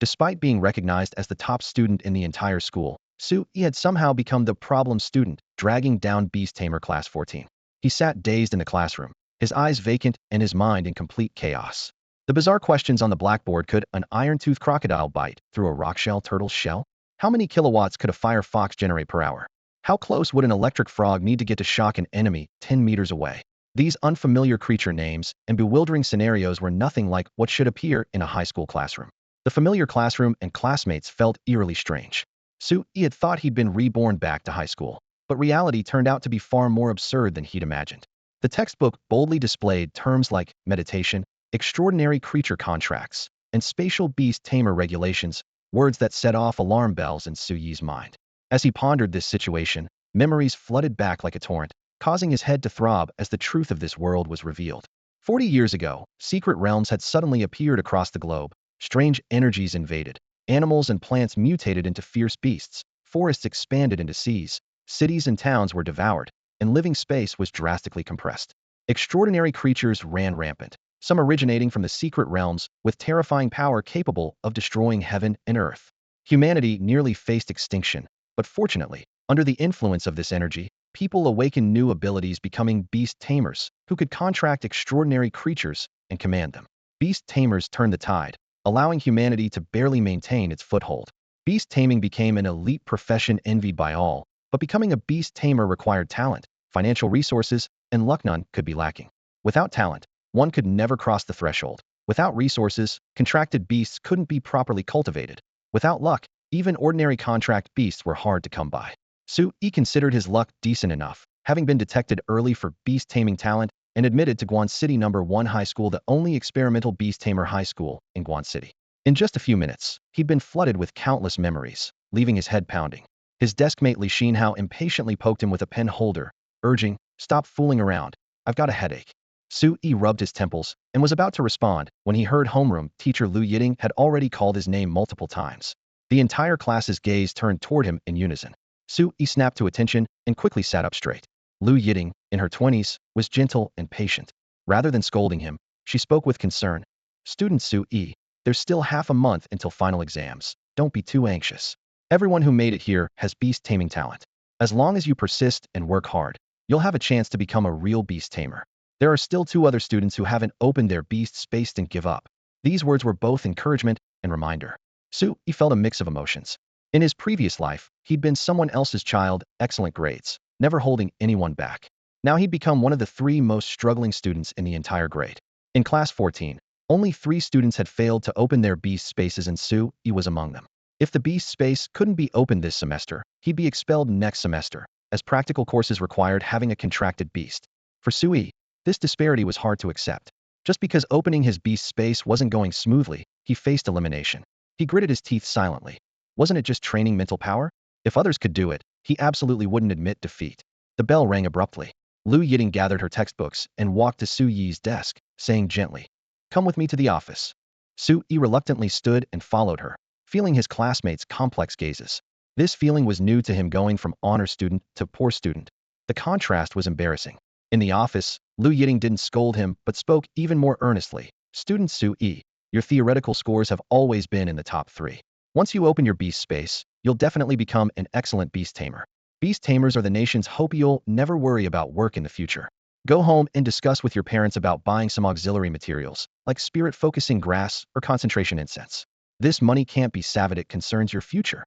Despite being recognized as the top student in the entire school, Su-yi had somehow become the problem student, dragging down Beast Tamer Class 14. He sat dazed in the classroom, his eyes vacant and his mind in complete chaos. The bizarre questions on the blackboard: could an iron-toothed crocodile bite through a rockshell turtle's shell? How many kilowatts could a firefox generate per hour? How close would an electric frog need to get to shock an enemy 10 meters away? These unfamiliar creature names and bewildering scenarios were nothing like what should appear in a high school classroom. The familiar classroom and classmates felt eerily strange. Su-yi had thought he'd been reborn back to high school, but reality turned out to be far more absurd than he'd imagined. The textbook boldly displayed terms like meditation, extraordinary creature contracts, and spatial beast tamer regulations, words that set off alarm bells in Su-yi's mind. As he pondered this situation, memories flooded back like a torrent, causing his head to throb as the truth of this world was revealed. 40 years ago, secret realms had suddenly appeared across the globe. Strange energies invaded. Animals and plants mutated into fierce beasts. Forests expanded into seas. Cities and towns were devoured, and living space was drastically compressed. Extraordinary creatures ran rampant, some originating from the secret realms with terrifying power capable of destroying heaven and earth. Humanity nearly faced extinction, but fortunately, under the influence of this energy, people awakened new abilities, becoming beast tamers who could contract extraordinary creatures and command them. Beast tamers turned the tide, allowing humanity to barely maintain its foothold. Beast taming became an elite profession envied by all, but becoming a beast tamer required talent, financial resources, and luck. None could be lacking. Without talent, one could never cross the threshold. Without resources, contracted beasts couldn't be properly cultivated. Without luck, even ordinary contract beasts were hard to come by. Su-yi considered his luck decent enough, having been detected early for beast taming talent and admitted to Guan City #1 High School, the only experimental beast tamer high school in Guan City. In just a few minutes, he'd been flooded with countless memories, leaving his head pounding. His deskmate Li Xinhao impatiently poked him with a pen holder, urging, "Stop fooling around. I've got a headache." Su-yi rubbed his temples and was about to respond when he heard homeroom teacher Lu Yiting had already called his name multiple times. The entire class's gaze turned toward him in unison. Su-yi snapped to attention and quickly sat up straight. Lu Yiting, in her 20s, was gentle and patient. Rather than scolding him, she spoke with concern. "Student Su-yi, there's still half a month until final exams. Don't be too anxious. Everyone who made it here has beast taming talent. As long as you persist and work hard, you'll have a chance to become a real beast tamer. There are still 2 other students who haven't opened their beast space and give up." These words were both encouragement and reminder. Su-yi felt a mix of emotions. In his previous life, he'd been someone else's child, excellent grades, never holding anyone back. Now he'd become one of the 3 most struggling students in the entire grade. In class 14, only 3 students had failed to open their beast spaces, and Su-yi was among them. If the beast space couldn't be opened this semester, he'd be expelled next semester, as practical courses required having a contracted beast. For Su-yi, this disparity was hard to accept. Just because opening his beast space wasn't going smoothly, he faced elimination. He gritted his teeth silently. Wasn't it just training mental power? If others could do it, he absolutely wouldn't admit defeat. The bell rang abruptly. Lu Yiting gathered her textbooks and walked to Su-yi's desk, saying gently, "Come with me to the office." Su-yi reluctantly stood and followed her, feeling his classmates' complex gazes. This feeling was new to him, going from honor student to poor student. The contrast was embarrassing. In the office, Lu Yiting didn't scold him, but spoke even more earnestly. "Student Su-yi, your theoretical scores have always been in the top 3. Once you open your beast space, you'll definitely become an excellent beast tamer. Beast tamers are the nation's hope. You'll never worry about work in the future. Go home and discuss with your parents about buying some auxiliary materials, like spirit-focusing grass or concentration incense. This money can't be saved, it concerns your future."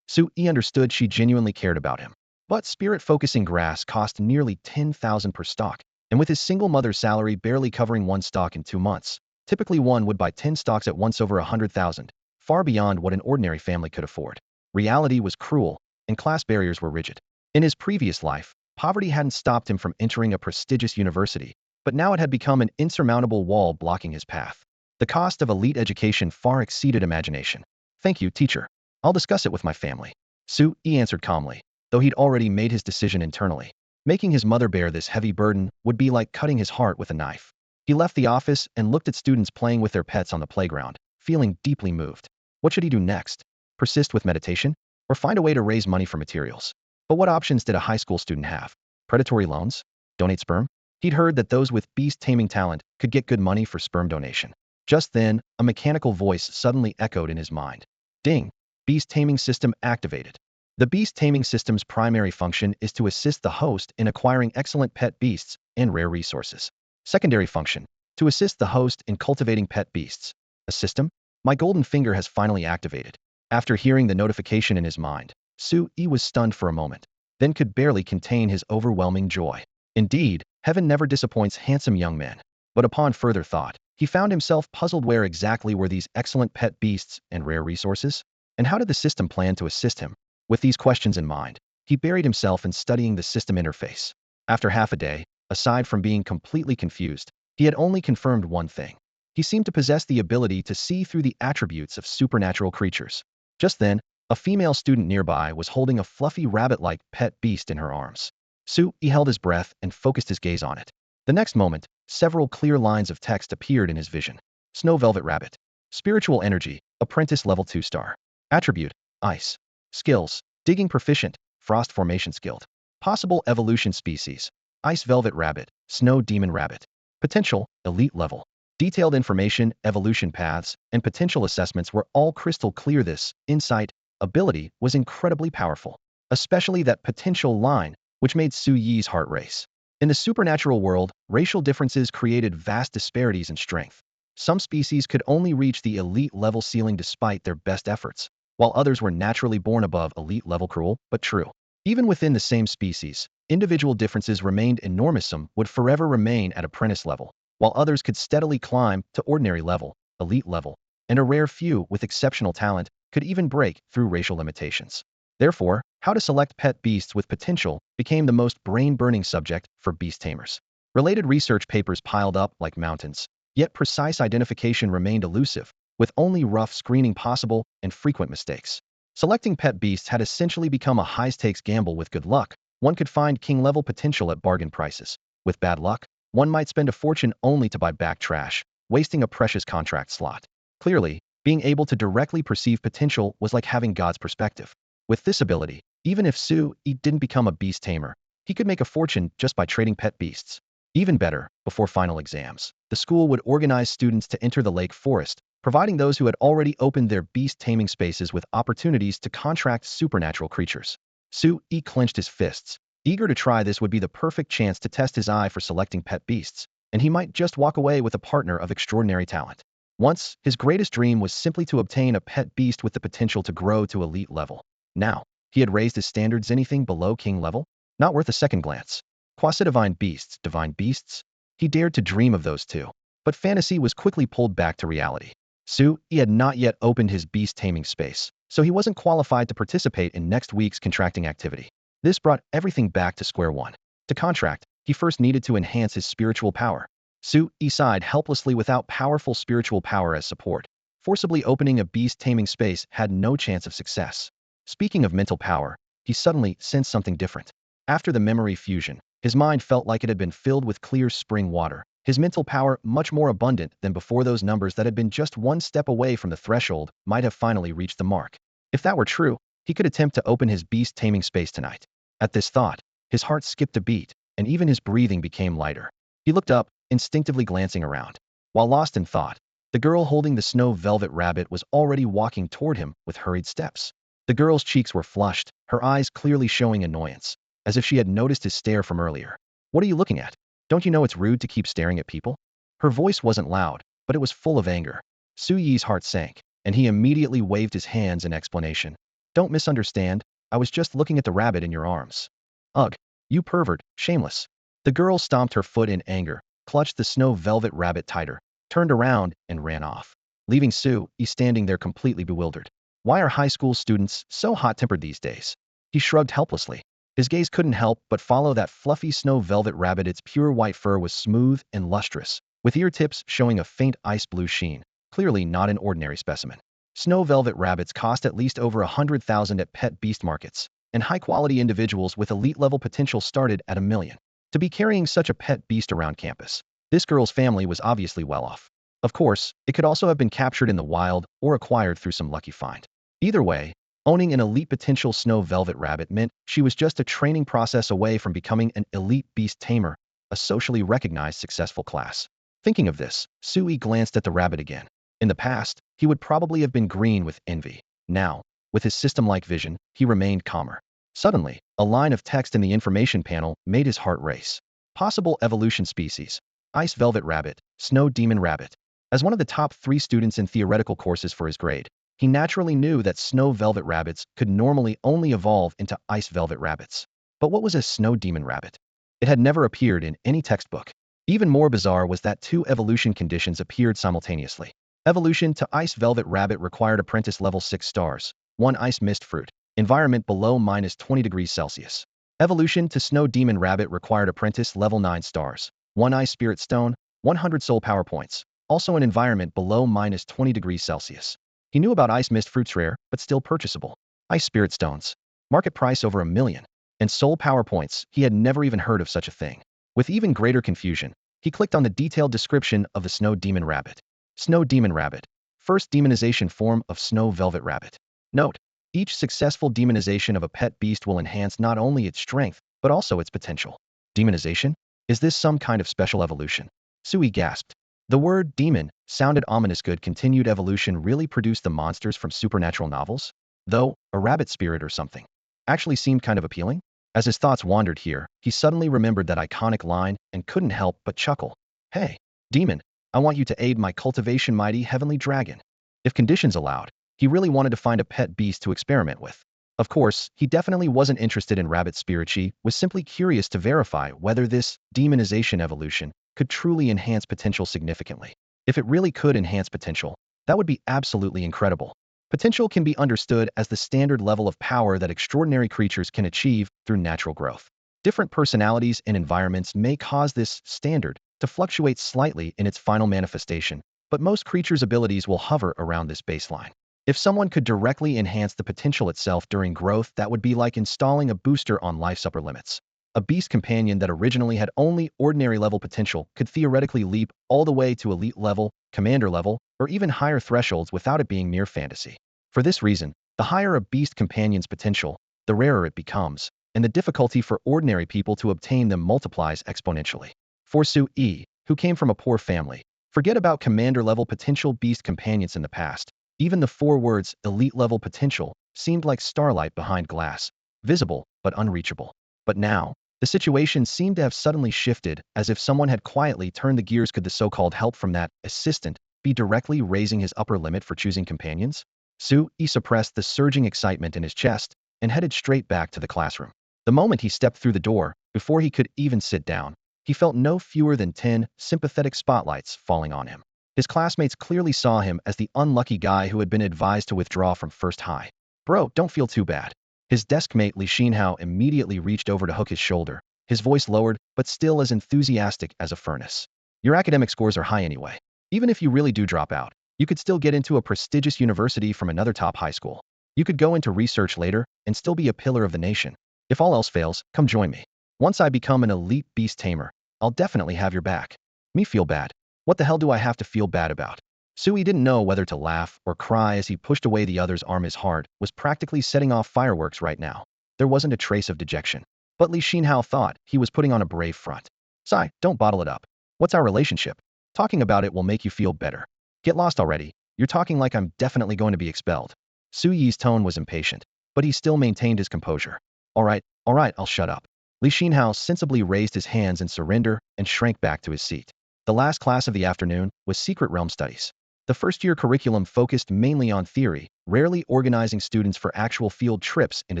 Su-yi understood she genuinely cared about him. But spirit-focusing grass cost nearly 10,000 per stalk, and with his single mother's salary barely covering 1 stalk in 2 months, typically one would buy 10 stalks at once, over 100,000, far beyond what an ordinary family could afford. Reality was cruel, and class barriers were rigid. In his previous life, poverty hadn't stopped him from entering a prestigious university, but now it had become an insurmountable wall blocking his path. The cost of elite education far exceeded imagination. "Thank you, teacher. I'll discuss it with my family," Su-yi answered calmly, though he'd already made his decision internally. Making his mother bear this heavy burden would be like cutting his heart with a knife. He left the office and looked at students playing with their pets on the playground, feeling deeply moved. What should he do next? Persist with meditation? Or find a way to raise money for materials? But what options did a high school student have? Predatory loans? Donate sperm? He'd heard that those with beast taming talent could get good money for sperm donation. Just then, a mechanical voice suddenly echoed in his mind. Ding! Beast taming system activated. The beast taming system's primary function is to assist the host in acquiring excellent pet beasts and rare resources. Secondary function, to assist the host in cultivating pet beasts. A system? My golden finger has finally activated. After hearing the notification in his mind, Su-yi was stunned for a moment, then could barely contain his overwhelming joy. Indeed, heaven never disappoints handsome young men. But upon further thought, he found himself puzzled where exactly were these excellent pet beasts and rare resources? And how did the system plan to assist him? With these questions in mind, he buried himself in studying the system interface. After half a day, aside from being completely confused, he had only confirmed one thing. He seemed to possess the ability to see through the attributes of supernatural creatures. Just then, a female student nearby was holding a fluffy rabbit-like pet beast in her arms. Su-yi held his breath and focused his gaze on it. The next moment, several clear lines of text appeared in his vision. Snow Velvet Rabbit. Spiritual Energy, Apprentice Level 2 Star. Attribute, Ice. Skills, Digging Proficient, Frost Formation Skilled. Possible Evolution Species, Ice Velvet Rabbit, Snow Demon Rabbit. Potential, Elite Level. Detailed information, evolution paths, and potential assessments were all crystal clear. This insight ability was incredibly powerful, especially that potential line, which made Su-yi's heart race. In the supernatural world, racial differences created vast disparities in strength. Some species could only reach the elite level ceiling despite their best efforts, while others were naturally born above elite level. Cruel, but true. Even within the same species, individual differences remained enormous. Some would forever remain at apprentice level, while others could steadily climb to ordinary level, elite level, and a rare few with exceptional talent could even break through racial limitations. Therefore, how to select pet beasts with potential became the most brain-burning subject for beast tamers. Related research papers piled up like mountains, yet precise identification remained elusive, with only rough screening possible and frequent mistakes. Selecting pet beasts had essentially become a high-stakes gamble. With good luck, one could find king-level potential at bargain prices. With bad luck, one might spend a fortune only to buy back trash, wasting a precious contract slot. Clearly, being able to directly perceive potential was like having God's perspective. With this ability, even if Su-yi didn't become a beast tamer, he could make a fortune just by trading pet beasts. Even better, before final exams, the school would organize students to enter the lake forest, providing those who had already opened their beast taming spaces with opportunities to contract supernatural creatures. Su-yi clenched his fists, eager to try. This would be the perfect chance to test his eye for selecting pet beasts, and he might just walk away with a partner of extraordinary talent. Once, his greatest dream was simply to obtain a pet beast with the potential to grow to elite level. Now, he had raised his standards. Anything below king level? Not worth a second glance. Quasi-divine beasts? He dared to dream of those too. But fantasy was quickly pulled back to reality. Su-yi had not yet opened his beast taming space, so he wasn't qualified to participate in next week's contracting activity. This brought everything back to square one. To contract, he first needed to enhance his spiritual power. Su-yi sighed helplessly. Without powerful spiritual power as support, forcibly opening a beast taming space had no chance of success. Speaking of mental power, he suddenly sensed something different. After the memory fusion, his mind felt like it had been filled with clear spring water. His mental power, much more abundant than before. Those numbers that had been just one step away from the threshold might have finally reached the mark. If that were true, he could attempt to open his beast taming space tonight. At this thought, his heart skipped a beat, and even his breathing became lighter. He looked up, instinctively glancing around. While lost in thought, the girl holding the snow velvet rabbit was already walking toward him with hurried steps. The girl's cheeks were flushed, her eyes clearly showing annoyance, as if she had noticed his stare from earlier. What are you looking at? Don't you know it's rude to keep staring at people? Her voice wasn't loud, but it was full of anger. Su-yi's heart sank, and he immediately waved his hands in explanation. Don't misunderstand, I was just looking at the rabbit in your arms. Ugh, you pervert, shameless. The girl stomped her foot in anger, clutched the snow velvet rabbit tighter, turned around, and ran off, leaving Su-yi standing there completely bewildered. Why are high school students so hot-tempered these days? He shrugged helplessly. His gaze couldn't help but follow that fluffy snow velvet rabbit. Its pure white fur was smooth and lustrous, with ear tips showing a faint ice blue sheen, clearly not an ordinary specimen. Snow velvet rabbits cost at least over 100,000 at pet beast markets, and high-quality individuals with elite-level potential started at $1 million. To be carrying such a pet beast around campus, this girl's family was obviously well off. Of course, it could also have been captured in the wild or acquired through some lucky find. Either way, owning an elite potential snow velvet rabbit meant she was just a training process away from becoming an elite beast tamer, a socially recognized successful class. Thinking of this, Sui glanced at the rabbit again. In the past, he would probably have been green with envy. Now, with his system-like vision, he remained calmer. Suddenly, a line of text in the information panel made his heart race. Possible evolution species: ice velvet rabbit, snow demon rabbit. As one of the top 3 students in theoretical courses for his grade, he naturally knew that snow velvet rabbits could normally only evolve into ice velvet rabbits. But what was a snow demon rabbit? It had never appeared in any textbook. Even more bizarre was that 2 evolution conditions appeared simultaneously. Evolution to ice velvet rabbit required apprentice level 6 stars, 1 ice mist fruit, environment below -20 degrees Celsius. Evolution to snow demon rabbit required apprentice level 9 stars, 1 ice spirit stone, 100 soul power points, also an environment below -20 degrees Celsius. He knew about ice mist fruits, rare, but still purchasable. Ice spirit stones. Market price over 1 million. And soul power points, he had never even heard of such a thing. With even greater confusion, he clicked on the detailed description of the snow demon rabbit. Snow demon rabbit. First demonization form of snow velvet rabbit. Note: each successful demonization of a pet beast will enhance not only its strength, but also its potential. Demonization? Is this some kind of special evolution? Sui gasped. The word demon sounded ominous. Good continued evolution really produced the monsters from supernatural novels? Though, a rabbit spirit or something actually seemed kind of appealing. As his thoughts wandered here, he suddenly remembered that iconic line and couldn't help but chuckle. Hey, demon, I want you to aid my cultivation, mighty heavenly dragon. If conditions allowed, he really wanted to find a pet beast to experiment with. Of course, he definitely wasn't interested in rabbit spirit. He was simply curious to verify whether this demonization evolution could truly enhance potential significantly. If it really could enhance potential, that would be absolutely incredible. Potential can be understood as the standard level of power that extraordinary creatures can achieve through natural growth. Different personalities and environments may cause this standard to fluctuate slightly in its final manifestation, but most creatures' abilities will hover around this baseline. If someone could directly enhance the potential itself during growth, that would be like installing a booster on life's upper limits. A beast companion that originally had only ordinary level potential could theoretically leap all the way to elite level, commander level, or even higher thresholds without it being mere fantasy. For this reason, the higher a beast companion's potential, the rarer it becomes, and the difficulty for ordinary people to obtain them multiplies exponentially. For Sui, who came from a poor family, forget about commander-level potential beast companions in the past. Even the 4 words elite-level potential seemed like starlight behind glass, visible but unreachable. But now, the situation seemed to have suddenly shifted, as if someone had quietly turned the gears. Could the so-called help from that assistant be directly raising his upper limit for choosing companions? Sui suppressed the surging excitement in his chest and headed straight back to the classroom. The moment he stepped through the door, before he could even sit down, he felt no fewer than 10 sympathetic spotlights falling on him. His classmates clearly saw him as the unlucky guy who had been advised to withdraw from First High. Bro, don't feel too bad. His desk mate Liaozhai immediately reached over to hook his shoulder, his voice lowered, but still as enthusiastic as a furnace. Your academic scores are high anyway. Even if you really do drop out, you could still get into a prestigious university from another top high school. You could go into research later and still be a pillar of the nation. If all else fails, come join me. Once I become an elite beast tamer, I'll definitely have your back. Me feel bad? What the hell do I have to feel bad about? Sui didn't know whether to laugh or cry as he pushed away the other's arm. His heart was practically setting off fireworks right now. There wasn't a trace of dejection. But Liaozhai thought he was putting on a brave front. Sai, don't bottle it up. What's our relationship? Talking about it will make you feel better. Get lost already. You're talking like I'm definitely going to be expelled. Sui's tone was impatient, but he still maintained his composure. All right, I'll shut up. Liaozhai sensibly raised his hands in surrender and shrank back to his seat. The last class of the afternoon was Secret Realm Studies. The first-year curriculum focused mainly on theory, rarely organizing students for actual field trips into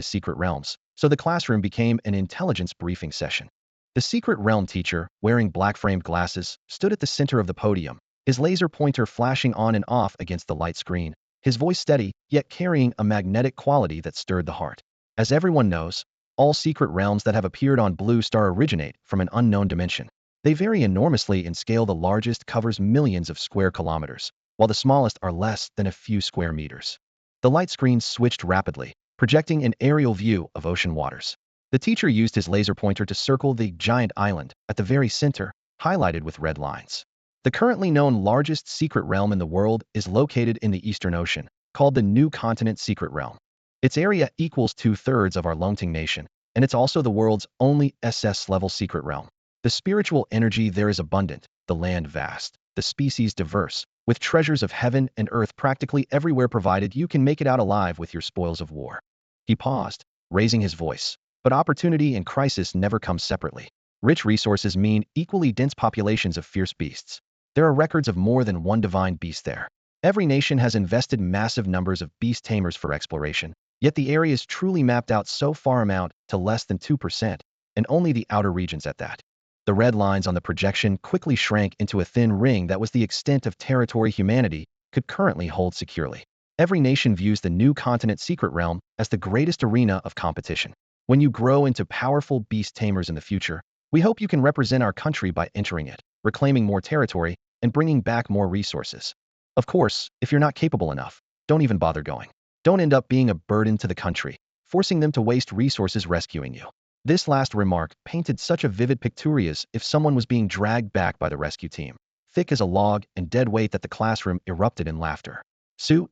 secret realms, so the classroom became an intelligence briefing session. The secret realm teacher, wearing black-framed glasses, stood at the center of the podium, his laser pointer flashing on and off against the light screen, his voice steady, yet carrying a magnetic quality that stirred the heart. As everyone knows, all secret realms that have appeared on Blue Star originate from an unknown dimension. They vary enormously in scale. The largest covers millions of square kilometers, while the smallest are less than a few square meters. The light screens switched rapidly, projecting an aerial view of ocean waters. The teacher used his laser pointer to circle the giant island at the very center, highlighted with red lines. The currently known largest secret realm in the world is located in the Eastern Ocean, called the New Continent Secret Realm. Its area equals 2/3 of our Longting Nation, and it's also the world's only SS-level secret realm. The spiritual energy there is abundant, the land vast, the species diverse, with treasures of heaven and earth practically everywhere provided you can make it out alive with your spoils of war. He paused, raising his voice. But opportunity and crisis never come separately. Rich resources mean equally dense populations of fierce beasts. There are records of more than one divine beast there. Every nation has invested massive numbers of beast tamers for exploration, yet the areas truly mapped out so far amount to less than 2%, and only the outer regions at that. The red lines on the projection quickly shrank into a thin ring that was the extent of territory humanity could currently hold securely. Every nation views the new continent secret realm as the greatest arena of competition. When you grow into powerful beast tamers in the future, we hope you can represent our country by entering it, reclaiming more territory, and bringing back more resources. Of course, if you're not capable enough, don't even bother going. Don't end up being a burden to the country, forcing them to waste resources rescuing you. This last remark painted such a vivid picture as if someone was being dragged back by the rescue team, thick as a log and dead weight that the classroom erupted in laughter.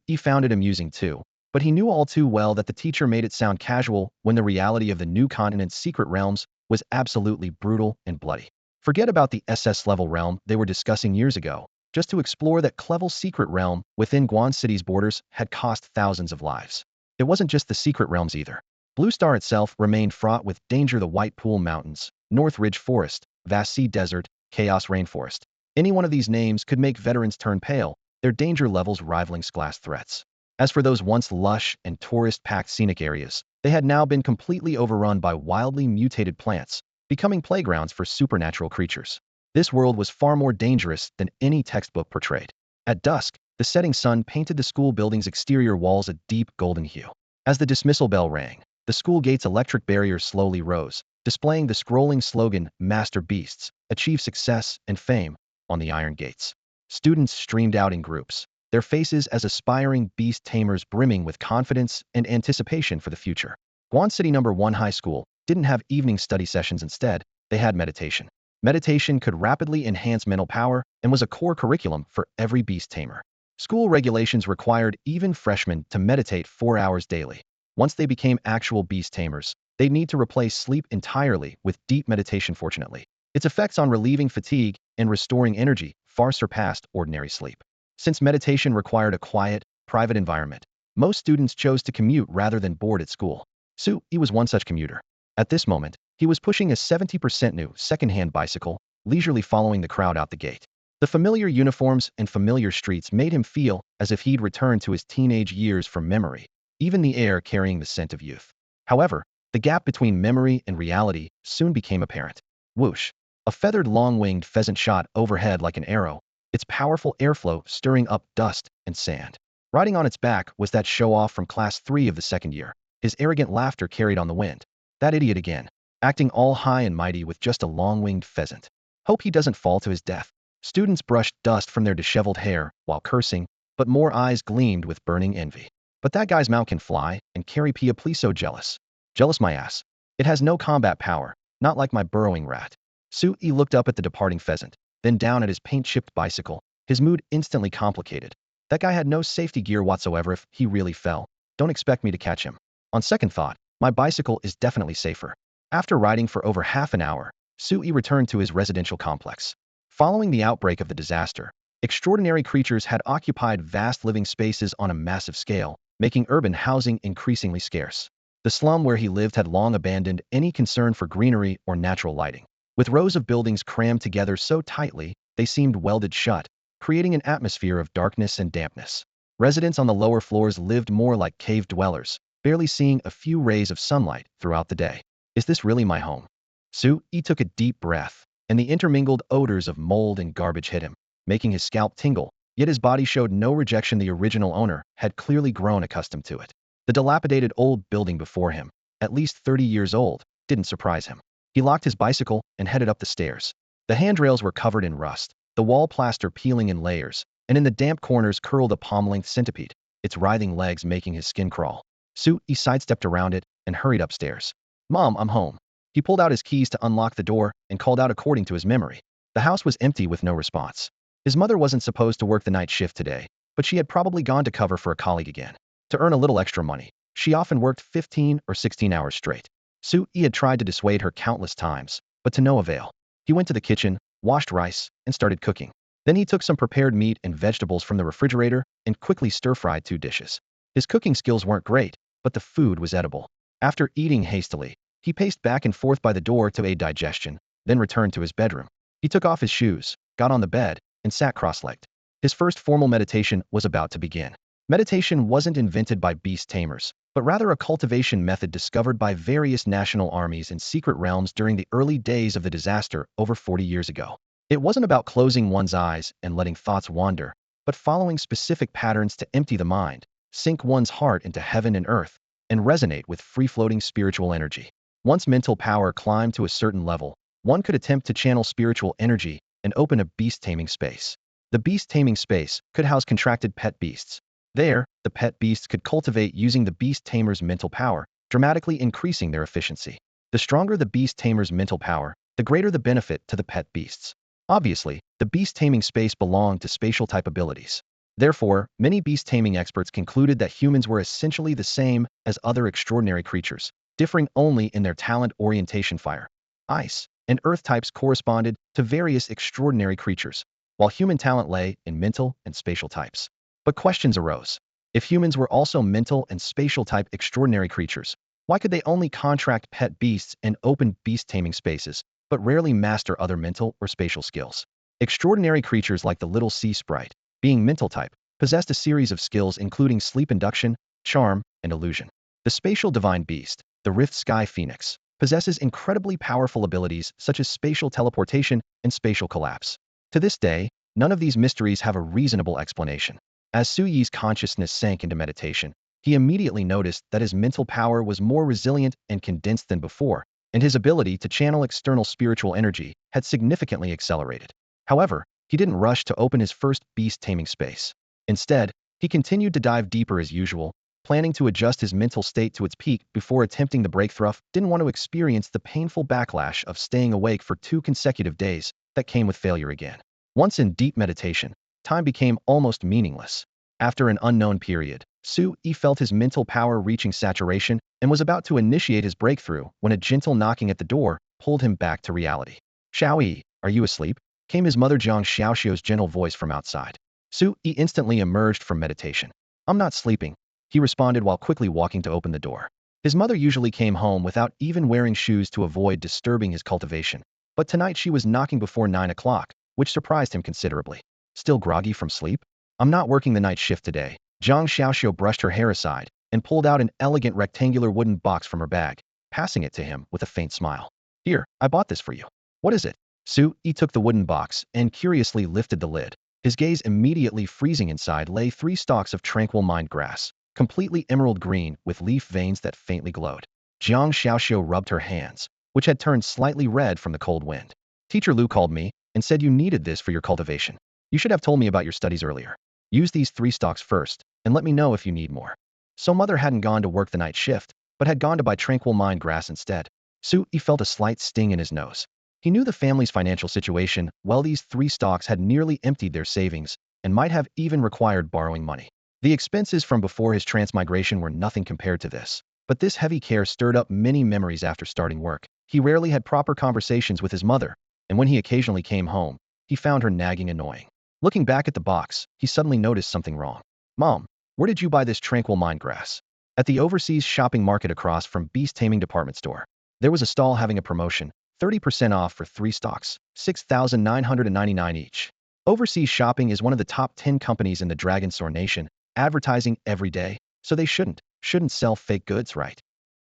He found it amusing too, but he knew all too well that the teacher made it sound casual when the reality of the new continent's secret realms was absolutely brutal and bloody. Forget about the SS-level realm they were discussing years ago. Just to explore that clever secret realm within Guan City's borders had cost thousands of lives. It wasn't just the secret realms either. Blue Star itself remained fraught with danger: the White Pool Mountains, North Ridge Forest, Vast Sea Desert, Chaos Rainforest. Any one of these names could make veterans turn pale, their danger levels rivaling glass threats. As for those once lush and tourist-packed scenic areas, they had now been completely overrun by wildly mutated plants, becoming playgrounds for supernatural creatures. This world was far more dangerous than any textbook portrayed. At dusk, the setting sun painted the school building's exterior walls a deep golden hue. As the dismissal bell rang, the school gate's electric barrier slowly rose, displaying the scrolling slogan, "Master Beasts, Achieve Success and Fame," on the iron gates. Students streamed out in groups, their faces as aspiring beast tamers brimming with confidence and anticipation for the future. Guan City No. 1 High School didn't have evening study sessions. Instead, they had meditation. Meditation could rapidly enhance mental power and was a core curriculum for every beast tamer. School regulations required even freshmen to meditate 4 hours daily. Once they became actual beast tamers, they'd need to replace sleep entirely with deep meditation. Fortunately, its effects on relieving fatigue and restoring energy far surpassed ordinary sleep. Since meditation required a quiet, private environment, most students chose to commute rather than board at school. He was one such commuter. At this moment, he was pushing a 70% new, second-hand bicycle, leisurely following the crowd out the gate. The familiar uniforms and familiar streets made him feel as if he'd returned to his teenage years from memory, even the air carrying the scent of youth. However, the gap between memory and reality soon became apparent. Whoosh! A feathered long-winged pheasant shot overhead like an arrow, its powerful airflow stirring up dust and sand. Riding on its back was that show-off from Class 3 of the second year. His arrogant laughter carried on the wind. That idiot again, acting all high and mighty with just a long-winged pheasant. Hope he doesn't fall to his death. Students brushed dust from their disheveled hair while cursing, but more eyes gleamed with burning envy. But that guy's mount can fly and carry Pia. Please, so jealous. Jealous my ass. It has no combat power, not like my burrowing rat. He looked up at the departing pheasant, then down at his paint-chipped bicycle, his mood instantly complicated. That guy had no safety gear whatsoever. If he really fell, don't expect me to catch him. On second thought, my bicycle is definitely safer. After riding for over half an hour, Sui returned to his residential complex. Following the outbreak of the disaster, extraordinary creatures had occupied vast living spaces on a massive scale, making urban housing increasingly scarce. The slum where he lived had long abandoned any concern for greenery or natural lighting. With rows of buildings crammed together so tightly, they seemed welded shut, creating an atmosphere of darkness and dampness. Residents on the lower floors lived more like cave dwellers, barely seeing a few rays of sunlight throughout the day. Is this really my home? Sui took a deep breath, and the intermingled odors of mold and garbage hit him, making his scalp tingle, yet his body showed no rejection. The original owner had clearly grown accustomed to it. The dilapidated old building before him, at least 30 years old, didn't surprise him. He locked his bicycle and headed up the stairs. The handrails were covered in rust, the wall plaster peeling in layers, and in the damp corners curled a palm-length centipede, its writhing legs making his skin crawl. Sui sidestepped around it and hurried upstairs. "Mom, I'm home." He pulled out his keys to unlock the door and called out according to his memory. The house was empty with no response. His mother wasn't supposed to work the night shift today, but she had probably gone to cover for a colleague again. To earn a little extra money, she often worked 15 or 16 hours straight. Sui had tried to dissuade her countless times, but to no avail. He went to the kitchen, washed rice, and started cooking. Then he took some prepared meat and vegetables from the refrigerator and quickly stir-fried 2 dishes. His cooking skills weren't great, but the food was edible. After eating hastily, he paced back and forth by the door to aid digestion, then returned to his bedroom. He took off his shoes, got on the bed, and sat cross-legged. His first formal meditation was about to begin. Meditation wasn't invented by beast tamers, but rather a cultivation method discovered by various national armies in secret realms during the early days of the disaster over 40 years ago. It wasn't about closing one's eyes and letting thoughts wander, but following specific patterns to empty the mind, sink one's heart into heaven and earth, and resonate with free-floating spiritual energy. Once mental power climbed to a certain level, one could attempt to channel spiritual energy and open a beast-taming space. The beast-taming space could house contracted pet beasts. There, the pet beasts could cultivate using the beast tamer's mental power, dramatically increasing their efficiency. The stronger the beast tamer's mental power, the greater the benefit to the pet beasts. Obviously, the beast taming space belonged to spatial type abilities. Therefore, many beast taming experts concluded that humans were essentially the same as other extraordinary creatures, differing only in their talent orientation. Fire, ice, and earth types corresponded to various extraordinary creatures, while human talent lay in mental and spatial types. But questions arose. If humans were also mental and spatial type extraordinary creatures, why could they only contract pet beasts and open beast taming spaces, but rarely master other mental or spatial skills? Extraordinary creatures like the little sea sprite, being mental type, possessed a series of skills including sleep induction, charm, and illusion. The spatial divine beast, the rift sky phoenix, possesses incredibly powerful abilities such as spatial teleportation and spatial collapse. To this day, none of these mysteries have a reasonable explanation. As Su Yi's consciousness sank into meditation, he immediately noticed that his mental power was more resilient and condensed than before, and his ability to channel external spiritual energy had significantly accelerated. However, he didn't rush to open his first beast-taming space. Instead, he continued to dive deeper as usual, planning to adjust his mental state to its peak before attempting the breakthrough. Didn't want to experience the painful backlash of staying awake for 2 consecutive days that came with failure again. Once in deep meditation, time became almost meaningless. After an unknown period, Su Yi felt his mental power reaching saturation and was about to initiate his breakthrough when a gentle knocking at the door pulled him back to reality. "Xiao Yi, are you asleep?" came his mother Zhang Xiaoxiu's gentle voice from outside. Su Yi instantly emerged from meditation. "I'm not sleeping," he responded while quickly walking to open the door. His mother usually came home without even wearing shoes to avoid disturbing his cultivation, but tonight she was knocking before 9 o'clock, which surprised him considerably. "Still groggy from sleep?" "I'm not working the night shift today." Zhang Xiaoxiu brushed her hair aside and pulled out an elegant rectangular wooden box from her bag, passing it to him with a faint smile. "Here, I bought this for you." "What is it?" Su Yi took the wooden box and curiously lifted the lid. His gaze immediately freezing. Inside lay 3 stalks of tranquil mind grass, completely emerald green with leaf veins that faintly glowed. Zhang Xiaoxiu rubbed her hands, which had turned slightly red from the cold wind. "Teacher Lu called me and said you needed this for your cultivation. You should have told me about your studies earlier. Use these 3 stalks first, and let me know if you need more." So mother hadn't gone to work the night shift, but had gone to buy tranquil mind grass instead. Su Yi felt a slight sting in his nose. He knew the family's financial situation well. These 3 stalks had nearly emptied their savings and might have even required borrowing money. The expenses from before his transmigration were nothing compared to this, but this heavy care stirred up many memories after starting work. He rarely had proper conversations with his mother, and when he occasionally came home, he found her nagging annoying. Looking back at the box, he suddenly noticed something wrong. "Mom, where did you buy this tranquil mind grass?" "At the overseas shopping market across from Beast Taming Department Store. There was a stall having a promotion, 30% off for 3 stocks, 6,999 each." Overseas Shopping is one of the top 10 companies in the Dragonsaur Nation, advertising every day, so they shouldn't sell fake goods, right?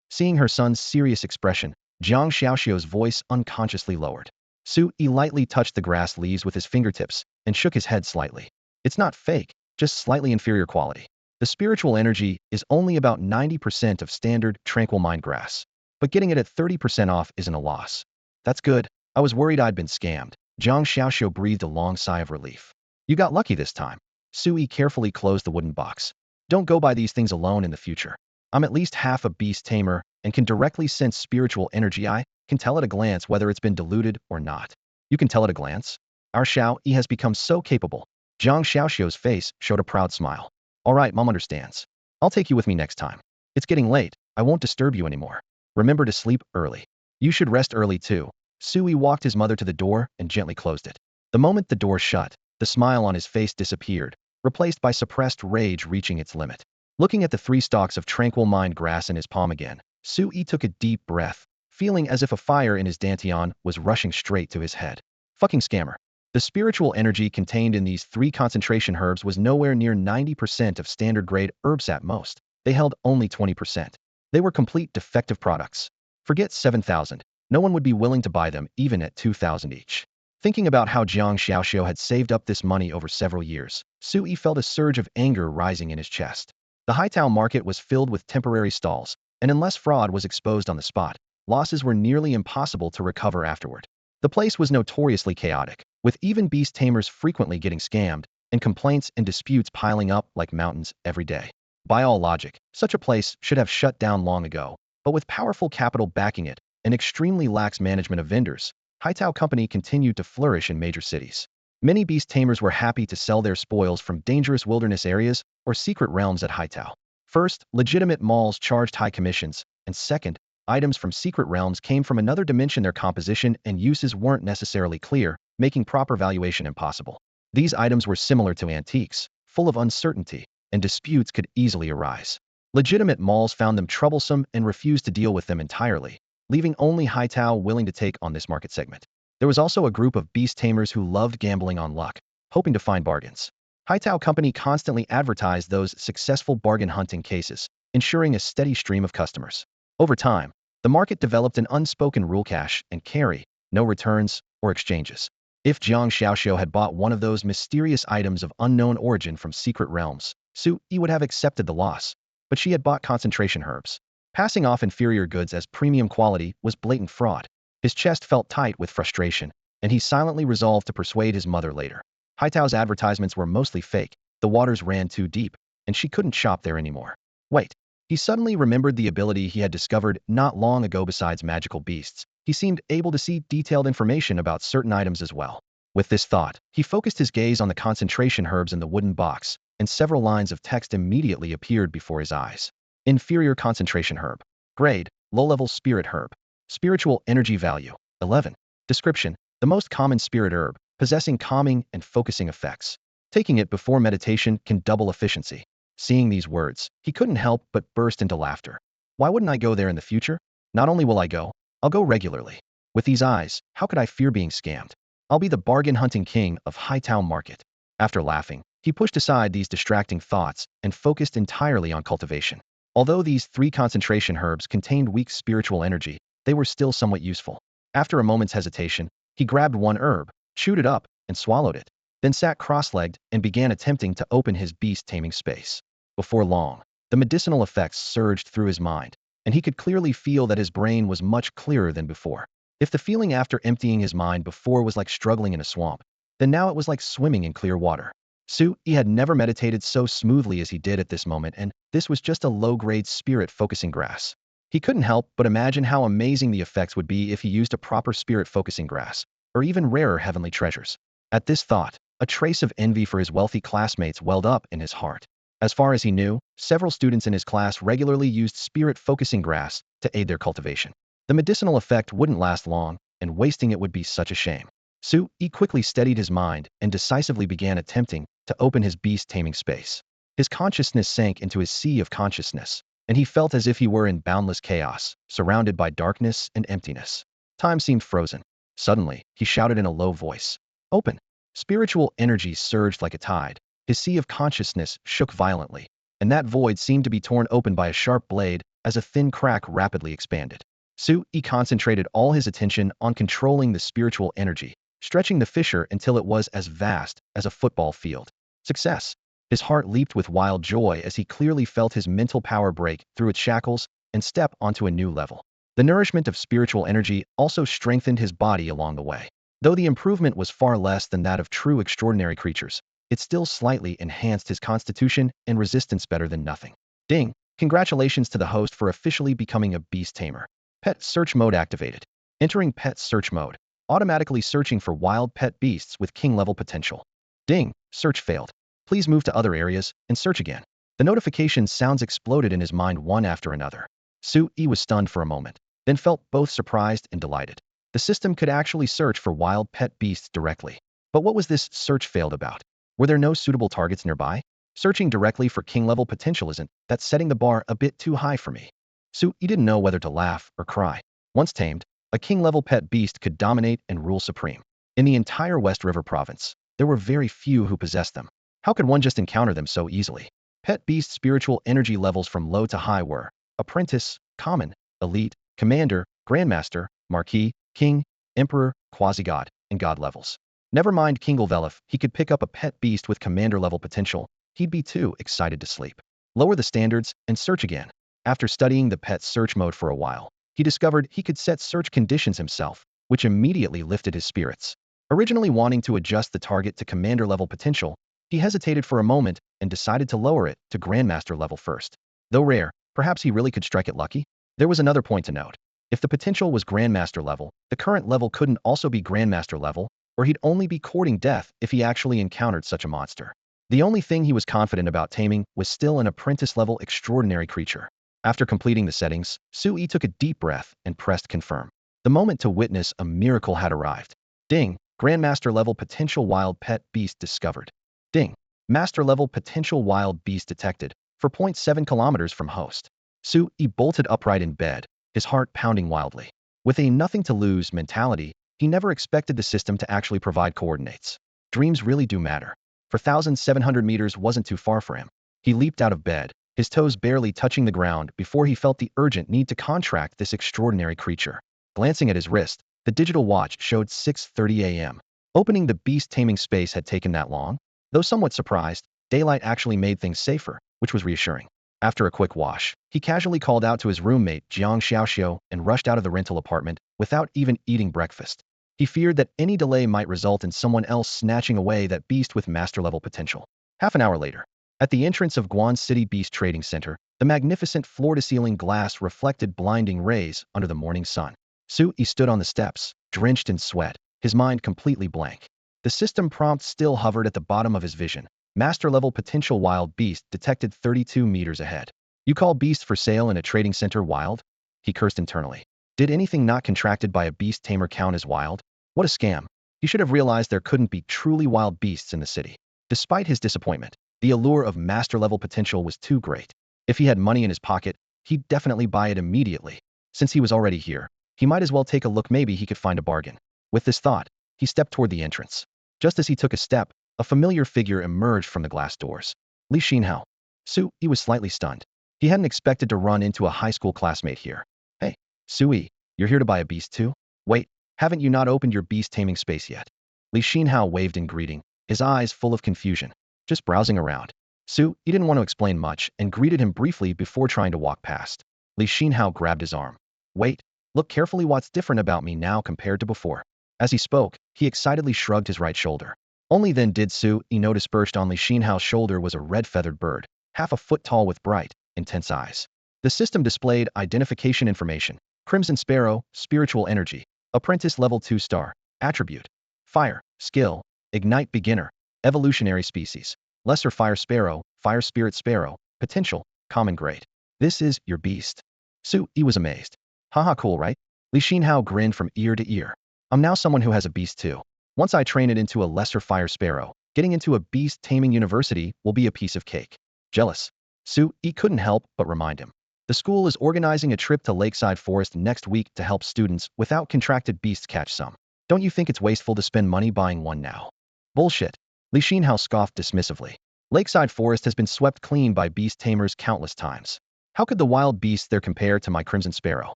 Seeing her son's serious expression, Zhang Xiaoxiu's voice unconsciously lowered. Su Yi lightly touched the grass leaves with his fingertips and shook his head slightly. "It's not fake, just slightly inferior quality. The spiritual energy is only about 90% of standard tranquil mind grass, but getting it at 30% off isn't a loss." "That's good. I was worried I'd been scammed." Zhang Xiaoxiu breathed a long sigh of relief. "You got lucky this time." Su Yi carefully closed the wooden box. "Don't go buy these things alone in the future. I'm at least half a beast tamer and can directly sense spiritual energy. I can tell at a glance whether it's been diluted or not." "You can tell at a glance?" "Our Xiao Yi has become so capable." Zhang Xiaoxiu's face showed a proud smile. "All right, Mom understands. I'll take you with me next time. It's getting late. I won't disturb you anymore. Remember to sleep early. You should rest early too." Sui walked his mother to the door and gently closed it. The moment the door shut, the smile on his face disappeared, replaced by suppressed rage reaching its limit. Looking at the 3 stalks of tranquil mind grass in his palm again, Sui took a deep breath, feeling as if a fire in his dantian was rushing straight to his head. Fucking scammer. The spiritual energy contained in these 3 concentration herbs was nowhere near 90% of standard-grade herbs at most. They held only 20%. They were complete defective products. Forget 7,000. No one would be willing to buy them even at 2,000 each. Thinking about how Jiang Xiaoxiu had saved up this money over several years, Sui felt a surge of anger rising in his chest. The Haitao market was filled with temporary stalls, and unless fraud was exposed on the spot, losses were nearly impossible to recover afterward. The place was notoriously chaotic, with even beast tamers frequently getting scammed, and complaints and disputes piling up like mountains every day. By all logic, such a place should have shut down long ago, but with powerful capital backing it, and extremely lax management of vendors, Haitao Company continued to flourish in major cities. Many beast tamers were happy to sell their spoils from dangerous wilderness areas or secret realms at Haitao. First, legitimate malls charged high commissions, and second, items from secret realms came from another dimension. Their composition and uses weren't necessarily clear, making proper valuation impossible. These items were similar to antiques, full of uncertainty, and disputes could easily arise. Legitimate malls found them troublesome and refused to deal with them entirely, leaving only Haitao willing to take on this market segment. There was also a group of beast tamers who loved gambling on luck, hoping to find bargains. Haitao Company constantly advertised those successful bargain hunting cases, ensuring a steady stream of customers. Over time, the market developed an unspoken rule: cash and carry, no returns or exchanges. If Jiang Xiaoxiu had bought one of those mysterious items of unknown origin from secret realms, Sui would have accepted the loss. But she had bought concentration herbs. Passing off inferior goods as premium quality was blatant fraud. His chest felt tight with frustration, and he silently resolved to persuade his mother later. Haitao's advertisements were mostly fake, the waters ran too deep, and she couldn't shop there anymore. Wait. He suddenly remembered the ability he had discovered not long ago. Besides magical beasts, he seemed able to see detailed information about certain items as well. With this thought, he focused his gaze on the concentration herbs in the wooden box, and several lines of text immediately appeared before his eyes. Inferior concentration herb. Grade, low-level spirit herb. Spiritual energy value, 11. Description, the most common spirit herb, possessing calming and focusing effects. Taking it before meditation can double efficiency. Seeing these words, he couldn't help but burst into laughter. Why wouldn't I go there in the future? Not only will I go, I'll go regularly. With these eyes, how could I fear being scammed? I'll be the bargain hunting king of Haitao Market. After laughing, he pushed aside these distracting thoughts and focused entirely on cultivation. Although these 3 concentration herbs contained weak spiritual energy, they were still somewhat useful. After a moment's hesitation, he grabbed one herb, chewed it up, and swallowed it, then sat cross-legged and began attempting to open his beast-taming space. Before long, the medicinal effects surged through his mind, and he could clearly feel that his brain was much clearer than before. If the feeling after emptying his mind before was like struggling in a swamp, then now it was like swimming in clear water. Sui had never meditated so smoothly as he did at this moment, and this was just a low-grade spirit-focusing grass. He couldn't help but imagine how amazing the effects would be if he used a proper spirit-focusing grass, or even rarer heavenly treasures. At this thought, a trace of envy for his wealthy classmates welled up in his heart. As far as he knew, several students in his class regularly used spirit-focusing grass to aid their cultivation. The medicinal effect wouldn't last long, and wasting it would be such a shame. Sui quickly steadied his mind and decisively began attempting to open his beast-taming space. His consciousness sank into his sea of consciousness, and he felt as if he were in boundless chaos, surrounded by darkness and emptiness. Time seemed frozen. Suddenly, he shouted in a low voice, "Open!" Spiritual energy surged like a tide. His sea of consciousness shook violently, and that void seemed to be torn open by a sharp blade as a thin crack rapidly expanded. Sui concentrated all his attention on controlling the spiritual energy, stretching the fissure until it was as vast as a football field. Success! His heart leaped with wild joy as he clearly felt his mental power break through its shackles and step onto a new level. The nourishment of spiritual energy also strengthened his body along the way. Though the improvement was far less than that of true extraordinary creatures, it still slightly enhanced his constitution and resistance better than nothing. Ding! Congratulations to the host for officially becoming a beast tamer. Pet search mode activated. Entering pet search mode. Automatically searching for wild pet beasts with king-level potential. Ding! Search failed. Please move to other areas and search again. The notification sounds exploded in his mind one after another. Sui was stunned for a moment, then felt both surprised and delighted. The system could actually search for wild pet beasts directly. But what was this search failed about? Were there no suitable targets nearby? Searching directly for king-level potential isn't that setting the bar a bit too high for me? Su didn't know whether to laugh or cry. Once tamed, a king-level pet beast could dominate and rule supreme. In the entire West River province, there were very few who possessed them. How could one just encounter them so easily? Pet beast spiritual energy levels from low to high were apprentice, common, elite, commander, grandmaster, marquis, king, emperor, quasi-god, and god levels. Never mind Kingle if he could pick up a pet beast with commander-level potential, he'd be too excited to sleep. Lower the standards and search again. After studying the pet search mode for a while, he discovered he could set search conditions himself, which immediately lifted his spirits. Originally wanting to adjust the target to commander-level potential, he hesitated for a moment and decided to lower it to grandmaster level first. Though rare, perhaps he really could strike it lucky? There was another point to note. If the potential was grandmaster level, the current level couldn't also be grandmaster level, or he'd only be courting death if he actually encountered such a monster. The only thing he was confident about taming was still an apprentice-level extraordinary creature. After completing the settings, Sui took a deep breath and pressed confirm. The moment to witness a miracle had arrived. Ding! Grandmaster-level potential wild pet beast discovered. Ding! Master-level potential wild beast detected, 4.7 kilometers from host. Sui bolted upright in bed, his heart pounding wildly. With a nothing-to-lose mentality, he never expected the system to actually provide coordinates. Dreams really do matter. 4,700 meters wasn't too far for him. He leaped out of bed, his toes barely touching the ground before he felt the urgent need to contract this extraordinary creature. Glancing at his wrist, the digital watch showed 6:30 a.m. Opening the beast-taming space had taken that long? Though somewhat surprised, daylight actually made things safer, which was reassuring. After a quick wash, he casually called out to his roommate Jiang Xiaoxiu and rushed out of the rental apartment without even eating breakfast. He feared that any delay might result in someone else snatching away that beast with master-level potential. Half an hour later, at the entrance of Guan City Beast Trading Center, the magnificent floor-to-ceiling glass reflected blinding rays under the morning sun. Sui stood on the steps, drenched in sweat, his mind completely blank. The system prompt still hovered at the bottom of his vision. Master-level potential wild beast detected 32 meters ahead. You call beast for sale in a trading center wild? He cursed internally. Did anything not contracted by a beast tamer count as wild? What a scam. He should have realized there couldn't be truly wild beasts in the city. Despite his disappointment, the allure of master-level potential was too great. If he had money in his pocket, he'd definitely buy it immediately. Since he was already here, he might as well take a look, maybe he could find a bargain. With this thought, he stepped toward the entrance. Just as he took a step, a familiar figure emerged from the glass doors. Li Xinhao. Sui was slightly stunned. He hadn't expected to run into a high school classmate here. Hey, Sui, you're here to buy a beast too? Wait, haven't you not opened your beast taming space yet? Li Xinhao waved in greeting, his eyes full of confusion. Just browsing around. Sui didn't want to explain much and greeted him briefly before trying to walk past. Li Xinhao grabbed his arm. Wait, look carefully, what's different about me now compared to before? As he spoke, he excitedly shrugged his right shoulder. Only then did Sui notice perched on Li Xinhao's shoulder was a red-feathered bird, half a foot tall with bright, intense eyes. The system displayed identification information: Crimson Sparrow, spiritual energy, apprentice level 2 star, attribute, fire, skill, ignite beginner, evolutionary species, lesser fire sparrow, fire spirit sparrow, potential, common grade. This is your beast. Sui was amazed. Haha, cool, right? Li Xinhao grinned from ear to ear. I'm now someone who has a beast too. Once I train it into a lesser fire sparrow, getting into a beast taming university will be a piece of cake. Jealous. Sui couldn't help but remind him. The school is organizing a trip to Lakeside Forest next week to help students without contracted beasts catch some. Don't you think it's wasteful to spend money buying one now? Bullshit. Li Xinhao scoffed dismissively. Lakeside Forest has been swept clean by beast tamers countless times. How could the wild beasts there compare to my Crimson Sparrow?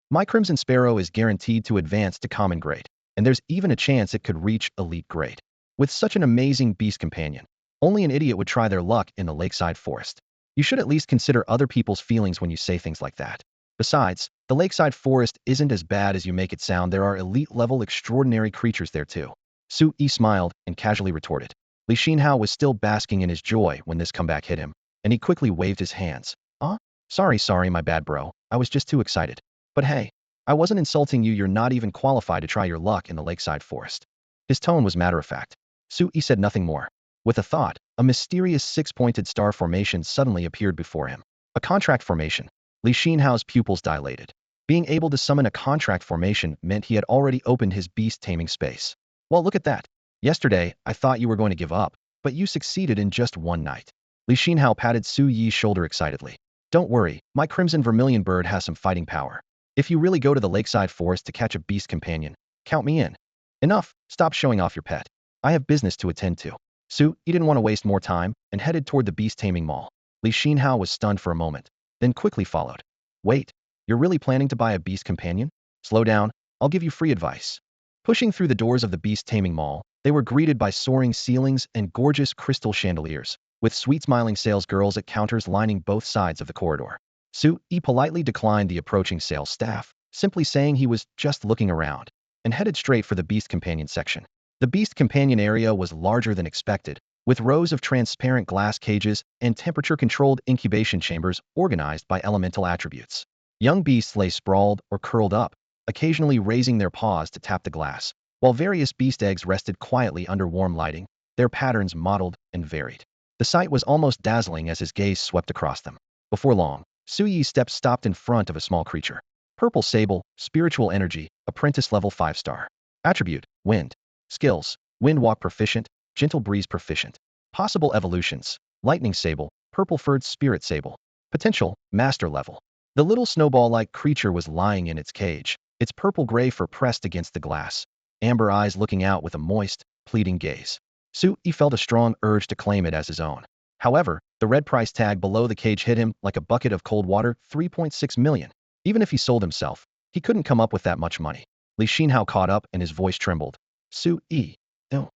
My Crimson Sparrow is guaranteed to advance to common grade, and there's even a chance it could reach elite grade. With such an amazing beast companion, only an idiot would try their luck in the Lakeside Forest. You should at least consider other people's feelings when you say things like that. Besides, the Lakeside Forest isn't as bad as you make it sound. There are elite-level extraordinary creatures there too. Sui smiled and casually retorted. Li Xinhao was still basking in his joy when this comeback hit him, and he quickly waved his hands. Sorry, my bad bro, I was just too excited. But hey, I wasn't insulting you, you're not even qualified to try your luck in the Lakeside Forest. His tone was matter-of-fact. Sui said nothing more. With a thought, a mysterious six-pointed star formation suddenly appeared before him. A contract formation. Li Xinhao's pupils dilated. Being able to summon a contract formation meant he had already opened his beast taming space. Well, look at that. Yesterday, I thought you were going to give up, but you succeeded in just one night. Li Xinhao patted Su Yi's shoulder excitedly. Don't worry, my crimson vermilion bird has some fighting power. If you really go to the lakeside forest to catch a beast companion, count me in. Enough, stop showing off your pet. I have business to attend to. Su Yi didn't want to waste more time and headed toward the beast taming mall. Li Xinhao was stunned for a moment, then quickly followed. Wait, you're really planning to buy a beast companion? Slow down, I'll give you free advice. Pushing through the doors of the beast taming mall, they were greeted by soaring ceilings and gorgeous crystal chandeliers, with sweet-smiling sales girls at counters lining both sides of the corridor. Su Yi politely declined the approaching sales staff, simply saying he was just looking around, and headed straight for the beast companion section. The beast companion area was larger than expected, with rows of transparent glass cages and temperature-controlled incubation chambers organized by elemental attributes. Young beasts lay sprawled or curled up, occasionally raising their paws to tap the glass, while various beast eggs rested quietly under warm lighting, their patterns mottled and varied. The sight was almost dazzling as his gaze swept across them. Before long, Su Yi's steps stopped in front of a small creature. Purple sable, spiritual energy, apprentice level 5-star. Attribute, wind. Skills, wind walk proficient, gentle breeze proficient. Possible evolutions, lightning sable, purple furred spirit sable. Potential, master level. The little snowball-like creature was lying in its cage, its purple-gray fur pressed against the glass, amber eyes looking out with a moist, pleading gaze. Su Yi felt a strong urge to claim it as his own. However, the red price tag below the cage hit him like a bucket of cold water, 3.6 million. Even if he sold himself, he couldn't come up with that much money. Li Xinhao caught up and his voice trembled. Su Yi, no.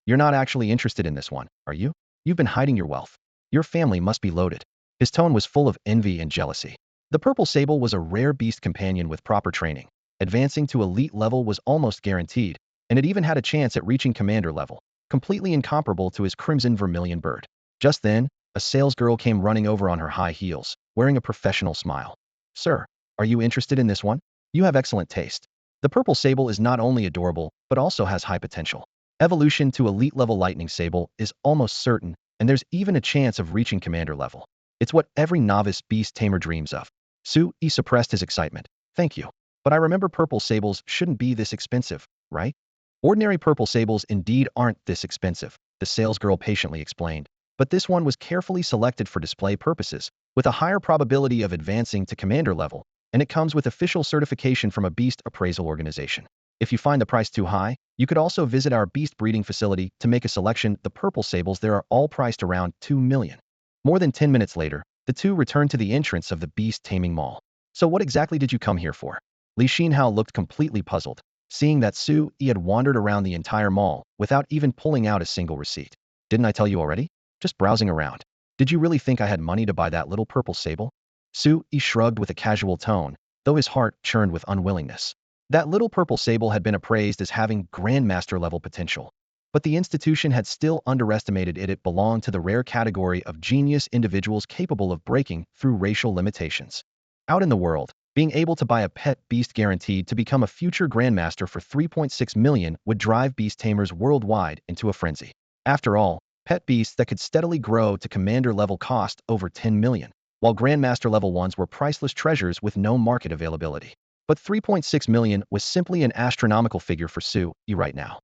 You're not actually interested in this one, are you? You've been hiding your wealth. Your family must be loaded. His tone was full of envy and jealousy. The purple sable was a rare beast companion with proper training. Advancing to elite level was almost guaranteed, and it even had a chance at reaching commander level, completely incomparable to his crimson vermilion bird. Just then, a sales girl came running over on her high heels, wearing a professional smile. Sir, are you interested in this one? You have excellent taste. The purple sable is not only adorable, but also has high potential. Evolution to elite level lightning sable is almost certain, and there's even a chance of reaching commander level. It's what every novice beast tamer dreams of. Su Yi suppressed his excitement. Thank you. But I remember purple sables shouldn't be this expensive, right? Ordinary purple sables indeed aren't this expensive, the salesgirl patiently explained. But this one was carefully selected for display purposes, with a higher probability of advancing to commander level, and it comes with official certification from a beast appraisal organization. If you find the price too high, you could also visit our beast breeding facility to make a selection. The purple sables there are all priced around 2 million. More than 10 minutes later, the two returned to the entrance of the beast taming mall. So what exactly did you come here for? Li Xinhao looked completely puzzled, seeing that Su Yi had wandered around the entire mall without even pulling out a single receipt. Didn't I tell you already? Just browsing around. Did you really think I had money to buy that little purple sable? Su Yi shrugged with a casual tone, though his heart churned with unwillingness. That little purple sable had been appraised as having grandmaster level potential, but the institution had still underestimated it. It belonged to the rare category of genius individuals capable of breaking through racial limitations. Out in the world, being able to buy a pet beast guaranteed to become a future grandmaster for 3.6 million would drive beast tamers worldwide into a frenzy. After all, pet beasts that could steadily grow to commander level cost over 10 million, while grandmaster level ones were priceless treasures with no market availability. But 3.6 million was simply an astronomical figure for Su Yi right now.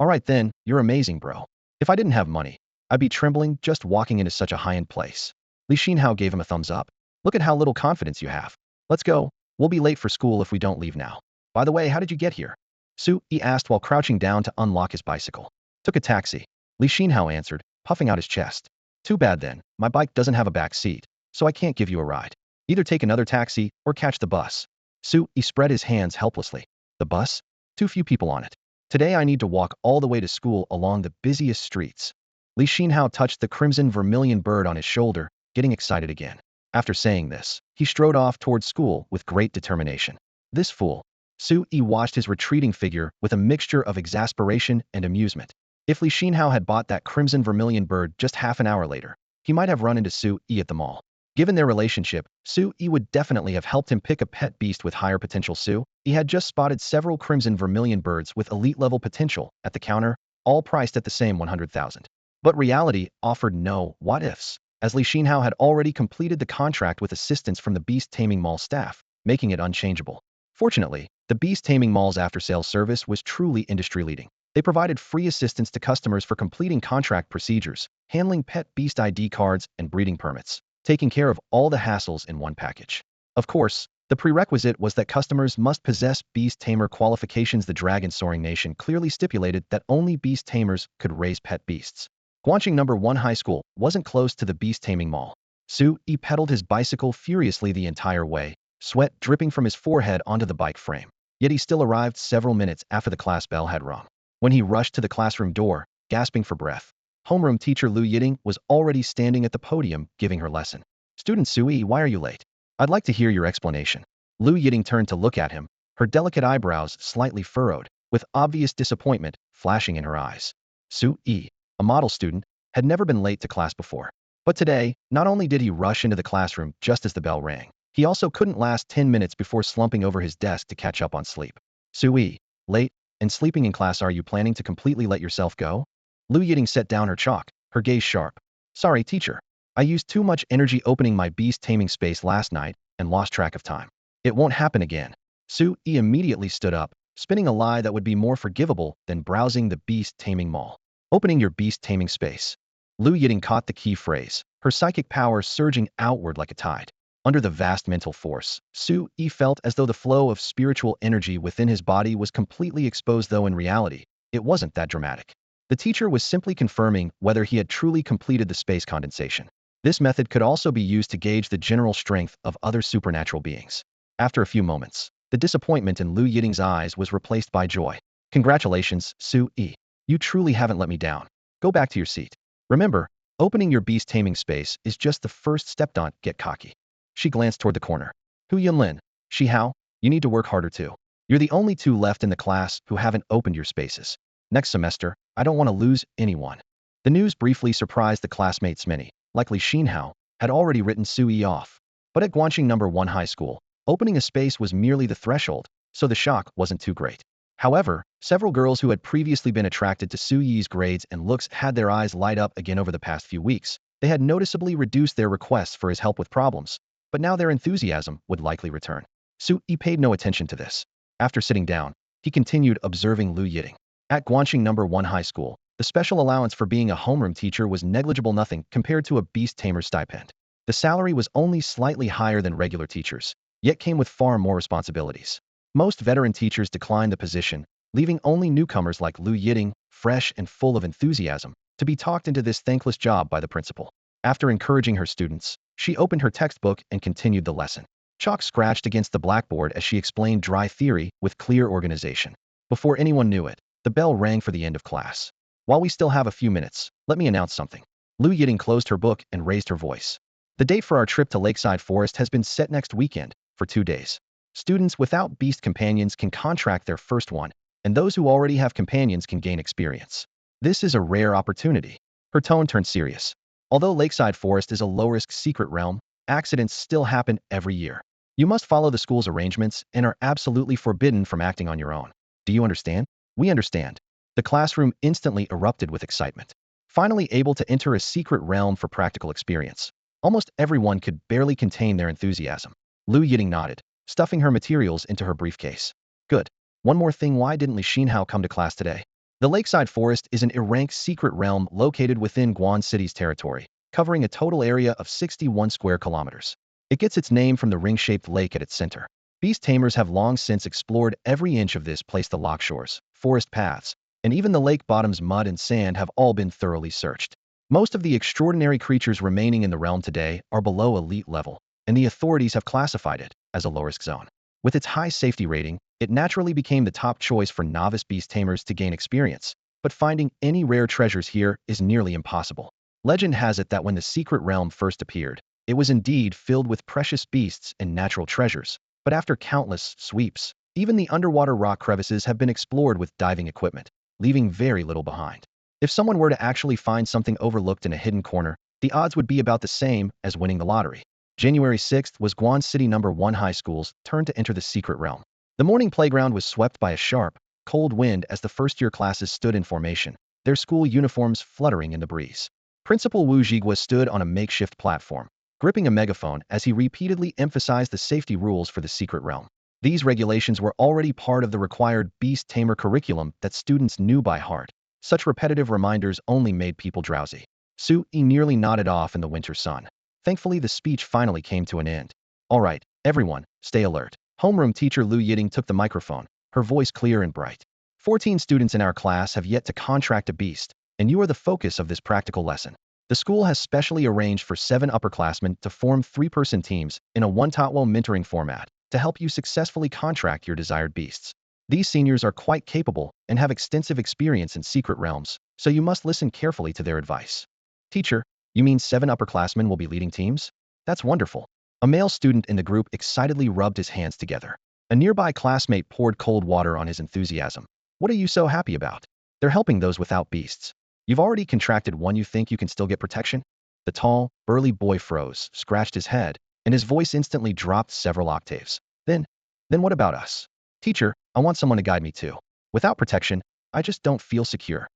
Alright then, you're amazing, bro. If I didn't have money, I'd be trembling just walking into such a high-end place. Li Xinhao gave him a thumbs up. Look at how little confidence you have. Let's go. We'll be late for school if we don't leave now. By the way, how did you get here? Su Yi asked while crouching down to unlock his bicycle. Took a taxi. Li Xinhao answered, puffing out his chest. Too bad then, my bike doesn't have a back seat, so I can't give you a ride. Either take another taxi or catch the bus. Su Yi spread his hands helplessly. The bus? Too few people on it. Today I need to walk all the way to school along the busiest streets. Li Xinhao touched the crimson vermilion bird on his shoulder, getting excited again. After saying this, he strode off towards school with great determination. This fool. Su Yi watched his retreating figure with a mixture of exasperation and amusement. If Li Xinhao had bought that crimson vermilion bird just half an hour later, he might have run into Su Yi at the mall. Given their relationship, Su Yi would definitely have helped him pick a pet beast with higher potential. Su Yi had just spotted several crimson vermilion birds with elite-level potential at the counter, all priced at the same 100,000. But reality offered no what-ifs, as Li Xinhao had already completed the contract with assistance from the beast taming mall staff. making it unchangeable. Fortunately, the Beast Taming Mall's after-sales service was truly industry-leading. They provided free assistance to customers for completing contract procedures, handling pet beast ID cards and breeding permits, taking care of all the hassles in one package. Of course, the prerequisite was that customers must possess beast tamer qualifications. The Dragon Soaring Nation clearly stipulated that only beast tamers could raise pet beasts. Guangqing No. 1 High School wasn't close to the beast taming mall. Su-yi pedaled his bicycle furiously the entire way, sweat dripping from his forehead onto the bike frame. Yet he still arrived several minutes after the class bell had rung. When he rushed to the classroom door, gasping for breath, homeroom teacher Lu Yiting was already standing at the podium giving her lesson. "Student Su-yi, why are you late? I'd like to hear your explanation." Lu Yiting turned to look at him, her delicate eyebrows slightly furrowed, with obvious disappointment flashing in her eyes. Su-yi, a model student, had never been late to class before. But today, not only did he rush into the classroom just as the bell rang, he also couldn't last 10 minutes before slumping over his desk to catch up on sleep. "Su-yi, late and sleeping in class, are you planning to completely let yourself go?" Lu Yiting set down her chalk, her gaze sharp. "Sorry, teacher. I used too much energy opening my beast taming space last night and lost track of time. It won't happen again." Su-yi immediately stood up, spinning a lie that would be more forgivable than browsing the beast taming mall. "Opening your beast taming space." Lu Yiting caught the key phrase, her psychic power surging outward like a tide. Under the vast mental force, Su-yi felt as though the flow of spiritual energy within his body was completely exposed, though in reality, it wasn't that dramatic. The teacher was simply confirming whether he had truly completed the space condensation. This method could also be used to gauge the general strength of other supernatural beings. After a few moments, the disappointment in Lu Yiting's eyes was replaced by joy. "Congratulations, Su-yi. You truly haven't let me down. Go back to your seat. Remember, opening your beast taming space is just the first step. Don't get cocky." She glanced toward the corner. "Hu Yunlin, Shi Hao, you need to work harder too. You're the only two left in the class who haven't opened your spaces. Next semester, I don't want to lose anyone." The news briefly surprised the classmates. Many, likely Xin Hao, had already written Su-yi off. But at Guangqing No. 1 High School, opening a space was merely the threshold, so the shock wasn't too great. However, several girls who had previously been attracted to Su-yi's grades and looks had their eyes light up again over the past few weeks. They had noticeably reduced their requests for his help with problems, but now their enthusiasm would likely return. Su-yi paid no attention to this. After sitting down, he continued observing Lu Yiting. At Guangqing No. 1 High School, the special allowance for being a homeroom teacher was negligible, nothing compared to a beast tamer stipend. The salary was only slightly higher than regular teachers, yet came with far more responsibilities. Most veteran teachers declined the position, leaving only newcomers like Lu Yiting, fresh and full of enthusiasm, to be talked into this thankless job by the principal. After encouraging her students, she opened her textbook and continued the lesson. Chalk scratched against the blackboard as she explained dry theory with clear organization. Before anyone knew it, the bell rang for the end of class. "While we still have a few minutes, let me announce something." Lu Yiting closed her book and raised her voice. "The date for our trip to Lakeside Forest has been set next weekend, for 2 days. Students without beast companions can contract their first one, and those who already have companions can gain experience. This is a rare opportunity." Her tone turned serious. "Although Lakeside Forest is a low-risk secret realm, accidents still happen every year. You must follow the school's arrangements and are absolutely forbidden from acting on your own. Do you understand?" "We understand." The classroom instantly erupted with excitement. Finally able to enter a secret realm for practical experience. Almost everyone could barely contain their enthusiasm. Lu Yiting nodded, stuffing her materials into her briefcase. "Good. One more thing, why didn't Li Xinhao come to class today?" The Lakeside Forest is an ranked secret realm located within Guan City's territory, covering a total area of 61 square kilometers. It gets its name from the ring-shaped lake at its center. Beast tamers have long since explored every inch of this place. The loch shores, forest paths, and even the lake bottom's mud and sand have all been thoroughly searched. Most of the extraordinary creatures remaining in the realm today are below elite level, and the authorities have classified it as a low-risk zone. With its high safety rating, it naturally became the top choice for novice beast tamers to gain experience, but finding any rare treasures here is nearly impossible. Legend has it that when the secret realm first appeared, it was indeed filled with precious beasts and natural treasures, but after countless sweeps, even the underwater rock crevices have been explored with diving equipment, leaving very little behind. If someone were to actually find something overlooked in a hidden corner, the odds would be about the same as winning the lottery. January 6th was Guan City No. 1 High School's turn to enter the secret realm. The morning playground was swept by a sharp, cold wind as the first-year classes stood in formation, their school uniforms fluttering in the breeze. Principal Wu Jigua stood on a makeshift platform, gripping a megaphone as he repeatedly emphasized the safety rules for the secret realm. These regulations were already part of the required beast tamer curriculum that students knew by heart. Such repetitive reminders only made people drowsy. Su-yi nearly nodded off in the winter sun. Thankfully, the speech finally came to an end. All right, everyone, stay alert. Homeroom teacher Lu Yiting took the microphone, her voice clear and bright. 14 students in our class have yet to contract a beast, and you are the focus of this practical lesson. The school has specially arranged for 7 upperclassmen to form 3-person teams in a one-tot-one mentoring format to help you successfully contract your desired beasts. These seniors are quite capable and have extensive experience in secret realms, so you must listen carefully to their advice. Teacher, you mean 7 upperclassmen will be leading teams? That's wonderful. A male student in the group excitedly rubbed his hands together. A nearby classmate poured cold water on his enthusiasm. What are you so happy about? They're helping those without beasts. You've already contracted one. You think you can still get protection? The tall, burly boy froze, scratched his head, and his voice instantly dropped several octaves. Then what about us? Teacher, I want someone to guide me too. Without protection, I just don't feel secure.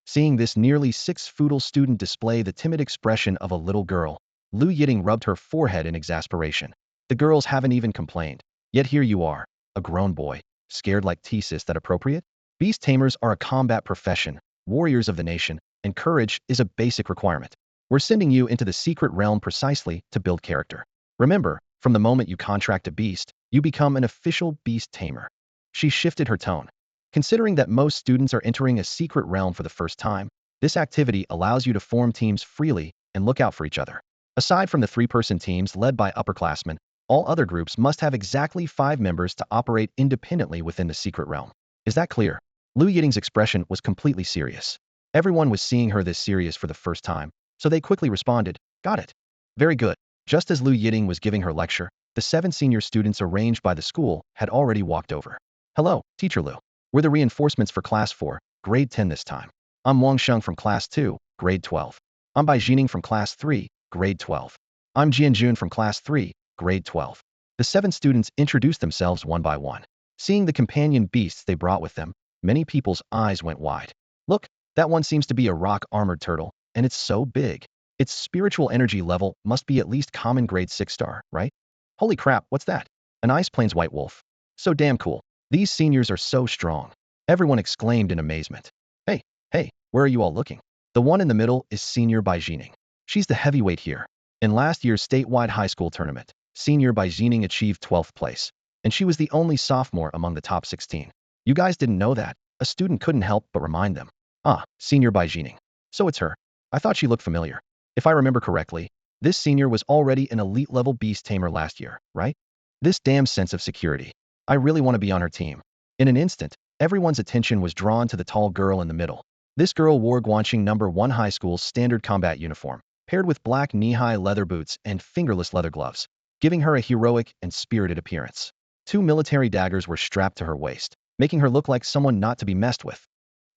Seeing this nearly 6-foot student display the timid expression of a little girl, Lu Yiting rubbed her forehead in exasperation. The girls haven't even complained. Yet here you are, a grown boy, scared like Thesis. That appropriate? Beast tamers are a combat profession, warriors of the nation, and courage is a basic requirement. We're sending you into the secret realm precisely to build character. Remember, from the moment you contract a beast, you become an official beast tamer. She shifted her tone. Considering that most students are entering a secret realm for the first time, this activity allows you to form teams freely and look out for each other. Aside from the 3-person teams led by upperclassmen, all other groups must have exactly 5 members to operate independently within the secret realm. Is that clear? Lu Yiting's expression was completely serious. Everyone was seeing her this serious for the first time, so they quickly responded, got it. Very good. Just as Lu Yiting was giving her lecture, the 7 senior students arranged by the school had already walked over. Hello, Teacher Lu. We're the reinforcements for Class 4, Grade 10 this time. I'm Wang Sheng from Class 2, Grade 12. I'm Bai Jining from Class 3, Grade 12. I'm Jian Jun from Class 3, Grade 12. The 7 students introduced themselves one by one. Seeing the companion beasts they brought with them, many people's eyes went wide. Look, that one seems to be a rock-armored turtle, and it's so big. Its spiritual energy level must be at least common grade 6 star, right? Holy crap, what's that? An Ice Plains white wolf. So damn cool. These seniors are so strong. Everyone exclaimed in amazement. Hey, where are you all looking? The one in the middle is Senior Bai Jining. She's the heavyweight here. In last year's statewide high school tournament, Senior Bai Jining achieved 12th place, and she was the only sophomore among the top 16. You guys didn't know that? A student couldn't help but remind them. Ah, Senior Bai Jining. So it's her. I thought she looked familiar. If I remember correctly, this senior was already an elite-level beast tamer last year, right? This damn sense of security. I really want to be on her team. In an instant, everyone's attention was drawn to the tall girl in the middle. This girl wore Guanxing No. 1 high school's standard combat uniform, paired with black knee-high leather boots and fingerless leather gloves, giving her a heroic and spirited appearance. 2 military daggers were strapped to her waist, making her look like someone not to be messed with.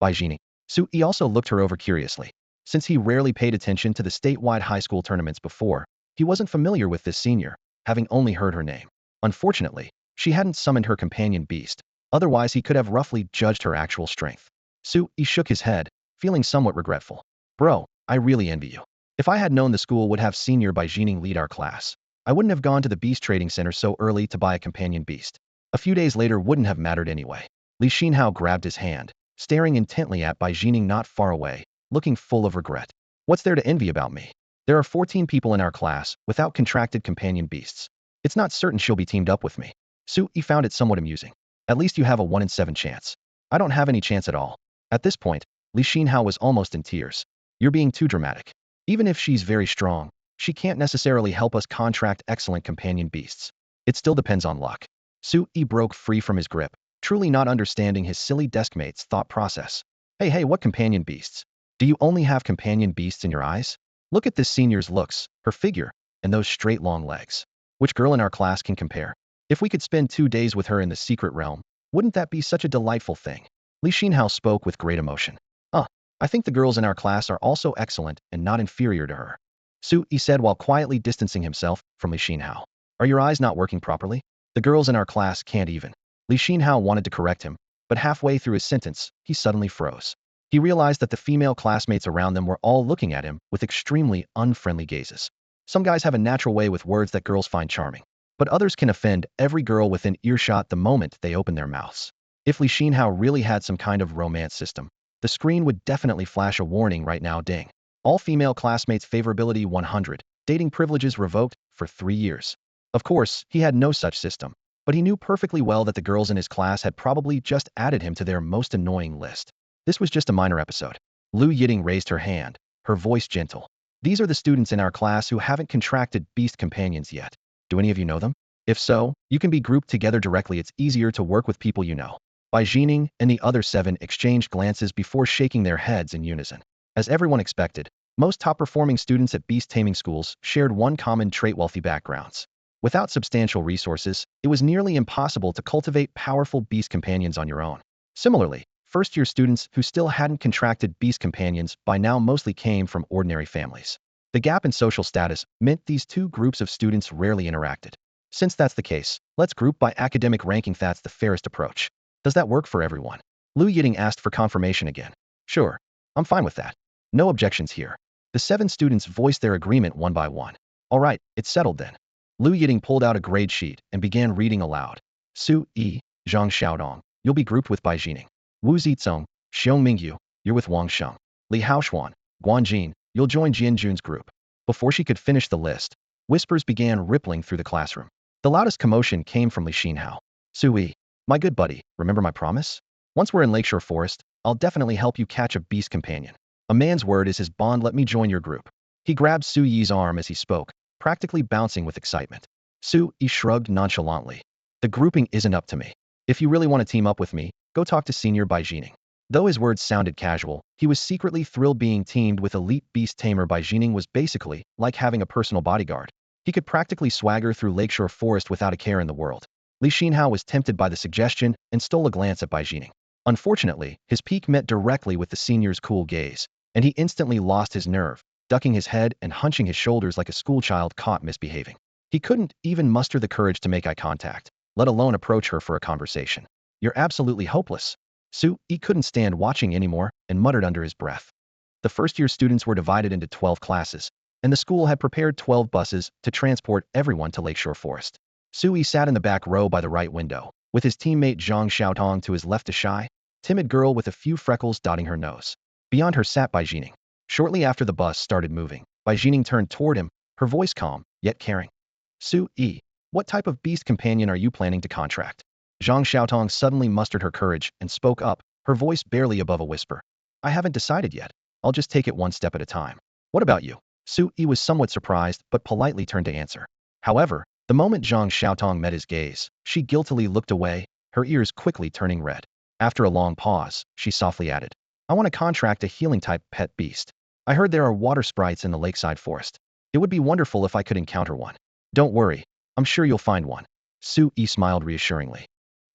Bai Jining. Su-yi also looked her over curiously. Since he rarely paid attention to the statewide high school tournaments before, he wasn't familiar with this senior, having only heard her name. Unfortunately, she hadn't summoned her companion beast, otherwise he could have roughly judged her actual strength. Su-yi shook his head, feeling somewhat regretful. Bro, I really envy you. If I had known the school would have Senior Bai Jining lead our class, I wouldn't have gone to the beast trading center so early to buy a companion beast. A few days later wouldn't have mattered anyway. Li Xinhao grabbed his hand, staring intently at Bai Jining not far away, looking full of regret. What's there to envy about me? There are 14 people in our class without contracted companion beasts. It's not certain she'll be teamed up with me. Su-yi found it somewhat amusing. At least you have a 1 in 7 chance. I don't have any chance at all. At this point, Li Xinhao was almost in tears. You're being too dramatic. Even if she's very strong, she can't necessarily help us contract excellent companion beasts. It still depends on luck. Su-yi broke free from his grip, truly not understanding his silly deskmate's thought process. Hey, what companion beasts? Do you only have companion beasts in your eyes? Look at this senior's looks, her figure, and those straight long legs. Which girl in our class can compare? If we could spend 2 days with her in the secret realm, wouldn't that be such a delightful thing? Li Xinhao spoke with great emotion. I think the girls in our class are also excellent and not inferior to her. Su-yi said while quietly distancing himself from Li Xinhao. Are your eyes not working properly? The girls in our class can't even. Li Xinhao wanted to correct him, but halfway through his sentence, he suddenly froze. He realized that the female classmates around them were all looking at him with extremely unfriendly gazes. Some guys have a natural way with words that girls find charming, but others can offend every girl within earshot the moment they open their mouths. If Liaozhai really had some kind of romance system, the screen would definitely flash a warning right now. Ding. All female classmates favorability 100, dating privileges revoked for 3 years. Of course, he had no such system, but he knew perfectly well that the girls in his class had probably just added him to their most annoying list. This was just a minor episode. Lu Yiting raised her hand, her voice gentle. These are the students in our class who haven't contracted beast companions yet. Do any of you know them? If so, you can be grouped together directly. It's easier to work with people you know. Bai Jining and the other 7 exchanged glances before shaking their heads in unison. As everyone expected, most top-performing students at beast taming schools shared one common trait: wealthy backgrounds. Without substantial resources, it was nearly impossible to cultivate powerful beast companions on your own. Similarly, first-year students who still hadn't contracted beast companions by now mostly came from ordinary families. The gap in social status meant these two groups of students rarely interacted. Since that's the case, let's group by academic ranking. That's the fairest approach. Does that work for everyone? Lu Yiting asked for confirmation again. Sure, I'm fine with that. No objections here. The 7 students voiced their agreement one by one. All right, it's settled then. Lu Yiting pulled out a grade sheet and began reading aloud. Su Yi, Zhang Xiaodong, you'll be grouped with Bai Jining. Wu Zizong, Xiong Mingyu, you're with Wang Sheng. Li Haoxuan, Guan Jin, you'll join Jian Jun's group. Before she could finish the list, whispers began rippling through the classroom. The loudest commotion came from Li Xinhao. Su Yi, my good buddy, remember my promise? Once we're in Lakeshore Forest, I'll definitely help you catch a beast companion. A man's word is his bond. Let me join your group. He grabbed Su Yi's arm as he spoke, practically bouncing with excitement. Su Yi shrugged nonchalantly. The grouping isn't up to me. If you really want to team up with me, go talk to Senior Bai Jining. Though his words sounded casual, he was secretly thrilled. Being teamed with elite beast tamer Bai Jining was basically like having a personal bodyguard. He could practically swagger through Lakeshore Forest without a care in the world. Li Xinhao was tempted by the suggestion and stole a glance at Bai Jining. Unfortunately, his peak met directly with the senior's cool gaze, and he instantly lost his nerve, ducking his head and hunching his shoulders like a schoolchild caught misbehaving. He couldn't even muster the courage to make eye contact, let alone approach her for a conversation. You're absolutely hopeless. Su Yi couldn't stand watching anymore and muttered under his breath. The first-year students were divided into 12 classes, and the school had prepared 12 buses to transport everyone to Lakeshore Forest. Su Yi sat in the back row by the right window, with his teammate Zhang Xiaotong to his left, a shy, timid girl with a few freckles dotting her nose. Beyond her sat Bai Jining. Shortly after the bus started moving, Bai Jining turned toward him, her voice calm, yet caring. Su Yi, what type of beast companion are you planning to contract? Zhang Xiaotong suddenly mustered her courage and spoke up, her voice barely above a whisper. I haven't decided yet. I'll just take it one step at a time. What about you? Su Yi was somewhat surprised but politely turned to answer. However, the moment Zhang Xiaotong met his gaze, she guiltily looked away, her ears quickly turning red. After a long pause, she softly added, I want to contract a healing-type pet beast. I heard there are water sprites in the lakeside forest. It would be wonderful if I could encounter one. Don't worry, I'm sure you'll find one. Su Yi smiled reassuringly.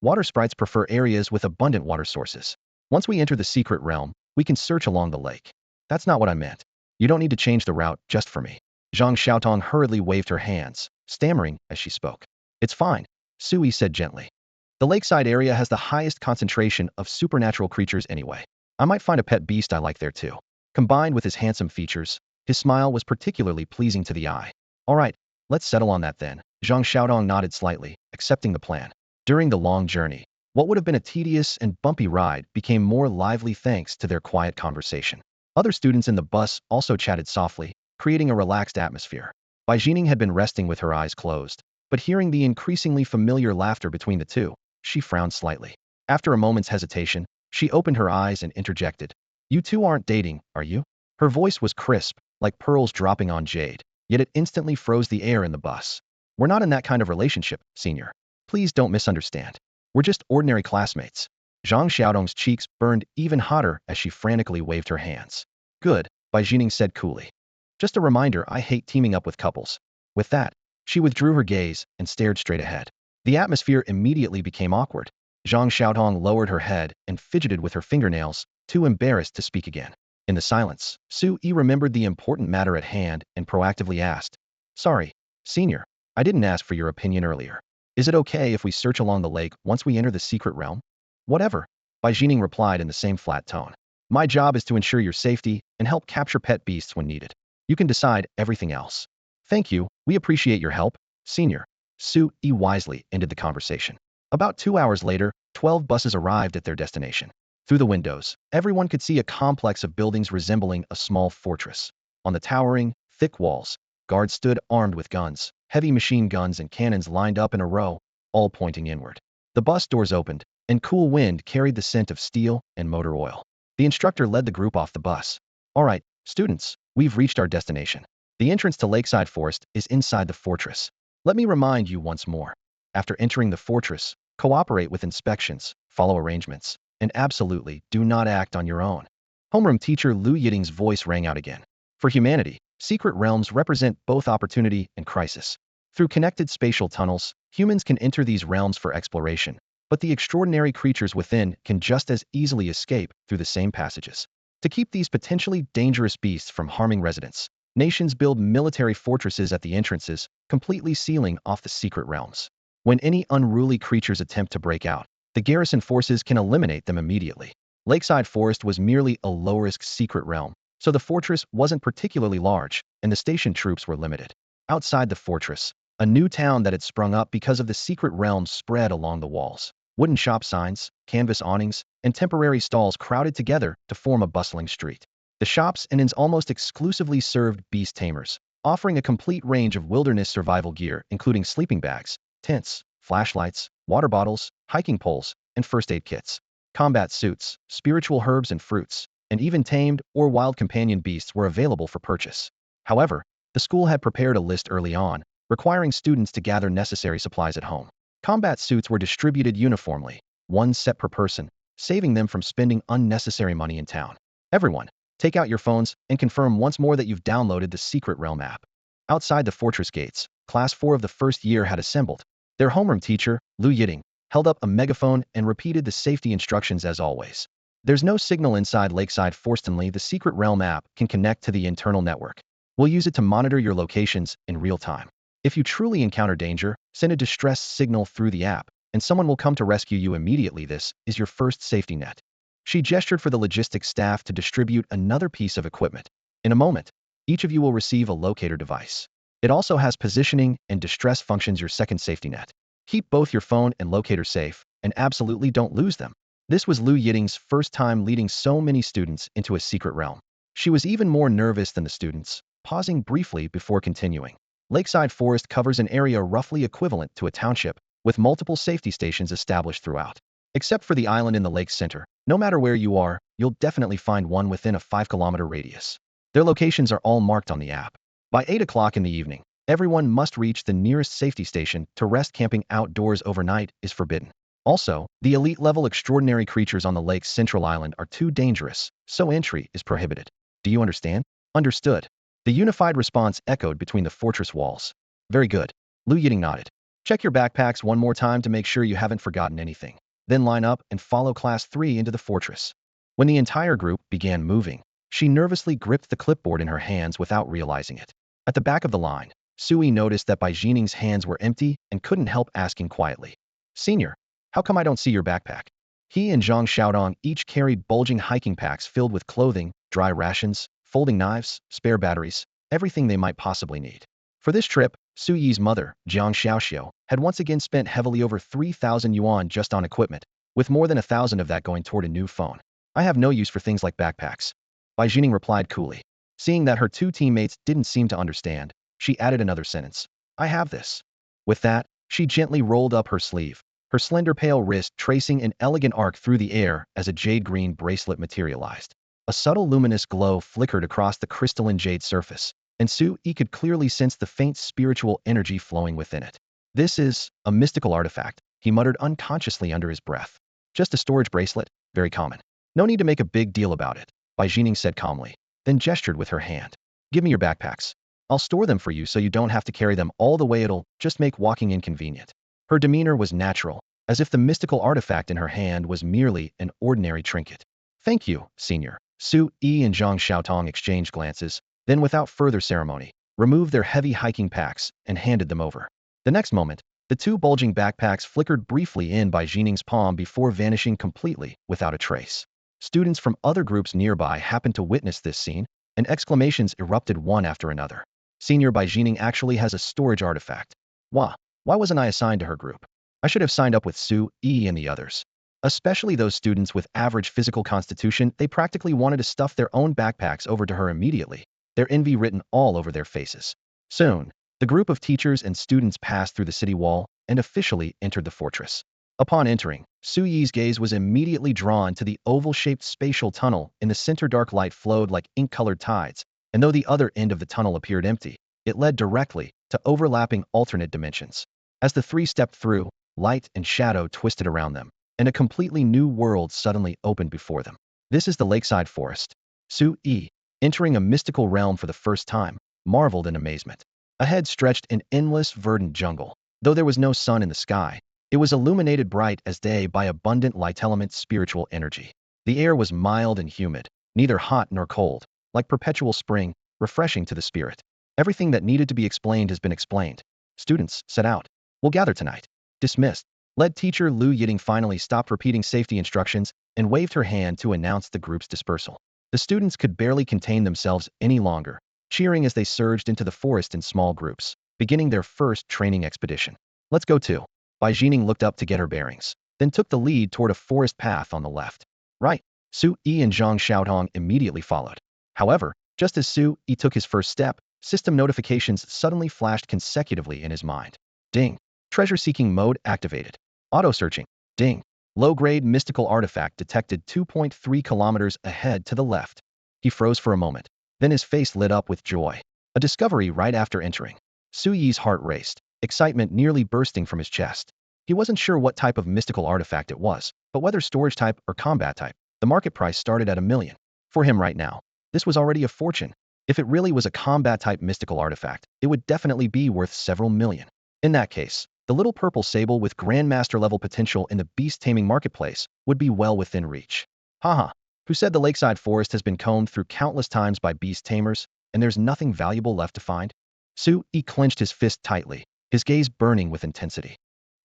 Water sprites prefer areas with abundant water sources. Once we enter the secret realm, we can search along the lake. That's not what I meant. You don't need to change the route just for me. Zhang Xiaotong hurriedly waved her hands, stammering as she spoke. It's fine, Su Yi said gently. The lakeside area has the highest concentration of supernatural creatures anyway. I might find a pet beast I like there too. Combined with his handsome features, his smile was particularly pleasing to the eye. All right, let's settle on that then. Zhang Xiaodong nodded slightly, accepting the plan. During the long journey, what would have been a tedious and bumpy ride became more lively thanks to their quiet conversation. Other students in the bus also chatted softly, creating a relaxed atmosphere. Bai Jining had been resting with her eyes closed, but hearing the increasingly familiar laughter between the two, she frowned slightly. After a moment's hesitation, she opened her eyes and interjected. You two aren't dating, are you? Her voice was crisp, like pearls dropping on jade, yet it instantly froze the air in the bus. We're not in that kind of relationship, senior. Please don't misunderstand. We're just ordinary classmates. Zhang Xiaodong's cheeks burned even hotter as she frantically waved her hands. Good, Bai Jining said coolly. Just a reminder, I hate teaming up with couples. With that, she withdrew her gaze and stared straight ahead. The atmosphere immediately became awkward. Zhang Xiaotong lowered her head and fidgeted with her fingernails, too embarrassed to speak again. In the silence, Su Yi remembered the important matter at hand and proactively asked, Sorry, senior, I didn't ask for your opinion earlier. Is it okay if we search along the lake once we enter the secret realm? Whatever, Bai Jining replied in the same flat tone. My job is to ensure your safety and help capture pet beasts when needed. You can decide everything else. Thank you, we appreciate your help, senior. Su Yi wisely ended the conversation. About 2 hours later, 12 buses arrived at their destination. Through the windows, everyone could see a complex of buildings resembling a small fortress. On the towering, thick walls, guards stood armed with guns, heavy machine guns and cannons lined up in a row, all pointing inward. The bus doors opened, and cool wind carried the scent of steel and motor oil. The instructor led the group off the bus. All right, students, we've reached our destination. The entrance to Lakeside Forest is inside the fortress. Let me remind you once more. After entering the fortress, cooperate with inspections, follow arrangements, and absolutely do not act on your own. Homeroom teacher Lu Yiting's voice rang out again. For humanity, secret realms represent both opportunity and crisis. Through connected spatial tunnels, humans can enter these realms for exploration, but the extraordinary creatures within can just as easily escape through the same passages. To keep these potentially dangerous beasts from harming residents, nations build military fortresses at the entrances, completely sealing off the secret realms. When any unruly creatures attempt to break out, the garrison forces can eliminate them immediately. Lakeside Forest was merely a low-risk secret realm, so the fortress wasn't particularly large, and the station troops were limited. Outside the fortress, a new town that had sprung up because of the secret realm spread along the walls. Wooden shop signs, canvas awnings, and temporary stalls crowded together to form a bustling street. The shops and inns almost exclusively served beast tamers, offering a complete range of wilderness survival gear including sleeping bags, tents, flashlights, water bottles, hiking poles, and first aid kits. Combat suits, spiritual herbs and fruits, and even tamed or wild companion beasts were available for purchase. However, the school had prepared a list early on, requiring students to gather necessary supplies at home. Combat suits were distributed uniformly, one set per person, saving them from spending unnecessary money in town. Everyone, take out your phones and confirm once more that you've downloaded the Secret Realm app. Outside the fortress gates, Class 4 of the first year had assembled. Their homeroom teacher, Lu Yiting, held up a megaphone and repeated the safety instructions as always. There's no signal inside Lakeside Forstanley. The Secret Realm app can connect to the internal network. We'll use it to monitor your locations in real time. If you truly encounter danger, send a distress signal through the app, and someone will come to rescue you immediately. This is your first safety net. She gestured for the logistics staff to distribute another piece of equipment. In a moment, each of you will receive a locator device. It also has positioning and distress functions. Your second safety net. Keep both your phone and locator safe, and absolutely don't lose them. This was Lu Yiting's first time leading so many students into a secret realm. She was even more nervous than the students, pausing briefly before continuing. Lakeside Forest covers an area roughly equivalent to a township, with multiple safety stations established throughout. Except for the island in the lake's center, no matter where you are, you'll definitely find one within a 5-kilometer radius. Their locations are all marked on the app. By 8 o'clock in the evening, everyone must reach the nearest safety station to rest. Camping outdoors overnight is forbidden. Also, the elite-level extraordinary creatures on the lake's central island are too dangerous, so entry is prohibited. Do you understand? Understood. The unified response echoed between the fortress walls. Very good. Lu Yiting nodded. Check your backpacks one more time to make sure you haven't forgotten anything. Then line up and follow Class 3 into the fortress. When the entire group began moving, she nervously gripped the clipboard in her hands without realizing it. At the back of the line, Sui noticed that Bai Jining's hands were empty and couldn't help asking quietly. Senior, how come I don't see your backpack? He and Zhang Xiaodong each carried bulging hiking packs filled with clothing, dry rations, folding knives, spare batteries, everything they might possibly need. For this trip, Su Yi's mother, Jiang Xiaoxiu, had once again spent heavily over 3,000 yuan just on equipment, with more than 1,000 of that going toward a new phone. I have no use for things like backpacks. Bai Jining replied coolly. Seeing that her two teammates didn't seem to understand, she added another sentence. I have this. With that, she gently rolled up her sleeve, her slender pale wrist tracing an elegant arc through the air as a jade-green bracelet materialized. A subtle luminous glow flickered across the crystalline jade surface, and Su Yi could clearly sense the faint spiritual energy flowing within it. This is a mystical artifact, he muttered unconsciously under his breath. Just a storage bracelet, very common. No need to make a big deal about it, Bai Jining said calmly, then gestured with her hand. Give me your backpacks. I'll store them for you so you don't have to carry them all the way. It'll just make walking inconvenient. Her demeanor was natural, as if the mystical artifact in her hand was merely an ordinary trinket. Thank you, senior. Su Yi and Zhang Xiaotong exchanged glances, then without further ceremony, removed their heavy hiking packs and handed them over. The next moment, the two bulging backpacks flickered briefly in Bai Jining's palm before vanishing completely without a trace. Students from other groups nearby happened to witness this scene, and exclamations erupted one after another. Senior by Jining actually has a storage artifact. Why wasn't I assigned to her group? I should have signed up with Su, E and the others. Especially those students with average physical constitution, they practically wanted to stuff their own backpacks over to her immediately, their envy written all over their faces. Soon, the group of teachers and students passed through the city wall and officially entered the fortress. Upon entering, Su Yi's gaze was immediately drawn to the oval-shaped spatial tunnel in the center. Dark light flowed like ink-colored tides, and though the other end of the tunnel appeared empty, it led directly to overlapping alternate dimensions. As the three stepped through, light and shadow twisted around them, and a completely new world suddenly opened before them. This is the lakeside forest. Su Yi, entering a mystical realm for the first time, marveled in amazement. Ahead stretched an endless verdant jungle. Though there was no sun in the sky, it was illuminated bright as day by abundant light element spiritual energy. The air was mild and humid, neither hot nor cold, like perpetual spring, refreshing to the spirit. Everything that needed to be explained has been explained. Students, set out. We'll gather tonight. Dismissed. Lead teacher Lu Yiting finally stopped repeating safety instructions and waved her hand to announce the group's dispersal. The students could barely contain themselves any longer, cheering as they surged into the forest in small groups, beginning their first training expedition. Let's go too. Bai Jining looked up to get her bearings, then took the lead toward a forest path on the left. Right. Su Yi and Zhang Xiaotong immediately followed. However, just as Su Yi took his first step, system notifications suddenly flashed consecutively in his mind. Ding. Treasure-seeking mode activated. Auto-searching. Ding. Low-grade mystical artifact detected 2.3 kilometers ahead to the left. He froze for a moment. Then his face lit up with joy. A discovery right after entering. Su Yi's heart raced, excitement nearly bursting from his chest. He wasn't sure what type of mystical artifact it was, but whether storage type or combat type, the market price started at $1 million. For him right now, this was already a fortune. If it really was a combat-type mystical artifact, it would definitely be worth several million. In that case, the little purple sable with Grandmaster-level potential in the beast-taming marketplace would be well within reach. Haha. Who said the lakeside forest has been combed through countless times by beast tamers, and there's nothing valuable left to find? Su Yi clenched his fist tightly, his gaze burning with intensity.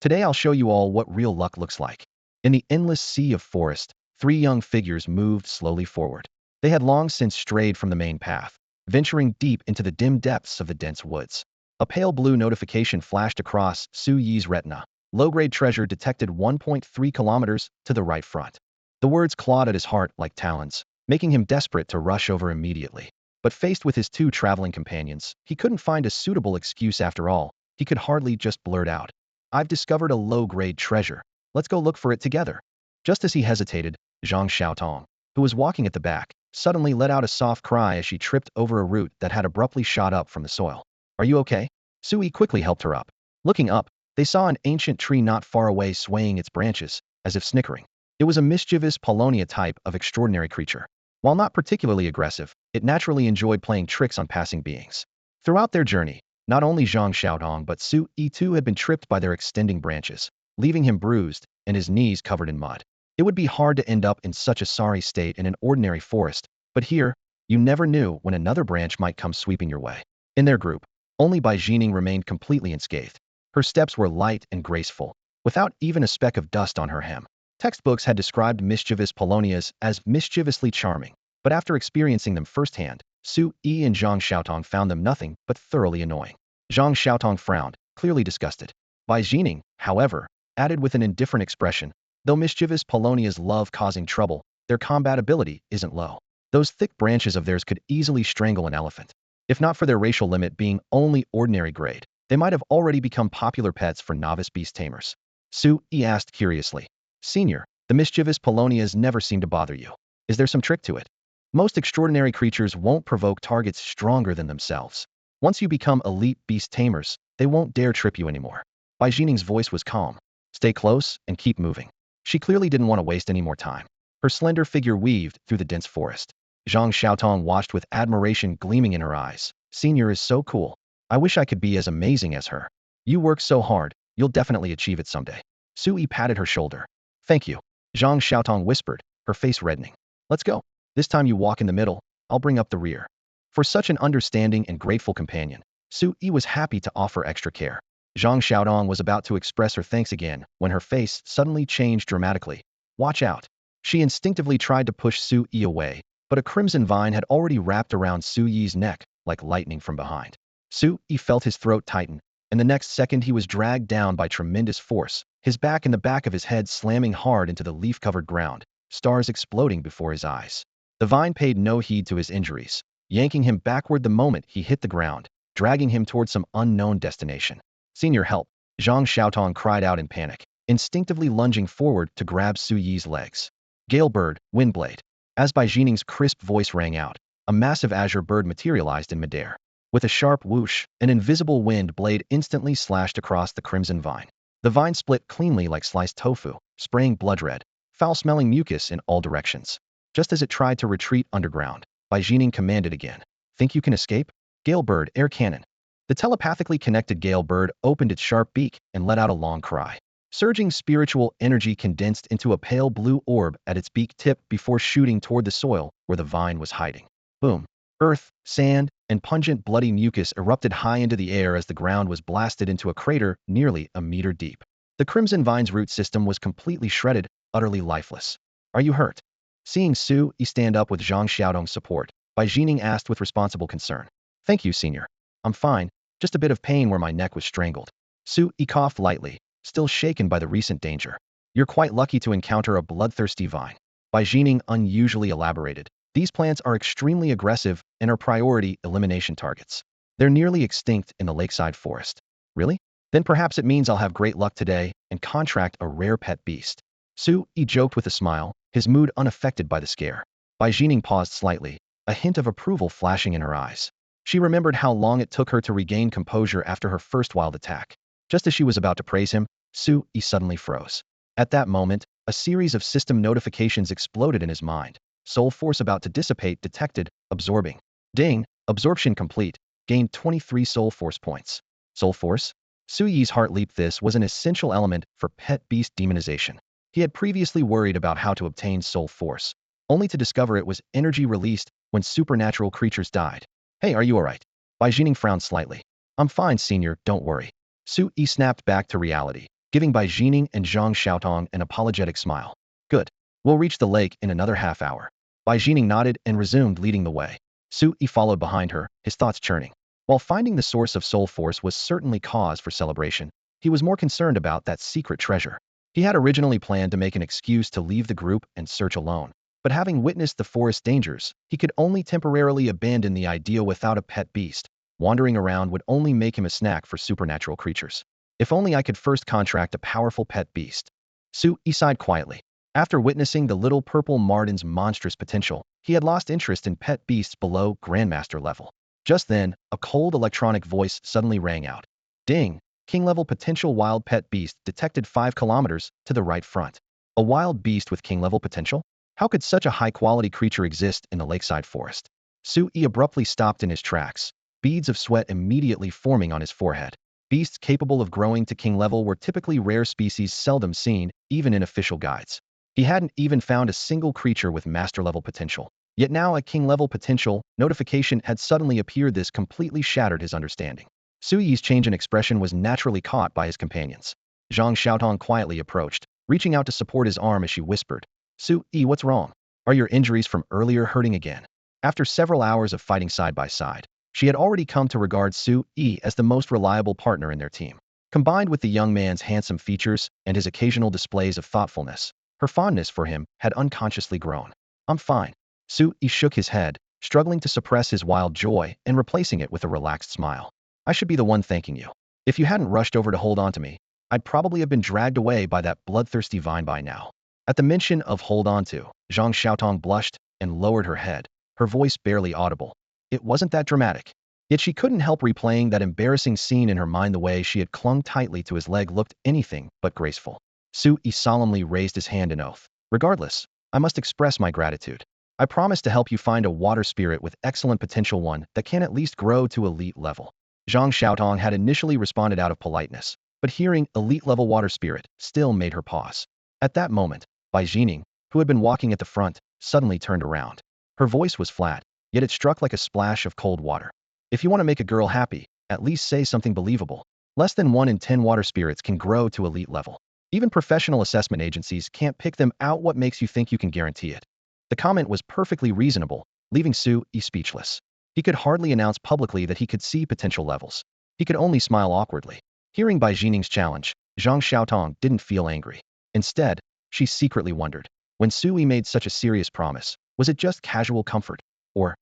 Today I'll show you all what real luck looks like. In the endless sea of forest, three young figures moved slowly forward. They had long since strayed from the main path, venturing deep into the dim depths of the dense woods. A pale blue notification flashed across Su Yi's retina. Low-grade treasure detected 1.3 kilometers to the right front. The words clawed at his heart like talons, making him desperate to rush over immediately. But faced with his two traveling companions, he couldn't find a suitable excuse after all. He could hardly just blurt out, "I've discovered a low-grade treasure. Let's go look for it together." Just as he hesitated, Zhang Xiaotong, who was walking at the back, suddenly let out a soft cry as she tripped over a root that had abruptly shot up from the soil. "Are you okay?" Su Yi quickly helped her up. Looking up, they saw an ancient tree not far away swaying its branches, as if snickering. It was a mischievous Polonia type of extraordinary creature. While not particularly aggressive, it naturally enjoyed playing tricks on passing beings. Throughout their journey, not only Zhang Xiaodong but Su Yi too had been tripped by their extending branches, leaving him bruised and his knees covered in mud. It would be hard to end up in such a sorry state in an ordinary forest, but here, you never knew when another branch might come sweeping your way. In their group, only Bai Jining remained completely unscathed. Her steps were light and graceful, without even a speck of dust on her hem. Textbooks had described mischievous Polonias as mischievously charming, but after experiencing them firsthand, Su Yi and Zhang Xiaotong found them nothing but thoroughly annoying. Zhang Xiaotong frowned, clearly disgusted. Bai Jining, however, added with an indifferent expression, "Though mischievous Polonias love causing trouble, their combat ability isn't low. Those thick branches of theirs could easily strangle an elephant. If not for their racial limit being only ordinary grade, they might have already become popular pets for novice beast tamers." Su Yi asked curiously, "Senior, the mischievous Polonias never seem to bother you. Is there some trick to it? Most extraordinary creatures won't provoke targets stronger than themselves. Once you become elite beast tamers, they won't dare trip you anymore." Bai Jining's voice was calm. "Stay close and keep moving." She clearly didn't want to waste any more time. Her slender figure weaved through the dense forest. Zhang Xiaotong watched with admiration gleaming in her eyes. "Senior is so cool. I wish I could be as amazing as her. You work so hard, you'll definitely achieve it someday." Su Yi patted her shoulder. "Thank you," Zhang Xiaotong whispered, her face reddening. "Let's go. This time you walk in the middle, I'll bring up the rear." For such an understanding and grateful companion, Su Yi was happy to offer extra care. Zhang Xiaodong was about to express her thanks again when her face suddenly changed dramatically. "Watch out." She instinctively tried to push Su Yi away, but a crimson vine had already wrapped around Su Yi's neck like lightning from behind. Su Yi felt his throat tighten, and the next second he was dragged down by tremendous force, his back and the back of his head slamming hard into the leaf-covered ground, stars exploding before his eyes. The vine paid no heed to his injuries, yanking him backward the moment he hit the ground, dragging him toward some unknown destination. Senior, help! Zhang Xiaotong cried out in panic, instinctively lunging forward to grab Su Yi's legs. Gale bird, windblade. As Bai Jining's crisp voice rang out, a massive azure bird materialized in midair. With a sharp whoosh, an invisible wind blade instantly slashed across the crimson vine. The vine split cleanly like sliced tofu, spraying blood red, foul-smelling mucus in all directions. Just as it tried to retreat underground, Bai Jining commanded again. Think you can escape? Gale bird, air cannon. The telepathically connected gale bird opened its sharp beak and let out a long cry. Surging spiritual energy condensed into a pale blue orb at its beak tip before shooting toward the soil where the vine was hiding. Boom. Earth, sand, and pungent bloody mucus erupted high into the air as the ground was blasted into a crater nearly a meter deep. The crimson vine's root system was completely shredded, utterly lifeless. Are you hurt? Seeing Su Yi stand up with Zhang Xiaodong's support, Bai Jining asked with responsible concern. Thank you, senior. I'm fine, just a bit of pain where my neck was strangled. Su Yi coughed lightly, still shaken by the recent danger. You're quite lucky to encounter a bloodthirsty vine. Bai Jining unusually elaborated. These plants are extremely aggressive and are priority elimination targets. They're nearly extinct in the lakeside forest. Really? Then perhaps it means I'll have great luck today and contract a rare pet beast. Su Yi joked with a smile, his mood unaffected by the scare. Bai Jining paused slightly, a hint of approval flashing in her eyes. She remembered how long it took her to regain composure after her first wild attack. Just as she was about to praise him, Su Yi suddenly froze. At that moment, a series of system notifications exploded in his mind. Soul force about to dissipate detected, absorbing. Ding, absorption complete, gained 23 soul force points. Soul force? Su Yi's heart leaped. This was an essential element for pet beast demonization. He had previously worried about how to obtain soul force, only to discover it was energy released when supernatural creatures died. Hey, are you alright? Bai Jining frowned slightly. I'm fine, senior, don't worry. Su Yi snapped back to reality, giving Bai Jining and Zhang Xiaotong an apologetic smile. Good. We'll reach the lake in another half hour. Bai Jining nodded and resumed leading the way. Su Yi followed behind her, his thoughts churning. While finding the source of soul force was certainly cause for celebration, he was more concerned about that secret treasure. He had originally planned to make an excuse to leave the group and search alone, but having witnessed the forest dangers, he could only temporarily abandon the idea without a pet beast. Wandering around would only make him a snack for supernatural creatures. If only I could first contract a powerful pet beast. Su Yi sighed quietly. After witnessing the little purple Marden's monstrous potential, he had lost interest in pet beasts below Grandmaster level. Just then, a cold electronic voice suddenly rang out. Ding! King-level potential wild pet beast detected 5 kilometers to the right front. A wild beast with king-level potential? How could such a high-quality creature exist in the lakeside forest? Su Yi abruptly stopped in his tracks, beads of sweat immediately forming on his forehead. Beasts capable of growing to king level were typically rare species seldom seen, even in official guides. He hadn't even found a single creature with master-level potential. Yet now a king-level potential notification had suddenly appeared. This completely shattered his understanding. Su Yi's change in expression was naturally caught by his companions. Zhang Xiaotong quietly approached, reaching out to support his arm as she whispered, Su Yi, what's wrong? Are your injuries from earlier hurting again? After several hours of fighting side by side, she had already come to regard Su Yi as the most reliable partner in their team. Combined with the young man's handsome features and his occasional displays of thoughtfulness, her fondness for him had unconsciously grown. I'm fine. Su Yi shook his head, struggling to suppress his wild joy and replacing it with a relaxed smile. I should be the one thanking you. If you hadn't rushed over to hold on to me, I'd probably have been dragged away by that bloodthirsty vine by now. At the mention of hold on to, Zhang Xiaotong blushed and lowered her head, her voice barely audible. It wasn't that dramatic. Yet she couldn't help replaying that embarrassing scene in her mind. The way she had clung tightly to his leg looked anything but graceful. Su Yi solemnly raised his hand in oath. Regardless, I must express my gratitude. I promise to help you find a water spirit with excellent potential, one that can at least grow to elite level. Zhang Xiaotong had initially responded out of politeness, but hearing elite level water spirit still made her pause. At that moment, Bai Jining, who had been walking at the front, suddenly turned around. Her voice was flat, yet it struck like a splash of cold water. If you want to make a girl happy, at least say something believable. Less than 1 in 10 water spirits can grow to elite level. Even professional assessment agencies can't pick them out. What makes you think you can guarantee it? The comment was perfectly reasonable, leaving Su Yi speechless. He could hardly announce publicly that he could see potential levels. He could only smile awkwardly. Hearing Bai Jining's challenge, Zhang Xiaotong didn't feel angry. Instead, she secretly wondered, when Sui made such a serious promise, was it just casual comfort? Or,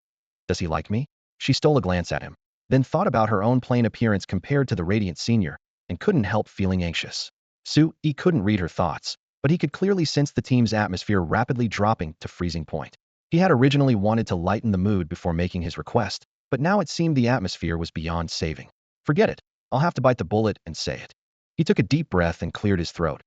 does he like me? She stole a glance at him, then thought about her own plain appearance compared to the radiant senior, and couldn't help feeling anxious. Sui couldn't read her thoughts, but he could clearly sense the team's atmosphere rapidly dropping to freezing point. He had originally wanted to lighten the mood before making his request, but now it seemed the atmosphere was beyond saving. Forget it. I'll have to bite the bullet and say it. He took a deep breath and cleared his throat.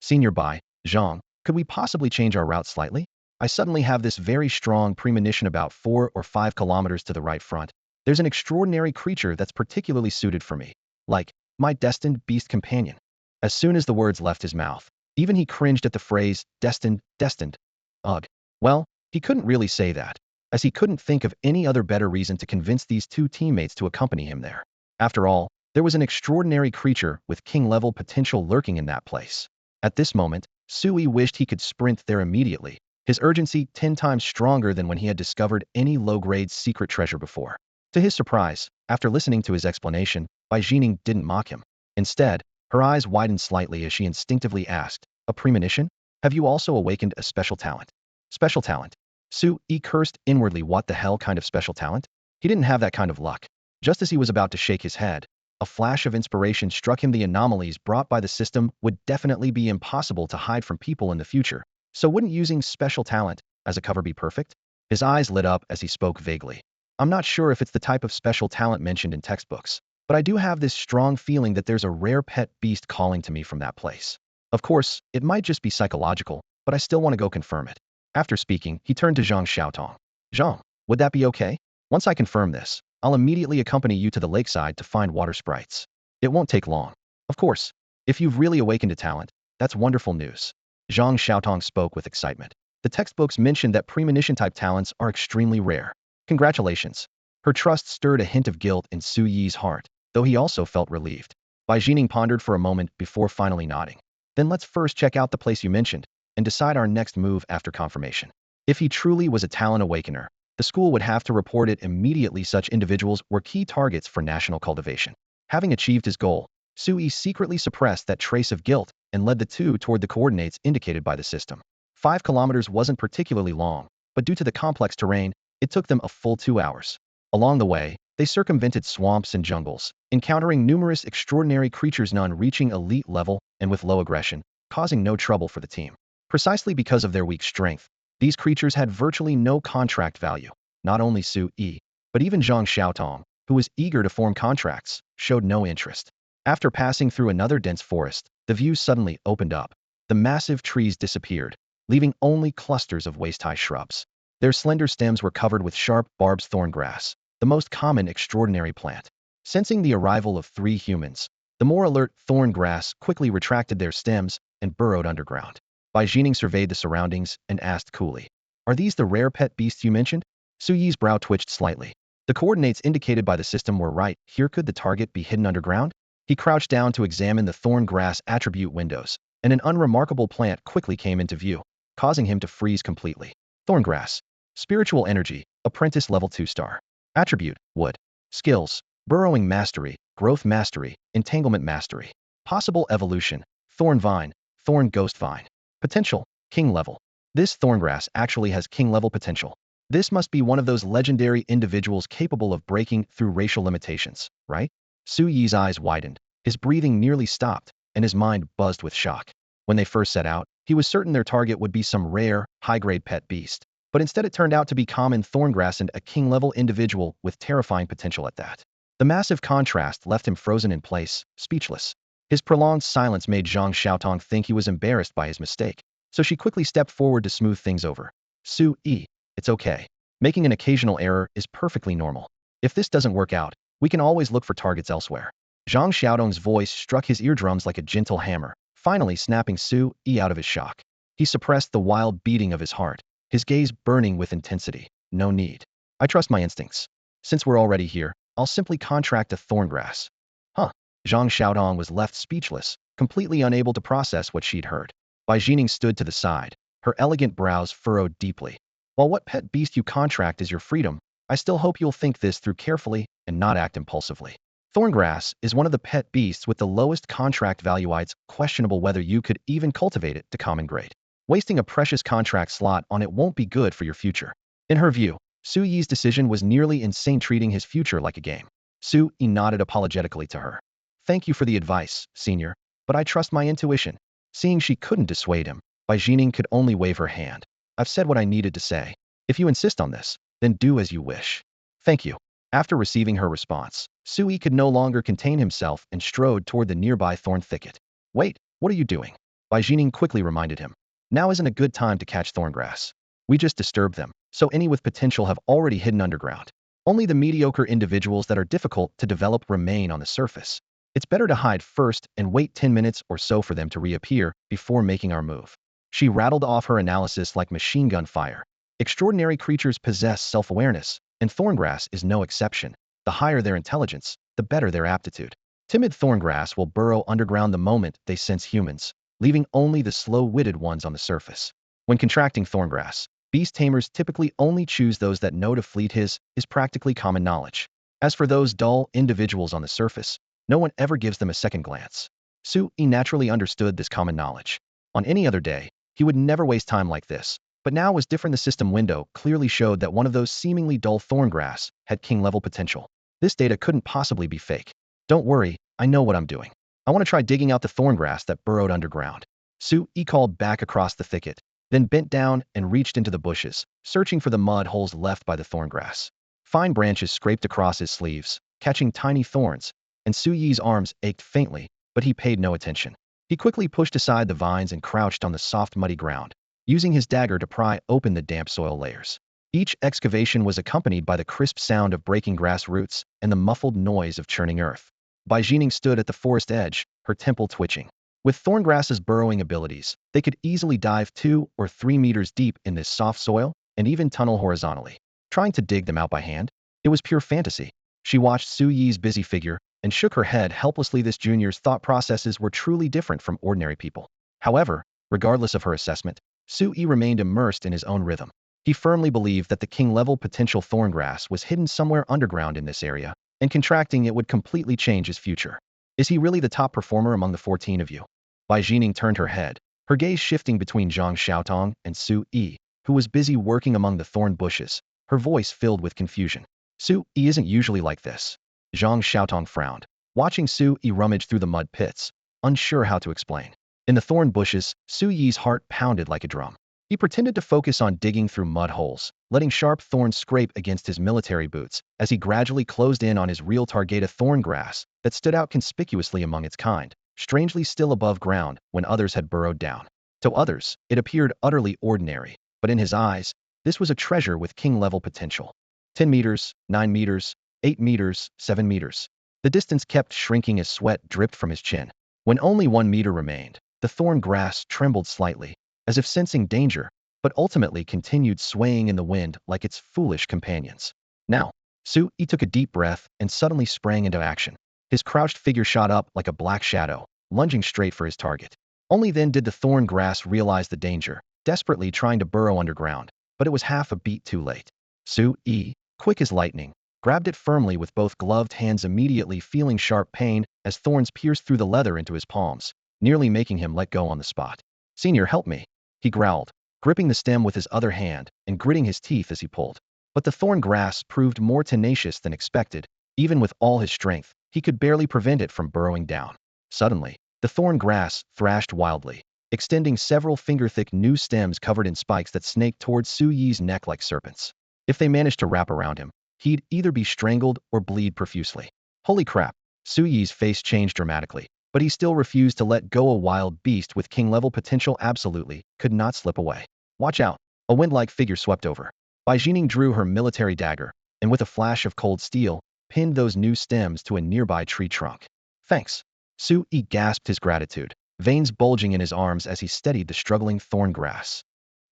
Senior Bai, Zhang, could we possibly change our route slightly? I suddenly have this very strong premonition about 4 or 5 kilometers to the right front. There's an extraordinary creature that's particularly suited for me. Like, my destined beast companion. As soon as the words left his mouth, even he cringed at the phrase, destined. Ugh. Well, he couldn't really say that, as he couldn't think of any other better reason to convince these two teammates to accompany him there. After all, there was an extraordinary creature with king-level potential lurking in that place. At this moment, Sui wished he could sprint there immediately, his urgency 10 times stronger than when he had discovered any low-grade secret treasure before. To his surprise, after listening to his explanation, Bai Jining didn't mock him. Instead, her eyes widened slightly as she instinctively asked, "A premonition? Have you also awakened a special talent?" Special talent? Sui cursed inwardly. What the hell kind of special talent? He didn't have that kind of luck. Just as he was about to shake his head, a flash of inspiration struck him. The anomalies brought by the system would definitely be impossible to hide from people in the future, so wouldn't using special talent as a cover be perfect? His eyes lit up as he spoke vaguely. I'm not sure if it's the type of special talent mentioned in textbooks, but I do have this strong feeling that there's a rare pet beast calling to me from that place. Of course, it might just be psychological, but I still want to go confirm it. After speaking, he turned to Zhang Xiaotong. Zhang, would that be okay? Once I confirm this, I'll immediately accompany you to the lakeside to find water sprites. It won't take long. Of course, if you've really awakened a talent, that's wonderful news. Zhang Xiaotong spoke with excitement. The textbooks mentioned that premonition-type talents are extremely rare. Congratulations. Her trust stirred a hint of guilt in Su Yi's heart, though he also felt relieved. Bai Jining pondered for a moment before finally nodding. Then let's first check out the place you mentioned, and decide our next move after confirmation. If he truly was a talent awakener, the school would have to report it immediately. Such individuals were key targets for national cultivation. Having achieved his goal, Sui secretly suppressed that trace of guilt and led the two toward the coordinates indicated by the system. 5 kilometers wasn't particularly long, but due to the complex terrain, it took them a full 2 hours. Along the way, they circumvented swamps and jungles, encountering numerous extraordinary creatures, none reaching elite level and with low aggression, causing no trouble for the team. Precisely because of their weak strength, these creatures had virtually no contract value. Not only Su Yi, but even Zhang Xiaotong, who was eager to form contracts, showed no interest. After passing through another dense forest, the view suddenly opened up. The massive trees disappeared, leaving only clusters of waist-high shrubs. Their slender stems were covered with sharp barbs. Thorn grass, the most common extraordinary plant. Sensing the arrival of 3 humans, the more alert thorn grass quickly retracted their stems and burrowed underground. Bai Jining surveyed the surroundings and asked coolly, "Are these the rare pet beasts you mentioned?" Su Yi's brow twitched slightly. The coordinates indicated by the system were right. Here could the target be hidden underground? He crouched down to examine the thorn grass attribute windows, and an unremarkable plant quickly came into view, causing him to freeze completely. Thorn grass. Spiritual energy, apprentice level 2 star. Attribute, wood. Skills, burrowing mastery, growth mastery, entanglement mastery. Possible evolution, thorn vine, thorn ghost vine. Potential, king level. This thorngrass actually has king level potential. This must be one of those legendary individuals capable of breaking through racial limitations, right? Su Yi's eyes widened, his breathing nearly stopped, and his mind buzzed with shock. When they first set out, he was certain their target would be some rare, high-grade pet beast. But instead it turned out to be common thorngrass, and a king-level individual with terrifying potential at that. The massive contrast left him frozen in place, speechless. His prolonged silence made Zhang Xiaotong think he was embarrassed by his mistake, so she quickly stepped forward to smooth things over. Su Yi, it's okay. Making an occasional error is perfectly normal. If this doesn't work out, we can always look for targets elsewhere. Zhang Xiaotong's voice struck his eardrums like a gentle hammer, finally snapping Su Yi out of his shock. He suppressed the wild beating of his heart, his gaze burning with intensity. No need. I trust my instincts. Since we're already here, I'll simply contract a thorngrass. Huh. Zhang Xiaotong was left speechless, completely unable to process what she'd heard. Bai Jining stood to the side, her elegant brows furrowed deeply. While what pet beast you contract is your freedom, I still hope you'll think this through carefully and not act impulsively. Thorngrass is one of the pet beasts with the lowest contract value. It's questionable whether you could even cultivate it to common grade. Wasting a precious contract slot on it won't be good for your future. In her view, Su Yi's decision was nearly insane, treating his future like a game. Su Yi nodded apologetically to her. Thank you for the advice, senior, but I trust my intuition. Seeing she couldn't dissuade him, Bai Jining could only wave her hand. I've said what I needed to say. If you insist on this, then do as you wish. Thank you. After receiving her response, Su Yi could no longer contain himself and strode toward the nearby thorn thicket. Wait, what are you doing? Bai Jining quickly reminded him. Now isn't a good time to catch thorngrass. We just disturbed them, so any with potential have already hidden underground. Only the mediocre individuals that are difficult to develop remain on the surface. It's better to hide first and wait 10 minutes or so for them to reappear before making our move. She rattled off her analysis like machine gun fire. Extraordinary creatures possess self-awareness, and thorngrass is no exception. The higher their intelligence, the better their aptitude. Timid thorngrass will burrow underground the moment they sense humans, leaving only the slow-witted ones on the surface. When contracting thorngrass, beast tamers typically only choose those that know to flee. His is practically common knowledge. As for those dull individuals on the surface, no one ever gives them a second glance. Su Yi naturally understood this common knowledge. On any other day, he would never waste time like this, but now was different. The system window clearly showed that one of those seemingly dull thorngrass had king-level potential. This data couldn't possibly be fake. Don't worry, I know what I'm doing. I want to try digging out the thorngrass that burrowed underground. Su Yi called back across the thicket, then bent down and reached into the bushes, searching for the mud holes left by the thorngrass. Fine branches scraped across his sleeves, catching tiny thorns, and Su Yi's arms ached faintly, but he paid no attention. He quickly pushed aside the vines and crouched on the soft muddy ground, using his dagger to pry open the damp soil layers. Each excavation was accompanied by the crisp sound of breaking grass roots and the muffled noise of churning earth. Bai Jining stood at the forest edge, her temple twitching. With thorngrass's burrowing abilities, they could easily dive 2 or 3 meters deep in this soft soil and even tunnel horizontally. Trying to dig them out by hand? It was pure fantasy. She watched Su Yi's busy figure and shook her head helplessly. This junior's thought processes were truly different from ordinary people. However, regardless of her assessment, Su Yi remained immersed in his own rhythm. He firmly believed that the king-level potential thorngrass was hidden somewhere underground in this area, and contracting it would completely change his future. Is he really the top performer among the 14 of you? Bai Jining turned her head, her gaze shifting between Zhang Xiaotong and Su Yi, who was busy working among the thorn bushes, her voice filled with confusion. Su Yi isn't usually like this. Zhang Xiaotong frowned, watching Su Yi rummage through the mud pits, unsure how to explain. In the thorn bushes, Su Yi's heart pounded like a drum. He pretended to focus on digging through mud holes, letting sharp thorns scrape against his military boots as he gradually closed in on his real target, a thorn grass that stood out conspicuously among its kind, strangely still above ground when others had burrowed down. To others, it appeared utterly ordinary, but in his eyes, this was a treasure with king-level potential. 10 meters, 9 meters, 8 meters, 7 meters. The distance kept shrinking as sweat dripped from his chin. When only 1 meter remained, the thorn grass trembled slightly, as if sensing danger, but ultimately continued swaying in the wind like its foolish companions. Now, Su Yi took a deep breath and suddenly sprang into action. His crouched figure shot up like a black shadow, lunging straight for his target. Only then did the thorn grass realize the danger, desperately trying to burrow underground, but it was half a beat too late. Su Yi, quick as lightning, grabbed it firmly with both gloved hands, immediately feeling sharp pain as thorns pierced through the leather into his palms, nearly making him let go on the spot. "Senior, help me," he growled, gripping the stem with his other hand and gritting his teeth as he pulled. But the thorn grass proved more tenacious than expected. Even with all his strength, he could barely prevent it from burrowing down. Suddenly, the thorn grass thrashed wildly, extending several finger-thick new stems covered in spikes that snaked towards Su Yi's neck like serpents. If they managed to wrap around him, he'd either be strangled or bleed profusely. Holy crap! Su Yi's face changed dramatically, but he still refused to let go. A wild beast with king-level potential absolutely could not slip away. Watch out! A wind-like figure swept over. Bai Jining drew her military dagger, and with a flash of cold steel, pinned those new stems to a nearby tree trunk. Thanks. Su Yi gasped his gratitude, veins bulging in his arms as he steadied the struggling thorn grass.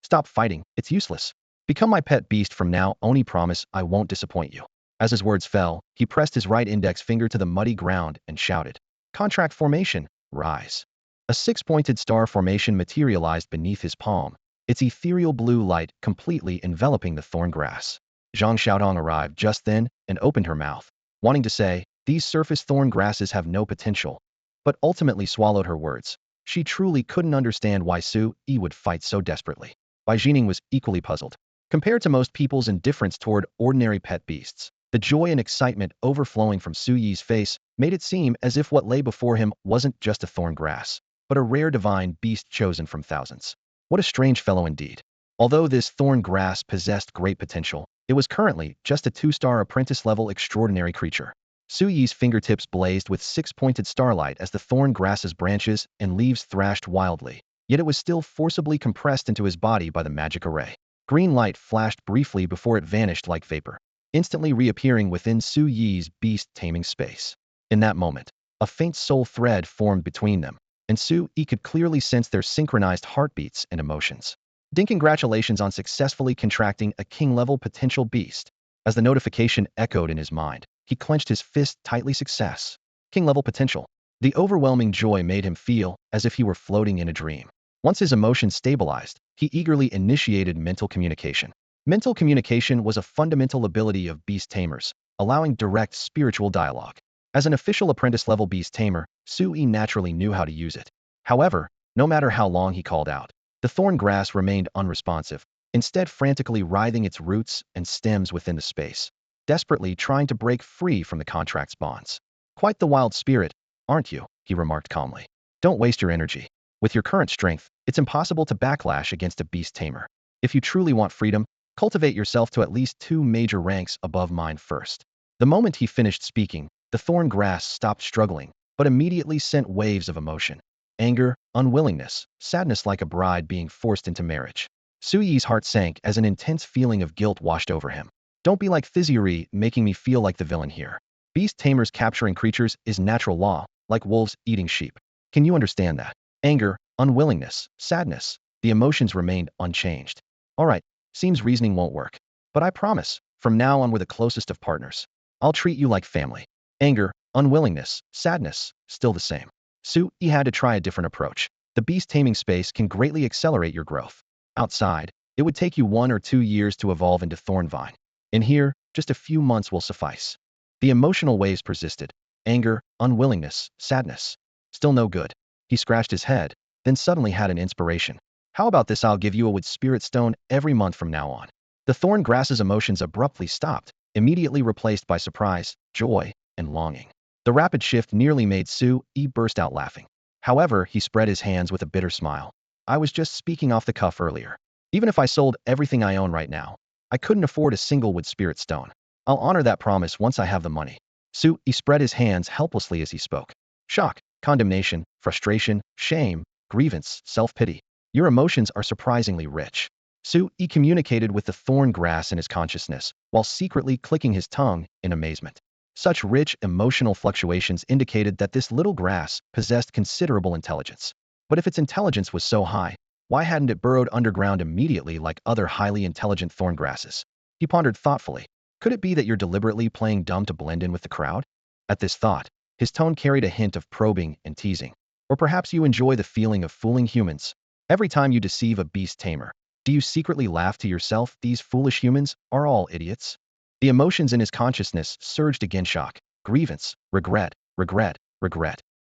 Stop fighting, it's useless. Become my pet beast from now on. Promise I won't disappoint you. As his words fell, he pressed his right index finger to the muddy ground and shouted, "Contract formation, rise." A six-pointed star formation materialized beneath his palm, its ethereal blue light completely enveloping the thorn grass. Zhang Xiaodong arrived just then and opened her mouth, wanting to say, "These surface thorn grasses have no potential," but ultimately swallowed her words. She truly couldn't understand why Su Yi would fight so desperately. Bai Jining was equally puzzled. Compared to most people's indifference toward ordinary pet beasts, the joy and excitement overflowing from Su Yi's face made it seem as if what lay before him wasn't just a thorn grass, but a rare divine beast chosen from thousands. What a strange fellow indeed. Although this thorn grass possessed great potential, it was currently just a 2-star apprentice-level extraordinary creature. Su Yi's fingertips blazed with 6-pointed starlight as the thorn grass's branches and leaves thrashed wildly, yet it was still forcibly compressed into his body by the magic array. Green light flashed briefly before it vanished like vapor, instantly reappearing within Su Yi's beast-taming space. In that moment, a faint soul thread formed between them, and Su Yi could clearly sense their synchronized heartbeats and emotions. Ding, congratulations on successfully contracting a king-level potential beast. As the notification echoed in his mind, he clenched his fist tightly. Success. King-level potential. The overwhelming joy made him feel as if he were floating in a dream. Once his emotions stabilized, he eagerly initiated mental communication. Mental communication was a fundamental ability of beast tamers, allowing direct spiritual dialogue. As an official apprentice-level beast tamer, Su Yi naturally knew how to use it. However, no matter how long he called out, the thorn grass remained unresponsive, instead frantically writhing its roots and stems within the space, desperately trying to break free from the contract's bonds. "Quite the wild spirit, aren't you?" he remarked calmly. "Don't waste your energy. With your current strength, it's impossible to backlash against a beast tamer. If you truly want freedom, cultivate yourself to at least 2 major ranks above mine first." The moment he finished speaking, the thorn grass stopped struggling, but immediately sent waves of emotion. Anger, unwillingness, sadness, like a bride being forced into marriage. Su Yi's heart sank as an intense feeling of guilt washed over him. "Don't be like Thizuri, making me feel like the villain here. Beast tamers capturing creatures is natural law, like wolves eating sheep. Can you understand that?" Anger, unwillingness, sadness. The emotions remained unchanged. "All right, seems reasoning won't work. But I promise, from now on we're the closest of partners. I'll treat you like family." Anger, unwillingness, sadness, still the same. Su Yi had to try a different approach. The beast taming space can greatly accelerate your growth. Outside, it would take you 1 or 2 years to evolve into Thornvine. In here, just a few months will suffice. The emotional waves persisted. Anger, unwillingness, sadness. Still no good. He scratched his head, then suddenly had an inspiration. "How about this? I'll give you a wood spirit stone every month from now on." The thorn grass's emotions abruptly stopped, immediately replaced by surprise, joy, and longing. The rapid shift nearly made Su Yi burst out laughing. However, he spread his hands with a bitter smile. "I was just speaking off the cuff earlier. Even if I sold everything I own right now, I couldn't afford a single wood spirit stone. I'll honor that promise once I have the money." Su Yi spread his hands helplessly as he spoke. Shock, condemnation, frustration, shame, grievance, self-pity. Your emotions are surprisingly rich. Su Yi communicated with the thorn grass in his consciousness, while secretly clicking his tongue in amazement. Such rich emotional fluctuations indicated that this little grass possessed considerable intelligence. But if its intelligence was so high, why hadn't it burrowed underground immediately like other highly intelligent thorn grasses? He pondered thoughtfully. Could it be that you're deliberately playing dumb to blend in with the crowd? At this thought, his tone carried a hint of probing and teasing. Or perhaps you enjoy the feeling of fooling humans. Every time you deceive a beast tamer, do you secretly laugh to yourself, "These foolish humans are all idiots"? The emotions in his consciousness surged again: shock, grievance, regret, regret.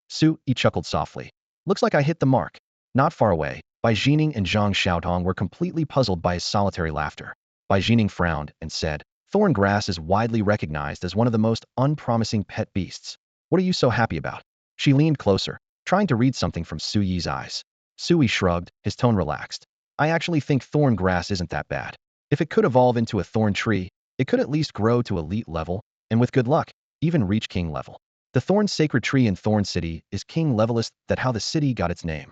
Su Yi chuckled softly. "Looks like I hit the mark." Not far away, Bai Jining and Zhang Xiaotong were completely puzzled by his solitary laughter. Bai Jining frowned and said, "Thorn grass is widely recognized as one of the most unpromising pet beasts. What are you so happy about?" She leaned closer, trying to read something from Su Yi's eyes. Su Yi shrugged, his tone relaxed. "I actually think thorn grass isn't that bad. If it could evolve into a thorn tree, it could at least grow to elite level, and with good luck, even reach king level. The thorn sacred tree in Thorn City is king levelist. That how the city got its name."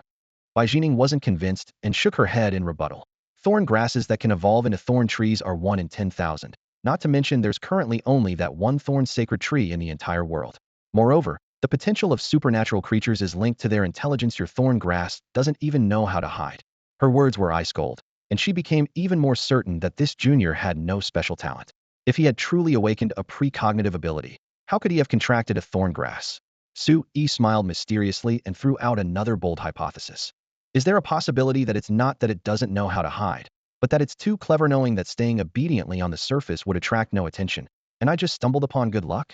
Bai Jining wasn't convinced and shook her head in rebuttal. "Thorn grasses that can evolve into thorn trees are 1 in 10,000. Not to mention there's currently only that one thorn sacred tree in the entire world. Moreover, the potential of supernatural creatures is linked to their intelligence. Your thorn grass doesn't even know how to hide." Her words were ice cold, and she became even more certain that this junior had no special talent. If he had truly awakened a precognitive ability, how could he have contracted a thorn grass? Su Yi smiled mysteriously and threw out another bold hypothesis. "Is there a possibility that it's not that it doesn't know how to hide, but that it's too clever knowing that staying obediently on the surface would attract no attention, and I just stumbled upon good luck?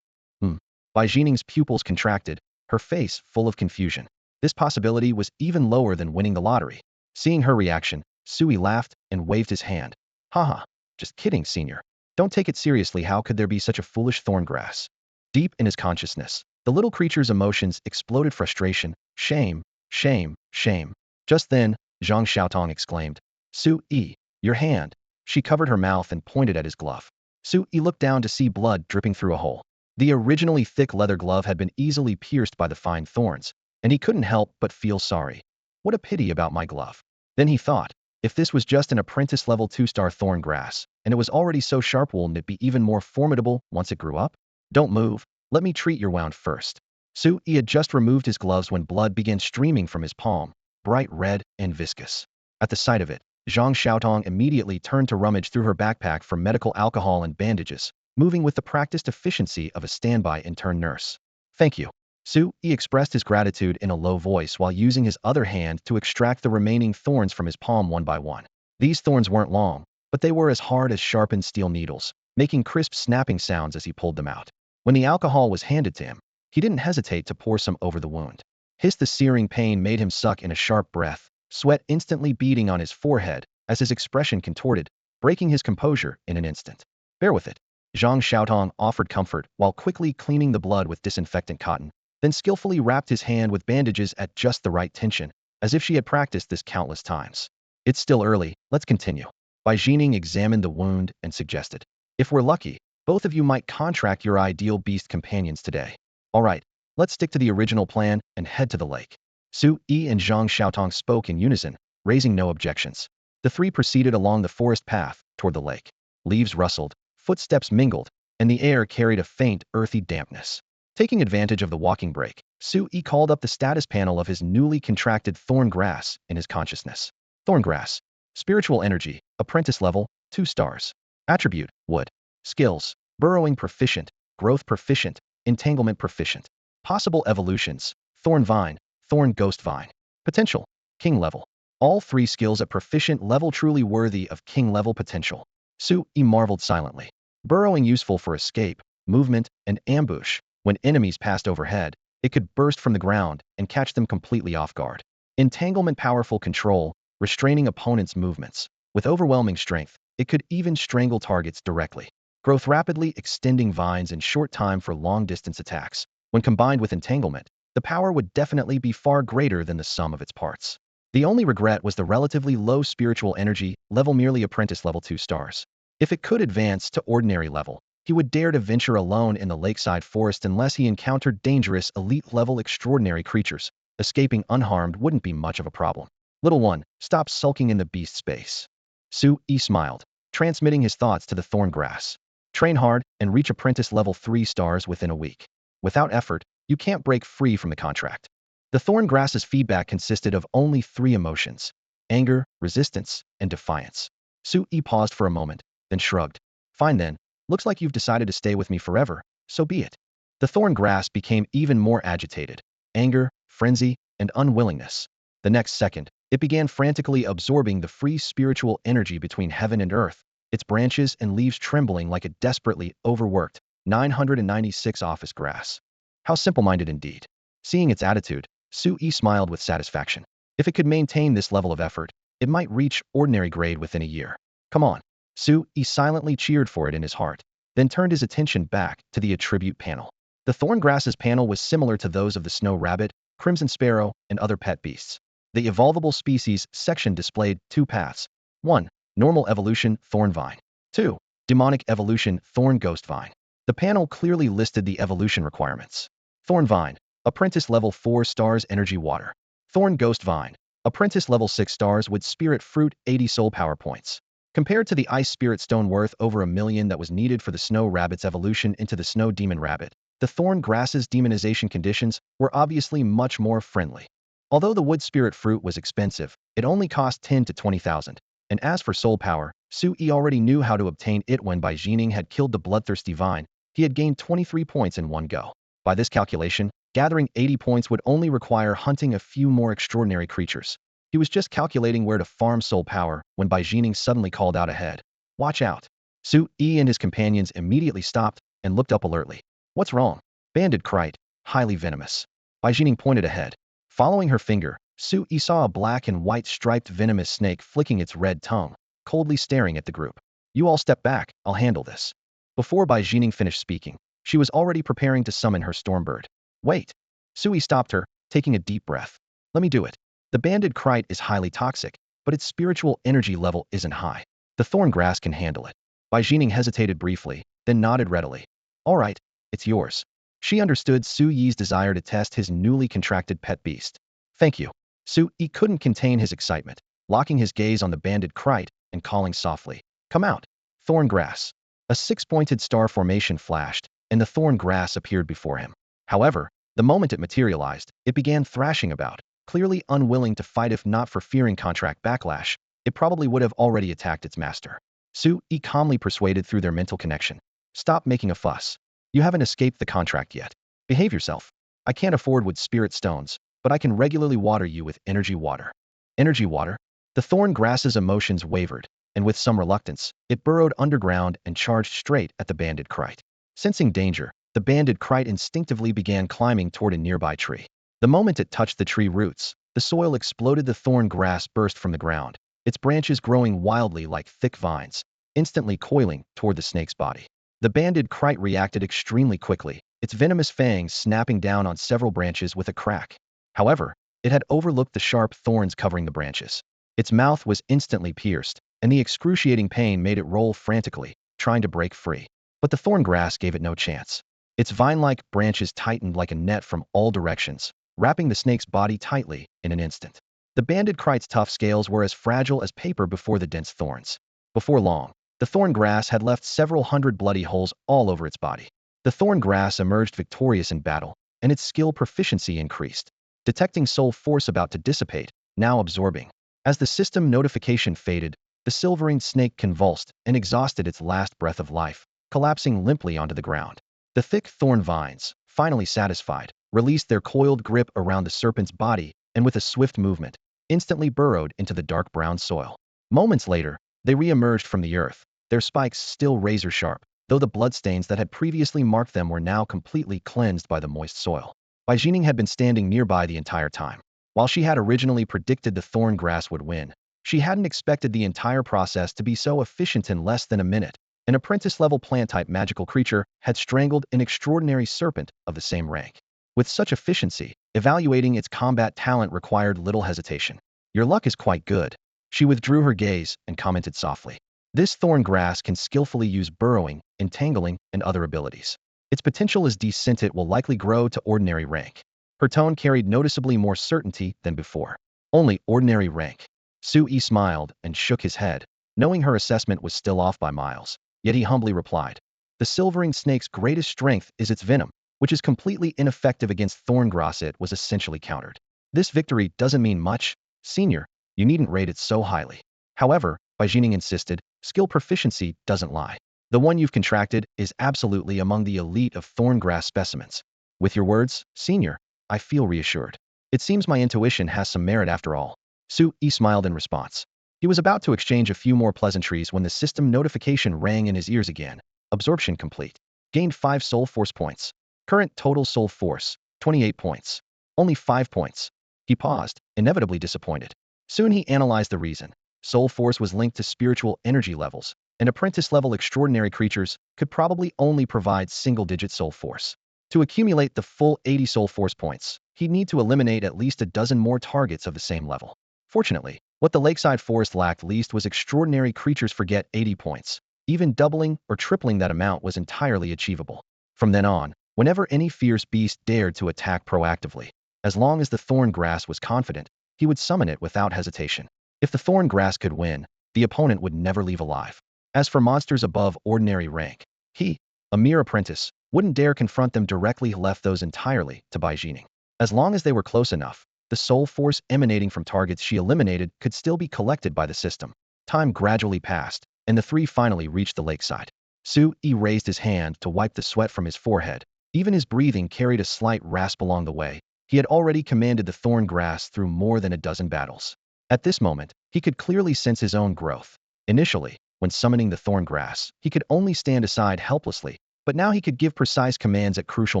Hmm. Bai Jining's pupils contracted, her face full of confusion. This possibility was even lower than winning the lottery. Seeing her reaction, Sui laughed and waved his hand. Haha, just kidding, senior. Don't take it seriously. How could there be such a foolish thorn grass? Deep in his consciousness, the little creature's emotions exploded: frustration, shame, shame, shame. Just then, Zhang Xiaotong exclaimed, Su-yi, your hand. She covered her mouth and pointed at his glove. Su-yi looked down to see blood dripping through a hole. The originally thick leather glove had been easily pierced by the fine thorns, and he couldn't help but feel sorry. What a pity about my glove. Then he thought, if this was just an apprentice level 2-star thorn grass, and it was already so sharp, wouldn't it be even more formidable once it grew up? Don't move. Let me treat your wound first. Su-yi had just removed his gloves when blood began streaming from his palm, bright red and viscous. At the sight of it, Zhang Xiaotong immediately turned to rummage through her backpack for medical alcohol and bandages, moving with the practiced efficiency of a standby intern nurse. Thank you. Su-yi expressed his gratitude in a low voice while using his other hand to extract the remaining thorns from his palm one by one. These thorns weren't long, but they were as hard as sharpened steel needles, making crisp snapping sounds as he pulled them out. When the alcohol was handed to him, he didn't hesitate to pour some over the wound. The searing pain made him suck in a sharp breath, sweat instantly beading on his forehead as his expression contorted, breaking his composure in an instant. Bear with it. Zhang Xiaotong offered comfort while quickly cleaning the blood with disinfectant cotton, then skillfully wrapped his hand with bandages at just the right tension, as if she had practiced this countless times. It's still early, let's continue. Bai Jining examined the wound and suggested, if we're lucky, both of you might contract your ideal beast companions today. All right, let's stick to the original plan and head to the lake. Su-yi and Zhang Xiaotong spoke in unison, raising no objections. The three proceeded along the forest path toward the lake. Leaves rustled, footsteps mingled, and the air carried a faint, earthy dampness. Taking advantage of the walking break, Su-yi called up the status panel of his newly contracted thorn grass in his consciousness. Thorn grass. Spiritual energy, apprentice level, 2 stars. Attribute, wood. Skills, burrowing proficient, growth proficient, entanglement proficient. Possible evolutions, thorn vine, thorn ghost vine. Potential, king level. All 3 skills at proficient level, truly worthy of king level potential. Su-yi marveled silently. Burrowing useful for escape, movement, and ambush. When enemies passed overhead, it could burst from the ground and catch them completely off guard. Entanglement, powerful control, restraining opponents' movements. With overwhelming strength, it could even strangle targets directly. Growth, rapidly extending vines in short time for long-distance attacks. When combined with entanglement, the power would definitely be far greater than the sum of its parts. The only regret was the relatively low spiritual energy level, merely apprentice level 2 stars. If it could advance to ordinary level, he would dare to venture alone in the lakeside forest unless he encountered dangerous elite-level extraordinary creatures. Escaping unharmed wouldn't be much of a problem. Little one, stop sulking in the beast space. Su-yi smiled, transmitting his thoughts to the thorn grass. Train hard and reach apprentice level 3 stars within a week. Without effort, you can't break free from the contract. The thorn grass's feedback consisted of only 3 emotions: anger, resistance, and defiance. Su-yi paused for a moment, then shrugged. Fine then, looks like you've decided to stay with me forever, so be it. The thorn grass became even more agitated. Anger, frenzy, and unwillingness. The next second, it began frantically absorbing the free spiritual energy between heaven and earth, its branches and leaves trembling like a desperately overworked 996 office grass. How simple-minded indeed. Seeing its attitude, Su-yi smiled with satisfaction. If it could maintain this level of effort, it might reach ordinary grade within a year. Come on. Su-yi silently cheered for it in his heart, then turned his attention back to the attribute panel. The thorn grass's panel was similar to those of the snow rabbit, crimson sparrow, and other pet beasts. The evolvable species section displayed 2 paths. 1. Normal evolution, thorn vine. 2. Demonic evolution, thorn ghost vine. The panel clearly listed the evolution requirements. Thorn vine, apprentice level 4 stars, energy water. Thorn ghost vine, apprentice level 6 stars with spirit fruit, 80 soul power points. Compared to the ice spirit stone worth over 1 million that was needed for the snow rabbit's evolution into the snow demon rabbit, the thorn grass's demonization conditions were obviously much more friendly. Although the wood spirit fruit was expensive, it only cost 10 to 20,000. And as for soul power, Su-yi already knew how to obtain it when Bai Jining had killed the bloodthirsty vine. He had gained 23 points in one go. By this calculation, gathering 80 points would only require hunting a few more extraordinary creatures. He was just calculating where to farm soul power when Bai Jining suddenly called out ahead. Watch out. Su Yi and his companions immediately stopped and looked up alertly. What's wrong? Banded cried, highly venomous. Bai Jining pointed ahead. Following her finger, Su Yi saw a black and white striped venomous snake flicking its red tongue, coldly staring at the group. You all step back, I'll handle this. Before Bai Jining finished speaking, she was already preparing to summon her stormbird. Wait. Su Yi stopped her, taking a deep breath. Let me do it. The banded kite is highly toxic, but its spiritual energy level isn't high. The thorn grass can handle it. Bai Jining hesitated briefly, then nodded readily. All right, it's yours. She understood Su Yi's desire to test his newly contracted pet beast. Thank you. Su Yi couldn't contain his excitement, locking his gaze on the banded kite and calling softly. Come out. Thorn grass. A six-pointed star formation flashed, and the thorn grass appeared before him. However, the moment it materialized, it began thrashing about, clearly unwilling to fight. If not for fearing contract backlash, it probably would have already attacked its master. Su Yi calmly persuaded through their mental connection. Stop making a fuss. You haven't escaped the contract yet. Behave yourself. I can't afford wood spirit stones, but I can regularly water you with energy water. Energy water? The thorn grass's emotions wavered, and with some reluctance, it burrowed underground and charged straight at the banded kite. Sensing danger, the banded kite instinctively began climbing toward a nearby tree. The moment it touched the tree roots, the soil exploded. The thorn grass burst from the ground, its branches growing wildly like thick vines, instantly coiling toward the snake's body. The banded kite reacted extremely quickly, its venomous fangs snapping down on several branches with a crack. However, it had overlooked the sharp thorns covering the branches. Its mouth was instantly pierced, and the excruciating pain made it roll frantically, trying to break free. But the thorn grass gave it no chance. Its vine-like branches tightened like a net from all directions, wrapping the snake's body tightly in an instant. The banded kite's tough scales were as fragile as paper before the dense thorns. Before long, the thorn grass had left several hundred bloody holes all over its body. The thorn grass emerged victorious in battle, and its skill proficiency increased. Detecting soul force about to dissipate, now absorbing. As the system notification faded, the silvering snake convulsed and exhausted its last breath of life, collapsing limply onto the ground. The thick thorn vines, finally satisfied, released their coiled grip around the serpent's body and with a swift movement, instantly burrowed into the dark brown soil. Moments later, they re-emerged from the earth, their spikes still razor-sharp, though the bloodstains that had previously marked them were now completely cleansed by the moist soil. Bai Jining had been standing nearby the entire time. While she had originally predicted the thorn grass would win, she hadn't expected the entire process to be so efficient. In less than a minute, an apprentice-level plant-type magical creature had strangled an extraordinary serpent of the same rank. With such efficiency, evaluating its combat talent required little hesitation. Your luck is quite good. She withdrew her gaze and commented softly. This thorn grass can skillfully use burrowing, entangling, and other abilities. Its potential is decent. It will likely grow to ordinary rank. Her tone carried noticeably more certainty than before. Only ordinary rank. Su Yi smiled and shook his head, knowing her assessment was still off by miles. Yet he humbly replied, the silvering snake's greatest strength is its venom, which is completely ineffective against thorn grass. It was essentially countered. This victory doesn't mean much, senior. You needn't rate it so highly. However, Bai Jining insisted, skill proficiency doesn't lie. The one you've contracted is absolutely among the elite of thorn grass specimens. With your words, senior, I feel reassured. It seems my intuition has some merit after all. Su Yi smiled in response. He was about to exchange a few more pleasantries when the system notification rang in his ears again. Absorption complete. Gained 5 soul force points. Current total soul force, 28 points. Only 5 points. He paused, inevitably disappointed. Soon he analyzed the reason. Soul force was linked to spiritual energy levels, and apprentice-level extraordinary creatures could probably only provide single-digit soul force. To accumulate the full 80 soul force points, he'd need to eliminate at least a dozen more targets of the same level. Fortunately, what the lakeside forest lacked least was extraordinary creatures. Forget 80 points. Even doubling or tripling that amount was entirely achievable. From then on, whenever any fierce beast dared to attack proactively, as long as the thorn grass was confident, he would summon it without hesitation. If the thorn grass could win, the opponent would never leave alive. As for monsters above ordinary rank, he, a mere apprentice, wouldn't dare confront them directly. He left those entirely to Bai Jining. As long as they were close enough, the soul force emanating from targets she eliminated could still be collected by the system. Time gradually passed, and the three finally reached the lakeside. Su Yi raised his hand to wipe the sweat from his forehead. Even his breathing carried a slight rasp along the way. He had already commanded the thorn grass through more than a dozen battles. At this moment, he could clearly sense his own growth. Initially, when summoning the Thorn Grass, he could only stand aside helplessly, but now he could give precise commands at crucial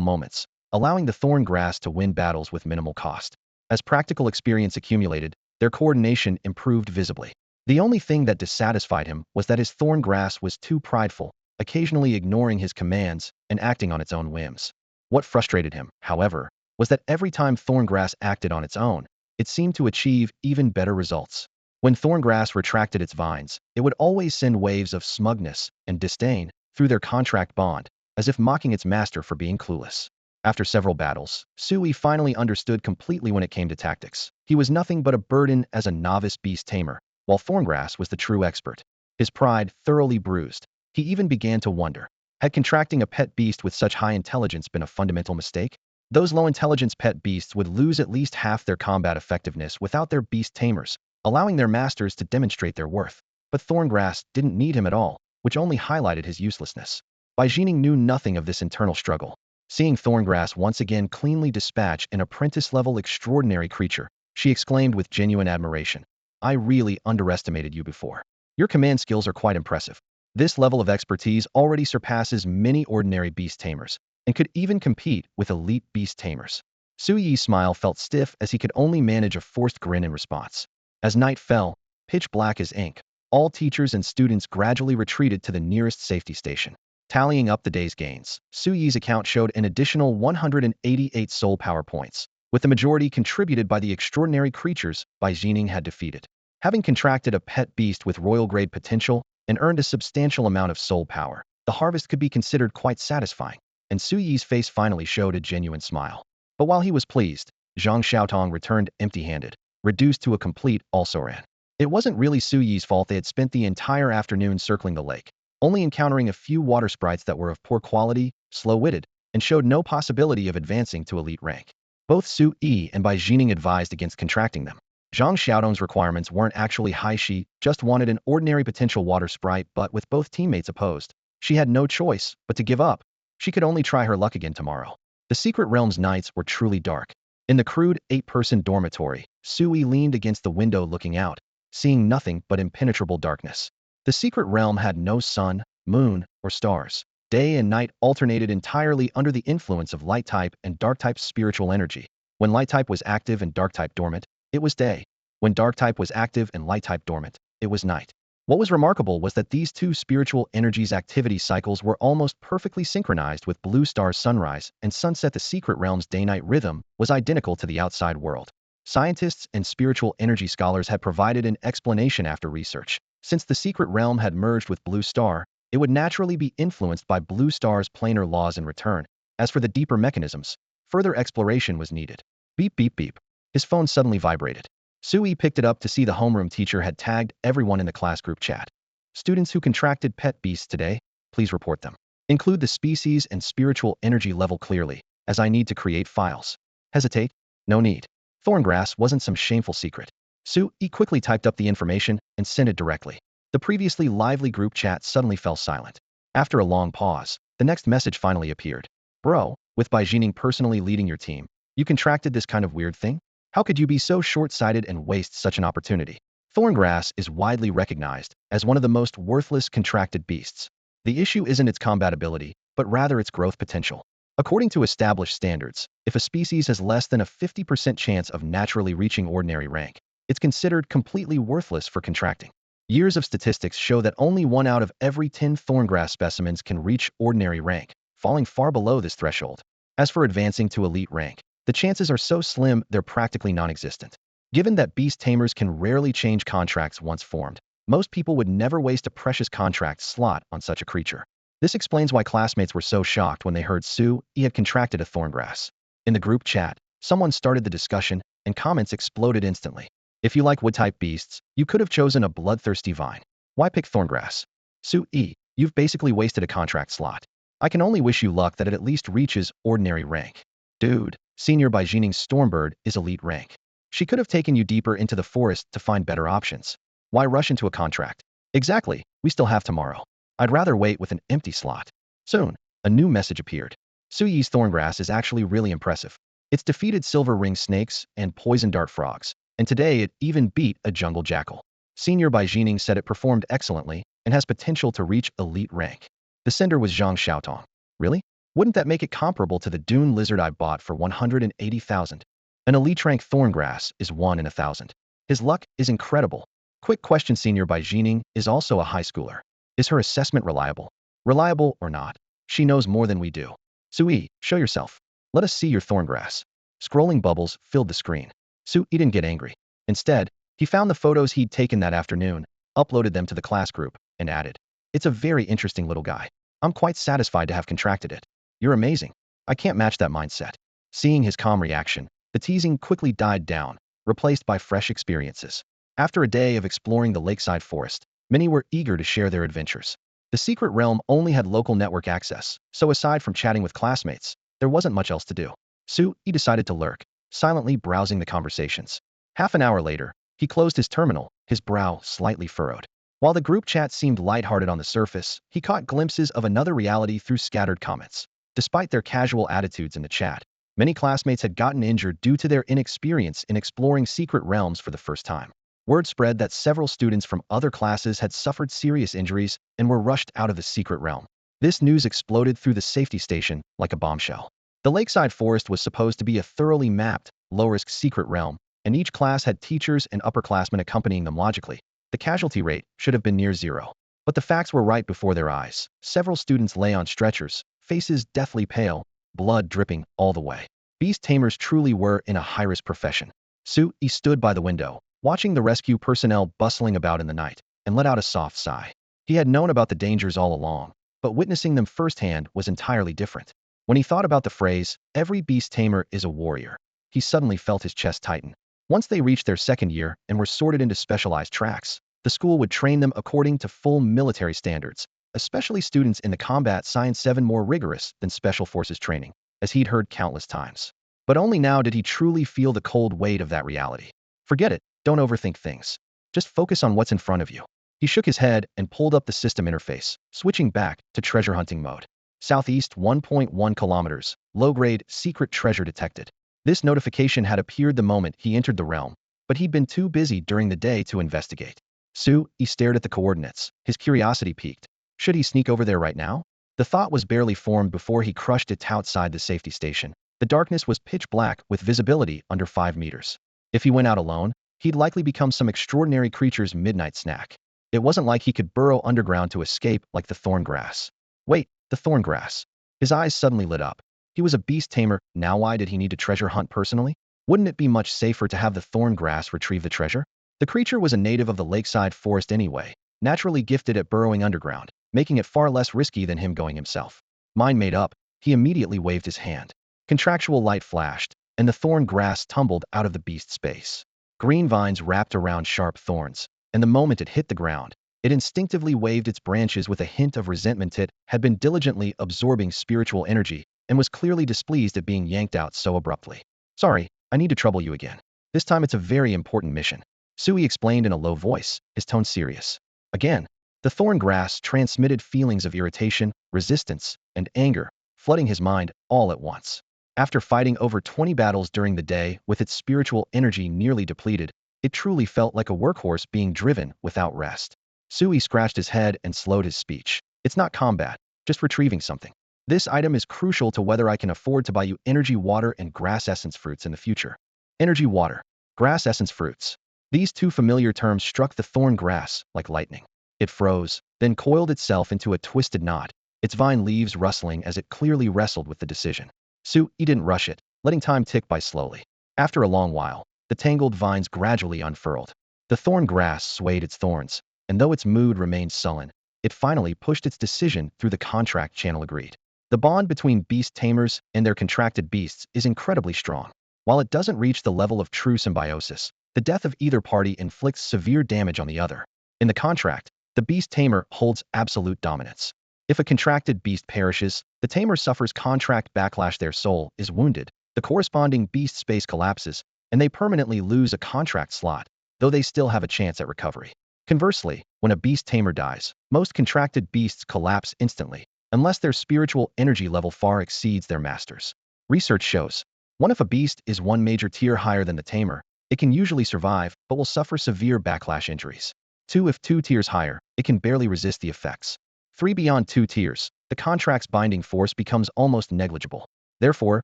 moments, allowing the Thorn Grass to win battles with minimal cost. As practical experience accumulated, their coordination improved visibly. The only thing that dissatisfied him was that his Thorn Grass was too prideful, occasionally ignoring his commands and acting on its own whims. What frustrated him, however, was that every time Thorn Grass acted on its own, it seemed to achieve even better results. When Thorngrass retracted its vines, it would always send waves of smugness and disdain through their contract bond, as if mocking its master for being clueless. After several battles, Sui finally understood completely when it came to tactics. He was nothing but a burden as a novice beast tamer, while Thorngrass was the true expert. His pride thoroughly bruised. He even began to wonder, had contracting a pet beast with such high intelligence been a fundamental mistake? Those low-intelligence pet beasts would lose at least half their combat effectiveness without their beast tamers, allowing their masters to demonstrate their worth. But Thorngrass didn't need him at all, which only highlighted his uselessness. Bai Jining knew nothing of this internal struggle. Seeing Thorngrass once again cleanly dispatch an apprentice-level extraordinary creature, she exclaimed with genuine admiration, "I really underestimated you before. Your command skills are quite impressive. This level of expertise already surpasses many ordinary beast tamers, and could even compete with elite beast tamers." Suyi's smile felt stiff as he could only manage a forced grin in response. As night fell, pitch black as ink, all teachers and students gradually retreated to the nearest safety station. Tallying up the day's gains, Suyi's account showed an additional 188 soul power points, with the majority contributed by the extraordinary creatures Bai Jining had defeated. Having contracted a pet beast with royal-grade potential and earned a substantial amount of soul power, the harvest could be considered quite satisfying, and Suyi's face finally showed a genuine smile. But while he was pleased, Zhang Xiaotong returned empty-handed, reduced to a complete also-ran. It wasn't really Suyi's fault they had spent the entire afternoon circling the lake, only encountering a few water sprites that were of poor quality, slow-witted, and showed no possibility of advancing to elite rank. Both Su Yi and Bai Jining advised against contracting them. Zhang Xiaotong's requirements weren't actually high, she just wanted an ordinary potential water sprite, but with both teammates opposed, she had no choice but to give up. She could only try her luck again tomorrow. The Secret Realm's nights were truly dark. In the crude 8-person dormitory, Sui leaned against the window looking out, seeing nothing but impenetrable darkness. The Secret Realm had no sun, moon, or stars. Day and night alternated entirely under the influence of light type and dark type spiritual energy. When light type was active and dark type dormant, it was day. When dark type was active and light type dormant, it was night. What was remarkable was that these two spiritual energies' activity cycles were almost perfectly synchronized with Blue Star's sunrise and sunset. The Secret Realm's day-night rhythm was identical to the outside world. Scientists and spiritual energy scholars had provided an explanation after research. Since the Secret Realm had merged with Blue Star, it would naturally be influenced by Blue Star's planar laws in return. As for the deeper mechanisms, further exploration was needed. Beep beep beep. His phone suddenly vibrated. Sui picked it up to see the homeroom teacher had tagged everyone in the class group chat. "Students who contracted pet beasts today, please report them. Include the species and spiritual energy level clearly, as I need to create files." Hesitate? No need. Thorngrass wasn't some shameful secret. Sui quickly typed up the information and sent it directly. The previously lively group chat suddenly fell silent. After a long pause, the next message finally appeared. "Bro, with Bai Jining personally leading your team, you contracted this kind of weird thing? How could you be so short-sighted and waste such an opportunity?" Thorngrass is widely recognized as one of the most worthless contracted beasts. The issue isn't its combatability, but rather its growth potential. According to established standards, if a species has less than a 50% chance of naturally reaching ordinary rank, it's considered completely worthless for contracting. Years of statistics show that only 1 out of every 10 thorngrass specimens can reach ordinary rank, falling far below this threshold. As for advancing to elite rank, the chances are so slim they're practically non-existent. Given that beast tamers can rarely change contracts once formed, most people would never waste a precious contract slot on such a creature. This explains why classmates were so shocked when they heard Sui had contracted a thorngrass. In the group chat, someone started the discussion, and comments exploded instantly. "If you like wood-type beasts, you could have chosen a bloodthirsty vine. Why pick thorngrass? Sui, you've basically wasted a contract slot. I can only wish you luck that it at least reaches ordinary rank. Dude, Senior Bai Jining's Stormbird is elite rank. She could have taken you deeper into the forest to find better options. Why rush into a contract? Exactly, we still have tomorrow. I'd rather wait with an empty slot." Soon, a new message appeared. Suyi's thorngrass is actually really impressive. It's defeated silver ring snakes and poison dart frogs, and today it even beat a jungle jackal. Senior Baijining said it performed excellently and has potential to reach elite rank. The sender was Zhang Xiaotong. Really? Wouldn't that make it comparable to the dune lizard I bought for 180,000? An elite rank thorn grass is 1 in 1,000. His luck is incredible. Quick question, Senior Baijining is also a high schooler. Is her assessment reliable? Reliable or not? She knows more than we do. Sui, show yourself. Let us see your thorn grass. Scrolling bubbles filled the screen. Sui didn't get angry. Instead, he found the photos he'd taken that afternoon, uploaded them to the class group, and added, "It's a very interesting little guy. I'm quite satisfied to have contracted it. You're amazing. I can't match that mindset." Seeing his calm reaction, the teasing quickly died down, replaced by fresh experiences. After a day of exploring the lakeside forest, many were eager to share their adventures. The secret realm only had local network access, so aside from chatting with classmates, there wasn't much else to do. Sui decided to lurk, silently browsing the conversations. Half an hour later, he closed his terminal, his brow slightly furrowed. While the group chat seemed lighthearted on the surface, he caught glimpses of another reality through scattered comments. Despite their casual attitudes in the chat, many classmates had gotten injured due to their inexperience in exploring secret realms for the first time. Word spread that several students from other classes had suffered serious injuries and were rushed out of the secret realm. This news exploded through the safety station like a bombshell. The lakeside forest was supposed to be a thoroughly mapped, low-risk secret realm, and each class had teachers and upperclassmen accompanying them logically. The casualty rate should have been near zero. But the facts were right before their eyes. Several students lay on stretchers, faces deathly pale, blood dripping all the way. Beast tamers truly were in a high-risk profession. Sui stood by the window, watching the rescue personnel bustling about in the night, and let out a soft sigh. He had known about the dangers all along, but witnessing them firsthand was entirely different. When he thought about the phrase, "every beast tamer is a warrior," he suddenly felt his chest tighten. Once they reached their second year and were sorted into specialized tracks, the school would train them according to full military standards, especially students in the Combat Science 7 more rigorous than Special Forces training, as he'd heard countless times. But only now did he truly feel the cold weight of that reality. Forget it, don't overthink things. Just focus on what's in front of you. He shook his head and pulled up the system interface, switching back to treasure hunting mode. Southeast 1.1 kilometers, low-grade, secret treasure detected. This notification had appeared the moment he entered the realm, but he'd been too busy during the day to investigate. Sui stared at the coordinates, his curiosity piqued. Should he sneak over there right now? The thought was barely formed before he crushed it outside the safety station. The darkness was pitch black with visibility under 5 meters. If he went out alone, he'd likely become some extraordinary creature's midnight snack. It wasn't like he could burrow underground to escape like the thorn grass. Wait, the thorn grass. His eyes suddenly lit up. He was a beast tamer, now why did he need to treasure hunt personally? Wouldn't it be much safer to have the thorn grass retrieve the treasure? The creature was a native of the lakeside forest anyway, naturally gifted at burrowing underground, making it far less risky than him going himself. Mind made up, he immediately waved his hand. Contractual light flashed, and the thorn grass tumbled out of the beast's space. Green vines wrapped around sharp thorns, and the moment it hit the ground, it instinctively waved its branches with a hint of resentment. It had been diligently absorbing spiritual energy and was clearly displeased at being yanked out so abruptly. "Sorry, I need to trouble you again. This time it's a very important mission," Sui explained in a low voice, his tone serious. Again, the thorn grass transmitted feelings of irritation, resistance, and anger, flooding his mind all at once. After fighting over 20 battles during the day with its spiritual energy nearly depleted, it truly felt like a workhorse being driven without rest. Sui scratched his head and slowed his speech. "It's not combat, just retrieving something. This item is crucial to whether I can afford to buy you energy water and grass essence fruits in the future." Energy water, grass essence fruits. These two familiar terms struck the thorn grass like lightning. It froze, then coiled itself into a twisted knot, its vine leaves rustling as it clearly wrestled with the decision. Sui didn't rush it, letting time tick by slowly. After a long while, the tangled vines gradually unfurled. The thorn grass swayed its thorns, and though its mood remained sullen, it finally pushed its decision through the contract channel. Agreed. The bond between beast tamers and their contracted beasts is incredibly strong. While it doesn't reach the level of true symbiosis, the death of either party inflicts severe damage on the other. In the contract, the beast tamer holds absolute dominance. If a contracted beast perishes, the tamer suffers contract backlash. Their soul is wounded, the corresponding beast space collapses, and they permanently lose a contract slot, though they still have a chance at recovery. Conversely, when a beast tamer dies, most contracted beasts collapse instantly, unless their spiritual energy level far exceeds their master's. Research shows, if a beast is one major tier higher than the tamer, It can usually survive, but will suffer severe backlash injuries. 2. If 2 tiers higher, it can barely resist the effects. 3. Beyond 2 tiers, the contract's binding force becomes almost negligible. Therefore,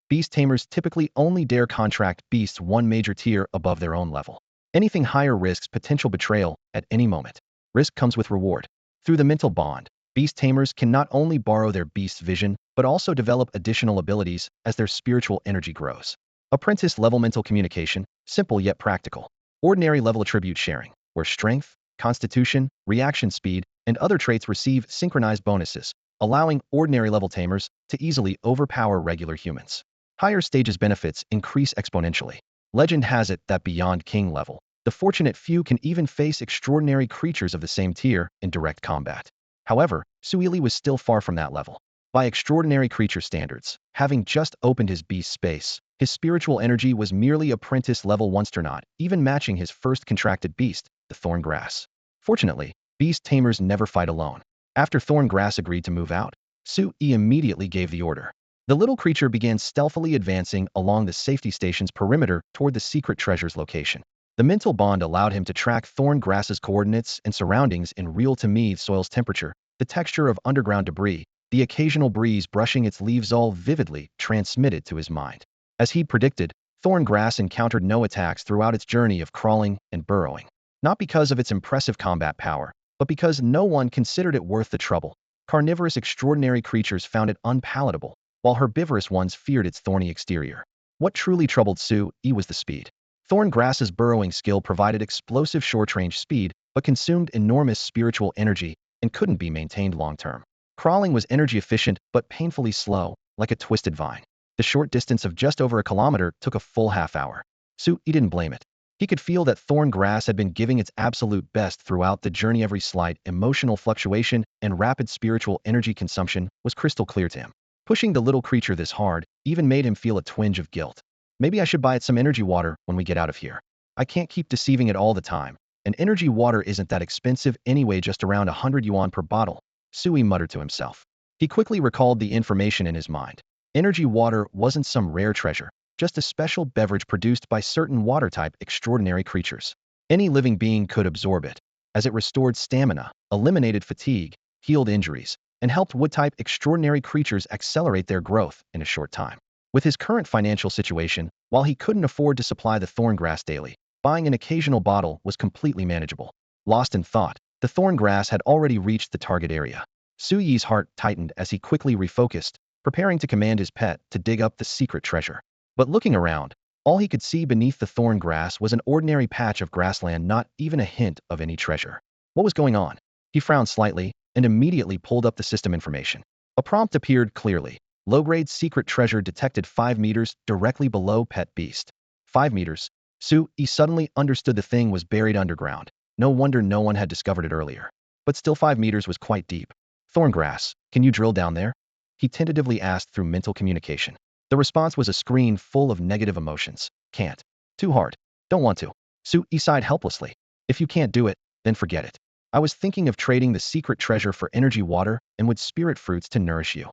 beast tamers typically only dare contract beasts one major tier above their own level. Anything higher risks potential betrayal at any moment. Risk comes with reward. Through the mental bond, beast tamers can not only borrow their beast's vision, but also develop additional abilities as their spiritual energy grows. Apprentice-level mental communication, simple yet practical. Ordinary-level attribute sharing, where strength, constitution, reaction speed, and other traits receive synchronized bonuses, allowing ordinary-level tamers to easily overpower regular humans. Higher stages benefits increase exponentially. Legend has it that beyond king level, the fortunate few can even face extraordinary creatures of the same tier in direct combat. However, Suili was still far from that level. By extraordinary creature standards, having just opened his beast space, his spiritual energy was merely apprentice level onster, not even matching his first contracted beast, the Thorn Grass. Fortunately, beast tamers never fight alone. After Thorn Grass agreed to move out, Sui immediately gave the order. The little creature began stealthily advancing along the safety station's perimeter toward the secret treasure's location. The mental bond allowed him to track Thorn Grass's coordinates and surroundings in real-time: soil's temperature, the texture of underground debris, the occasional breeze brushing its leaves, all vividly transmitted to his mind. As he predicted, Thorn Grass encountered no attacks throughout its journey of crawling and burrowing. Not because of its impressive combat power, but because no one considered it worth the trouble. Carnivorous extraordinary creatures found it unpalatable, while herbivorous ones feared its thorny exterior. What truly troubled Sui was the speed. Thorn Grass's burrowing skill provided explosive short-range speed, but consumed enormous spiritual energy and couldn't be maintained long-term. Crawling was energy efficient, but painfully slow, like a twisted vine. The short distance of just over a kilometer took a full half-hour. Sui didn't blame it. He could feel that Thorn Grass had been giving its absolute best throughout the journey. Every slight emotional fluctuation and rapid spiritual energy consumption was crystal clear to him. Pushing the little creature this hard even made him feel a twinge of guilt. Maybe I should buy it some energy water when we get out of here. I can't keep deceiving it all the time. And energy water isn't that expensive anyway, just around 100 yuan per bottle, Sui muttered to himself. He quickly recalled the information in his mind. Energy water wasn't some rare treasure, just a special beverage produced by certain water-type extraordinary creatures. Any living being could absorb it, as it restored stamina, eliminated fatigue, healed injuries, and helped wood-type extraordinary creatures accelerate their growth in a short time. With his current financial situation, while he couldn't afford to supply the thorn grass daily, buying an occasional bottle was completely manageable. Lost in thought, the thorn grass had already reached the target area. Sui's heart tightened as he quickly refocused, preparing to command his pet to dig up the secret treasure. But looking around, all he could see beneath the thorn grass was an ordinary patch of grassland, not even a hint of any treasure. What was going on? He frowned slightly and immediately pulled up the system information. A prompt appeared clearly. Low-grade secret treasure detected 5 meters directly below pet beast. 5 meters. Sui suddenly understood the thing was buried underground. No wonder no one had discovered it earlier. But still, 5 meters was quite deep. Thorn grass, can you drill down there? He tentatively asked through mental communication. The response was a screen full of negative emotions. Can't. Too hard. Don't want to. Sui sighed helplessly. If you can't do it, then forget it. I was thinking of trading the secret treasure for energy water and wood spirit fruits to nourish you.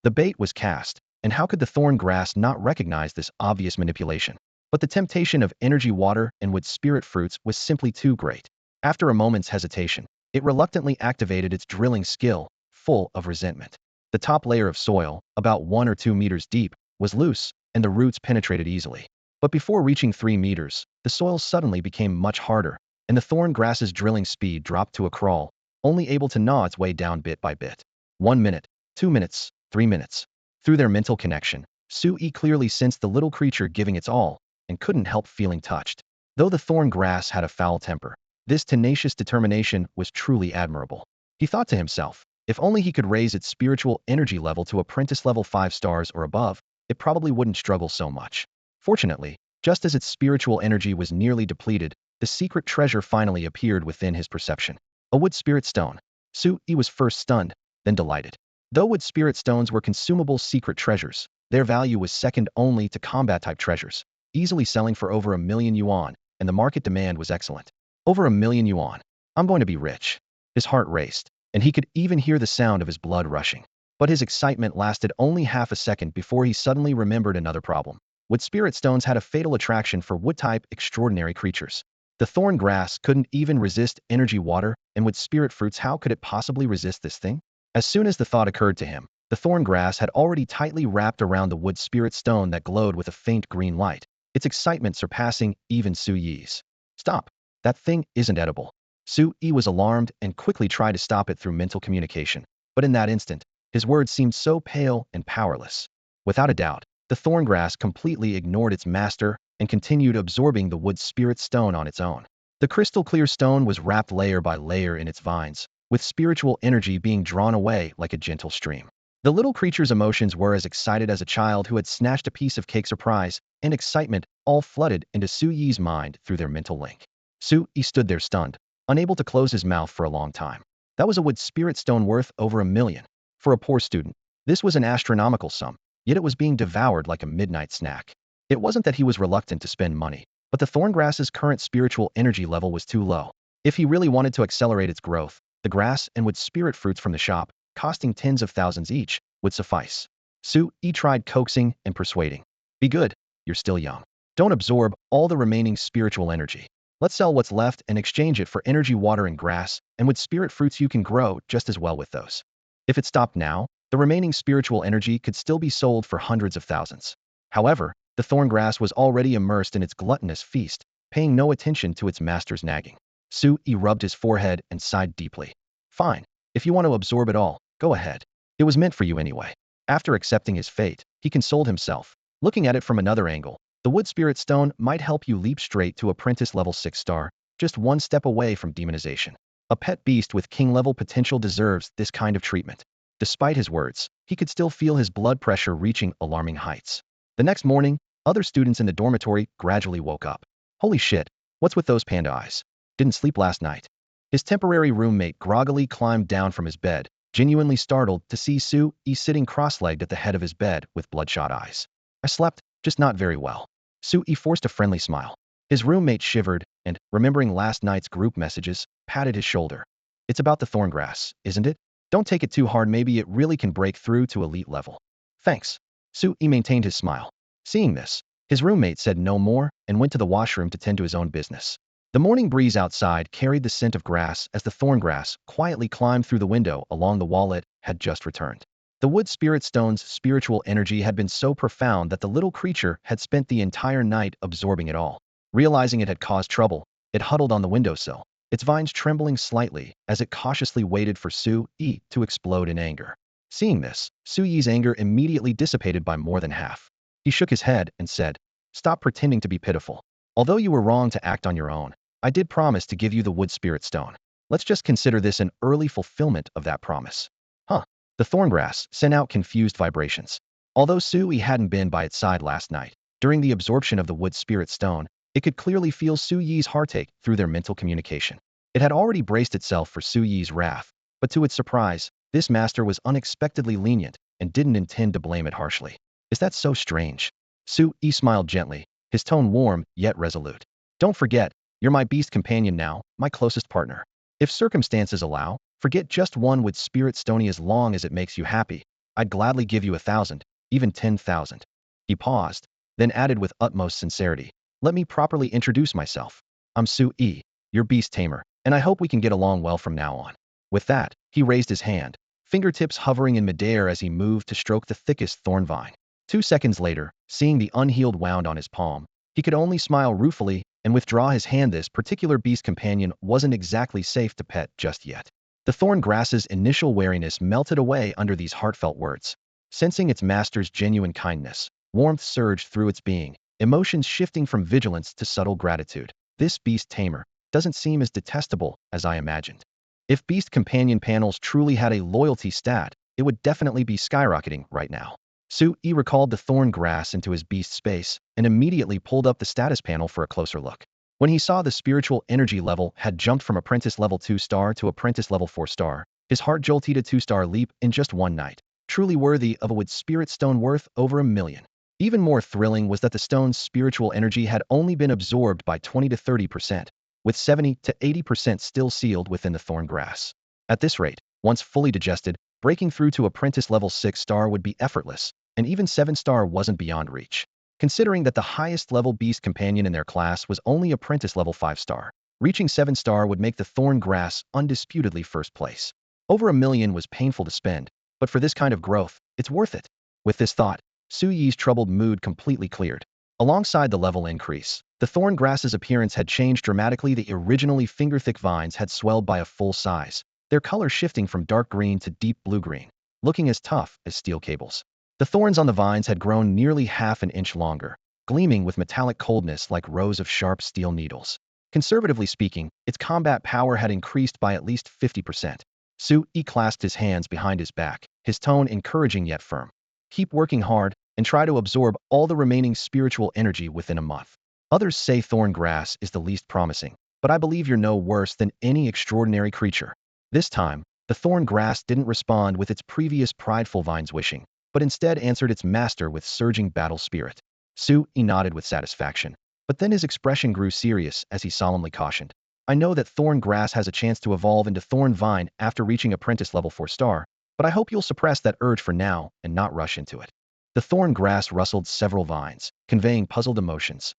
The bait was cast, and how could the thorn grass not recognize this obvious manipulation? But the temptation of energy water and wood spirit fruits was simply too great. After a moment's hesitation, it reluctantly activated its drilling skill, full of resentment. The top layer of soil, about 1 or 2 meters deep, was loose, and the roots penetrated easily. But before reaching 3 meters, the soil suddenly became much harder, and the thorn grass's drilling speed dropped to a crawl, only able to gnaw its way down bit by bit. 1 minute, 2 minutes, 3 minutes. Through their mental connection, Sui clearly sensed the little creature giving its all, and couldn't help feeling touched. Though the thorn grass had a foul temper, this tenacious determination was truly admirable. He thought to himself, if only he could raise its spiritual energy level to apprentice level 5 stars or above, it probably wouldn't struggle so much. Fortunately, just as its spiritual energy was nearly depleted, the secret treasure finally appeared within his perception. A wood spirit stone. Sui was first stunned, then delighted. Though wood spirit stones were consumable secret treasures, their value was second only to combat-type treasures, easily selling for over 1,000,000 yuan, and the market demand was excellent. Over 1,000,000 yuan. I'm going to be rich. His heart raced, and he could even hear the sound of his blood rushing. But his excitement lasted only half a second before he suddenly remembered another problem. Wood spirit stones had a fatal attraction for wood-type extraordinary creatures. The thorn grass couldn't even resist energy water, and wood spirit fruits, how could it possibly resist this thing? As soon as the thought occurred to him, the thorn grass had already tightly wrapped around the wood spirit stone that glowed with a faint green light, its excitement surpassing even Su Yi's. Stop! That thing isn't edible. Su Yi was alarmed and quickly tried to stop it through mental communication, but in that instant, his words seemed so pale and powerless. Without a doubt, the thorn grass completely ignored its master and continued absorbing the wood spirit stone on its own. The crystal clear stone was wrapped layer by layer in its vines, with spiritual energy being drawn away like a gentle stream. The little creature's emotions were as excited as a child who had snatched a piece of cake. Surprise and excitement all flooded into Su Yi's mind through their mental link. Su Yi stood there stunned, unable to close his mouth for a long time. That was a wood spirit stone worth over 1 million. For a poor student, this was an astronomical sum, yet it was being devoured like a midnight snack. It wasn't that he was reluctant to spend money, but the thorngrass's current spiritual energy level was too low. If he really wanted to accelerate its growth, the grass and wood spirit fruits from the shop, costing tens of thousands each, would suffice. Su Yi tried coaxing and persuading. Be good, you're still young. Don't absorb all the remaining spiritual energy. Let's sell what's left and exchange it for energy water and grass, and with spirit fruits you can grow just as well with those. If it stopped now, the remaining spiritual energy could still be sold for hundreds of thousands. However, the thorn grass was already immersed in its gluttonous feast, paying no attention to its master's nagging. Su Yi rubbed his forehead and sighed deeply. Fine, if you want to absorb it all, go ahead. It was meant for you anyway. After accepting his fate, he consoled himself. Looking at it from another angle, the wood spirit stone might help you leap straight to apprentice level 6 star, just one step away from demonization. A pet beast with king level potential deserves this kind of treatment. Despite his words, he could still feel his blood pressure reaching alarming heights. The next morning, other students in the dormitory gradually woke up. Holy shit, what's with those panda eyes? Didn't sleep last night. His temporary roommate groggily climbed down from his bed, genuinely startled to see Su Yi sitting cross-legged at the head of his bed with bloodshot eyes. I slept, just not very well. Su Yi forced a friendly smile. His roommate shivered and, remembering last night's group messages, patted his shoulder. It's about the thorn grass, isn't it? Don't take it too hard, maybe it really can break through to elite level. Thanks. Su Yi maintained his smile. Seeing this, his roommate said no more and went to the washroom to tend to his own business. The morning breeze outside carried the scent of grass as the thorn grass quietly climbed through the window along the wall it had just returned. The wood spirit stone's spiritual energy had been so profound that the little creature had spent the entire night absorbing it all. Realizing it had caused trouble, it huddled on the windowsill, its vines trembling slightly as it cautiously waited for Su Yi to explode in anger. Seeing this, Su Yi's anger immediately dissipated by more than half. He shook his head and said, "Stop pretending to be pitiful. Although you were wrong to act on your own, I did promise to give you the wood spirit stone. Let's just consider this an early fulfillment of that promise." Huh. The thorngrass sent out confused vibrations. Although Su Yi hadn't been by its side last night, during the absorption of the wood spirit stone, it could clearly feel Su Yi's heartache through their mental communication. It had already braced itself for Su Yi's wrath, but to its surprise, this master was unexpectedly lenient and didn't intend to blame it harshly. Is that so strange? Su Yi smiled gently, his tone warm yet resolute. Don't forget, you're my beast companion now, my closest partner. If circumstances allow, forget just one wood spirit stony as long as it makes you happy. I'd gladly give you 1,000, even 10,000. He paused, then added with utmost sincerity, let me properly introduce myself. I'm Su Yi, your beast tamer, and I hope we can get along well from now on. With that, he raised his hand, fingertips hovering in midair as he moved to stroke the thickest thorn vine. 2 seconds later, seeing the unhealed wound on his palm, he could only smile ruefully and withdraw his hand. This particular beast companion wasn't exactly safe to pet just yet. The thorn grass's initial wariness melted away under these heartfelt words. Sensing its master's genuine kindness, warmth surged through its being, emotions shifting from vigilance to subtle gratitude. This beast tamer doesn't seem as detestable as I imagined. If beast companion panels truly had a loyalty stat, it would definitely be skyrocketing right now. Su Yi recalled the thorn grass into his beast space and immediately pulled up the status panel for a closer look. When he saw the spiritual energy level had jumped from apprentice level 2 star to apprentice level 4 star, his heart jolted a 2-star leap in just one night, truly worthy of a wood spirit stone worth over 1 million. Even more thrilling was that the stone's spiritual energy had only been absorbed by 20 to 30%, with 70 to 80% still sealed within the thorn grass. At this rate, once fully digested, breaking through to apprentice level 6 star would be effortless, and even 7 star wasn't beyond reach. considering that the highest level beast companion in their class was only apprentice level 5-star. Reaching 7-star would make the Thorn Grass undisputedly first place. Over 1 million was painful to spend, but for this kind of growth, it's worth it. With this thought, Su Yi's troubled mood completely cleared. Alongside the level increase, the thorn grass's appearance had changed dramatically. The originally finger-thick vines had swelled by a full size, their color shifting from dark green to deep blue-green, looking as tough as steel cables. The thorns on the vines had grown nearly half an inch longer, gleaming with metallic coldness like rows of sharp steel needles. Conservatively speaking, its combat power had increased by at least 50%. Su Yi clasped his hands behind his back, his tone encouraging yet firm. Keep working hard, and try to absorb all the remaining spiritual energy within a month. Others say thorn grass is the least promising, but I believe you're no worse than any extraordinary creature. This time, the thorn grass didn't respond with its previous prideful vine's wishing, but instead answered its master with surging battle spirit. Su Yi nodded with satisfaction, but then his expression grew serious as he solemnly cautioned. I know that thorn grass has a chance to evolve into thorn vine after reaching apprentice level 4-star, but I hope you'll suppress that urge for now and not rush into it. The thorn grass rustled several vines, conveying puzzled emotions.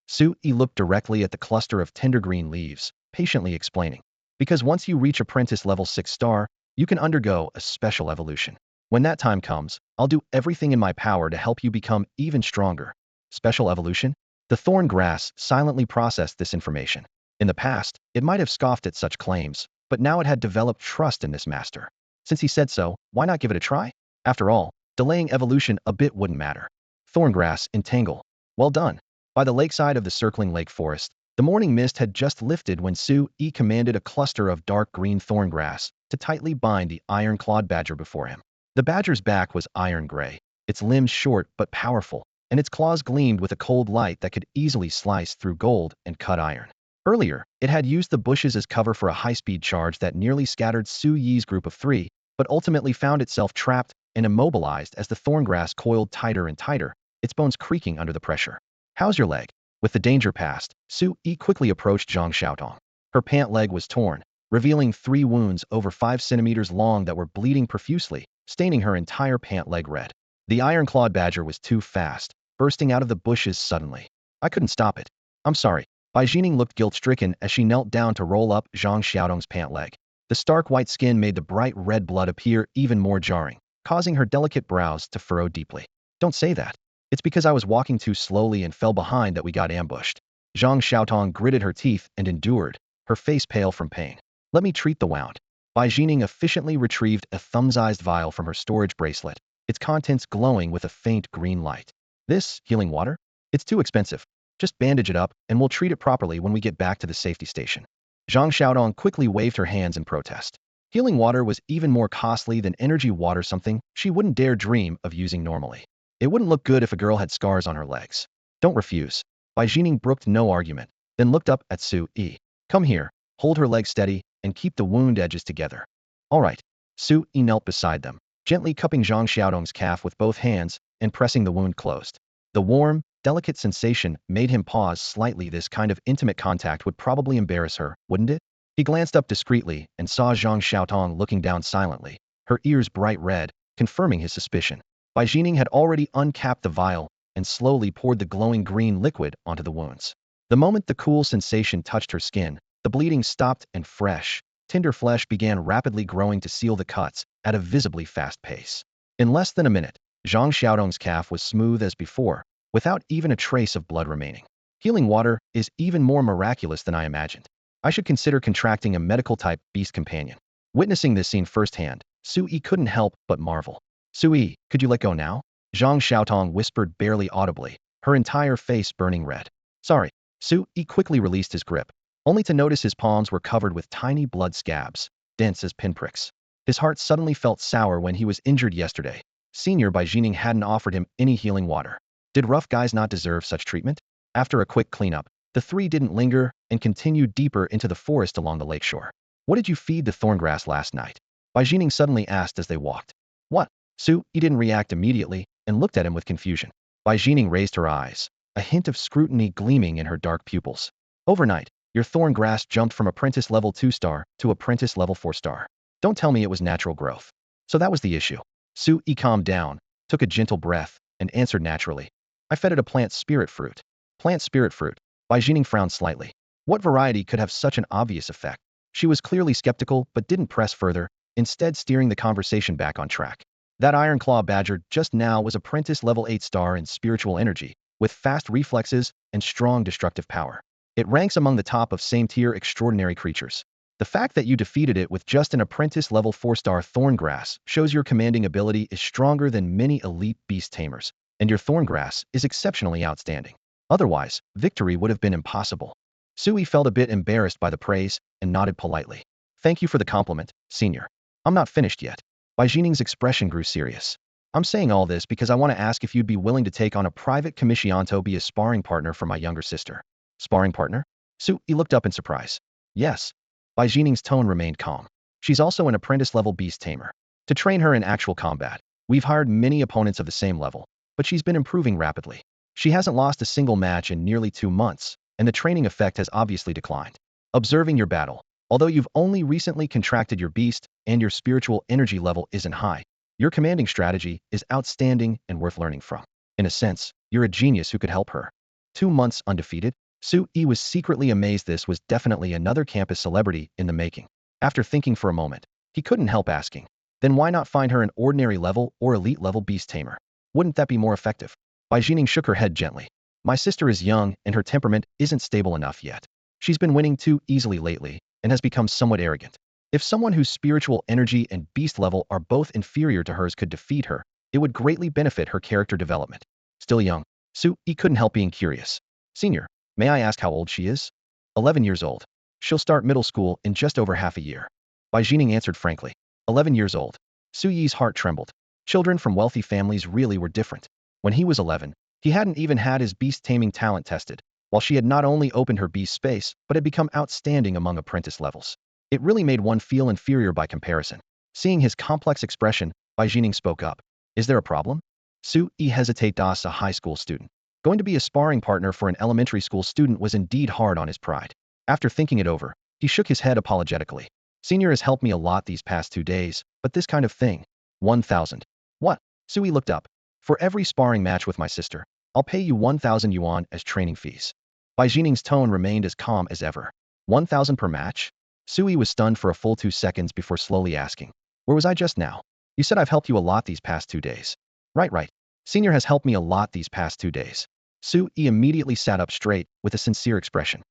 Su Yi looked directly at the cluster of tender green leaves, patiently explaining. Because once you reach apprentice level 6-star, you can undergo a special evolution. When that time comes, I'll do everything in my power to help you become even stronger. Special evolution? The thorn grass silently processed this information. In the past, it might have scoffed at such claims, but now it had developed trust in this master. Since he said so, why not give it a try? After all, delaying evolution a bit wouldn't matter. Thorngrass entangle. Well done. By the lakeside of the circling lake forest, the morning mist had just lifted when Su Yi commanded a cluster of dark green thorngrass to tightly bind the iron-clawed badger before him. The badger's back was iron gray, its limbs short but powerful, and its claws gleamed with a cold light that could easily slice through gold and cut iron. Earlier, it had used the bushes as cover for a high-speed charge that nearly scattered Su Yi's group of 3, but ultimately found itself trapped and immobilized as the thorngrass coiled tighter and tighter, its bones creaking under the pressure. How's your leg? With the danger past, Su Yi quickly approached Zhang Xiaotong. Her pant leg was torn, revealing 3 wounds over 5 centimeters long that were bleeding profusely, staining her entire pant leg red. The iron-clawed badger was too fast, bursting out of the bushes suddenly. I couldn't stop it. I'm sorry. Bai Jining looked guilt-stricken as she knelt down to roll up Zhang Xiaotong's pant leg. The stark white skin made the bright red blood appear even more jarring, causing her delicate brows to furrow deeply. Don't say that. It's because I was walking too slowly and fell behind that we got ambushed. Zhang Xiaotong gritted her teeth and endured, her face pale from pain. Let me treat the wound. Bai Jining efficiently retrieved a thumb-sized vial from her storage bracelet, its contents glowing with a faint green light. This healing water? It's too expensive. Just bandage it up, and we'll treat it properly when we get back to the safety station. Zhang Xiaotong quickly waved her hands in protest. Healing water was even more costly than energy water, something she wouldn't dare dream of using normally. It wouldn't look good if a girl had scars on her legs. Don't refuse. Bai Jining brooked no argument, then looked up at Su Yi. Come here, hold her leg steady, and keep the wound edges together. All right. Su Yi knelt beside them, gently cupping Zhang Xiaotong's calf with both hands and pressing the wound closed. The warm, delicate sensation made him pause slightly. This kind of intimate contact would probably embarrass her, wouldn't it? He glanced up discreetly and saw Zhang Xiaotong looking down silently, her ears bright red, confirming his suspicion. Bai Jining had already uncapped the vial and slowly poured the glowing green liquid onto the wounds. The moment the cool sensation touched her skin, the bleeding stopped and fresh, tender flesh began rapidly growing to seal the cuts at a visibly fast pace. In less than a minute, Zhang Xiaotong's calf was smooth as before, without even a trace of blood remaining. Healing water is even more miraculous than I imagined. I should consider contracting a medical-type beast companion. Witnessing this scene firsthand, Su Yi couldn't help but marvel. Su Yi, could you let go now? Zhang Xiaotong whispered barely audibly, her entire face burning red. Sorry. Su Yi quickly released his grip, only to notice his palms were covered with tiny blood scabs, dense as pinpricks. His heart suddenly felt sour when he was injured yesterday. Senior Bai Jining hadn't offered him any healing water. Did rough guys not deserve such treatment? After a quick cleanup, the 3 didn't linger and continued deeper into the forest along the lakeshore. What did you feed the thorngrass last night? Bai Jining suddenly asked as they walked. What? Su Yi didn't react immediately and looked at him with confusion. Bai Jining raised her eyes, a hint of scrutiny gleaming in her dark pupils. Overnight, your thorngrass jumped from apprentice level 2-star to apprentice level 4-star. Don't tell me it was natural growth. So that was the issue. Su Yi calmed down, took a gentle breath, and answered naturally. I fed it a plant spirit fruit. Plant spirit fruit. Bai Jining frowned slightly. What variety could have such an obvious effect? She was clearly skeptical but didn't press further, instead steering the conversation back on track. That iron claw badger just now was apprentice level 8 star in spiritual energy, with fast reflexes and strong destructive power. It ranks among the top of same tier extraordinary creatures. The fact that you defeated it with just an apprentice level 4 star Thorn Grass shows your commanding ability is stronger than many elite beast tamers, and your Thorn Grass is exceptionally outstanding. Otherwise, victory would have been impossible. Sui felt a bit embarrassed by the praise and nodded politely. Thank you for the compliment, senior. I'm not finished yet. Bai Jining's expression grew serious. I'm saying all this because I want to ask if you'd be willing to take on a private commission to be a sparring partner for my younger sister. Sparring partner? Sui looked up in surprise. Yes. Bai Jining's tone remained calm. She's also an apprentice-level beast tamer. To train her in actual combat, we've hired many opponents of the same level, but she's been improving rapidly. She hasn't lost a single match in nearly 2 months, and the training effect has obviously declined. Observing your battle, although you've only recently contracted your beast and your spiritual energy level isn't high, your commanding strategy is outstanding and worth learning from. In a sense, you're a genius who could help her. 2 months undefeated? Sui was secretly amazed. This was definitely another campus celebrity in the making. After thinking for a moment, he couldn't help asking, then why not find her an ordinary level or elite level beast tamer? Wouldn't that be more effective? Bai Jining shook her head gently. My sister is young and her temperament isn't stable enough yet. She's been winning too easily lately and has become somewhat arrogant. If someone whose spiritual energy and beast level are both inferior to hers could defeat her, it would greatly benefit her character development. Still young, Sui couldn't help being curious. Senior, may I ask how old she is? 11 years old. She'll start middle school in just over half a year. Bai Jining answered frankly. 11 years old. Sui's heart trembled. Children from wealthy families really were different. When he was 11, he hadn't even had his beast taming talent tested, while she had not only opened her beast space, but had become outstanding among apprentice levels. It really made one feel inferior by comparison. Seeing his complex expression, Bai Jining spoke up. Is there a problem? Sui hesitated as a high school student. Going to be a sparring partner for an elementary school student was indeed hard on his pride. After thinking it over, he shook his head apologetically. Senior has helped me a lot these past 2 days, but this kind of thing. 1,000. What? Sui looked up. For every sparring match with my sister, I'll pay you 1,000 yuan as training fees. Bai Jining's tone remained as calm as ever. 1,000 per match? Sui was stunned for a full 2 seconds before slowly asking. Where was I just now? You said I've helped you a lot these past 2 days. Right. Senior has helped me a lot these past 2 days. Sui immediately sat up straight with a sincere expression.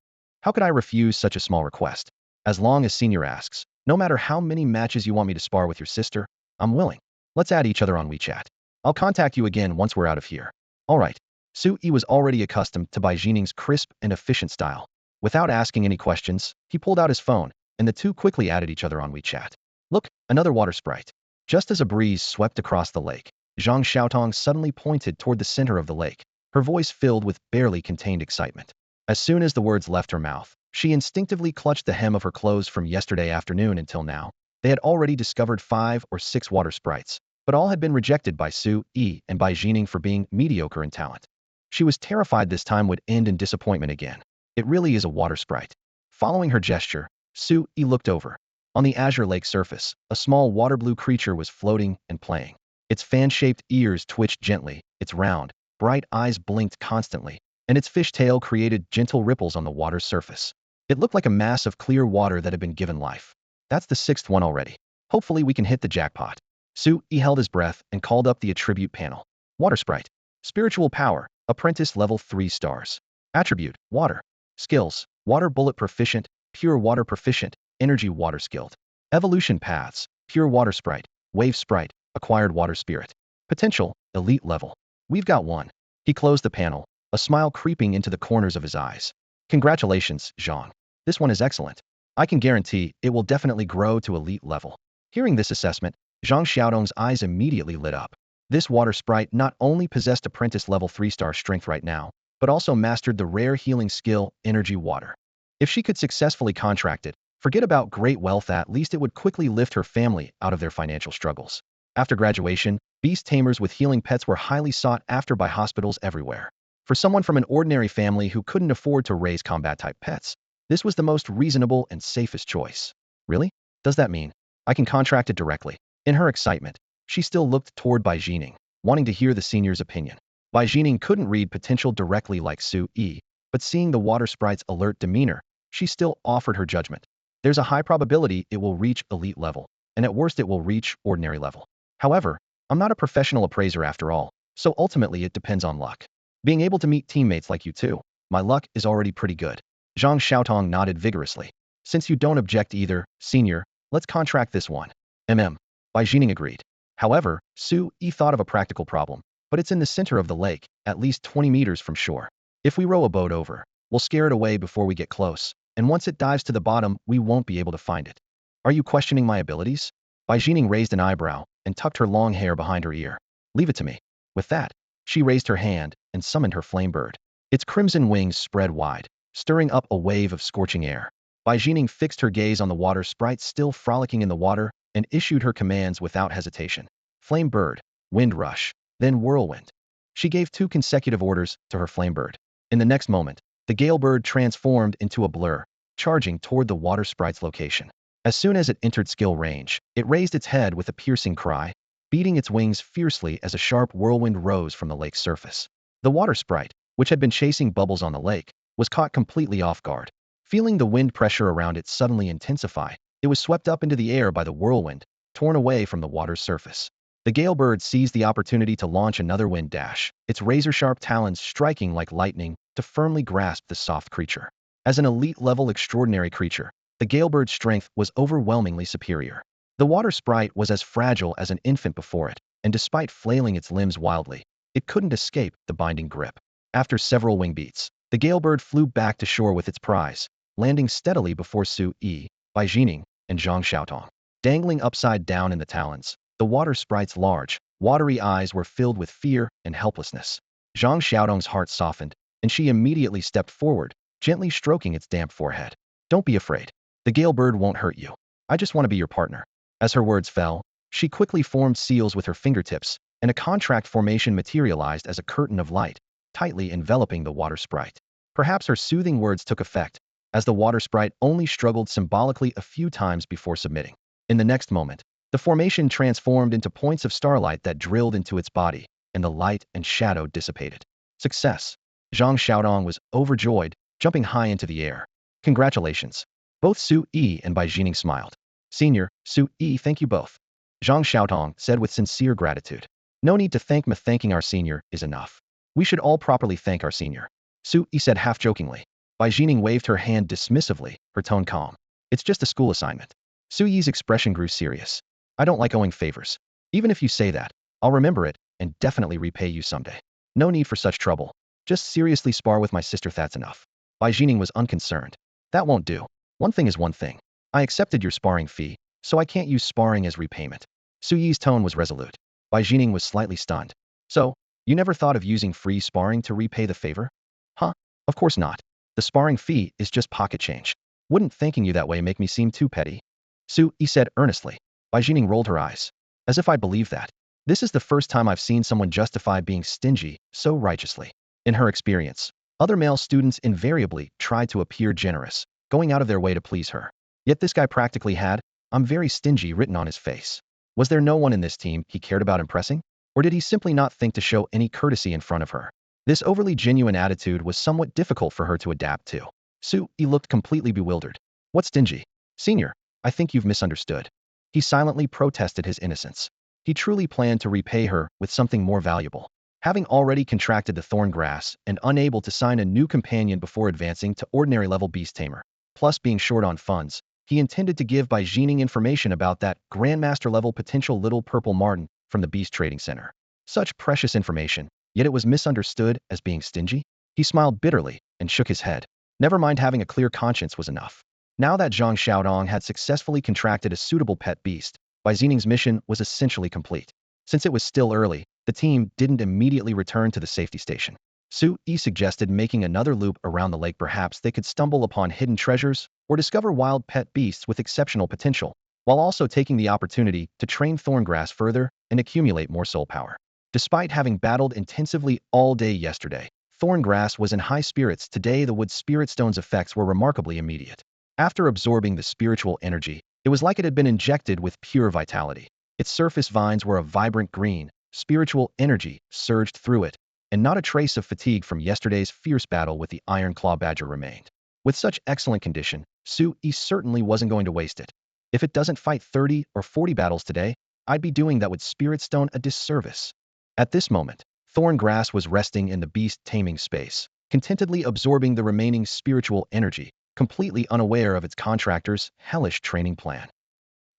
How could I refuse such a small request? As long as Senior asks, no matter how many matches you want me to spar with your sister, I'm willing. Let's add each other on WeChat. I'll contact you again once we're out of here. All right. Sui was already accustomed to Bai Jining's crisp and efficient style. Without asking any questions, he pulled out his phone, and the two quickly added each other on WeChat. Look, another water sprite. Just as a breeze swept across the lake, Zhang Xiaotong suddenly pointed toward the center of the lake, her voice filled with barely contained excitement. As soon as the words left her mouth, she instinctively clutched the hem of her clothes. From yesterday afternoon until now, they had already discovered 5 or 6 water sprites, but all had been rejected by Sui and Bai Jining for being mediocre in talent. She was terrified this time would end in disappointment again. It really is a water sprite. Following her gesture, Sui looked over. On the azure lake surface, a small water-blue creature was floating and playing. Its fan-shaped ears twitched gently, its round, bright eyes blinked constantly, and its fish tail created gentle ripples on the water's surface. It looked like a mass of clear water that had been given life. That's the 6th one already. Hopefully we can hit the jackpot. Sui held his breath and called up the attribute panel. Water sprite. Spiritual power, apprentice level 3 stars. Attribute, water. Skills, water bullet proficient, pure water proficient, energy water skilled. Evolution paths, pure water sprite, wave sprite, acquired water spirit. Potential, elite level. We've got one. He closed the panel, a smile creeping into the corners of his eyes. Congratulations, Zhang. This one is excellent. I can guarantee it will definitely grow to elite level. Hearing this assessment, Zhang Xiaodong's eyes immediately lit up. This water sprite not only possessed apprentice level 3-star strength right now, but also mastered the rare healing skill, energy water. If she could successfully contract it, forget about great wealth, at least it would quickly lift her family out of their financial struggles. After graduation, beast tamers with healing pets were highly sought after by hospitals everywhere. For someone from an ordinary family who couldn't afford to raise combat-type pets, this was the most reasonable and safest choice. Really? Does that mean I can contract it directly? In her excitement, she still looked toward Bai Jining, wanting to hear the senior's opinion. Bai Jining couldn't read potential directly like Su Yi, but seeing the water sprite's alert demeanor, she still offered her judgment. There's a high probability it will reach elite level, and at worst it will reach ordinary level. However, I'm not a professional appraiser after all, so ultimately it depends on luck. Being able to meet teammates like you too, my luck is already pretty good. Zhang Xiaotong nodded vigorously. Since you don't object either, senior, let's contract this one. Bai Jining agreed. However, Su Yi thought of a practical problem, but it's in the center of the lake, at least 20 meters from shore. If we row a boat over, we'll scare it away before we get close, and once it dives to the bottom, we won't be able to find it. Are you questioning my abilities? Bai Jining raised an eyebrow and tucked her long hair behind her ear. Leave it to me. With that, she raised her hand and summoned her flame bird. Its crimson wings spread wide, stirring up a wave of scorching air. Bai Jining fixed her gaze on the water sprite still frolicking in the water and issued her commands without hesitation. Flame bird, wind rush, then whirlwind. She gave 2 consecutive orders to her flame bird. In the next moment, the gale bird transformed into a blur, charging toward the water sprite's location. As soon as it entered skill range, it raised its head with a piercing cry, beating its wings fiercely as a sharp whirlwind rose from the lake's surface. The water sprite, which had been chasing bubbles on the lake, was caught completely off guard. Feeling the wind pressure around it suddenly intensify, it was swept up into the air by the whirlwind, torn away from the water's surface. The gale bird seized the opportunity to launch another wind dash, its razor-sharp talons striking like lightning to firmly grasp the soft creature. As an elite-level extraordinary creature, the gale bird's strength was overwhelmingly superior. The water sprite was as fragile as an infant before it, and despite flailing its limbs wildly, it couldn't escape the binding grip. After several wing beats, the gale bird flew back to shore with its prize, landing steadily before Su Yi, Bai Jining, and Zhang Xiaotong. Dangling upside down in the talons, the water sprite's large, watery eyes were filled with fear and helplessness. Zhang Xiaotong's heart softened, and she immediately stepped forward, gently stroking its damp forehead. Don't be afraid. The gale bird won't hurt you. I just want to be your partner. As her words fell, she quickly formed seals with her fingertips, and a contract formation materialized as a curtain of light, tightly enveloping the water sprite. Perhaps her soothing words took effect, as the water sprite only struggled symbolically a few times before submitting. In the next moment, the formation transformed into points of starlight that drilled into its body, and the light and shadow dissipated. Success! Zhang Xiaotong was overjoyed, jumping high into the air. Congratulations! Both Su Yi and Bai Jining smiled. Senior, Su Yi, thank you both. Zhang Xiaotong said with sincere gratitude. No need to thank me, thanking our senior is enough. We should all properly thank our senior. Su Yi said half-jokingly. Bai Jining waved her hand dismissively, her tone calm. It's just a school assignment. Su Yi's expression grew serious. I don't like owing favors. Even if you say that, I'll remember it and definitely repay you someday. No need for such trouble. Just seriously spar with my sister, that's enough. Bai Jining was unconcerned. That won't do. One thing is one thing. I accepted your sparring fee, so I can't use sparring as repayment. Su Yi's tone was resolute. Bai Jining was slightly stunned. So, you never thought of using free sparring to repay the favor? Huh? Of course not. The sparring fee is just pocket change. Wouldn't thanking you that way make me seem too petty? Su Yi said earnestly. Bai Jining rolled her eyes. As if I believe that. This is the first time I've seen someone justify being stingy so righteously. In her experience, other male students invariably tried to appear generous, going out of their way to please her. Yet this guy practically had, "I'm very stingy," written on his face. Was there no one in this team he cared about impressing? Or did he simply not think to show any courtesy in front of her? This overly genuine attitude was somewhat difficult for her to adapt to. Su Yi looked completely bewildered. What's stingy? Senior, I think you've misunderstood. He silently protested his innocence. He truly planned to repay her with something more valuable. Having already contracted the Thorn Grass and unable to sign a new companion before advancing to ordinary level beast tamer, plus being short on funds, he intended to give Bai Jining information about that Grandmaster level potential little purple marten from the Beast Trading Center. Such precious information, yet it was misunderstood as being stingy? He smiled bitterly and shook his head. Never mind, having a clear conscience was enough. Now that Zhang Xiaodong had successfully contracted a suitable pet beast, Bai Jining's mission was essentially complete. Since it was still early, the team didn't immediately return to the safety station. Su Yi suggested making another loop around the lake. Perhaps they could stumble upon hidden treasures or discover wild pet beasts with exceptional potential, while also taking the opportunity to train Thorngrass further and accumulate more soul power. Despite having battled intensively all day yesterday, Thorngrass was in high spirits. Today the wood spirit stone's effects were remarkably immediate. After absorbing the spiritual energy, it was like it had been injected with pure vitality. Its surface vines were a vibrant green. Spiritual energy surged through it, and not a trace of fatigue from yesterday's fierce battle with the Iron Claw Badger remained. With such excellent condition, Su-yi certainly wasn't going to waste it. If it doesn't fight 30 or 40 battles today, I'd be doing that with Spirit Stone a disservice. At this moment, Thorn Grass was resting in the beast taming space, contentedly absorbing the remaining spiritual energy, completely unaware of its contractor's hellish training plan.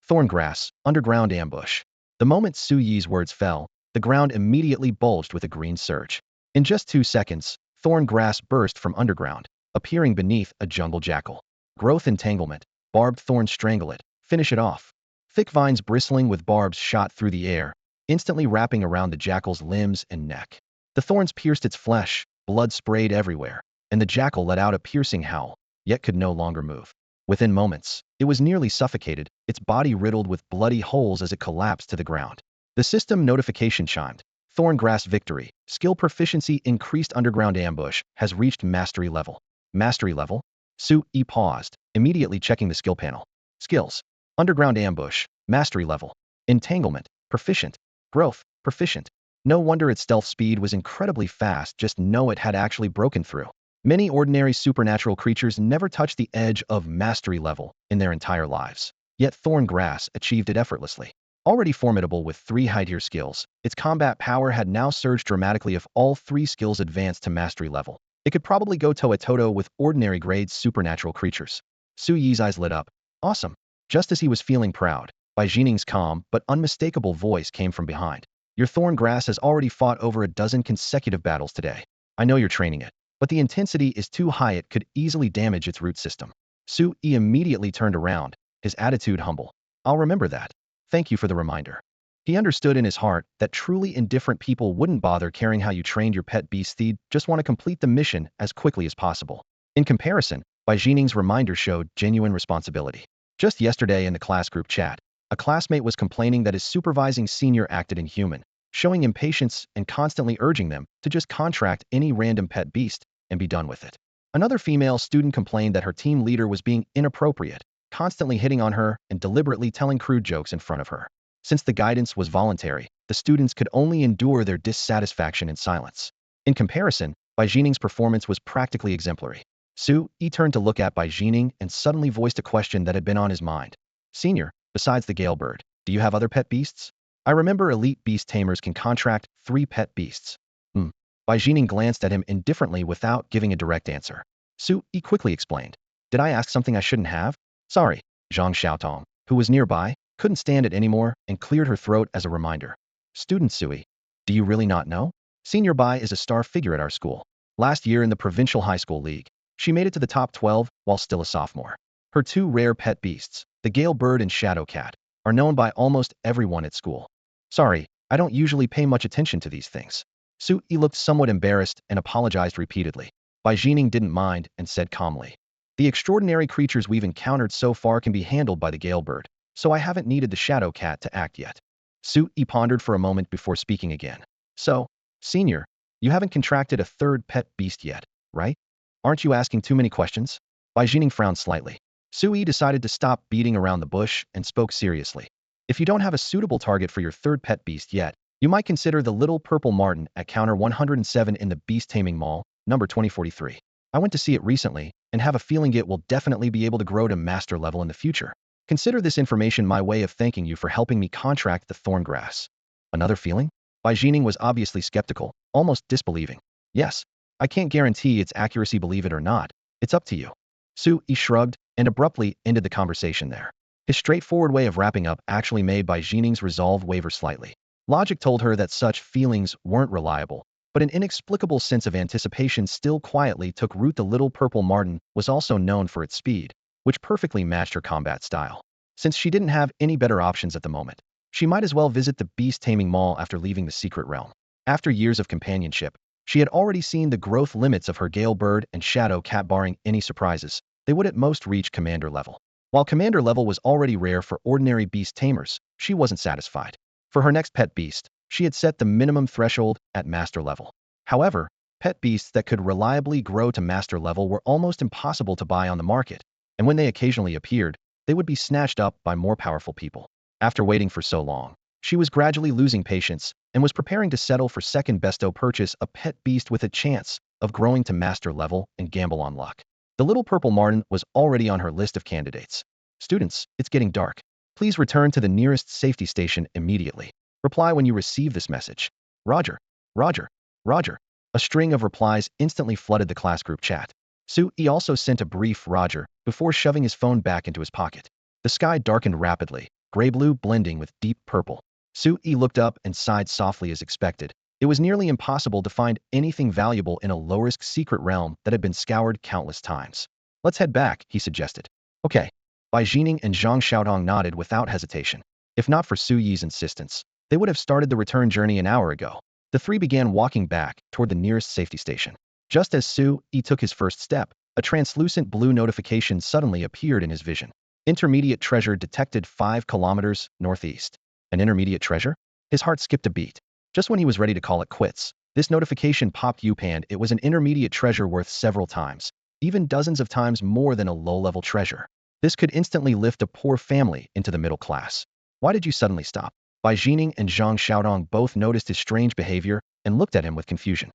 Thorn Grass, underground ambush. The moment Su-yi's words fell, the ground immediately bulged with a green surge. In just 2 seconds, Thorn Grass burst from underground, appearing beneath a jungle jackal. Growth entanglement, barbed thorns strangle it, finish it off. Thick vines bristling with barbs shot through the air, instantly wrapping around the jackal's limbs and neck. The thorns pierced its flesh, blood sprayed everywhere, and the jackal let out a piercing howl, yet could no longer move. Within moments, it was nearly suffocated, its body riddled with bloody holes as it collapsed to the ground. The system notification chimed. Thorn Grass victory. Skill proficiency increased underground ambush has reached mastery level. Mastery level? Su-yi paused, immediately checking the skill panel. Skills. Underground ambush. Mastery level. Entanglement. Proficient. Growth. Proficient. No wonder its stealth speed was incredibly fast, just know it had actually broken through. Many ordinary supernatural creatures never touched the edge of mastery level in their entire lives. Yet Thorn Grass achieved it effortlessly. Already formidable with 3 high-tier skills, its combat power had now surged dramatically if all 3 skills advanced to mastery level. It could probably go toe-a-toe with ordinary grade supernatural creatures. Su-yi's eyes lit up. Awesome. Just as he was feeling proud, Bai Jining's calm but unmistakable voice came from behind. Your Thorn Grass has already fought over a dozen consecutive battles today. I know you're training it, but the intensity is too high, it could easily damage its root system. Su-yi immediately turned around, his attitude humble. I'll remember that. Thank you for the reminder. He understood in his heart that truly indifferent people wouldn't bother caring how you trained your pet beast, they'd just want to complete the mission as quickly as possible. In comparison, Bai Jining's reminder showed genuine responsibility. Just yesterday in the class group chat, a classmate was complaining that his supervising senior acted inhuman, showing impatience and constantly urging them to just contract any random pet beast and be done with it. Another female student complained that her team leader was being inappropriate, constantly hitting on her and deliberately telling crude jokes in front of her. Since the guidance was voluntary, the students could only endure their dissatisfaction in silence. In comparison, Bai Jining's performance was practically exemplary. Su-yi turned to look at Bai Jining and suddenly voiced a question that had been on his mind. Senior, besides the Gale Bird, do you have other pet beasts? I remember elite beast tamers can contract 3 pet beasts. Bai Jining glanced at him indifferently without giving a direct answer. Su-yi quickly explained. Did I ask something I shouldn't have? Sorry. Zhang Xiaotong, who was nearby, couldn't stand it anymore and cleared her throat as a reminder. Student Sui, do you really not know? Senior Bai is a star figure at our school. Last year in the Provincial High School League, she made it to the top 12 while still a sophomore. Her 2 rare pet beasts, the Gale Bird and Shadow Cat, are known by almost everyone at school. Sorry, I don't usually pay much attention to these things. Su-yi looked somewhat embarrassed and apologized repeatedly. Bai Jining didn't mind and said calmly. The extraordinary creatures we've encountered so far can be handled by the Gale Bird, so I haven't needed the Shadow Cat to act yet. Su-yi pondered for a moment before speaking again. So, Senior, you haven't contracted a 3rd pet beast yet, right? Aren't you asking too many questions? Bai Jining frowned slightly. Su-yi decided to stop beating around the bush and spoke seriously. If you don't have a suitable target for your 3rd pet beast yet, you might consider the little purple marten at counter 107 in the Beast Taming Mall, number 2043. I went to see it recently, and have a feeling it will definitely be able to grow to master level in the future. Consider this information my way of thanking you for helping me contract the Thorn Grass. Another feeling? Bai Jining was obviously skeptical, almost disbelieving. Yes, I can't guarantee its accuracy, believe it or not. It's up to you. Su-yi shrugged and abruptly ended the conversation there. His straightforward way of wrapping up actually made Bai Jining's resolve waver slightly. Logic told her that such feelings weren't reliable, but an inexplicable sense of anticipation still quietly took root. The little purple marten was also known for its speed, which perfectly matched her combat style. Since she didn't have any better options at the moment, she might as well visit the Beast Taming Mall after leaving the secret realm. After years of companionship, she had already seen the growth limits of her Gale Bird and Shadow Cat. Barring any surprises, they would at most reach commander level. While commander level was already rare for ordinary beast tamers, she wasn't satisfied. For her next pet beast, she had set the minimum threshold at master level. However, pet beasts that could reliably grow to master level were almost impossible to buy on the market, and when they occasionally appeared, they would be snatched up by more powerful people. After waiting for so long, She was gradually losing patience and was preparing to settle for second besto purchase a pet beast with a chance of growing to master level and gamble on luck. The little purple marten was already on her list of candidates. Students, it's getting dark. Please return to the nearest safety station immediately. Reply when you receive this message. Roger. Roger. Roger. A string of replies instantly flooded the class group chat. Su-yi also sent a brief Roger before shoving his phone back into his pocket. The sky darkened rapidly, gray-blue blending with deep purple. Su-yi looked up and sighed softly as expected. It was nearly impossible to find anything valuable in a low-risk secret realm that had been scoured countless times. Let's head back, he suggested. Okay. Bai Jining and Zhang Xiaodong nodded without hesitation. If not for Su-yi's insistence, they would have started the return journey an hour ago. The three began walking back toward the nearest safety station. Just as Su-yi took his first step, a translucent blue notification suddenly appeared in his vision. Intermediate treasure detected 5 kilometers northeast. An intermediate treasure? His heart skipped a beat. Just when he was ready to call it quits, this notification popped up and it was an intermediate treasure worth several times, even dozens of times more than a low-level treasure. This could instantly lift a poor family into the middle class. Why did you suddenly stop? Bai Jining and Zhang Xiaodong both noticed his strange behavior and looked at him with confusion.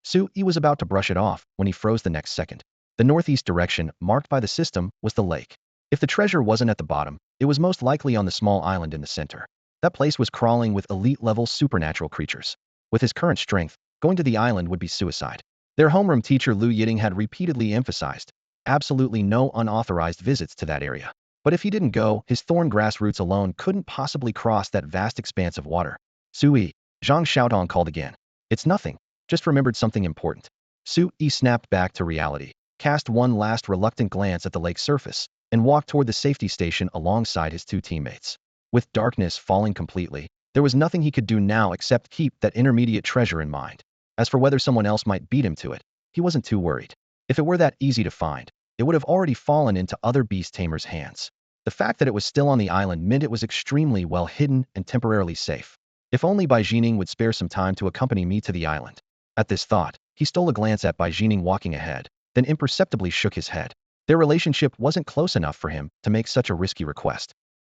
Su-yi was about to brush it off when he froze the next second. The northeast direction, marked by the system, was the lake. If the treasure wasn't at the bottom, it was most likely on the small island in the center. That place was crawling with elite-level supernatural creatures. With his current strength, going to the island would be suicide. Their homeroom teacher Liu Yiting had repeatedly emphasized absolutely no unauthorized visits to that area. But if he didn't go, his thorn grass roots alone couldn't possibly cross that vast expanse of water. Su-yi, Zhang Xiaodong called again. It's nothing. Just remembered something important. Su-yi snapped back to reality, cast one last reluctant glance at the lake surface, and walked toward the safety station alongside his 2 teammates. With darkness falling completely, there was nothing he could do now except keep that intermediate treasure in mind. As for whether someone else might beat him to it, he wasn't too worried. If it were that easy to find, it would have already fallen into other beast tamers' hands. The fact that it was still on the island meant it was extremely well hidden and temporarily safe. If only Bai Jining would spare some time to accompany me to the island. At this thought, he stole a glance at Bai Jining walking ahead, then imperceptibly shook his head. Their relationship wasn't close enough for him to make such a risky request.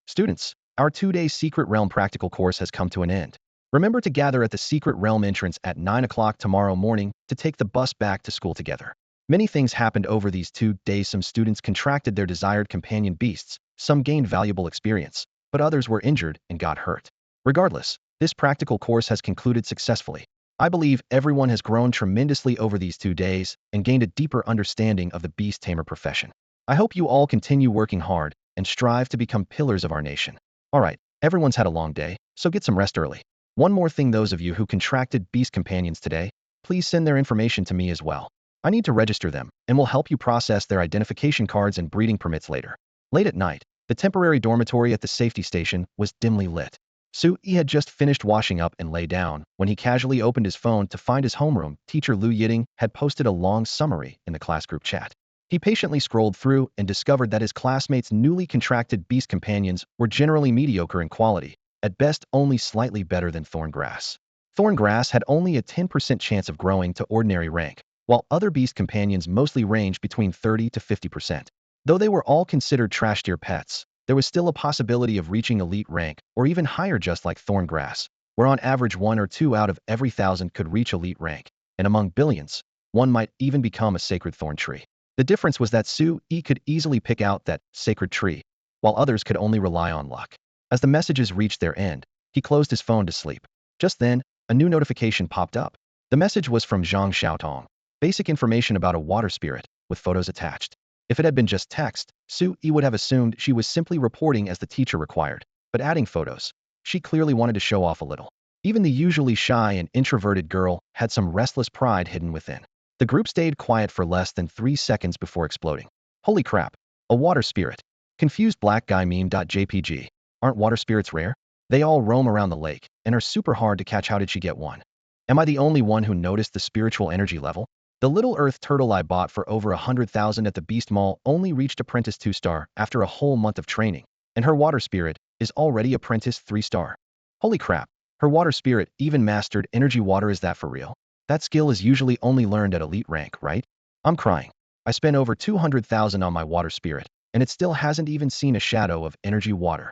Students, our 2-day Secret Realm practical course has come to an end. Remember to gather at the Secret Realm entrance at 9 o'clock tomorrow morning to take the bus back to school together. Many things happened over these 2 days. Some students contracted their desired companion beasts, some gained valuable experience, but others were injured and got hurt. Regardless, this practical course has concluded successfully. I believe everyone has grown tremendously over these 2 days and gained a deeper understanding of the beast tamer profession. I hope you all continue working hard and strive to become pillars of our nation. Alright, everyone's had a long day, so get some rest early. One more thing, those of you who contracted beast companions today, please send their information to me as well. I need to register them, and will help you process their identification cards and breeding permits later. Late at night, the temporary dormitory at the safety station was dimly lit. Su-yi had just finished washing up and lay down when he casually opened his phone to find his homeroom teacher Liu Yiting had posted a long summary in the class group chat. He patiently scrolled through and discovered that his classmates' newly contracted beast companions were generally mediocre in quality, at best only slightly better than Thorn Grass. Thorn Grass had only a 10% chance of growing to ordinary rank, while other beast companions mostly ranged between 30 to 50%. Though they were all considered trash-tier pets, there was still a possibility of reaching elite rank or even higher, just like Thorn Grass, where on average 1 or 2 out of every 1,000 could reach elite rank, and among billions, one might even become a sacred thorn tree. The difference was that Su-yi could easily pick out that sacred tree, while others could only rely on luck. As the messages reached their end, he closed his phone to sleep. Just then, a new notification popped up. The message was from Zhang Xiaotong. Basic information about a water spirit, with photos attached. If it had been just text, Su-yi would have assumed she was simply reporting as the teacher required, but adding photos, she clearly wanted to show off a little. Even the usually shy and introverted girl had some restless pride hidden within. The group stayed quiet for less than 3 seconds before exploding. Holy crap! A water spirit. Confused black guy meme.jpg. Aren't water spirits rare? They all roam around the lake and are super hard to catch. How did she get one? Am I the only one who noticed the spiritual energy level? The little earth turtle I bought for over 100,000 at the Beast Mall only reached apprentice 2-star after a whole month of training, and her water spirit is already apprentice 3-star. Holy crap, her water spirit even mastered energy water. Is that for real? That skill is usually only learned at elite rank, right? I'm crying. I spent over 200,000 on my water spirit, and it still hasn't even seen a shadow of energy water.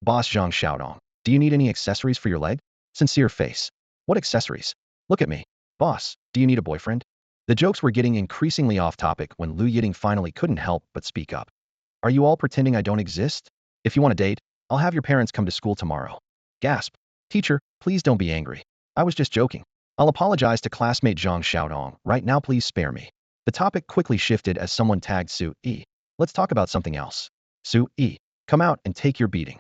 Boss Zhang Xiaodong. Do you need any accessories for your leg? Sincere face. What accessories? Look at me. Boss, do you need a boyfriend? The jokes were getting increasingly off topic when Liu Yiting finally couldn't help but speak up. Are you all pretending I don't exist? If you want a date, I'll have your parents come to school tomorrow. Gasp. Teacher, please don't be angry. I was just joking. I'll apologize to classmate Zhang Xiaodong. Right now, please spare me. The topic quickly shifted as someone tagged Su Yi. Let's talk about something else. Su Yi, come out and take your beating.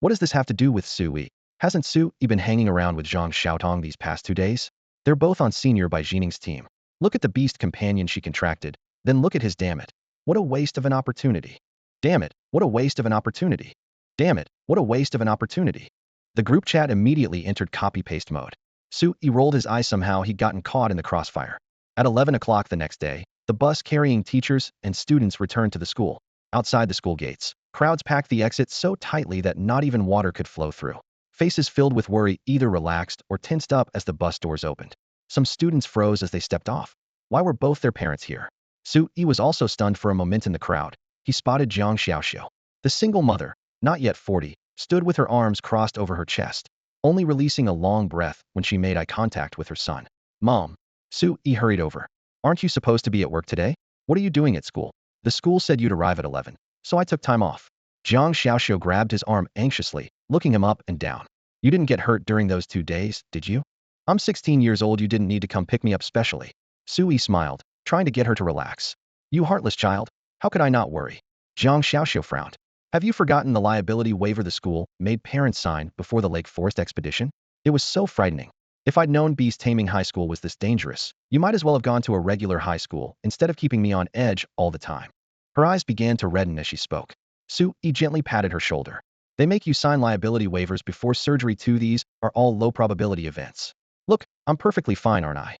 What does this have to do with Su Yi? Hasn't Su Yi been hanging around with Zhang Xiaotong these past 2 days? They're both on senior by Jining's team. Look at the beast companion she contracted, then look at his damn it. What a waste of an opportunity. Damn it, what a waste of an opportunity. Damn it, what a waste of an opportunity. The group chat immediately entered copy-paste mode. Su Yi rolled his eyes. Somehow he'd gotten caught in the crossfire. At 11 o'clock the next day, the bus carrying teachers and students returned to the school. Outside the school gates, crowds packed the exit so tightly that not even water could flow through. Faces filled with worry either relaxed or tensed up as the bus doors opened. Some students froze as they stepped off. Why were both their parents here? Su Yi was also stunned for a moment in the crowd. He spotted Jiang Xiaoxiu. The single mother, not yet 40, stood with her arms crossed over her chest, only releasing a long breath when she made eye contact with her son. Mom. Su Yi hurried over. Aren't you supposed to be at work today? What are you doing at school? The school said you'd arrive at 11, so I took time off. Jiang Xiaoxiu grabbed his arm anxiously, looking him up and down. You didn't get hurt during those 2 days, did you? I'm 16 years old. You didn't need to come pick me up specially. Su Yi smiled, trying to get her to relax. You heartless child. How could I not worry? Jiang Xiaoxiu frowned. Have you forgotten the liability waiver the school made parents sign before the Lake Forest expedition? It was so frightening. If I'd known beast taming high school was this dangerous, you might as well have gone to a regular high school instead of keeping me on edge all the time. Her eyes began to redden as she spoke. Su Yi gently patted her shoulder. They make you sign liability waivers before surgery too. These are all low probability events. Look, I'm perfectly fine, aren't I?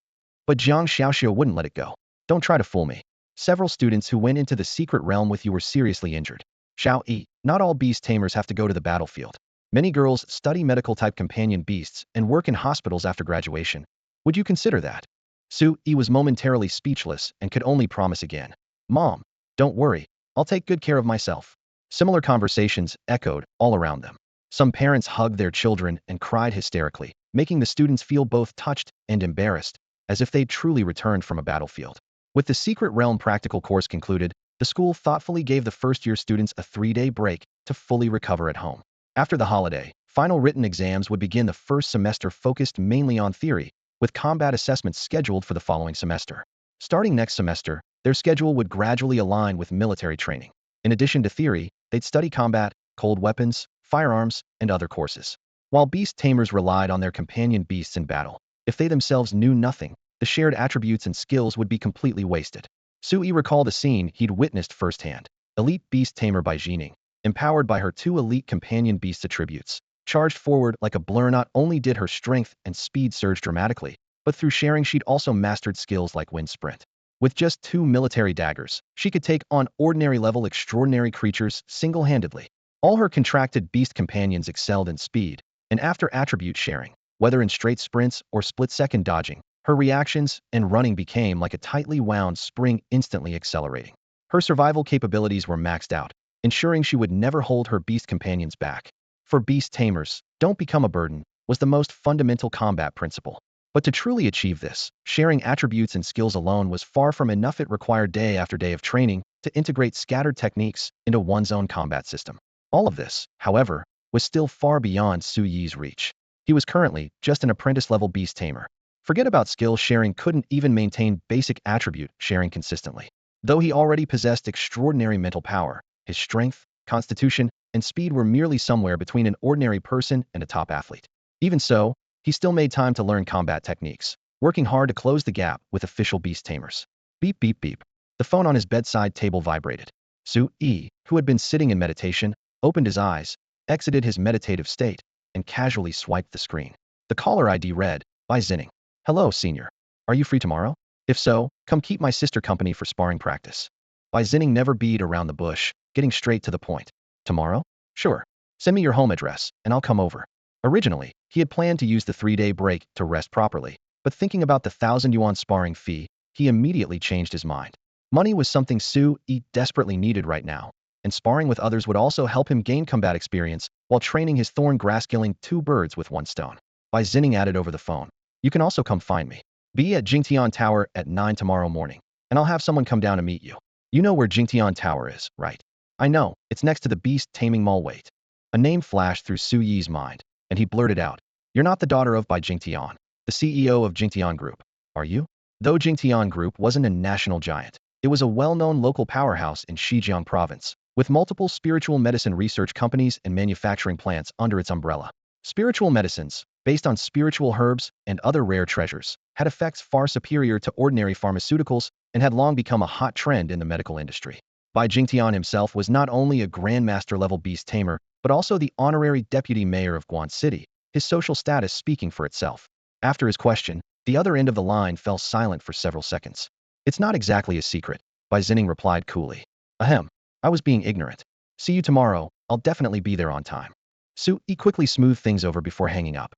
But Jiang Xiaoxiu wouldn't let it go. Don't try to fool me. Several students who went into the secret realm with you were seriously injured. Xiao Yi, not all beast tamers have to go to the battlefield. Many girls study medical-type companion beasts and work in hospitals after graduation. Would you consider that? Su Yi was momentarily speechless and could only promise again. Mom, don't worry. I'll take good care of myself. Similar conversations echoed all around them. Some parents hugged their children and cried hysterically, making the students feel both touched and embarrassed, as if they'd truly returned from a battlefield. With the Secret Realm practical course concluded, the school thoughtfully gave the first-year students a 3-day break to fully recover at home. After the holiday, final written exams would begin. The first semester focused mainly on theory, with combat assessments scheduled for the following semester. Starting next semester, their schedule would gradually align with military training. In addition to theory, they'd study combat, cold weapons, firearms, and other courses. While beast tamers relied on their companion beasts in battle, if they themselves knew nothing, the shared attributes and skills would be completely wasted. Su Yi recalled a scene he'd witnessed firsthand. Elite beast tamer by Jining, empowered by her 2 elite companion beast attributes, charged forward like a blur. Not only did her strength and speed surge dramatically, but through sharing she'd also mastered skills like wind sprint. With just 2 military daggers, she could take on ordinary-level extraordinary creatures single-handedly. All her contracted beast companions excelled in speed, and after attribute sharing, whether in straight sprints or split-second dodging, her reactions and running became like a tightly wound spring, instantly accelerating. Her survival capabilities were maxed out, ensuring she would never hold her beast companions back. For beast tamers, don't become a burden was the most fundamental combat principle. But to truly achieve this, sharing attributes and skills alone was far from enough. It required day after day of training to integrate scattered techniques into one's own combat system. All of this, however, was still far beyond Su Yi's reach. He was currently just an apprentice-level beast tamer. Forget about skill sharing, couldn't even maintain basic attribute sharing consistently. Though he already possessed extraordinary mental power, his strength, constitution, and speed were merely somewhere between an ordinary person and a top athlete. Even so, he still made time to learn combat techniques, working hard to close the gap with official beast tamers. Beep, beep, beep. The phone on his bedside table vibrated. Su Yi, who had been sitting in meditation, opened his eyes, exited his meditative state, and casually swiped the screen. The caller ID read, by Zinning. Hello, senior. Are you free tomorrow? If so, come keep my sister company for sparring practice. By Zinning never beat around the bush, getting straight to the point. Tomorrow? Sure. Send me your home address, and I'll come over. Originally, he had planned to use the 3-day break to rest properly, but thinking about the 1,000 yuan sparring fee, he immediately changed his mind. Money was something Su Yi desperately needed right now, and and sparring with others would also help him gain combat experience while training his thorn grass, killing two birds with one stone. Bai Zinning added over the phone. You can also come find me. Be at Jingtian Tower at 9 tomorrow morning, and I'll have someone come down to meet you. You know where Jingtian Tower is, right? I know, it's next to the beast taming mall. Wait. A name flashed through Su Yi's mind, and he blurted out. You're not the daughter of Bai Jingtian, the CEO of Jingtian Group, are you? Though Jingtian Group wasn't a national giant, it was a well-known local powerhouse in Xizjiang province, with multiple spiritual medicine research companies and manufacturing plants under its umbrella. Spiritual medicines, based on spiritual herbs and other rare treasures, had effects far superior to ordinary pharmaceuticals and had long become a hot trend in the medical industry. Bai Jingtian himself was not only a grandmaster-level beast tamer, but also the honorary deputy mayor of Guan City, his social status speaking for itself. After his question, the other end of the line fell silent for several seconds. It's not exactly a secret, Bai Zinning replied coolly. Ahem, I was being ignorant. See you tomorrow, I'll definitely be there on time. Su Yi quickly smoothed things over before hanging up.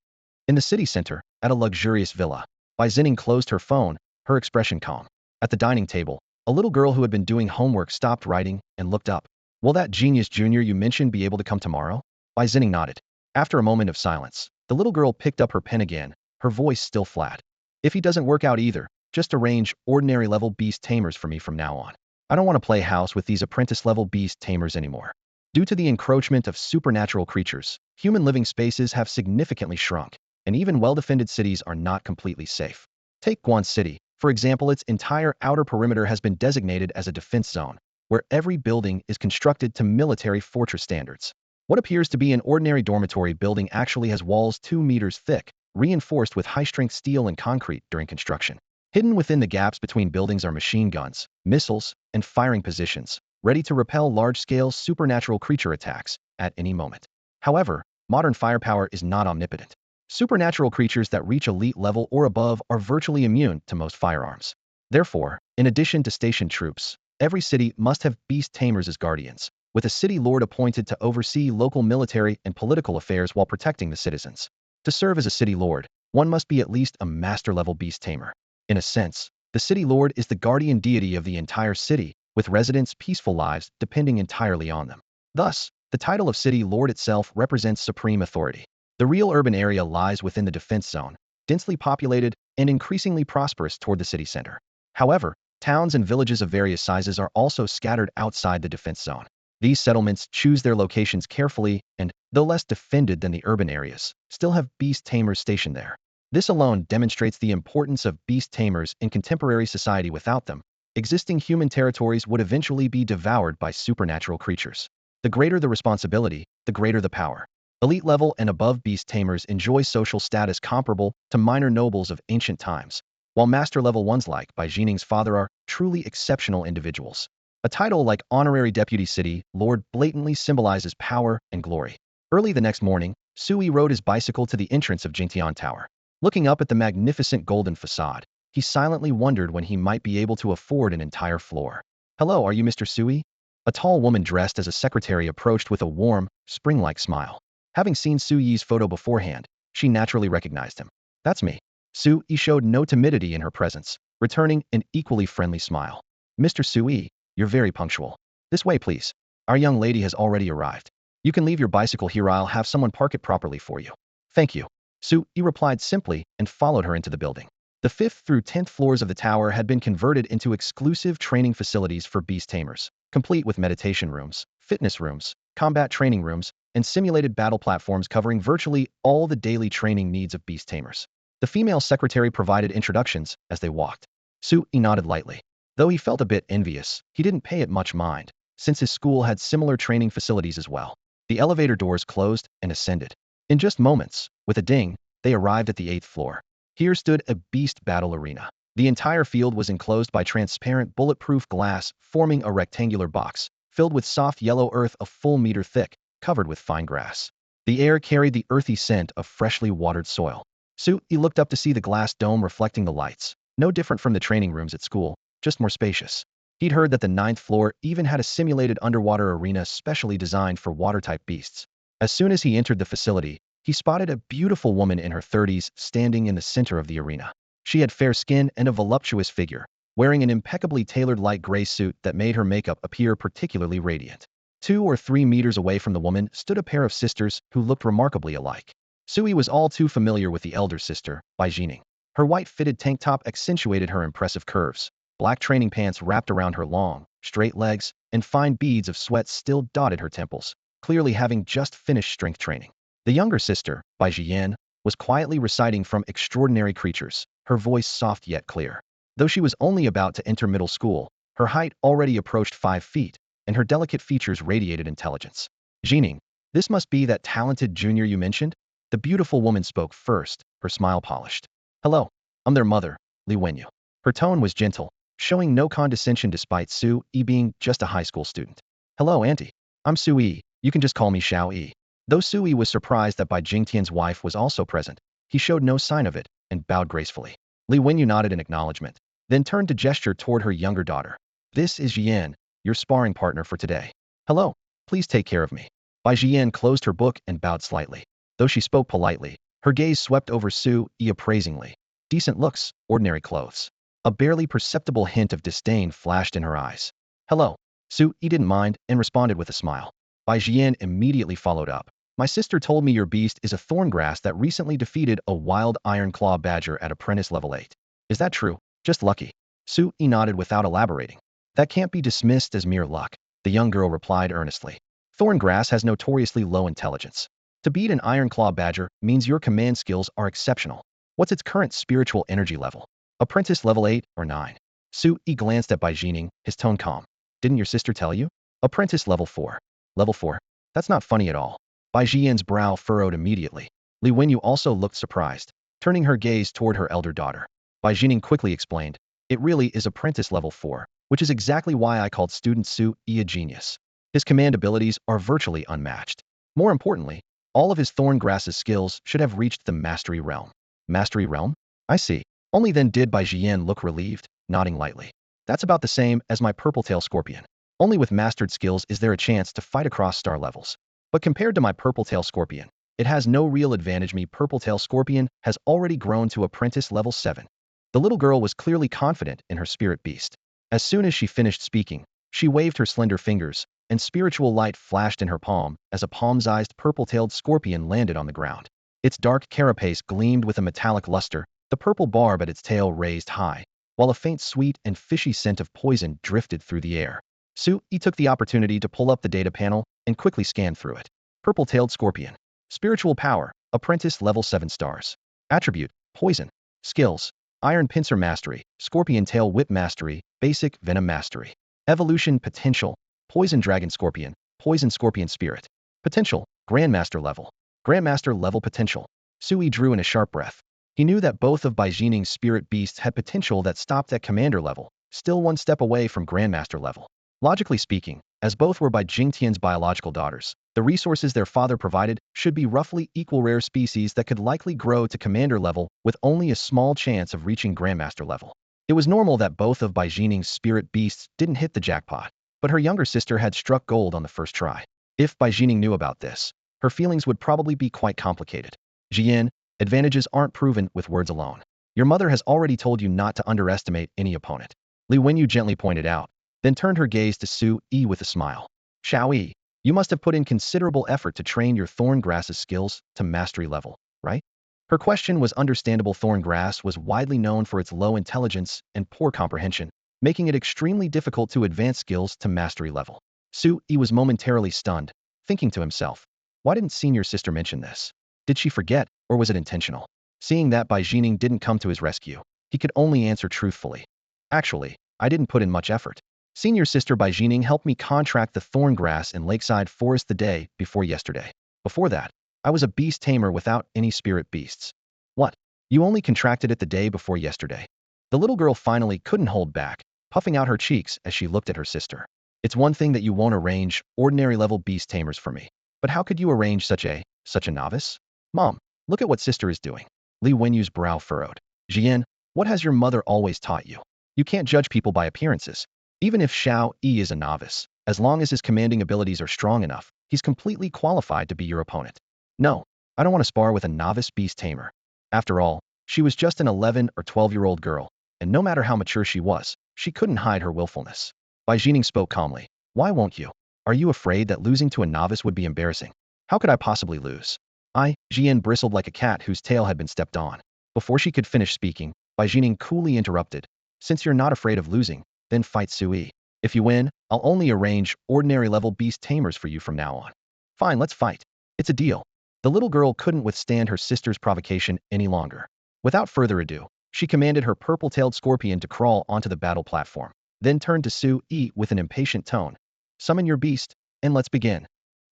In the city center, at a luxurious villa, Bai Zinning closed her phone, her expression calm. At the dining table, a little girl who had been doing homework stopped writing and looked up. Will that genius junior you mentioned be able to come tomorrow? Bai Zinning nodded. After a moment of silence, the little girl picked up her pen again, her voice still flat. If he doesn't work out either, just arrange ordinary level beast tamers for me from now on. I don't want to play house with these apprentice level beast tamers anymore. Due to the encroachment of supernatural creatures, human living spaces have significantly shrunk, and even well-defended cities are not completely safe. Take Guan City, for example. Its entire outer perimeter has been designated as a defense zone, where every building is constructed to military fortress standards. What appears to be an ordinary dormitory building actually has walls 2 meters thick, reinforced with high-strength steel and concrete during construction. Hidden within the gaps between buildings are machine guns, missiles, and firing positions, ready to repel large-scale supernatural creature attacks at any moment. However, modern firepower is not omnipotent. Supernatural creatures that reach elite level or above are virtually immune to most firearms. Therefore, in addition to stationed troops, every city must have beast tamers as guardians, with a city lord appointed to oversee local military and political affairs while protecting the citizens. To serve as a city lord, one must be at least a master-level beast tamer. In a sense, the city lord is the guardian deity of the entire city, with residents' peaceful lives depending entirely on them. Thus, the title of city lord itself represents supreme authority. The real urban area lies within the defense zone, densely populated and increasingly prosperous toward the city center. However, towns and villages of various sizes are also scattered outside the defense zone. These settlements choose their locations carefully and, though less defended than the urban areas, still have beast tamers stationed there. This alone demonstrates the importance of beast tamers in contemporary society. Without them, existing human territories would eventually be devoured by supernatural creatures. The greater the responsibility, the greater the power. Elite level and above beast tamers enjoy social status comparable to minor nobles of ancient times, while master level ones like Bai Jining's father are truly exceptional individuals. A title like Honorary Deputy City Lord blatantly symbolizes power and glory. Early the next morning, Sui rode his bicycle to the entrance of Jingtian Tower. Looking up at the magnificent golden facade, he silently wondered when he might be able to afford an entire floor. Hello, are you Mr. Sui? A tall woman dressed as a secretary approached with a warm, spring-like smile. Having seen Su Yi's photo beforehand, she naturally recognized him. That's me. Su Yi showed no timidity in her presence, returning an equally friendly smile. Mr. Su Yi, you're very punctual. This way, please. Our young lady has already arrived. You can leave your bicycle here. I'll have someone park it properly for you. Thank you. Su Yi replied simply and followed her into the building. The 5th through 10th floors of the tower had been converted into exclusive training facilities for beast tamers, complete with meditation rooms, fitness rooms, combat training rooms, and simulated battle platforms covering virtually all the daily training needs of beast tamers. The female secretary provided introductions as they walked. Su Yi nodded lightly. Though he felt a bit envious, he didn't pay it much mind, since his school had similar training facilities as well. The elevator doors closed and ascended. In just moments, with a ding, they arrived at the 8th floor. Here stood a beast battle arena. The entire field was enclosed by transparent bulletproof glass, forming a rectangular box, filled with soft yellow earth a full meter thick, covered with fine grass. The air carried the earthy scent of freshly watered soil. Su Yi looked up to see the glass dome reflecting the lights, no different from the training rooms at school, just more spacious. He'd heard that the 9th floor even had a simulated underwater arena specially designed for water-type beasts. As soon as he entered the facility, he spotted a beautiful woman in her 30s standing in the center of the arena. She had fair skin and a voluptuous figure, wearing an impeccably tailored light gray suit that made her makeup appear particularly radiant. 2 or 3 meters away from the woman stood a pair of sisters who looked remarkably alike. Sui was all too familiar with the elder sister, Bai Jining. Her white-fitted tank top accentuated her impressive curves. Black training pants wrapped around her long, straight legs, and fine beads of sweat still dotted her temples, clearly having just finished strength training. The younger sister, Bai Jiyan, was quietly reciting from Extraordinary Creatures, her voice soft yet clear. Though she was only about to enter middle school, her height already approached 5 feet, and her delicate features radiated intelligence. Jining, this must be that talented junior you mentioned? The beautiful woman spoke first, her smile polished. Hello, I'm their mother, Li Wenyu. Her tone was gentle, showing no condescension despite Su Yi being just a high school student. Hello, auntie. I'm Su Yi. You can just call me Xiao Yi. Though Su Yi was surprised that Bai Jingtian's wife was also present, he showed no sign of it and bowed gracefully. Li Wenyu nodded in acknowledgement, then turned to gesture toward her younger daughter. This is Jian, your sparring partner for today. Hello, please take care of me. Bai Jian closed her book and bowed slightly. Though she spoke politely, her gaze swept over Su Yi appraisingly. Decent looks, ordinary clothes. A barely perceptible hint of disdain flashed in her eyes. Hello. Su Yi didn't mind and responded with a smile. Bai Jian immediately followed up. My sister told me your beast is a thorn grass that recently defeated a wild iron claw badger at apprentice level 8. Is that true? Just lucky. Su Yi nodded without elaborating. That can't be dismissed as mere luck, the young girl replied earnestly. Thorn grass has notoriously low intelligence. To beat an iron claw badger means your command skills are exceptional. What's its current spiritual energy level? Apprentice level 8 or 9? Su Yi glanced at Bai Jining, his tone calm. Didn't your sister tell you? Apprentice level 4. Level 4? That's not funny at all. Bai Jian's brow furrowed immediately. Li Wenyu also looked surprised, turning her gaze toward her elder daughter. Bai Jining quickly explained, it really is apprentice level 4, which is exactly why I called student Su Yi a genius. His command abilities are virtually unmatched. More importantly, all of his thorn grasses skills should have reached the mastery realm. Mastery realm? I see. Only then did Bai Jian look relieved, nodding lightly. That's about the same as my purple-tail scorpion. Only with mastered skills is there a chance to fight across star levels. But compared to my purple-tail scorpion, it has no real advantage. Me purple-tail scorpion has already grown to apprentice level 7. The little girl was clearly confident in her spirit beast. As soon as she finished speaking, she waved her slender fingers, and spiritual light flashed in her palm as a palm-sized purple-tailed scorpion landed on the ground. Its dark carapace gleamed with a metallic luster, the purple barb at its tail raised high, while a faint sweet and fishy scent of poison drifted through the air. Su Yi took the opportunity to pull up the data panel and quickly scanned through it. Purple-tailed scorpion. Spiritual power, apprentice level 7 stars. Attribute, poison. Skills, iron pincer mastery, scorpion tail whip mastery, basic venom mastery. Evolution potential, poison dragon scorpion, poison scorpion spirit. Potential, grandmaster level. Grandmaster level potential. Su Yi drew in a sharp breath. He knew that both of Bai Jining's spirit beasts had potential that stopped at commander level, still one step away from grandmaster level. Logically speaking, as both were Bai Jingtian's biological daughters, the resources their father provided should be roughly equal rare species that could likely grow to commander level with only a small chance of reaching grandmaster level. It was normal that both of Bai Jining's spirit beasts didn't hit the jackpot, but her younger sister had struck gold on the first try. If Bai Jining knew about this, her feelings would probably be quite complicated. Jian, advantages aren't proven with words alone. Your mother has already told you not to underestimate any opponent. Li Wenyu gently pointed out, then turned her gaze to Su Yi with a smile. Xiao Yi, you must have put in considerable effort to train your thorn grass's skills to mastery level, right? Her question was understandable. Thorn grass was widely known for its low intelligence and poor comprehension, making it extremely difficult to advance skills to mastery level. Su Yi was momentarily stunned, thinking to himself, why didn't senior sister mention this? Did she forget, or was it intentional? Seeing that Bai Jining didn't come to his rescue, he could only answer truthfully. Actually, I didn't put in much effort. Senior sister Bai Jining helped me contract the thorn grass in Lakeside Forest the day before yesterday. Before that, I was a beast tamer without any spirit beasts. What? You only contracted it the day before yesterday? The little girl finally couldn't hold back, puffing out her cheeks as she looked at her sister. It's one thing that you won't arrange ordinary level beast tamers for me, but how could you arrange such a novice? Mom, look at what sister is doing. Li Wenyu's brow furrowed. Jian, what has your mother always taught you? You can't judge people by appearances. Even if Xiao Yi is a novice, as long as his commanding abilities are strong enough, he's completely qualified to be your opponent. No, I don't want to spar with a novice beast tamer. After all, she was just an 11 or 12-year-old girl, and no matter how mature she was, she couldn't hide her willfulness. Bai Jining spoke calmly. Why won't you? Are you afraid that losing to a novice would be embarrassing? How could I possibly lose? Jian bristled like a cat whose tail had been stepped on. Before she could finish speaking, Bai Jining coolly interrupted. Since you're not afraid of losing, then fight Sui. If you win, I'll only arrange ordinary level beast tamers for you from now on. Fine, let's fight. It's a deal. The little girl couldn't withstand her sister's provocation any longer. Without further ado, she commanded her purple-tailed scorpion to crawl onto the battle platform, then turned to Sui with an impatient tone. Summon your beast, and let's begin.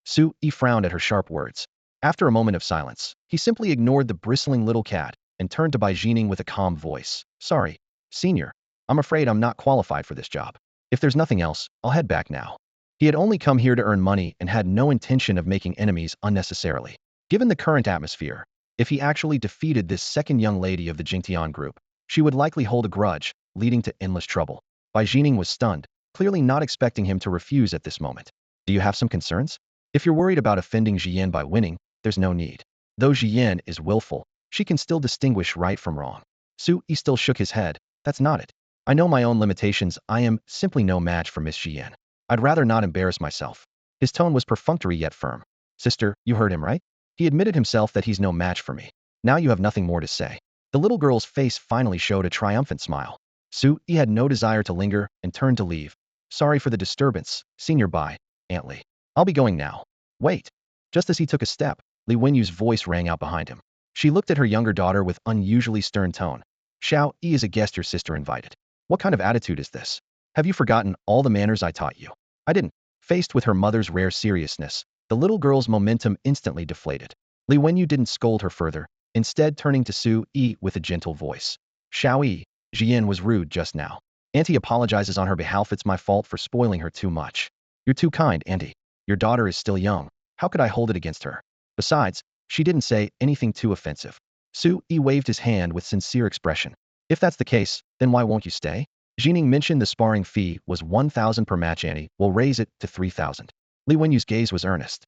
Sui frowned at her sharp words. After a moment of silence, he simply ignored the bristling little cat and turned to Bai Jining with a calm voice. Sorry, senior. I'm afraid I'm not qualified for this job. If there's nothing else, I'll head back now. He had only come here to earn money and had no intention of making enemies unnecessarily. Given the current atmosphere, if he actually defeated this second young lady of the Jingtian group, she would likely hold a grudge, leading to endless trouble. Bai Jining was stunned, clearly not expecting him to refuse at this moment. Do you have some concerns? If you're worried about offending Jian by winning, there's no need. Though Jian is willful, she can still distinguish right from wrong. Sui still shook his head. That's not it. I know my own limitations. I am simply no match for Miss Jian. I'd rather not embarrass myself. His tone was perfunctory yet firm. Sister, you heard him right? He admitted himself that he's no match for me. Now you have nothing more to say. The little girl's face finally showed a triumphant smile. Sui had no desire to linger and turned to leave. Sorry for the disturbance, Senior Bai, Aunt Li. I'll be going now. Wait. Just as he took a step, Li Wenyu's voice rang out behind him. She looked at her younger daughter with unusually stern tone. Xiao Yi is a guest your sister invited. What kind of attitude is this? Have you forgotten all the manners I taught you? I didn't. Faced with her mother's rare seriousness, the little girl's momentum instantly deflated. Li Wenyu didn't scold her further, instead turning to Sui with a gentle voice. Xiao Yi, Jian was rude just now. Auntie apologizes on her behalf. It's my fault for spoiling her too much. You're too kind, Auntie. Your daughter is still young. How could I hold it against her? Besides, she didn't say anything too offensive. Sui waved his hand with sincere expression. If that's the case, then why won't you stay? Jining mentioned the sparring fee was 1,000 per match. Auntie will raise it to 3,000. Li Wenyu's gaze was earnest.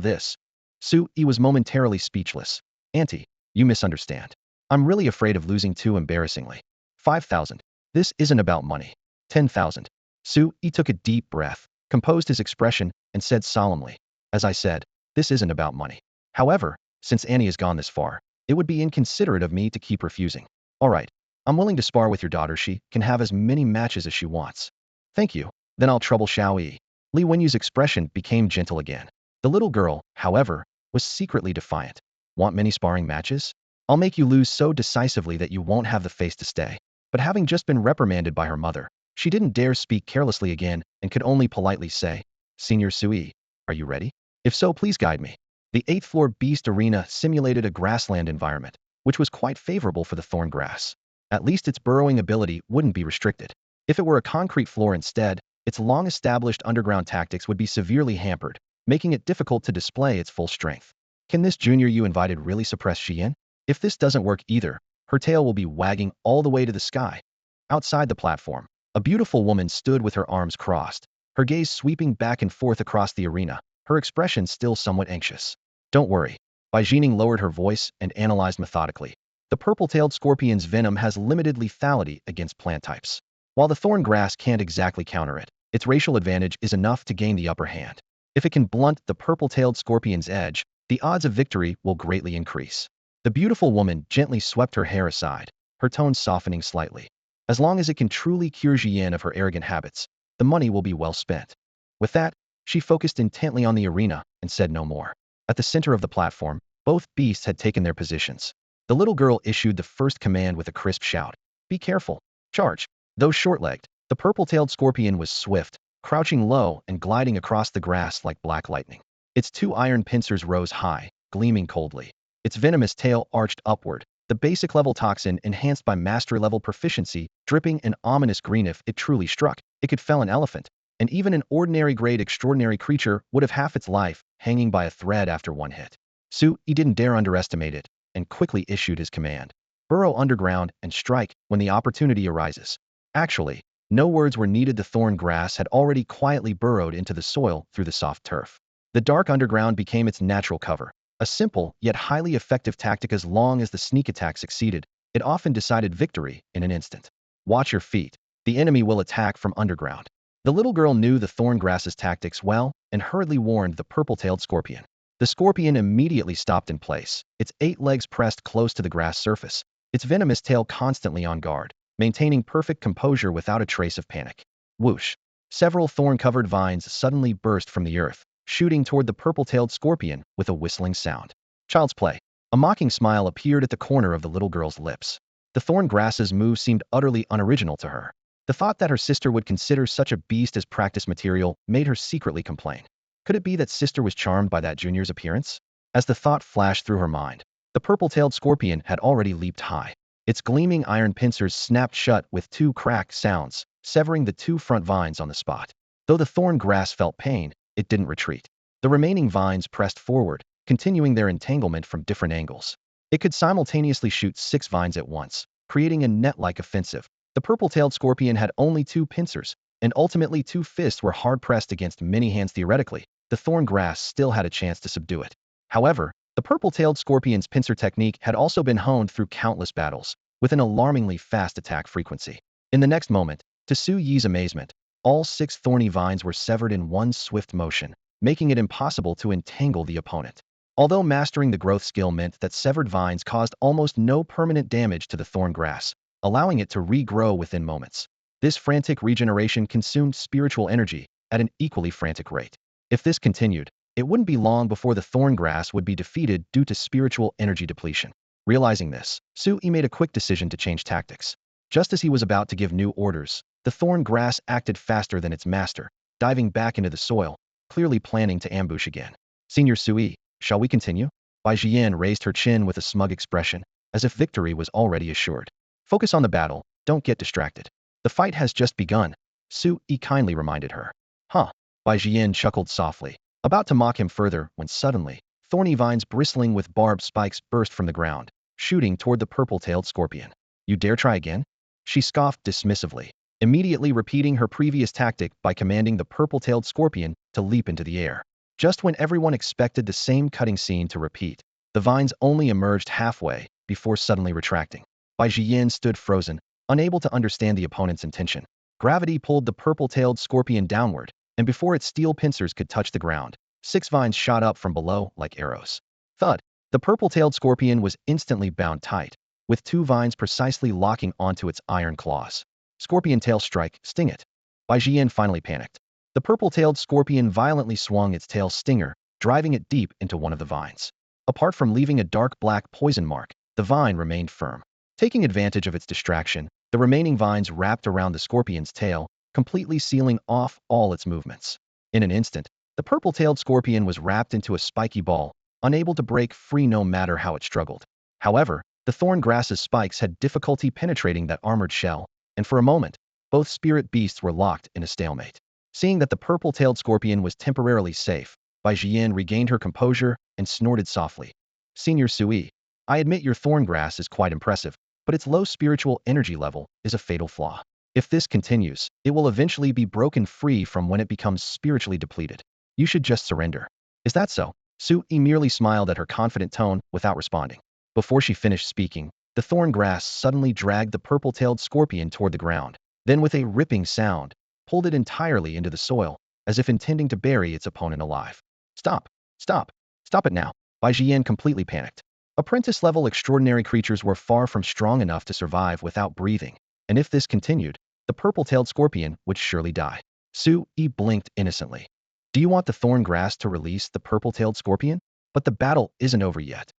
This. Sui was momentarily speechless. Auntie, you misunderstand. I'm really afraid of losing too embarrassingly. 5,000. This isn't about money. 10,000. Sui took a deep breath, composed his expression, and said solemnly. As I said, this isn't about money. However, since Annie has gone this far, it would be inconsiderate of me to keep refusing. All right. I'm willing to spar with your daughter. She can have as many matches as she wants. Thank you. Then I'll trouble Xiao Yi. Li Wenyu's expression became gentle again. The little girl, however, was secretly defiant. Want many sparring matches? I'll make you lose so decisively that you won't have the face to stay. But having just been reprimanded by her mother, she didn't dare speak carelessly again and could only politely say, Senior Sui, are you ready? If so, please guide me. The 8th floor beast arena simulated a grassland environment, which was quite favorable for the thorn grass. At least its burrowing ability wouldn't be restricted. If it were a concrete floor instead, its long-established underground tactics would be severely hampered, making it difficult to display its full strength. Can this junior you invited really suppress Xian? If this doesn't work either, her tail will be wagging all the way to the sky. Outside the platform, a beautiful woman stood with her arms crossed, her gaze sweeping back and forth across the arena, her expression still somewhat anxious. Don't worry. Bai Jining lowered her voice and analyzed methodically. The purple-tailed scorpion's venom has limited lethality against plant types. While the thorn grass can't exactly counter it, its racial advantage is enough to gain the upper hand. If it can blunt the purple-tailed scorpion's edge, the odds of victory will greatly increase. The beautiful woman gently swept her hair aside, her tone softening slightly. As long as it can truly cure Jian of her arrogant habits, the money will be well spent. With that, she focused intently on the arena and said no more. At the center of the platform, both beasts had taken their positions. The little girl issued the first command with a crisp shout. Be careful. Charge. Though short-legged, the purple-tailed scorpion was swift, crouching low and gliding across the grass like black lightning. Its 2 iron pincers rose high, gleaming coldly. Its venomous tail arched upward, the basic level toxin enhanced by mastery-level proficiency, dripping an ominous green. If it truly struck, it could fell an elephant, and even an ordinary-grade extraordinary creature would have half its life hanging by a thread after one hit. Sui didn't dare underestimate it, and quickly issued his command. Burrow underground and strike when the opportunity arises. Actually, no words were needed. The thorn grass had already quietly burrowed into the soil through the soft turf. The dark underground became its natural cover. A simple, yet highly effective tactic. As long as the sneak attack succeeded, it often decided victory in an instant. Watch your feet. The enemy will attack from underground. The little girl knew the thorn grass's tactics well and hurriedly warned the purple-tailed scorpion. The scorpion immediately stopped in place, its 8 legs pressed close to the grass surface, its venomous tail constantly on guard, maintaining perfect composure without a trace of panic. Whoosh! Several thorn-covered vines suddenly burst from the earth, shooting toward the purple-tailed scorpion with a whistling sound. Child's play. A mocking smile appeared at the corner of the little girl's lips. The thorn grass's move seemed utterly unoriginal to her. The thought that her sister would consider such a beast as practice material made her secretly complain. Could it be that sister was charmed by that junior's appearance? As the thought flashed through her mind, the purple-tailed scorpion had already leaped high. Its gleaming iron pincers snapped shut with 2 cracked sounds, severing the 2 front vines on the spot. Though the thorn grass felt pain, it didn't retreat. The remaining vines pressed forward, continuing their entanglement from different angles. It could simultaneously shoot 6 vines at once, creating a net-like offensive. The purple-tailed scorpion had only 2 pincers, and ultimately 2 fists were hard-pressed against many hands. Theoretically, the thorn grass still had a chance to subdue it. However, the purple-tailed scorpion's pincer technique had also been honed through countless battles, with an alarmingly fast attack frequency. In the next moment, to Su Yi's amazement, all 6 thorny vines were severed in one swift motion, making it impossible to entangle the opponent. Although mastering the growth skill meant that severed vines caused almost no permanent damage to the thorn grass, allowing it to regrow within moments. This frantic regeneration consumed spiritual energy at an equally frantic rate. If this continued, it wouldn't be long before the thorn grass would be defeated due to spiritual energy depletion. Realizing this, Su Yi made a quick decision to change tactics. Just as he was about to give new orders, the thorn grass acted faster than its master, diving back into the soil, clearly planning to ambush again. Senior Su Yi, shall we continue? Bai Jian raised her chin with a smug expression, as if victory was already assured. Focus on the battle, don't get distracted. The fight has just begun, Su Yi kindly reminded her. Huh? Bai Jian chuckled softly, about to mock him further when suddenly, thorny vines bristling with barbed spikes burst from the ground, shooting toward the purple-tailed scorpion. You dare try again? She scoffed dismissively, immediately repeating her previous tactic by commanding the purple-tailed scorpion to leap into the air. Just when everyone expected the same cutting scene to repeat, the vines only emerged halfway before suddenly retracting. Bai Jian stood frozen, unable to understand the opponent's intention. Gravity pulled the purple-tailed scorpion downward, and before its steel pincers could touch the ground, 6 vines shot up from below like arrows. Thud! The purple-tailed scorpion was instantly bound tight, with 2 vines precisely locking onto its iron claws. Scorpion tail strike, sting it. Bai Jian finally panicked. The purple-tailed scorpion violently swung its tail stinger, driving it deep into one of the vines. Apart from leaving a dark black poison mark, the vine remained firm. Taking advantage of its distraction, the remaining vines wrapped around the scorpion's tail, completely sealing off all its movements. In an instant, the purple-tailed scorpion was wrapped into a spiky ball, unable to break free no matter how it struggled. However, the thorn grass's spikes had difficulty penetrating that armored shell, and for a moment, both spirit beasts were locked in a stalemate. Seeing that the purple-tailed scorpion was temporarily safe, Bai Jian regained her composure and snorted softly. Senior Su Yi, I admit your thorn grass is quite impressive, but its low spiritual energy level is a fatal flaw. If this continues, it will eventually be broken free from when it becomes spiritually depleted. You should just surrender. Is that so? Su Yi merely smiled at her confident tone without responding. Before she finished speaking, the thorn grass suddenly dragged the purple-tailed scorpion toward the ground, then with a ripping sound, pulled it entirely into the soil, as if intending to bury its opponent alive. Stop! Stop! Stop it now! Bai Jian completely panicked. Apprentice-level extraordinary creatures were far from strong enough to survive without breathing, and if this continued, the purple-tailed scorpion would surely die. Su Yi blinked innocently. Do you want the thorn grass to release the purple-tailed scorpion? But the battle isn't over yet.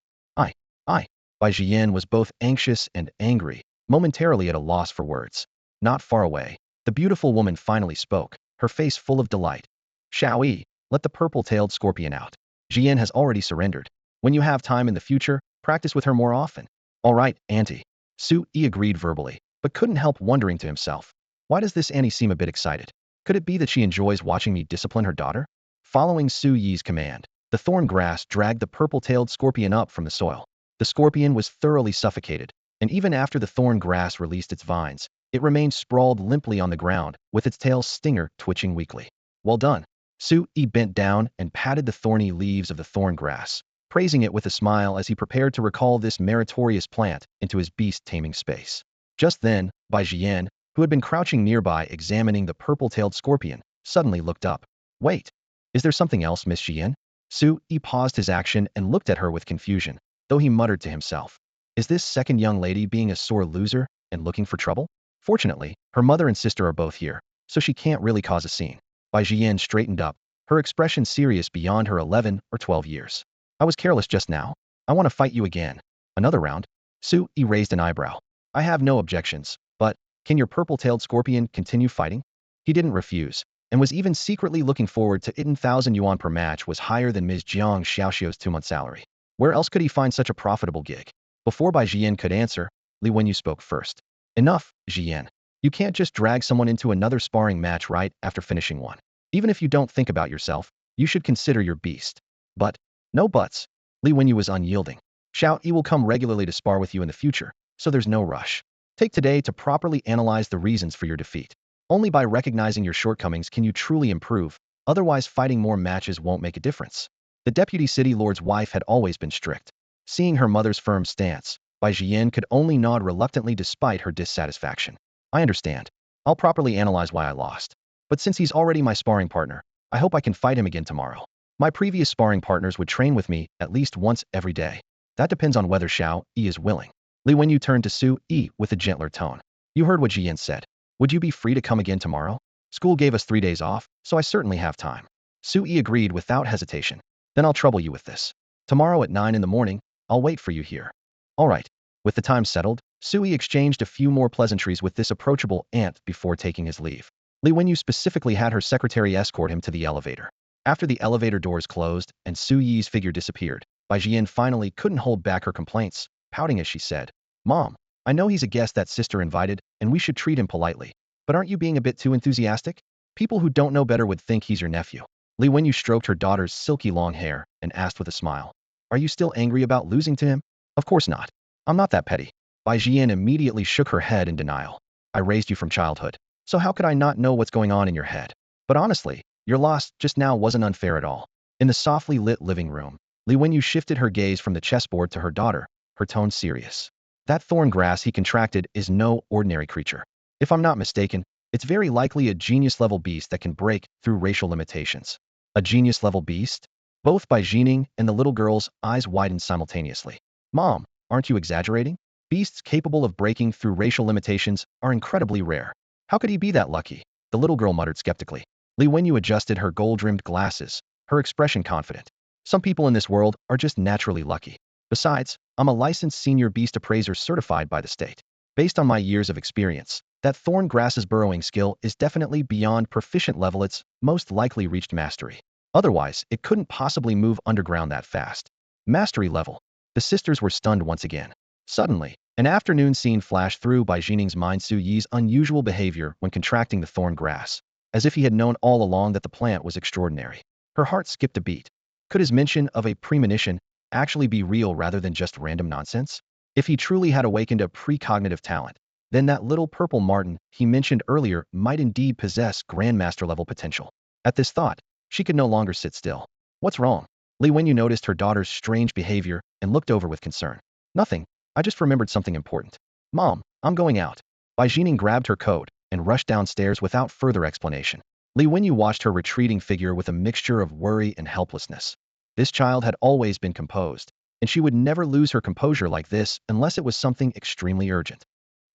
I. Bai Jian was both anxious and angry, momentarily at a loss for words. Not far away, the beautiful woman finally spoke, her face full of delight. Shao Yi, let the purple-tailed scorpion out. Jian has already surrendered. When you have time in the future, practice with her more often. All right, Auntie. Su Yi agreed verbally, but couldn't help wondering to himself. Why does this Auntie seem a bit excited? Could it be that she enjoys watching me discipline her daughter? Following Su Yi's command, the thorn grass dragged the purple-tailed scorpion up from the soil. The scorpion was thoroughly suffocated, and even after the thorn grass released its vines, it remained sprawled limply on the ground, with its tail stinger twitching weakly. Well done. Su Yi bent down and patted the thorny leaves of the thorn grass, praising it with a smile as he prepared to recall this meritorious plant into his beast-taming space. Just then, Bai Jian, who had been crouching nearby examining the purple-tailed scorpion, suddenly looked up. Wait! Is there something else, Miss Xian? Su Yi paused his action and looked at her with confusion, though he muttered to himself. Is this second young lady being a sore loser and looking for trouble? Fortunately, her mother and sister are both here, so she can't really cause a scene. Bai Jian straightened up, her expression serious beyond her 11 or 12 years. I was careless just now. I want to fight you again. Another round? Su Yi raised an eyebrow. I have no objections, but can your purple-tailed scorpion continue fighting? He didn't refuse, and was even secretly looking forward to it. 1,000 yuan per match was higher than Ms. Jiang Xiaoxiu's 2-month salary. Where else could he find such a profitable gig? Before Bai Jian could answer, Li Wenyu spoke first. Enough, Jian. You can't just drag someone into another sparring match right after finishing one. Even if you don't think about yourself, you should consider your beast. But, no buts. Li Wenyu was unyielding. Xiao Yi will come regularly to spar with you in the future, so there's no rush. Take today to properly analyze the reasons for your defeat. Only by recognizing your shortcomings can you truly improve, otherwise fighting more matches won't make a difference. The deputy city lord's wife had always been strict. Seeing her mother's firm stance, Bai Jian could only nod reluctantly despite her dissatisfaction. I understand. I'll properly analyze why I lost. But since he's already my sparring partner, I hope I can fight him again tomorrow. My previous sparring partners would train with me at least once every day. That depends on whether Xiao Yi is willing. Li Wenyu turned to Su Yi with a gentler tone. You heard what Jian said. Would you be free to come again tomorrow? School gave us 3 days off, so I certainly have time. Su Yi agreed without hesitation. Then I'll trouble you with this. Tomorrow at 9 in the morning, I'll wait for you here. All right. With the time settled, Su Yi exchanged a few more pleasantries with this approachable aunt before taking his leave. Li Wenyu specifically had her secretary escort him to the elevator. After the elevator doors closed and Su Yi's figure disappeared, Bai Jian finally couldn't hold back her complaints, pouting as she said, Mom, I know he's a guest that sister invited, and we should treat him politely. But aren't you being a bit too enthusiastic? People who don't know better would think he's your nephew. Li Wenyu stroked her daughter's silky long hair and asked with a smile, Are you still angry about losing to him? Of course not. I'm not that petty. Bai Jian immediately shook her head in denial. I raised you from childhood, so how could I not know what's going on in your head? But honestly, your loss just now wasn't unfair at all. In the softly lit living room, Li Wenyu shifted her gaze from the chessboard to her daughter, her tone serious. That thorn grass he contracted is no ordinary creature. If I'm not mistaken, it's very likely a genius-level beast that can break through racial limitations. A genius-level beast? Both Bai Jining and the little girl's eyes widened simultaneously. Mom, aren't you exaggerating? Beasts capable of breaking through racial limitations are incredibly rare. How could he be that lucky? The little girl muttered skeptically. Li Wenyu adjusted her gold-rimmed glasses, her expression confident. Some people in this world are just naturally lucky. Besides, I'm a licensed senior beast appraiser certified by the state. Based on my years of experience, that thorn grass's burrowing skill is definitely beyond proficient level. It's most likely reached mastery. Otherwise, it couldn't possibly move underground that fast. Mastery level. The sisters were stunned once again. Suddenly, an afternoon scene flashed through Bai Jining's mind. Su Yi's unusual behavior when contracting the thorn grass, as if he had known all along that the plant was extraordinary. Her heart skipped a beat. Could his mention of a premonition actually be real rather than just random nonsense? If he truly had awakened a precognitive talent, then that little purple marten he mentioned earlier might indeed possess grandmaster-level potential. At this thought, she could no longer sit still. What's wrong? Li Wenyu noticed her daughter's strange behavior and looked over with concern. Nothing. I just remembered something important. Mom, I'm going out. Bai Jining grabbed her coat and rushed downstairs without further explanation. Li Wenyu watched her retreating figure with a mixture of worry and helplessness. This child had always been composed, and she would never lose her composure like this unless it was something extremely urgent.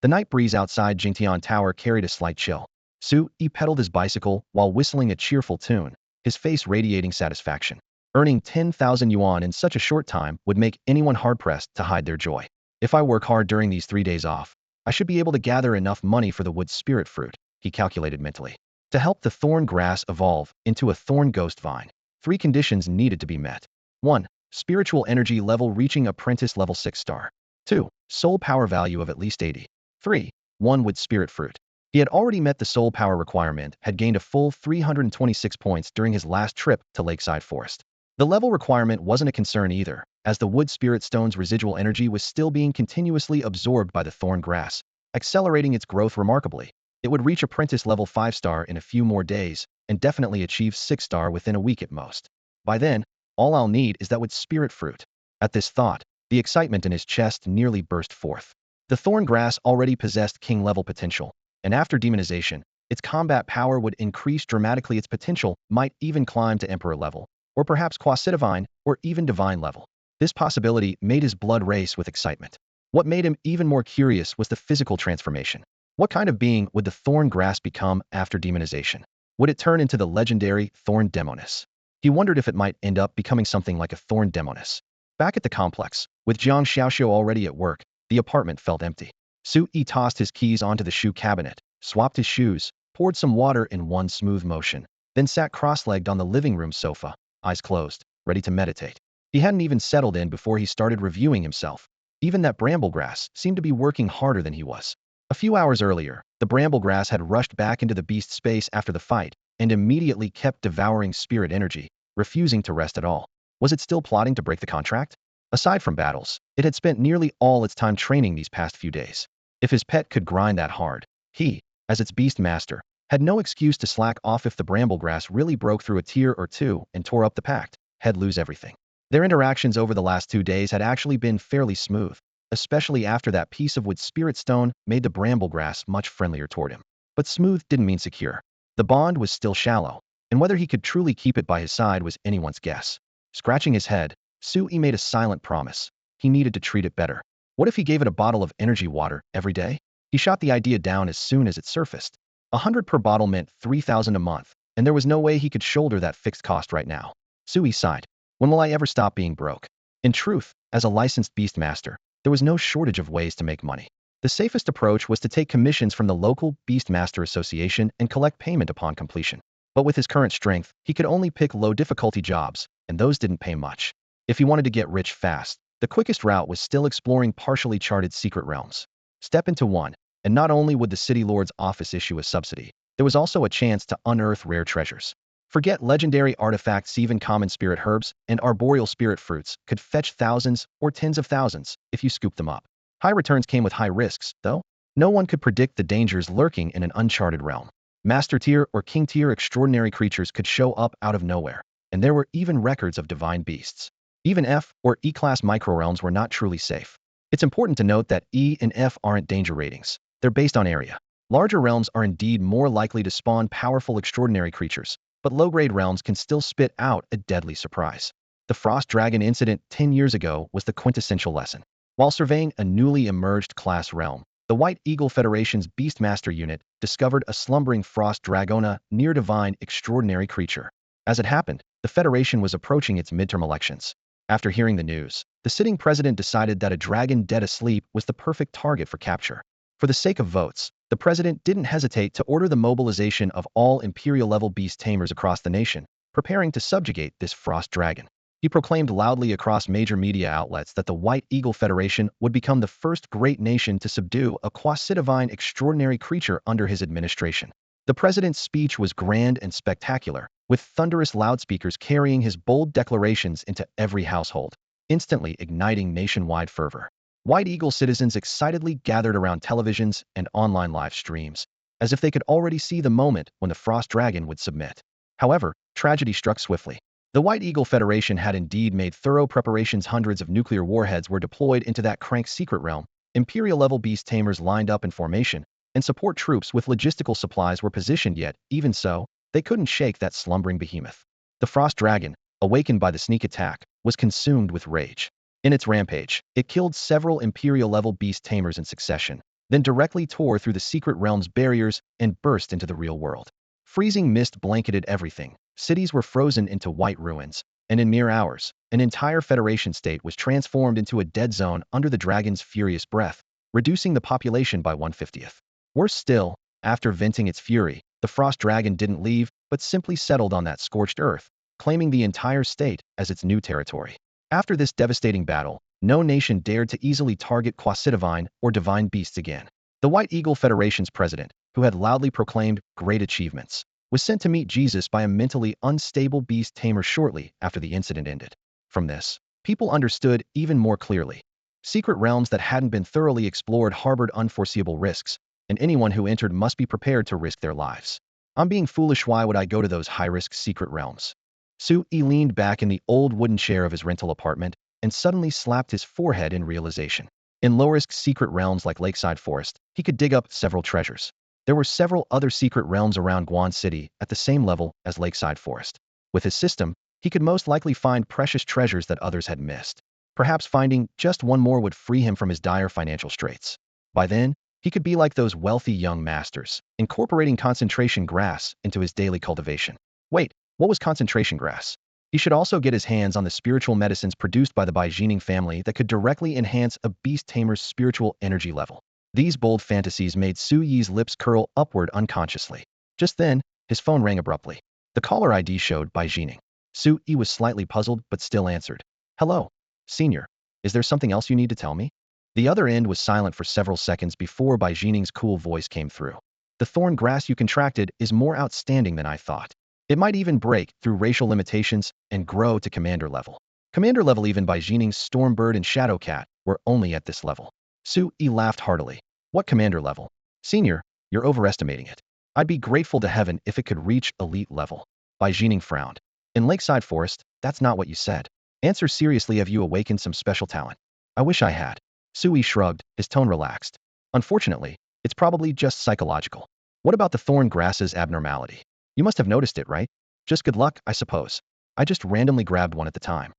The night breeze outside Jingtian Tower carried a slight chill. Su Yi pedaled his bicycle while whistling a cheerful tune, his face radiating satisfaction. Earning 10,000 yuan in such a short time would make anyone hard-pressed to hide their joy. If I work hard during these 3 days off, I should be able to gather enough money for the wood spirit fruit, he calculated mentally. To help the thorn grass evolve into a thorn ghost vine, 3 conditions needed to be met. 1. Spiritual energy level reaching apprentice level 6 star. 2. Soul power value of at least 80. 3. 1 wood spirit fruit. He had already met the soul power requirement, had gained a full 326 points during his last trip to Lakeside Forest. The level requirement wasn't a concern either, as the wood spirit stone's residual energy was still being continuously absorbed by the thorn grass, accelerating its growth remarkably. It would reach apprentice level 5 star in a few more days, and definitely achieve 6 star within a week at most. By then, all I'll need is that wood spirit fruit. At this thought, the excitement in his chest nearly burst forth. The thorn grass already possessed king level potential, and after demonization, Its combat power would increase dramatically. Its potential might even climb to Emperor level, or perhaps quasi-divine, or even divine level. This possibility made his blood race with excitement. What made him even more curious was the physical transformation. What kind of being would the thorn grass become after demonization? Would it turn into the legendary thorn demoness? He wondered if it might end up becoming something like a thorn demoness. Back at the complex, with Jiang Xiaoxiu already at work, the apartment felt empty. Su Yi tossed his keys onto the shoe cabinet, swapped his shoes, poured some water in one smooth motion, then sat cross-legged on the living room sofa, eyes closed, ready to meditate. He hadn't even settled in before he started reviewing himself. Even that bramble grass seemed to be working harder than he was. A few hours earlier, the bramble grass had rushed back into the beast space after the fight and immediately kept devouring spirit energy, refusing to rest at all. Was it still plotting to break the contract? Aside from battles, it had spent nearly all its time training these past few days. If his pet could grind that hard, he, as its beast master, had no excuse to slack off. If the bramble grass really broke through a tier or two and tore up the pact, he'd lose everything. Their interactions over the last 2 days had actually been fairly smooth, especially after that piece of wood spirit stone made the bramble grass much friendlier toward him. But smooth didn't mean secure. The bond was still shallow, and whether he could truly keep it by his side was anyone's guess. Scratching his head, Su Yi made a silent promise. He needed to treat it better. What if he gave it a bottle of energy water every day? He shot the idea down as soon as it surfaced. 100 per bottle meant 3,000 a month, and there was no way he could shoulder that fixed cost right now. Su Yi sighed. When will I ever stop being broke? In truth, as a licensed beastmaster, there was no shortage of ways to make money. The safest approach was to take commissions from the local Beastmaster Association and collect payment upon completion. But with his current strength, he could only pick low-difficulty jobs, and those didn't pay much. If he wanted to get rich fast, the quickest route was still exploring partially charted secret realms. Step into one, and not only would the City Lord's office issue a subsidy, there was also a chance to unearth rare treasures. Forget legendary artifacts. Even common spirit herbs and arboreal spirit fruits could fetch thousands or tens of thousands if you scoop them up. High returns came with high risks, though. No one could predict the dangers lurking in an uncharted realm. Master tier or king tier extraordinary creatures could show up out of nowhere, and there were even records of divine beasts. Even F or E-class microrealms were not truly safe. It's important to note that E and F aren't danger ratings. They're based on area. Larger realms are indeed more likely to spawn powerful extraordinary creatures, but low-grade realms can still spit out a deadly surprise. The Frost Dragon incident 10 years ago was the quintessential lesson. While surveying a newly emerged class realm, the White Eagle Federation's Beastmaster unit discovered a slumbering Frost Dragona near-divine extraordinary creature. As it happened, the Federation was approaching its midterm elections. After hearing the news, the sitting president decided that a dragon dead asleep was the perfect target for capture. For the sake of votes, the president didn't hesitate to order the mobilization of all Imperial-level beast tamers across the nation, preparing to subjugate this frost dragon. He proclaimed loudly across major media outlets that the White Eagle Federation would become the first great nation to subdue a quasi-divine extraordinary creature under his administration. The president's speech was grand and spectacular, with thunderous loudspeakers carrying his bold declarations into every household, instantly igniting nationwide fervor. White Eagle citizens excitedly gathered around televisions and online live streams, as if they could already see the moment when the Frost Dragon would submit. However, tragedy struck swiftly. The White Eagle Federation had indeed made thorough preparations. Hundreds of nuclear warheads were deployed into that crank secret realm. Imperial-level beast tamers lined up in formation, and support troops with logistical supplies were positioned. Yet, even so, they couldn't shake that slumbering behemoth. The Frost Dragon, awakened by the sneak attack, was consumed with rage. In its rampage, it killed several Imperial-level beast tamers in succession, then directly tore through the secret realm's barriers and burst into the real world. Freezing mist blanketed everything. Cities were frozen into white ruins, and in mere hours, an entire Federation state was transformed into a dead zone under the dragon's furious breath, reducing the population by 1/50. Worse still, after venting its fury, the Frost Dragon didn't leave, but simply settled on that scorched earth, claiming the entire state as its new territory. After this devastating battle, no nation dared to easily target quasi-divine or divine beasts again. The White Eagle Federation's president, who had loudly proclaimed great achievements, was sent to meet Jesus by a mentally unstable beast tamer shortly after the incident ended. From this, people understood even more clearly. Secret realms that hadn't been thoroughly explored harbored unforeseeable risks, and anyone who entered must be prepared to risk their lives. I'm being foolish. Why would I go to those high-risk secret realms? Su Yi leaned back in the old wooden chair of his rental apartment and suddenly slapped his forehead in realization. In low-risk secret realms like Lakeside Forest, he could dig up several treasures. There were several other secret realms around Guan City at the same level as Lakeside Forest. With his system, he could most likely find precious treasures that others had missed. Perhaps finding just one more would free him from his dire financial straits. By then, he could be like those wealthy young masters, incorporating concentration grass into his daily cultivation. Wait, what was concentration grass? He should also get his hands on the spiritual medicines produced by the Baijining family that could directly enhance a beast tamer's spiritual energy level. These bold fantasies made Su Yi's lips curl upward unconsciously. Just then, his phone rang abruptly. The caller ID showed Baijining. Su Yi was slightly puzzled but still answered. Hello, senior. Is there something else you need to tell me? The other end was silent for several seconds before Baijining's cool voice came through. The thorn grass you contracted is more outstanding than I thought. It might even break through racial limitations and grow to commander level. Commander level. Even Baijining's Stormbird and Shadowcat were only at this level. Su Yi laughed heartily. What commander level? Senior, you're overestimating it. I'd be grateful to heaven if it could reach elite level. Baijining frowned. In Lakeside Forest, that's not what you said. Answer seriously, have you awakened some special talent? I wish I had. Su Yi shrugged, his tone relaxed. Unfortunately, it's probably just psychological. What about the thorn grass's abnormality? You must have noticed it, right? Just good luck, I suppose. I just randomly grabbed one at the time.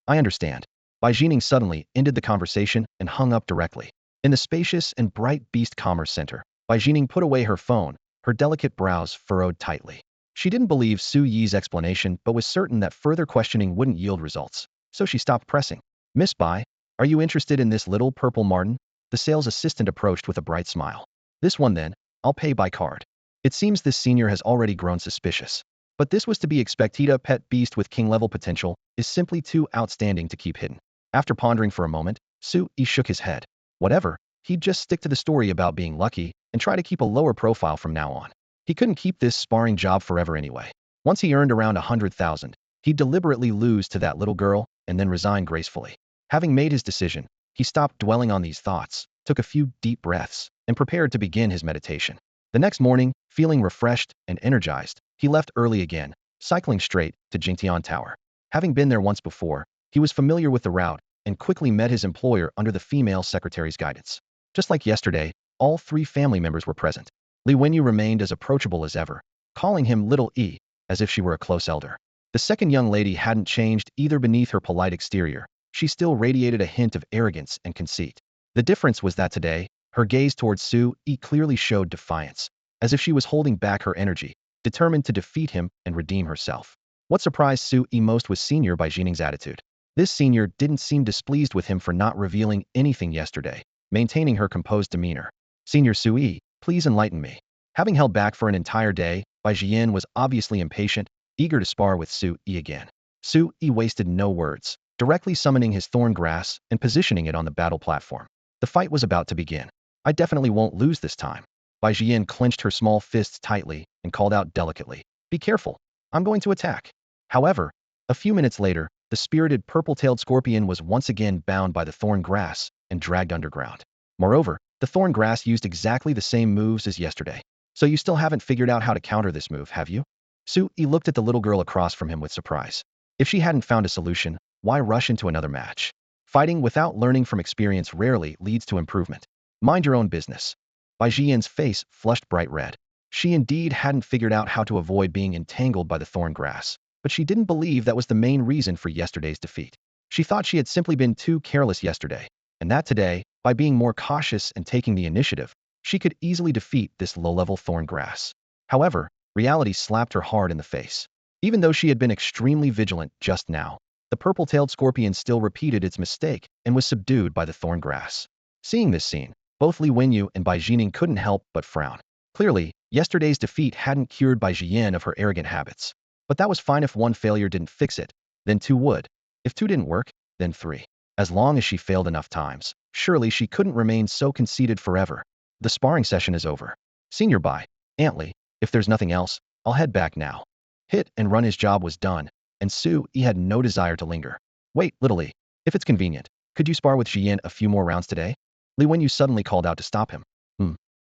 I understand. Baijining suddenly ended the conversation and hung up directly. In the spacious and bright Beast Commerce Center, Baijining put away her phone, her delicate brows furrowed tightly. She didn't believe Su Yi's explanation but was certain that further questioning wouldn't yield results, so she stopped pressing. Miss Bai, are you interested in this little purple marten? The sales assistant approached with a bright smile. This one then, I'll pay by card. It seems this senior has already grown suspicious. But this was to be expected. A pet beast with king-level potential is simply too outstanding to keep hidden. After pondering for a moment, Su Yi shook his head. Whatever, he'd just stick to the story about being lucky and try to keep a lower profile from now on. He couldn't keep this sparring job forever anyway. Once he earned around 100,000, he'd deliberately lose to that little girl and then resign gracefully. Having made his decision, he stopped dwelling on these thoughts, took a few deep breaths, and prepared to begin his meditation. The next morning, feeling refreshed and energized, he left early again, cycling straight to Jingtian Tower. Having been there once before, he was familiar with the route and quickly met his employer under the female secretary's guidance. Just like yesterday, all three family members were present. Li Wenyu remained as approachable as ever, calling him Little E, as if she were a close elder. The second young lady hadn't changed either. Beneath her polite exterior, she still radiated a hint of arrogance and conceit. The difference was that today, her gaze towards Su Yi clearly showed defiance, as if she was holding back her energy, determined to defeat him and redeem herself. What surprised Su Yi most was Senior Baijining's attitude. This senior didn't seem displeased with him for not revealing anything yesterday, maintaining her composed demeanor. Senior Su Yi, please enlighten me. Having held back for an entire day, Baijian was obviously impatient, eager to spar with Su Yi again. Su Yi wasted no words, directly summoning his thorn grass and positioning it on the battle platform. The fight was about to begin. I definitely won't lose this time. Baijian clenched her small fists tightly and called out delicately, be careful, I'm going to attack. However, a few minutes later, the spirited purple-tailed scorpion was once again bound by the thorn grass and dragged underground. Moreover, the thorn grass used exactly the same moves as yesterday. So you still haven't figured out how to counter this move, have you? Su Yi looked at the little girl across from him with surprise. If she hadn't found a solution, why rush into another match? Fighting without learning from experience rarely leads to improvement. Mind your own business. Baijian's face flushed bright red. She indeed hadn't figured out how to avoid being entangled by the thorn grass, but she didn't believe that was the main reason for yesterday's defeat. She thought she had simply been too careless yesterday, and that today, by being more cautious and taking the initiative, she could easily defeat this low-level thorn grass. However, reality slapped her hard in the face. Even though she had been extremely vigilant just now, the purple-tailed scorpion still repeated its mistake and was subdued by the thorn grass. Seeing this scene, both Li Wenyu and Baijining couldn't help but frown. Clearly, yesterday's defeat hadn't cured Baijian of her arrogant habits. But that was fine. If one failure didn't fix it, then two would. If two didn't work, then three. As long as she failed enough times, surely she couldn't remain so conceited forever. The sparring session is over. Senior Bai, Aunt Li, if there's nothing else, I'll head back now. Hit and run. His job was done, and Su Yi had no desire to linger. Wait, Little Li, if it's convenient, could you spar with Jian a few more rounds today? Li Wenyu suddenly called out to stop him.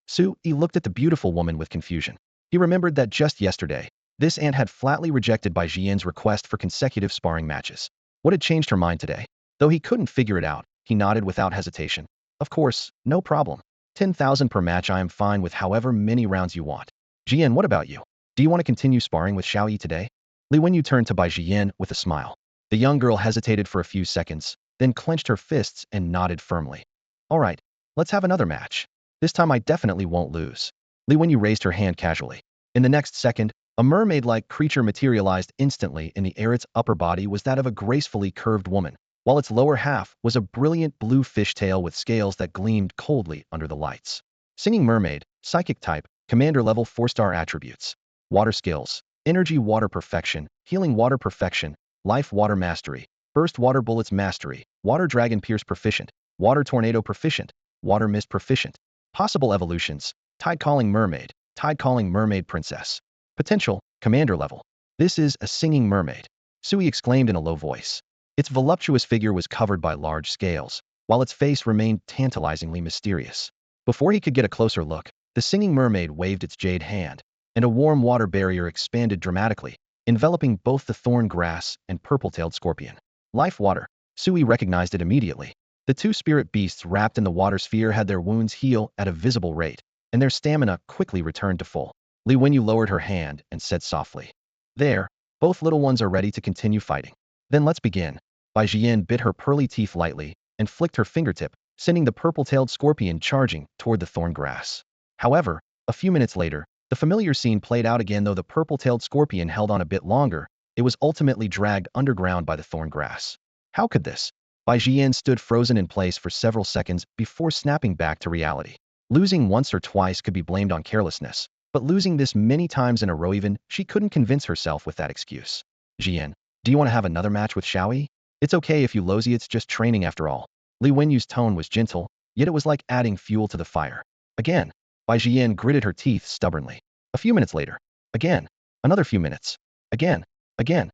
Su Yi looked at the beautiful woman with confusion. He remembered that just yesterday, this aunt had flatly rejected Baijian's request for consecutive sparring matches. What had changed her mind today? Though he couldn't figure it out, he nodded without hesitation. Of course, no problem. 10,000 per match. I am fine with however many rounds you want. Jian, what about you? Do you want to continue sparring with Xiaoyi today? Li Wenyu turned to Bai Jian with a smile. The young girl hesitated for a few seconds, then clenched her fists and nodded firmly. All right, let's have another match. This time I definitely won't lose. Li Wenyu raised her hand casually. In the next second, a mermaid-like creature materialized instantly in the air. Its upper body was that of a gracefully curved woman, while its lower half was a brilliant blue fishtail with scales that gleamed coldly under the lights. Singing mermaid, psychic type, commander level 4-star attributes. Water skills, energy water perfection, healing water perfection, life water mastery, burst water bullets mastery, water dragon pierce proficient, water tornado proficient, water mist proficient. Possible evolutions, tide calling mermaid princess. Potential, commander level. This is a singing mermaid. Sui exclaimed in a low voice. Its voluptuous figure was covered by large scales, while its face remained tantalizingly mysterious. Before he could get a closer look, the singing mermaid waved its jade hand, and a warm water barrier expanded dramatically, enveloping both the thorn grass and purple-tailed scorpion. Life water. Sui recognized it immediately. The two spirit beasts wrapped in the water sphere had their wounds heal at a visible rate, and their stamina quickly returned to full. Li Wenyu lowered her hand and said softly, "There, both little ones are ready to continue fighting. Then let's begin." Bai Jian bit her pearly teeth lightly and flicked her fingertip, sending the purple-tailed scorpion charging toward the thorn grass. However, a few minutes later, the familiar scene played out again. Though the purple-tailed scorpion held on a bit longer, it was ultimately dragged underground by the thorn grass. How could this? Bai Jian stood frozen in place for several seconds before snapping back to reality. Losing once or twice could be blamed on carelessness, but losing this many times in a row, even she couldn't convince herself with that excuse. Jian, do you want to have another match with Xiaoyi? It's okay if you lose, it's just training after all. Li Wenyu's tone was gentle, yet it was like adding fuel to the fire. Again, Bai Jian gritted her teeth stubbornly. A few minutes later. Again. Another few minutes. Again. Again.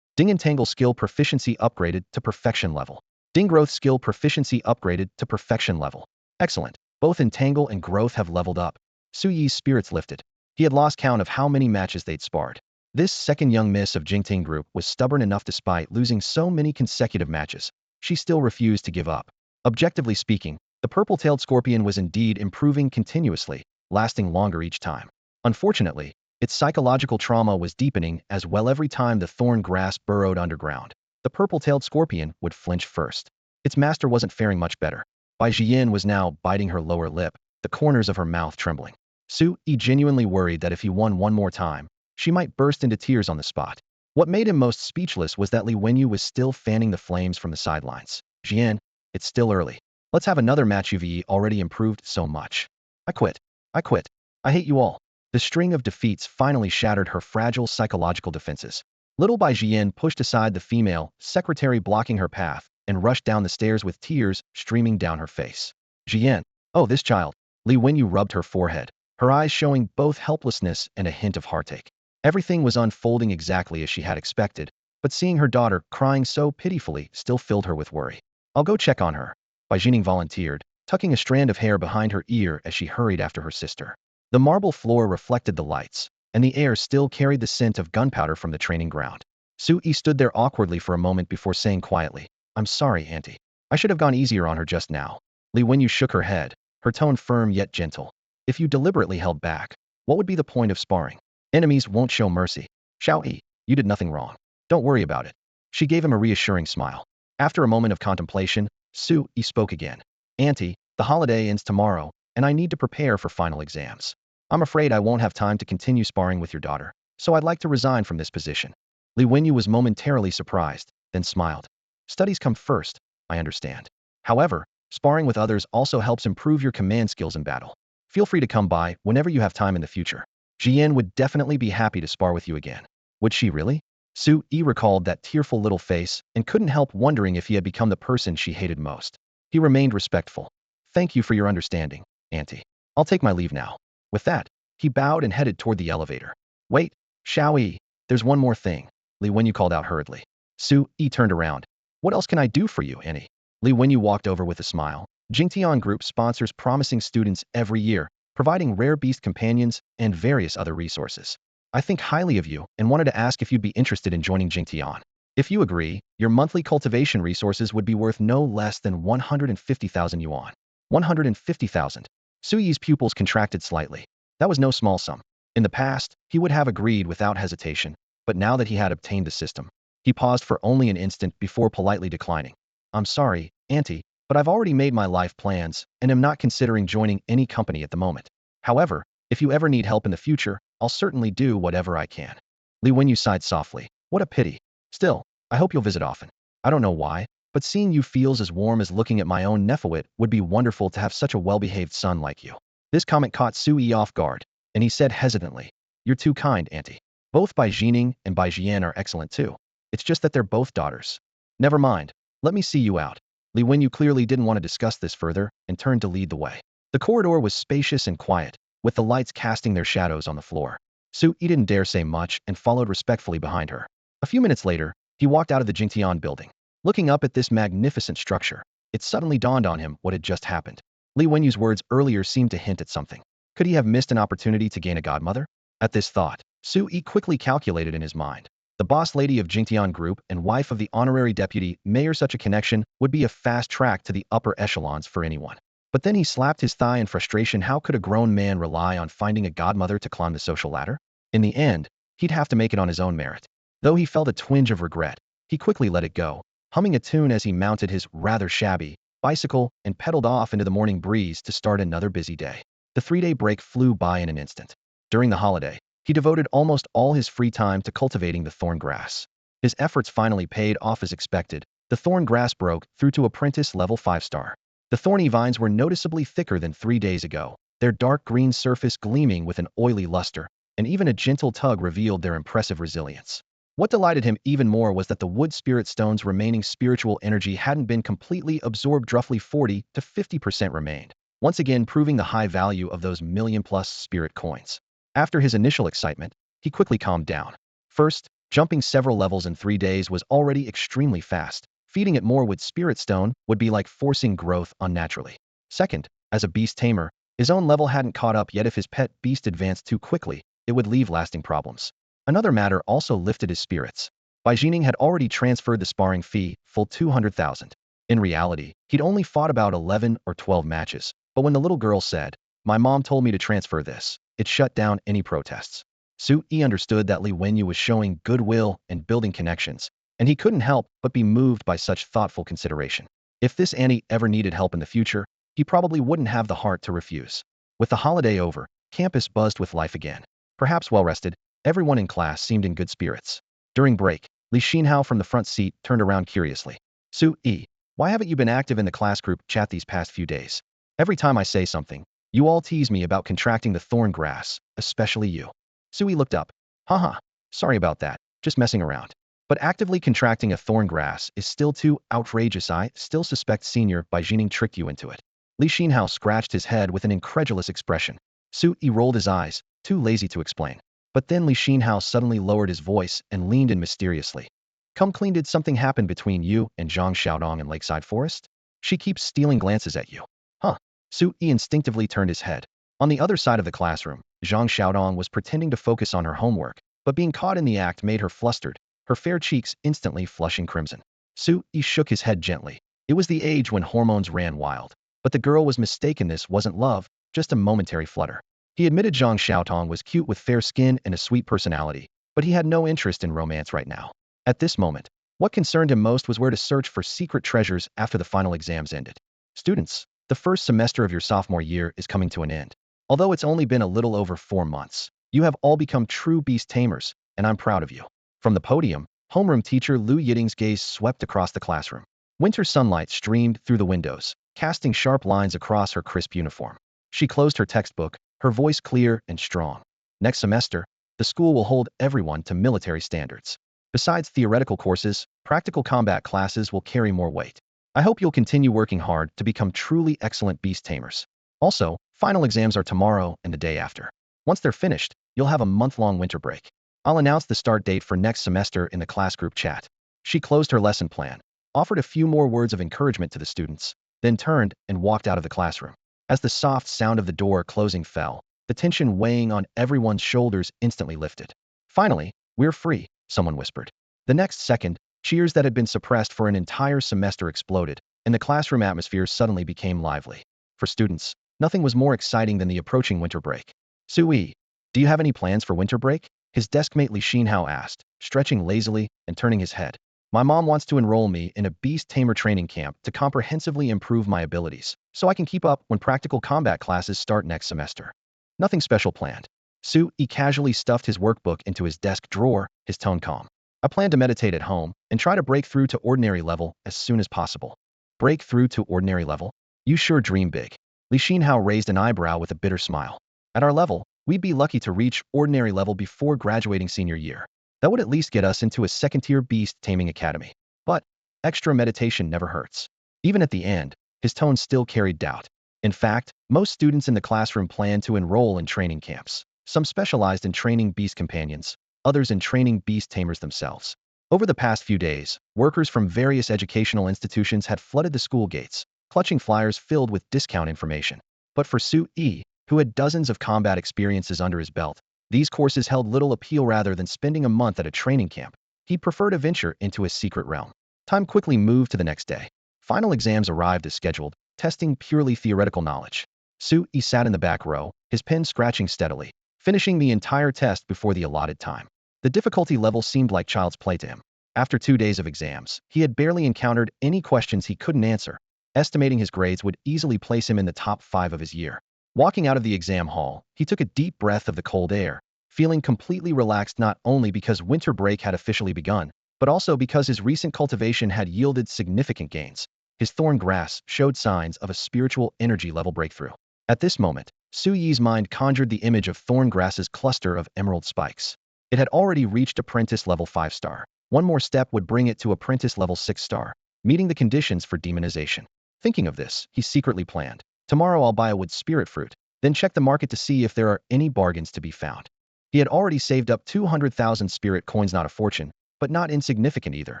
Ding Entangle skill proficiency upgraded to perfection level. Ding Growth skill proficiency upgraded to perfection level. Excellent. Both Entangle and Growth have leveled up. Su Yi's spirits lifted. He had lost count of how many matches they'd sparred. This second young miss of Jingting group was stubborn enough. Despite losing so many consecutive matches, she still refused to give up. Objectively speaking, the purple-tailed scorpion was indeed improving continuously, lasting longer each time. Unfortunately, its psychological trauma was deepening as well. Every time the thorn grass burrowed underground, the purple-tailed scorpion would flinch first. Its master wasn't faring much better. Bai Jian was now biting her lower lip, the corners of her mouth trembling. Su Yi genuinely worried that if he won one more time, she might burst into tears on the spot. What made him most speechless was that Li Wenyu was still fanning the flames from the sidelines. Jian, it's still early. Let's have another match. You've already improved so much. I quit. I hate you all. The string of defeats finally shattered her fragile psychological defenses. Little Bai Jian pushed aside the female secretary blocking her path and rushed down the stairs with tears streaming down her face. Jian, oh, this child. Li Wenyu rubbed her forehead, her eyes showing both helplessness and a hint of heartache. Everything was unfolding exactly as she had expected, but seeing her daughter crying so pitifully still filled her with worry. I'll go check on her, Bai Jining volunteered, tucking a strand of hair behind her ear as she hurried after her sister. The marble floor reflected the lights, and the air still carried the scent of gunpowder from the training ground. Su Yi stood there awkwardly for a moment before saying quietly, I'm sorry, Auntie. I should have gone easier on her just now. Li Wenyu shook her head, her tone firm yet gentle. If you deliberately held back, what would be the point of sparring? Enemies won't show mercy. Xiaoyi, you did nothing wrong. Don't worry about it. She gave him a reassuring smile. After a moment of contemplation, Su Yi spoke again. Auntie, the holiday ends tomorrow, and I need to prepare for final exams. I'm afraid I won't have time to continue sparring with your daughter, so I'd like to resign from this position. Li Wenyu was momentarily surprised, then smiled. Studies come first, I understand. However, sparring with others also helps improve your command skills in battle. Feel free to come by whenever you have time in the future. Jian would definitely be happy to spar with you again. Would she really? Su Yi recalled that tearful little face and couldn't help wondering if he had become the person she hated most. He remained respectful. Thank you for your understanding, Auntie. I'll take my leave now. With that, he bowed and headed toward the elevator. Wait, Xiaoyi, there's one more thing, Li Wenyu called out hurriedly. Su Yi turned around. What else can I do for you, Annie? Li Wenyu walked over with a smile. Jingtian Group sponsors promising students every year, providing rare beast companions and various other resources. I think highly of you and wanted to ask if you'd be interested in joining Jingtian. If you agree, your monthly cultivation resources would be worth no less than 150,000 yuan. 150,000. Su Yi's pupils contracted slightly. That was no small sum. In the past, he would have agreed without hesitation, but now that he had obtained the system, he paused for only an instant before politely declining. I'm sorry, Auntie, but I've already made my life plans and am not considering joining any company at the moment. However, if you ever need help in the future, I'll certainly do whatever I can. Li Wenyu sighed softly. What a pity. Still, I hope you'll visit often. I don't know why, but seeing you feels as warm as looking at my own nephew. It would be wonderful to have such a well-behaved son like you. This comment caught Su Yi off guard, and he said hesitantly, You're too kind, Auntie. Both Bai Jining and Bai Jian are excellent too. It's just that they're both daughters. Never mind. Let me see you out. Li Wenyu clearly didn't want to discuss this further and turned to lead the way. The corridor was spacious and quiet, with the lights casting their shadows on the floor. Su Yi didn't dare say much and followed respectfully behind her. A few minutes later, he walked out of the Jingtian building. Looking up at this magnificent structure, it suddenly dawned on him what had just happened. Li Wenyu's words earlier seemed to hint at something. Could he have missed an opportunity to gain a godmother? At this thought, Su Yi quickly calculated in his mind. The boss lady of Jingtian Group and wife of the honorary deputy mayor, such a connection would be a fast track to the upper echelons for anyone. But then he slapped his thigh in frustration. How could a grown man rely on finding a godmother to climb the social ladder? In the end, he'd have to make it on his own merit. Though he felt a twinge of regret, he quickly let it go, humming a tune as he mounted his rather shabby bicycle and pedaled off into the morning breeze to start another busy day. The 3-day break flew by in an instant. During the holiday, he devoted almost all his free time to cultivating the thorn grass. His efforts finally paid off as expected. The thorn grass broke through to apprentice level 5-star. The thorny vines were noticeably thicker than 3 days ago, their dark green surface gleaming with an oily luster, and even a gentle tug revealed their impressive resilience. What delighted him even more was that the wood spirit stone's remaining spiritual energy hadn't been completely absorbed. Roughly 40 to 50% remained, once again proving the high value of those million-plus spirit coins. After his initial excitement, he quickly calmed down. First, jumping several levels in 3 days was already extremely fast. Feeding it more with spirit stone would be like forcing growth unnaturally. Second, as a beast tamer, his own level hadn't caught up yet. If his pet beast advanced too quickly, it would leave lasting problems. Another matter also lifted his spirits. Bai Jining had already transferred the sparring fee, full 200,000. In reality, he'd only fought about 11 or 12 matches, but when the little girl said, My mom told me to transfer this, it shut down any protests. Su Yi understood that Li Wenyu was showing goodwill and building connections, and he couldn't help but be moved by such thoughtful consideration. If this Annie ever needed help in the future, he probably wouldn't have the heart to refuse. With the holiday over, campus buzzed with life again. Perhaps well-rested, everyone in class seemed in good spirits. During break, Li Xinhao from the front seat turned around curiously. Su Yi, why haven't you been active in the class group chat these past few days? Every time I say something, you all tease me about contracting the thorn grass, especially you. Su Yi looked up. Haha, sorry about that, just messing around. But actively contracting a thorn grass is still too outrageous. I still suspect Senior Bai Jining tricked you into it. Li Xinhao scratched his head with an incredulous expression. Su Yi rolled his eyes, too lazy to explain. But then Li Xinhao suddenly lowered his voice and leaned in mysteriously. Come clean, did something happen between you and Zhang Xiaodong in Lakeside Forest? She keeps stealing glances at you. Huh. Su Yi instinctively turned his head. On the other side of the classroom, Zhang Xiaodong was pretending to focus on her homework, but being caught in the act made her flustered, her fair cheeks instantly flushing crimson. Su Yi shook his head gently. It was the age when hormones ran wild. But the girl was mistaken. This wasn't love, just a momentary flutter. He admitted Zhang Xiaotong was cute with fair skin and a sweet personality, but he had no interest in romance right now. At this moment, what concerned him most was where to search for secret treasures after the final exams ended. Students, the first semester of your sophomore year is coming to an end. Although it's only been a little over 4 months, you have all become true beast tamers, and I'm proud of you. From the podium, homeroom teacher Lu Yiting's gaze swept across the classroom. Winter sunlight streamed through the windows, casting sharp lines across her crisp uniform. She closed her textbook, her voice clear and strong. Next semester, the school will hold everyone to military standards. Besides theoretical courses, practical combat classes will carry more weight. I hope you'll continue working hard to become truly excellent beast tamers. Also, final exams are tomorrow and the day after. Once they're finished, you'll have a month-long winter break. I'll announce the start date for next semester in the class group chat. She closed her lesson plan, offered a few more words of encouragement to the students, then turned and walked out of the classroom. As the soft sound of the door closing fell, the tension weighing on everyone's shoulders instantly lifted. Finally, we're free, someone whispered. The next second, cheers that had been suppressed for an entire semester exploded, and the classroom atmosphere suddenly became lively. For students, nothing was more exciting than the approaching winter break. Sui, do you have any plans for winter break? His deskmate Li Xinhao asked, stretching lazily and turning his head. My mom wants to enroll me in a beast tamer training camp to comprehensively improve my abilities, so I can keep up when practical combat classes start next semester. Nothing special planned. Sui casually stuffed his workbook into his desk drawer, his tone calm. I plan to meditate at home and try to break through to ordinary level as soon as possible. Break through to ordinary level? You sure dream big. Li Xinhao raised an eyebrow with a bitter smile. At our level, we'd be lucky to reach ordinary level before graduating senior year. That would at least get us into a second-tier beast taming academy. But extra meditation never hurts. Even at the end, his tone still carried doubt. In fact, most students in the classroom planned to enroll in training camps. Some specialized in training beast companions, others in training beast tamers themselves. Over the past few days, workers from various educational institutions had flooded the school gates, clutching flyers filled with discount information. But for Sui, who had dozens of combat experiences under his belt, these courses held little appeal. Rather than spending a month at a training camp, he preferred a venture into his secret realm. Time quickly moved to the next day. Final exams arrived as scheduled, testing purely theoretical knowledge. Sui sat in the back row, his pen scratching steadily, finishing the entire test before the allotted time. The difficulty level seemed like child's play to him. After 2 days of exams, he had barely encountered any questions he couldn't answer. Estimating his grades would easily place him in the top 5 of his year. Walking out of the exam hall, he took a deep breath of the cold air, feeling completely relaxed not only because winter break had officially begun, but also because his recent cultivation had yielded significant gains. His thorn grass showed signs of a spiritual energy level breakthrough. At this moment, Sui's mind conjured the image of thorn grass's cluster of emerald spikes. It had already reached apprentice level 5 star. One more step would bring it to apprentice level 6 star, meeting the conditions for demonization. Thinking of this, he secretly planned, tomorrow I'll buy a wood spirit fruit, then check the market to see if there are any bargains to be found. He had already saved up 200,000 spirit coins, not a fortune, but not insignificant either,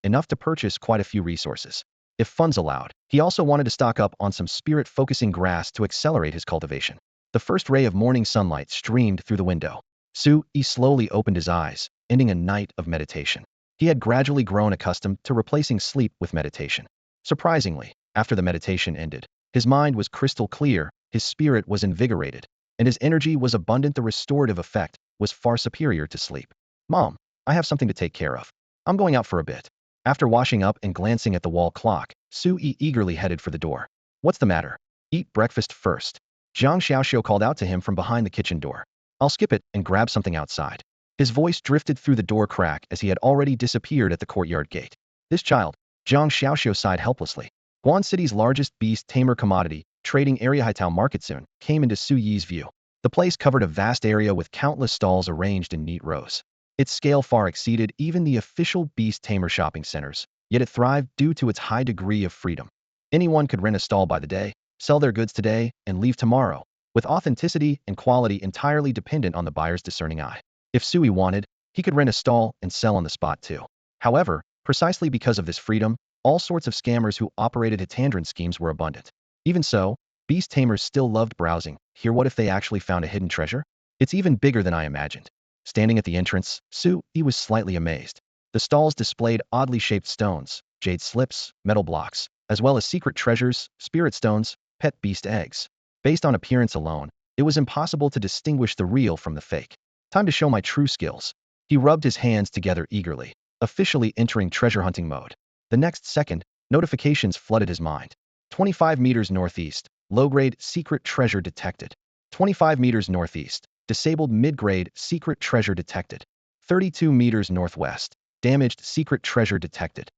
enough to purchase quite a few resources. If funds allowed, he also wanted to stock up on some spirit-focusing grass to accelerate his cultivation. The first ray of morning sunlight streamed through the window. Sui slowly opened his eyes, ending a night of meditation. He had gradually grown accustomed to replacing sleep with meditation. Surprisingly, after the meditation ended, his mind was crystal clear, his spirit was invigorated, and his energy was abundant. The restorative effect was far superior to sleep. Mom, I have something to take care of. I'm going out for a bit. After washing up and glancing at the wall clock, Sui eagerly headed for the door. What's the matter? Eat breakfast first. Zhang Xiaoxiu called out to him from behind the kitchen door. I'll skip it and grab something outside. His voice drifted through the door crack as he had already disappeared at the courtyard gate. This child, Zhang Xiaoxiu sighed helplessly. Guan City's largest beast tamer commodity, trading area Haitao Market soon came into Sui's view. The place covered a vast area with countless stalls arranged in neat rows. Its scale far exceeded even the official beast tamer shopping centers, yet it thrived due to its high degree of freedom. Anyone could rent a stall by the day, sell their goods today, and leave tomorrow, with authenticity and quality entirely dependent on the buyer's discerning eye. If Sui wanted, he could rent a stall and sell on the spot too. However, precisely because of this freedom, all sorts of scammers who operated hitandron schemes were abundant. Even so, beast tamers still loved browsing. Here, what if they actually found a hidden treasure? It's even bigger than I imagined. Standing at the entrance, Sui was slightly amazed. The stalls displayed oddly shaped stones, jade slips, metal blocks, as well as secret treasures, spirit stones, pet beast eggs. Based on appearance alone, it was impossible to distinguish the real from the fake. Time to show my true skills. He rubbed his hands together eagerly, officially entering treasure hunting mode. The next second, notifications flooded his mind. 25 meters northeast, low-grade secret treasure detected. 25 meters northeast, disabled mid-grade secret treasure detected. 32 meters northwest, damaged secret treasure detected.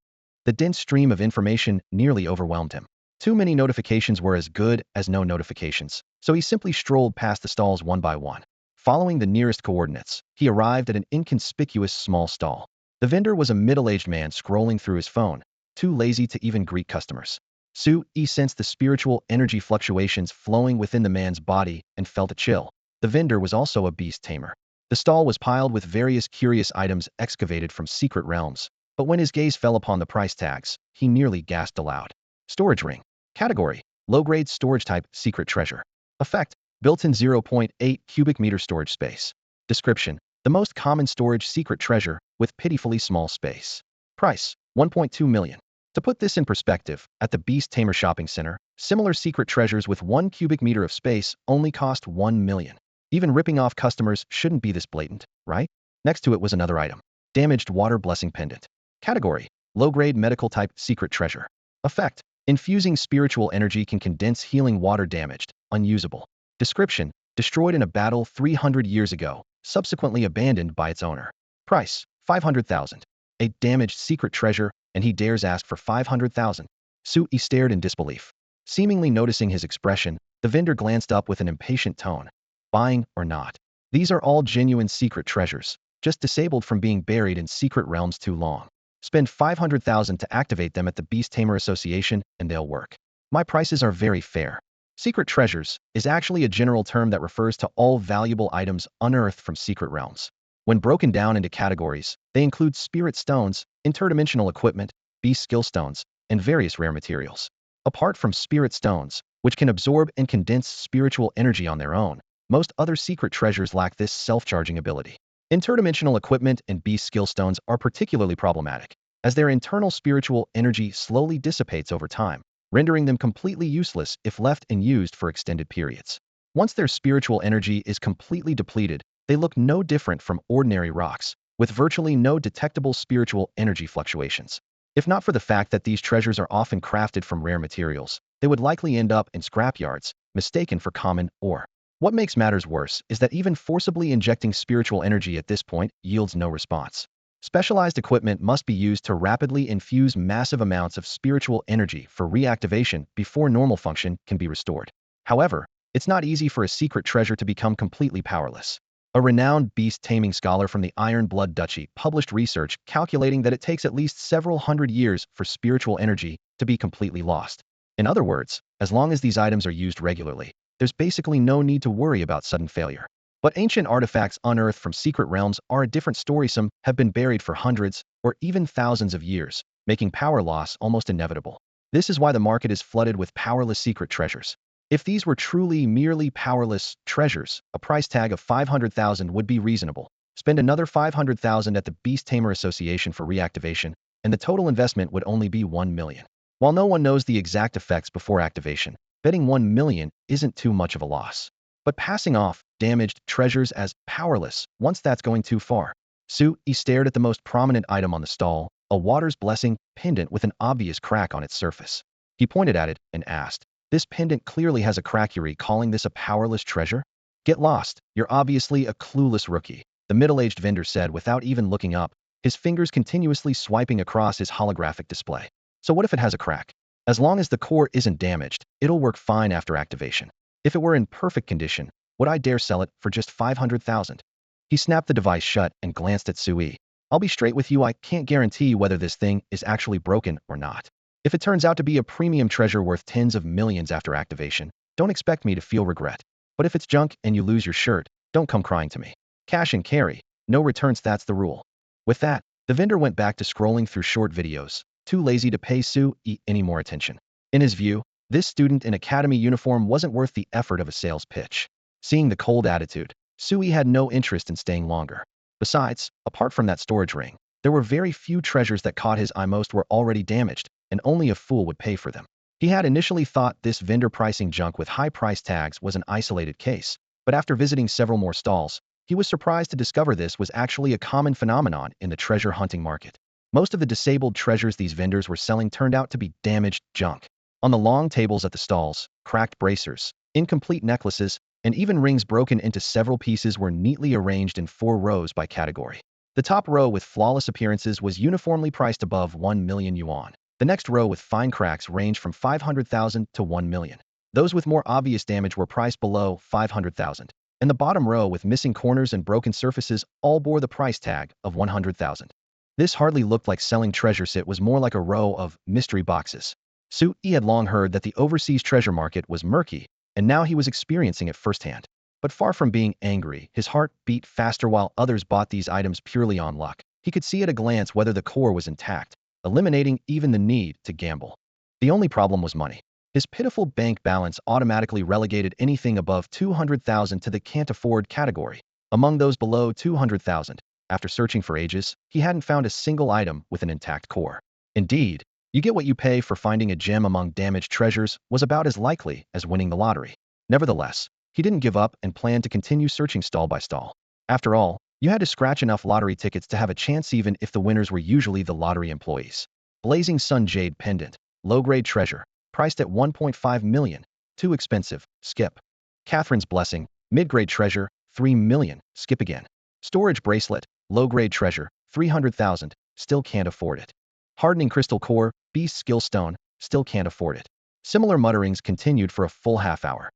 The dense stream of information nearly overwhelmed him. Too many notifications were as good as no notifications, so he simply strolled past the stalls one by one. Following the nearest coordinates, he arrived at an inconspicuous small stall. The vendor was a middle-aged man scrolling through his phone, too lazy to even greet customers. Sui sensed the spiritual energy fluctuations flowing within the man's body and felt a chill. The vendor was also a beast tamer. The stall was piled with various curious items excavated from secret realms, but when his gaze fell upon the price tags, he nearly gasped aloud. Storage ring. Category: low-grade storage type, secret treasure. Effect: built-in 0.8 cubic meter storage space. Description: the most common storage secret treasure with pitifully small space. Price: 1.2 million. To put this in perspective, at the Beast Tamer shopping center, similar secret treasures with 1 cubic meter of space only cost 1 million. Even ripping off customers shouldn't be this blatant, right? Next to it was another item. Damaged water blessing pendant. Category: low-grade medical type secret treasure. Effect: infusing spiritual energy can condense healing water. Damaged, unusable. Description: destroyed in a battle 300 years ago, subsequently abandoned by its owner. Price: 500,000. A damaged secret treasure, and he dares ask for 500,000. Sui stared in disbelief. Seemingly noticing his expression, the vendor glanced up with an impatient tone. Buying or not? These are all genuine secret treasures, just disabled from being buried in secret realms too long. Spend 500,000 to activate them at the Beast Tamer Association and they'll work. My prices are very fair. Secret treasures is actually a general term that refers to all valuable items unearthed from secret realms. When broken down into categories, they include spirit stones, interdimensional equipment, beast skill stones, and various rare materials. Apart from spirit stones, which can absorb and condense spiritual energy on their own, most other secret treasures lack this self-charging ability. Interdimensional equipment and beast skill stones are particularly problematic, as their internal spiritual energy slowly dissipates over time, rendering them completely useless if left and used for extended periods. Once their spiritual energy is completely depleted, they look no different from ordinary rocks, with virtually no detectable spiritual energy fluctuations. If not for the fact that these treasures are often crafted from rare materials, they would likely end up in scrapyards, mistaken for common ore. What makes matters worse is that even forcibly injecting spiritual energy at this point yields no response. Specialized equipment must be used to rapidly infuse massive amounts of spiritual energy for reactivation before normal function can be restored. However, it's not easy for a secret treasure to become completely powerless. A renowned beast-taming scholar from the Iron Blood Duchy published research calculating that it takes at least several hundred years for spiritual energy to be completely lost. In other words, as long as these items are used regularly, there's basically no need to worry about sudden failure. But ancient artifacts unearthed from secret realms are a different story. Some have been buried for hundreds or even thousands of years, making power loss almost inevitable. This is why the market is flooded with powerless secret treasures. If these were truly merely powerless treasures, a price tag of 500,000 would be reasonable. Spend another 500,000 at the Beast Tamer Association for reactivation, and the total investment would only be 1 million. While no one knows the exact effects before activation, betting 1 million isn't too much of a loss. But passing off damaged treasures as powerless, once that's going too far. Sui stared at the most prominent item on the stall, a water's blessing pendant with an obvious crack on its surface. He pointed at it and asked, "This pendant clearly has a crack. You're calling this a powerless treasure? Get lost. You're obviously a clueless rookie," the middle-aged vendor said without even looking up, his fingers continuously swiping across his holographic display. So what if it has a crack? As long as the core isn't damaged, it'll work fine after activation. If it were in perfect condition, would I dare sell it for just 500,000? He snapped the device shut and glanced at Sui. "I'll be straight with you, I can't guarantee whether this thing is actually broken or not. If it turns out to be a premium treasure worth tens of millions after activation, don't expect me to feel regret. But if it's junk and you lose your shirt, don't come crying to me. Cash and carry, no returns, that's the rule." With that, the vendor went back to scrolling through short videos, too lazy to pay Sui any more attention. In his view, this student in academy uniform wasn't worth the effort of a sales pitch. Seeing the cold attitude, Sui had no interest in staying longer. Besides, apart from that storage ring, there were very few treasures that caught his eye. Most were already damaged, and only a fool would pay for them. He had initially thought this vendor pricing junk with high price tags was an isolated case, but after visiting several more stalls, he was surprised to discover this was actually a common phenomenon in the treasure hunting market. Most of the disabled treasures these vendors were selling turned out to be damaged junk. On the long tables at the stalls, cracked bracers, incomplete necklaces, and even rings broken into several pieces were neatly arranged in 4 rows by category. The top row with flawless appearances was uniformly priced above 1 million yuan. The next row with fine cracks ranged from 500,000 to 1 million. Those with more obvious damage were priced below 500,000. And the bottom row with missing corners and broken surfaces all bore the price tag of 100,000. This hardly looked like selling treasures, it was more like a row of mystery boxes. Sui had long heard that the overseas treasure market was murky, and now he was experiencing it firsthand. But far from being angry, his heart beat faster while others bought these items purely on luck. He could see at a glance whether the core was intact, eliminating even the need to gamble. The only problem was money. His pitiful bank balance automatically relegated anything above 200,000 to the can't afford category. Among those below 200,000, after searching for ages, he hadn't found a single item with an intact core. Indeed, You get what you pay for. Finding a gem among damaged treasures was about as likely as winning the lottery. Nevertheless, he didn't give up and planned to continue searching stall by stall. After all, you had to scratch enough lottery tickets to have a chance even if the winners were usually the lottery employees. Blazing Sun Jade Pendant, low-grade treasure, priced at 1.5 million. Too expensive, skip. Catherine's Blessing, mid-grade treasure, 3 million, skip again. Storage Bracelet, low-grade treasure, 300,000, still can't afford it. Hardening Crystal Core, Beast Skill Stone, still can't afford it. Similar mutterings continued for a full half hour.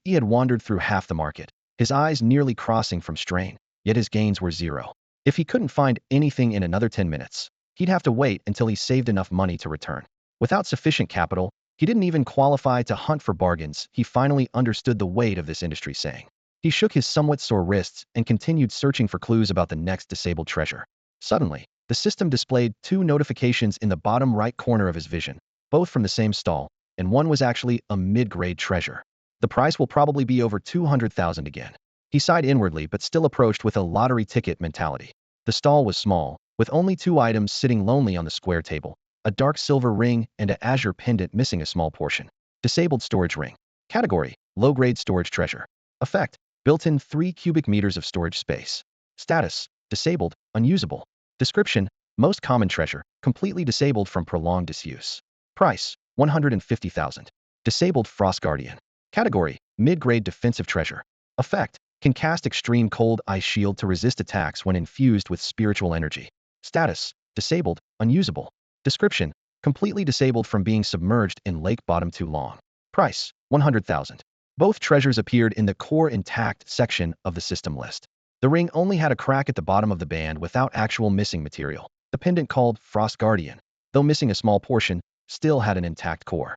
He had wandered through half the market, his eyes nearly crossing from strain, yet his gains were zero. If he couldn't find anything in another 10 minutes, he'd have to wait until he saved enough money to return. Without sufficient capital, he didn't even qualify to hunt for bargains. He finally understood the weight of this industry saying. He shook his somewhat sore wrists and continued searching for clues about the next disabled treasure. Suddenly, the system displayed 2 notifications in the bottom right corner of his vision, both from the same stall, and one was actually a mid-grade treasure. The price will probably be over 200,000 again. He sighed inwardly but still approached with a lottery ticket mentality. The stall was small, with only 2 items sitting lonely on the square table, a dark silver ring and an azure pendant missing a small portion. Disabled storage ring. Category, low-grade storage treasure. Effect, built-in 3 cubic meters of storage space. Status, disabled, unusable. Description, most common treasure, completely disabled from prolonged disuse. Price, 150,000. Disabled Frost Guardian. Category, mid-grade defensive treasure. Effect, can cast extreme cold ice shield to resist attacks when infused with spiritual energy. Status, disabled, unusable. Description, completely disabled from being submerged in lake bottom too long. Price, 100,000. Both treasures appeared in the core intact section of the system list. The ring only had a crack at the bottom of the band without actual missing material. The pendant called Frost Guardian, though missing a small portion, still had an intact core.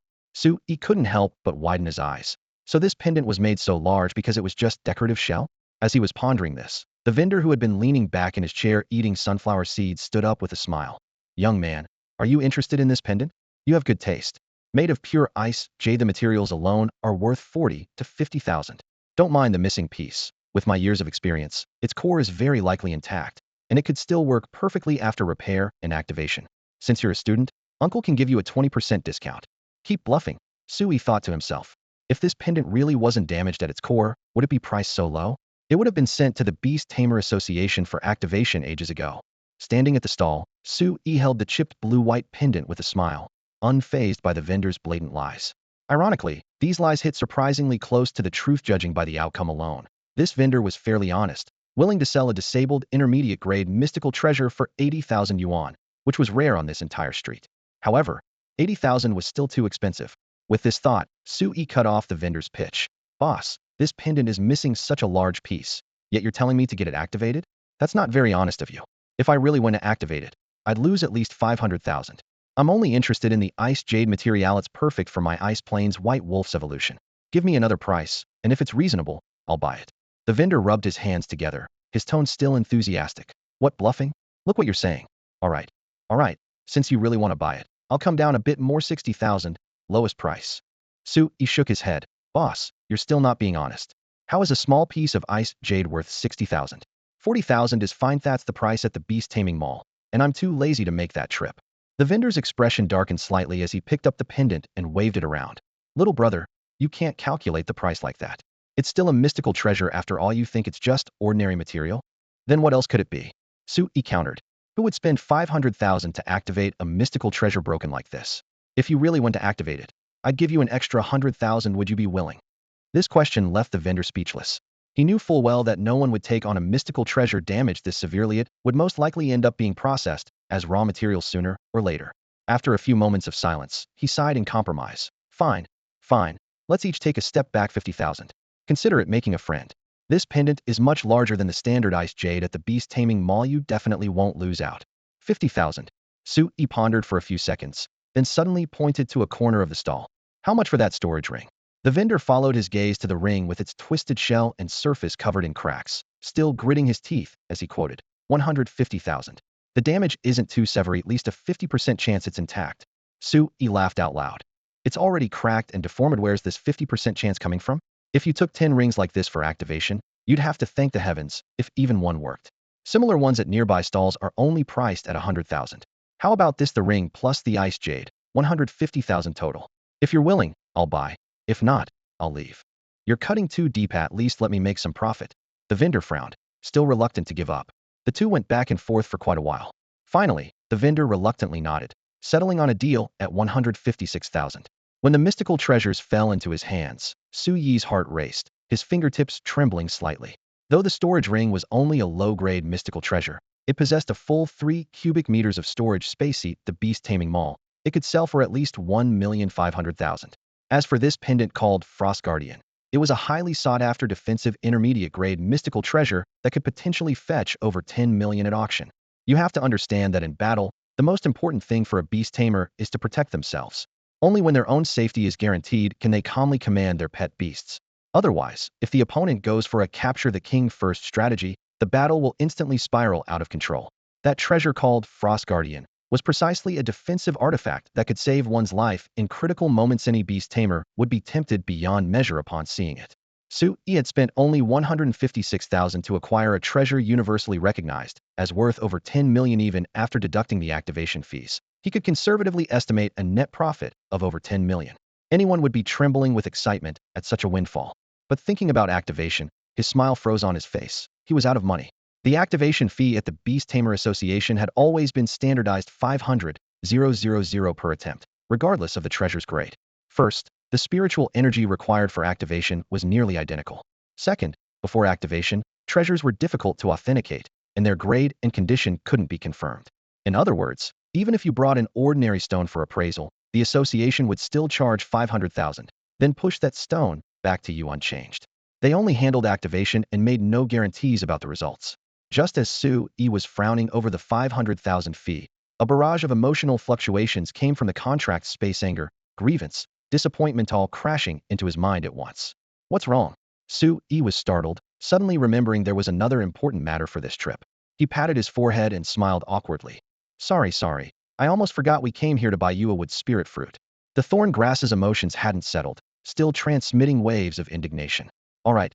He couldn't help but widen his eyes. So this pendant was made so large because it was just decorative shell? As he was pondering this, the vendor who had been leaning back in his chair eating sunflower seeds stood up with a smile. Young man, are you interested in this pendant? You have good taste. Made of pure ice jade, the materials alone are worth 40 to 50,000. Don't mind the missing piece. With my years of experience, its core is very likely intact, and it could still work perfectly after repair and activation. Since you're a student, Uncle can give you a 20% discount. Keep bluffing, Sui thought to himself. If this pendant really wasn't damaged at its core, would it be priced so low? It would have been sent to the Beast Tamer Association for activation ages ago. Standing at the stall, Sui held the chipped blue-white pendant with a smile, unfazed by the vendor's blatant lies. Ironically, these lies hit surprisingly close to the truth judging by the outcome alone. This vendor was fairly honest, willing to sell a disabled intermediate-grade mystical treasure for 80,000 yuan, which was rare on this entire street. However, 80,000 was still too expensive. With this thought, Sui cut off the vendor's pitch. Boss, this pendant is missing such a large piece, yet you're telling me to get it activated? That's not very honest of you. If I really want to activate it, I'd lose at least 500,000. I'm only interested in the ice jade material. It's perfect for my Ice Plains White Wolf's evolution. Give me another price, and if it's reasonable, I'll buy it. The vendor rubbed his hands together, his tone still enthusiastic. What, bluffing? Look what you're saying. All right, since you really want to buy it, I'll come down a bit more, 60,000. Lowest price. Sui shook his head. Boss, you're still not being honest. How is a small piece of ice jade worth 60,000? 40,000 is fine. That's the price at the beast taming mall, and I'm too lazy to make that trip. The vendor's expression darkened slightly as he picked up the pendant and waved it around. Little brother, you can't calculate the price like that. It's still a mystical treasure after all. You think it's just ordinary material? Then what else could it be? Sui countered. Who would spend 500,000 to activate a mystical treasure broken like this? If you really want to activate it, I'd give you an extra 100,000. Would you be willing? This question left the vendor speechless. He knew full well that no one would take on a mystical treasure damaged this severely. It would most likely end up being processed as raw materials sooner or later. After a few moments of silence, he sighed in compromise. Fine. Let's each take a step back. 50,000. Consider it making a friend. This pendant is much larger than the standard ice jade at the beast taming mall. You definitely won't lose out. 50,000. Sui pondered for a few seconds, then suddenly pointed to a corner of the stall. How much for that storage ring? The vendor followed his gaze to the ring with its twisted shell and surface covered in cracks, still gritting his teeth as he quoted, 150,000. The damage isn't too severe, at least a 50% chance it's intact. Sui laughed out loud. It's already cracked and deformed. Where's this 50% chance coming from? If you took 10 rings like this for activation, you'd have to thank the heavens if even one worked. Similar ones at nearby stalls are only priced at 100,000. How about this, the ring plus the ice jade, 150,000 total. If you're willing, I'll buy. If not, I'll leave. You're cutting too deep, at least let me make some profit. The vendor frowned, still reluctant to give up. The two went back and forth for quite a while. Finally, the vendor reluctantly nodded, settling on a deal at 156,000. When the mystical treasures fell into his hands, Su Yi's heart raced, his fingertips trembling slightly. Though the storage ring was only a low-grade mystical treasure, it possessed a full 3 cubic meters of storage space at the beast taming mall. It could sell for at least 1,500,000. As for this pendant called Frost Guardian, it was a highly sought-after defensive intermediate-grade mystical treasure that could potentially fetch over 10 million at auction. You have to understand that in battle, the most important thing for a beast tamer is to protect themselves. Only when their own safety is guaranteed can they calmly command their pet beasts. Otherwise, if the opponent goes for a capture the king first strategy, the battle will instantly spiral out of control. That treasure called Frost Guardian was precisely a defensive artifact that could save one's life in critical moments. Any beast tamer would be tempted beyond measure upon seeing it. Su Yi had spent only 156,000 to acquire a treasure universally recognized as worth over 10 million. Even after deducting the activation fees, he could conservatively estimate a net profit of over 10 million. Anyone would be trembling with excitement at such a windfall. But thinking about activation, his smile froze on his face. He was out of money. The activation fee at the Beast Tamer Association had always been standardized 500,000 per attempt, regardless of the treasure's grade. First, the spiritual energy required for activation was nearly identical. Second, before activation, treasures were difficult to authenticate, and their grade and condition couldn't be confirmed. In other words, even if you brought an ordinary stone for appraisal, the association would still charge 500,000, then push that stone back to you unchanged. They only handled activation and made no guarantees about the results. Just as Su Yi was frowning over the 500,000 fee, a barrage of emotional fluctuations came from the contract's space: anger, grievance, disappointment, all crashing into his mind at once. What's wrong? Su Yi was startled, suddenly remembering there was another important matter for this trip. He patted his forehead and smiled awkwardly. Sorry. I almost forgot we came here to buy you a wood spirit fruit. The thorn grass's emotions hadn't settled, still transmitting waves of indignation. All right,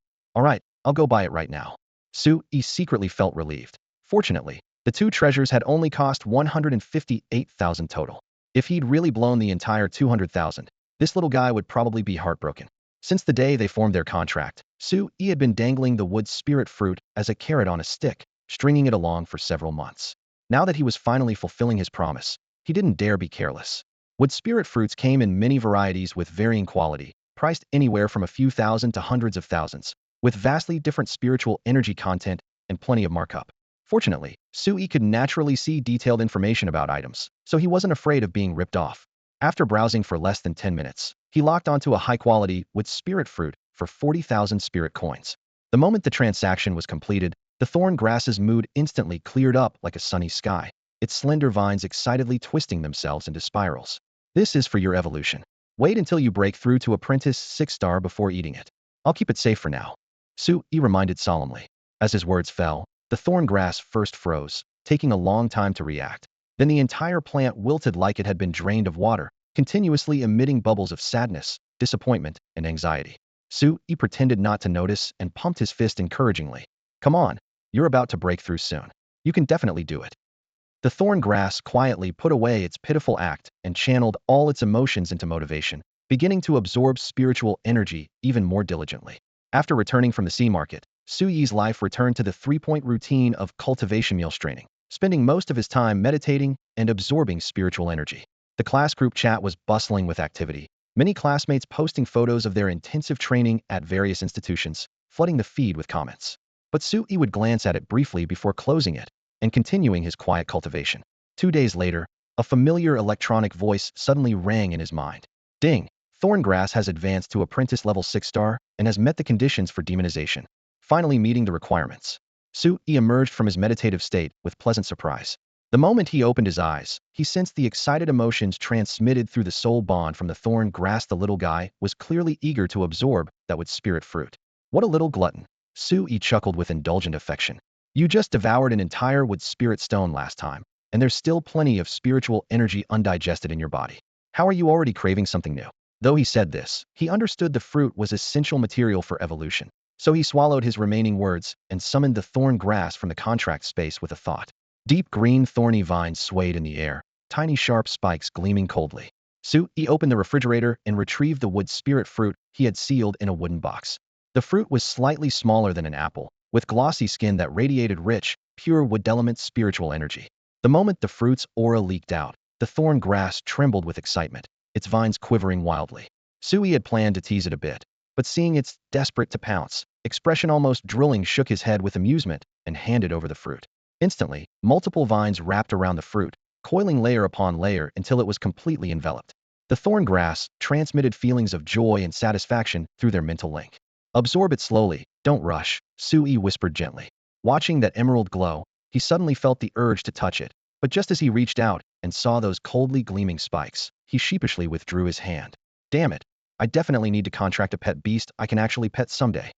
I'll go buy it right now. Su Yi secretly felt relieved. Fortunately, the two treasures had only cost 158,000 total. If he'd really blown the entire 200,000, this little guy would probably be heartbroken. Since the day they formed their contract, Su Yi had been dangling the wood spirit fruit as a carrot on a stick, stringing it along for several months. Now that he was finally fulfilling his promise, he didn't dare be careless. Wood spirit fruits came in many varieties with varying quality, priced anywhere from a few thousand to hundreds of thousands, with vastly different spiritual energy content and plenty of markup. Fortunately, Su Yi could naturally see detailed information about items, so he wasn't afraid of being ripped off. After browsing for less than 10 minutes, he locked onto a high-quality wood spirit fruit for 40,000 spirit coins. The moment the transaction was completed, the thorn grass's mood instantly cleared up like a sunny sky, its slender vines excitedly twisting themselves into spirals. This is for your evolution. Wait until you break through to apprentice 6-star before eating it. I'll keep it safe for now. Su Yi reminded solemnly. As his words fell, the thorn grass first froze, taking a long time to react. Then the entire plant wilted like it had been drained of water, continuously emitting bubbles of sadness, disappointment, and anxiety. Su Yi pretended not to notice and pumped his fist encouragingly. Come on, you're about to break through soon. You can definitely do it. The thorn grass quietly put away its pitiful act and channeled all its emotions into motivation, beginning to absorb spiritual energy even more diligently. After returning from the sea market, Su Yi's life returned to the 3-point routine of cultivation meal straining, spending most of his time meditating and absorbing spiritual energy. The class group chat was bustling with activity, many classmates posting photos of their intensive training at various institutions, flooding the feed with comments. But Su Yi would glance at it briefly before closing it and continuing his quiet cultivation. 2 days later, a familiar electronic voice suddenly rang in his mind. Ding! Thorngrass has advanced to apprentice level 6-star and has met the conditions for demonization, finally meeting the requirements. Su Yi emerged from his meditative state with pleasant surprise. The moment he opened his eyes, he sensed the excited emotions transmitted through the soul bond from the thorn grass. The little guy was clearly eager to absorb that wood spirit fruit. What a little glutton! Su Yi chuckled with indulgent affection. You just devoured an entire wood spirit stone last time, and there's still plenty of spiritual energy undigested in your body. How are you already craving something new? Though he said this, he understood the fruit was essential material for evolution. So he swallowed his remaining words and summoned the thorn grass from the contract space with a thought. Deep green thorny vines swayed in the air, tiny sharp spikes gleaming coldly. Su-yi opened the refrigerator and retrieved the wood spirit fruit he had sealed in a wooden box. The fruit was slightly smaller than an apple, with glossy skin that radiated rich, pure wood element spiritual energy. The moment the fruit's aura leaked out, the thorn grass trembled with excitement, its vines quivering wildly. Su-yi had planned to tease it a bit, but seeing it's desperate to pounce, expression almost drooling, shook his head with amusement and handed over the fruit. Instantly, multiple vines wrapped around the fruit, coiling layer upon layer until it was completely enveloped. The thorn grass transmitted feelings of joy and satisfaction through their mental link. Absorb it slowly, don't rush, Su-yi whispered gently. Watching that emerald glow, he suddenly felt the urge to touch it, but just as he reached out and saw those coldly gleaming spikes, he sheepishly withdrew his hand. Damn it, I definitely need to contract a pet beast I can actually pet someday.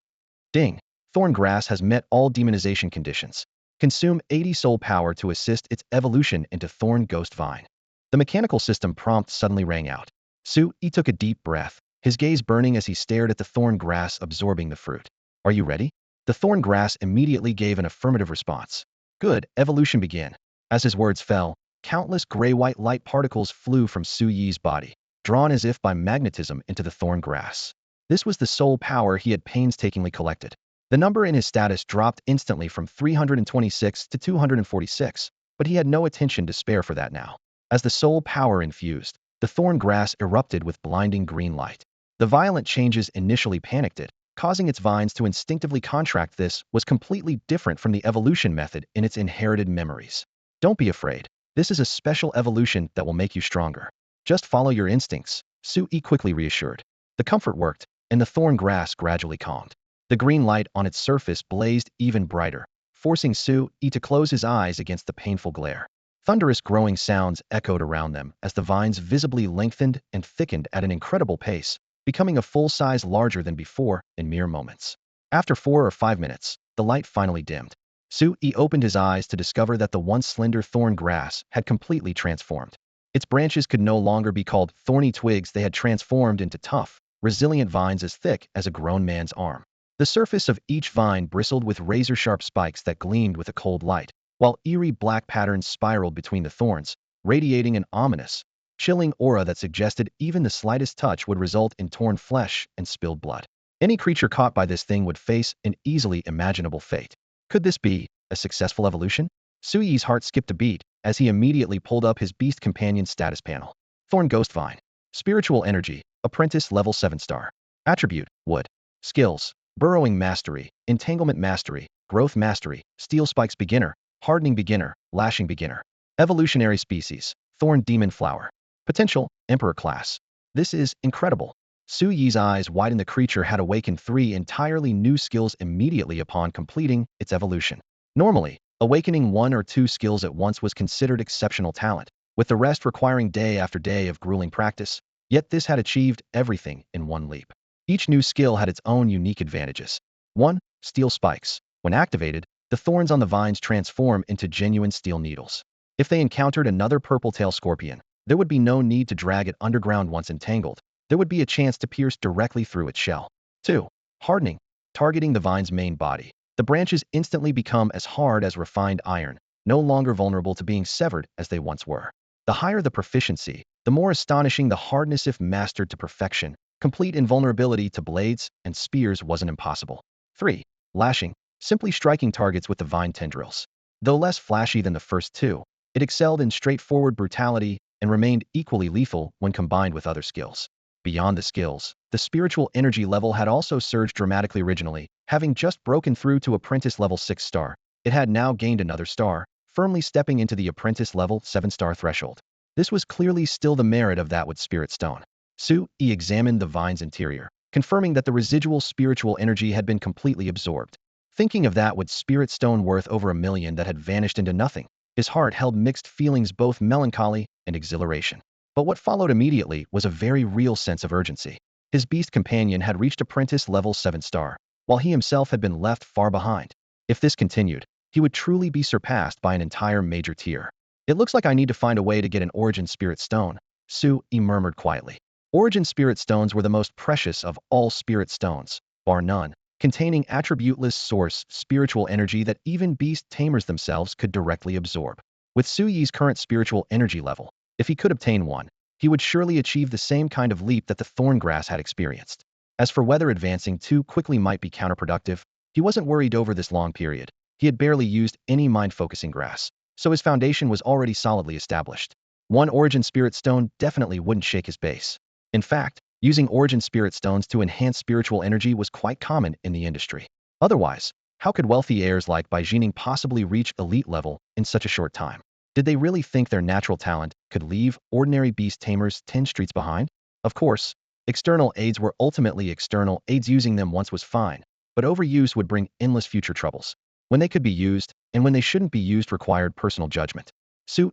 Ding! Thorn grass has met all demonization conditions. Consume 80 soul power to assist its evolution into thorn ghost vine. The mechanical system prompt suddenly rang out. Su-yi took a deep breath, his gaze burning as he stared at the thorn grass absorbing the fruit. Are you ready? The thorn grass immediately gave an affirmative response. Good, evolution begin. As his words fell, countless gray-white light particles flew from Su-yi's body, drawn as if by magnetism into the thorn grass. This was the soul power he had painstakingly collected. The number in his status dropped instantly from 326 to 246, but he had no attention to spare for that now. As the soul power infused, the thorn grass erupted with blinding green light. The violent changes initially panicked it, causing its vines to instinctively contract. This was completely different from the evolution method in its inherited memories. Don't be afraid. This is a special evolution that will make you stronger. Just follow your instincts, Su-yi quickly reassured. The comfort worked, and the thorn grass gradually calmed. The green light on its surface blazed even brighter, forcing Su-yi to close his eyes against the painful glare. Thunderous growing sounds echoed around them as the vines visibly lengthened and thickened at an incredible pace, becoming a full size larger than before in mere moments. After 4 or 5 minutes, the light finally dimmed. Su-yi opened his eyes to discover that the once slender thorn grass had completely transformed. Its branches could no longer be called thorny twigs, they had transformed into tough, resilient vines as thick as a grown man's arm. The surface of each vine bristled with razor-sharp spikes that gleamed with a cold light, while eerie black patterns spiraled between the thorns, radiating an ominous, chilling aura that suggested even the slightest touch would result in torn flesh and spilled blood. Any creature caught by this thing would face an easily imaginable fate. Could this be a successful evolution? Su-yi's heart skipped a beat as he immediately pulled up his beast companion status panel. Thorn Ghost Vine. Spiritual Energy. Apprentice Level 7 Star. Attribute. Wood. Skills. Burrowing Mastery. Entanglement Mastery. Growth Mastery. Steel Spikes Beginner. Hardening Beginner. Lashing Beginner. Evolutionary Species. Thorn Demon Flower. Potential. Emperor Class. This is incredible. Su-yi's eyes widened. The creature had awakened 3 entirely new skills immediately upon completing its evolution. Normally, awakening 1 or 2 skills at once was considered exceptional talent, with the rest requiring day after day of grueling practice, yet this had achieved everything in one leap. Each new skill had its own unique advantages. 1. Steel Spikes. When activated, the thorns on the vines transform into genuine steel needles. If they encountered another purple-tail scorpion, there would be no need to drag it underground. Once entangled, there would be a chance to pierce directly through its shell. 2. Hardening. Targeting the vine's main body. The branches instantly become as hard as refined iron, no longer vulnerable to being severed as they once were. The higher the proficiency, the more astonishing the hardness if mastered to perfection. Complete invulnerability to blades and spears wasn't impossible. 3. Lashing. Simply striking targets with the vine tendrils. Though less flashy than the first 2, it excelled in straightforward brutality and remained equally lethal when combined with other skills. Beyond the skills, the spiritual energy level had also surged dramatically. Originally, having just broken through to Apprentice Level 6 star, it had now gained another star, firmly stepping into the Apprentice Level 7 star threshold. This was clearly still the merit of that wood spirit stone. Su-yi examined the vine's interior, confirming that the residual spiritual energy had been completely absorbed. Thinking of that wood spirit stone worth over 1 million that had vanished into nothing, his heart held mixed feelings, both melancholy and exhilaration. But what followed immediately was a very real sense of urgency. His beast companion had reached Apprentice Level 7 star, while he himself had been left far behind. If this continued, he would truly be surpassed by an entire major tier. It looks like I need to find a way to get an Origin Spirit Stone, Su-yi murmured quietly. Origin Spirit Stones were the most precious of all spirit stones, bar none, containing attributeless source spiritual energy that even beast tamers themselves could directly absorb. With Su-yi's current spiritual energy level, If he could obtain one, he would surely achieve the same kind of leap that the thorn grass had experienced. As for whether advancing too quickly might be counterproductive, he wasn't worried over this long period. He had barely used any mind-focusing grass, so his foundation was already solidly established. One Origin Spirit Stone definitely wouldn't shake his base. In fact, using Origin Spirit Stones to enhance spiritual energy was quite common in the industry. Otherwise, how could wealthy heirs like Bai Jining possibly reach elite level in such a short time? Did they really think their natural talent could leave ordinary beast tamers 10 streets behind? Of course, external aids were ultimately external aids. Using them once was fine, but overuse would bring endless future troubles. When they could be used, and when they shouldn't be used required personal judgment.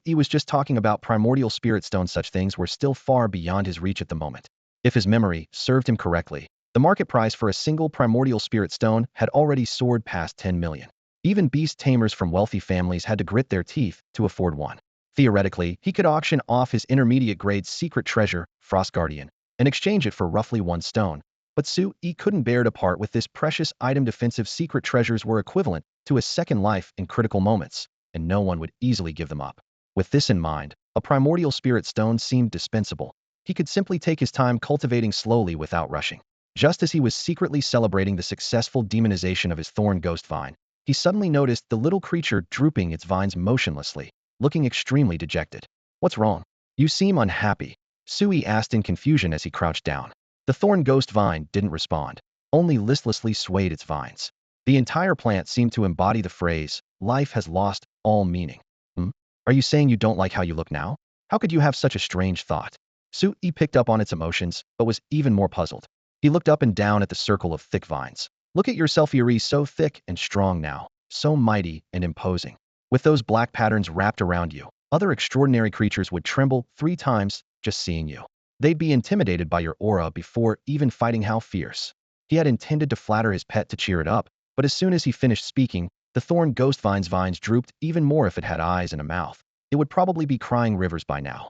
He was just talking about primordial spirit stones. Such things were still far beyond his reach at the moment. If his memory served him correctly, the market price for a single primordial spirit stone had already soared past 10 million. Even beast tamers from wealthy families had to grit their teeth to afford one. Theoretically, he could auction off his intermediate grade secret treasure, Frost Guardian, and exchange it for roughly one stone. But He couldn't bear to part with this precious item. Defensive secret treasures were equivalent to a second life in critical moments, and no one would easily give them up. With this in mind, a primordial spirit stone seemed dispensable. He could simply take his time cultivating slowly without rushing. Just as he was secretly celebrating the successful demonization of his thorn ghost vine, he suddenly noticed the little creature drooping its vines motionlessly, looking extremely dejected. What's wrong? You seem unhappy, Sui asked in confusion as he crouched down. The thorn ghost vine didn't respond, only listlessly swayed its vines. The entire plant seemed to embody the phrase, life has lost all meaning. Are you saying you don't like how you look now? How could you have such a strange thought? Sui picked up on its emotions, but was even more puzzled. He looked up and down at the circle of thick vines. Look at yourself, you're so thick and strong now, so mighty and imposing. With those black patterns wrapped around you, other extraordinary creatures would tremble 3 times just seeing you. They'd be intimidated by your aura before even fighting. How fierce. He had intended to flatter his pet to cheer it up, but as soon as he finished speaking, the thorn ghost vine's vines drooped even more. If it had eyes and a mouth, it would probably be crying rivers by now.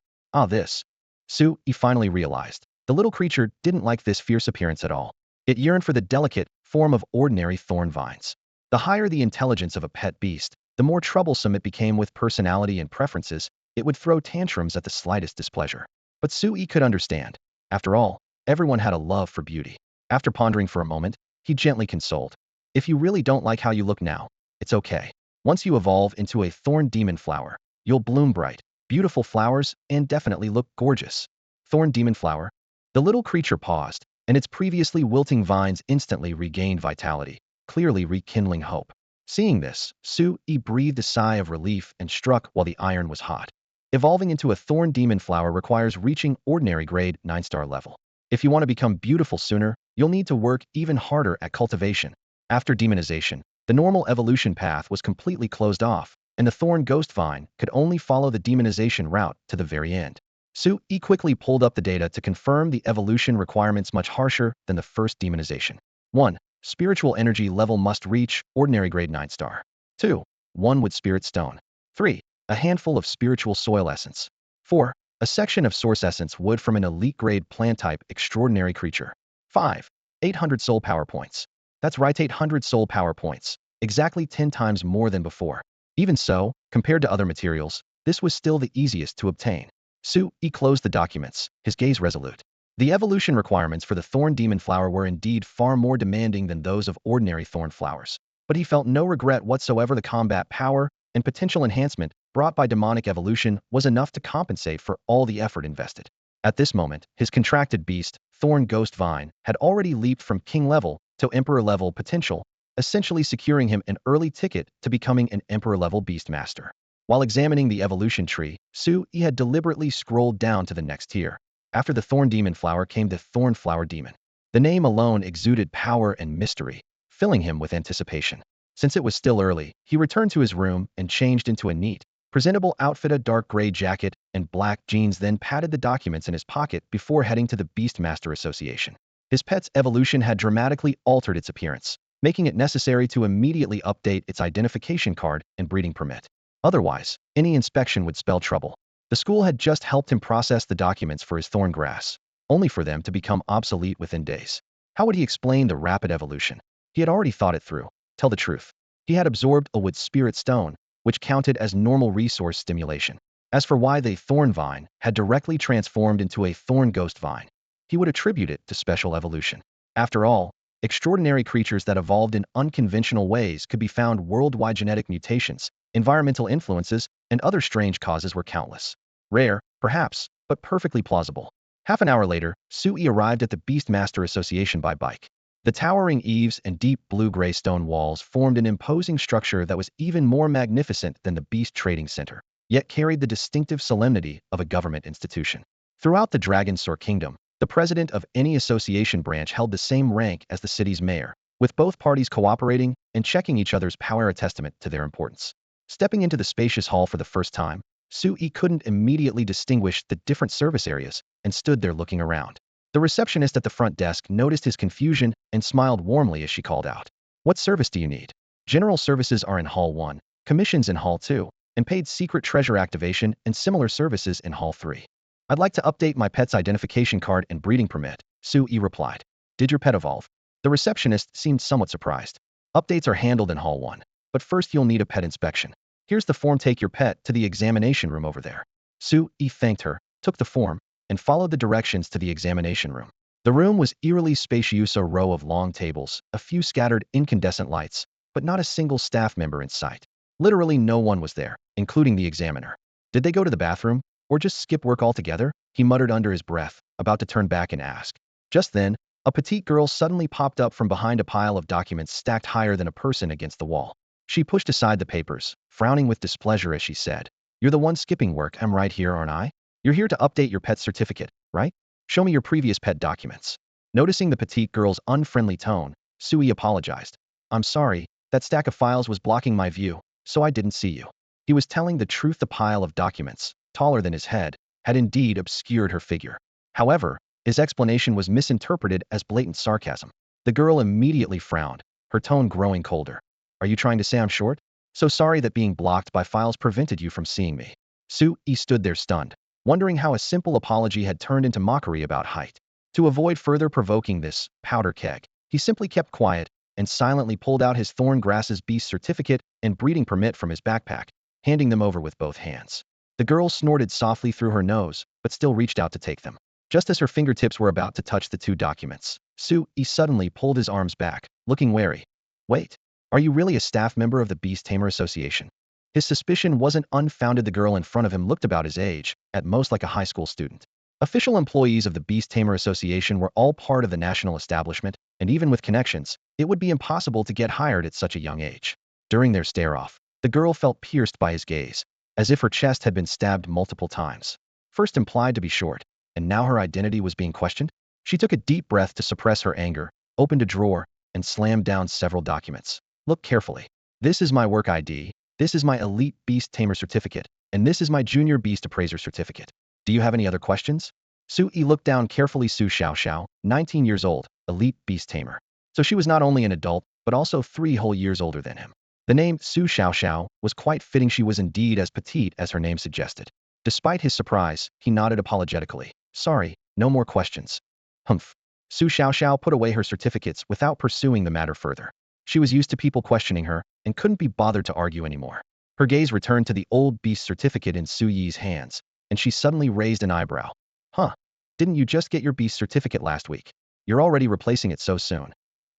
He finally realized. The little creature didn't like this fierce appearance at all. It yearned for the delicate form of ordinary thorn vines. The higher the intelligence of a pet beast, the more troublesome it became. With personality and preferences, it would throw tantrums at the slightest displeasure. But Sui could understand. After all, everyone had a love for beauty. After pondering for a moment, he gently consoled. If you really don't like how you look now, it's okay. Once you evolve into a thorn demon flower, you'll bloom bright, beautiful flowers and definitely look gorgeous. Thorn demon flower? The little creature paused, and its previously wilting vines instantly regained vitality, clearly rekindling hope. Seeing this, Sui breathed a sigh of relief and struck while the iron was hot. Evolving into a thorn demon flower requires reaching ordinary grade 9-star level. If you want to become beautiful sooner, you'll need to work even harder at cultivation. After demonization, the normal evolution path was completely closed off, and the thorn ghost vine could only follow the demonization route to the very end. Sui quickly pulled up the data to confirm the evolution requirements much harsher than the first demonization. 1. Spiritual energy level must reach ordinary grade 9-star. 2. 1 wood spirit stone. 3. A handful of spiritual soil essence. 4. A section of source essence wood from an elite grade plant type extraordinary creature. 5. 800 soul power points. That's right, 800 soul power points. Exactly 10 times more than before. Even so, compared to other materials, this was still the easiest to obtain. Sui closed the documents, his gaze resolute. The evolution requirements for the thorn demon flower were indeed far more demanding than those of ordinary thorn flowers. But he felt no regret whatsoever. The combat power and potential enhancement brought by demonic evolution was enough to compensate for all the effort invested. At this moment, his contracted beast, Thorn Ghost Vine, had already leaped from king level to emperor level potential, essentially securing him an early ticket to becoming an emperor level beastmaster. While examining the evolution tree, Sui had deliberately scrolled down to the next tier. After the Thorn Demon Flower came the Thorn Flower Demon. The name alone exuded power and mystery, filling him with anticipation. Since it was still early, he returned to his room and changed into a neat, presentable outfit, a dark gray jacket and black jeans, then patted the documents in his pocket before heading to the Beastmaster Association. His pet's evolution had dramatically altered its appearance, making it necessary to immediately update its identification card and breeding permit. Otherwise, any inspection would spell trouble. The school had just helped him process the documents for his thorn grass, only for them to become obsolete within days. How would he explain the rapid evolution? He had already thought it through. Tell the truth, he had absorbed a wood spirit stone, which counted as normal resource stimulation. As for why the thorn vine had directly transformed into a thorn ghost vine, he would attribute it to special evolution. After all, extraordinary creatures that evolved in unconventional ways could be found worldwide. Genetic mutations, environmental influences, and other strange causes were countless. Rare, perhaps, but perfectly plausible. Half an hour later, Sui arrived at the Beastmaster Association by bike. The towering eaves and deep blue-gray stone walls formed an imposing structure that was even more magnificent than the Beast Trading Center, yet carried the distinctive solemnity of a government institution. Throughout the Dragonsaur Kingdom, the president of any association branch held the same rank as the city's mayor, with both parties cooperating and checking each other's power, a testament to their importance. Stepping into the spacious hall for the first time, Sui couldn't immediately distinguish the different service areas and stood there looking around. The receptionist at the front desk noticed his confusion and smiled warmly as she called out, "What service do you need?" "General services are in Hall 1, commissions in Hall 2, and paid secret treasure activation and similar services in Hall 3. "I'd like to update my pet's identification card and breeding permit," Sui replied. "Did your pet evolve?" The receptionist seemed somewhat surprised. "Updates are handled in Hall 1, but first you'll need a pet inspection. Here's the form. Take your pet to the examination room over there." Sui thanked her, took the form, and followed the directions to the examination room. The room was eerily spacious, a row of long tables, a few scattered incandescent lights, but not a single staff member in sight. Literally no one was there, including the examiner. Did they go to the bathroom, or just skip work altogether? He muttered under his breath, about to turn back and ask. Just then, a petite girl suddenly popped up from behind a pile of documents stacked higher than a person against the wall. She pushed aside the papers, frowning with displeasure as she said, "You're the one skipping work. I'm right here, aren't I? You're here to update your pet certificate, right? Show me your previous pet documents." Noticing the petite girl's unfriendly tone, Sui apologized. "I'm sorry, that stack of files was blocking my view, so I didn't see you." He was telling the truth. The pile of documents, taller than his head, had indeed obscured her figure. However, his explanation was misinterpreted as blatant sarcasm. The girl immediately frowned, her tone growing colder. "Are you trying to say I'm short? So sorry that being blocked by files prevented you from seeing me." Sui stood there stunned, wondering how a simple apology had turned into mockery about height. To avoid further provoking this powder keg, he simply kept quiet and silently pulled out his Thorn Grass's beast certificate and breeding permit from his backpack, handing them over with both hands. The girl snorted softly through her nose, but still reached out to take them. Just as her fingertips were about to touch the two documents, Sui suddenly pulled his arms back, looking wary. "Wait, are you really a staff member of the Beast Tamer Association?" His suspicion wasn't unfounded. The girl in front of him looked about his age, at most like a high school student. Official employees of the Beast Tamer Association were all part of the national establishment, and even with connections, it would be impossible to get hired at such a young age. During their stare-off, the girl felt pierced by his gaze, as if her chest had been stabbed multiple times. First implied to be short, and now her identity was being questioned? She took a deep breath to suppress her anger, opened a drawer, and slammed down several documents. "Look carefully. This is my work ID, this is my Elite Beast Tamer certificate, and this is my Junior Beast Appraiser certificate. Do you have any other questions?" Sui looked down carefully. Su Xiaoxiao, 19 years old, Elite Beast Tamer. So she was not only an adult, but also 3 whole years older than him. The name Su Xiaoxiao was quite fitting. She was indeed as petite as her name suggested. Despite his surprise, he nodded apologetically. "Sorry, no more questions." Humph. Su Xiaoxiao put away her certificates without pursuing the matter further. She was used to people questioning her and couldn't be bothered to argue anymore. Her gaze returned to the old beast certificate in Su Yi's hands, and she suddenly raised an eyebrow. "Huh? Didn't you just get your beast certificate last week? You're already replacing it so soon."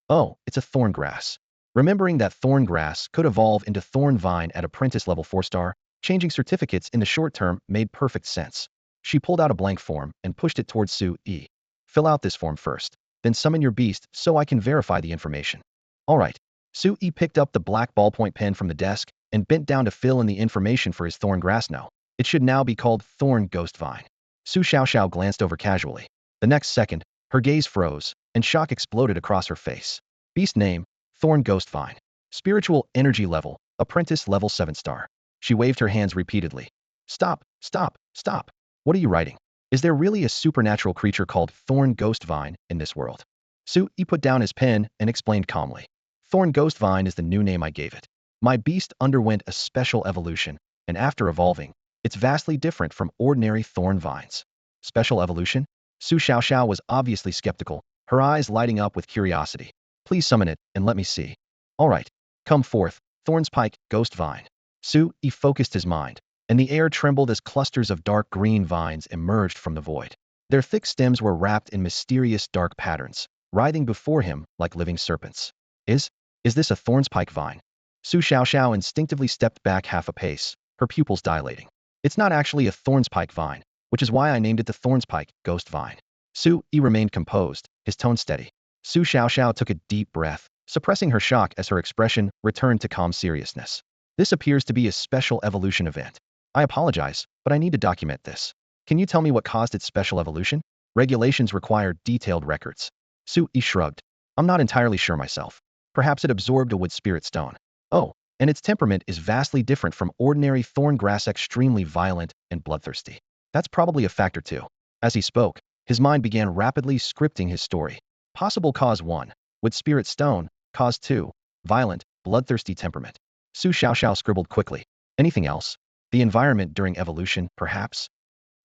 "Oh, it's a thorn grass." Remembering that thorn grass could evolve into thorn vine at apprentice level 4-star, changing certificates in the short term made perfect sense. She pulled out a blank form and pushed it towards Su Yi. "Fill out this form first, then summon your beast so I can verify the information." "All right." Su Yi picked up the black ballpoint pen from the desk and bent down to fill in the information for his thorn grass. "No, it should now be called Thorn Ghost Vine." Su Xiaoxiao glanced over casually. The next second, her gaze froze, and shock exploded across her face. Beast name, Thorn Ghost Vine. Spiritual energy level, apprentice level 7-star. She waved her hands repeatedly. "Stop, stop, stop. What are you writing? Is there really a supernatural creature called Thorn Ghost Vine in this world?" Su Yi put down his pen and explained calmly. "Thorn Ghost Vine is the new name I gave it. My beast underwent a special evolution, and after evolving, it's vastly different from ordinary thorn vines." "Special evolution?" Su Xiaoxiao was obviously skeptical, her eyes lighting up with curiosity. "Please summon it and let me see." "All right. Come forth, Thorn's Pike, Ghost Vine." Su Yi focused his mind, and the air trembled as clusters of dark green vines emerged from the void. Their thick stems were wrapped in mysterious dark patterns, writhing before him like living serpents. Is this a thornspike vine? Su Xiaoxiao instinctively stepped back half a pace, her pupils dilating. It's not actually a thornspike vine, which is why I named it the thornspike ghost vine. Su Yi remained composed, his tone steady. Su Xiaoxiao took a deep breath, suppressing her shock as her expression returned to calm seriousness. This appears to be a special evolution event. I apologize, but I need to document this. Can you tell me what caused its special evolution? Regulations require detailed records. Su Yi shrugged. I'm not entirely sure myself. Perhaps it absorbed a wood spirit stone. Oh, and its temperament is vastly different from ordinary thorn grass, extremely violent and bloodthirsty. That's probably a factor too. As he spoke, his mind began rapidly scripting his story. Possible cause 1, wood spirit stone. Cause 2, violent, bloodthirsty temperament. Su Xiaoxiao scribbled quickly. Anything else? The environment during evolution, perhaps?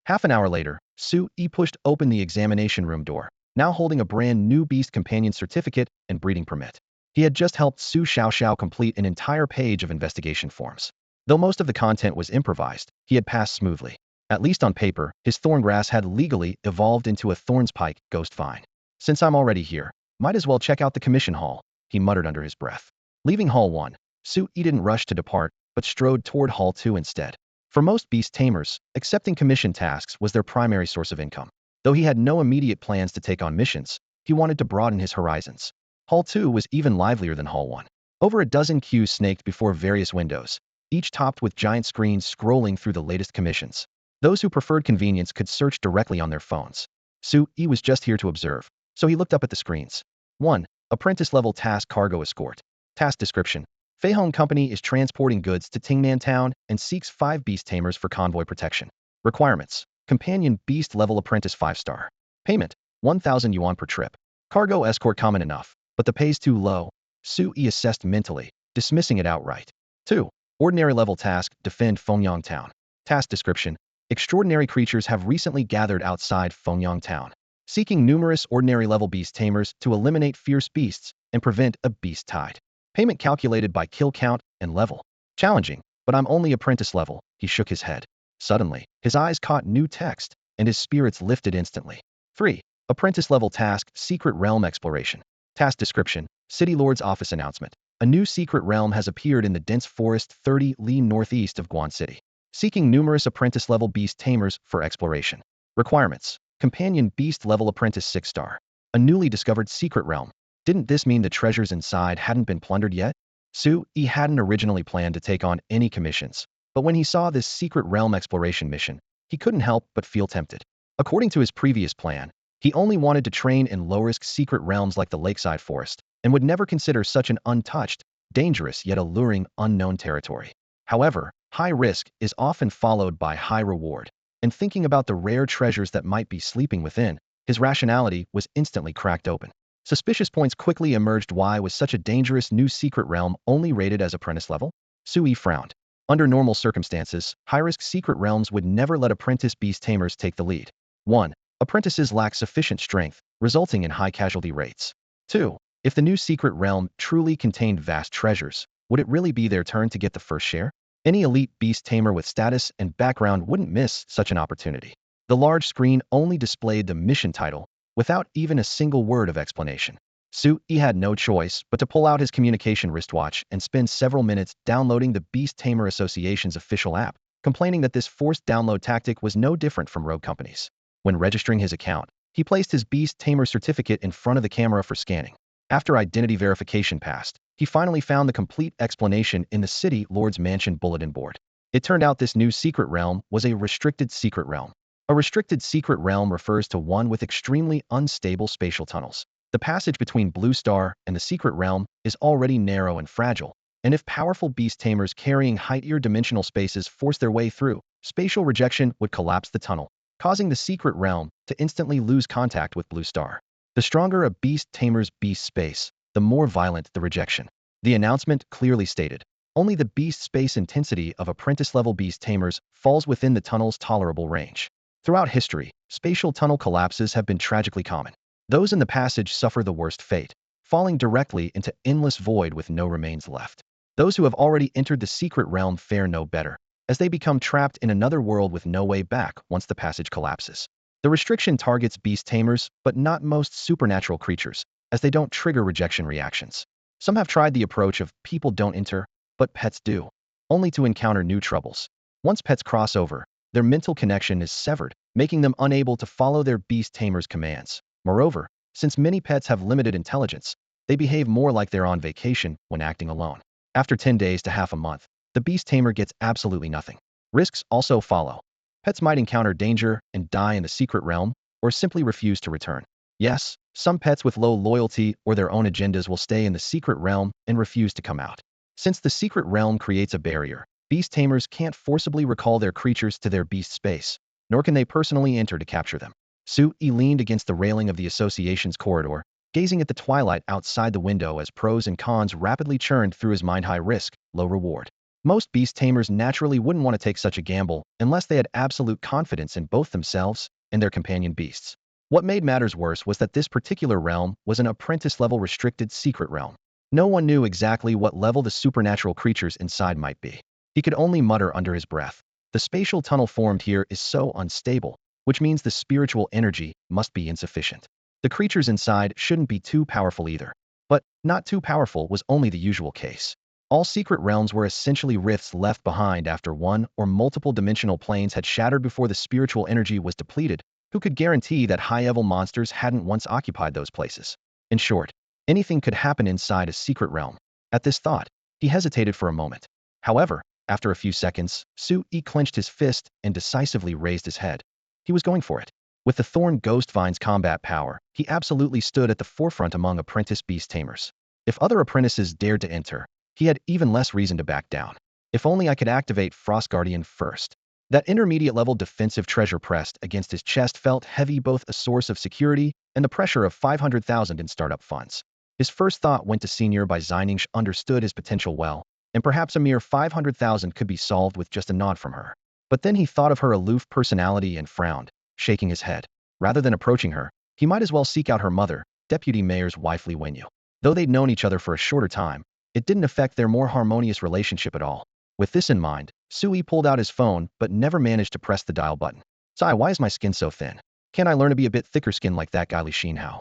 Half an hour later, Su Yi pushed open the examination room door, now holding a brand new beast companion certificate and breeding permit. He had just helped Su Xiaoxiao complete an entire page of investigation forms. Though most of the content was improvised, he had passed smoothly. At least on paper, his thorngrass had legally evolved into a thornspike ghost vine. Since I'm already here, might as well check out the commission hall, he muttered under his breath. Leaving Hall 1, Su Yi didn't rush to depart, but strode toward Hall 2 instead. For most beast tamers, accepting commission tasks was their primary source of income. Though he had no immediate plans to take on missions, he wanted to broaden his horizons. Hall 2 was even livelier than Hall 1. Over a dozen queues snaked before various windows, each topped with giant screens scrolling through the latest commissions. Those who preferred convenience could search directly on their phones. Su Yi was just here to observe, so he looked up at the screens. 1. Apprentice-level task cargo escort. Task description. Fei Hong Company is transporting goods to Tingnan Town and seeks 5 beast tamers for convoy protection. Requirements. Companion beast-level apprentice 5-star. Payment. 1,000 yuan per trip. Cargo escort common enough, but the pay's too low. Su Yi assessed mentally, dismissing it outright. 2. Ordinary level task, defend Fengyang Town. Task description. Extraordinary creatures have recently gathered outside Fengyang Town, seeking numerous ordinary level beast tamers to eliminate fierce beasts and prevent a beast tide. Payment calculated by kill count and level. Challenging, but I'm only apprentice level, he shook his head. Suddenly, his eyes caught new text, and his spirits lifted instantly. 3. Apprentice level task, secret realm exploration. Task description, City Lord's office announcement. A new secret realm has appeared in the dense forest 30 li northeast of Guan City, seeking numerous apprentice-level beast tamers for exploration. Requirements. Companion beast-level apprentice 6-star. A newly discovered secret realm. Didn't this mean the treasures inside hadn't been plundered yet? Su Yi hadn't originally planned to take on any commissions, but when he saw this secret realm exploration mission, he couldn't help but feel tempted. According to his previous plan, he only wanted to train in low-risk secret realms like the lakeside forest, and would never consider such an untouched, dangerous yet alluring unknown territory. However, high risk is often followed by high reward, and thinking about the rare treasures that might be sleeping within, his rationality was instantly cracked open. Suspicious points quickly emerged. Why was such a dangerous new secret realm only rated as apprentice level? Su Yi frowned. Under normal circumstances, high-risk secret realms would never let apprentice beast tamers take the lead. 1. Apprentices lack sufficient strength, resulting in high casualty rates. 2. If the new secret realm truly contained vast treasures, would it really be their turn to get the first share? Any elite beast tamer with status and background wouldn't miss such an opportunity. The large screen only displayed the mission title, without even a single word of explanation. Su Yi had no choice but to pull out his communication wristwatch and spend several minutes downloading the Beast Tamer Association's official app, complaining that this forced download tactic was no different from rogue companies. When registering his account, he placed his Beast Tamer certificate in front of the camera for scanning. After identity verification passed, he finally found the complete explanation in the City Lord's Mansion bulletin board. It turned out this new secret realm was a restricted secret realm. A restricted secret realm refers to one with extremely unstable spatial tunnels. The passage between Blue Star and the secret realm is already narrow and fragile, and if powerful beast tamers carrying higher dimensional spaces force their way through, spatial rejection would collapse the tunnel, causing the secret realm to instantly lose contact with Blue Star. The stronger a beast tamer's beast space, the more violent the rejection. The announcement clearly stated, only the beast space intensity of apprentice-level beast tamers falls within the tunnel's tolerable range. Throughout history, spatial tunnel collapses have been tragically common. Those in the passage suffer the worst fate, falling directly into endless void with no remains left. Those who have already entered the secret realm fare no better, as they become trapped in another world with no way back once the passage collapses. The restriction targets beast tamers, but not most supernatural creatures, as they don't trigger rejection reactions. Some have tried the approach of people don't enter, but pets do, only to encounter new troubles. Once pets cross over, their mental connection is severed, making them unable to follow their beast tamer's commands. Moreover, since many pets have limited intelligence, they behave more like they're on vacation when acting alone. After 10 days to half a month, the beast tamer gets absolutely nothing. Risks also follow. Pets might encounter danger and die in the secret realm, or simply refuse to return. Yes, some pets with low loyalty or their own agendas will stay in the secret realm and refuse to come out. Since the secret realm creates a barrier, beast tamers can't forcibly recall their creatures to their beast space, nor can they personally enter to capture them. Su-yi leaned against the railing of the association's corridor, gazing at the twilight outside the window as pros and cons rapidly churned through his mind. High risk, low reward. Most beast tamers naturally wouldn't want to take such a gamble unless they had absolute confidence in both themselves and their companion beasts. What made matters worse was that this particular realm was an apprentice-level restricted secret realm. No one knew exactly what level the supernatural creatures inside might be. He could only mutter under his breath. The spatial tunnel formed here is so unstable, which means the spiritual energy must be insufficient. The creatures inside shouldn't be too powerful either. But not too powerful was only the usual case. All secret realms were essentially rifts left behind after one or multiple dimensional planes had shattered before the spiritual energy was depleted. Who could guarantee that high-level monsters hadn't once occupied those places? In short, anything could happen inside a secret realm. At this thought, he hesitated for a moment. However, after a few seconds, Su-yi clenched his fist and decisively raised his head. He was going for it. With the Thorn Ghost Vine's combat power, he absolutely stood at the forefront among apprentice beast tamers. If other apprentices dared to enter, he had even less reason to back down. If only I could activate Frost Guardian first. That intermediate-level defensive treasure pressed against his chest felt heavy, both a source of security and the pressure of 500,000 in startup funds. His first thought went to Senior by Xining understood his potential well, and perhaps a mere 500,000 could be solved with just a nod from her. But then he thought of her aloof personality and frowned, shaking his head. Rather than approaching her, he might as well seek out her mother, Deputy Mayor's wife Li Wenyu. Though they'd known each other for a shorter time, it didn't affect their more harmonious relationship at all. With this in mind, Su-yi pulled out his phone but never managed to press the dial button. Sigh, why is my skin so thin? Can't I learn to be a bit thicker skinned like that guy Li Xinhao?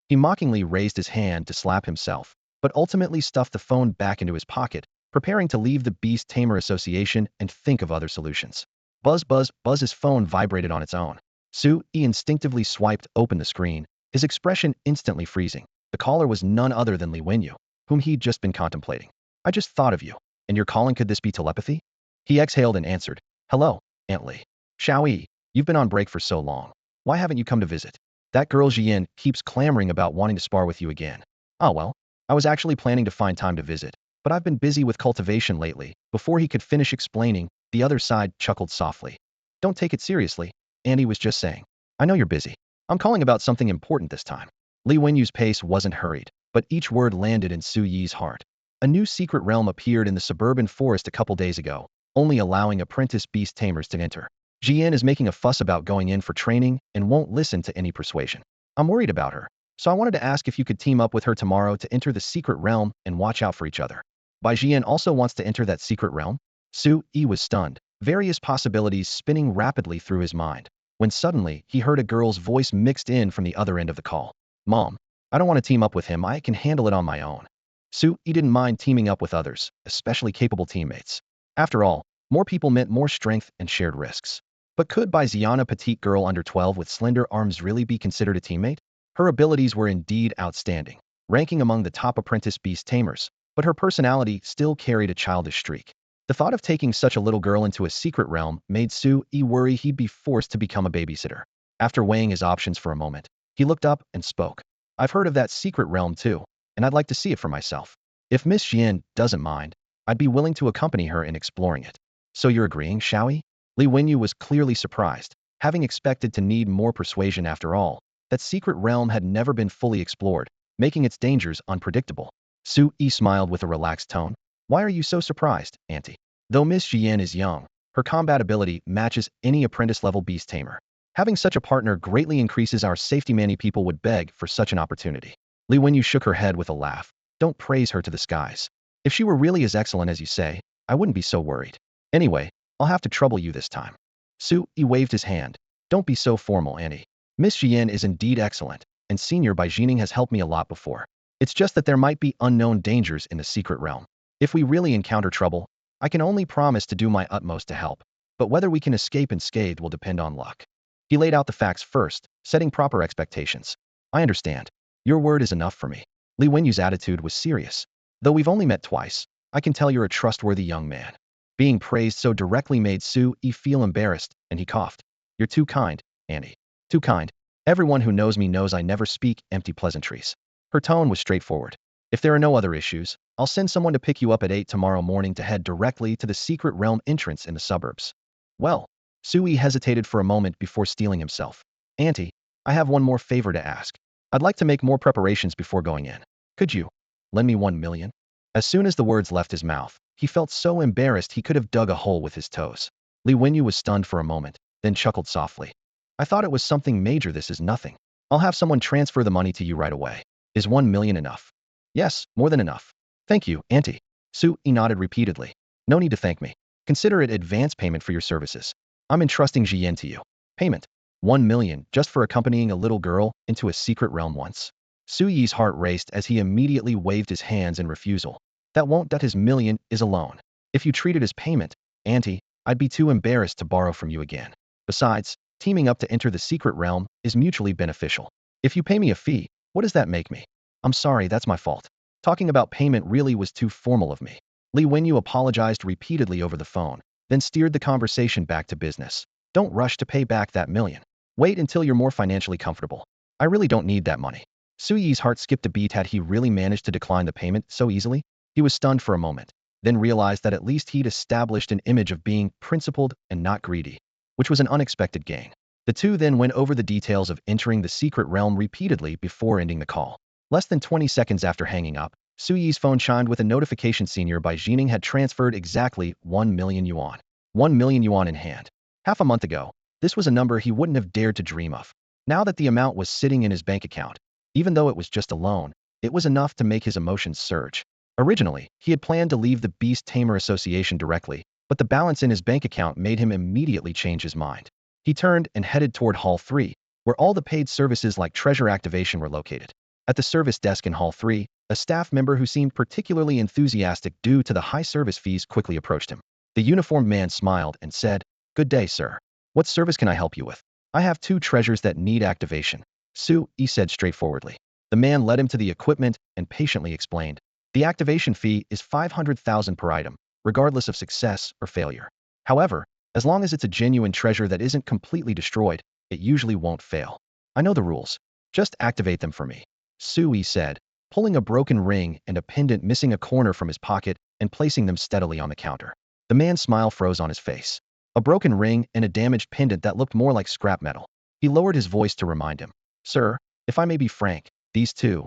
He mockingly raised his hand to slap himself, but ultimately stuffed the phone back into his pocket, preparing to leave the Beast Tamer Association and think of other solutions. Buzz, buzz, buzz. His phone vibrated on its own. Su-yi instinctively swiped open the screen, his expression instantly freezing. The caller was none other than Li Wenyu, whom he'd just been contemplating. I just thought of you. And you're calling? Could this be telepathy? He exhaled and answered. Hello, Aunt Li. Xiaoyi, you've been on break for so long. Why haven't you come to visit? That girl Jian keeps clamoring about wanting to spar with you again. Oh well, I was actually planning to find time to visit, but I've been busy with cultivation lately. Before he could finish explaining, the other side chuckled softly. Don't take it seriously, Andy was just saying. I know you're busy. I'm calling about something important this time. Li Wenyu's pace wasn't hurried, but each word landed in Su-yi's heart. A new secret realm appeared in the suburban forest a couple days ago, only allowing apprentice beast tamers to enter. Jian is making a fuss about going in for training and won't listen to any persuasion. I'm worried about her, so I wanted to ask if you could team up with her tomorrow to enter the secret realm and watch out for each other. Bai Jian also wants to enter that secret realm? Su-yi was stunned, various possibilities spinning rapidly through his mind, when suddenly he heard a girl's voice mixed in from the other end of the call. Mom, I don't want to team up with him. I can handle it on my own. Su-yi didn't mind teaming up with others, especially capable teammates. After all, more people meant more strength and shared risks. But could Bai Xian, a petite girl under 12 with slender arms, really be considered a teammate? Her abilities were indeed outstanding, ranking among the top apprentice beast tamers, but her personality still carried a childish streak. The thought of taking such a little girl into a secret realm made Su-yi worry he'd be forced to become a babysitter. After weighing his options for a moment, he looked up and spoke. I've heard of that secret realm too, and I'd like to see it for myself. If Miss Jian doesn't mind, I'd be willing to accompany her in exploring it. So you're agreeing, Xiaoyi? Li Wenyu was clearly surprised, having expected to need more persuasion. After all, that secret realm had never been fully explored, making its dangers unpredictable. Su-yi smiled with a relaxed tone. Why are you so surprised, Auntie? Though Miss Jian is young, her combat ability matches any apprentice-level beast tamer. Having such a partner greatly increases our safety. Many people would beg for such an opportunity. Li Wenyu shook her head with a laugh. Don't praise her to the skies. If she were really as excellent as you say, I wouldn't be so worried. Anyway, I'll have to trouble you this time. Su Yi waved his hand. Don't be so formal, Annie. Miss Jian is indeed excellent, and Senior Bai Jining has helped me a lot before. It's just that there might be unknown dangers in the secret realm. If we really encounter trouble, I can only promise to do my utmost to help. But whether we can escape unscathed will depend on luck. He laid out the facts first, setting proper expectations. I understand. Your word is enough for me. Li Wenyu's attitude was serious. Though we've only met twice, I can tell you're a trustworthy young man. Being praised so directly made Su Yi feel embarrassed, and he coughed. You're too kind, Annie. Too kind. Everyone who knows me knows I never speak empty pleasantries. Her tone was straightforward. If there are no other issues, I'll send someone to pick you up at 8 tomorrow morning to head directly to the secret realm entrance in the suburbs. Well, Su Yi hesitated for a moment before steeling himself. Auntie, I have one more favor to ask. I'd like to make more preparations before going in. Could you lend me 1 million? As soon as the words left his mouth, he felt so embarrassed he could have dug a hole with his toes. Li Wenyu was stunned for a moment, then chuckled softly. I thought it was something major. This is nothing. I'll have someone transfer the money to you right away. Is 1 million enough? Yes, more than enough. Thank you, Auntie. Su Yi nodded repeatedly. No need to thank me. Consider it advance payment for your services. I'm entrusting Jian to you. Payment. 1 million just for accompanying a little girl into a secret realm once. Su Yi's heart raced as he immediately waved his hands in refusal. That won't that his million is a loan. If you treat it as payment, Auntie, I'd be too embarrassed to borrow from you again. Besides, teaming up to enter the secret realm is mutually beneficial. If you pay me a fee, what does that make me? I'm sorry, that's my fault. Talking about payment really was too formal of me. Li Wenyu apologized repeatedly over the phone, then steered the conversation back to business. Don't rush to pay back that million. Wait until you're more financially comfortable. I really don't need that money. Su Yi's heart skipped a beat. Had he really managed to decline the payment so easily? He was stunned for a moment, then realized that at least he'd established an image of being principled and not greedy, which was an unexpected gain. The two then went over the details of entering the secret realm repeatedly before ending the call. Less than 20 seconds after hanging up, Su Yi's phone chimed with a notification. Senior Bai Jining had transferred exactly 1 million yuan. 1 million yuan in hand. Half a month ago, this was a number he wouldn't have dared to dream of. Now that the amount was sitting in his bank account, even though it was just a loan, it was enough to make his emotions surge. Originally, he had planned to leave the Beast Tamer Association directly, but the balance in his bank account made him immediately change his mind. He turned and headed toward Hall 3, where all the paid services like treasure activation were located. At the service desk in Hall 3, a staff member who seemed particularly enthusiastic due to the high service fees quickly approached him. The uniformed man smiled and said, "Good day, sir. What service can I help you with?" "I have 2 treasures that need activation," Su Yi said straightforwardly. The man led him to the equipment and patiently explained. The activation fee is 500,000 per item, regardless of success or failure. However, as long as it's a genuine treasure that isn't completely destroyed, it usually won't fail. I know the rules. Just activate them for me, Su Yi said, pulling a broken ring and a pendant missing a corner from his pocket and placing them steadily on the counter. The man's smile froze on his face. A broken ring and a damaged pendant that looked more like scrap metal. He lowered his voice to remind him. Sir, if I may be frank, these 2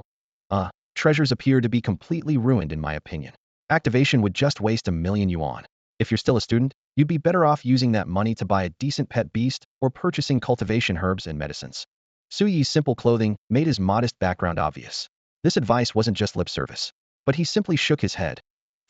treasures appear to be completely ruined in my opinion. Activation would just waste 1 million yuan. If you're still a student, you'd be better off using that money to buy a decent pet beast or purchasing cultivation herbs and medicines. Su Yi's simple clothing made his modest background obvious. This advice wasn't just lip service, but he simply shook his head.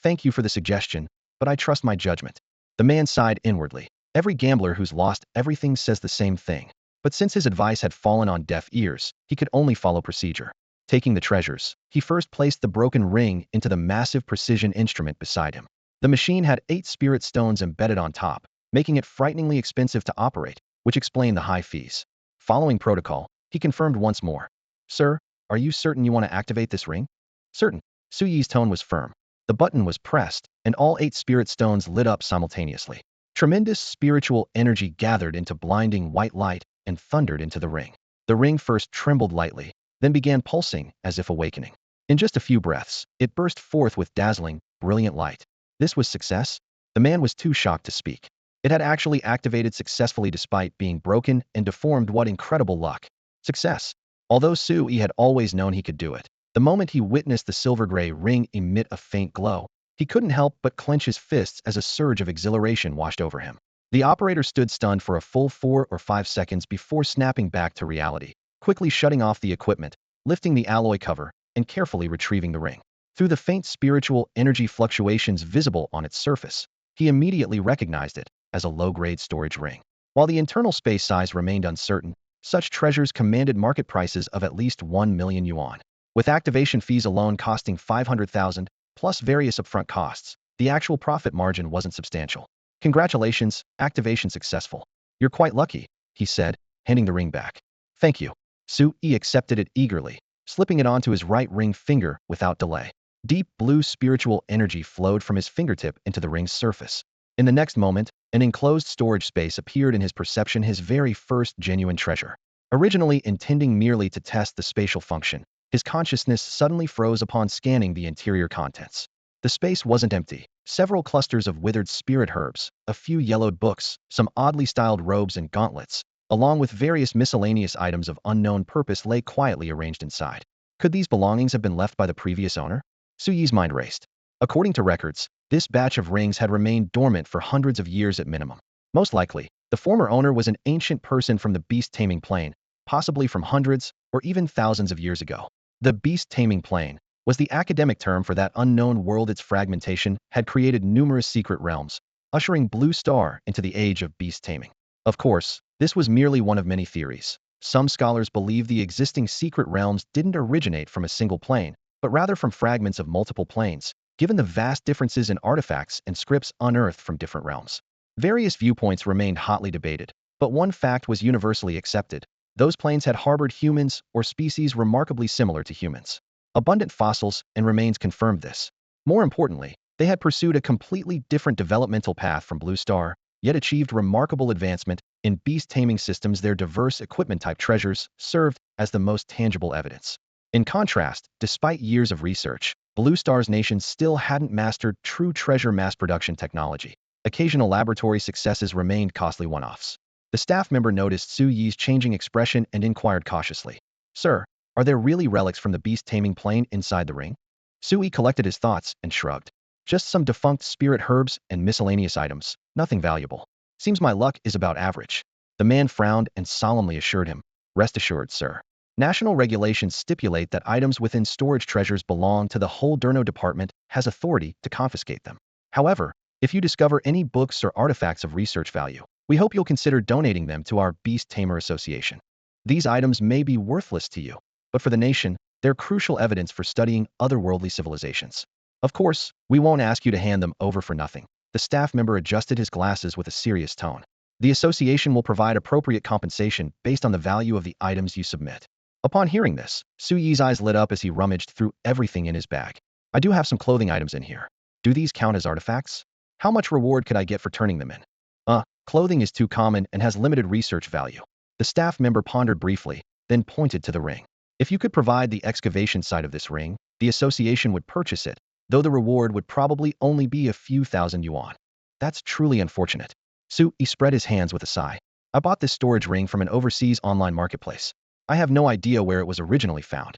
Thank you for the suggestion, but I trust my judgment. The man sighed inwardly. Every gambler who's lost everything says the same thing. But since his advice had fallen on deaf ears, he could only follow procedure. Taking the treasures, he first placed the broken ring into the massive precision instrument beside him. The machine had 8 spirit stones embedded on top, making it frighteningly expensive to operate, which explained the high fees. Following protocol, he confirmed once more. Sir, are you certain you want to activate this ring? Certain. Su Yi's tone was firm. The button was pressed, and all 8 spirit stones lit up simultaneously. Tremendous spiritual energy gathered into blinding white light and thundered into the ring. The ring first trembled lightly, then began pulsing as if awakening. In just a few breaths, it burst forth with dazzling, brilliant light. This was success? The man was too shocked to speak. It had actually activated successfully despite being broken and deformed. What incredible luck. Success. Although Su Yi had always known he could do it, the moment he witnessed the silver-gray ring emit a faint glow, he couldn't help but clench his fists as a surge of exhilaration washed over him. The operator stood stunned for a full 4 or 5 seconds before snapping back to reality, quickly shutting off the equipment, lifting the alloy cover, and carefully retrieving the ring. Through the faint spiritual energy fluctuations visible on its surface, he immediately recognized it as a low-grade storage ring. While the internal space size remained uncertain, such treasures commanded market prices of at least 1 million yuan. With activation fees alone costing 500,000, plus various upfront costs, the actual profit margin wasn't substantial. Congratulations, activation successful. You're quite lucky, he said, handing the ring back. Thank you. Su Yi accepted it eagerly, slipping it onto his right ring finger without delay. Deep blue spiritual energy flowed from his fingertip into the ring's surface. In the next moment, an enclosed storage space appeared in his perception, his very first genuine treasure. Originally intending merely to test the spatial function, his consciousness suddenly froze upon scanning the interior contents. The space wasn't empty. Several clusters of withered spirit herbs, a few yellowed books, some oddly styled robes and gauntlets, along with various miscellaneous items of unknown purpose lay quietly arranged inside. Could these belongings have been left by the previous owner? Su Yi's mind raced. According to records, this batch of rings had remained dormant for hundreds of years at minimum. Most likely, the former owner was an ancient person from the beast-taming plane, possibly from hundreds or even thousands of years ago. The beast-taming plane was the academic term for that unknown world. Its fragmentation had created numerous secret realms, ushering Blue Star into the age of beast taming. Of course, this was merely one of many theories. Some scholars believe the existing secret realms didn't originate from a single plane, but rather from fragments of multiple planes, given the vast differences in artifacts and scripts unearthed from different realms. Various viewpoints remained hotly debated, but one fact was universally accepted. Those planes had harbored humans or species remarkably similar to humans. Abundant fossils and remains confirmed this. More importantly, they had pursued a completely different developmental path from Blue Star, yet achieved remarkable advancement in beast-taming systems. Their diverse equipment-type treasures served as the most tangible evidence. In contrast, despite years of research, Blue Star's nation still hadn't mastered true treasure mass production technology. Occasional laboratory successes remained costly one-offs. The staff member noticed Su Yi's changing expression and inquired cautiously. Sir, are there really relics from the beast-taming plane inside the ring? Su Yi collected his thoughts and shrugged. Just some defunct spirit herbs and miscellaneous items, nothing valuable. Seems my luck is about average. The man frowned and solemnly assured him. Rest assured, sir. National regulations stipulate that items within storage treasures belong to the whole Durno department has authority to confiscate them. However, if you discover any books or artifacts of research value, we hope you'll consider donating them to our Beast Tamer Association. These items may be worthless to you, but for the nation, they're crucial evidence for studying otherworldly civilizations. Of course, we won't ask you to hand them over for nothing. The staff member adjusted his glasses with a serious tone. The association will provide appropriate compensation based on the value of the items you submit. Upon hearing this, Su Yi's eyes lit up as he rummaged through everything in his bag. I do have some clothing items in here. Do these count as artifacts? How much reward could I get for turning them in? Clothing is too common and has limited research value. The staff member pondered briefly, then pointed to the ring. If you could provide the excavation site of this ring, the association would purchase it, though the reward would probably only be a few thousand yuan. That's truly unfortunate. Su Yi spread his hands with a sigh. I bought this storage ring from an overseas online marketplace. I have no idea where it was originally found.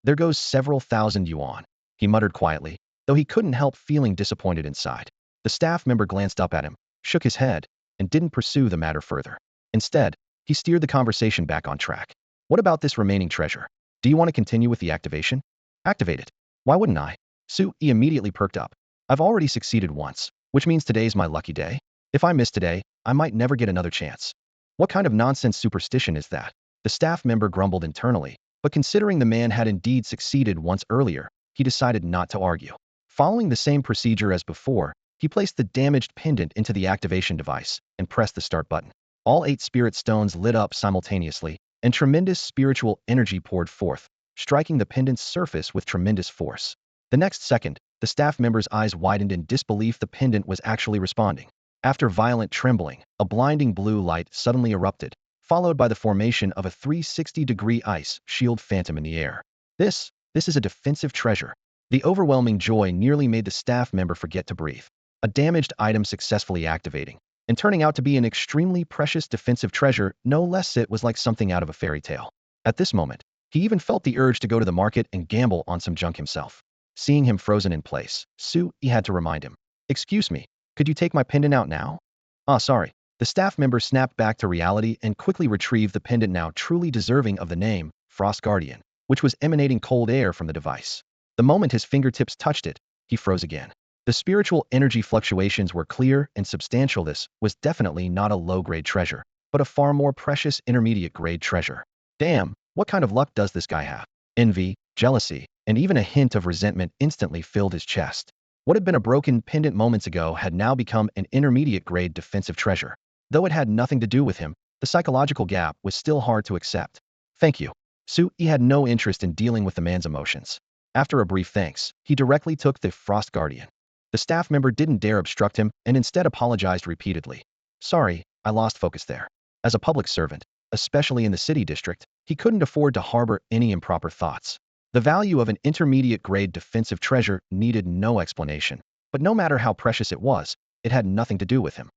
There goes several thousand yuan, he muttered quietly, though he couldn't help feeling disappointed inside. The staff member glanced up at him, shook his head, and didn't pursue the matter further. Instead, he steered the conversation back on track. What about this remaining treasure? Do you want to continue with the activation? Activate it. Why wouldn't I? Su Yi immediately perked up. I've already succeeded once, which means today's my lucky day. If I miss today, I might never get another chance. What kind of nonsense superstition is that? The staff member grumbled internally, but considering the man had indeed succeeded once earlier, he decided not to argue. Following the same procedure as before, he placed the damaged pendant into the activation device and pressed the start button. All 8 spirit stones lit up simultaneously, and tremendous spiritual energy poured forth, striking the pendant's surface with tremendous force. The next second, the staff member's eyes widened in disbelief. The pendant was actually responding. After violent trembling, a blinding blue light suddenly erupted, followed by the formation of a 360-degree ice shield phantom in the air. This is a defensive treasure. The overwhelming joy nearly made the staff member forget to breathe. A damaged item successfully activating, and turning out to be an extremely precious defensive treasure, no less. It was like something out of a fairy tale. At this moment, he even felt the urge to go to the market and gamble on some junk himself. Seeing him frozen in place, Su Yi had to remind him. Excuse me, could you take my pendant out now? Sorry. The staff member snapped back to reality and quickly retrieved the pendant, now truly deserving of the name, Frost Guardian, which was emanating cold air from the device. The moment his fingertips touched it, he froze again. The spiritual energy fluctuations were clear and substantial. This was definitely not a low-grade treasure, but a far more precious intermediate-grade treasure. Damn, what kind of luck does this guy have? Envy, jealousy, and even a hint of resentment instantly filled his chest. What had been a broken pendant moments ago had now become an intermediate-grade defensive treasure. Though it had nothing to do with him, the psychological gap was still hard to accept. Thank you. He had no interest in dealing with the man's emotions. After a brief thanks, he directly took the Frost Guardian. The staff member didn't dare obstruct him and instead apologized repeatedly. Sorry, I lost focus there. As a public servant, especially in the city district, he couldn't afford to harbor any improper thoughts. The value of an intermediate-grade defensive treasure needed no explanation, but no matter how precious it was, it had nothing to do with him.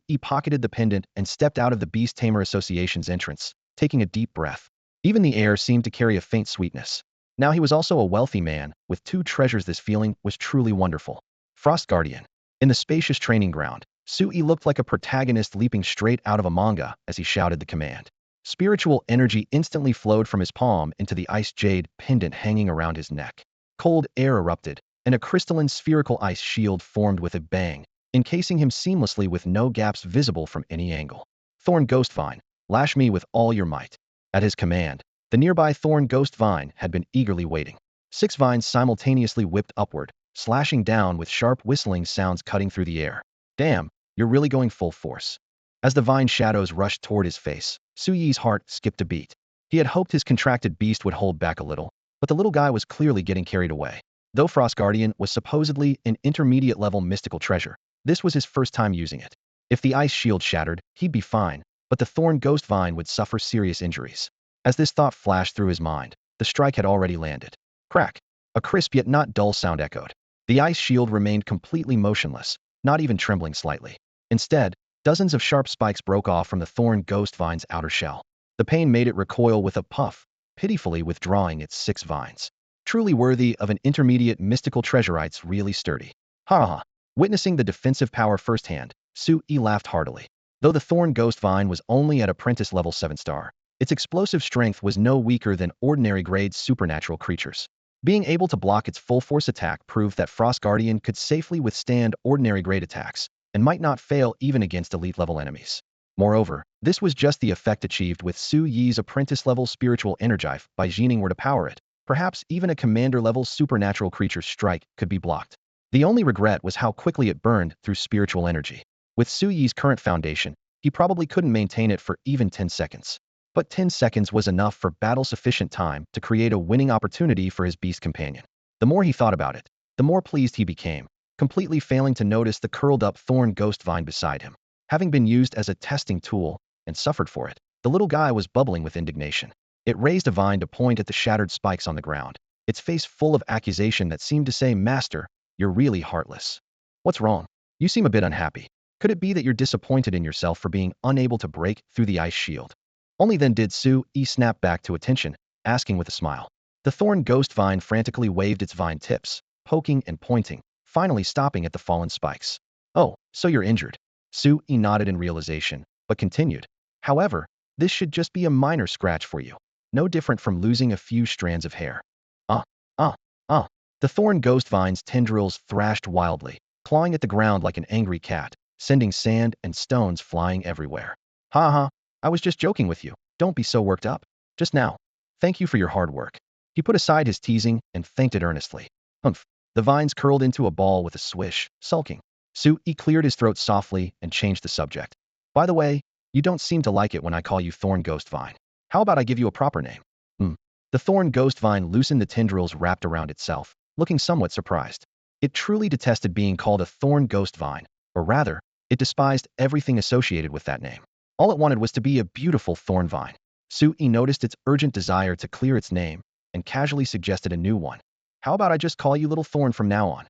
He pocketed the pendant and stepped out of the Beast Tamer Association's entrance, taking a deep breath. Even the air seemed to carry a faint sweetness. Now he was also a wealthy man, with 2 treasures. This feeling was truly wonderful. Frost Guardian. In the spacious training ground, Sui looked like a protagonist leaping straight out of a manga as he shouted the command. Spiritual energy instantly flowed from his palm into the ice jade pendant hanging around his neck. Cold air erupted, and a crystalline spherical ice shield formed with a bang, encasing him seamlessly with no gaps visible from any angle. Thorn Ghost Vine, lash me with all your might. At his command, the nearby Thorn Ghost Vine had been eagerly waiting. 6 vines simultaneously whipped upward, slashing down with sharp whistling sounds cutting through the air. Damn, you're really going full force. As the vine shadows rushed toward his face, Suyi's heart skipped a beat. He had hoped his contracted beast would hold back a little, but the little guy was clearly getting carried away. Though Frost Guardian was supposedly an intermediate-level mystical treasure, this was his first time using it. If the ice shield shattered, he'd be fine, but the Thorn Ghost Vine would suffer serious injuries. As this thought flashed through his mind, the strike had already landed. Crack! A crisp yet not dull sound echoed. The ice shield remained completely motionless, not even trembling slightly. Instead, dozens of sharp spikes broke off from the Thorn Ghost Vine's outer shell. The pain made it recoil with a puff, pitifully withdrawing its 6 vines. Truly worthy of an intermediate mystical treasurites, really sturdy. Ha ha! Witnessing the defensive power firsthand, Sui laughed heartily. Though the Thorn Ghost Vine was only at apprentice level 7-star, its explosive strength was no weaker than ordinary grade supernatural creatures. Being able to block its full force attack proved that Frost Guardian could safely withstand ordinary grade attacks, and might not fail even against elite-level enemies. Moreover, this was just the effect achieved with Su Yi's apprentice-level spiritual energy. By Jining were to power it, perhaps even a commander-level supernatural creature's strike could be blocked. The only regret was how quickly it burned through spiritual energy. With Su Yi's current foundation, he probably couldn't maintain it for even 10 seconds. But 10 seconds was enough for battle-sufficient time to create a winning opportunity for his beast companion. The more he thought about it, the more pleased he became, completely failing to notice the curled-up Thorn Ghost Vine beside him. Having been used as a testing tool, and suffered for it, the little guy was bubbling with indignation. It raised a vine to point at the shattered spikes on the ground, its face full of accusation that seemed to say, "Master, you're really heartless. What's wrong? You seem a bit unhappy. Could it be that you're disappointed in yourself for being unable to break through the ice shield?" Only then did Su-Yi snap back to attention, asking with a smile. The Thorn Ghost Vine frantically waved its vine tips, poking and pointing, finally stopping at the fallen spikes. "Oh, so you're injured." Su-Yi nodded in realization, but continued. "However, this should just be a minor scratch for you. No different from losing a few strands of hair." Ah, ah, ah. The Thorn Ghost Vine's tendrils thrashed wildly, clawing at the ground like an angry cat, sending sand and stones flying everywhere. "Ha ha. I was just joking with you. Don't be so worked up. Just now. Thank you for your hard work." He put aside his teasing and thanked it earnestly. Humph. The vines curled into a ball with a swish, sulking. Su-Yi cleared his throat softly and changed the subject. "By the way, you don't seem to like it when I call you Thorn Ghost Vine. How about I give you a proper name?" The Thorn Ghost Vine loosened the tendrils wrapped around itself, looking somewhat surprised. It truly detested being called a Thorn Ghost Vine, or rather, it despised everything associated with that name. All it wanted was to be a beautiful thorn vine. Su-Yi noticed its urgent desire to clear its name, and casually suggested a new one. "How about I just call you Little Thorn from now on?"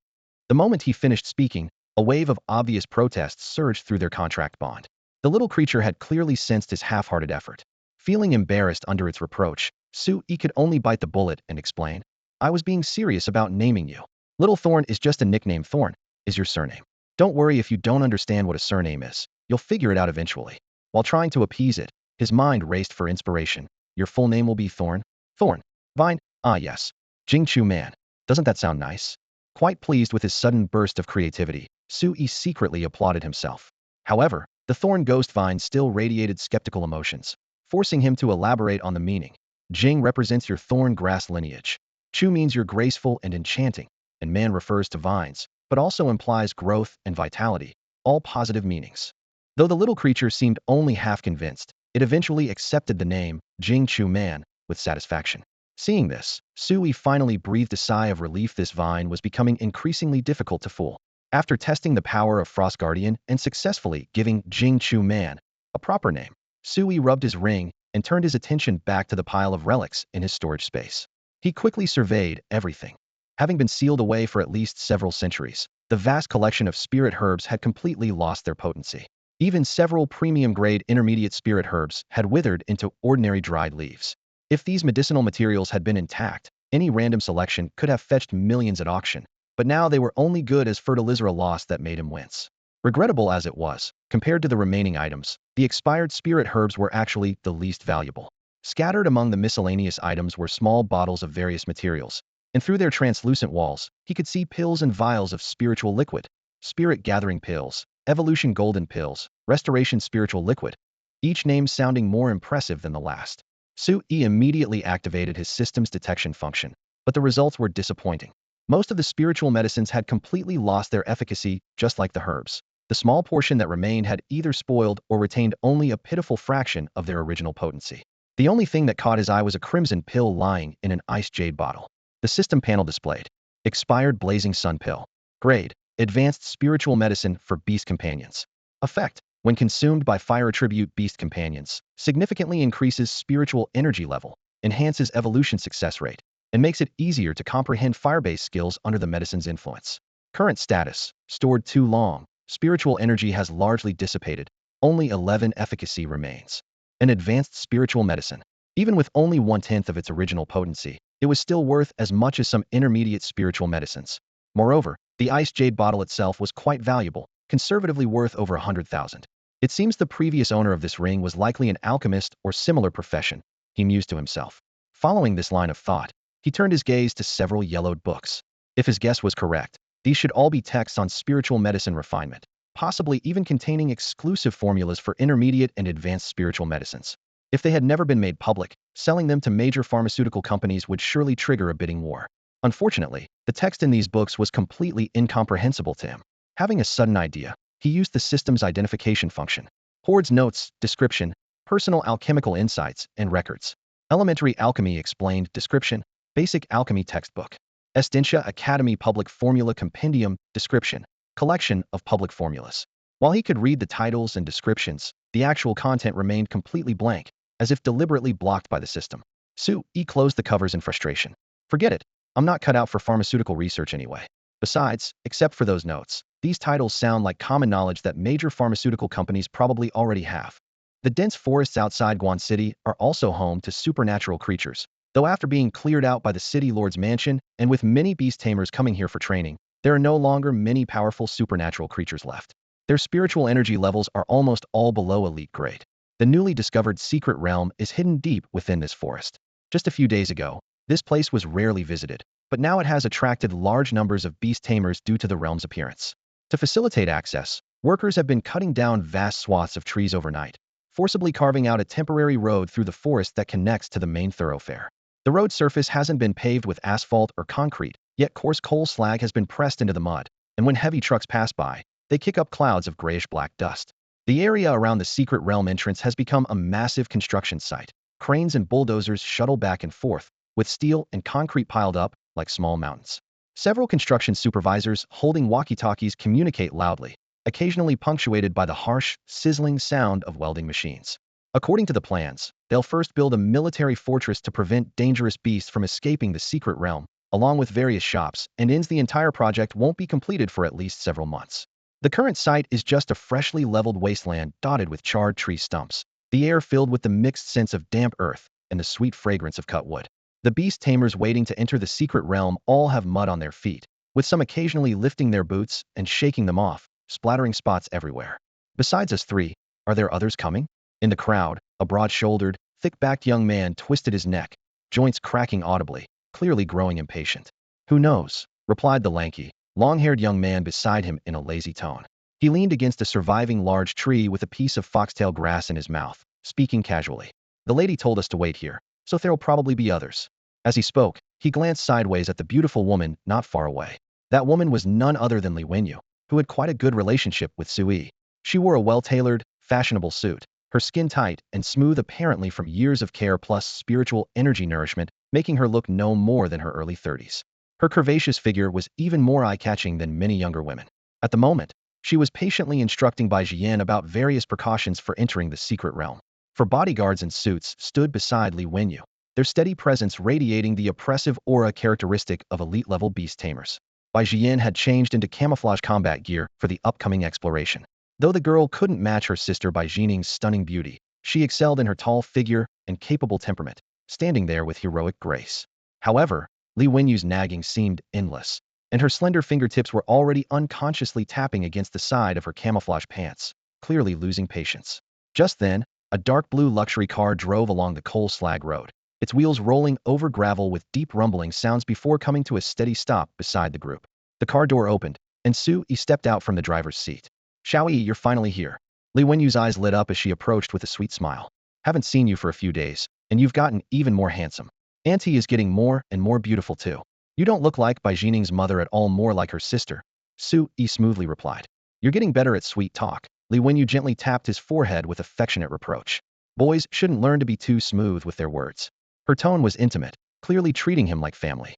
The moment he finished speaking, a wave of obvious protests surged through their contract bond. The little creature had clearly sensed his half-hearted effort. Feeling embarrassed under its reproach, Su-Yi could only bite the bullet and explain. "I was being serious about naming you. Little Thorn is just a nickname. Thorn is your surname. Don't worry if you don't understand what a surname is. You'll figure it out eventually." While trying to appease it, his mind raced for inspiration. "Your full name will be Thorn? Thorn Vine? Ah yes. Jingchu Man. Doesn't that sound nice?" Quite pleased with his sudden burst of creativity, Sui secretly applauded himself. However, the thorn ghost vine still radiated skeptical emotions, forcing him to elaborate on the meaning. Jing represents your thorn grass lineage. Chu means you're graceful and enchanting, and man refers to vines, but also implies growth and vitality, all positive meanings. Though the little creature seemed only half convinced, it eventually accepted the name, Jing Chu Man, with satisfaction. Seeing this, Sui finally breathed a sigh of relief. This vine was becoming increasingly difficult to fool. After testing the power of Frost Guardian and successfully giving Jing Chu Man a proper name, Sui rubbed his ring and turned his attention back to the pile of relics in his storage space. He quickly surveyed everything. Having been sealed away for at least several centuries, the vast collection of spirit herbs had completely lost their potency. Even several premium-grade intermediate spirit herbs had withered into ordinary dried leaves. If these medicinal materials had been intact, any random selection could have fetched millions at auction, but now they were only good as fertilizer, a loss that made him wince. Regrettable as it was, compared to the remaining items, the expired spirit herbs were actually the least valuable. Scattered among the miscellaneous items were small bottles of various materials, and through their translucent walls, he could see pills and vials of spiritual liquid, spirit gathering pills, evolution golden pills, restoration spiritual liquid, each name sounding more impressive than the last. Sui immediately activated his system's detection function, but the results were disappointing. Most of the spiritual medicines had completely lost their efficacy, just like the herbs. The small portion that remained had either spoiled or retained only a pitiful fraction of their original potency. The only thing that caught his eye was a crimson pill lying in an ice jade bottle. The system panel displayed: expired blazing sun pill. Grade: advanced spiritual medicine for beast companions. Effect: when consumed by fire attribute beast companions, significantly increases spiritual energy level, enhances evolution success rate, and makes it easier to comprehend fire-based skills under the medicine's influence. Current status: stored too long. Spiritual energy has largely dissipated. Only 11 efficacy remains. An advanced spiritual medicine. Even with only 1/10 of its original potency, it was still worth as much as some intermediate spiritual medicines. Moreover, the ice jade bottle itself was quite valuable, conservatively worth over 100,000. It seems the previous owner of this ring was likely an alchemist or similar profession, he mused to himself. Following this line of thought, he turned his gaze to several yellowed books. If his guess was correct, these should all be texts on spiritual medicine refinement, possibly even containing exclusive formulas for intermediate and advanced spiritual medicines. If they had never been made public, selling them to major pharmaceutical companies would surely trigger a bidding war. Unfortunately, the text in these books was completely incomprehensible to him. Having a sudden idea, he used the system's identification function. Hoard's notes, description, personal alchemical insights, and records. Elementary alchemy explained, description, basic alchemy textbook. Essentia Academy Public Formula Compendium, description, collection of public formulas. While he could read the titles and descriptions, the actual content remained completely blank, as if deliberately blocked by the system. Sui closed the covers in frustration. Forget it, I'm not cut out for pharmaceutical research anyway. Besides, except for those notes, these titles sound like common knowledge that major pharmaceutical companies probably already have. The dense forests outside Guan City are also home to supernatural creatures, though after being cleared out by the city lord's mansion and with many beast tamers coming here for training, there are no longer many powerful supernatural creatures left. Their spiritual energy levels are almost all below elite grade. The newly discovered secret realm is hidden deep within this forest. Just a few days ago, this place was rarely visited, but now it has attracted large numbers of beast tamers due to the realm's appearance. To facilitate access, workers have been cutting down vast swaths of trees overnight, forcibly carving out a temporary road through the forest that connects to the main thoroughfare. The road surface hasn't been paved with asphalt or concrete, yet coarse coal slag has been pressed into the mud, and when heavy trucks pass by, they kick up clouds of grayish-black dust. The area around the secret realm entrance has become a massive construction site. Cranes and bulldozers shuttle back and forth, with steel and concrete piled up like small mountains. Several construction supervisors holding walkie-talkies communicate loudly, occasionally punctuated by the harsh, sizzling sound of welding machines. According to the plans, they'll first build a military fortress to prevent dangerous beasts from escaping the secret realm, along with various shops, and the entire project won't be completed for at least several months. The current site is just a freshly leveled wasteland dotted with charred tree stumps, the air filled with the mixed scents of damp earth and the sweet fragrance of cut wood. The beast tamers waiting to enter the secret realm all have mud on their feet, with some occasionally lifting their boots and shaking them off, splattering spots everywhere. Besides us three, are there others coming? In the crowd, a broad-shouldered, thick-backed young man twisted his neck, joints cracking audibly, clearly growing impatient. Who knows? replied the lanky, long-haired young man beside him in a lazy tone. He leaned against a surviving large tree with a piece of foxtail grass in his mouth, speaking casually. The lady told us to wait here, so there'll probably be others. As he spoke, he glanced sideways at the beautiful woman not far away. That woman was none other than Li Wenyu, who had quite a good relationship with Sui. She wore a well-tailored, fashionable suit, her skin tight and smooth apparently from years of care plus spiritual energy nourishment, making her look no more than her early 30s. Her curvaceous figure was even more eye-catching than many younger women. At the moment, she was patiently instructing Bai Jian about various precautions for entering the secret realm. For bodyguards in suits stood beside Li Wenyu, their steady presence radiating the oppressive aura characteristic of elite-level beast tamers. Bai Jian had changed into camouflage combat gear for the upcoming exploration. Though the girl couldn't match her sister Bai Jining's stunning beauty, she excelled in her tall figure and capable temperament, standing there with heroic grace. However, Li Wenyu's nagging seemed endless, and her slender fingertips were already unconsciously tapping against the side of her camouflage pants, clearly losing patience. Just then, a dark blue luxury car drove along the coal slag road, its wheels rolling over gravel with deep rumbling sounds before coming to a steady stop beside the group. The car door opened, and Sui stepped out from the driver's seat. Xiaoyi, you're finally here. Li Wenyu's eyes lit up as she approached with a sweet smile. Haven't seen you for a few days, and you've gotten even more handsome. Auntie is getting more and more beautiful too. You don't look like Bai Jining's mother at all, more like her sister, Sui smoothly replied. You're getting better at sweet talk. Li Wenyu gently tapped his forehead with affectionate reproach. Boys shouldn't learn to be too smooth with their words. Her tone was intimate, clearly treating him like family.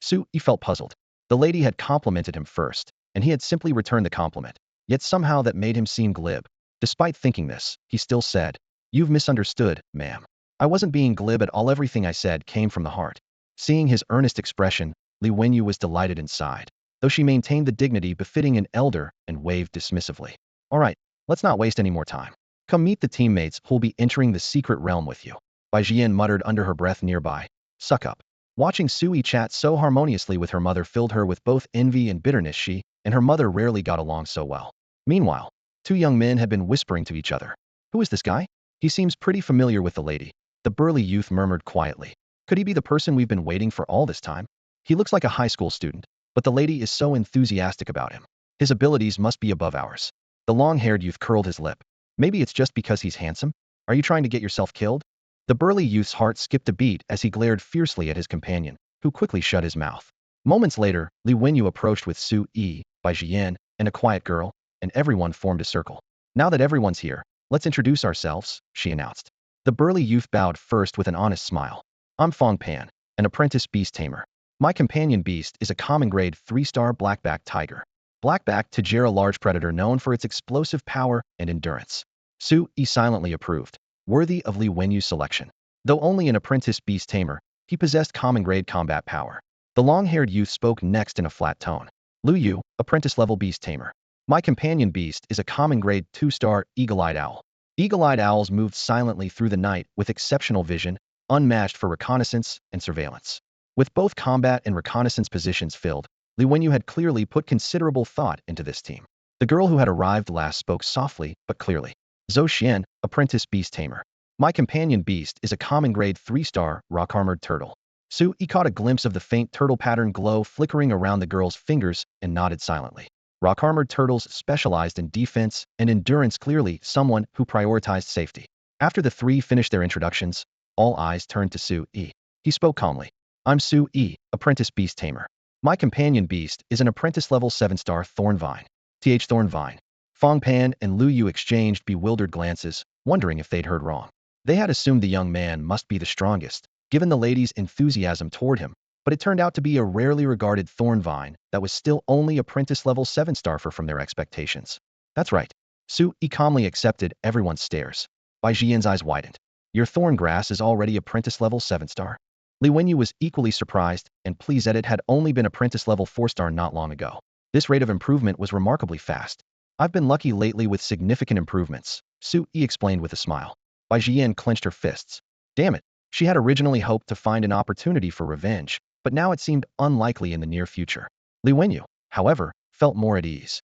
Sui felt puzzled. The lady had complimented him first, and he had simply returned the compliment. Yet somehow that made him seem glib. Despite thinking this, he still said, You've misunderstood, ma'am. I wasn't being glib at all. Everything I said came from the heart. Seeing his earnest expression, Li Wenyu was delighted inside, though she maintained the dignity befitting an elder and waved dismissively. All right, let's not waste any more time. Come meet the teammates who'll be entering the secret realm with you. Bai Jian muttered under her breath nearby. Suck up. Watching Sui chat so harmoniously with her mother filled her with both envy and bitterness. She and her mother rarely got along so well. Meanwhile, two young men had been whispering to each other. Who is this guy? He seems pretty familiar with the lady. The burly youth murmured quietly. Could he be the person we've been waiting for all this time? He looks like a high school student, but the lady is so enthusiastic about him. His abilities must be above ours. The long-haired youth curled his lip. Maybe it's just because he's handsome? Are you trying to get yourself killed? The burly youth's heart skipped a beat as he glared fiercely at his companion, who quickly shut his mouth. Moments later, Li Wenyu approached with Sui, Bai Jian, and a quiet girl, and everyone formed a circle. Now that everyone's here, let's introduce ourselves, she announced. The burly youth bowed first with an honest smile. I'm Fong Pan, an apprentice beast tamer. My companion beast is a common grade 3-star blackback tiger. Blackback tiger, a large predator known for its explosive power and endurance. Sui silently approved, worthy of Li Wenyu's selection. Though only an apprentice beast tamer, he possessed common grade combat power. The long-haired youth spoke next in a flat tone. Lu Yu, apprentice-level beast tamer. My companion beast is a common grade 2-star eagle-eyed owl. Eagle-eyed owls moved silently through the night with exceptional vision, unmatched for reconnaissance and surveillance. With both combat and reconnaissance positions filled, Li Wenyu had clearly put considerable thought into this team. The girl who had arrived last spoke softly but clearly. Zhou Xian, apprentice beast tamer. My companion beast is a common grade 3-star rock-armored turtle. Sui caught a glimpse of the faint turtle pattern glow flickering around the girl's fingers and nodded silently. Rock-armored turtles specialized in defense and endurance, clearly someone who prioritized safety. After the three finished their introductions, all eyes turned to Sui. He spoke calmly. I'm Sui, apprentice beast tamer. My companion beast is an apprentice-level 7-star Thorn Vine. Thorn Vine. Fong Pan and Lu Yu exchanged bewildered glances, wondering if they'd heard wrong. They had assumed the young man must be the strongest, given the lady's enthusiasm toward him, but it turned out to be a rarely regarded Thorn Vine that was still only apprentice-level 7-star from their expectations. That's right. Sui calmly accepted everyone's stares. Bai Jian's eyes widened. Your Thorn Grass is already apprentice-level 7-star? Li Wenyu was equally surprised and pleased that it had only been apprentice-level 4-star not long ago. This rate of improvement was remarkably fast. I've been lucky lately with significant improvements, Sui explained with a smile. Bai Jian clenched her fists. Damn it, she had originally hoped to find an opportunity for revenge, but now it seemed unlikely in the near future. Li Wenyu, however, felt more at ease.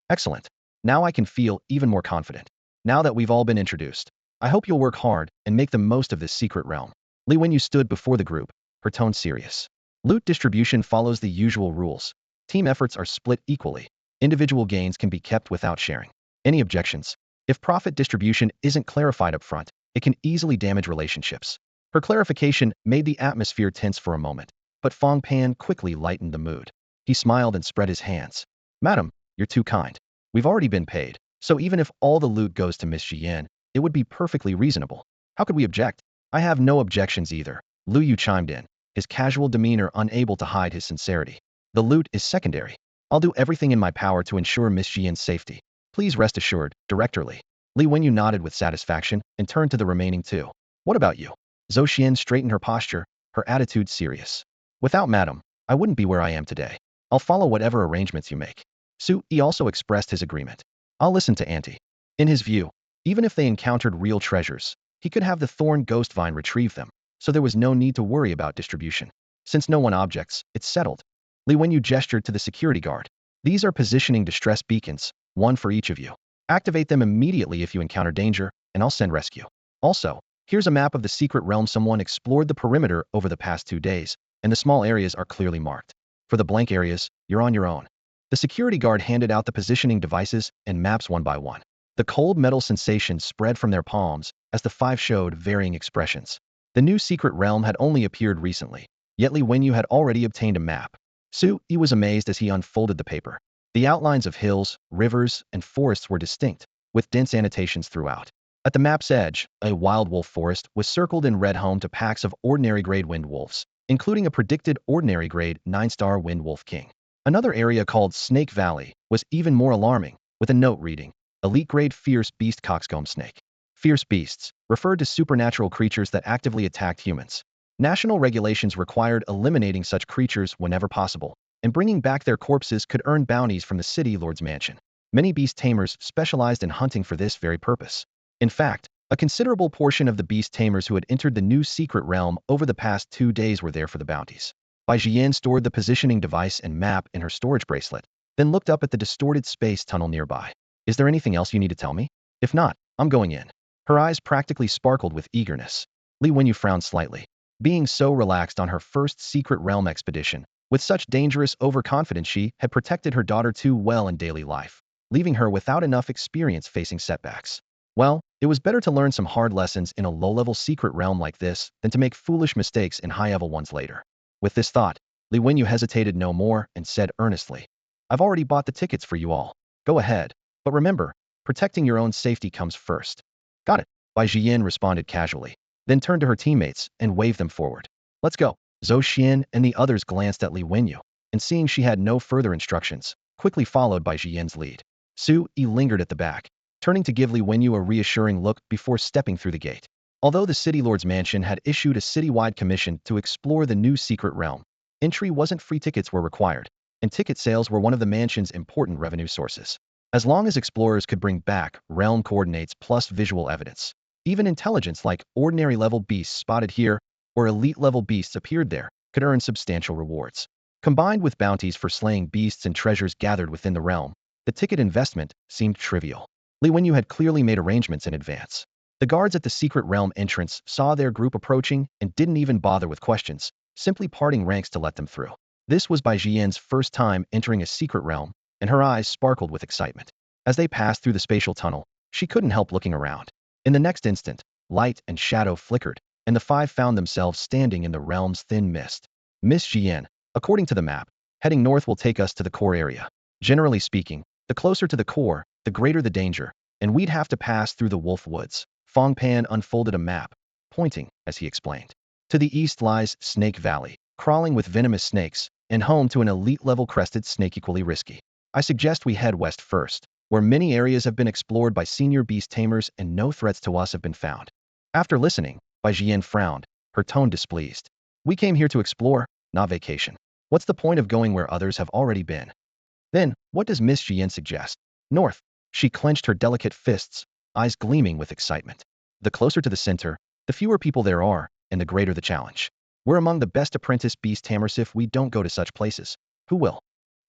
Excellent. Now I can feel even more confident. Now that we've all been introduced, I hope you'll work hard and make the most of this secret realm. Li Wenyu stood before the group, her tone serious. Loot distribution follows the usual rules. Team efforts are split equally. Individual gains can be kept without sharing. Any objections? If profit distribution isn't clarified up front, it can easily damage relationships. Her clarification made the atmosphere tense for a moment, but Fong Pan quickly lightened the mood. He smiled and spread his hands. Madam, you're too kind. We've already been paid, so even if all the loot goes to Miss Jian, it would be perfectly reasonable. How could we object? I have no objections either. Lu Yu chimed in, his casual demeanor unable to hide his sincerity. The loot is secondary. I'll do everything in my power to ensure Miss Jian's safety. Please rest assured, Director Li. Li Wenyu nodded with satisfaction and turned to the remaining two. What about you? Zhou Xian straightened her posture, her attitude serious. Without Madam, I wouldn't be where I am today. I'll follow whatever arrangements you make. Su Yi also expressed his agreement. I'll listen to Auntie. In his view, even if they encountered real treasures, he could have the Thorn Ghost Vine retrieve them, so there was no need to worry about distribution. Since no one objects, it's settled. Li Wenyu gestured to the security guard. These are positioning distress beacons, one for each of you. Activate them immediately if you encounter danger, and I'll send rescue. Also, here's a map of the secret realm. Someone explored the perimeter over the past 2 days, and the small areas are clearly marked. For the blank areas, you're on your own. The security guard handed out the positioning devices and maps one by one. The cold metal sensation spread from their palms as the 5 showed varying expressions. The new secret realm had only appeared recently, yet Li Wenyu had already obtained a map. Su Yi was amazed as he unfolded the paper. The outlines of hills, rivers, and forests were distinct, with dense annotations throughout. At the map's edge, a wild wolf forest was circled in red, home to packs of ordinary grade wind wolves, including a predicted ordinary grade 9-star wind wolf king. Another area called Snake Valley was even more alarming, with a note reading, Elite grade fierce beast coxcomb snake. Fierce beasts referred to supernatural creatures that actively attacked humans. National regulations required eliminating such creatures whenever possible, and bringing back their corpses could earn bounties from the city lord's mansion. Many beast tamers specialized in hunting for this very purpose. In fact, a considerable portion of the beast tamers who had entered the new secret realm over the past 2 days were there for the bounties. Bai Jian stored the positioning device and map in her storage bracelet, then looked up at the distorted space tunnel nearby. Is there anything else you need to tell me? If not, I'm going in. Her eyes practically sparkled with eagerness. Li Wenyu frowned slightly. Being so relaxed on her first secret realm expedition, with such dangerous overconfidence, she had protected her daughter too well in daily life, leaving her without enough experience facing setbacks. Well, it was better to learn some hard lessons in a low-level secret realm like this than to make foolish mistakes in high-level ones later. With this thought, Li Wenyu hesitated no more and said earnestly, I've already bought the tickets for you all. Go ahead. But remember, protecting your own safety comes first. Got it, Bai Jian responded casually, then turned to her teammates and waved them forward. Let's go. Zhou Xian and the others glanced at Li Wenyu, and seeing she had no further instructions, quickly followed Bai Jian's lead. Su Yi lingered at the back, turning to give Li Wenyu a reassuring look before stepping through the gate. Although the city lord's mansion had issued a citywide commission to explore the new secret realm, entry wasn't free. Tickets were required, and ticket sales were one of the mansion's important revenue sources. As long as explorers could bring back realm coordinates plus visual evidence, even intelligence like ordinary level beasts spotted here or elite level beasts appeared there could earn substantial rewards. Combined with bounties for slaying beasts and treasures gathered within the realm, the ticket investment seemed trivial. Li Wenyu had clearly made arrangements in advance. The guards at the secret realm entrance saw their group approaching and didn't even bother with questions, simply parting ranks to let them through. This was Bai Jian's first time entering a secret realm, and her eyes sparkled with excitement. As they passed through the spatial tunnel, she couldn't help looking around. In the next instant, light and shadow flickered, and the 5 found themselves standing in the realm's thin mist. Miss Jian, according to the map, heading north will take us to the core area. Generally speaking, the closer to the core, the greater the danger, and we'd have to pass through the wolf woods. Fong Pan unfolded a map, pointing, as he explained. To the east lies Snake Valley, crawling with venomous snakes, and home to an elite-level crested snake equally risky. I suggest we head west first, where many areas have been explored by senior beast tamers and no threats to us have been found. After listening, Bai Jian frowned, her tone displeased. We came here to explore, not vacation. What's the point of going where others have already been? Then, what does Miss Jian suggest? North. She clenched her delicate fists, eyes gleaming with excitement. The closer to the center, the fewer people there are, and the greater the challenge. We're among the best apprentice beast tamers. If we don't go to such places, who will?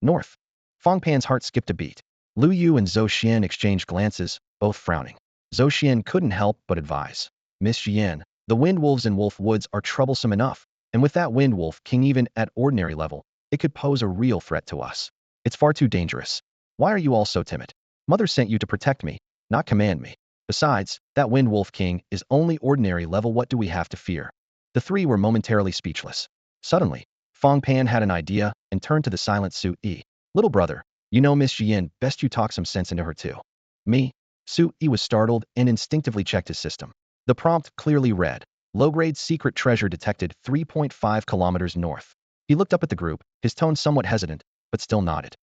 North. Fong Pan's heart skipped a beat. Lu Yu and Zhou Xian exchanged glances, both frowning. Zhou Xian couldn't help but advise. Miss Jian, the wind wolves in Wolf Woods are troublesome enough, And with that wind wolf king even at ordinary level, it could pose a real threat to us. It's far too dangerous. Why are you all so timid? Mother sent you to protect me, not command me. Besides, that wind wolf king is only ordinary level. What do we have to fear? The three were momentarily speechless. Suddenly, Fong Pan had an idea and turned to the silent Su Yi. Little brother, you know Miss Jian, best you talk some sense into her too. Me? Su Yi was startled and instinctively checked his system. The prompt clearly read, low-grade secret treasure detected 3.5 kilometers north. He looked up at the group, his tone somewhat hesitant, but still nodded.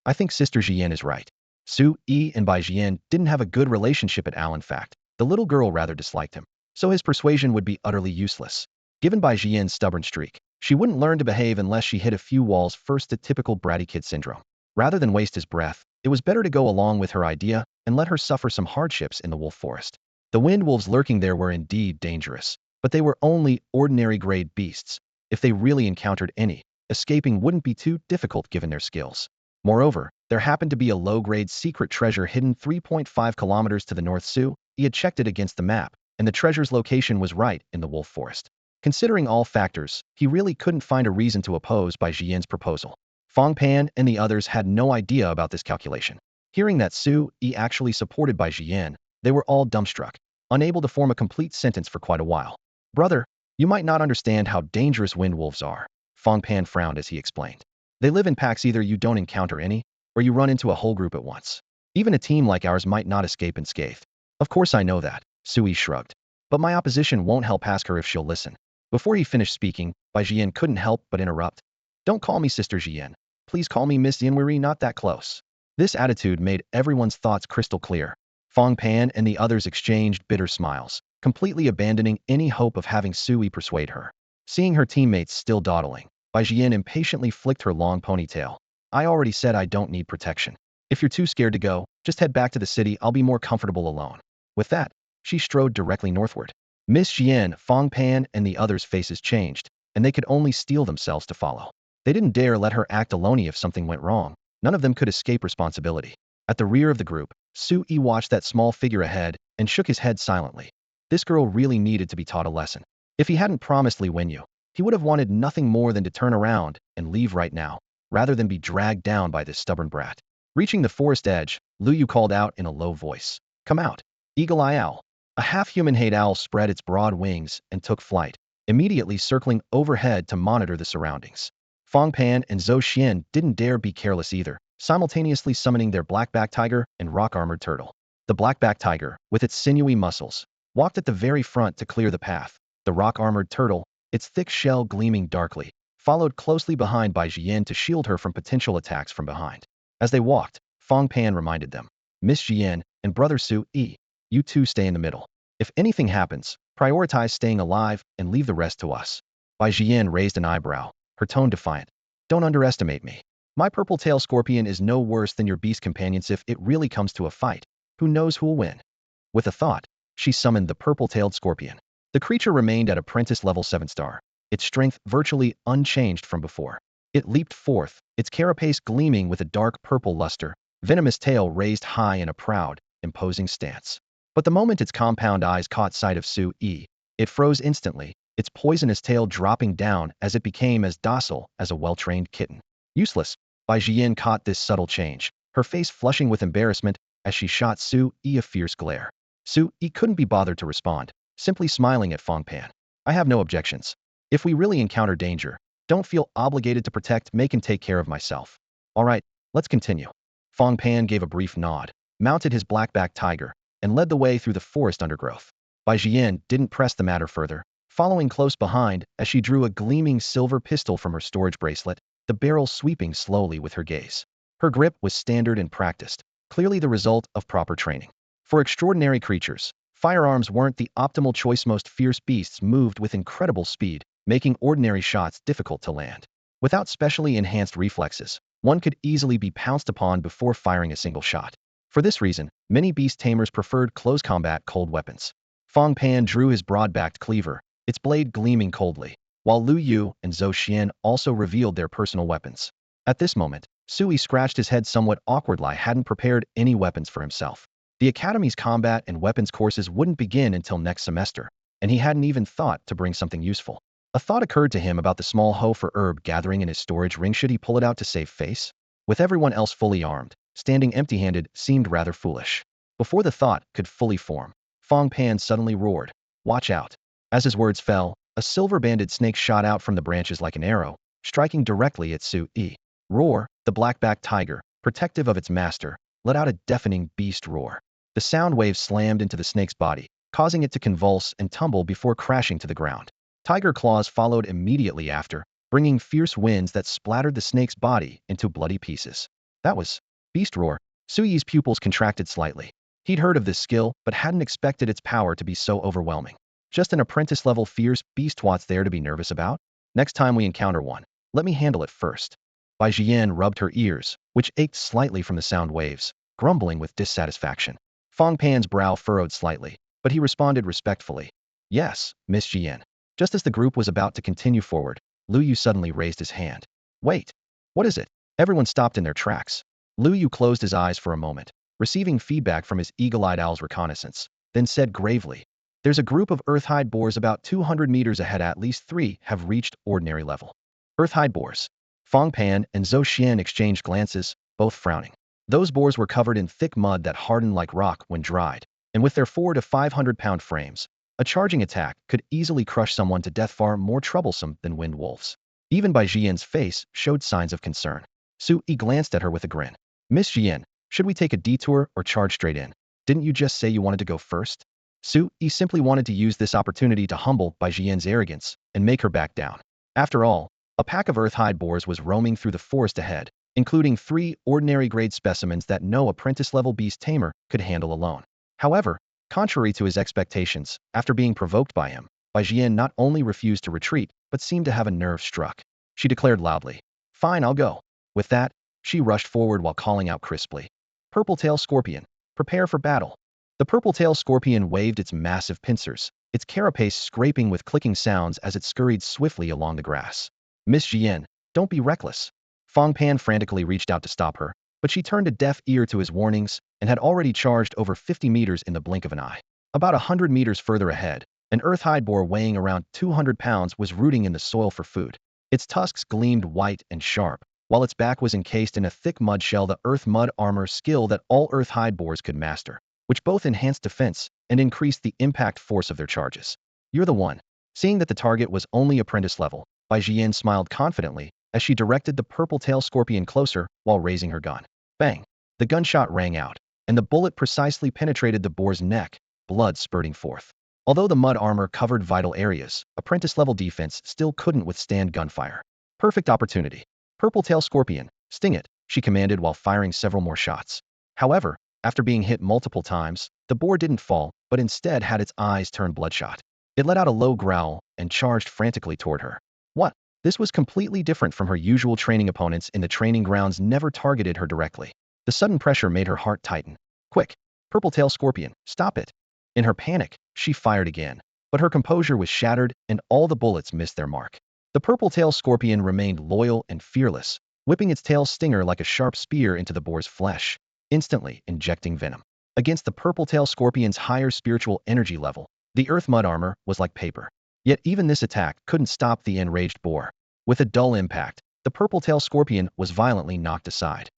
I think Sister Jian is right. Su Yi and Bai Jian didn't have a good relationship at all. In fact, the little girl rather disliked him, so his persuasion would be utterly useless. Given Bai Jian's stubborn streak, she wouldn't learn to behave unless she hit a few walls first. A typical bratty kid syndrome. Rather than waste his breath, it was better to go along with her idea and let her suffer some hardships in the wolf forest. The wind wolves lurking there were indeed dangerous, but they were only ordinary grade beasts. If they really encountered any, escaping wouldn't be too difficult given their skills. Moreover, there happened to be a low-grade secret treasure hidden 3.5 kilometers to the north. He had checked it against the map, and the treasure's location was right in the wolf forest. Considering all factors, he really couldn't find a reason to oppose Bai Jian's proposal. Fong Pan and the others had no idea about this calculation. Hearing that Su Yi actually supported Bai Jian, they were all dumbstruck, unable to form a complete sentence for quite a while. Brother, you might not understand how dangerous wind wolves are. Fong Pan frowned as he explained. They live in packs. Either you don't encounter any, or you run into a whole group at once. Even a team like ours might not escape unscathed. Of course I know that, Su Yi shrugged. But my opposition won't help. Ask her if she'll listen. Before he finished speaking, Bai Jian couldn't help but interrupt. Don't call me Sister Jian. Please call me Miss Yan. We're not that close. This attitude made everyone's thoughts crystal clear. Fong Pan and the others exchanged bitter smiles, completely abandoning any hope of having Su Yi persuade her. Seeing her teammates still dawdling, Bai Jian impatiently flicked her long ponytail. I already said I don't need protection. If you're too scared to go, just head back to the city. I'll be more comfortable alone. With that, she strode directly northward. Miss Jian, Fong Pan, and the others' faces changed, and they could only steel themselves to follow. They didn't dare let her act alone. If something went wrong, none of them could escape responsibility. At the rear of the group, Su Yi watched that small figure ahead and shook his head silently. This girl really needed to be taught a lesson. If he hadn't promised Li Wenyu, he would have wanted nothing more than to turn around and leave right now, rather than be dragged down by this stubborn brat. Reaching the forest edge, Lu Yu called out in a low voice. Come out, eagle-eye owl. A half-human hate owl spread its broad wings and took flight, immediately circling overhead to monitor the surroundings. Fong Pan and Zhou Xian didn't dare be careless either, simultaneously summoning their black-backed tiger and rock-armored turtle. The black-backed tiger, with its sinewy muscles, walked at the very front to clear the path. The rock-armored turtle, its thick shell gleaming darkly, followed closely behind by Jian to shield her from potential attacks from behind. As they walked, Fong Pan reminded them, Miss Jian and Brother Su Yi, you two stay in the middle. If anything happens, prioritize staying alive and leave the rest to us. Bai Jian raised an eyebrow, her tone defiant. Don't underestimate me. My purple-tailed scorpion is no worse than your beast companions. If it really comes to a fight, who knows who'll win? With a thought, she summoned the purple-tailed scorpion. The creature remained at apprentice level 7-star, its strength virtually unchanged from before. It leaped forth, its carapace gleaming with a dark purple luster, venomous tail raised high in a proud, imposing stance. But the moment its compound eyes caught sight of Su Yi, it froze instantly, its poisonous tail dropping down as it became as docile as a well-trained kitten. Useless. Bai Jian caught this subtle change, her face flushing with embarrassment as she shot Su Yi a fierce glare. Su Yi couldn't be bothered to respond, simply smiling at Fong Pan. I have no objections. If we really encounter danger, don't feel obligated to protect. Make and take care of myself. All right, let's continue. Fong Pan gave a brief nod, mounted his black-backed tiger, and led the way through the forest undergrowth. Bai Jian didn't press the matter further, following close behind as she drew a gleaming silver pistol from her storage bracelet, the barrel sweeping slowly with her gaze. Her grip was standard and practiced, clearly the result of proper training. For extraordinary creatures, firearms weren't the optimal choice. Most fierce beasts moved with incredible speed, making ordinary shots difficult to land. Without specially enhanced reflexes, one could easily be pounced upon before firing a single shot. For this reason, many beast tamers preferred close combat cold weapons. Fong Pan drew his broad-backed cleaver, its blade gleaming coldly, while Lu Yu and Zhou Xian also revealed their personal weapons. At this moment, Sui scratched his head somewhat awkwardly. He hadn't prepared any weapons for himself. The Academy's combat and weapons courses wouldn't begin until next semester, and he hadn't even thought to bring something useful. A thought occurred to him about the small hoe for herb gathering in his storage ring. Should he pull it out to save face? With everyone else fully armed, standing empty-handed seemed rather foolish. Before the thought could fully form, Fong Pan suddenly roared, "Watch out!" As his words fell, a silver-banded snake shot out from the branches like an arrow, striking directly at Su Yi. Roar, the black-backed tiger, protective of its master, let out a deafening beast roar. The sound wave slammed into the snake's body, causing it to convulse and tumble before crashing to the ground. Tiger claws followed immediately after, bringing fierce winds that splattered the snake's body into bloody pieces. That was beast roar. Su Yi's pupils contracted slightly. He'd heard of this skill, but hadn't expected its power to be so overwhelming. Just an apprentice-level fierce beast, what's there to be nervous about? Next time we encounter one, let me handle it first. Bai Jian rubbed her ears, which ached slightly from the sound waves, grumbling with dissatisfaction. Fong Pan's brow furrowed slightly, but he responded respectfully. Yes, Miss Jian. Just as the group was about to continue forward, Lu Yu suddenly raised his hand. Wait, what is it? Everyone stopped in their tracks. Lu Yu closed his eyes for a moment, receiving feedback from his eagle-eyed owl's reconnaissance, then said gravely, there's a group of earthhide boars about 200 meters ahead. At least 3 have reached ordinary level. Earthhide boars. Fong Pan and Zhou Xian exchanged glances, both frowning. Those boars were covered in thick mud that hardened like rock when dried, and with their 400 to 500-pound frames, a charging attack could easily crush someone to death, far more troublesome than wind wolves. Even Bai Jian's face showed signs of concern. Su Yi glanced at her with a grin. Miss Jian, should we take a detour or charge straight in? Didn't you just say you wanted to go first? Su Yi simply wanted to use this opportunity to humble Bai Jian's arrogance and make her back down. After all, a pack of earthhide boars was roaming through the forest ahead, including 3 ordinary-grade specimens that no apprentice-level beast tamer could handle alone. However, contrary to his expectations, after being provoked by him, Bai Jian not only refused to retreat, but seemed to have a nerve struck. She declared loudly, "Fine, I'll go." With that, she rushed forward while calling out crisply, "Purple-tail scorpion, prepare for battle." The purple-tail scorpion waved its massive pincers, its carapace scraping with clicking sounds as it scurried swiftly along the grass. Miss Jian, don't be reckless. Fong Pan frantically reached out to stop her, but she turned a deaf ear to his warnings and had already charged over 50 meters in the blink of an eye. About 100 meters further ahead, an earthhide boar weighing around 200 pounds was rooting in the soil for food. Its tusks gleamed white and sharp, while its back was encased in a thick mud shell, the earth mud armor skill that all earthhide boars could master, which both enhanced defense and increased the impact force of their charges. You're the one. Seeing that the target was only apprentice level, Bai Jian smiled confidently as she directed the purple-tail scorpion closer while raising her gun. Bang! The gunshot rang out, and the bullet precisely penetrated the boar's neck, blood spurting forth. Although the mud armor covered vital areas, apprentice-level defense still couldn't withstand gunfire. Perfect opportunity. Purple-tail scorpion, sting it, she commanded while firing several more shots. However, after being hit multiple times, the boar didn't fall, but instead had its eyes turn bloodshot. It let out a low growl and charged frantically toward her. What? This was completely different from her usual training. Opponents in the training grounds never targeted her directly. The sudden pressure made her heart tighten. Quick! Purple-tail scorpion, stop it! In her panic, she fired again, but her composure was shattered and all the bullets missed their mark. The purple-tail scorpion remained loyal and fearless, whipping its tail stinger like a sharp spear into the boar's flesh, instantly injecting venom. Against the purple-tail scorpion's higher spiritual energy level, the earth mud armor was like paper. Yet even this attack couldn't stop the enraged boar. With a dull impact, the purple-tail scorpion was violently knocked aside.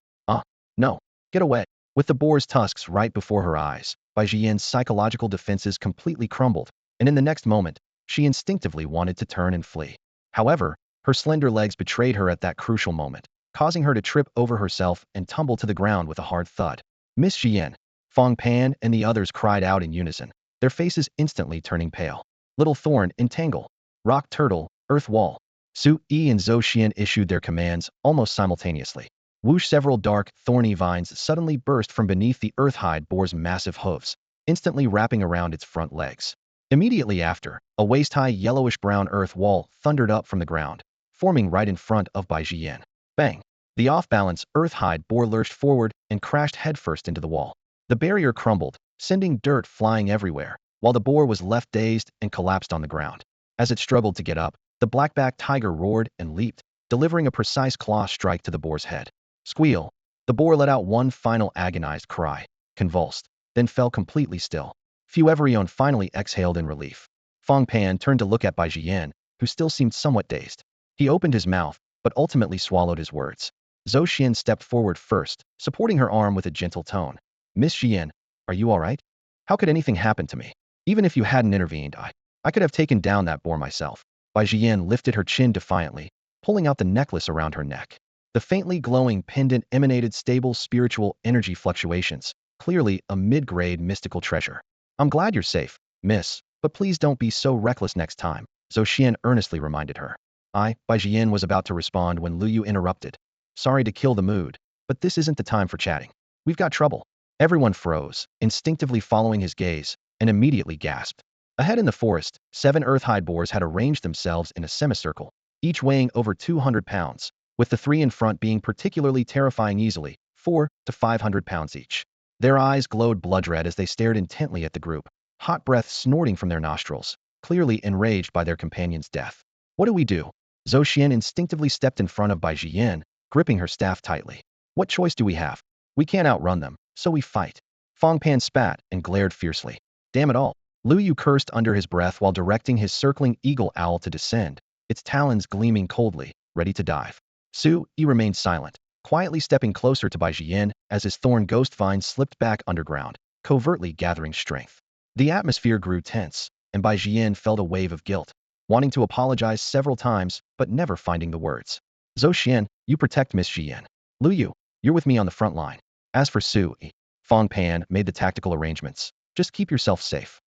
No, get away. With the boar's tusks right before her eyes, Bai Jian's psychological defenses completely crumbled, and in the next moment, she instinctively wanted to turn and flee. However, her slender legs betrayed her at that crucial moment, causing her to trip over herself and tumble to the ground with a hard thud. Miss Jian, Fong Pan and the others cried out in unison, their faces instantly turning pale. Little Thorn, entangle. Rock Turtle, Earth Wall. Su Yi and Zhou Xian issued their commands almost simultaneously. Whoosh! Several dark, thorny vines suddenly burst from beneath the earthhide boar's massive hooves, instantly wrapping around its front legs. Immediately after, a waist-high yellowish-brown earth wall thundered up from the ground, forming right in front of Bai Jian. Bang! The off-balance earthhide boar lurched forward and crashed headfirst into the wall. The barrier crumbled, sending dirt flying everywhere, while the boar was left dazed and collapsed on the ground. As it struggled to get up, the black-backed tiger roared and leaped, delivering a precise claw strike to the boar's head. Squeal! The boar let out one final agonized cry, convulsed, then fell completely still. Heroine finally exhaled in relief. Fong Pan turned to look at Bai Jian, who still seemed somewhat dazed. He opened his mouth, but ultimately swallowed his words. Zhou Xian stepped forward first, supporting her arm with a gentle tone. Miss Xian, are you all right? How could anything happen to me? Even if you hadn't intervened, I could have taken down that boar myself. Bai Xian lifted her chin defiantly, pulling out the necklace around her neck. The faintly glowing pendant emanated stable spiritual energy fluctuations, clearly a mid-grade mystical treasure. I'm glad you're safe, miss, but please don't be so reckless next time, Zhou Xian earnestly reminded her. Bai Xian was about to respond when Lu Yu interrupted. Sorry to kill the mood, but this isn't the time for chatting. We've got trouble. Everyone froze, instinctively following his gaze, and immediately gasped. Ahead in the forest, 7 earth-hide boars had arranged themselves in a semicircle, each weighing over 200 pounds, with the 3 in front being particularly terrifying easily, 4 to 500 pounds each. Their eyes glowed blood red as they stared intently at the group, hot breath snorting from their nostrils, clearly enraged by their companion's death. What do we do? Zhou Xian instinctively stepped in front of Bai Xian, gripping her staff tightly. What choice do we have? We can't outrun them, so we fight. Fong Pan spat and glared fiercely. Damn it all. Lu Yu cursed under his breath while directing his circling eagle owl to descend, its talons gleaming coldly, ready to dive. Su Yi remained silent, quietly stepping closer to Bai Xian as his thorn ghost vine slipped back underground, covertly gathering strength. The atmosphere grew tense, and Bai Xian felt a wave of guilt, wanting to apologize several times but never finding the words. Zhou Xian, you protect Miss Xian. Lu Yu, you're with me on the front line. As for Su Yi, Fong Pan made the tactical arrangements. Just keep yourself safe.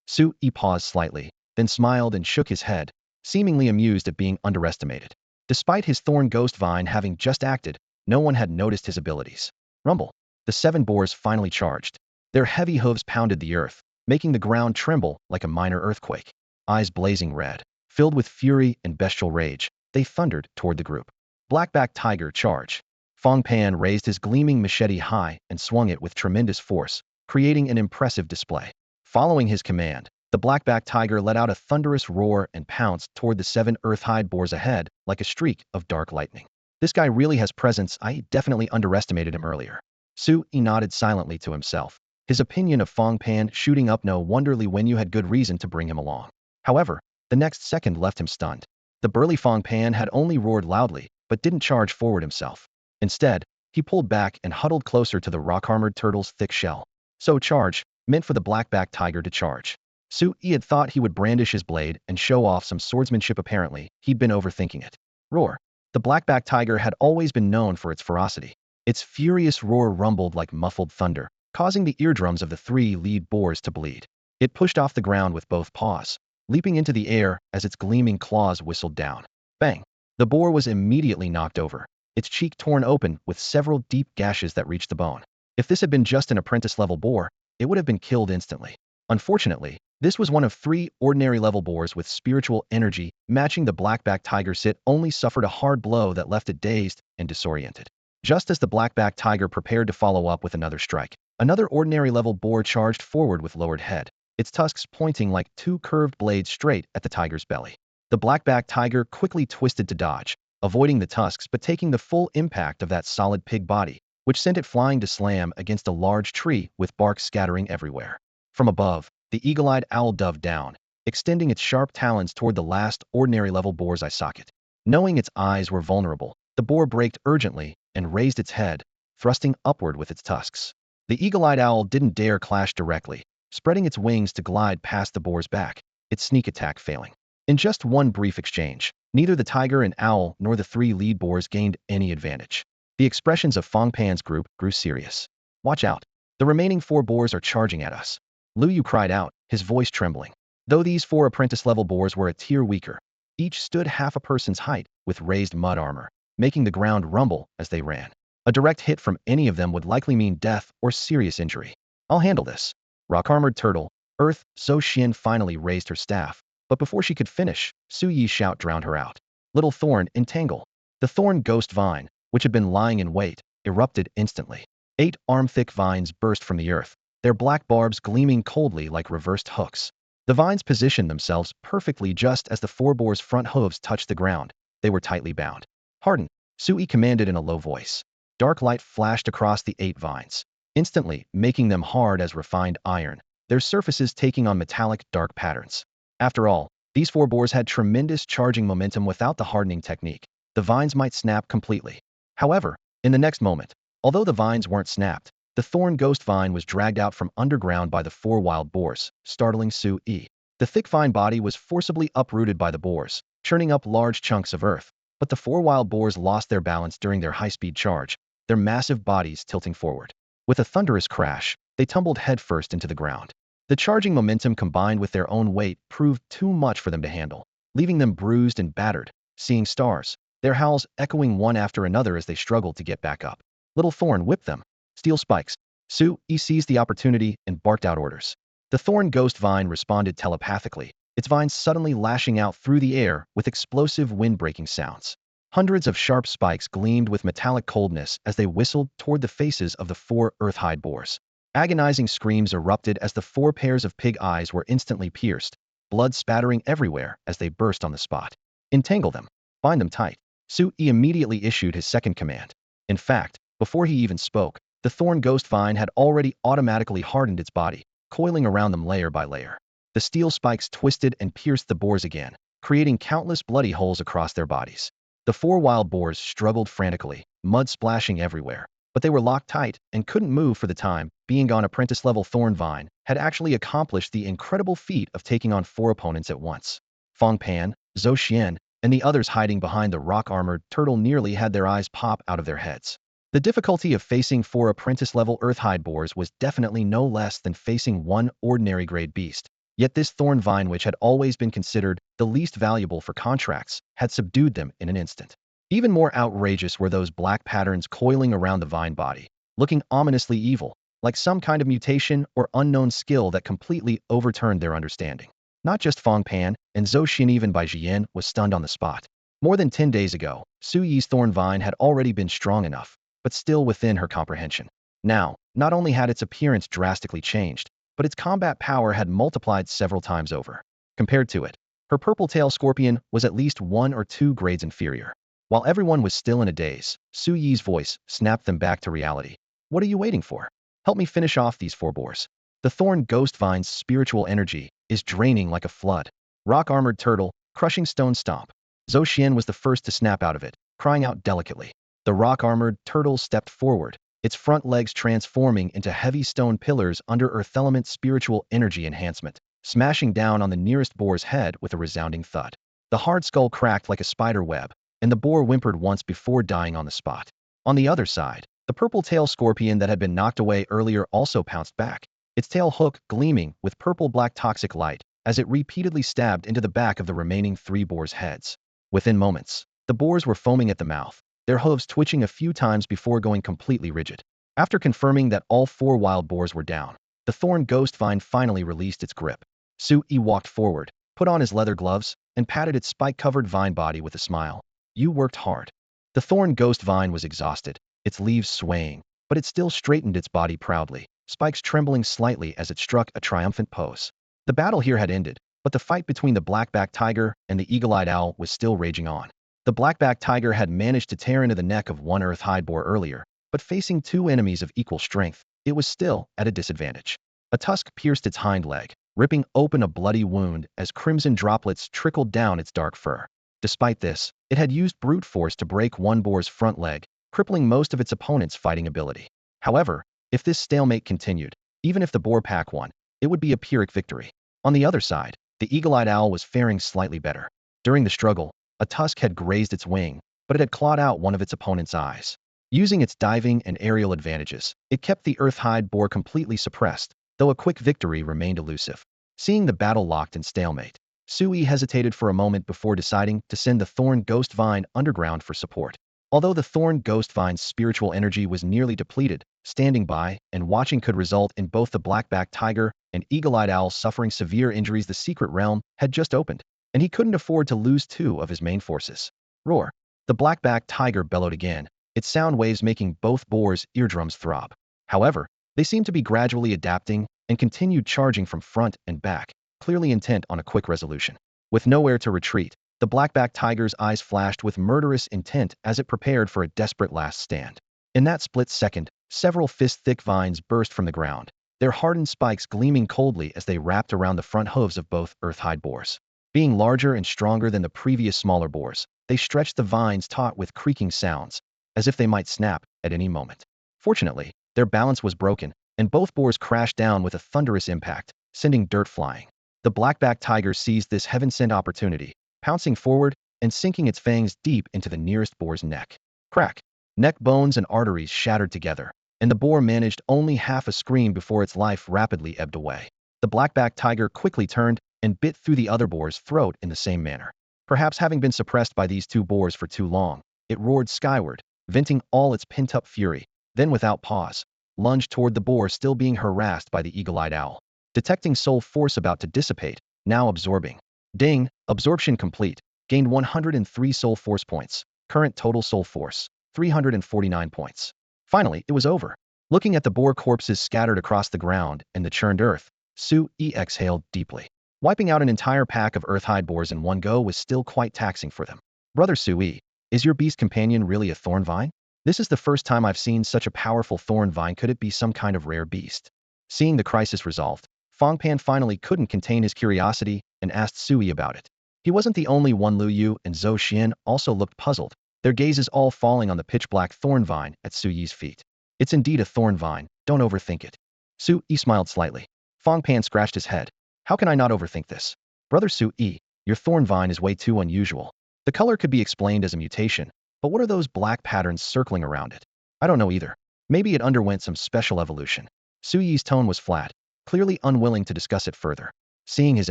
Su Yi paused slightly, then smiled and shook his head, seemingly amused at being underestimated. Despite his thorn ghost vine having just acted, no one had noticed his abilities. Rumble. The 7 boars finally charged. Their heavy hooves pounded the earth, making the ground tremble like a minor earthquake. Eyes blazing red, filled with fury and bestial rage, they thundered toward the group. Blackback Tiger, charge. Fong Pan raised his gleaming machete high and swung it with tremendous force, creating an impressive display. Following his command, the blackback tiger let out a thunderous roar and pounced toward the 7 earth-hide boars ahead like a streak of dark lightning. This guy really has presence. I definitely underestimated him earlier. Su Yi nodded silently to himself, his opinion of Fong Pan shooting up. No wonder Li Wenyu had good reason to bring him along. However, the next second left him stunned. The burly Fong Pan had only roared loudly, but didn't charge forward himself. Instead, he pulled back and huddled closer to the rock-armored turtle's thick shell. So charge, meant for the blackback tiger to charge. Su Yi had thought he would brandish his blade and show off some swordsmanship. Apparently, he'd been overthinking it. Roar. The blackback tiger had always been known for its ferocity. Its furious roar rumbled like muffled thunder, causing the eardrums of the 3 lead boars to bleed. It pushed off the ground with both paws, leaping into the air as its gleaming claws whistled down. Bang! The boar was immediately knocked over, its cheek torn open with several deep gashes that reached the bone. If this had been just an apprentice-level boar, it would have been killed instantly. Unfortunately, this was one of 3 ordinary-level boars with spiritual energy matching the blackback tiger's. It only suffered a hard blow that left it dazed and disoriented. Just as the blackback tiger prepared to follow up with another strike, another ordinary-level boar charged forward with lowered head, its tusks pointing like 2 curved blades straight at the tiger's belly. The blackback tiger quickly twisted to dodge, avoiding the tusks but taking the full impact of that solid pig body, which sent it flying to slam against a large tree with bark scattering everywhere. From above, the eagle-eyed owl dove down, extending its sharp talons toward the last ordinary-level boar's eye socket. Knowing its eyes were vulnerable, the boar braked urgently and raised its head, thrusting upward with its tusks. The eagle-eyed owl didn't dare clash directly, spreading its wings to glide past the boar's back, its sneak attack failing. In just one brief exchange, neither the tiger and owl nor the 3 lead boars gained any advantage. The expressions of Fong Pan's group grew serious. Watch out. The remaining 4 boars are charging at us. Lu Yu cried out, his voice trembling. Though these 4 apprentice-level boars were a tier weaker, each stood half a person's height with raised mud armor, making the ground rumble as they ran. A direct hit from any of them would likely mean death or serious injury. I'll handle this. Rock-armored turtle, Earth, Zhou Xian finally raised her staff, but before she could finish, Su Yi's shout drowned her out. Little Thorn, entangle. The thorn ghost vine, which had been lying in wait, erupted instantly. 8 arm-thick vines burst from the earth, their black barbs gleaming coldly like reversed hooks. The vines positioned themselves perfectly just as the 4 boars' front hooves touched the ground. They were tightly bound. Harden, Su Yi commanded in a low voice. Dark light flashed across the 8 vines, instantly making them hard as refined iron, their surfaces taking on metallic dark patterns. After all, These four boars had tremendous charging momentum without the hardening technique. The vines might snap completely. However, in the next moment, although the vines weren't snapped, the thorn ghost vine was dragged out from underground by the four wild boars, startling Su-yi. The thick vine body was forcibly uprooted by the boars, churning up large chunks of earth. But the four wild boars lost their balance during their high-speed charge, their massive bodies tilting forward. With a thunderous crash, they tumbled headfirst into the ground. The charging momentum combined with their own weight proved too much for them to handle, leaving them bruised and battered, seeing stars, their howls echoing one after another as they struggled to get back up. Little Thorn whipped them. Steel spikes. Su-yi seized the opportunity and barked out orders. The thorn ghost vine responded telepathically, its vines suddenly lashing out through the air with explosive wind-breaking sounds. Hundreds of sharp spikes gleamed with metallic coldness as they whistled toward the faces of the four earth-hide boars. Agonizing screams erupted as the four pairs of pig eyes were instantly pierced, blood spattering everywhere as they burst on the spot. Entangle them. Bind them tight. Su-yi immediately issued his second command. In fact, before he even spoke, the thorn ghost vine had already automatically hardened its body, coiling around them layer by layer. The steel spikes twisted and pierced the boars again, creating countless bloody holes across their bodies. The four wild boars struggled frantically, mud splashing everywhere, but they were locked tight and couldn't move for the time. Being on apprentice-level thorn vine had actually accomplished the incredible feat of taking on four opponents at once. Fong Pan, Zhou Xian, and the others hiding behind the rock-armored turtle nearly had their eyes pop out of their heads. The difficulty of facing four apprentice-level earth-hide boars was definitely no less than facing one ordinary grade beast. Yet this thorn vine, which had always been considered the least valuable for contracts, had subdued them in an instant. Even more outrageous were those black patterns coiling around the vine body, looking ominously evil, like some kind of mutation or unknown skill that completely overturned their understanding. Not just Fong Pan, and Zhou Xin, even Bai Jian was stunned on the spot. More than 10 days ago, Su-yi's thorn vine had already been strong enough, but still within her comprehension. Now, not only had its appearance drastically changed, but its combat power had multiplied several times over. Compared to it, her purple-tailed scorpion was at least 1 or 2 grades inferior. While everyone was still in a daze, Su-yi's voice snapped them back to reality. What are you waiting for? Help me finish off these four boars. The thorn ghost vine's spiritual energy is draining like a flood. Rock-armored turtle, crushing stone stomp. Zhou Xian was the first to snap out of it, crying out delicately. The rock-armored turtle stepped forward, its front legs transforming into heavy stone pillars under earth element spiritual energy enhancement, smashing down on the nearest boar's head with a resounding thud. The hard skull cracked like a spider web, and the boar whimpered once before dying on the spot. On the other side, the purple-tailed scorpion that had been knocked away earlier also pounced back, its tail hook gleaming with purple-black toxic light as it repeatedly stabbed into the back of the remaining 3 boars' heads. Within moments, the boars were foaming at the mouth, their hooves twitching a few times before going completely rigid. After confirming that all 4 wild boars were down, the thorn ghost vine finally released its grip. Su-yi walked forward, put on his leather gloves, and patted its spike-covered vine body with a smile. You worked hard. The thorn ghost vine was exhausted, its leaves swaying, but it still straightened its body proudly, spikes trembling slightly as it struck a triumphant pose. The battle here had ended, but the fight between the black-backed tiger and the eagle-eyed owl was still raging on. The black-backed tiger had managed to tear into the neck of one earth-hide boar earlier, but facing 2 enemies of equal strength, it was still at a disadvantage. A tusk pierced its hind leg, ripping open a bloody wound as crimson droplets trickled down its dark fur. Despite this, it had used brute force to break one boar's front leg, crippling most of its opponent's fighting ability. However, if this stalemate continued, even if the boar pack won, it would be a Pyrrhic victory. On the other side, the eagle-eyed owl was faring slightly better. During the struggle, a tusk had grazed its wing, but it had clawed out one of its opponent's eyes. Using its diving and aerial advantages, it kept the earth-hide boar completely suppressed, though a quick victory remained elusive. Seeing the battle locked in stalemate, Su-yi hesitated for a moment before deciding to send the thorn ghost vine underground for support. Although the thorn ghost vine's spiritual energy was nearly depleted, standing by and watching could result in both the black-backed tiger and eagle-eyed owl suffering severe injuries. The secret realm had just opened, and he couldn't afford to lose 2 of his main forces. Roar! The black-backed tiger bellowed again, its sound waves making both boars' eardrums throb. However, they seemed to be gradually adapting and continued charging from front and back, clearly intent on a quick resolution. With nowhere to retreat, the black-backed tiger's eyes flashed with murderous intent as it prepared for a desperate last stand. In that split second, several fist-thick vines burst from the ground, their hardened spikes gleaming coldly as they wrapped around the front hooves of both earth-hide boars. Being larger and stronger than the previous smaller boars, they stretched the vines taut with creaking sounds, as if they might snap at any moment. Fortunately, their balance was broken, and both boars crashed down with a thunderous impact, sending dirt flying. The black-backed tiger seized this heaven-sent opportunity, pouncing forward and sinking its fangs deep into the nearest boar's neck. Crack! Neck bones and arteries shattered together, and the boar managed only half a scream before its life rapidly ebbed away. The black-backed tiger quickly turned and bit through the other boar's throat in the same manner. Perhaps having been suppressed by these two boars for too long, it roared skyward, venting all its pent-up fury, then without pause, lunged toward the boar still being harassed by the eagle-eyed owl. Detecting soul force about to dissipate, now absorbing. Ding, absorption complete. Gained 103 soul force points. Current total soul force, 349 points. Finally, it was over. Looking at the boar corpses scattered across the ground and the churned earth, Su-Yi exhaled deeply. Wiping out an entire pack of earth-hide boars in one go was still quite taxing for them. Brother Su-Yi, is your beast companion really a thorn vine? This is the first time I've seen such a powerful thorn vine. Could it be some kind of rare beast? Seeing the crisis resolved, Fang Pan finally couldn't contain his curiosity and asked Su-Yi about it. He wasn't the only one. Lu Yu and Zhou Xian also looked puzzled, their gazes all falling on the pitch-black thorn vine at Su-Yi's feet. It's indeed a thorn vine, don't overthink it. Su-Yi smiled slightly. Fang Pan scratched his head. How can I not overthink this? Brother Su-Yi, your thorn vine is way too unusual. The color could be explained as a mutation, but what are those black patterns circling around it? I don't know either. Maybe it underwent some special evolution. Su-Yi's tone was flat, clearly unwilling to discuss it further. Seeing his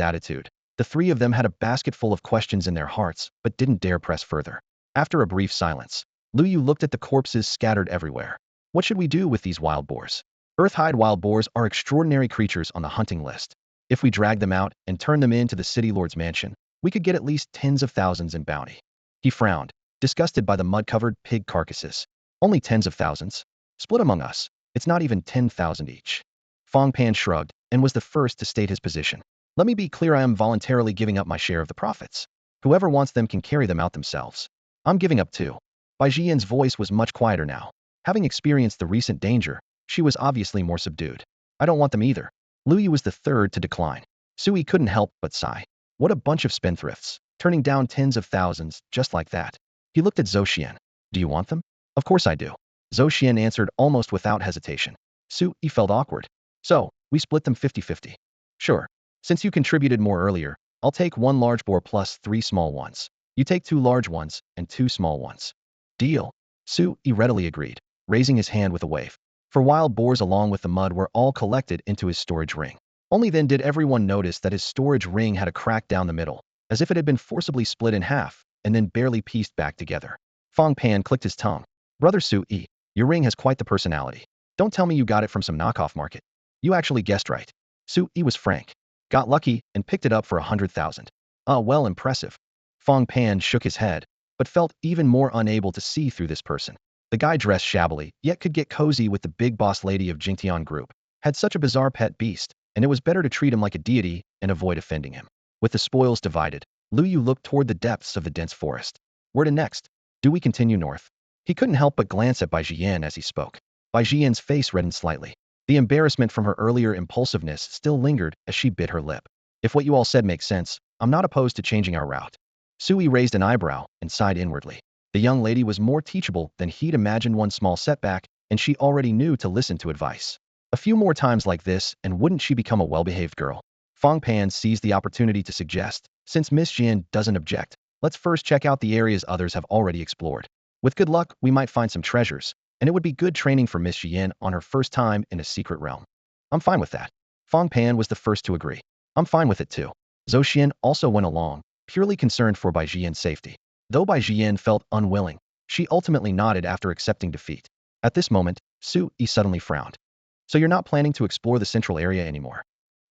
attitude, the three of them had a basket full of questions in their hearts, but didn't dare press further. After a brief silence, Lu Yu looked at the corpses scattered everywhere. What should we do with these wild boars? Earth-hide wild boars are extraordinary creatures on the hunting list. If we drag them out and turn them into the city lord's mansion, we could get at least tens of thousands in bounty. He frowned, disgusted by the mud-covered pig carcasses. Only tens of thousands? Split among us. It's not even 10,000 each. Fang Pan shrugged and was the first to state his position. Let me be clear, I am voluntarily giving up my share of the profits. Whoever wants them can carry them out themselves. I'm giving up too. Bai Jian's voice was much quieter now. Having experienced the recent danger, she was obviously more subdued. I don't want them either. Lu Yu was the third to decline. Su-Yi couldn't help but sigh. What a bunch of spendthrifts, turning down tens of thousands just like that. He looked at Zhou Xian. Do you want them? Of course I do. Zhou Xian answered almost without hesitation. Su-Yi felt awkward. So, we split them 50-50. Sure. Since you contributed more earlier, I'll take one large boar plus 3 small ones. You take 2 large ones and 2 small ones. Deal. Su-Yi readily agreed, raising his hand with a wave. For wild boars along with the mud were all collected into his storage ring. Only then did everyone notice that his storage ring had a crack down the middle, as if it had been forcibly split in half, and then barely pieced back together. Fang Pan clicked his tongue. Brother Su-Yi, your ring has quite the personality. Don't tell me you got it from some knockoff market. You actually guessed right. Su-Yi was frank. Got lucky and picked it up for 100,000. Well, impressive. Fang Pan shook his head, but felt even more unable to see through this person. The guy dressed shabbily, yet could get cozy with the big boss lady of Jingtian Group. Had such a bizarre pet beast, and it was better to treat him like a deity and avoid offending him. With the spoils divided, Lu Yu looked toward the depths of the dense forest. Where to next? Do we continue north? He couldn't help but glance at Bai Jian as he spoke. Bai Jian's face reddened slightly. The embarrassment from her earlier impulsiveness still lingered as she bit her lip. If what you all said makes sense, I'm not opposed to changing our route. Su-Yi raised an eyebrow and sighed inwardly. The young lady was more teachable than he'd imagined. One small setback, and she already knew to listen to advice. A few more times like this, and wouldn't she become a well-behaved girl? Fang Pan seized the opportunity to suggest, since Miss Jian doesn't object, let's first check out the areas others have already explored. With good luck, we might find some treasures, and it would be good training for Miss Jian on her first time in a secret realm. I'm fine with that. Fang Pan was the first to agree. I'm fine with it too. Zhou Xian also went along, purely concerned for Bai Jian's safety. Though Bai Jian felt unwilling, she ultimately nodded after accepting defeat. At this moment, Su-Yi suddenly frowned. So you're not planning to explore the central area anymore?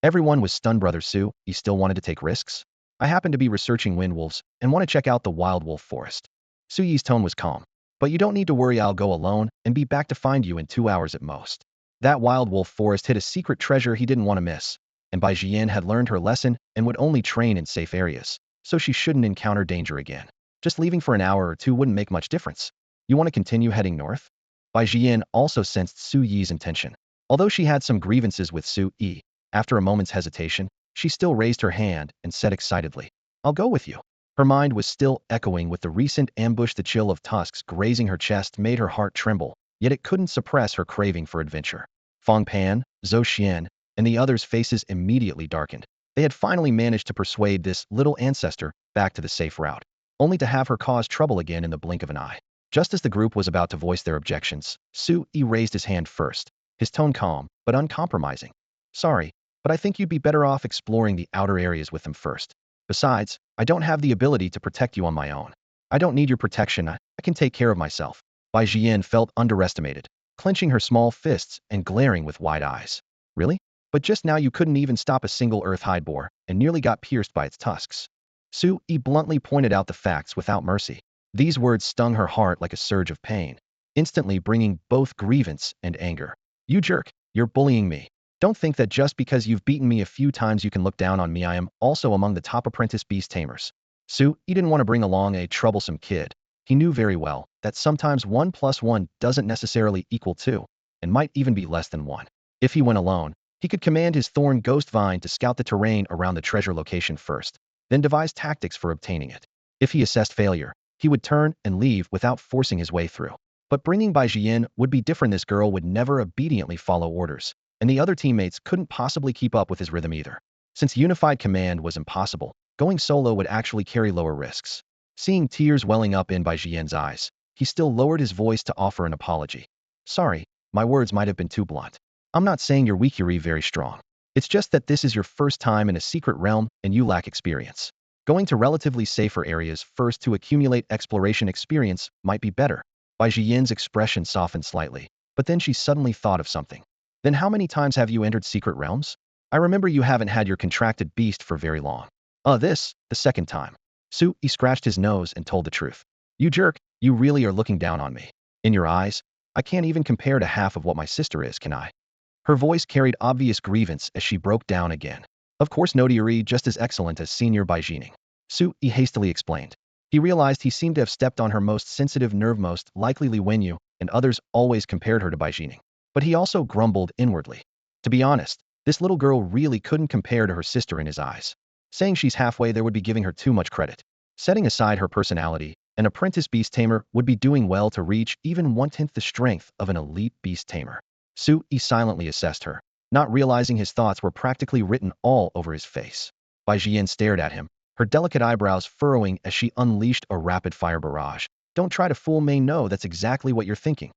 Everyone was stunned. Brother Su-Yi still wanted to take risks? I happen to be researching wind wolves and want to check out the wild wolf forest. Su-Yi's tone was calm. But you don't need to worry, I'll go alone and be back to find you in 2 hours at most. That wild wolf forest hid a secret treasure he didn't want to miss, and Bai Jian had learned her lesson and would only train in safe areas, so she shouldn't encounter danger again. Just leaving for an hour or two wouldn't make much difference. You want to continue heading north? Bai Jian also sensed Su-Yi's intention. Although she had some grievances with Su-Yi, after a moment's hesitation, she still raised her hand and said excitedly, I'll go with you. Her mind was still echoing with the recent ambush. The chill of tusks grazing her chest made her heart tremble, yet it couldn't suppress her craving for adventure. Fang Pan, Zhou Xian, and the others' faces immediately darkened. They had finally managed to persuade this little ancestor back to the safe route, only to have her cause trouble again in the blink of an eye. Just as the group was about to voice their objections, Su Yi raised his hand first, his tone calm but uncompromising. Sorry, but I think you'd be better off exploring the outer areas with them first. Besides, I don't have the ability to protect you on my own. I don't need your protection, I can take care of myself. Bai Jian felt underestimated, clenching her small fists and glaring with wide eyes. Really? But just now you couldn't even stop a single earth-hide boar and nearly got pierced by its tusks. Su Yi bluntly pointed out the facts without mercy. These words stung her heart like a surge of pain, instantly bringing both grievance and anger. You jerk, you're bullying me. Don't think that just because you've beaten me a few times you can look down on me. I am also among the top apprentice beast tamers. Su Yi didn't want to bring along a troublesome kid. He knew very well that sometimes 1 plus 1 doesn't necessarily equal 2, and might even be less than 1. If he went alone, he could command his thorn ghost vine to scout the terrain around the treasure location first, then devise tactics for obtaining it. If he assessed failure, he would turn and leave without forcing his way through. But bringing Bai Jian would be different. This girl would never obediently follow orders, and the other teammates couldn't possibly keep up with his rhythm either. Since unified command was impossible, going solo would actually carry lower risks. Seeing tears welling up in Bai Jian's eyes, he still lowered his voice to offer an apology. Sorry, my words might have been too blunt. I'm not saying you're weak, you're very strong. It's just that this is your first time in a secret realm and you lack experience. Going to relatively safer areas first to accumulate exploration experience might be better. Bai Jian's expression softened slightly, but then she suddenly thought of something. Then how many times have you entered secret realms? I remember you haven't had your contracted beast for very long. The second time. Su Yi scratched his nose and told the truth. You jerk, you really are looking down on me. In your eyes, I can't even compare to half of what my sister is, can I? Her voice carried obvious grievance as she broke down again. Of course no, you're just as excellent as Senior Bai Jining. Su Yi hastily explained. He realized he seemed to have stepped on her most sensitive nerve. Most likely Li Wenyu and others always compared her to Bai Jining. But he also grumbled inwardly. To be honest, this little girl really couldn't compare to her sister in his eyes. Saying she's halfway there would be giving her too much credit. Setting aside her personality, an apprentice beast tamer would be doing well to reach even 1/10 the strength of an elite beast tamer. Su Yi silently assessed her, not realizing his thoughts were practically written all over his face. Bai Jian stared at him, her delicate eyebrows furrowing as she unleashed a rapid-fire barrage. Don't try to fool me. No, that's exactly what you're thinking.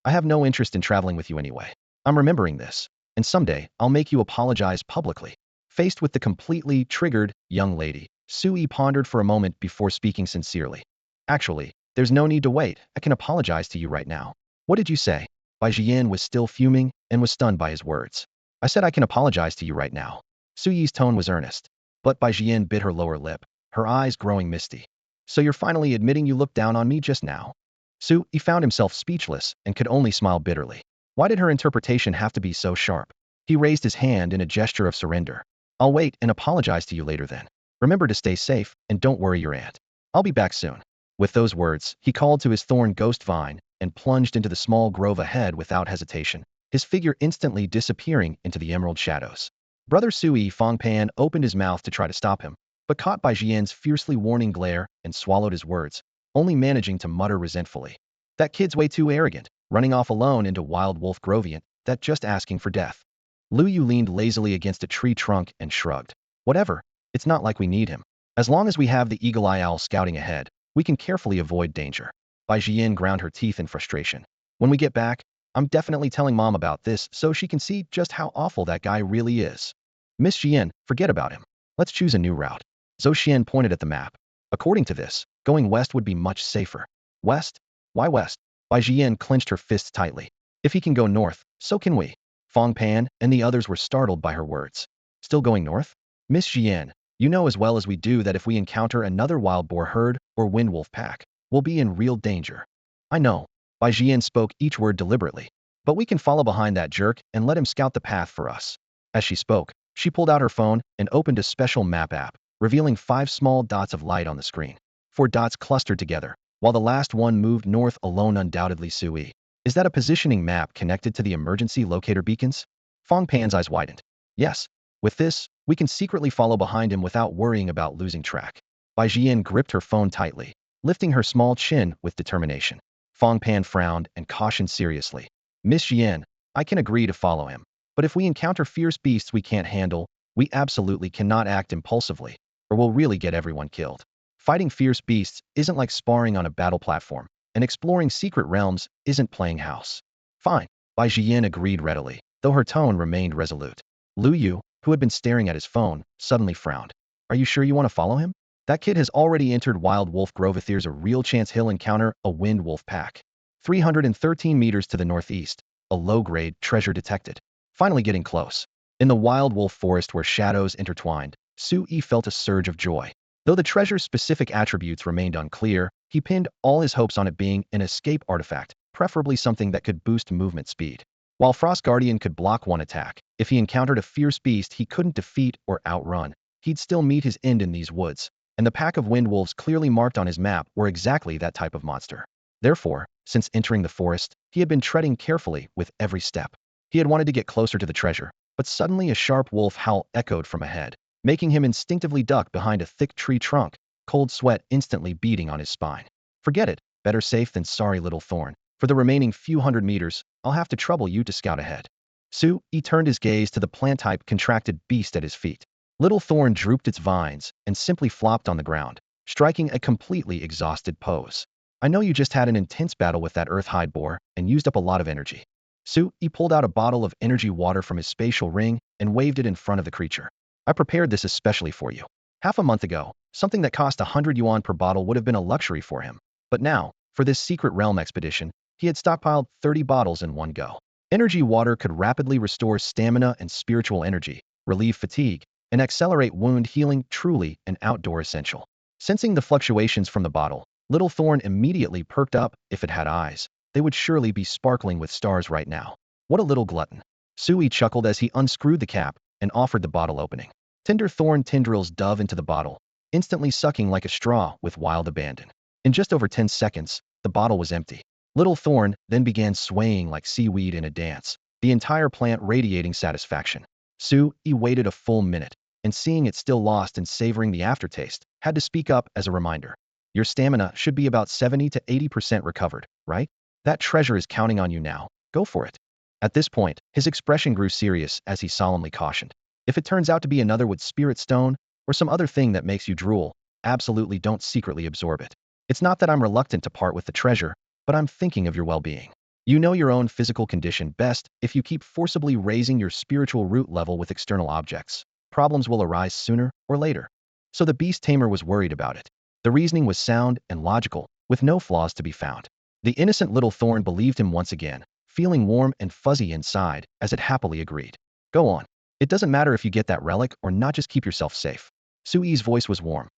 I have no interest in traveling with you anyway. I'm remembering this, and someday I'll make you apologize publicly. Faced with the completely triggered young lady, Su Yi pondered for a moment before speaking sincerely. Actually, there's no need to wait. I can apologize to you right now. What did you say? Bai Jian was still fuming and was stunned by his words. I said I can apologize to you right now. Su Yi's tone was earnest, but Bai Jian bit her lower lip, her eyes growing misty. So you're finally admitting you looked down on me just now? Su Yi found himself speechless and could only smile bitterly. Why did her interpretation have to be so sharp? He raised his hand in a gesture of surrender. I'll wait and apologize to you later then. Remember to stay safe and don't worry your aunt. I'll be back soon. With those words, he called to his thorn ghost vine and plunged into the small grove ahead without hesitation, his figure instantly disappearing into the emerald shadows. Brother Sui Fang Pan opened his mouth to try to stop him, but caught Bai Jian's fiercely warning glare and swallowed his words, only managing to mutter resentfully. That kid's way too arrogant, running off alone into Wild Wolf Grovian, that just asking for death. Lu Yu leaned lazily against a tree trunk and shrugged. Whatever, it's not like we need him. As long as we have the Eagle Eye Owl scouting ahead, we can carefully avoid danger. Bai Jian ground her teeth in frustration. When we get back, I'm definitely telling Mom about this so she can see just how awful that guy really is. Miss Jian, forget about him. Let's choose a new route. Zhou Xian pointed at the map. According to this, going west would be much safer. West? Why west? Bai Jian clenched her fists tightly. If he can go north, so can we. Fang Pan and the others were startled by her words. Still going north? Miss Jian, you know as well as we do that if we encounter another wild boar herd or wind wolf pack, we'll be in real danger. I know. Bai Jian spoke each word deliberately. But we can follow behind that jerk and let him scout the path for us. As she spoke, she pulled out her phone and opened a special map app, revealing 5 small dots of light on the screen. 4 dots clustered together, while the last one moved north alone. Undoubtedly Sui. Is that a positioning map connected to the emergency locator beacons? Fang Pan's eyes widened. Yes. With this, we can secretly follow behind him without worrying about losing track. Bai Jian gripped her phone tightly, lifting her small chin with determination. Fong Pan frowned and cautioned seriously. Miss Jian, I can agree to follow him. But if we encounter fierce beasts we can't handle, we absolutely cannot act impulsively, or we'll really get everyone killed. Fighting fierce beasts isn't like sparring on a battle platform, and exploring secret realms isn't playing house. Fine, Bai Jian agreed readily, though her tone remained resolute. Lu Yu, who had been staring at his phone, suddenly frowned. Are you sure you want to follow him? That kid has already entered Wild Wolf Grove if there's a real chance he'll encounter a wind wolf pack. 313 meters to the northeast, a low-grade treasure detected. Finally getting close. In the Wild Wolf Forest where shadows intertwined, Su Yi felt a surge of joy. Though the treasure's specific attributes remained unclear, he pinned all his hopes on it being an escape artifact, preferably something that could boost movement speed. While Frost Guardian could block one attack, if he encountered a fierce beast he couldn't defeat or outrun, he'd still meet his end in these woods, and the pack of wind wolves clearly marked on his map were exactly that type of monster. Therefore, since entering the forest, he had been treading carefully with every step. He had wanted to get closer to the treasure, but suddenly a sharp wolf howl echoed from ahead, making him instinctively duck behind a thick tree trunk, cold sweat instantly beating on his spine. Forget it, better safe than sorry, little Thorn. For the remaining few hundred meters, I'll have to trouble you to scout ahead. Su Yi turned his gaze to the plant-type contracted beast at his feet. Little Thorn drooped its vines and simply flopped on the ground, striking a completely exhausted pose. I know you just had an intense battle with that earth-hide boar and used up a lot of energy. Su Yi pulled out a bottle of energy water from his spatial ring and waved it in front of the creature. I prepared this especially for you. Half a month ago, something that cost 100 yuan per bottle would have been a luxury for him. But now, for this secret realm expedition, he had stockpiled 30 bottles in one go. Energy water could rapidly restore stamina and spiritual energy, relieve fatigue, and accelerate wound healing, truly an outdoor essential. Sensing the fluctuations from the bottle, Little Thorn immediately perked up. If it had eyes, they would surely be sparkling with stars right now. What a little glutton. Su Yi chuckled as he unscrewed the cap and offered the bottle opening. Tender thorn tendrils dove into the bottle, instantly sucking like a straw with wild abandon. In just over 10 seconds, the bottle was empty. Little Thorn then began swaying like seaweed in a dance, the entire plant radiating satisfaction. Su Yi waited a full minute, and seeing it still lost and savoring the aftertaste, had to speak up as a reminder. Your stamina should be about 70 to 80% recovered, right? That treasure is counting on you now. Go for it. At this point, his expression grew serious as he solemnly cautioned. If it turns out to be another wood spirit stone, or some other thing that makes you drool, absolutely don't secretly absorb it. It's not that I'm reluctant to part with the treasure, but I'm thinking of your well-being. You know your own physical condition best. If you keep forcibly raising your spiritual root level with external objects, problems will arise sooner or later. So the beast tamer was worried about it. The reasoning was sound and logical, with no flaws to be found. The innocent little Thorn believed him once again, feeling warm and fuzzy inside as it happily agreed. Go on. It doesn't matter if you get that relic or not, just keep yourself safe. Su Yi's voice was warm.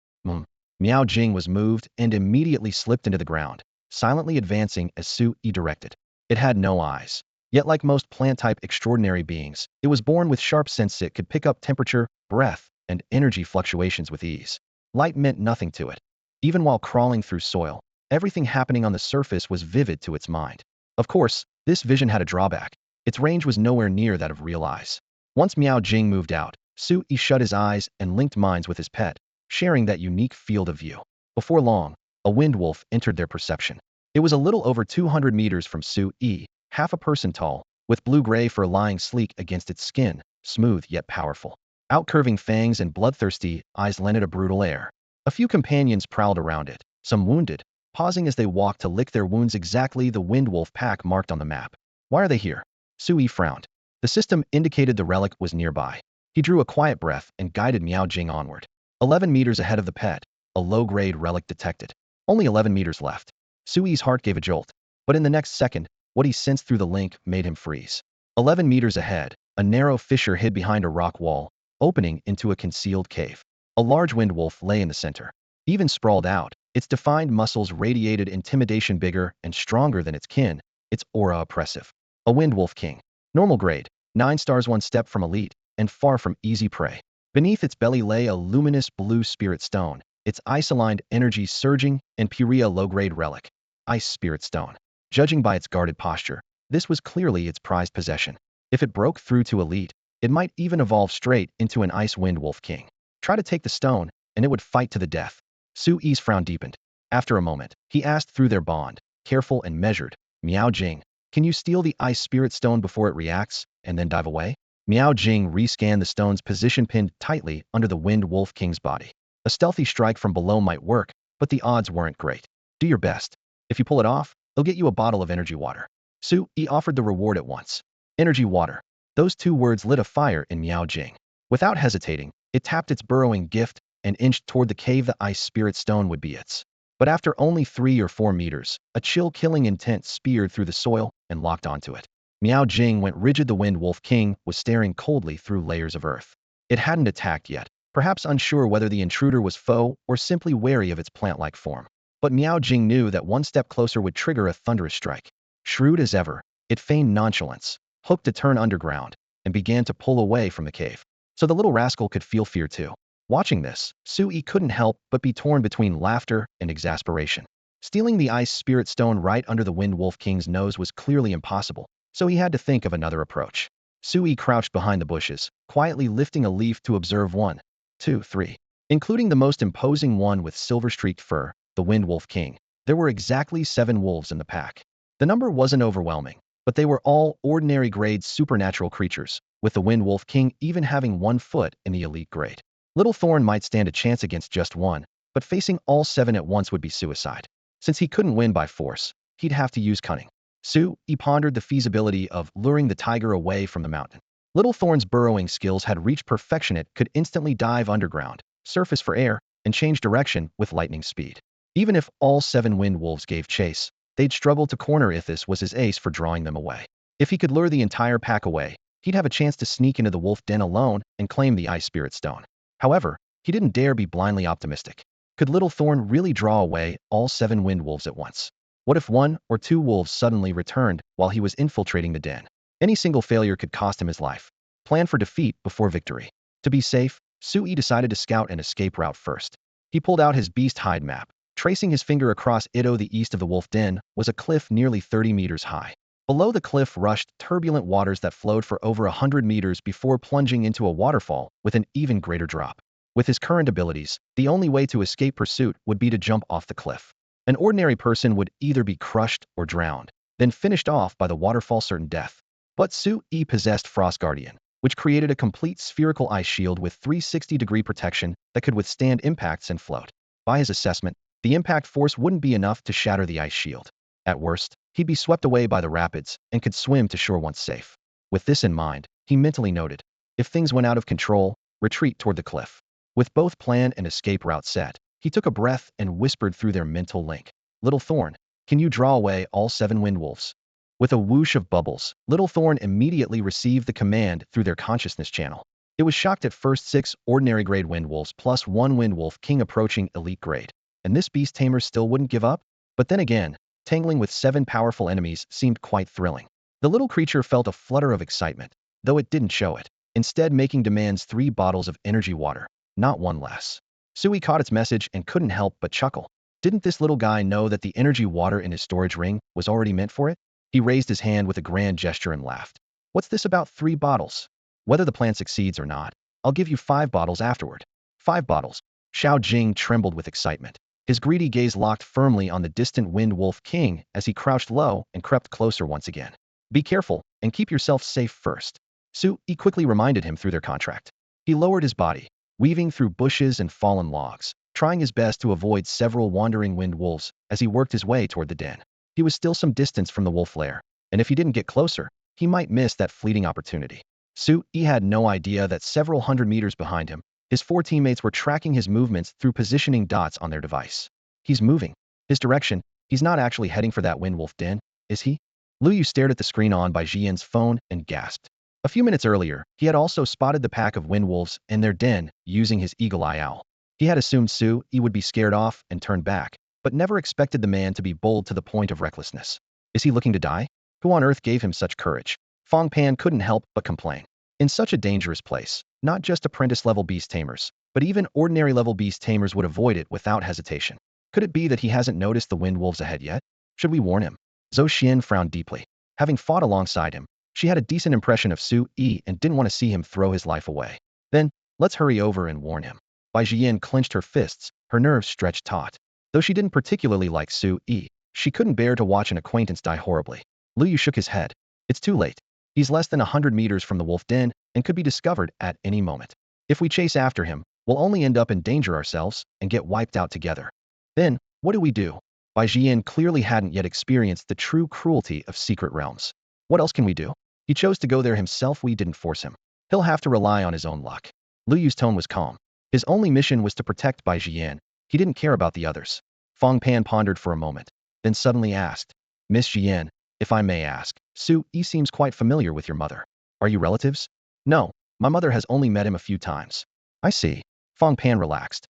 Miao Jing was moved and immediately slipped into the ground, silently advancing as Su Yi directed. It had no eyes. Yet like most plant-type extraordinary beings, it was born with sharp sense. It could pick up temperature, breath, and energy fluctuations with ease. Light meant nothing to it. Even while crawling through soil, everything happening on the surface was vivid to its mind. Of course, this vision had a drawback. Its range was nowhere near that of real eyes. Once Miao Jing moved out, Su Yi shut his eyes and linked minds with his pet, sharing that unique field of view. Before long, a wind wolf entered their perception. It was a little over 200 meters from Su Yi, half a person tall, with blue-gray fur lying sleek against its skin, smooth yet powerful. Outcurving fangs and bloodthirsty eyes lent it a brutal air. A few companions prowled around it, some wounded, pausing as they walked to lick their wounds. Exactly the wind wolf pack marked on the map. Why are they here? Su Yi frowned. The system indicated the relic was nearby. He drew a quiet breath and guided Miao Jing onward. 11 meters ahead of the pet, a low-grade relic detected. Only 11 meters left. Su Yi's heart gave a jolt, but in the next second, what he sensed through the link made him freeze. 11 meters ahead, a narrow fissure hid behind a rock wall, opening into a concealed cave. A large wind wolf lay in the center. Even sprawled out, its defined muscles radiated intimidation, bigger and stronger than its kin, its aura oppressive. A wind wolf king. Normal grade, 9 stars, 1 step from elite, and far from easy prey. Beneath its belly lay a luminous blue spirit stone, its ice-aligned energy surging, and Puria low-grade relic. Ice spirit stone. Judging by its guarded posture, this was clearly its prized possession. If it broke through to elite, It might even evolve straight into an Ice Wind Wolf King. Try to take the stone, and it would fight to the death. Su Yi's frown deepened. After a moment, he asked through their bond, careful and measured, Miao Jing, can you steal the Ice Spirit Stone before it reacts, and then dive away? Miao Jing rescanned the stone's position pinned tightly under the Wind Wolf King's body. A stealthy strike from below might work, but the odds weren't great. Do your best. If you pull it off, they'll get you a bottle of energy water. Su Yi offered the reward at once. Energy water. Those two words lit a fire in Miao Jing. Without hesitating, it tapped its burrowing gift and inched toward the cave the Ice Spirit Stone would be its. But after only 3 or 4 meters, a chill-killing intent speared through the soil and locked onto it. Miao Jing went rigid. The Wind Wolf King was staring coldly through layers of earth. It hadn't attacked yet, perhaps unsure whether the intruder was foe or simply wary of its plant-like form. But Miao Jing knew that one step closer would trigger a thunderous strike. Shrewd as ever, it feigned nonchalance, hooked to turn underground, and began to pull away from the cave. So the little rascal could feel fear too. Watching this, Su Yi couldn't help but be torn between laughter and exasperation. Stealing the Ice Spirit Stone right under the Wind Wolf King's nose was clearly impossible, so he had to think of another approach. Su Yi crouched behind the bushes, quietly lifting a leaf to observe 1, 2, 3. Including the most imposing one with silver-streaked fur, the Wind Wolf King. There were exactly 7 wolves in the pack. The number wasn't overwhelming, but they were all ordinary grade supernatural creatures, with the Wind Wolf King even having 1 foot in the elite grade. Little Thorn might stand a chance against just one, but facing all 7 at once would be suicide. Since he couldn't win by force, he'd have to use cunning. Su Yi pondered the feasibility of luring the tiger away from the mountain. Little Thorn's burrowing skills had reached perfection. It could instantly dive underground, surface for air, and change direction with lightning speed. Even if all 7 wind wolves gave chase, they'd struggle to corner Ithis was his ace for drawing them away. If he could lure the entire pack away, he'd have a chance to sneak into the wolf den alone and claim the Ice Spirit Stone. However, he didn't dare be blindly optimistic. Could Little Thorn really draw away all 7 wind wolves at once? What if 1 or 2 wolves suddenly returned while he was infiltrating the den? Any single failure could cost him his life. Plan for defeat before victory. To be safe, Su Yi decided to scout an escape route first. He pulled out his beast hide map. Tracing his finger across it, the east of the wolf den was a cliff nearly 30 meters high. Below the cliff rushed turbulent waters that flowed for over 100 meters before plunging into a waterfall with an even greater drop. With his current abilities, the only way to escape pursuit would be to jump off the cliff. An ordinary person would either be crushed or drowned, then finished off by the waterfall's certain death. But Su Yi possessed Frost Guardian, which created a complete spherical ice shield with 360-degree protection that could withstand impacts and float. By his assessment, the impact force wouldn't be enough to shatter the ice shield. At worst, he'd be swept away by the rapids and could swim to shore once safe. With this in mind, he mentally noted, if things went out of control, retreat toward the cliff. With both plan and escape route set, he took a breath and whispered through their mental link. Little Thorn, can you draw away all 7 wind wolves? With a whoosh of bubbles, Little Thorn immediately received the command through their consciousness channel. It was shocked at first 6 ordinary grade wind wolves plus 1 wind wolf king approaching elite grade. And this beast tamer still wouldn't give up? But then again, tangling with 7 powerful enemies seemed quite thrilling. The little creature felt a flutter of excitement, though it didn't show it, instead making demands 3 bottles of energy water, not 1 less. Su Yi caught its message and couldn't help but chuckle. Didn't this little guy know that the energy water in his storage ring was already meant for it? He raised his hand with a grand gesture and laughed. What's this about 3 bottles? Whether the plan succeeds or not, I'll give you 5 bottles afterward. 5 bottles. Xiao Jing trembled with excitement. His greedy gaze locked firmly on the distant Wind Wolf King as he crouched low and crept closer once again. Be careful and keep yourself safe first. Su Yi quickly reminded him through their contract. He lowered his body, weaving through bushes and fallen logs, trying his best to avoid several wandering wind wolves as he worked his way toward the den. He was still some distance from the wolf lair, and if he didn't get closer, he might miss that fleeting opportunity. Su Yi had no idea that several hundred meters behind him, his 4 teammates were tracking his movements through positioning dots on their device. He's moving. His direction, he's not actually heading for that wind wolf den, is he? Lu Yu stared at the screen on by Jian's phone and gasped. A few minutes earlier, he had also spotted the pack of wind wolves in their den using his eagle-eye owl. He had assumed Su Yi would be scared off and turn back, but never expected the man to be bold to the point of recklessness. Is he looking to die? Who on earth gave him such courage? Fong Pan couldn't help but complain. In such a dangerous place, not just apprentice-level beast tamers, but even ordinary-level beast tamers would avoid it without hesitation. Could it be that he hasn't noticed the wind wolves ahead yet? Should we warn him? Zhou Xian frowned deeply. Having fought alongside him, She had a decent impression of Su Yi and didn't want to see him throw his life away. Then, let's hurry over and warn him. Bai Jian clenched her fists, her nerves stretched taut. Though she didn't particularly like Su Yi, she couldn't bear to watch an acquaintance die horribly. Liu Yu shook his head. It's too late. He's less than 100 meters from the wolf den and could be discovered at any moment. If we chase after him, we'll only end up in danger ourselves and get wiped out together. Then, what do we do? Bai Jian clearly hadn't yet experienced the true cruelty of secret realms. What else can we do? He chose to go there himself. We didn't force him. He'll have to rely on his own luck. Liu Yu's tone was calm. His only mission was to protect Bai Jian. He didn't care about the others. Fang Pan pondered for a moment, then suddenly asked, Miss Jian, if I may ask, Su Yi seems quite familiar with your mother. Are you relatives? No, my mother has only met him a few times. I see. Fang Pan relaxed.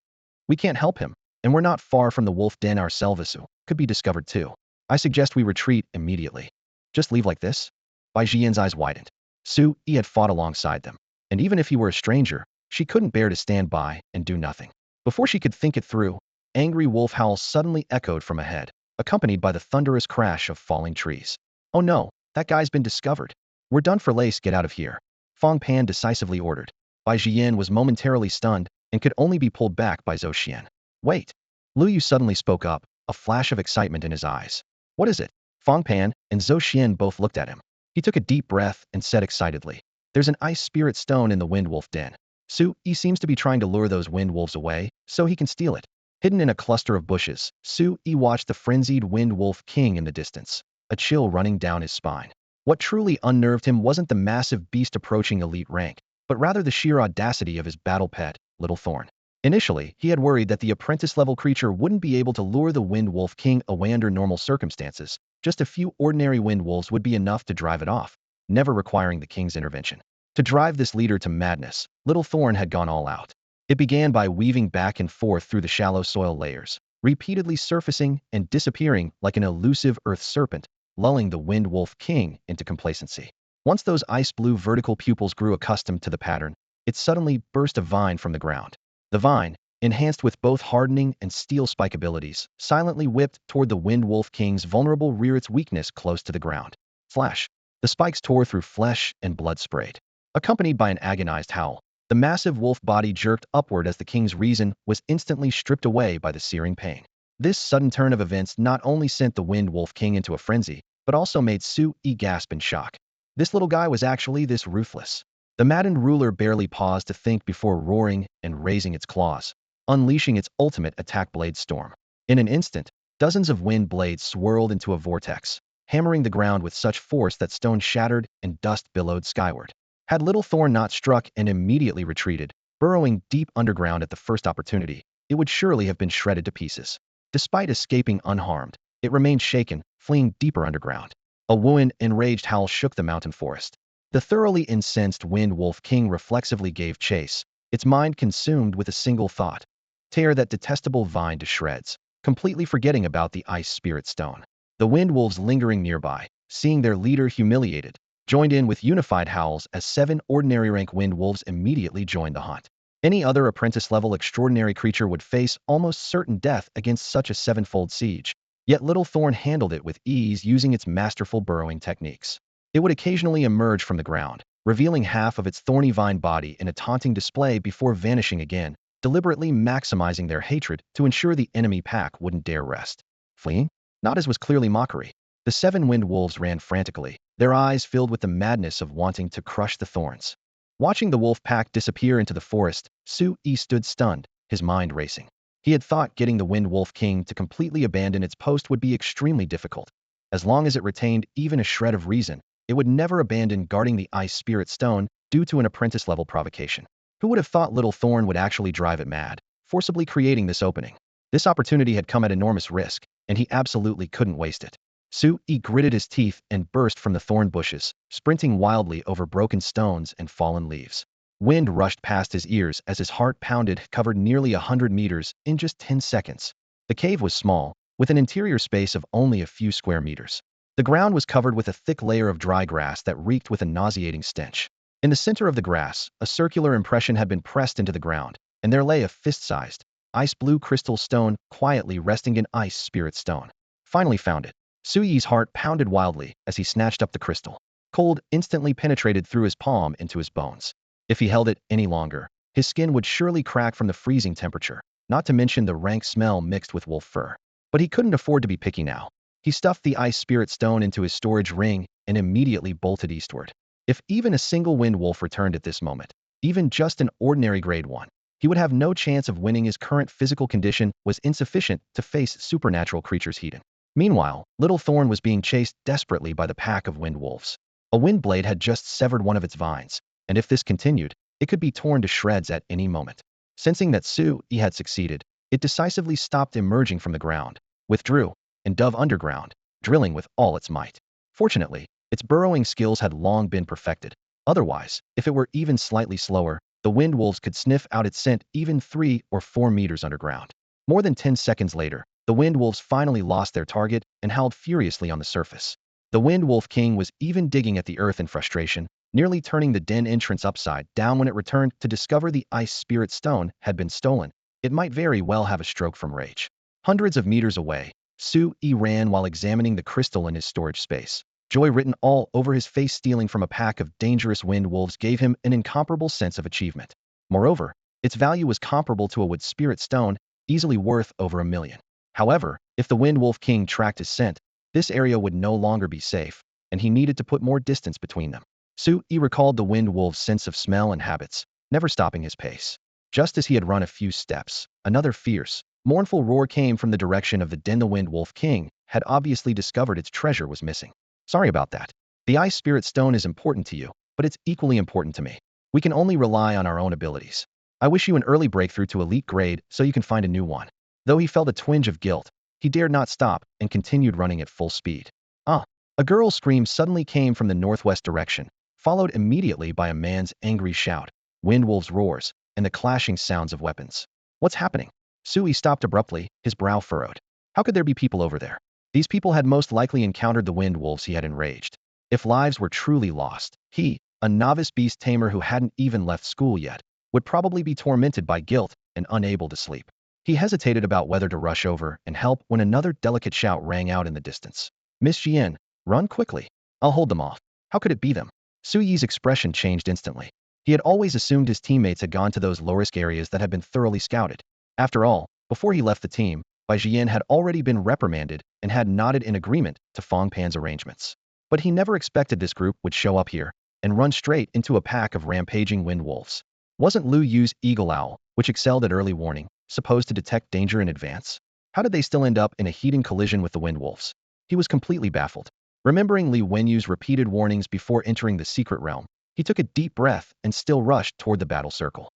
We can't help him, and we're not far from the wolf den ourselves. Su could be discovered too. I suggest we retreat immediately. Just leave like this? Bai Jian's eyes widened. Su Yi had fought alongside them, and even if he were a stranger, she couldn't bear to stand by and do nothing. Before she could think it through, angry wolf howls suddenly echoed from ahead, accompanied by the thunderous crash of falling trees. Oh no, that guy's been discovered. We're done for. Lace, get out of here. Fang Pan decisively ordered. Bai Jian was momentarily stunned and could only be pulled back by Zhou Xian. Wait. Liu Yu suddenly spoke up, a flash of excitement in his eyes. What is it? Fang Pan and Zhou Xian both looked at him. He took a deep breath and said excitedly, There's an ice spirit stone in the wind wolf den. Su Yi seems to be trying to lure those wind wolves away, so he can steal it. Hidden in a cluster of bushes, Su Yi watched the frenzied wind wolf king in the distance, a chill running down his spine. What truly unnerved him wasn't the massive beast approaching elite rank, but rather the sheer audacity of his battle pet, Little Thorn. Initially, he had worried that the apprentice-level creature wouldn't be able to lure the wind wolf king away under normal circumstances. Just a few ordinary wind wolves would be enough to drive it off, never requiring the king's intervention. To drive this leader to madness, Little Thorn had gone all out. It began by weaving back and forth through the shallow soil layers, repeatedly surfacing and disappearing like an elusive earth serpent, lulling the wind wolf king into complacency. Once those ice-blue vertical pupils grew accustomed to the pattern, it suddenly burst a vine from the ground. The vine, enhanced with both hardening and steel spike abilities, silently whipped toward the wind wolf king's vulnerable rear, its weakness close to the ground. Flash! The spikes tore through flesh and blood sprayed. Accompanied by an agonized howl, the massive wolf body jerked upward as the king's reason was instantly stripped away by the searing pain. This sudden turn of events not only sent the wind wolf king into a frenzy, but also made Su Yi gasp in shock. This little guy was actually this ruthless. The maddened ruler barely paused to think before roaring and raising its claws, unleashing its ultimate attack blade storm. In an instant, dozens of wind blades swirled into a vortex, hammering the ground with such force that stone shattered and dust billowed skyward. Had Little Thorn not struck and immediately retreated, burrowing deep underground at the first opportunity, it would surely have been shredded to pieces. Despite escaping unharmed, it remained shaken, fleeing deeper underground. A wound, enraged howl shook the mountain forest. The thoroughly incensed wind wolf king reflexively gave chase, its mind consumed with a single thought: tear that detestable vine to shreds, completely forgetting about the ice spirit stone. The wind wolves lingering nearby, seeing their leader humiliated, joined in with unified howls as 7 ordinary rank wind wolves immediately joined the hunt. Any other apprentice-level extraordinary creature would face almost certain death against such a 7-fold siege, yet Little Thorn handled it with ease using its masterful burrowing techniques. It would occasionally emerge from the ground, revealing half of its thorny vine body in a taunting display before vanishing again, deliberately maximizing their hatred to ensure the enemy pack wouldn't dare rest. Fleeing? Not as was clearly mockery. The 7 wind wolves ran frantically, their eyes filled with the madness of wanting to crush the thorns. Watching the wolf pack disappear into the forest, Su Yi stood stunned, his mind racing. He had thought getting the wind wolf king to completely abandon its post would be extremely difficult. As long as it retained even a shred of reason, it would never abandon guarding the ice spirit stone due to an apprentice-level provocation. Who would have thought Little Thorn would actually drive it mad, forcibly creating this opening? This opportunity had come at enormous risk, and he absolutely couldn't waste it. Su Yi gritted his teeth and burst from the thorn bushes, sprinting wildly over broken stones and fallen leaves. Wind rushed past his ears as his heart pounded, covered nearly 100 meters in just 10 seconds. The cave was small, with an interior space of only a few square meters. The ground was covered with a thick layer of dry grass that reeked with a nauseating stench. In the center of the grass, a circular impression had been pressed into the ground, and there lay a fist-sized, ice-blue crystal stone quietly resting in ice spirit stone. Finally found it. Su Yi's heart pounded wildly as he snatched up the crystal. Cold instantly penetrated through his palm into his bones. If he held it any longer, his skin would surely crack from the freezing temperature, not to mention the rank smell mixed with wolf fur. But he couldn't afford to be picky now. He stuffed the ice spirit stone into his storage ring and immediately bolted eastward. If even a single wind wolf returned at this moment, even just an ordinary grade 1, he would have no chance of winning. His current physical condition was insufficient to face supernatural creatures heated. Meanwhile, little Thorn was being chased desperately by the pack of wind wolves. A wind blade had just severed one of its vines, and if this continued, it could be torn to shreds at any moment. Sensing that Sui had succeeded, it decisively stopped emerging from the ground, withdrew, and dove underground, drilling with all its might. Fortunately, its burrowing skills had long been perfected. Otherwise, if it were even slightly slower, the wind wolves could sniff out its scent even 3 or 4 meters underground. More than 10 seconds later, the wind wolves finally lost their target and howled furiously on the surface. The Wind Wolf King was even digging at the earth in frustration, nearly turning the den entrance upside down when it returned to discover the ice spirit stone had been stolen. It might very well have a stroke from rage. Hundreds of meters away, Sui ran while examining the crystal in his storage space. Joy written all over his face. Stealing from a pack of dangerous wind wolves gave him an incomparable sense of achievement. Moreover, its value was comparable to a wood spirit stone, easily worth over $1 million. However, if the Wind Wolf King tracked his scent, this area would no longer be safe, and he needed to put more distance between them. Sui recalled the wind wolf's sense of smell and habits, never stopping his pace. Just as he had run a few steps, another fierce, mournful roar came from the direction of the den. The Wind Wolf King had obviously discovered its treasure was missing. Sorry about that. The ice spirit stone is important to you, but it's equally important to me. We can only rely on our own abilities. I wish you an early breakthrough to elite grade so you can find a new one. Though he felt a twinge of guilt, he dared not stop and continued running at full speed. Ah! A girl's scream suddenly came from the northwest direction, followed immediately by a man's angry shout, wind wolves' roars, and the clashing sounds of weapons. What's happening? Sui stopped abruptly, his brow furrowed. How could there be people over there? These people had most likely encountered the wind wolves he had enraged. If lives were truly lost, he, a novice beast tamer who hadn't even left school yet, would probably be tormented by guilt and unable to sleep. He hesitated about whether to rush over and help when another delicate shout rang out in the distance. Miss Jian, run quickly. I'll hold them off. How could it be them? Sui's expression changed instantly. He had always assumed his teammates had gone to those low-risk areas that had been thoroughly scouted. After all, before he left the team, Bai Jian had already been reprimanded and had nodded in agreement to Fong Pan's arrangements. But he never expected this group would show up here and run straight into a pack of rampaging wind wolves. Wasn't Liu Yu's eagle owl, which excelled at early warning, supposed to detect danger in advance? How did they still end up in a heated collision with the wind wolves? He was completely baffled. Remembering Li Wenyu's repeated warnings before entering the secret realm, he took a deep breath and still rushed toward the battle circle.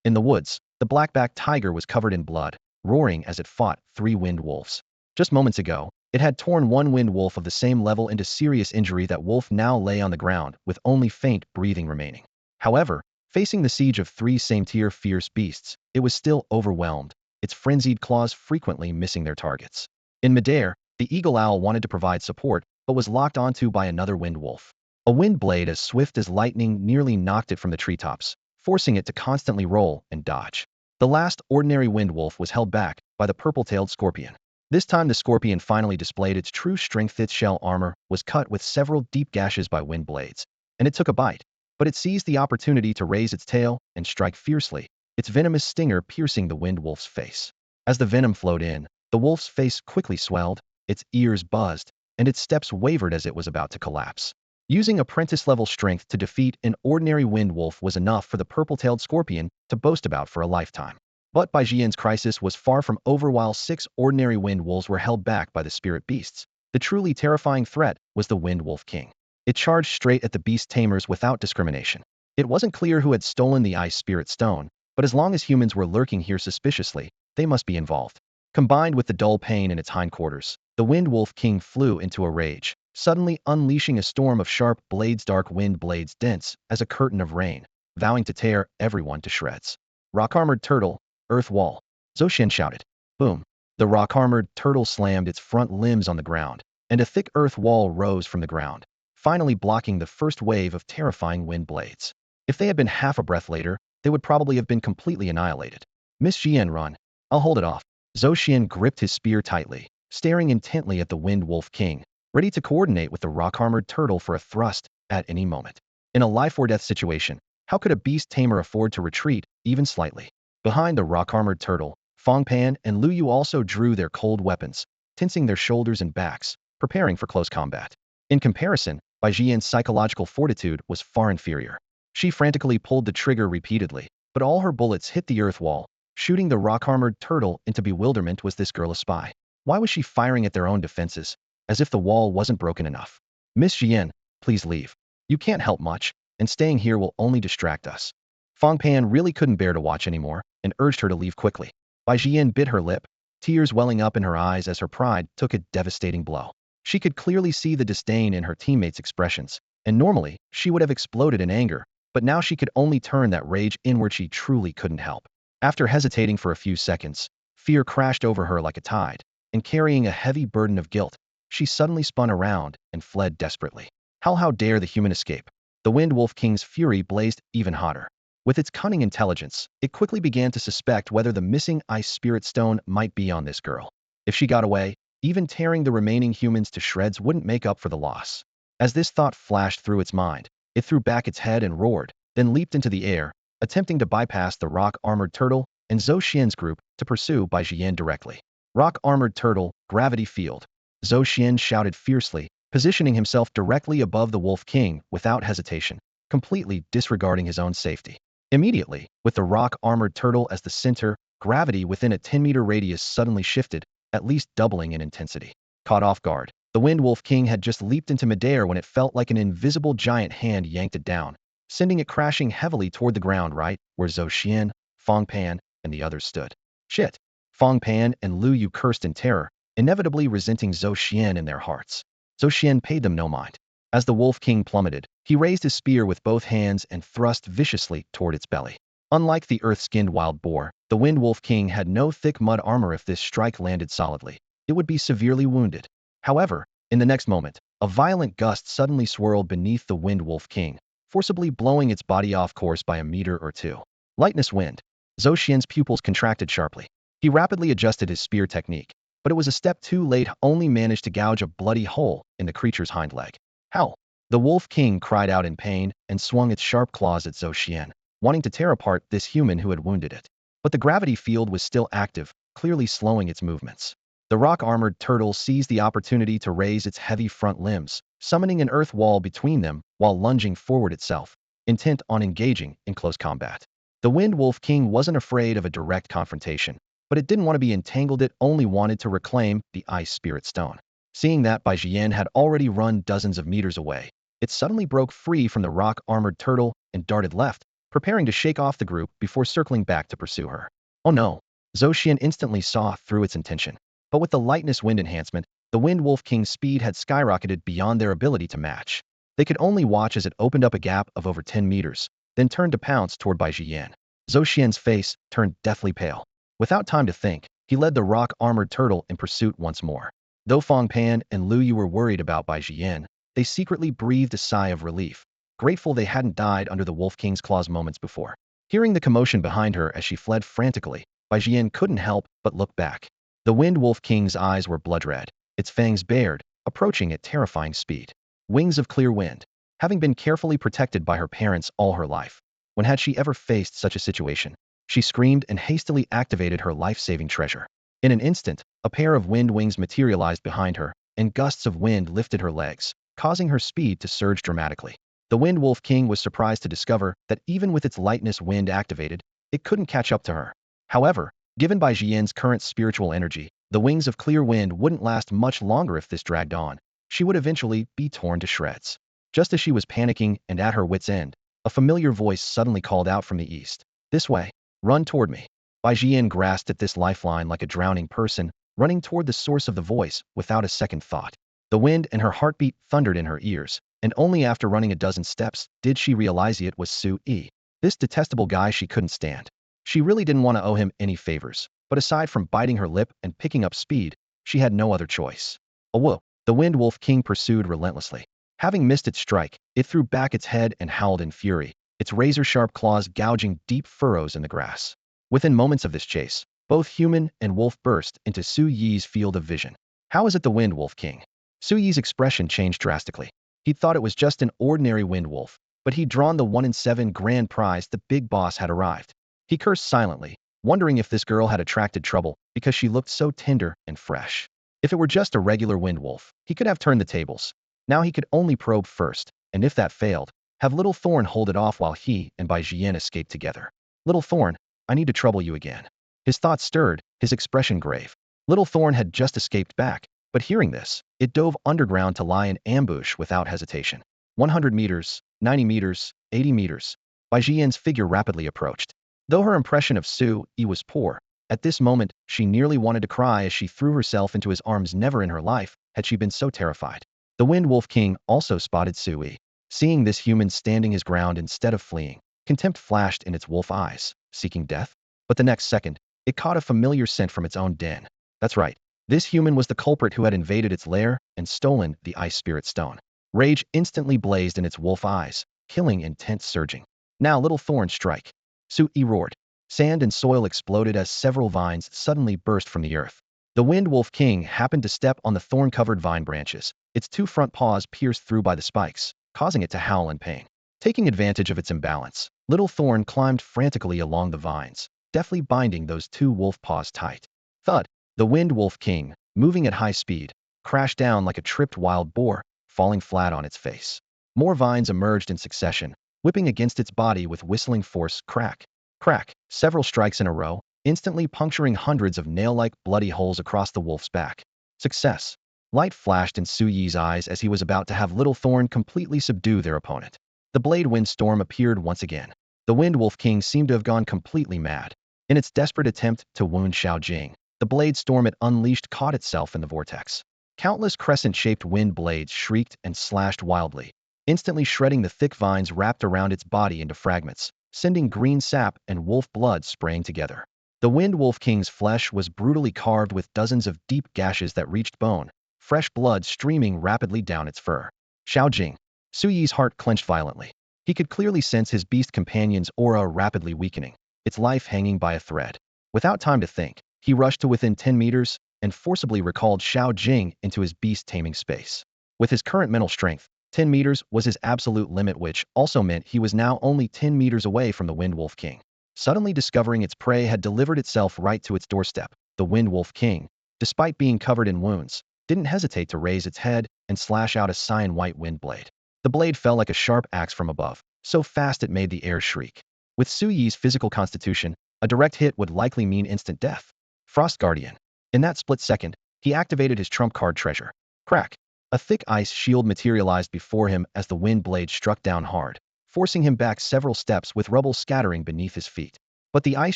In the woods, the black-backed tiger was covered in blood, roaring as it fought 3 wind wolves. Just moments ago, it had torn one wind wolf of the same level into serious injury. That wolf now lay on the ground with only faint breathing remaining. However, facing the siege of 3 same-tier fierce beasts, it was still overwhelmed, its frenzied claws frequently missing their targets. In midair, the eagle owl wanted to provide support, but was locked onto by another wind wolf. A wind blade as swift as lightning nearly knocked it from the treetops, forcing it to constantly roll and dodge. The last ordinary wind wolf was held back by the purple-tailed scorpion. This time the scorpion finally displayed its true strength. Its shell armor was cut with several deep gashes by wind blades, and it took a bite. But it seized the opportunity to raise its tail and strike fiercely, its venomous stinger piercing the wind wolf's face. As the venom flowed in, the wolf's face quickly swelled, its ears buzzed, and its steps wavered as it was about to collapse. Using apprentice-level strength to defeat an ordinary wind wolf was enough for the purple-tailed scorpion to boast about for a lifetime. But Bai Jian's crisis was far from over. While 6 ordinary wind wolves were held back by the spirit beasts, the truly terrifying threat was the Wind Wolf King. It charged straight at the beast tamers without discrimination. It wasn't clear who had stolen the ice spirit stone, but as long as humans were lurking here suspiciously, they must be involved. Combined with the dull pain in its hindquarters, the Wind Wolf King flew into a rage, suddenly unleashing a storm of sharp blades, dark wind blades dense as a curtain of rain, vowing to tear everyone to shreds. Rock-armored turtle, earth wall. Zhou Xian shouted. Boom. The rock-armored turtle slammed its front limbs on the ground, and a thick earth wall rose from the ground, finally blocking the first wave of terrifying wind blades. If they had been half a breath later, they would probably have been completely annihilated. Miss Jian, run. I'll hold it off. Zhou Xian gripped his spear tightly, staring intently at the Wind Wolf King, ready to coordinate with the rock-armored turtle for a thrust at any moment. In a life-or-death situation, how could a beast tamer afford to retreat, even slightly? Behind the rock-armored turtle, Fong Pan and Lu Yu also drew their cold weapons, tensing their shoulders and backs, preparing for close combat. In comparison, Bai Jian's psychological fortitude was far inferior. She frantically pulled the trigger repeatedly, but all her bullets hit the earth wall, shooting the rock-armored turtle into bewilderment. Was this girl a spy? Why was she firing at their own defenses, as if the wall wasn't broken enough? Miss Jian, please leave. You can't help much, and staying here will only distract us. Fong Pan really couldn't bear to watch anymore, and urged her to leave quickly. Bai Jian bit her lip, tears welling up in her eyes as her pride took a devastating blow. She could clearly see the disdain in her teammates' expressions, and normally, she would have exploded in anger, but now she could only turn that rage inward. She truly couldn't help. After hesitating for a few seconds, fear crashed over her like a tide, and carrying a heavy burden of guilt, she suddenly spun around and fled desperately. How dare the human escape? The Wind Wolf King's fury blazed even hotter. With its cunning intelligence, it quickly began to suspect whether the missing ice spirit stone might be on this girl. If she got away, even tearing the remaining humans to shreds wouldn't make up for the loss. As this thought flashed through its mind, it threw back its head and roared, then leaped into the air, attempting to bypass the rock-armored turtle and Zhou Xian's group to pursue Bai Jian directly. Rock-armored turtle, gravity field. Zhou Xian shouted fiercely, positioning himself directly above the Wolf King without hesitation, completely disregarding his own safety. Immediately, with the rock-armored turtle as the center, gravity within a 10-meter radius suddenly shifted, at least doubling in intensity. Caught off guard, the Wind Wolf King had just leaped into midair when it felt like an invisible giant hand yanked it down, sending it crashing heavily toward the ground right where Zhou Xian, Fong Pan, and the others stood. Shit! Fong Pan and Lu Yu cursed in terror, inevitably resenting Zhou Xian in their hearts. Zhou Xian paid them no mind. As the Wolf King plummeted, he raised his spear with both hands and thrust viciously toward its belly. Unlike the earth-skinned wild boar, the Wind Wolf King had no thick mud armor. If this strike landed solidly, it would be severely wounded. However, in the next moment, a violent gust suddenly swirled beneath the Wind Wolf King, forcibly blowing its body off course by a meter or two. Lightness wind. Zhou Xian's pupils contracted sharply. He rapidly adjusted his spear technique, but it was a step too late. Only managed to gouge a bloody hole in the creature's hind leg. How? The Wolf King cried out in pain and swung its sharp claws at Zhou Xian, wanting to tear apart this human who had wounded it. But the gravity field was still active, clearly slowing its movements. The rock-armored turtle seized the opportunity to raise its heavy front limbs, summoning an earth wall between them while lunging forward itself, intent on engaging in close combat. The Wind Wolf King wasn't afraid of a direct confrontation, but it didn't want to be entangled. It only wanted to reclaim the Ice Spirit Stone. Seeing that Bai Jian had already run dozens of meters away, it suddenly broke free from the rock-armored turtle and darted left, preparing to shake off the group before circling back to pursue her. Oh no! Zhou Xian instantly saw through its intention. But with the lightness wind enhancement, the Wind Wolf King's speed had skyrocketed beyond their ability to match. They could only watch as it opened up a gap of over 10 meters, then turned to pounce toward Bai Jian. Zhou Xian's face turned deathly pale. Without time to think, he led the rock-armored turtle in pursuit once more. Though Fong Pan and Lu Yu were worried about Bai Jian, they secretly breathed a sigh of relief, grateful they hadn't died under the Wolf King's claws moments before. Hearing the commotion behind her as she fled frantically, Bai Jian couldn't help but look back. The Wind Wolf King's eyes were blood-red, its fangs bared, approaching at terrifying speed. Wings of clear wind. Having been carefully protected by her parents all her life, when had she ever faced such a situation? She screamed and hastily activated her life-saving treasure. In an instant, a pair of wind wings materialized behind her, and gusts of wind lifted her legs, causing her speed to surge dramatically. The Wind Wolf King was surprised to discover that even with its lightness wind activated, it couldn't catch up to her. However, given Bai Jian's current spiritual energy, the wings of clear wind wouldn't last much longer. If this dragged on, she would eventually be torn to shreds. Just as she was panicking and at her wit's end, a familiar voice suddenly called out from the east. This way. Run toward me. Bai Jian grasped at this lifeline like a drowning person, running toward the source of the voice without a second thought. The wind and her heartbeat thundered in her ears, and only after running a dozen steps did she realize it was Su Yi. This detestable guy she couldn't stand. She really didn't want to owe him any favors, but aside from biting her lip and picking up speed, she had no other choice. Whoa! The Wind Wolf King pursued relentlessly. Having missed its strike, it threw back its head and howled in fury, its razor-sharp claws gouging deep furrows in the grass. Within moments of this chase, both human and wolf burst into Su Yi's field of vision. How is it the Wind Wolf King? Su Yi's expression changed drastically. He'd thought it was just an ordinary wind wolf, but he'd drawn the 1 in 7 grand prize the big boss had arrived. He cursed silently, wondering if this girl had attracted trouble because she looked so tender and fresh. If it were just a regular wind wolf, he could have turned the tables. Now he could only probe first, and if that failed, have Little Thorn hold it off while he and Bai Jian escaped together. Little Thorn, I need to trouble you again. His thoughts stirred, his expression grave. Little Thorn had just escaped back, but hearing this, it dove underground to lie in ambush without hesitation. 100 meters, 90 meters, 80 meters. Bai Jian's figure rapidly approached. Though her impression of Su Yi was poor, at this moment she nearly wanted to cry as she threw herself into his arms. Never in her life had she been so terrified. The Wind Wolf King also spotted Su Yi. Seeing this human standing his ground instead of fleeing, contempt flashed in its wolf eyes, seeking death. But the next second, it caught a familiar scent from its own den. That's right. This human was the culprit who had invaded its lair and stolen the Ice Spirit Stone. Rage instantly blazed in its wolf eyes, killing intent surging. Now Little Thorn, strike. Su Yi roared. Sand and soil exploded as several vines suddenly burst from the earth. The Wind Wolf King happened to step on the thorn-covered vine branches, its two front paws pierced through by the spikes, causing it to howl in pain. Taking advantage of its imbalance, Little Thorn climbed frantically along the vines, deftly binding those two wolf paws tight. Thud! The Wind Wolf King, moving at high speed, crashed down like a tripped wild boar, falling flat on its face. More vines emerged in succession, whipping against its body with whistling force. Crack! Crack! Several strikes in a row, instantly puncturing hundreds of nail-like bloody holes across the wolf's back. Success! Light flashed in Su Yi's eyes as he was about to have Little Thorn completely subdue their opponent. The blade wind storm appeared once again. The Wind Wolf King seemed to have gone completely mad. In its desperate attempt to wound Xiao Jing, the blade storm it unleashed caught itself in the vortex. Countless crescent-shaped wind blades shrieked and slashed wildly, instantly shredding the thick vines wrapped around its body into fragments, sending green sap and wolf blood spraying together. The Wind Wolf King's flesh was brutally carved with dozens of deep gashes that reached bone, fresh blood streaming rapidly down its fur. Xiao Jing. Su Yi's heart clenched violently. He could clearly sense his beast companion's aura rapidly weakening, its life hanging by a thread. Without time to think, he rushed to within 10 meters and forcibly recalled Xiao Jing into his beast-taming space. With his current mental strength, 10 meters was his absolute limit, which also meant he was now only 10 meters away from the Wind Wolf King. Suddenly discovering its prey had delivered itself right to its doorstep, the Wind Wolf King, despite being covered in wounds, didn't hesitate to raise its head and slash out a cyan-white wind blade. The blade fell like a sharp axe from above, so fast it made the air shriek. With Su Yi's physical constitution, a direct hit would likely mean instant death. Frost Guardian. In that split second, he activated his trump card treasure. Crack! A thick ice shield materialized before him as the wind blade struck down hard, forcing him back several steps with rubble scattering beneath his feet. But the ice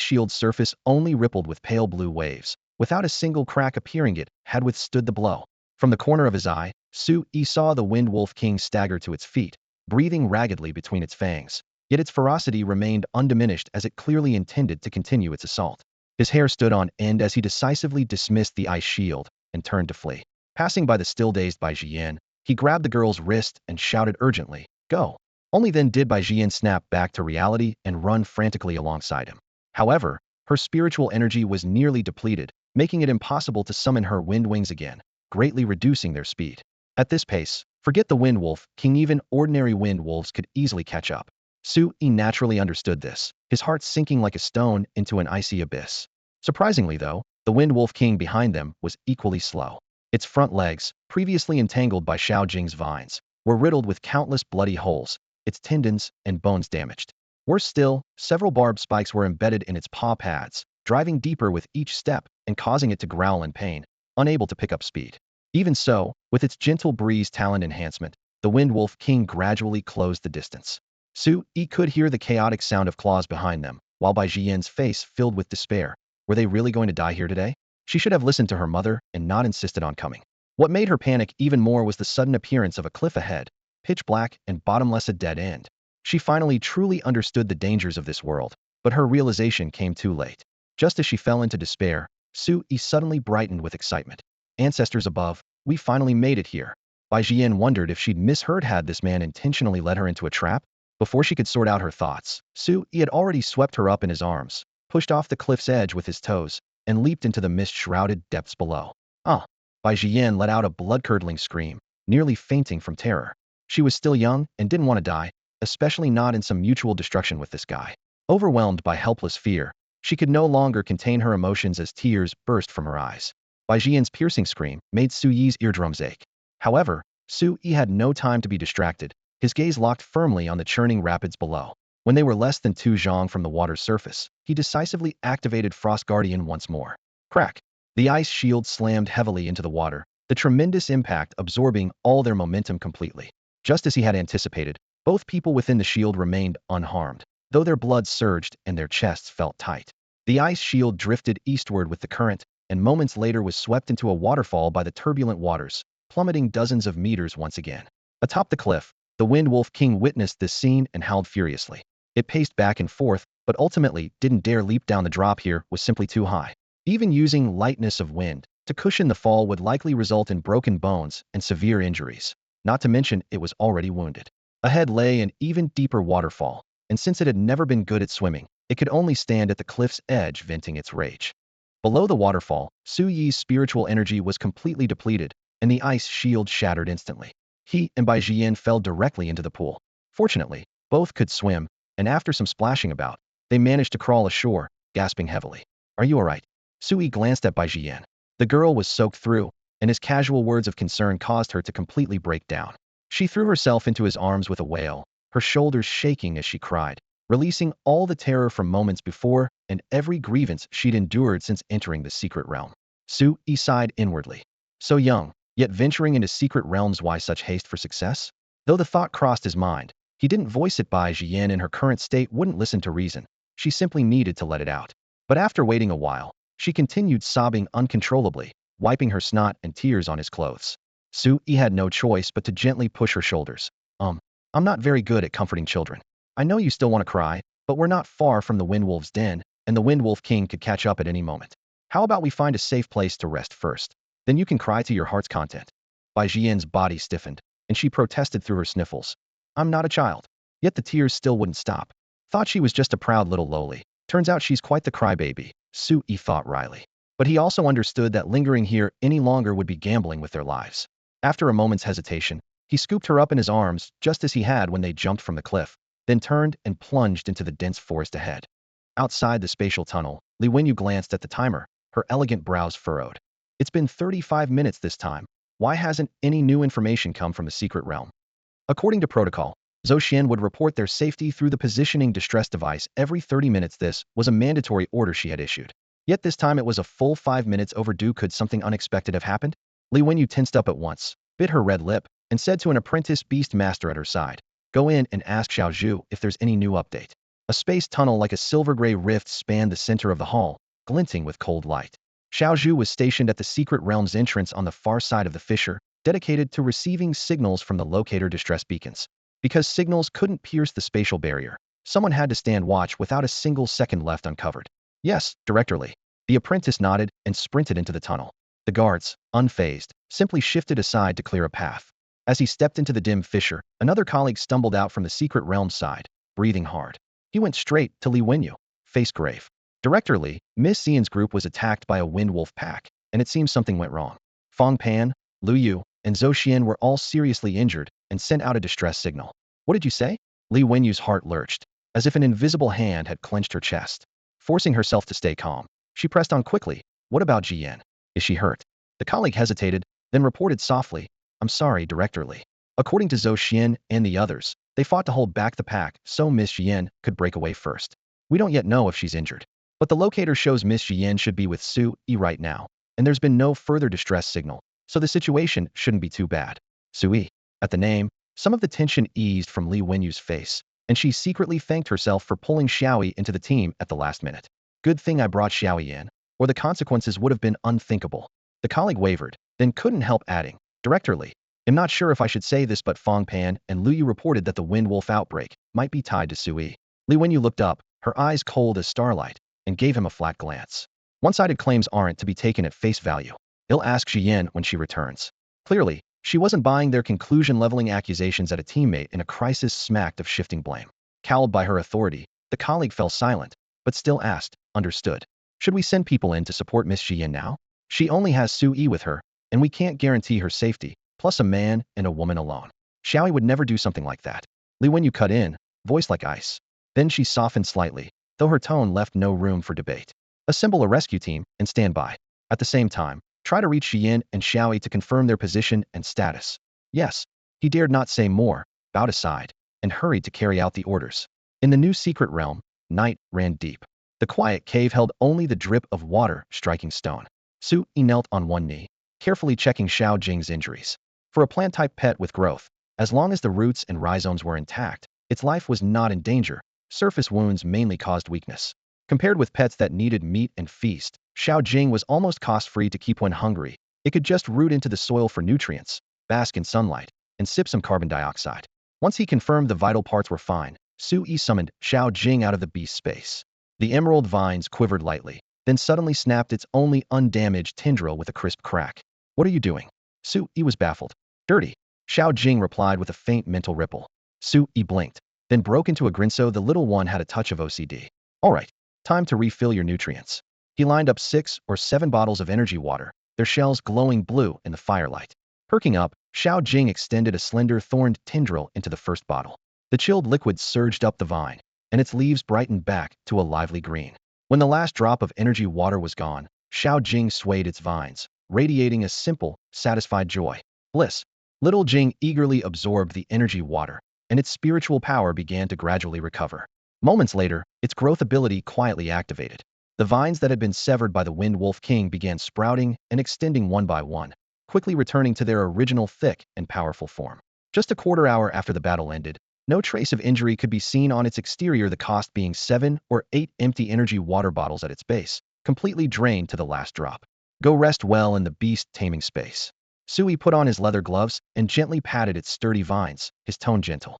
shield's surface only rippled with pale blue waves, without a single crack appearing. It had withstood the blow. From the corner of his eye, Su Yi saw the Wind Wolf King stagger to its feet, breathing raggedly between its fangs. Yet its ferocity remained undiminished as it clearly intended to continue its assault. His hair stood on end as he decisively dismissed the ice shield and turned to flee. Passing by the still-dazed Bai Jian, he grabbed the girl's wrist and shouted urgently, "Go!" Only then did Bai Jian snap back to reality and run frantically alongside him. However, her spiritual energy was nearly depleted, making it impossible to summon her wind wings again, greatly reducing their speed. At this pace, forget the Wind Wolf King, even ordinary wind wolves could easily catch up. Su Yi naturally understood this, his heart sinking like a stone into an icy abyss. Surprisingly though, the Wind Wolf King behind them was equally slow. Its front legs, previously entangled by Xiao Jing's vines, were riddled with countless bloody holes, its tendons and bones damaged. Worse still, several barbed spikes were embedded in its paw pads, driving deeper with each step and causing it to growl in pain, unable to pick up speed. Even so, with its gentle breeze talent enhancement, the Wind Wolf King gradually closed the distance. Su Yi could hear the chaotic sound of claws behind them, while Bai Jian's face filled with despair. Were they really going to die here today? She should have listened to her mother and not insisted on coming. What made her panic even more was the sudden appearance of a cliff ahead, pitch black and bottomless, a dead end. She finally truly understood the dangers of this world, but her realization came too late. Just as she fell into despair, Su Yi suddenly brightened with excitement. Ancestors above, we finally made it here. Bai Jian wondered if she'd misheard. Had this man intentionally led her into a trap? Before she could sort out her thoughts, Su Yi had already swept her up in his arms, pushed off the cliff's edge with his toes, and leaped into the mist-shrouded depths below. Ah! Bai Jian let out a blood-curdling scream, nearly fainting from terror. She was still young and didn't want to die, especially not in some mutual destruction with this guy. Overwhelmed by helpless fear, she could no longer contain her emotions as tears burst from her eyes. Bai Jian's piercing scream made Su Yi's eardrums ache. However, Su Yi had no time to be distracted, his gaze locked firmly on the churning rapids below. When they were less than 2 zhang from the water's surface, he decisively activated Frost Guardian once more. Crack! The ice shield slammed heavily into the water, the tremendous impact absorbing all their momentum completely. Just as he had anticipated, both people within the shield remained unharmed, though their blood surged and their chests felt tight. The ice shield drifted eastward with the current, and moments later was swept into a waterfall by the turbulent waters, plummeting dozens of meters once again. Atop the cliff, the Wind Wolf King witnessed this scene and howled furiously. It paced back and forth, but ultimately didn't dare leap down. The drop here was simply too high. Even using lightness of wind to cushion the fall would likely result in broken bones and severe injuries. Not to mention it was already wounded. Ahead lay an even deeper waterfall, and since it had never been good at swimming, it could only stand at the cliff's edge venting its rage. Below the waterfall, Su Yi's spiritual energy was completely depleted, and the ice shield shattered instantly. He and Bai Jian fell directly into the pool. Fortunately, both could swim, and after some splashing about, they managed to crawl ashore, gasping heavily. Are you alright? Su Yi glanced at Bai Jian. The girl was soaked through, and his casual words of concern caused her to completely break down. She threw herself into his arms with a wail, her shoulders shaking as she cried, releasing all the terror from moments before and every grievance she'd endured since entering the secret realm. Su Yi sighed inwardly. So young, yet venturing into secret realms, why such haste for success? Though the thought crossed his mind, he didn't voice it. Bai Jian in her current state wouldn't listen to reason. She simply needed to let it out. But after waiting a while, she continued sobbing uncontrollably, wiping her snot and tears on his clothes. Su Yi had no choice but to gently push her shoulders. I'm not very good at comforting children. I know you still want to cry, but we're not far from the Windwolf's den, and the Windwolf King could catch up at any moment. How about we find a safe place to rest first? Then you can cry to your heart's content. Bai Jian's body stiffened, and she protested through her sniffles. I'm not a child. Yet the tears still wouldn't stop. Thought she was just a proud little lowly. Turns out she's quite the crybaby, Su Yi thought wryly. But he also understood that lingering here any longer would be gambling with their lives. After a moment's hesitation, he scooped her up in his arms just as he had when they jumped from the cliff, then turned and plunged into the dense forest ahead. Outside the spatial tunnel, Li Wenyu glanced at the timer, her elegant brows furrowed. It's been 35 minutes this time. Why hasn't any new information come from the secret realm? According to protocol, Zhou Xian would report their safety through the positioning distress device every 30 minutes. This was a mandatory order she had issued. Yet this time it was a full 5 minutes overdue. Could something unexpected have happened? Li Wenyu tensed up at once, bit her red lip, and said to an apprentice beast master at her side, Go in and ask Xiao Zhu if there's any new update. A space tunnel like a silver-gray rift spanned the center of the hall, glinting with cold light. Xiao Zhu was stationed at the secret realm's entrance on the far side of the fissure, dedicated to receiving signals from the locator distress beacons. Because signals couldn't pierce the spatial barrier, someone had to stand watch without a single second left uncovered. Yes, Director Li. The apprentice nodded and sprinted into the tunnel. The guards, unfazed, simply shifted aside to clear a path. As he stepped into the dim fissure, another colleague stumbled out from the secret realm's side, breathing hard. He went straight to Li Wenyu, face grave. Director Li, Miss Xian's group was attacked by a wind wolf pack, and it seems something went wrong. Fong Pan, Lu Yu, and Zhou Xian were all seriously injured and sent out a distress signal. What did you say? Li Wenyu's heart lurched, as if an invisible hand had clenched her chest. Forcing herself to stay calm, she pressed on quickly. What about Jian? Is she hurt? The colleague hesitated, then reported softly, I'm sorry, Director Li. According to Zhou Xian and the others, they fought to hold back the pack so Miss Jian could break away first. We don't yet know if she's injured. But the locator shows Miss Jian should be with Su Yi right now, and there's been no further distress signal, so the situation shouldn't be too bad. Su Yi. At the name, some of the tension eased from Li Wenyu's face, and she secretly thanked herself for pulling Xiaoyi into the team at the last minute. Good thing I brought Xiaoyi in, or the consequences would have been unthinkable. The colleague wavered, then couldn't help adding, Director Li, I'm not sure if I should say this, but Fong Pan and Lu Yu reported that the wind wolf outbreak might be tied to Su Yi. Li Wenyu looked up, her eyes cold as starlight, and gave him a flat glance. One-sided claims aren't to be taken at face value. He'll ask Jian when she returns. Clearly, she wasn't buying their conclusion-leveling accusations at a teammate in a crisis smacked of shifting blame. Cowed by her authority, the colleague fell silent, but still asked, understood. Should we send people in to support Miss Jian now? She only has Su Yi with her, and we can't guarantee her safety, plus a man and a woman alone. Xiaoyi would never do something like that. Li Wenyu cut in, voice like ice. Then she softened slightly, though her tone left no room for debate. Assemble a rescue team and stand by. At the same time, try to reach Xian and Xiaoyi to confirm their position and status. Yes. He dared not say more, bowed aside, and hurried to carry out the orders. In the new secret realm, night ran deep. The quiet cave held only the drip of water striking stone. Su Yi knelt on one knee, carefully checking Xiao Jing's injuries. For a plant-type pet with growth, as long as the roots and rhizomes were intact, its life was not in danger. Surface wounds mainly caused weakness. Compared with pets that needed meat and feast, Xiao Jing was almost cost-free to keep when hungry. It could just root into the soil for nutrients, bask in sunlight, and sip some carbon dioxide. Once he confirmed the vital parts were fine, Su Yi summoned Xiao Jing out of the beast's space. The emerald vines quivered lightly, then suddenly snapped its only undamaged tendril with a crisp crack. What are you doing? Su Yi was baffled. Dirty. Xiao Jing replied with a faint mental ripple. Su Yi blinked, then broke into a grin so the little one had a touch of OCD. All right, time to refill your nutrients. He lined up 6 or 7 bottles of energy water, their shells glowing blue in the firelight. Perking up, Xiao Jing extended a slender thorned tendril into the first bottle. The chilled liquid surged up the vine, and its leaves brightened back to a lively green. When the last drop of energy water was gone, Xiao Jing swayed its vines, radiating a simple, satisfied joy. Bliss. Little Jing eagerly absorbed the energy water, and its spiritual power began to gradually recover. Moments later, its growth ability quietly activated. The vines that had been severed by the Wind Wolf King began sprouting and extending one by one, quickly returning to their original thick and powerful form. Just a quarter hour after the battle ended, no trace of injury could be seen on its exterior, the cost being 7 or 8 empty energy water bottles at its base, completely drained to the last drop. Go rest well in the beast taming space. Sui put on his leather gloves and gently patted its sturdy vines, his tone gentle.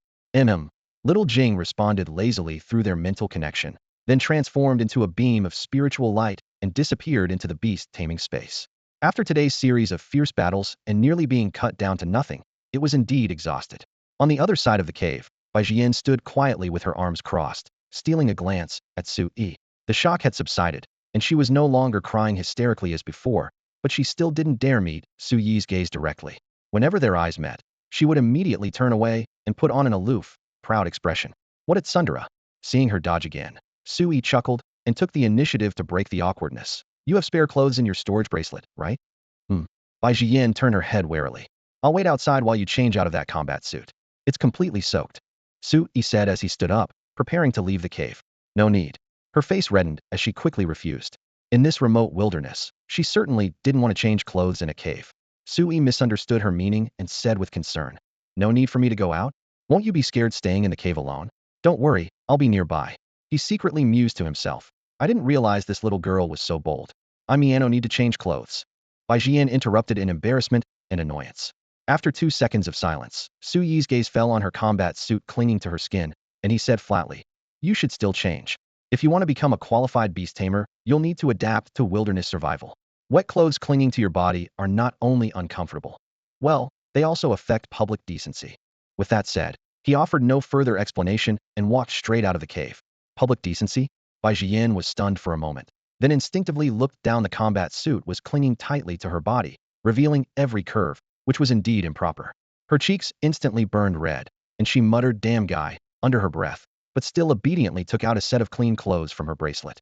Little Jing responded lazily through their mental connection, then transformed into a beam of spiritual light and disappeared into the beast taming space. After today's series of fierce battles and nearly being cut down to nothing, it was indeed exhausted. On the other side of the cave, Bai Jian stood quietly with her arms crossed, stealing a glance at Su Yi. The shock had subsided, and she was no longer crying hysterically as before, but she still didn't dare meet Su Yi's gaze directly. Whenever their eyes met, she would immediately turn away and put on an aloof, proud expression. What at Sundara? Seeing her dodge again, Su Yi chuckled and took the initiative to break the awkwardness. You have spare clothes in your storage bracelet, right? Bai Jian turned her head warily. I'll wait outside while you change out of that combat suit. It's completely soaked. Su Yi said as he stood up, preparing to leave the cave. No need. Her face reddened as she quickly refused. In this remote wilderness, she certainly didn't want to change clothes in a cave. Su Yi misunderstood her meaning and said with concern. No need for me to go out? Won't you be scared staying in the cave alone? Don't worry, I'll be nearby. He secretly mused to himself. I didn't realize this little girl was so bold. I no need to change clothes. Bai Jian interrupted in embarrassment and annoyance. After 2 seconds of silence, Su Yi's gaze fell on her combat suit clinging to her skin, and he said flatly, you should still change. If you want to become a qualified beast tamer, you'll need to adapt to wilderness survival. Wet clothes clinging to your body are not only uncomfortable. Well, they also affect public decency. With that said, he offered no further explanation and walked straight out of the cave. Public decency? Bai Jian was stunned for a moment, then instinctively looked down. The combat suit was clinging tightly to her body, revealing every curve, which was indeed improper. Her cheeks instantly burned red, and she muttered damn guy under her breath, but still obediently took out a set of clean clothes from her bracelet.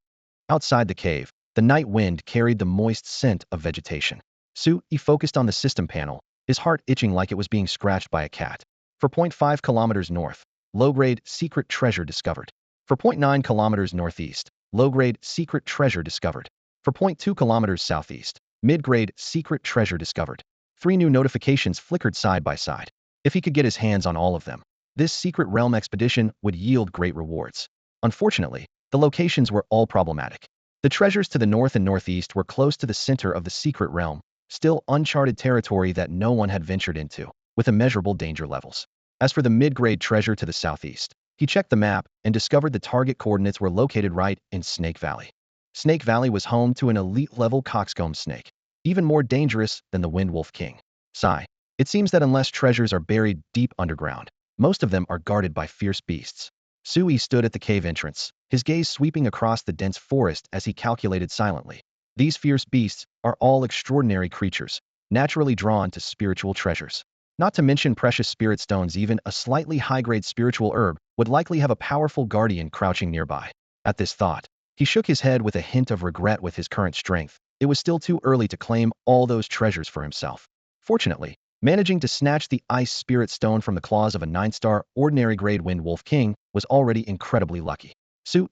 Outside the cave, the night wind carried the moist scent of vegetation. Su Yi focused on the system panel, his heart itching like it was being scratched by a cat. For 0.5 kilometers north, low-grade secret treasure discovered. For 0.9 kilometers northeast, low-grade secret treasure discovered. For 0.2 kilometers southeast, mid-grade secret treasure discovered. 3 new notifications flickered side by side. If he could get his hands on all of them, this secret realm expedition would yield great rewards. Unfortunately, the locations were all problematic. The treasures to the north and northeast were close to the center of the secret realm, still uncharted territory that no one had ventured into, with immeasurable danger levels. As for the mid-grade treasure to the southeast, he checked the map and discovered the target coordinates were located right in Snake Valley. Snake Valley was home to an elite-level coxcomb snake, even more dangerous than the Wind Wolf King. Sigh. It seems that unless treasures are buried deep underground, most of them are guarded by fierce beasts. Su Yi stood at the cave entrance, his gaze sweeping across the dense forest as he calculated silently. These fierce beasts are all extraordinary creatures, naturally drawn to spiritual treasures. Not to mention precious spirit stones, even a slightly high-grade spiritual herb would likely have a powerful guardian crouching nearby. At this thought, he shook his head with a hint of regret. With his current strength, it was still too early to claim all those treasures for himself. Fortunately, managing to snatch the ice spirit stone from the claws of a 9-star ordinary grade Wind Wolf King was already incredibly lucky.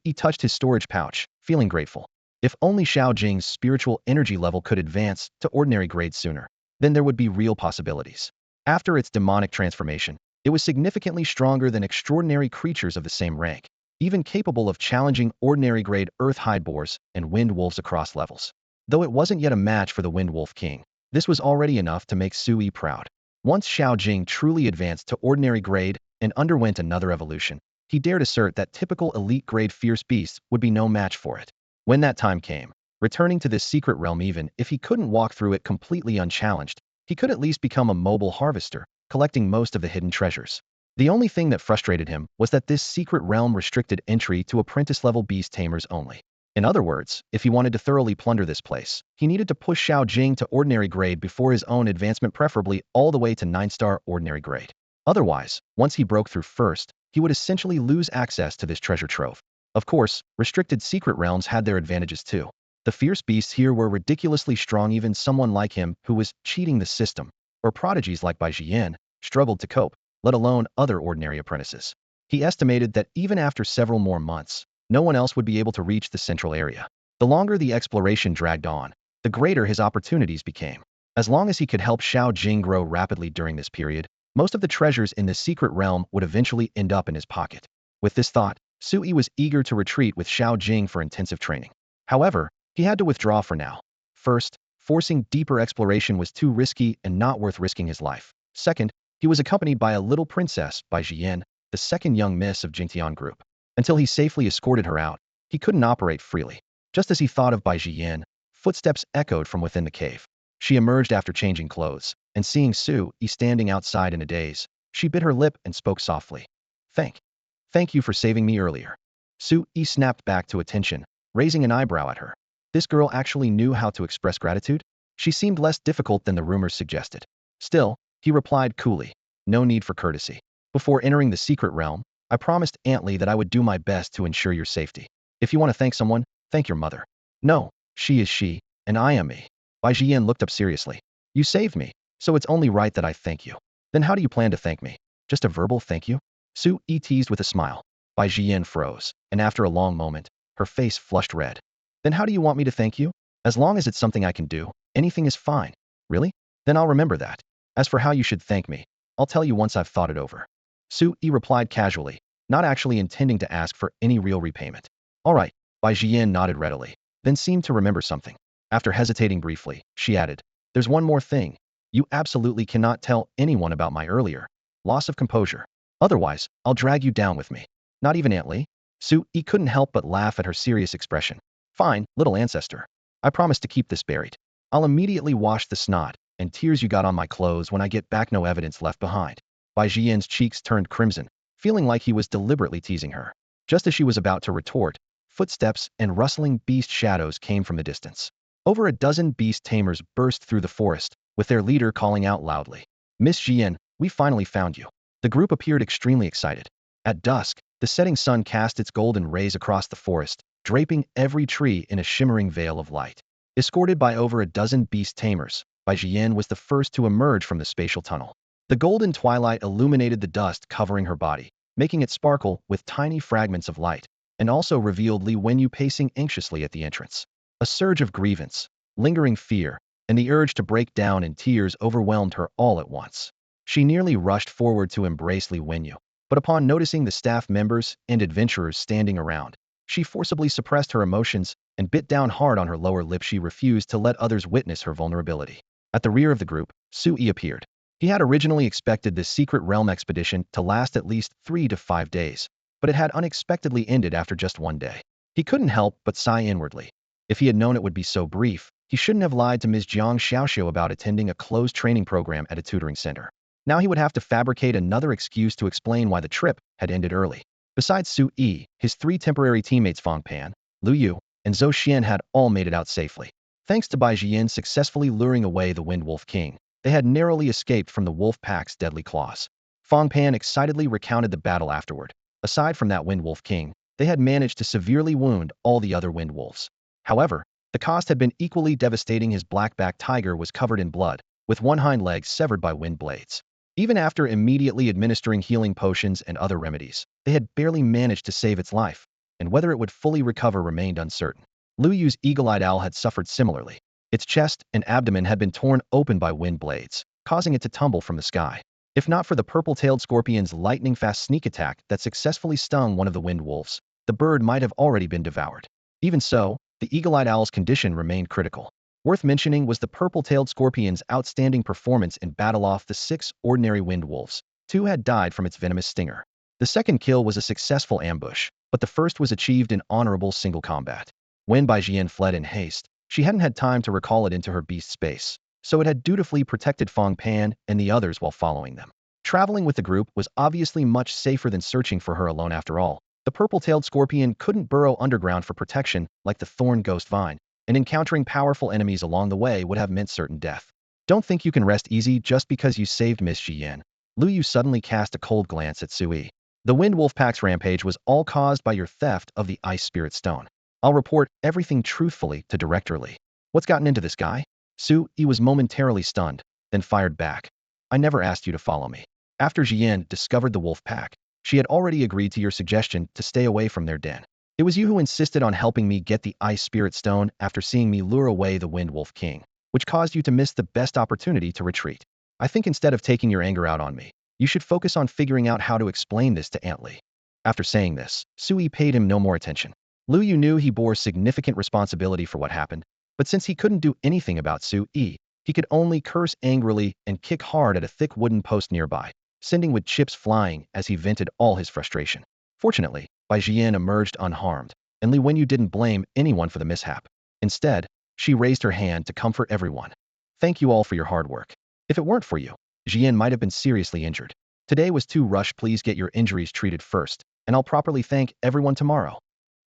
He touched his storage pouch, feeling grateful. If only Xiao Jing's spiritual energy level could advance to ordinary grade sooner, then there would be real possibilities. After its demonic transformation, it was significantly stronger than extraordinary creatures of the same rank, even capable of challenging ordinary grade earth hide boars and wind wolves across levels. Though it wasn't yet a match for the Wind Wolf King, this was already enough to make Sui proud. Once Xiao Jing truly advanced to ordinary grade and underwent another evolution, he dared assert that typical elite grade fierce beasts would be no match for it. When that time came, returning to this secret realm, even if he couldn't walk through it completely unchallenged, he could at least become a mobile harvester, collecting most of the hidden treasures. The only thing that frustrated him was that this secret realm restricted entry to apprentice-level beast tamers only. In other words, if he wanted to thoroughly plunder this place, he needed to push Xiao Jing to ordinary grade before his own advancement, preferably all the way to 9-star ordinary grade. Otherwise, once he broke through first, he would essentially lose access to this treasure trove. Of course, restricted secret realms had their advantages too. The fierce beasts here were ridiculously strong. Even someone like him, who was cheating the system, or prodigies like Bai Jian, struggled to cope, let alone other ordinary apprentices. He estimated that even after several more months, no one else would be able to reach the central area. The longer the exploration dragged on, the greater his opportunities became. As long as he could help Xiao Jing grow rapidly during this period, most of the treasures in this secret realm would eventually end up in his pocket. With this thought, Sui was eager to retreat with Xiao Jing for intensive training. However, he had to withdraw for now. First, forcing deeper exploration was too risky and not worth risking his life. Second, he was accompanied by a little princess, Bai Jian, the second young miss of Jingtian group. Until he safely escorted her out, he couldn't operate freely. Just as he thought of Bai Jian, footsteps echoed from within the cave. She emerged after changing clothes, and seeing Sui standing outside in a daze, she bit her lip and spoke softly. Thank you for saving me earlier. Sui snapped back to attention, raising an eyebrow at her. This girl actually knew how to express gratitude? She seemed less difficult than the rumors suggested. Still, he replied coolly, no need for courtesy. Before entering the secret realm, I promised Aunt Lee that I would do my best to ensure your safety. If you want to thank someone, thank your mother. No, she is she, and I am me. Bai Jian looked up seriously. You saved me, so it's only right that I thank you. Then how do you plan to thank me? Just a verbal thank you? Sui teased with a smile. Bai Jian froze, and after a long moment, her face flushed red. Then how do you want me to thank you? As long as it's something I can do, anything is fine. Really? Then I'll remember that. As for how you should thank me, I'll tell you once I've thought it over. Sui replied casually, not actually intending to ask for any real repayment. All right, Bai Jian nodded readily, then seemed to remember something. After hesitating briefly, she added, there's one more thing. You absolutely cannot tell anyone about my earlier loss of composure. Otherwise, I'll drag you down with me. Not even Aunt Lee? Sui couldn't help but laugh at her serious expression. Fine, little ancestor. I promise to keep this buried. I'll immediately wash the snot and tears you got on my clothes when I get back. No evidence left behind. Bai Jian's cheeks turned crimson, feeling like he was deliberately teasing her. Just as she was about to retort, footsteps and rustling beast shadows came from the distance. Over a dozen beast tamers burst through the forest, with their leader calling out loudly. Miss Jian, we finally found you. The group appeared extremely excited. At dusk, the setting sun cast its golden rays across the forest, draping every tree in a shimmering veil of light. Escorted by over a dozen beast tamers, Bai Jian was the first to emerge from the spatial tunnel. The golden twilight illuminated the dust covering her body, making it sparkle with tiny fragments of light, and also revealed Li Wenyu pacing anxiously at the entrance. A surge of grievance, lingering fear, and the urge to break down in tears overwhelmed her all at once. She nearly rushed forward to embrace Li Wenyu, but upon noticing the staff members and adventurers standing around, she forcibly suppressed her emotions and bit down hard on her lower lip. She refused to let others witness her vulnerability. At the rear of the group, Sui appeared. He had originally expected this secret realm expedition to last at least 3 to 5 days, but it had unexpectedly ended after just 1 day. He couldn't help but sigh inwardly. If he had known it would be so brief, he shouldn't have lied to Ms. Jiang Xiaoxiu about attending a closed training program at a tutoring center. Now he would have to fabricate another excuse to explain why the trip had ended early. Besides Sui, his 3 temporary teammates Fang Pan, Lu Yu, and Zhou Xian had all made it out safely, thanks to Bai Jian successfully luring away the Wind Wolf King. They had narrowly escaped from the wolf pack's deadly claws. Fong Pan excitedly recounted the battle afterward. Aside from that Wind Wolf King, they had managed to severely wound all the other wind wolves. However, the cost had been equally devastating. His black-backed tiger was covered in blood, with one hind leg severed by wind blades. Even after immediately administering healing potions and other remedies, they had barely managed to save its life, and whether it would fully recover remained uncertain. Lu Yu's eagle-eyed owl had suffered similarly. Its chest and abdomen had been torn open by wind blades, causing it to tumble from the sky. If not for the purple-tailed scorpion's lightning-fast sneak attack that successfully stung one of the wind wolves, the bird might have already been devoured. Even so, the eagle-eyed owl's condition remained critical. Worth mentioning was the purple-tailed scorpion's outstanding performance in battle off the 6 ordinary wind wolves. 2 had died from its venomous stinger. The second kill was a successful ambush, but the first was achieved in honorable single combat. When Baijian fled in haste, she hadn't had time to recall it into her beast space, so it had dutifully protected Fong Pan and the others while following them. Traveling with the group was obviously much safer than searching for her alone after all. The purple-tailed scorpion couldn't burrow underground for protection like the thorn ghost vine, and encountering powerful enemies along the way would have meant certain death. Don't think you can rest easy just because you saved Miss Jiyan. Lu Yu suddenly cast a cold glance at Sui. The Wind Wolf Pack's rampage was all caused by your theft of the Ice Spirit Stone. I'll report everything truthfully to Director Li. What's gotten into this guy? Sui was momentarily stunned, then fired back. I never asked you to follow me. After Jiyan discovered the wolf pack, she had already agreed to your suggestion to stay away from their den. It was you who insisted on helping me get the Ice Spirit Stone after seeing me lure away the Wind Wolf King, which caused you to miss the best opportunity to retreat. I think instead of taking your anger out on me, you should focus on figuring out how to explain this to Aunt Li. After saying this, Sui paid him no more attention. Lu Yu knew he bore significant responsibility for what happened, but since he couldn't do anything about Sui, he could only curse angrily and kick hard at a thick wooden post nearby, sending wood chips flying as he vented all his frustration. Fortunately, Bai Jian emerged unharmed, and Li Wenyu didn't blame anyone for the mishap. Instead, she raised her hand to comfort everyone. Thank you all for your hard work. If it weren't for you, Jian might have been seriously injured. Today was too rushed. Please get your injuries treated first, and I'll properly thank everyone tomorrow.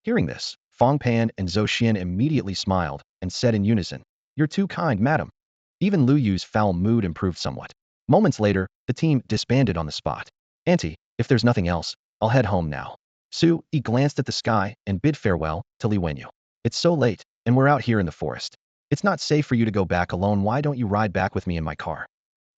Hearing this, Fong Pan and Zhou Xian immediately smiled and said in unison, You're too kind, madam. Even Lu Yu's foul mood improved somewhat. Moments later, the team disbanded on the spot. Auntie, if there's nothing else, I'll head home now. Sui glanced at the sky and bid farewell to Li Wenyu. It's so late, and we're out here in the forest. It's not safe for you to go back alone. Why don't you ride back with me in my car?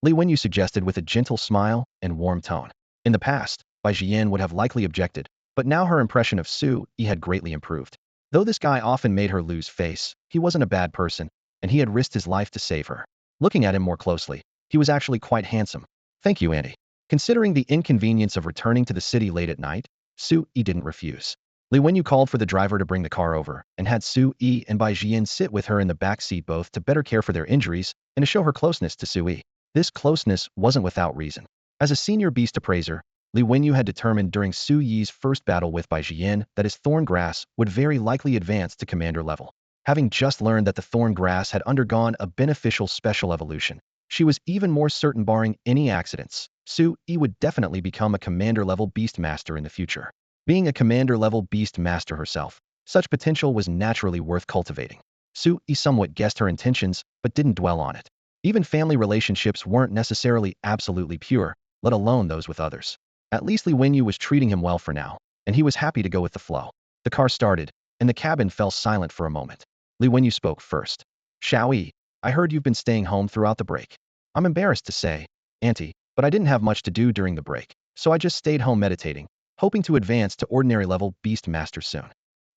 Li Wenyu suggested with a gentle smile and warm tone. In the past, Bai Jian would have likely objected, but now her impression of Sui had greatly improved. Though this guy often made her lose face, he wasn't a bad person, and he had risked his life to save her. Looking at him more closely, he was actually quite handsome. Thank you, Auntie. Considering the inconvenience of returning to the city late at night, Sui didn't refuse. Li Wenyu called for the driver to bring the car over and had Sui and Bai Jian sit with her in the back seat, both to better care for their injuries and to show her closeness to Sui. This closeness wasn't without reason. As a senior beast appraiser, Li Wenyu had determined during Sui's first battle with Bai Jian that his Thorn Grass would very likely advance to commander level. Having just learned that the Thorn Grass had undergone a beneficial special evolution, she was even more certain, barring any accidents, Sui would definitely become a commander-level beast master in the future. Being a commander-level beast master herself, such potential was naturally worth cultivating. Sui somewhat guessed her intentions, but didn't dwell on it. Even family relationships weren't necessarily absolutely pure, let alone those with others. At least Li Wenyu was treating him well for now, and he was happy to go with the flow. The car started, and the cabin fell silent for a moment. Li Wenyu spoke first. Xiaoyi, I heard you've been staying home throughout the break. I'm embarrassed to say, Auntie, but I didn't have much to do during the break, so I just stayed home meditating, hoping to advance to ordinary level beast master soon.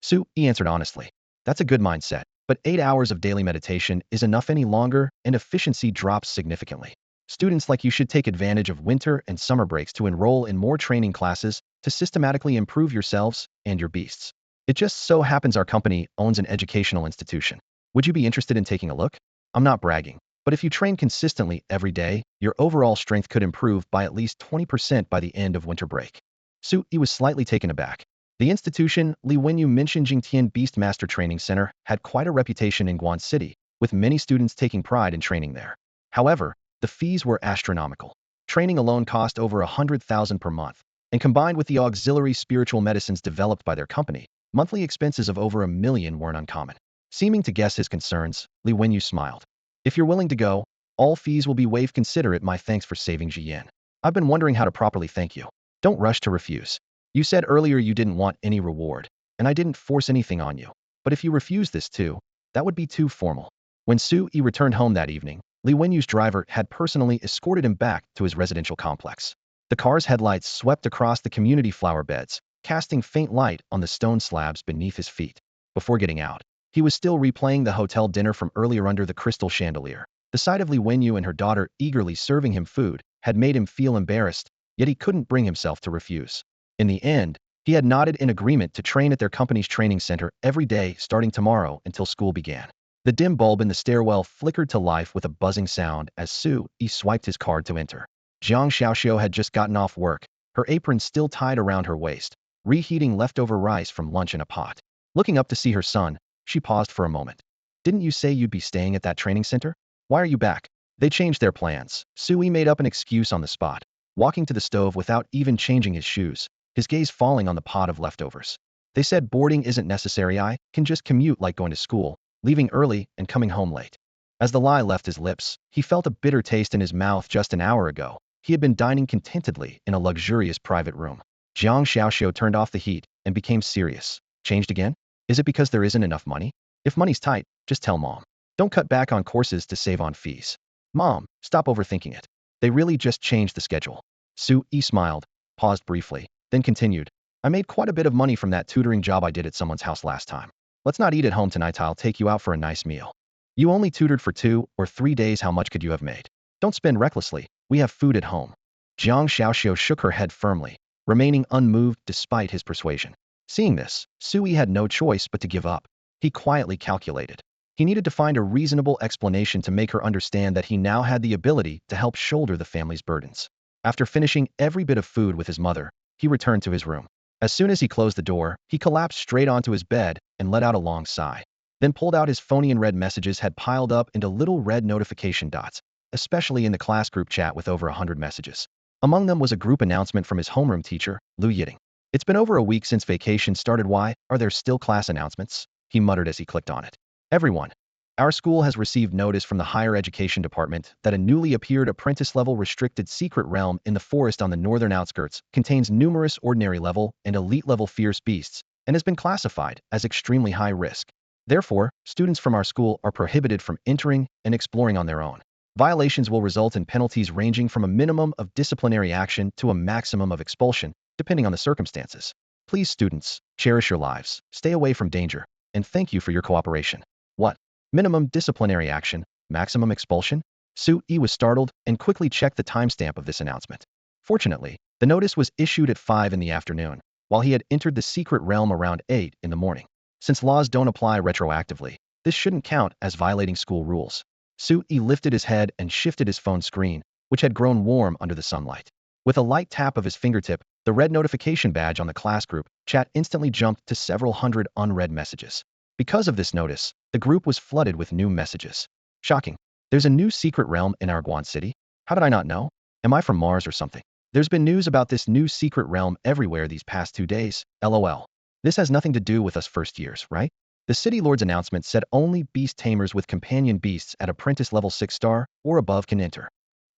Sui answered honestly. That's a good mindset, but 8 hours of daily meditation is enough any longer, and efficiency drops significantly. Students like you should take advantage of winter and summer breaks to enroll in more training classes to systematically improve yourselves and your beasts. It just so happens our company owns an educational institution. Would you be interested in taking a look? I'm not bragging, but if you train consistently every day, your overall strength could improve by at least 20% by the end of winter break. Sui was slightly taken aback. The institution Li Wenyu mentioned, Jingtian Beastmaster Training Center, had quite a reputation in Guan City, with many students taking pride in training there. However, the fees were astronomical. Training alone cost over 100,000 per month, and combined with the auxiliary spiritual medicines developed by their company, monthly expenses of over 1 million weren't uncommon. Seeming to guess his concerns, Li Wenyu smiled. If you're willing to go, All fees will be waived. Consider it my thanks for saving Jiyan. I've been wondering how to properly thank you. Don't rush to refuse. You said earlier you didn't want any reward, and I didn't force anything on you. But if you refuse this too, that would be too formal. When Su Yi returned home that evening, Li Wenyu's driver had personally escorted him back to his residential complex. The car's headlights swept across the community flower beds, casting faint light on the stone slabs beneath his feet. Before getting out, he was still replaying the hotel dinner from earlier under the crystal chandelier. The sight of Li Wenyu and her daughter eagerly serving him food had made him feel embarrassed, yet he couldn't bring himself to refuse. In the end, he had nodded in agreement to train at their company's training center every day starting tomorrow until school began. The dim bulb in the stairwell flickered to life with a buzzing sound as Su Yi swiped his card to enter. Jiang Xiaoxiu had just gotten off work, her apron still tied around her waist, reheating leftover rice from lunch in a pot. Looking up to see her son, she paused for a moment. Didn't you say you'd be staying at that training center? Why are you back? They changed their plans. Su Yi made up an excuse on the spot, walking to the stove without even changing his shoes, his gaze falling on the pot of leftovers. They said boarding isn't necessary. I can just commute like going to school, leaving early and coming home late. As the lie left his lips, he felt a bitter taste in his mouth. Just an hour ago, he had been dining contentedly in a luxurious private room. Jiang Xiaoxiu turned off the heat and became serious. Changed again? Is it because there isn't enough money? If money's tight, just tell Mom. Don't cut back on courses to save on fees. Mom, stop overthinking it. They really just changed the schedule. Su Yi smiled, paused briefly, then continued. I made quite a bit of money from that tutoring job I did at someone's house last time. Let's not eat at home tonight. I'll take you out for a nice meal. You only tutored for 2 or 3 days. How much could you have made? Don't spend recklessly. We have food at home. Jiang Xiaoxiu shook her head firmly, remaining unmoved despite his persuasion. Seeing this, Su Yi had no choice but to give up. He quietly calculated. He needed to find a reasonable explanation to make her understand that he now had the ability to help shoulder the family's burdens. After finishing every bit of food with his mother, he returned to his room. As soon as he closed the door, he collapsed straight onto his bed and let out a long sigh. Then pulled out his phone and read messages had piled up into little red notification dots, especially in the class group chat with over 100 messages. Among them was a group announcement from his homeroom teacher, Lu Yiting. It's been over a week since vacation started. Why are there still class announcements? He muttered as he clicked on it. Everyone. Our school has received notice from the Higher Education Department that a newly appeared apprentice-level restricted secret realm in the forest on the northern outskirts contains numerous ordinary-level and elite-level fierce beasts and has been classified as extremely high risk. Therefore, students from our school are prohibited from entering and exploring on their own. Violations will result in penalties ranging from a minimum of disciplinary action to a maximum of expulsion, depending on the circumstances. Please, students, cherish your lives, stay away from danger, and thank you for your cooperation. What? Minimum disciplinary action, maximum expulsion? Su Yi was startled and quickly checked the timestamp of this announcement. Fortunately, the notice was issued at 5 in the afternoon, while he had entered the secret realm around 8 in the morning. Since laws don't apply retroactively, this shouldn't count as violating school rules. Su Yi lifted his head and shifted his phone screen, which had grown warm under the sunlight. With a light tap of his fingertip, the red notification badge on the class group chat instantly jumped to several hundred unread messages. Because of this notice, the group was flooded with new messages. Shocking. There's a new secret realm in our Guan City? How did I not know? Am I from Mars or something? There's been news about this new secret realm everywhere these past 2 days, lol. This has nothing to do with us first years, right? The City Lord's announcement said only beast tamers with companion beasts at apprentice level 6 star or above can enter.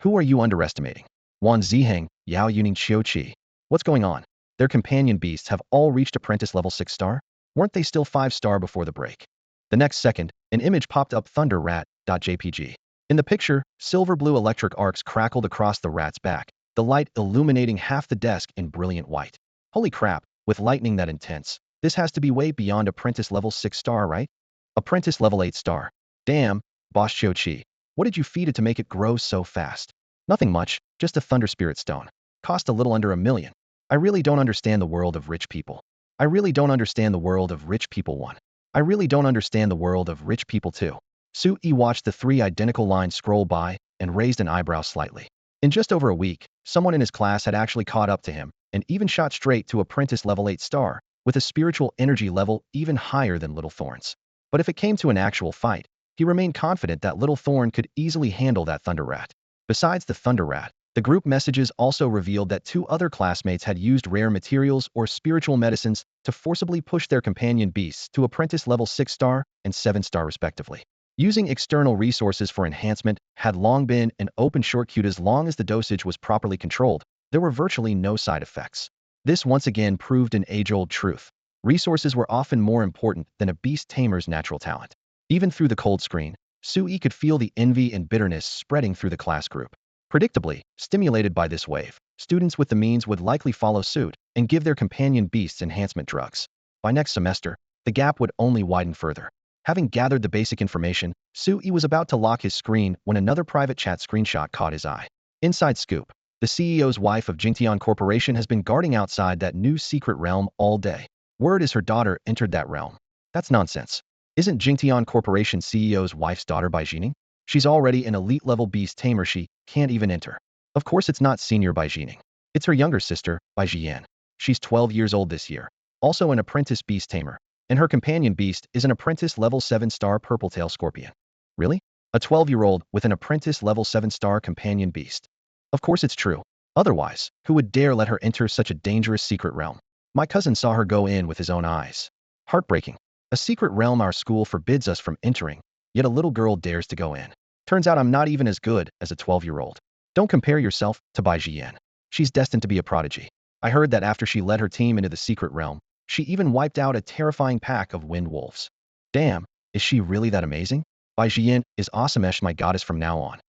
Who are you underestimating? Wan Ziheng, Yao Yuning Qiuqi. What's going on? Their companion beasts have all reached apprentice level 6 star? Weren't they still 5 star before the break? The next second, an image popped up Thunder Rat.jpg. In the picture, silver blue electric arcs crackled across the rat's back, the light illuminating half the desk in brilliant white. Holy crap, with lightning that intense, this has to be way beyond apprentice level 6 star, right? Apprentice level 8 star. Damn, Boss Qiuqi. What did you feed it to make it grow so fast? Nothing much, just a thunder spirit stone. Cost a little under $1 million. I really don't understand the world of rich people. I really don't understand the world of rich people 1. I really don't understand the world of rich people 2. Su Yi watched the 3 identical lines scroll by and raised an eyebrow slightly. In just over a week, someone in his class had actually caught up to him and even shot straight to apprentice level 8 star, with a spiritual energy level even higher than Little Thorn's. But if it came to an actual fight, he remained confident that Little Thorn could easily handle that Thunder Rat. Besides the Thunder Rat, the group messages also revealed that 2 other classmates had used rare materials or spiritual medicines to forcibly push their companion beasts to apprentice level 6 star and 7 star respectively. Using external resources for enhancement had long been an open shortcut as long as the dosage was properly controlled. There were virtually no side effects. This once again proved an age-old truth. Resources were often more important than a beast tamer's natural talent. Even through the cold screen, Sui could feel the envy and bitterness spreading through the class group. Predictably, stimulated by this wave, students with the means would likely follow suit and give their companion beasts enhancement drugs. By next semester, the gap would only widen further. Having gathered the basic information, Sui was about to lock his screen when another private chat screenshot caught his eye. Inside scoop. The CEO's wife of Jingtian Corporation has been guarding outside that new secret realm all day. Word is her daughter entered that realm. That's nonsense. Isn't Jingtian Corporation CEO's wife's daughter Bai Jining? She's already an elite-level beast tamer. She can't even enter. Of course it's not senior Bai Jining. It's her younger sister, Bai Jian. She's 12 years old this year. Also an apprentice beast tamer. And her companion beast is an apprentice level 7-star purple-tail scorpion. Really? A 12-year-old with an apprentice level 7-star companion beast. Of course it's true. Otherwise, who would dare let her enter such a dangerous secret realm? My cousin saw her go in with his own eyes. Heartbreaking. A secret realm our school forbids us from entering, yet a little girl dares to go in. Turns out I'm not even as good as a 12-year-old. Don't compare yourself to Bai Jian. She's destined to be a prodigy. I heard that after she led her team into the secret realm, she even wiped out a terrifying pack of wind wolves. Damn, is she really that amazing? Bai Jian is awesomesh, my goddess from now on.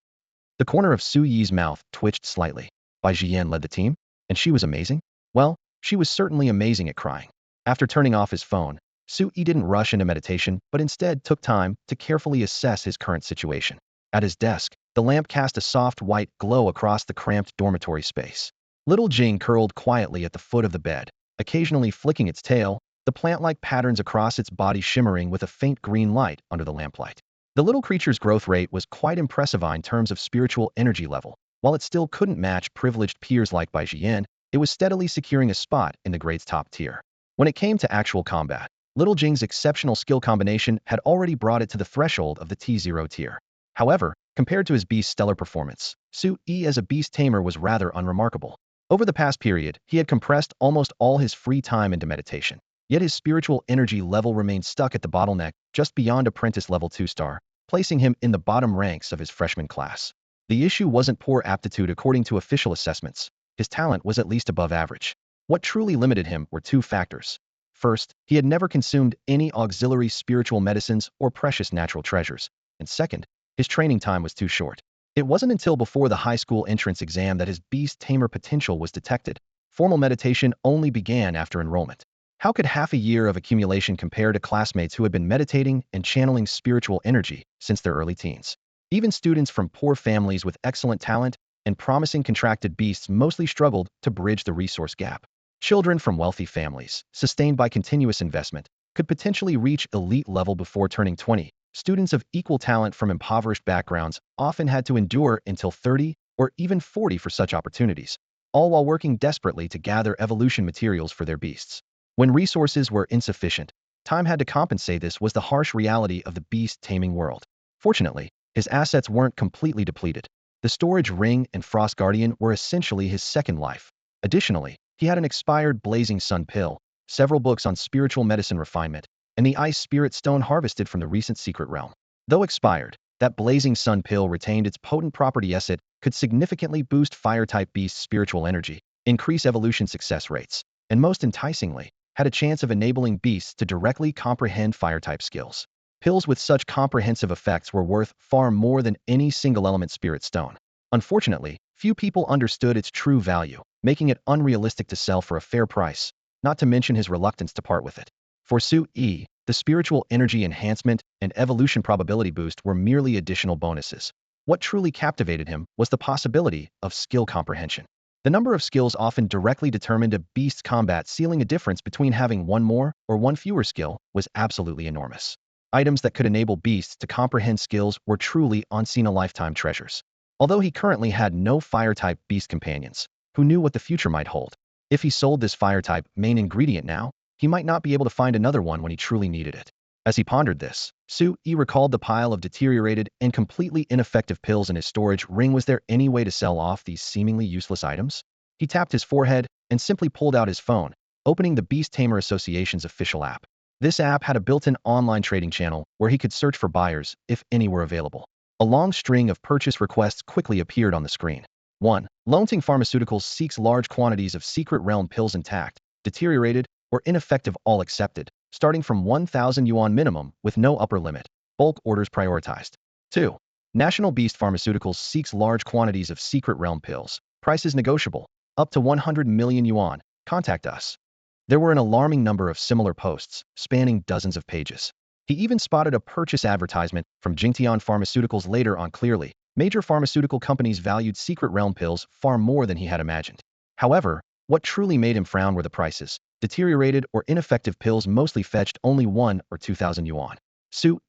The corner of Su Yi's mouth twitched slightly. Bai Jian led the team? And she was amazing? Well, she was certainly amazing at crying. After turning off his phone, Su Yi didn't rush into meditation, but instead took time to carefully assess his current situation. At his desk, the lamp cast a soft white glow across the cramped dormitory space. Little Jing curled quietly at the foot of the bed, occasionally flicking its tail, the plant-like patterns across its body shimmering with a faint green light under the lamplight. The little creature's growth rate was quite impressive in terms of spiritual energy level. While it still couldn't match privileged peers like Bai Jian, it was steadily securing a spot in the grade's top tier. When it came to actual combat, Little Jing's exceptional skill combination had already brought it to the threshold of the T0 tier. However, compared to his beast's stellar performance, Su Yi as a beast tamer was rather unremarkable. Over the past period, he had compressed almost all his free time into meditation. Yet his spiritual energy level remained stuck at the bottleneck, just beyond apprentice level 2-star, placing him in the bottom ranks of his freshman class. The issue wasn't poor aptitude according to official assessments. His talent was at least above average. What truly limited him were two factors. First, he had never consumed any auxiliary spiritual medicines or precious natural treasures. And second, his training time was too short. It wasn't until before the high school entrance exam that his beast tamer potential was detected. Formal meditation only began after enrollment. How could half a year of accumulation compare to classmates who had been meditating and channeling spiritual energy since their early teens? Even students from poor families with excellent talent and promising contracted beasts mostly struggled to bridge the resource gap. Children from wealthy families, sustained by continuous investment, could potentially reach elite level before turning 20. Students of equal talent from impoverished backgrounds often had to endure until 30 or even 40 for such opportunities, all while working desperately to gather evolution materials for their beasts. When resources were insufficient, time had to compensate. This was the harsh reality of the beast taming world. Fortunately, his assets weren't completely depleted. The storage ring and Frost Guardian were essentially his second life. Additionally, he had an expired Blazing Sun pill, several books on spiritual medicine refinement, and the Ice Spirit Stone harvested from the recent secret realm. Though expired, that Blazing Sun pill retained its potent property as it could significantly boost fire-type beasts' spiritual energy, increase evolution success rates, and most enticingly, had a chance of enabling beasts to directly comprehend fire-type skills. Pills with such comprehensive effects were worth far more than any single-element spirit stone. Unfortunately, few people understood its true value, making it unrealistic to sell for a fair price, not to mention his reluctance to part with it. For Su Yi, the spiritual energy enhancement and evolution probability boost were merely additional bonuses. What truly captivated him was the possibility of skill comprehension. The number of skills often directly determined a beast's combat, sealing a difference between having one more or one fewer skill was absolutely enormous. Items that could enable beasts to comprehend skills were truly once-in-a-lifetime treasures. Although he currently had no fire-type beast companions, who knew what the future might hold. If he sold this fire-type main ingredient now, he might not be able to find another one when he truly needed it. As he pondered this, Su Yi recalled the pile of deteriorated and completely ineffective pills in his storage ring. Was there any way to sell off these seemingly useless items? He tapped his forehead and simply pulled out his phone, opening the Beast Tamer Association's official app. This app had a built-in online trading channel where he could search for buyers, if any were available. A long string of purchase requests quickly appeared on the screen. 1. Lonting Pharmaceuticals seeks large quantities of secret realm pills intact, deteriorated, or ineffective, all accepted, starting from 1,000 yuan minimum with no upper limit. Bulk orders prioritized. 2. National Beast Pharmaceuticals seeks large quantities of secret realm pills. Prices negotiable. Up to 100 million yuan. Contact us. There were an alarming number of similar posts, spanning dozens of pages. He even spotted a purchase advertisement from Jingtian Pharmaceuticals later on. Clearly, major pharmaceutical companies valued secret realm pills far more than he had imagined. However, what truly made him frown were the prices. Deteriorated or ineffective pills mostly fetched only 1 or 2,000 yuan.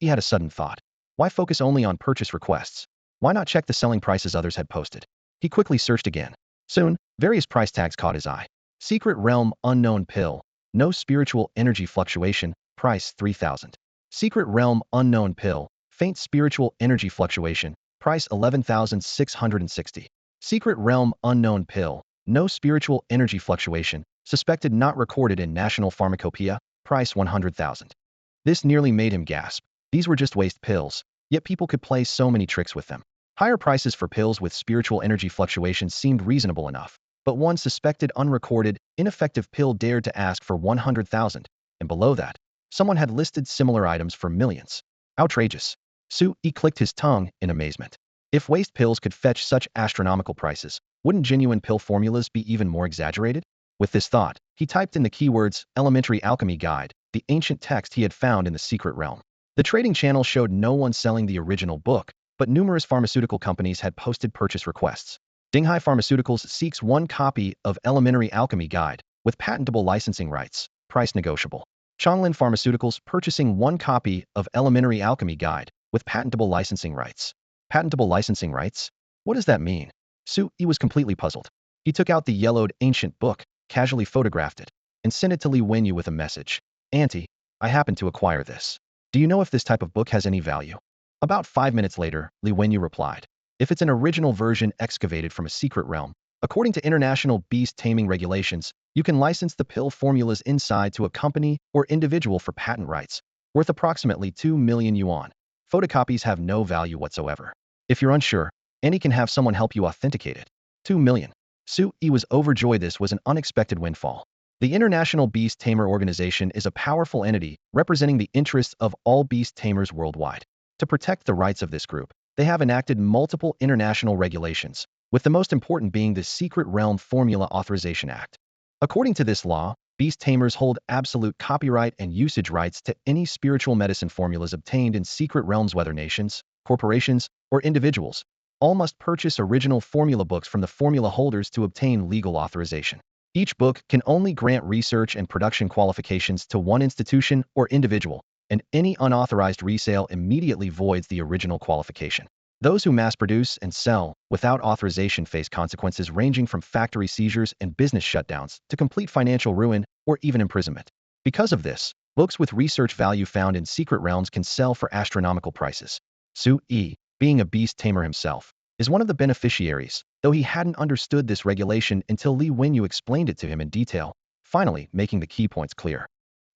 He had a sudden thought. Why focus only on purchase requests? Why not check the selling prices others had posted? He quickly searched again. Soon, various price tags caught his eye. Secret Realm Unknown Pill. No spiritual energy fluctuation. Price 3,000. Secret Realm Unknown Pill. Faint spiritual energy fluctuation. Price 11,660. Secret Realm Unknown Pill. No spiritual energy fluctuation. Suspected not recorded in National Pharmacopoeia. Price 100,000. This nearly made him gasp. These were just waste pills, yet people could play so many tricks with them. Higher prices for pills with spiritual energy fluctuations seemed reasonable enough, but one suspected unrecorded, ineffective pill dared to ask for 100,000, and below that, someone had listed similar items for millions. Outrageous. He clicked his tongue in amazement. If waste pills could fetch such astronomical prices, wouldn't genuine pill formulas be even more exaggerated? With this thought, he typed in the keywords Elementary Alchemy Guide, the ancient text he had found in the secret realm. The trading channel showed no one selling the original book, but numerous pharmaceutical companies had posted purchase requests. Dinghai Pharmaceuticals seeks 1 copy of Elementary Alchemy Guide, with patentable licensing rights, price negotiable. Chonglin Pharmaceuticals purchasing 1 copy of Elementary Alchemy Guide, with patentable licensing rights. Patentable licensing rights? What does that mean? He was completely puzzled. He took out the yellowed ancient book, casually photographed it, and sent it to Li Wenyu with a message. Auntie, I happen to acquire this. Do you know if this type of book has any value? About 5 minutes later, Li Wenyu replied. If it's an original version excavated from a secret realm, according to international beast taming regulations, you can license the pill formulas inside to a company or individual for patent rights, worth approximately 2 million yuan. Photocopies have no value whatsoever. If you're unsure, Annie can have someone help you authenticate it. 2 million. He was overjoyed. This was an unexpected windfall. The International Beast Tamer Organization is a powerful entity representing the interests of all beast tamers worldwide. To protect the rights of this group, they have enacted multiple international regulations, with the most important being the Secret Realm Formula Authorization Act. According to this law, beast tamers hold absolute copyright and usage rights to any spiritual medicine formulas obtained in secret realms, whether nations, corporations, or individuals. All must purchase original formula books from the formula holders to obtain legal authorization. Each book can only grant research and production qualifications to one institution or individual, and any unauthorized resale immediately voids the original qualification. Those who mass produce and sell without authorization face consequences ranging from factory seizures and business shutdowns to complete financial ruin or even imprisonment. Because of this, books with research value found in secret realms can sell for astronomical prices. Being a beast tamer himself, is one of the beneficiaries, though he hadn't understood this regulation until Li Wenyu explained it to him in detail, finally making the key points clear.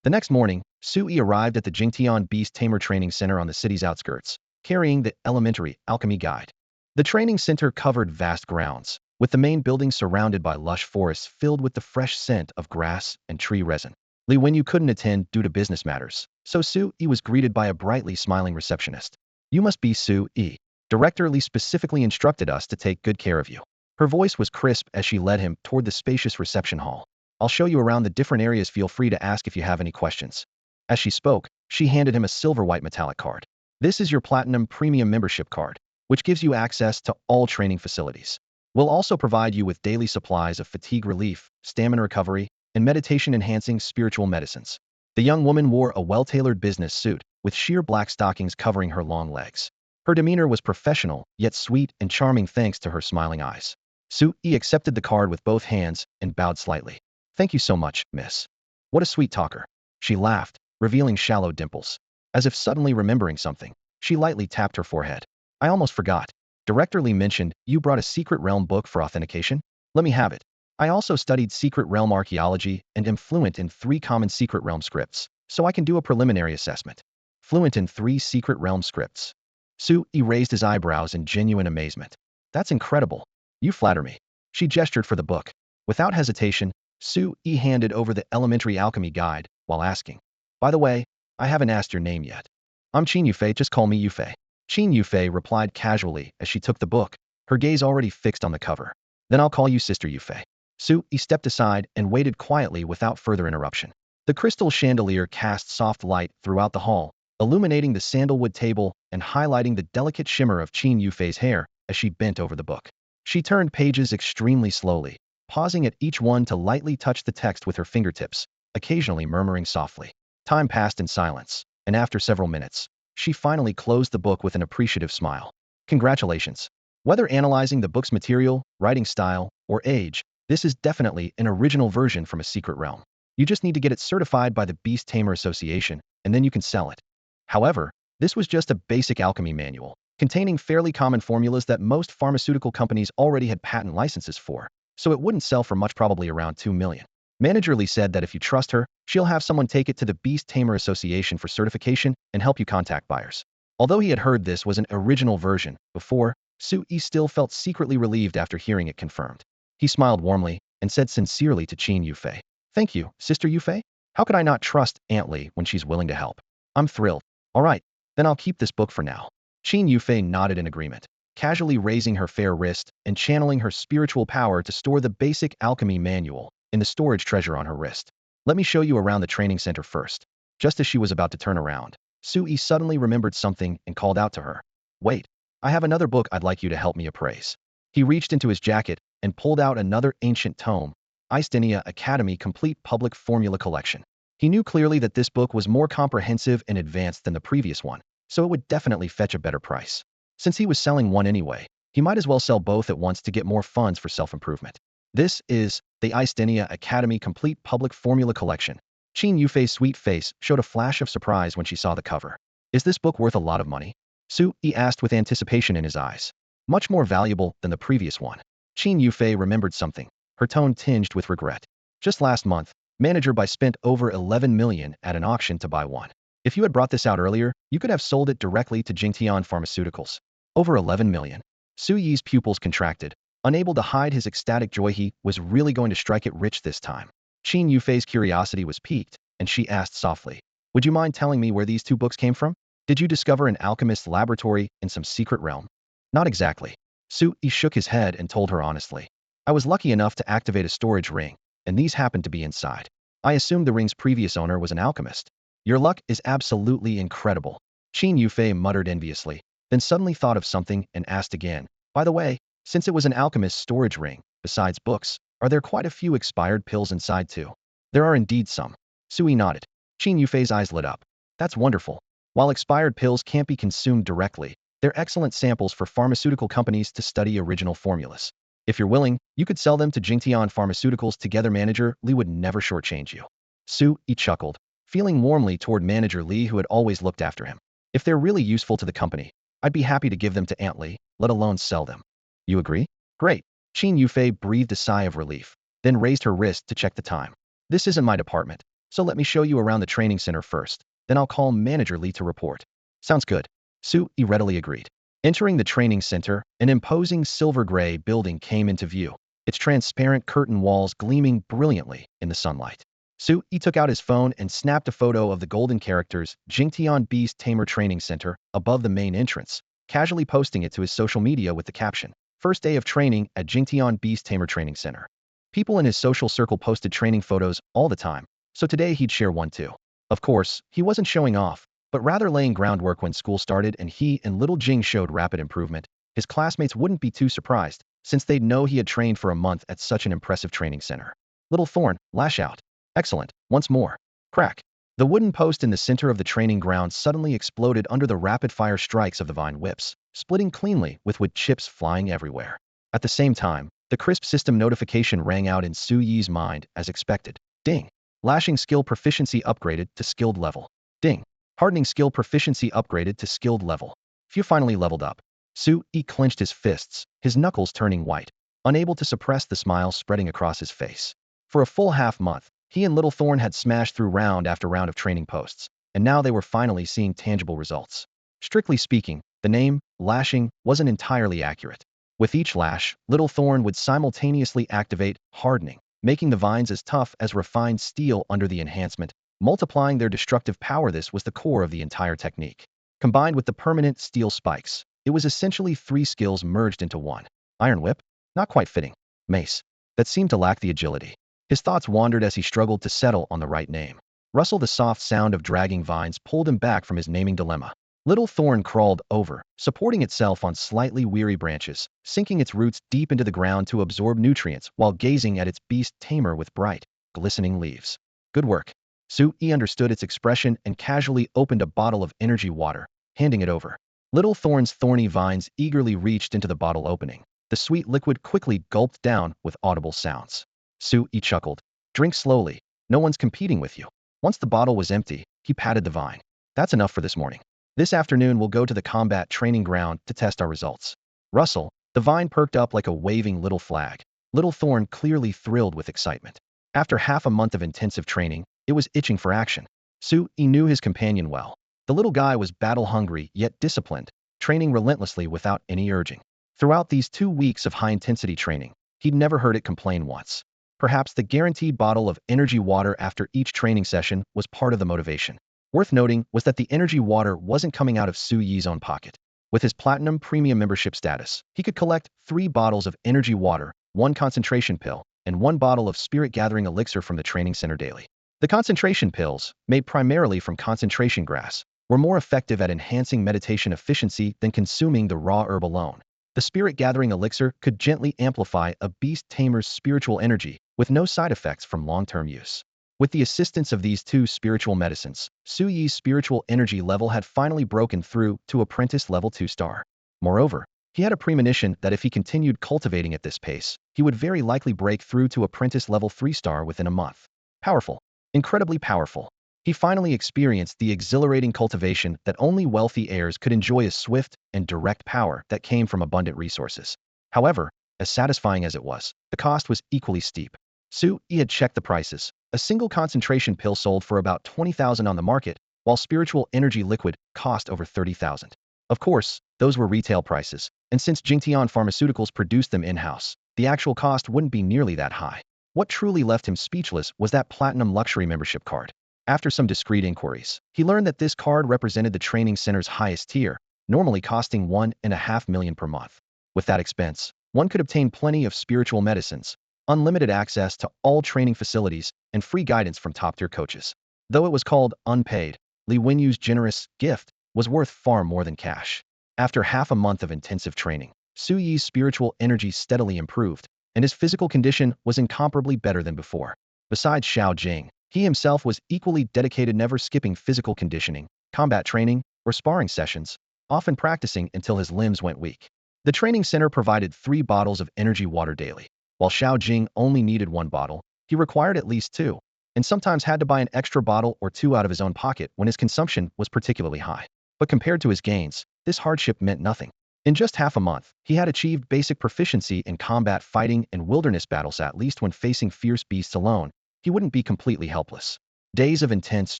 The next morning, Sui arrived at the Jingtian Beast Tamer Training Center on the city's outskirts, carrying the Elementary Alchemy Guide. The training center covered vast grounds, with the main building surrounded by lush forests filled with the fresh scent of grass and tree resin. Li Wenyu couldn't attend due to business matters, so Sui was greeted by a brightly smiling receptionist. You must be Sui. Director Li specifically instructed us to take good care of you. Her voice was crisp as she led him toward the spacious reception hall. I'll show you around the different areas. Feel free to ask if you have any questions. As she spoke, she handed him a silver-white metallic card. This is your Platinum Premium Membership card, which gives you access to all training facilities. We'll also provide you with daily supplies of fatigue relief, stamina recovery, and meditation-enhancing spiritual medicines. The young woman wore a well-tailored business suit, with sheer black stockings covering her long legs. Her demeanor was professional, yet sweet and charming thanks to her smiling eyes. Sui accepted the card with both hands and bowed slightly. Thank you so much, miss. What a sweet talker. She laughed, revealing shallow dimples. As if suddenly remembering something, she lightly tapped her forehead. I almost forgot. Director Li mentioned you brought a Secret Realm book for authentication? Let me have it. I also studied Secret Realm archaeology and am fluent in 3 common Secret Realm scripts. so I can do a preliminary assessment. Fluent in 3 Secret Realm scripts. Su-yi raised his eyebrows in genuine amazement. That's incredible. You flatter me. She gestured for the book. Without hesitation, Su-yi handed over the Elementary Alchemy Guide while asking, "By the way, I haven't asked your name yet." "I'm Qin Yufei, just call me Yufei." Qin Yufei replied casually as she took the book, her gaze already fixed on the cover. "Then I'll call you Sister Yufei." Su-yi stepped aside and waited quietly without further interruption. The crystal chandelier cast soft light throughout the hall, illuminating the sandalwood table and highlighting the delicate shimmer of Qin Yufei's hair as she bent over the book. She turned pages extremely slowly, pausing at each one to lightly touch the text with her fingertips, occasionally murmuring softly. Time passed in silence, and after several minutes, she finally closed the book with an appreciative smile. "Congratulations. Whether analyzing the book's material, writing style, or age, this is definitely an original version from a secret realm. You just need to get it certified by the Beast Tamer Association, and then you can sell it." However, this was just a basic alchemy manual, containing fairly common formulas that most pharmaceutical companies already had patent licenses for, so it wouldn't sell for much, probably around 2 million. Manager Lee said that if you trust her, she'll have someone take it to the Beast Tamer Association for certification and help you contact buyers. Although he had heard this was an original version before, Su-yi still felt secretly relieved after hearing it confirmed. He smiled warmly and said sincerely to Qin Yufei, "Thank you, Sister Yufei. How could I not trust Aunt Lee when she's willing to help? I'm thrilled. All right, then I'll keep this book for now." Qin Yufei nodded in agreement, casually raising her fair wrist and channeling her spiritual power to store the basic alchemy manual in the storage treasure on her wrist. "Let me show you around the training center first." Just as she was about to turn around, Su-yi suddenly remembered something and called out to her, "Wait, I have another book I'd like you to help me appraise." He reached into his jacket and pulled out another ancient tome, Evolutionary Academy Complete Public Formula Collection. He knew clearly that this book was more comprehensive and advanced than the previous one, so it would definitely fetch a better price. Since he was selling one anyway, he might as well sell both at once to get more funds for self-improvement. This is the Evolutionary Academy Complete Public Formula Collection. Qin Yufei's sweet face showed a flash of surprise when she saw the cover. "Is this book worth a lot of money?" Su-yi asked with anticipation in his eyes. "Much more valuable than the previous one." Qin Yufei remembered something, her tone tinged with regret. "Just last month, Manager Bai spent over 11 million at an auction to buy one. If you had brought this out earlier, you could have sold it directly to Jingtian Pharmaceuticals." Over 11 million. Su-yi's pupils contracted, unable to hide his ecstatic joy. He was really going to strike it rich this time. Qin Yufei's curiosity was piqued, and she asked softly, "Would you mind telling me where these 2 books came from? Did you discover an alchemist's laboratory in some secret realm?" "Not exactly." Su-yi shook his head and told her honestly. "I was lucky enough to activate a storage ring, and these happened to be inside. I assumed the ring's previous owner was an alchemist." "Your luck is absolutely incredible." Qin Yufei muttered enviously, then suddenly thought of something and asked again, "By the way, since it was an alchemist's storage ring, besides books, are there quite a few expired pills inside too?" "There are indeed some." Su-yi nodded. Qin Yufei's eyes lit up. "That's wonderful. While expired pills can't be consumed directly, they're excellent samples for pharmaceutical companies to study original formulas. If you're willing, you could sell them to Jingtian Pharmaceuticals together. Manager Lee would never shortchange you." Su-yi chuckled, feeling warmly toward Manager Lee, who had always looked after him. "If they're really useful to the company, I'd be happy to give them to Aunt Lee, let alone sell them." "You agree? Great." Qin Yufei breathed a sigh of relief, then raised her wrist to check the time. "This isn't my department, so let me show you around the training center first, then I'll call Manager Lee to report." "Sounds good." Su-yi readily agreed. Entering the training center, an imposing silver-gray building came into view, its transparent curtain walls gleaming brilliantly in the sunlight. Su-yi took out his phone and snapped a photo of the golden characters Jingtian Beast Tamer Training Center above the main entrance, casually posting it to his social media with the caption, "First day of training at Jingtian Beast Tamer Training Center." People in his social circle posted training photos all the time, so today he'd share one too. Of course, he wasn't showing off, but rather laying groundwork. When school started and he and little Jing showed rapid improvement, his classmates wouldn't be too surprised, since they'd know he had trained for a month at such an impressive training center. "Little Thorn, lash out. Excellent, once more." Crack. The wooden post in the center of the training ground suddenly exploded under the rapid-fire strikes of the vine whips, splitting cleanly with wood chips flying everywhere. At the same time, the crisp system notification rang out in Su-yi's mind as expected. Ding. Lashing skill proficiency upgraded to skilled level. Ding. Hardening skill proficiency upgraded to skilled level. Phew, finally leveled up. Su-yi clenched his fists, his knuckles turning white, unable to suppress the smile spreading across his face. For a full half-month, He and Little Thorn had smashed through round after round of training posts, and now they were finally seeing tangible results. Strictly speaking, the name, lashing, wasn't entirely accurate. With each lash, Little Thorn would simultaneously activate, hardening, making the vines as tough as refined steel under the enhancement, multiplying their destructive power. This was the core of the entire technique. Combined with the permanent steel spikes, it was essentially 3 skills merged into one. Iron Whip? Not quite fitting. Mace. That seemed to lack the agility. His thoughts wandered as he struggled to settle on the right name. Rustle, the soft sound of dragging vines, pulled him back from his naming dilemma. Little Thorn crawled over, supporting itself on slightly weary branches, sinking its roots deep into the ground to absorb nutrients while gazing at its beast tamer with bright, glistening leaves. Good work. Su-yi understood its expression and casually opened a bottle of energy water, handing it over. Little Thorn's thorny vines eagerly reached into the bottle opening. The sweet liquid quickly gulped down with audible sounds. Su-yi chuckled. Drink slowly. No one's competing with you. Once the bottle was empty, he patted the vine. That's enough for this morning. This afternoon we'll go to the combat training ground to test our results. Rustle, the vine perked up like a waving little flag. Little Thorn clearly thrilled with excitement. After half a month of intensive training, it was itching for action. Su-yi knew his companion well. The little guy was battle-hungry yet disciplined, training relentlessly without any urging. Throughout these 2 weeks of high-intensity training, he'd never heard it complain once. Perhaps the guaranteed bottle of energy water after each training session was part of the motivation. Worth noting was that the energy water wasn't coming out of Su-yi's own pocket. With his Platinum Premium membership status, he could collect 3 bottles of energy water, 1 concentration pill, and 1 bottle of spirit-gathering elixir from the training center daily. The concentration pills, made primarily from concentration grass, were more effective at enhancing meditation efficiency than consuming the raw herb alone. The spirit-gathering elixir could gently amplify a beast tamer's spiritual energy with no side effects from long-term use. With the assistance of these 2 spiritual medicines, Su-yi's spiritual energy level had finally broken through to apprentice level 2 star. Moreover, he had a premonition that if he continued cultivating at this pace, he would very likely break through to apprentice level 3 star within a month. Powerful. Incredibly powerful. He finally experienced the exhilarating cultivation that only wealthy heirs could enjoy, a swift and direct power that came from abundant resources. However, as satisfying as it was, the cost was equally steep. Su-yi had checked the prices. A single concentration pill sold for about 20,000 on the market, while spiritual energy liquid cost over 30,000. Of course, those were retail prices, and since Jingtian Pharmaceuticals produced them in-house, the actual cost wouldn't be nearly that high. What truly left him speechless was that Platinum Luxury membership card. After some discreet inquiries, he learned that this card represented the training center's highest tier, normally costing 1.5 million per month. With that expense, one could obtain plenty of spiritual medicines, unlimited access to all training facilities, and free guidance from top-tier coaches. Though it was called unpaid, Li Wenyu's generous gift was worth far more than cash. After half a month of intensive training, Su-yi's spiritual energy steadily improved, and his physical condition was incomparably better than before. Besides Xiao Jing, he himself was equally dedicated, never skipping physical conditioning, combat training, or sparring sessions, often practicing until his limbs went weak. The training center provided 3 bottles of energy water daily. While Xiao Jing only needed 1 bottle, he required at least 2, and sometimes had to buy an extra bottle or 2 out of his own pocket when his consumption was particularly high. But compared to his gains, this hardship meant nothing. In just half a month, he had achieved basic proficiency in combat fighting and wilderness battles. At least when facing fierce beasts alone, he wouldn't be completely helpless. Days of intense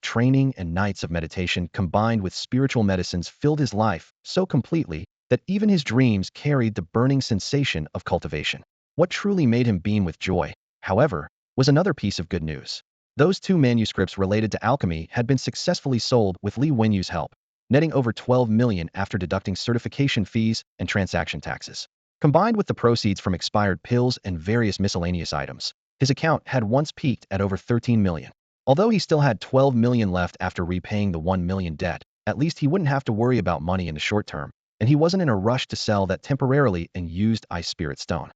training and nights of meditation combined with spiritual medicines filled his life so completely that even his dreams carried the burning sensation of cultivation. What truly made him beam with joy, however, was another piece of good news. Those 2 manuscripts related to alchemy had been successfully sold with Li Wenyu's help, netting over 12 million after deducting certification fees and transaction taxes. Combined with the proceeds from expired pills and various miscellaneous items, his account had once peaked at over 13 million. Although he still had 12 million left after repaying the 1 million debt, at least he wouldn't have to worry about money in the short term, and he wasn't in a rush to sell that temporarily and used Ice Spirit Stone.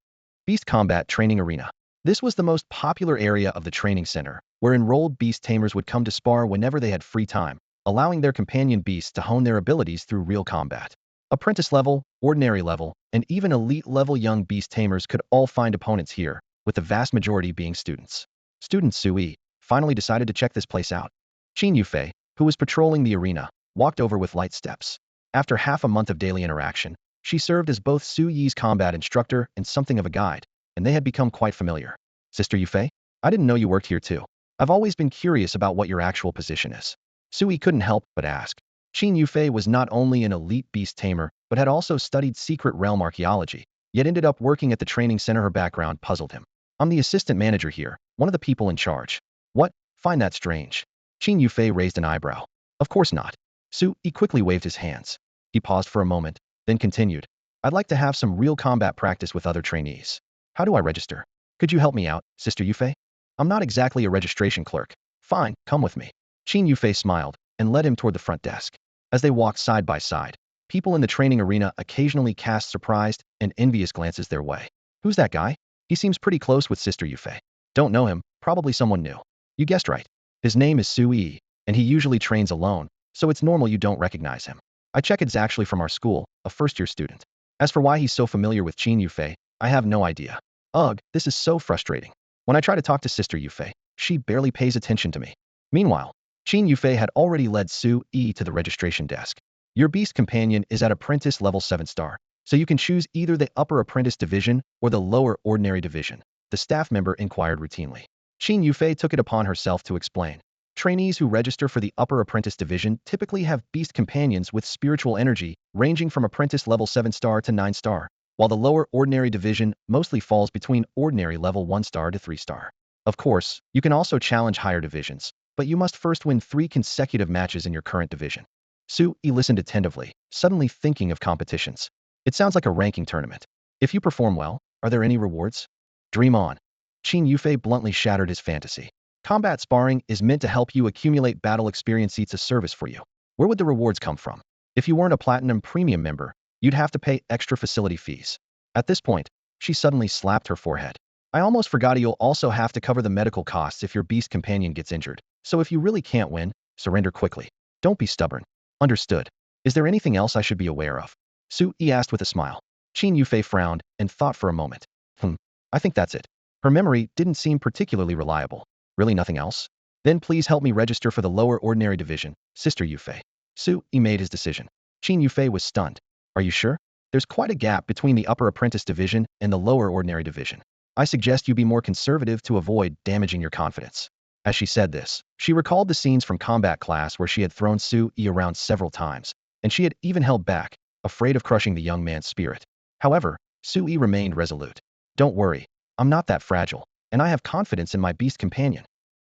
Beast Combat Training Arena. This was the most popular area of the training center, where enrolled beast tamers would come to spar whenever they had free time, allowing their companion beasts to hone their abilities through real combat. Apprentice level, ordinary level, and even elite level young beast tamers could all find opponents here, with the vast majority being students. Student Su-yi finally decided to check this place out. Qin Yufei, who was patrolling the arena, walked over with light steps. After half a month of daily interaction, she served as both Su-yi's combat instructor and something of a guide, and they had become quite familiar. Sister Yufei, I didn't know you worked here too. I've always been curious about what your actual position is. Sui couldn't help but ask. Qin Yufei was not only an elite beast tamer, but had also studied secret realm archaeology, yet ended up working at the training center. Her background puzzled him. I'm the assistant manager here, one of the people in charge. What? Find that strange. Qin Yufei raised an eyebrow. Of course not. Sui quickly waved his hands. He paused for a moment, then continued. I'd like to have some real combat practice with other trainees. How do I register? Could you help me out, Sister Yufei? I'm not exactly a registration clerk. Fine, come with me. Qin Yufei smiled and led him toward the front desk. As they walked side by side, people in the training arena occasionally cast surprised and envious glances their way. Who's that guy? He seems pretty close with Sister Yufei. Don't know him, probably someone new. You guessed right. His name is Sui, and he usually trains alone, so it's normal you don't recognize him. I check it's actually from our school, a first-year student. As for why he's so familiar with Qin Yufei, I have no idea. Ugh, this is so frustrating. When I try to talk to Sister Yufei, she barely pays attention to me. Meanwhile, Qin Yufei had already led Sui to the registration desk. Your beast companion is at apprentice level 7 star, so you can choose either the upper apprentice division or the lower ordinary division, the staff member inquired routinely. Qin Yufei took it upon herself to explain. Trainees who register for the upper apprentice division typically have beast companions with spiritual energy ranging from apprentice level 7 star to 9 star, while the lower ordinary division mostly falls between ordinary level 1 star to 3 star. Of course, you can also challenge higher divisions, but you must first win 3 consecutive matches in your current division. Sui listened attentively, suddenly thinking of competitions. It sounds like a ranking tournament. If you perform well, are there any rewards? Dream on. Qin Yufei bluntly shattered his fantasy. Combat sparring is meant to help you accumulate battle experience. It's a service for you. Where would the rewards come from? If you weren't a platinum premium member, you'd have to pay extra facility fees. At this point, she suddenly slapped her forehead. I almost forgot you'll also have to cover the medical costs if your beast companion gets injured. So if you really can't win, surrender quickly. Don't be stubborn. Understood. Is there anything else I should be aware of? Sui asked with a smile. Qin Yufei frowned and thought for a moment. I think that's it. Her memory didn't seem particularly reliable. Really nothing else? Then please help me register for the lower ordinary division, Sister Yufei. Sui made his decision. Qin Yufei was stunned. Are you sure? There's quite a gap between the upper apprentice division and the lower ordinary division. I suggest you be more conservative to avoid damaging your confidence. As she said this, she recalled the scenes from combat class where she had thrown Sui around several times, and she had even held back, afraid of crushing the young man's spirit. However, Sui remained resolute. Don't worry, I'm not that fragile, and I have confidence in my beast companion.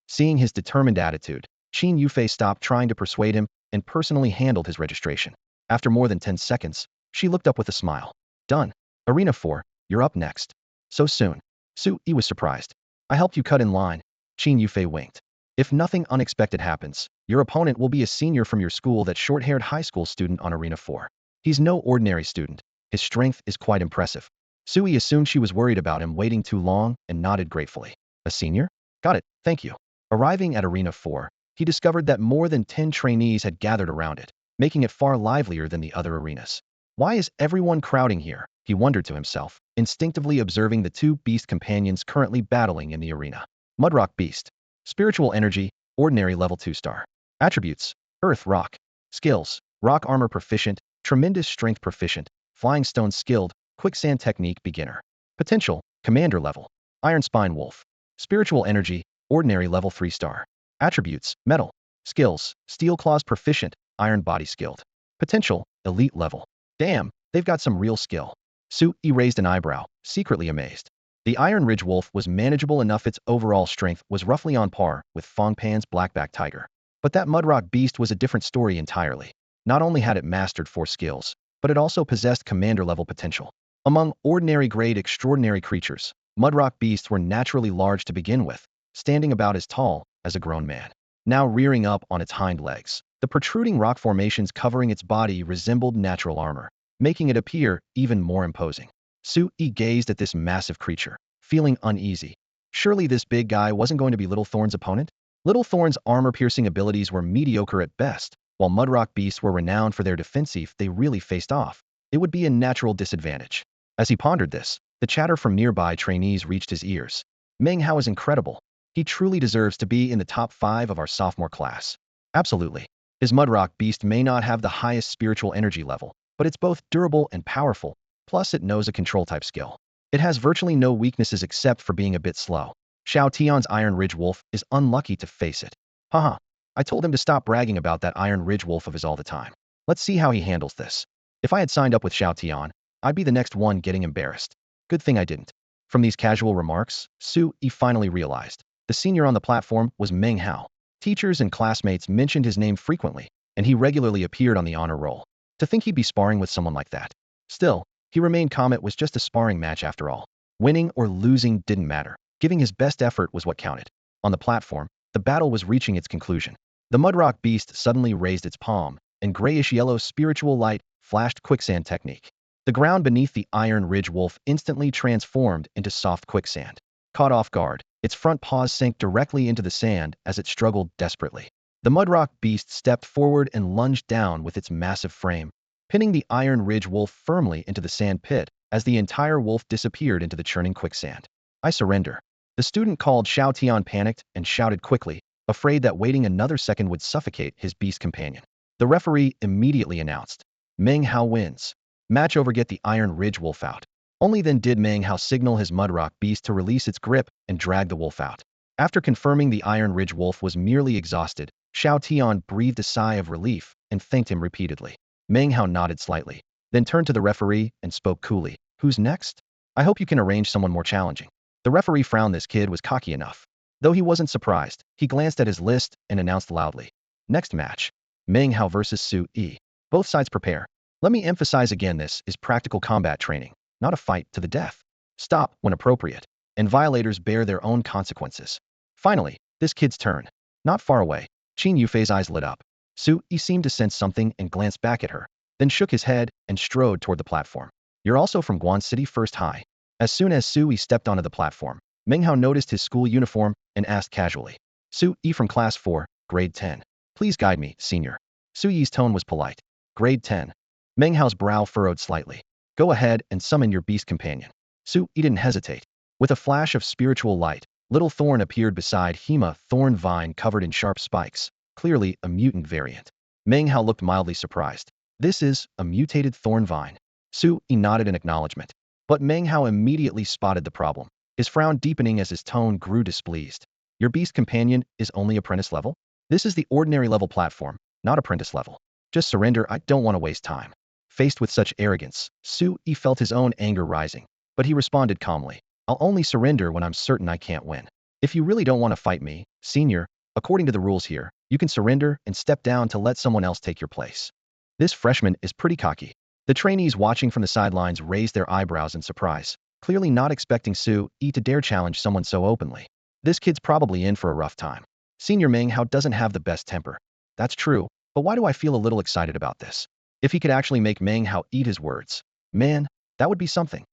Seeing his determined attitude, Qin Yufei stopped trying to persuade him and personally handled his registration. After more than 10 seconds, she looked up with a smile. Done. Arena 4, you're up next. So soon. Sui was surprised. I helped you cut in line. Qin Yufei winked. If nothing unexpected happens, your opponent will be a senior from your school, that short-haired high school student on Arena 4. He's no ordinary student. His strength is quite impressive. Sui assumed she was worried about him waiting too long and nodded gratefully. A senior? Got it, thank you. Arriving at Arena 4, he discovered that more than 10 trainees had gathered around it, making it far livelier than the other arenas. Why is everyone crowding here? He wondered to himself, instinctively observing the 2 beast companions currently battling in the arena. Mudrock Beast. Spiritual energy, ordinary level 2 star. Attributes, Earth Rock. Skills, Rock Armor proficient, Tremendous Strength proficient, Flying Stone skilled, Quicksand Technique beginner. Potential, Commander level. Iron Spine Wolf. Spiritual energy, ordinary level 3 star. Attributes, Metal. Skills, Steel Claws proficient, Iron Body skilled. Potential, elite level. Damn, they've got some real skill. Sui raised an eyebrow, secretly amazed. The Iron Ridge Wolf was manageable enough. Its overall strength was roughly on par with Fongpan's Blackback Tiger. But that Mudrock Beast was a different story entirely. Not only had it mastered 4 skills, but it also possessed commander-level potential. Among ordinary-grade extraordinary creatures, Mudrock Beasts were naturally large to begin with, standing about as tall as a grown man. Now rearing up on its hind legs, the protruding rock formations covering its body resembled natural armor, making it appear even more imposing. Sui gazed at this massive creature, feeling uneasy. Surely this big guy wasn't going to be Little Thorn's opponent? Little Thorn's armor-piercing abilities were mediocre at best, while Mudrock Beasts were renowned for their defense. If they really faced off, it would be a natural disadvantage. As he pondered this, the chatter from nearby trainees reached his ears. Meng Hao is incredible. He truly deserves to be in the top 5 of our sophomore class. Absolutely. His Mudrock Beast may not have the highest spiritual energy level, but it's both durable and powerful, plus it knows a control-type skill. It has virtually no weaknesses except for being a bit slow. Xiao Tian's Iron Ridge Wolf is unlucky to face it. Haha, I told him to stop bragging about that Iron Ridge Wolf of his all the time. Let's see how he handles this. If I had signed up with Xiao Tian, I'd be the next one getting embarrassed. Good thing I didn't. From these casual remarks, Su Yi finally realized. The senior on the platform was Meng Hao. Teachers and classmates mentioned his name frequently, and he regularly appeared on the honor roll. To think he'd be sparring with someone like that. Still, he remained calm. It was just a sparring match after all. Winning or losing didn't matter. Giving his best effort was what counted. On the platform, the battle was reaching its conclusion. The Mudrock beast suddenly raised its palm, and grayish-yellow spiritual light flashed quicksand technique. The ground beneath the Iron Ridge Wolf instantly transformed into soft quicksand. Caught off guard, its front paws sank directly into the sand as it struggled desperately. The Mudrock beast stepped forward and lunged down with its massive frame, pinning the Iron Ridge Wolf firmly into the sand pit as the entire wolf disappeared into the churning quicksand. I surrender. The student called. Xiao Tian panicked and shouted quickly, afraid that waiting another second would suffocate his beast companion. The referee immediately announced, Meng Hao wins. Match over. Get the Iron Ridge Wolf out. Only then did Meng Hao signal his Mudrock beast to release its grip and drag the wolf out. After confirming the Iron Ridge Wolf was merely exhausted, Xiao Tian breathed a sigh of relief and thanked him repeatedly. Meng Hao nodded slightly, then turned to the referee and spoke coolly. Who's next? I hope you can arrange someone more challenging. The referee frowned. This kid was cocky enough. Though he wasn't surprised, he glanced at his list and announced loudly. Next match. Meng Hao versus Su Yi. Both sides prepare. Let me emphasize again, this is practical combat training, not a fight to the death. Stop when appropriate, and violators bear their own consequences. Finally, this kid's turn. Not far away, Qin Yufei's eyes lit up. Su Yi seemed to sense something and glanced back at her, then shook his head and strode toward the platform. You're also from Guan City First High. As soon as Su Yi stepped onto the platform, Meng Hao noticed his school uniform and asked casually, Su Yi from Class 4, Grade 10. Please guide me, Senior. Su Yi's tone was polite. Grade 10. Meng Hao's brow furrowed slightly. Go ahead and summon your beast companion. Su Yi didn't hesitate. With a flash of spiritual light, Little Thorn appeared beside him, a thorn vine covered in sharp spikes, clearly a mutant variant. Meng Hao looked mildly surprised. This is a mutated thorn vine. Su Yi nodded in acknowledgement. But Meng Hao immediately spotted the problem, his frown deepening as his tone grew displeased. Your beast companion is only apprentice level? This is the ordinary level platform, not apprentice level. Just surrender. I don't want to waste time. Faced with such arrogance, Su Yi felt his own anger rising, but he responded calmly. I'll only surrender when I'm certain I can't win. If you really don't want to fight me, Senior, according to the rules here, you can surrender and step down to let someone else take your place. This freshman is pretty cocky. The trainees watching from the sidelines raised their eyebrows in surprise, clearly not expecting Su Yi to dare challenge someone so openly. This kid's probably in for a rough time. Senior Meng Hao doesn't have the best temper. That's true, but why do I feel a little excited about this? If he could actually make Meng Hao eat his words, man, that would be something.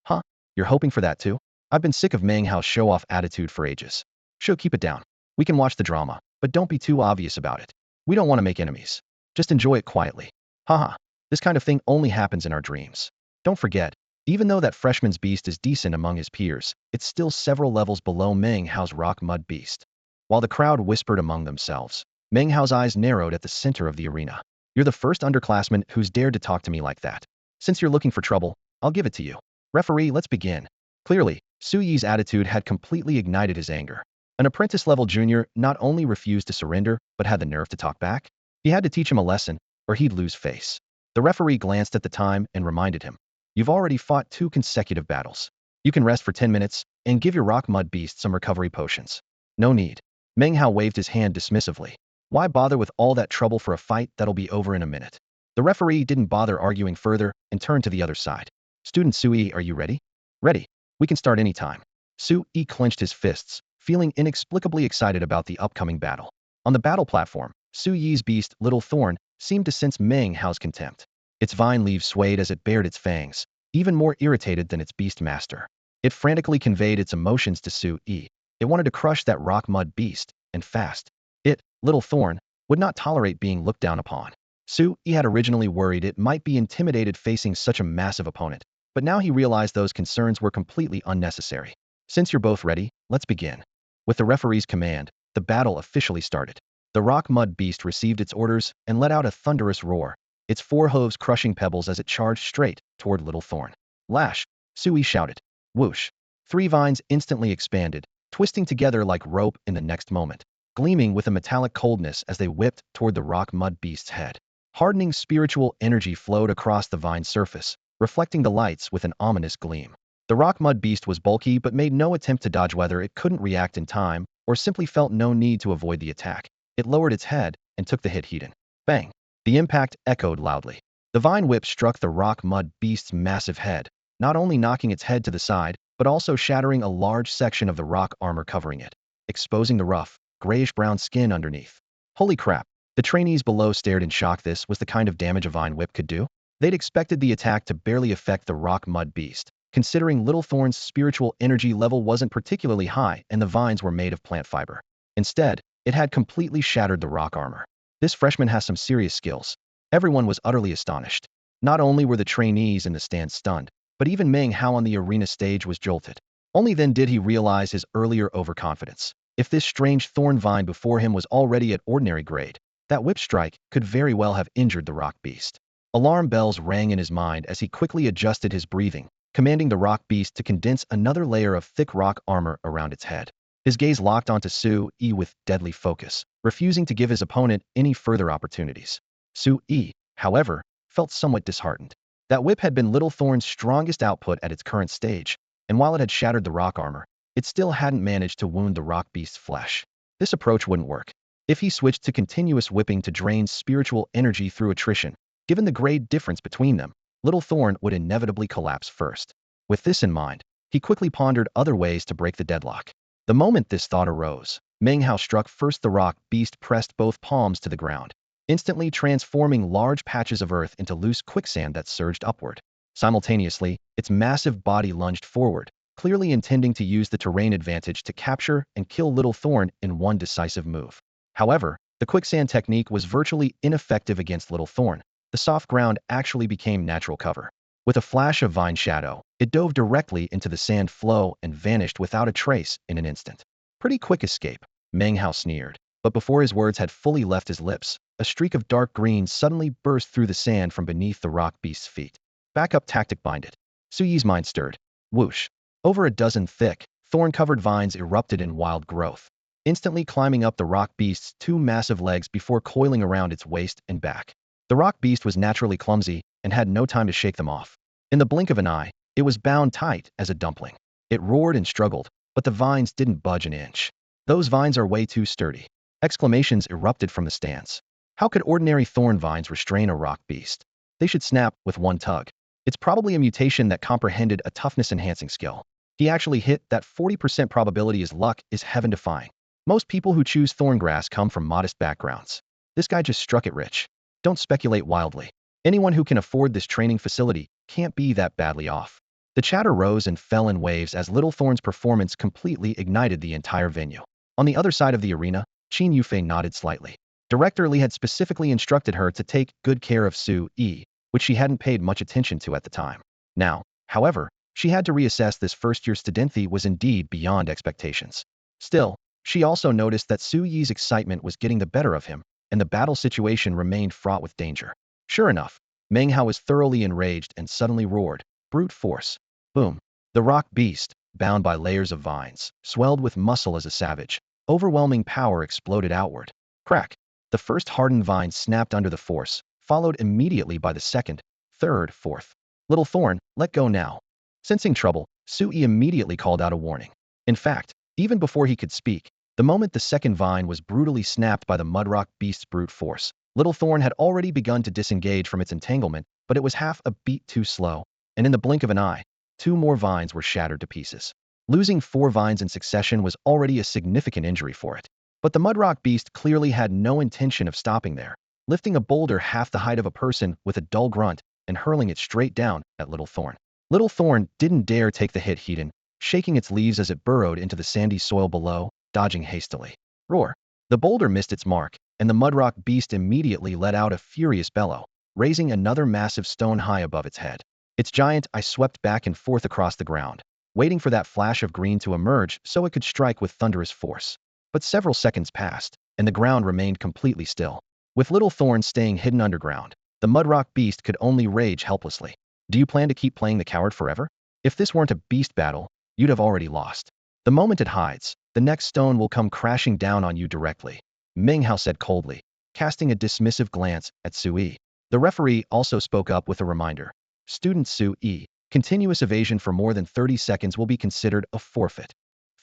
Huh? You're hoping for that too? I've been sick of Meng Hao's show-off attitude for ages. Sure, keep it down. We can watch the drama, but don't be too obvious about it. We don't want to make enemies. Just enjoy it quietly. Haha, this kind of thing only happens in our dreams. Don't forget, even though that freshman's beast is decent among his peers, it's still several levels below Meng Hao's rock mud beast. While the crowd whispered among themselves, Meng Hao's eyes narrowed at the center of the arena. You're the first underclassman who's dared to talk to me like that. Since you're looking for trouble, I'll give it to you. Referee, let's begin. Clearly, Su Yi's attitude had completely ignited his anger. An apprentice-level junior not only refused to surrender, but had the nerve to talk back. He had to teach him a lesson, or he'd lose face. The referee glanced at the time and reminded him, you've already fought 2 consecutive battles. You can rest for 10 minutes and give your rock mud beast some recovery potions. No need. Meng Hao waved his hand dismissively. Why bother with all that trouble for a fight that'll be over in a minute? The referee didn't bother arguing further and turned to the other side. Student Su Yi, are you ready? Ready. We can start anytime. Su Yi clenched his fists, feeling inexplicably excited about the upcoming battle. On the battle platform, Su Yi's beast, Little Thorn, seemed to sense Meng Hao's contempt. Its vine leaves swayed as it bared its fangs, even more irritated than its beast master. It frantically conveyed its emotions to Su Yi. It wanted to crush that rock mud beast, and fast. It, Little Thorn, would not tolerate being looked down upon. Su Yi had originally worried it might be intimidated facing such a massive opponent, but now he realized those concerns were completely unnecessary. Since you're both ready, let's begin. With the referee's command, the battle officially started. The rock mud beast received its orders and let out a thunderous roar, its 4 hooves crushing pebbles as it charged straight toward Little Thorn. Lash! Su Yi shouted. Whoosh! 3 vines instantly expanded, twisting together like rope in the next moment, gleaming with a metallic coldness as they whipped toward the rock mud beast's head. Hardening spiritual energy flowed across the vine's surface, reflecting the lights with an ominous gleam. The rock mud beast was bulky but made no attempt to dodge, whether it couldn't react in time or simply felt no need to avoid the attack. It lowered its head and took the hit head. Bang! The impact echoed loudly. The vine whip struck the rock mud beast's massive head, not only knocking its head to the side, but also shattering a large section of the rock armor covering it, exposing the rough, grayish-brown skin underneath. Holy crap! The trainees below stared in shock. This was the kind of damage a vine whip could do? They'd expected the attack to barely affect the rock mud beast, considering Little Thorn's spiritual energy level wasn't particularly high and the vines were made of plant fiber. Instead, it had completely shattered the rock armor. This freshman has some serious skills. Everyone was utterly astonished. Not only were the trainees in the stands stunned, but even Meng Hao on the arena stage was jolted. Only then did he realize his earlier overconfidence. If this strange thorn vine before him was already at ordinary grade, that whip strike could very well have injured the rock beast. Alarm bells rang in his mind as he quickly adjusted his breathing, commanding the rock beast to condense another layer of thick rock armor around its head. His gaze locked onto Su Yi with deadly focus, refusing to give his opponent any further opportunities. Su Yi, however, felt somewhat disheartened. That whip had been Little Thorn's strongest output at its current stage, and while it had shattered the rock armor, it still hadn't managed to wound the rock beast's flesh. This approach wouldn't work. If he switched to continuous whipping to drain spiritual energy through attrition, given the grade difference between them, Little Thorn would inevitably collapse first. With this in mind, he quickly pondered other ways to break the deadlock. The moment this thought arose, Meng Hao struck first. The rock beast pressed both palms to the ground, instantly transforming large patches of earth into loose quicksand that surged upward. Simultaneously, its massive body lunged forward, clearly intending to use the terrain advantage to capture and kill Little Thorn in one decisive move. However, the quicksand technique was virtually ineffective against Little Thorn. The soft ground actually became natural cover. With a flash of vine shadow, it dove directly into the sand flow and vanished without a trace in an instant. Pretty quick escape, Meng Hao sneered. But before his words had fully left his lips, a streak of dark green suddenly burst through the sand from beneath the rock beast's feet. Backup tactic binded. Su Yi's mind stirred. Whoosh. Over a dozen thick, thorn-covered vines erupted in wild growth, instantly climbing up the rock beast's two massive legs before coiling around its waist and back. The rock beast was naturally clumsy and had no time to shake them off. In the blink of an eye, it was bound tight as a dumpling. It roared and struggled, but the vines didn't budge an inch. Those vines are way too sturdy. Exclamations erupted from the stands. How could ordinary thorn vines restrain a rock beast? They should snap with one tug. It's probably a mutation that comprehended a toughness-enhancing skill. He actually hit that 40% probability. His luck is heaven-defying. Most people who choose thorngrass come from modest backgrounds. This guy just struck it rich. Don't speculate wildly. Anyone who can afford this training facility can't be that badly off. The chatter rose and fell in waves as Little Thorn's performance completely ignited the entire venue. On the other side of the arena, Qin Yufei nodded slightly. Director Li had specifically instructed her to take good care of Su Yi, which she hadn't paid much attention to at the time. Now, however, she had to reassess this first-year studenthy was indeed beyond expectations. Still, she also noticed that Su Yi's excitement was getting the better of him, and the battle situation remained fraught with danger. Sure enough, Meng Hao was thoroughly enraged and suddenly roared, "Brute force!" Boom! The rock beast, bound by layers of vines, swelled with muscle as a savage. Overwhelming power exploded outward. Crack! The first hardened vine snapped under the force, followed immediately by the second, third, fourth. Little Thorn, let go now. Sensing trouble, Su Yi immediately called out a warning. In fact, even before he could speak, the moment the second vine was brutally snapped by the mudrock beast's brute force, Little Thorn had already begun to disengage from its entanglement, but it was half a beat too slow, and in the blink of an eye, 2 more vines were shattered to pieces. Losing 4 vines in succession was already a significant injury for it. But the mudrock beast clearly had no intention of stopping there, lifting a boulder half the height of a person with a dull grunt and hurling it straight down at Little Thorn. Little Thorn didn't dare take the hit head, shaking its leaves as it burrowed into the sandy soil below, dodging hastily. Roar! The boulder missed its mark, and the mudrock beast immediately let out a furious bellow, raising another massive stone high above its head. Its giant eye swept back and forth across the ground, waiting for that flash of green to emerge so it could strike with thunderous force. But several seconds passed, and the ground remained completely still. With Little Thorn staying hidden underground, the mudrock beast could only rage helplessly. Do you plan to keep playing the coward forever? If this weren't a beast battle, you'd have already lost. The moment it hides, the next stone will come crashing down on you directly, Meng Hao said coldly, casting a dismissive glance at Su Yi. The referee also spoke up with a reminder. Student Su Yi, continuous evasion for more than 30 seconds will be considered a forfeit.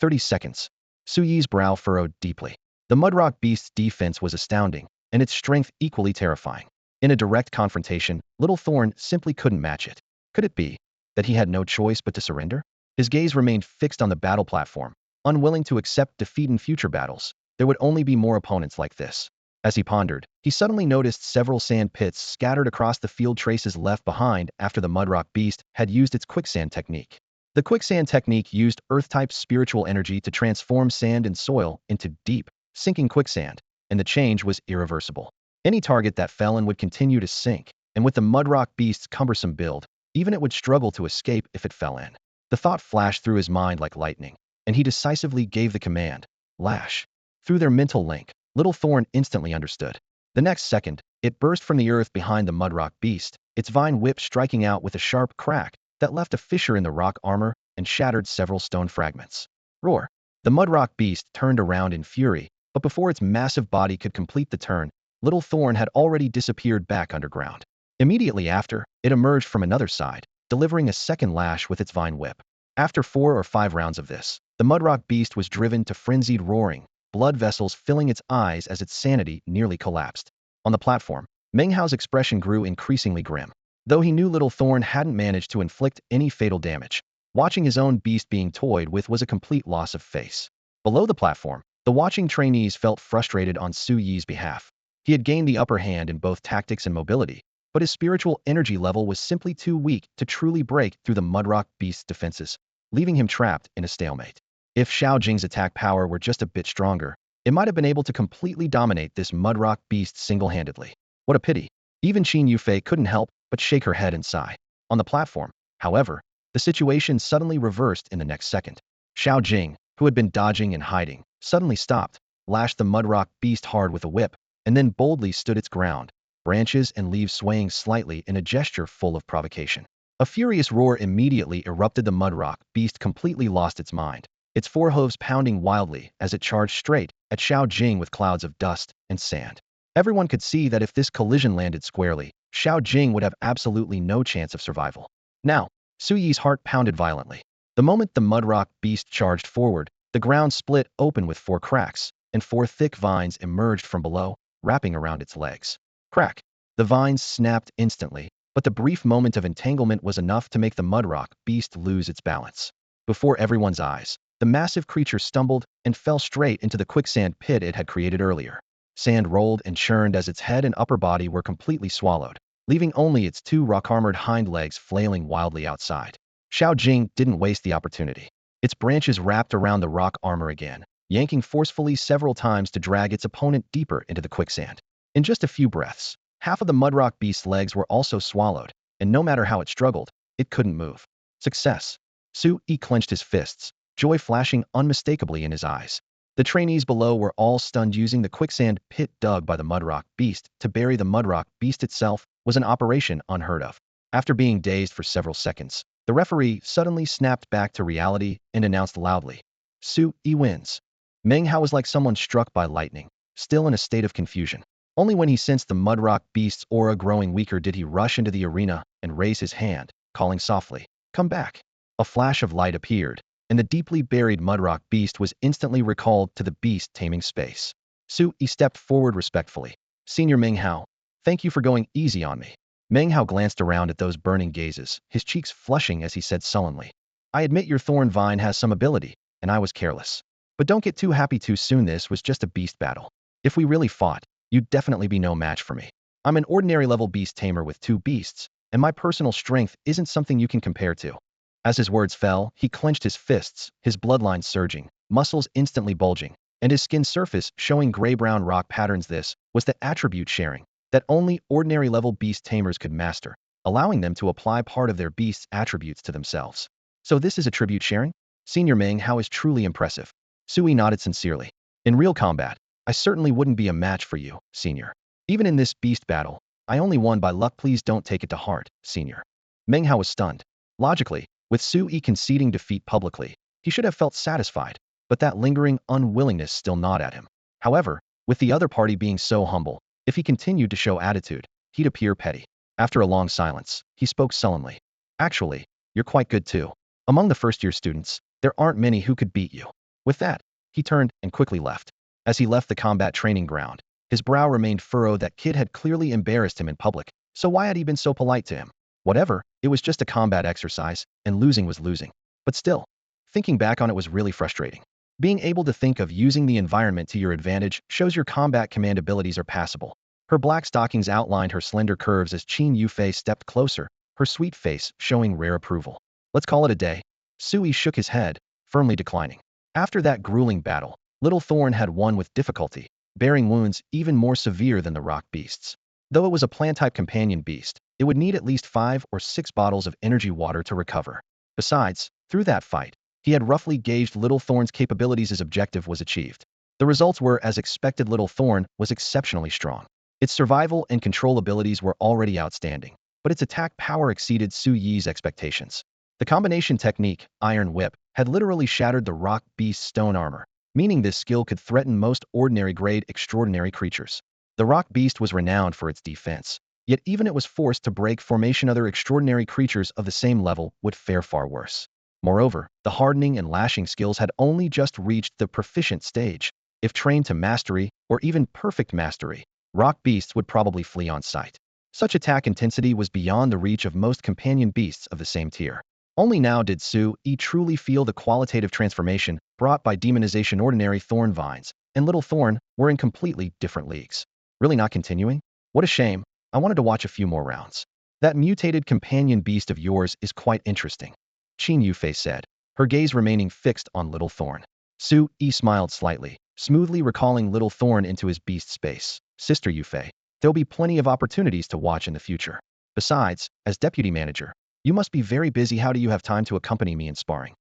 30 seconds. Su Yi's brow furrowed deeply. The Mudrock Beast's defense was astounding, and its strength equally terrifying. In a direct confrontation, Little Thorn simply couldn't match it. Could it be that he had no choice but to surrender? His gaze remained fixed on the battle platform, unwilling to accept defeat in future battles. There would only be more opponents like this. As he pondered, he suddenly noticed several sand pits scattered across the field, traces left behind after the Mudrock Beast had used its quicksand technique. The quicksand technique used Earth-type spiritual energy to transform sand and soil into deep, sinking quicksand, and the change was irreversible. Any target that fell in would continue to sink, and with the Mudrock Beast's cumbersome build, even it would struggle to escape if it fell in. The thought flashed through his mind like lightning, and he decisively gave the command, lash. Through their mental link, Little Thorn instantly understood. The next second, it burst from the earth behind the Mudrock Beast, its vine whip striking out with a sharp crack that left a fissure in the rock armor and shattered several stone fragments. Roar! The Mudrock Beast turned around in fury, but before its massive body could complete the turn, Little Thorn had already disappeared back underground. Immediately after, it emerged from another side, delivering a second lash with its vine whip. After 4 or 5 rounds of this, the Mudrock Beast was driven to frenzied roaring, blood vessels filling its eyes as its sanity nearly collapsed. On the platform, Meng Hao's expression grew increasingly grim. Though he knew Little Thorn hadn't managed to inflict any fatal damage, watching his own beast being toyed with was a complete loss of face. Below the platform, the watching trainees felt frustrated on Su Yi's behalf. He had gained the upper hand in both tactics and mobility, but his spiritual energy level was simply too weak to truly break through the Mudrock Beast's defenses, leaving him trapped in a stalemate. If Xiao Jing's attack power were just a bit stronger, it might have been able to completely dominate this Mudrock Beast single-handedly. What a pity. Even Qin Yufei couldn't help but shake her head and sigh. On the platform, however, the situation suddenly reversed in the next second. Xiao Jing, who had been dodging and hiding, suddenly stopped, lashed the Mudrock Beast hard with a whip, and then boldly stood its ground, branches and leaves swaying slightly in a gesture full of provocation. A furious roar immediately erupted. The Mudrock Beast completely lost its mind, its forehooves pounding wildly as it charged straight at Xiao Jing with clouds of dust and sand. Everyone could see that if this collision landed squarely, Xiao Jing would have absolutely no chance of survival. Now, Su Yi's heart pounded violently. The moment the Mudrock Beast charged forward, the ground split open with 4 cracks, and 4 thick vines emerged from below, wrapping around its legs. Crack! The vines snapped instantly, but the brief moment of entanglement was enough to make the Mudrock Beast lose its balance. Before everyone's eyes, the massive creature stumbled and fell straight into the quicksand pit it had created earlier. Sand rolled and churned as its head and upper body were completely swallowed, leaving only its 2 rock-armored hind legs flailing wildly outside. Xiao Jing didn't waste the opportunity. Its branches wrapped around the rock armor again, yanking forcefully several times to drag its opponent deeper into the quicksand. In just a few breaths, half of the Mudrock Beast's legs were also swallowed, and no matter how it struggled, it couldn't move. Success! Su Yi clenched his fists, joy flashing unmistakably in his eyes. The trainees below were all stunned. Using the quicksand pit dug by the Mudrock Beast to bury the Mudrock Beast itself was an operation unheard of. After being dazed for several seconds, the referee suddenly snapped back to reality and announced loudly, Su Yi wins. Meng Hao was like someone struck by lightning, still in a state of confusion. Only when he sensed the Mudrock Beast's aura growing weaker did he rush into the arena and raise his hand, calling softly, "Come back." A flash of light appeared, and the deeply buried Mudrock Beast was instantly recalled to the beast taming space. Su Yi stepped forward respectfully. "Senior Meng Hao, thank you for going easy on me." Meng Hao glanced around at those burning gazes, his cheeks flushing as he said sullenly, "I admit your thorn vine has some ability, and I was careless. But don't get too happy too soon. This was just a beast battle. If we really fought, you'd definitely be no match for me. I'm an ordinary level beast tamer with 2 beasts, and my personal strength isn't something you can compare to." As his words fell, he clenched his fists, his bloodline surging, muscles instantly bulging, and his skin surface showing gray-brown rock patterns. This was the attribute sharing that only ordinary level beast tamers could master, allowing them to apply part of their beast's attributes to themselves. So this is attribute sharing? Senior Meng Hao is truly impressive. Su Yi nodded sincerely. In real combat, I certainly wouldn't be a match for you, Senior. Even in this beast battle, I only won by luck. Please don't take it to heart, Senior. Meng Hao was stunned. Logically, with Su Yi conceding defeat publicly, He should have felt satisfied, but that lingering unwillingness still gnawed at him. However, with the other party being so humble, if he continued to show attitude, he'd appear petty. After a long silence, he spoke sullenly. Actually, you're quite good too. Among the first-year students, there aren't many who could beat you. With that, he turned and quickly left. As he left the combat training ground, his brow remained furrowed. That kid had clearly embarrassed him in public, so why had he been so polite to him? Whatever, it was just a combat exercise, and losing was losing. But still, thinking back on it was really frustrating. Being able to think of using the environment to your advantage shows your combat command abilities are passable. Her black stockings outlined her slender curves as Qin Yufei stepped closer, her sweet face showing rare approval. Let's call it a day. Sui shook his head, firmly declining. After that grueling battle, Little Thorn had won with difficulty, bearing wounds even more severe than the rock beasts. Though it was a plant-type companion beast, it would need at least 5 or 6 bottles of energy water to recover. Besides, through that fight, he had roughly gauged Little Thorn's capabilities. His objective was achieved. The results were as expected. Little Thorn was exceptionally strong. Its survival and control abilities were already outstanding, but its attack power exceeded Su Yi's expectations. The combination technique, Iron Whip, had literally shattered the rock beast's stone armor, meaning this skill could threaten most ordinary-grade extraordinary creatures. The rock beast was renowned for its defense, yet even it was forced to break formation, other extraordinary creatures of the same level would fare far worse. Moreover, the hardening and lashing skills had only just reached the proficient stage. If trained to mastery, or even perfect mastery, rock beasts would probably flee on sight. Such attack intensity was beyond the reach of most companion beasts of the same tier. Only now did Su Yi truly feel the qualitative transformation brought by demonization. Ordinary thorn vines and Little Thorn were in completely different leagues. Really not continuing? What a shame. I wanted to watch a few more rounds. That mutated companion beast of yours is quite interesting, Qin Yufei said, her gaze remaining fixed on Little Thorn. Su Yi smiled slightly, smoothly recalling Little Thorn into his beast space. Sister Yufei, there'll be plenty of opportunities to watch in the future. Besides, as deputy manager, you must be very busy. How do you have time to accompany me in sparring?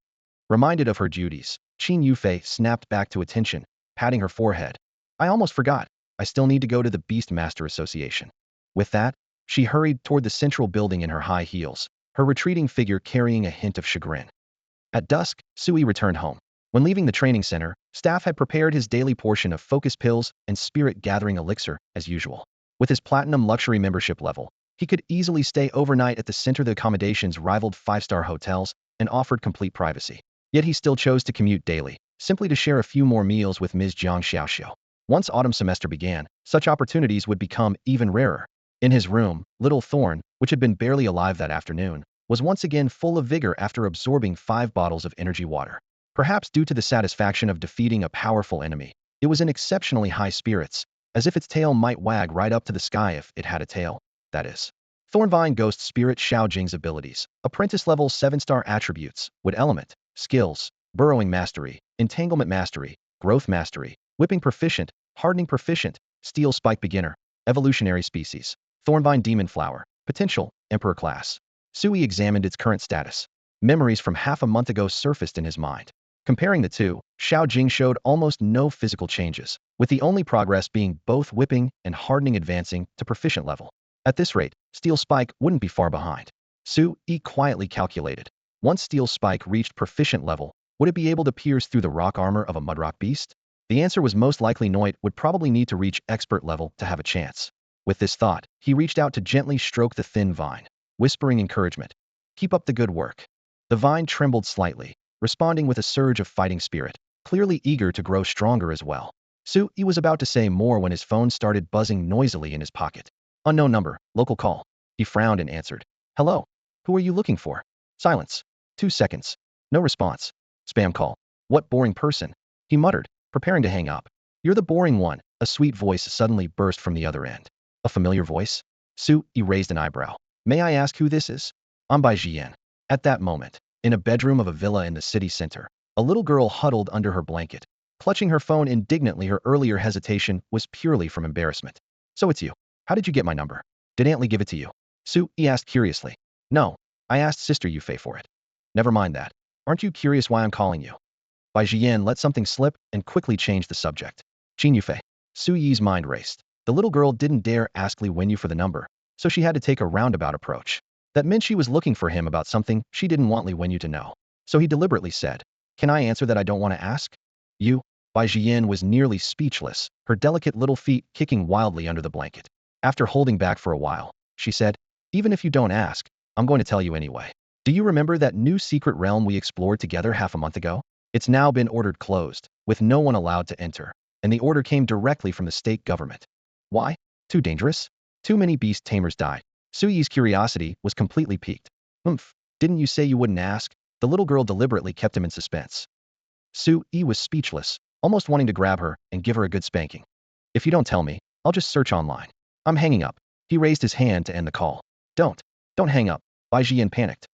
Reminded of her duties, Qin Yufei snapped back to attention, patting her forehead. I almost forgot. I still need to go to the Beast Master Association. With that, she hurried toward the central building in her high heels, her retreating figure carrying a hint of chagrin. At dusk, Sui returned home. When leaving the training center, staff had prepared his daily portion of focus pills and spirit-gathering elixir, as usual. With his platinum luxury membership level, he could easily stay overnight at the center. The accommodations rivaled 5-star hotels and offered complete privacy. Yet he still chose to commute daily, simply to share a few more meals with Ms. Jiang Xiaoxiao. Once autumn semester began, such opportunities would become even rarer. In his room, Little Thorn, which had been barely alive that afternoon, was once again full of vigor after absorbing 5 bottles of energy water. Perhaps due to the satisfaction of defeating a powerful enemy, it was in exceptionally high spirits, as if its tail might wag right up to the sky if it had a tail, that is. Thornvine Ghost Spirit Xiao Jing's abilities, apprentice level 7-star attributes, wood element, skills, burrowing mastery, entanglement mastery, growth mastery, whipping proficient, hardening proficient, steel spike beginner, evolutionary species, Thornvine Demon Flower, potential, emperor class. Sui examined its current status. Memories from half a month ago surfaced in his mind. Comparing the two, Xiao Jing showed almost no physical changes, with the only progress being both whipping and hardening advancing to proficient level. At this rate, Steel Spike wouldn't be far behind. Su Yi quietly calculated. Once Steel Spike reached proficient level, would it be able to pierce through the rock armor of a mudrock beast? The answer was most likely no. It would probably need to reach expert level to have a chance. With this thought, he reached out to gently stroke the thin vine, whispering encouragement. Keep up the good work. The vine trembled slightly, responding with a surge of fighting spirit, clearly eager to grow stronger as well. Su Yi was about to say more when his phone started buzzing noisily in his pocket. Unknown number, local call. He frowned and answered. Hello. Who are you looking for? Silence. 2 seconds. No response. Spam call. What boring person? He muttered, preparing to hang up. You're the boring one, a sweet voice suddenly burst from the other end. A familiar voice? Su Yi raised an eyebrow. May I ask who this is? I'm Bai Jian. At that moment, in a bedroom of a villa in the city center, a little girl huddled under her blanket, clutching her phone indignantly. Her earlier hesitation was purely from embarrassment. So it's you. How did you get my number? Did Aunt Lee give it to you? Su Yi asked curiously. No, I asked Sister Yufei for it. Never mind that. Aren't you curious why I'm calling you? Bai Jian let something slip and quickly changed the subject. Qin Yufei. Su Yi's mind raced. The little girl didn't dare ask Li Wenyu for the number, so she had to take a roundabout approach. That meant she was looking for him about something she didn't want Li Wenyu to know. So he deliberately said, Can I answer that I don't want to ask? You? Bai Jian was nearly speechless, her delicate little feet kicking wildly under the blanket. After holding back for a while, she said, even if you don't ask, I'm going to tell you anyway. Do you remember that new secret realm we explored together half a month ago? It's now been ordered closed, with no one allowed to enter, and the order came directly from the state government. Why? Too dangerous? Too many beast tamers died. Su Yi's curiosity was completely piqued. Didn't you say you wouldn't ask? The little girl deliberately kept him in suspense. Su Yi was speechless, almost wanting to grab her and give her a good spanking. If you don't tell me, I'll just search online. I'm hanging up. He raised his hand to end the call. Don't hang up. Bai Jian panicked.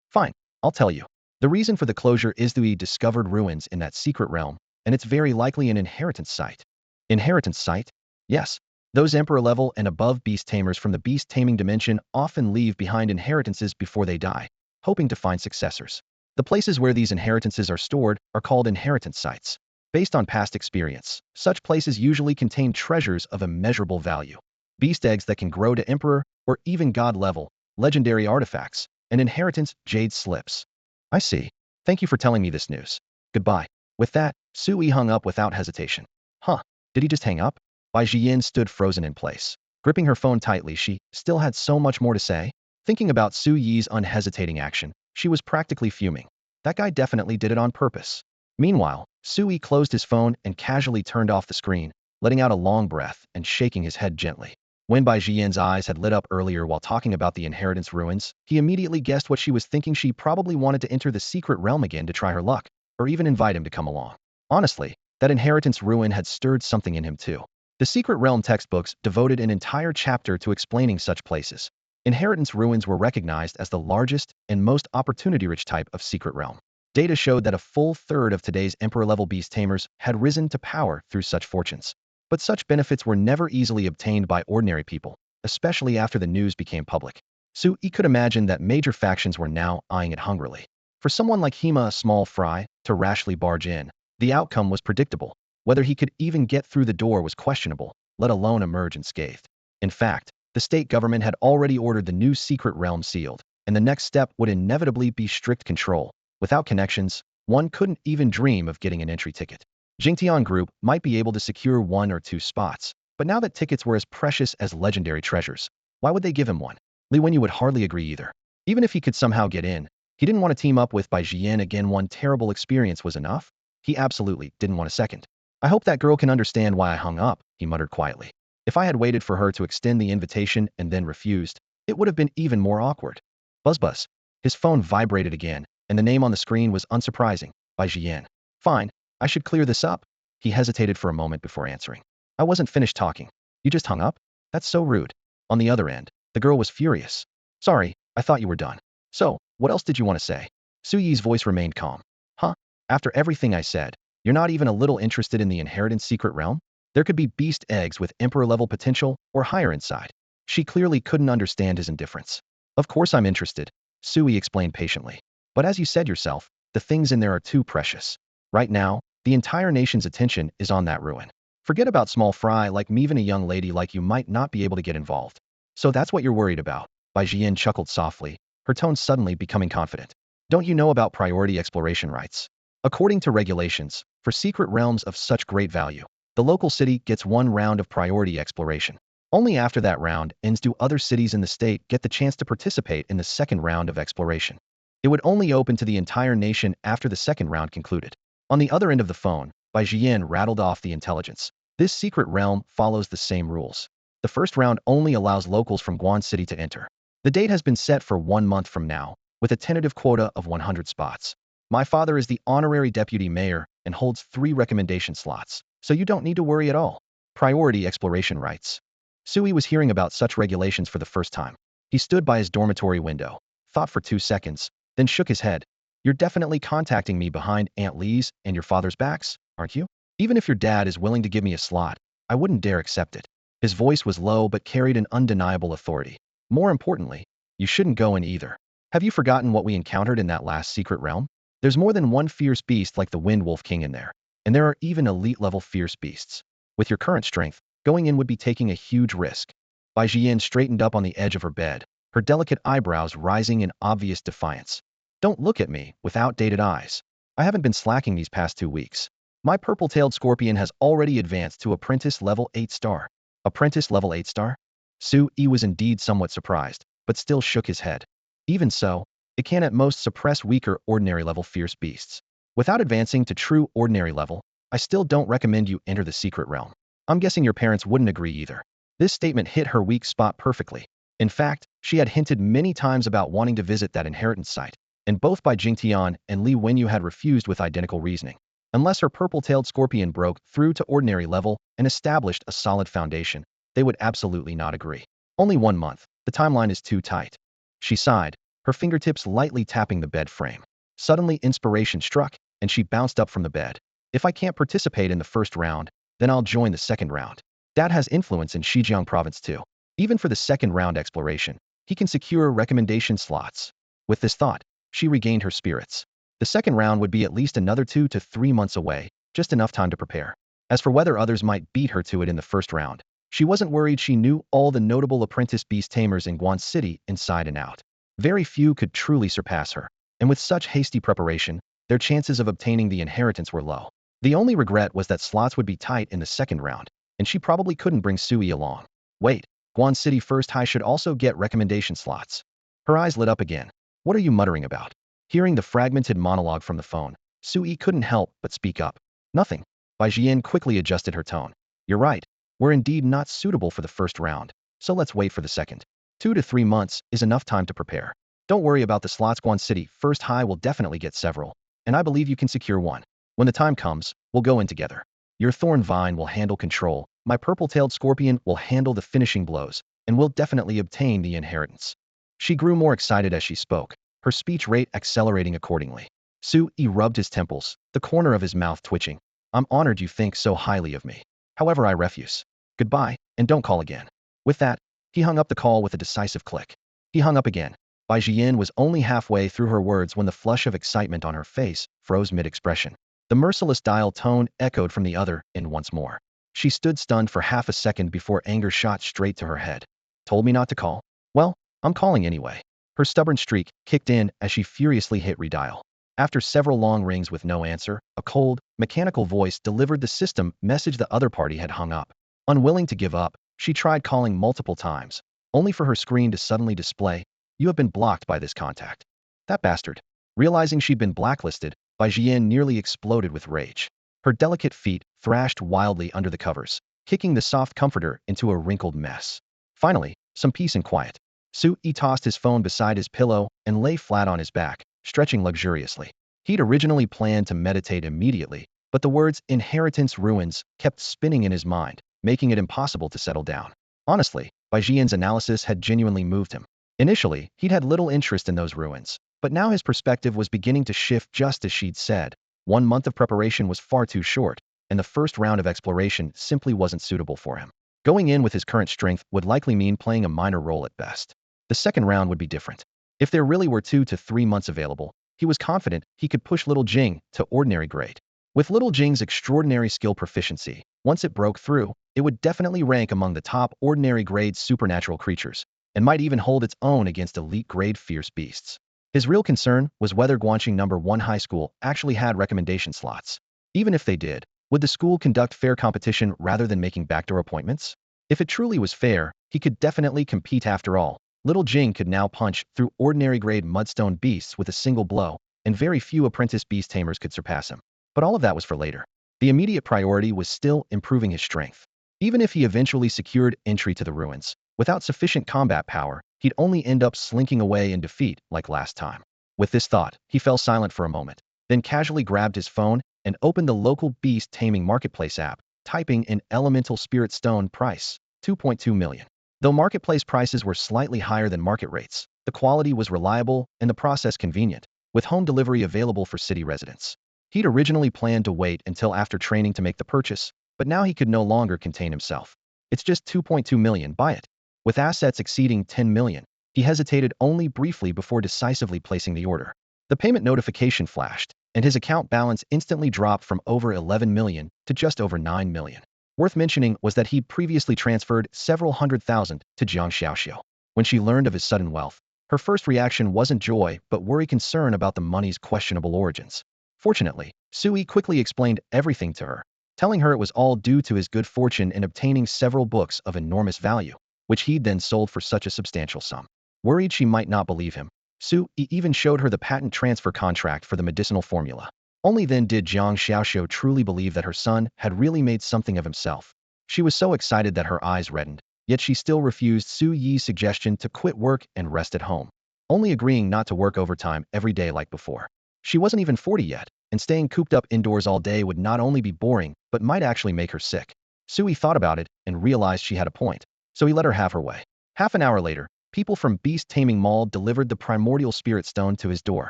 Fine, I'll tell you. The reason for the closure is that we discovered ruins in that secret realm, and it's very likely an inheritance site. Inheritance site? Yes. Those emperor level and above beast tamers from the beast taming dimension often leave behind inheritances before they die, hoping to find successors. The places where these inheritances are stored are called inheritance sites. Based on past experience, such places usually contain treasures of immeasurable value. Beast eggs that can grow to emperor or even god level, legendary artifacts, and inheritance jade slips. I see. Thank you for telling me this news. Goodbye. With that, Su Yi hung up without hesitation. Huh, did he just hang up? Bai Jian stood frozen in place. Gripping her phone tightly, she still had so much more to say. Thinking about Su Yi's unhesitating action, she was practically fuming. That guy definitely did it on purpose. Meanwhile, Su Yi closed his phone and casually turned off the screen, letting out a long breath and shaking his head gently. When Bai Jian's eyes had lit up earlier while talking about the inheritance ruins, he immediately guessed what she was thinking. She probably wanted to enter the secret realm again to try her luck, or even invite him to come along. Honestly, that inheritance ruin had stirred something in him too. The secret realm textbooks devoted an entire chapter to explaining such places. Inheritance ruins were recognized as the largest and most opportunity-rich type of secret realm. Data showed that a full third of today's emperor-level beast tamers had risen to power through such fortunes. But such benefits were never easily obtained by ordinary people, especially after the news became public. Su Yi could imagine that major factions were now eyeing it hungrily. For someone like Hema, a small fry, to rashly barge in, the outcome was predictable. Whether he could even get through the door was questionable, let alone emerge unscathed. In fact, the state government had already ordered the new secret realm sealed, and the next step would inevitably be strict control. Without connections, one couldn't even dream of getting an entry ticket. Jingtian Group might be able to secure 1 or 2 spots, but now that tickets were as precious as legendary treasures, why would they give him one? Li Wenyu would hardly agree either. Even if he could somehow get in, he didn't want to team up with Bai Jian again. One terrible experience was enough. He absolutely didn't want a second. I hope that girl can understand why I hung up, he muttered quietly. If I had waited for her to extend the invitation and then refused, it would have been even more awkward. Buzz buzz. His phone vibrated again, and the name on the screen was unsurprising, Bai Jian. Fine, I should clear this up. He hesitated for a moment before answering. I wasn't finished talking. You just hung up? That's so rude. On the other end, the girl was furious. Sorry, I thought you were done. So, what else did you want to say? Su Yi's voice remained calm. Huh? After everything I said, you're not even a little interested in the inheritance secret realm? There could be beast eggs with emperor-level potential or higher inside. She clearly couldn't understand his indifference. Of course I'm interested, Su Yi explained patiently. But as you said yourself, the things in there are too precious. Right now, the entire nation's attention is on that ruin. Forget about small fry like me. Even a young lady like you might not be able to get involved. So that's what you're worried about. Bai Jian chuckled softly, her tone suddenly becoming confident. Don't you know about priority exploration rights? According to regulations, for secret realms of such great value, the local city gets 1 round of priority exploration. Only after that round ends do other cities in the state get the chance to participate in the second round of exploration. It would only open to the entire nation after the second round concluded. On the other end of the phone, Bai Jian rattled off the intelligence. This secret realm follows the same rules. The first round only allows locals from Guan City to enter. The date has been set for 1 month from now, with a tentative quota of 100 spots. My father is the honorary deputy mayor and holds 3 recommendation slots, so you don't need to worry at all. Priority exploration rights. Su Yi was hearing about such regulations for the first time. He stood by his dormitory window, thought for 2 seconds, then shook his head. You're definitely contacting me behind Aunt Lee's and your father's backs, aren't you? Even if your dad is willing to give me a slot, I wouldn't dare accept it. His voice was low but carried an undeniable authority. More importantly, you shouldn't go in either. Have you forgotten what we encountered in that last secret realm? There's more than one fierce beast like the Wind Wolf King in there, and there are even elite-level fierce beasts. With your current strength, going in would be taking a huge risk. Bai Jian straightened up on the edge of her bed, her delicate eyebrows rising in obvious defiance. Don't look at me with outdated eyes. I haven't been slacking these past 2 weeks. My purple-tailed scorpion has already advanced to apprentice level 8 star. Apprentice level 8 star? Su-yi was indeed somewhat surprised, but still shook his head. Even so, it can at most suppress weaker ordinary level fierce beasts. Without advancing to true ordinary level, I still don't recommend you enter the secret realm. I'm guessing your parents wouldn't agree either. This statement hit her weak spot perfectly. In fact, she had hinted many times about wanting to visit that inheritance site, and both Bai Jingtian and Li Wenyu had refused with identical reasoning. Unless her purple-tailed scorpion broke through to ordinary level and established a solid foundation, they would absolutely not agree. Only 1 month. The timeline is too tight. She sighed, her fingertips lightly tapping the bed frame. Suddenly inspiration struck, and she bounced up from the bed. If I can't participate in the first round, then I'll join the second round. Dad has influence in Xizjiang province too. Even for the second round exploration, he can secure recommendation slots. With this thought, she regained her spirits. The second round would be at least another 2 to 3 months away, just enough time to prepare. As for whether others might beat her to it in the first round, she wasn't worried. She knew all the notable apprentice beast tamers in Guan City inside and out. Very few could truly surpass her, and with such hasty preparation, their chances of obtaining the inheritance were low. The only regret was that slots would be tight in the second round, and she probably couldn't bring Sui along. Wait, Guan City First High should also get recommendation slots. Her eyes lit up again. What are you muttering about? Hearing the fragmented monologue from the phone, Sui couldn't help but speak up. Nothing. Bai Jian quickly adjusted her tone. You're right. We're indeed not suitable for the first round, so let's wait for the second. 2 to 3 months is enough time to prepare. Don't worry about the slots. Guan City First High will definitely get several, and I believe you can secure one. When the time comes, we'll go in together. Your thorn vine will handle control, my purple-tailed scorpion will handle the finishing blows, and we'll definitely obtain the inheritance. She grew more excited as she spoke, her speech rate accelerating accordingly. Su-yi rubbed his temples, the corner of his mouth twitching. I'm honored you think so highly of me. However, I refuse. Goodbye, and don't call again. With that, he hung up the call with a decisive click. He hung up again. Bai Jian was only halfway through her words when the flush of excitement on her face froze mid-expression. The merciless dial tone echoed from the other end once more. She stood stunned for half a second before anger shot straight to her head. Told me not to call? Well, I'm calling anyway. Her stubborn streak kicked in as she furiously hit redial. After several long rings with no answer, a cold, mechanical voice delivered the system message the other party had hung up. Unwilling to give up, she tried calling multiple times, only for her screen to suddenly display, "You have been blocked by this contact." That bastard. Realizing she'd been blacklisted, Bai Jian nearly exploded with rage. Her delicate feet thrashed wildly under the covers, kicking the soft comforter into a wrinkled mess. Finally, some peace and quiet. Su-yi tossed his phone beside his pillow and lay flat on his back, stretching luxuriously. He'd originally planned to meditate immediately, but the words inheritance ruins kept spinning in his mind, making it impossible to settle down. Honestly, Bai Jian's analysis had genuinely moved him. Initially, he'd had little interest in those ruins, but now his perspective was beginning to shift just as she'd said. 1 month of preparation was far too short, and the first round of exploration simply wasn't suitable for him. Going in with his current strength would likely mean playing a minor role at best. The second round would be different. If there really were 2 to 3 months available, he was confident he could push Little Jing to ordinary grade. With Little Jing's extraordinary skill proficiency, once it broke through, it would definitely rank among the top ordinary grade supernatural creatures, and might even hold its own against elite grade fierce beasts. His real concern was whether Guanxing No. 1 High School actually had recommendation slots. Even if they did, would the school conduct fair competition rather than making backdoor appointments? If it truly was fair, he could definitely compete after all. Little Jing could now punch through ordinary grade mudstone beasts with a single blow, and very few apprentice beast tamers could surpass him. But all of that was for later. The immediate priority was still improving his strength. Even if he eventually secured entry to the ruins, without sufficient combat power, he'd only end up slinking away in defeat like last time. With this thought, he fell silent for a moment, then casually grabbed his phone and opened the local beast taming marketplace app, typing in elemental spirit stone price, 2.2 million. Though marketplace prices were slightly higher than market rates, the quality was reliable and the process convenient, with home delivery available for city residents. He'd originally planned to wait until after training to make the purchase, but now he could no longer contain himself. It's just 2.2 million, buy it. With assets exceeding 10 million, he hesitated only briefly before decisively placing the order. The payment notification flashed, and his account balance instantly dropped from over 11 million to just over 9 million. Worth mentioning was that he'd previously transferred several hundred thousand to Jiang Xiaoxiao. When she learned of his sudden wealth, her first reaction wasn't joy but worry concern about the money's questionable origins. Fortunately, Sui quickly explained everything to her, telling her it was all due to his good fortune in obtaining several books of enormous value, which he'd then sold for such a substantial sum. Worried she might not believe him, Sui even showed her the patent transfer contract for the medicinal formula. Only then did Jiang Xiaoxiu truly believe that her son had really made something of himself. She was so excited that her eyes reddened, yet she still refused Su Yi's suggestion to quit work and rest at home, only agreeing not to work overtime every day like before. She wasn't even 40 yet, and staying cooped up indoors all day would not only be boring, but might actually make her sick. Sui thought about it and realized she had a point, so he let her have her way. Half an hour later, people from Beast Taming Mall delivered the primordial spirit stone to his door.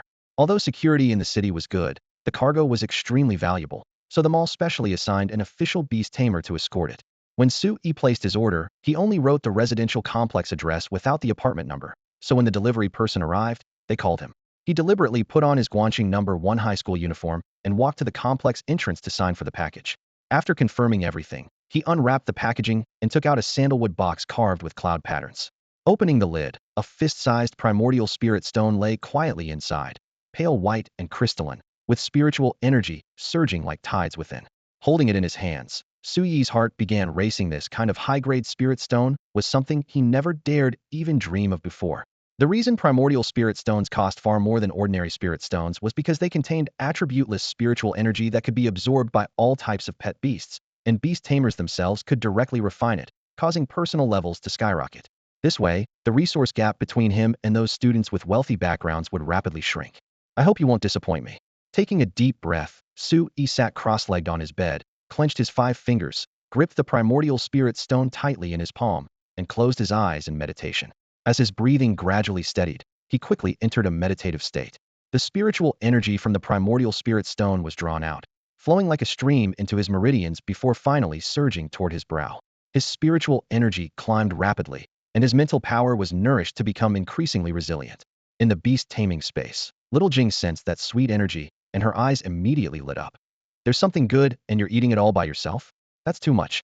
Although security in the city was good, the cargo was extremely valuable, so the mall specially assigned an official beast tamer to escort it. When Sui placed his order, he only wrote the residential complex address without the apartment number, so when the delivery person arrived, they called him. He deliberately put on his Guanqing number 1 high school uniform and walked to the complex entrance to sign for the package. After confirming everything, he unwrapped the packaging and took out a sandalwood box carved with cloud patterns. Opening the lid, a fist-sized primordial spirit stone lay quietly inside, pale white and crystalline, with spiritual energy surging like tides within. Holding it in his hands, Suyi's heart began racing. This kind of high-grade spirit stone was something he never dared even dream of before. The reason primordial spirit stones cost far more than ordinary spirit stones was because they contained attributeless spiritual energy that could be absorbed by all types of pet beasts, and beast tamers themselves could directly refine it, causing personal levels to skyrocket. This way, the resource gap between him and those students with wealthy backgrounds would rapidly shrink. I hope you won't disappoint me. Taking a deep breath, Sui sat cross-legged on his bed, clenched his 5 fingers, gripped the primordial spirit stone tightly in his palm, and closed his eyes in meditation. As his breathing gradually steadied, he quickly entered a meditative state. The spiritual energy from the primordial spirit stone was drawn out, flowing like a stream into his meridians before finally surging toward his brow. His spiritual energy climbed rapidly, and his mental power was nourished to become increasingly resilient. In the beast taming space, little Jing sensed that sweet energy, and her eyes immediately lit up. There's something good, and you're eating it all by yourself? That's too much.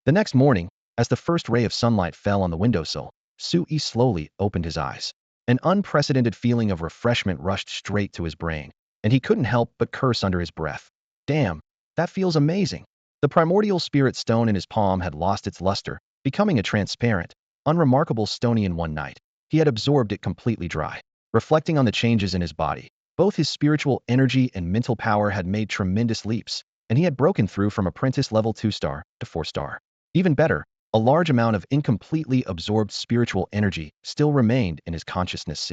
The next morning, as the first ray of sunlight fell on the windowsill, Sui slowly opened his eyes. An unprecedented feeling of refreshment rushed straight to his brain, and he couldn't help but curse under his breath. Damn, that feels amazing. The primordial spirit stone in his palm had lost its luster, becoming a transparent, unremarkable stony in one night. He had absorbed it completely dry. Reflecting on the changes in his body, both his spiritual energy and mental power had made tremendous leaps, and he had broken through from apprentice level 2-star to 4-star. Even better, a large amount of incompletely absorbed spiritual energy still remained in his consciousness.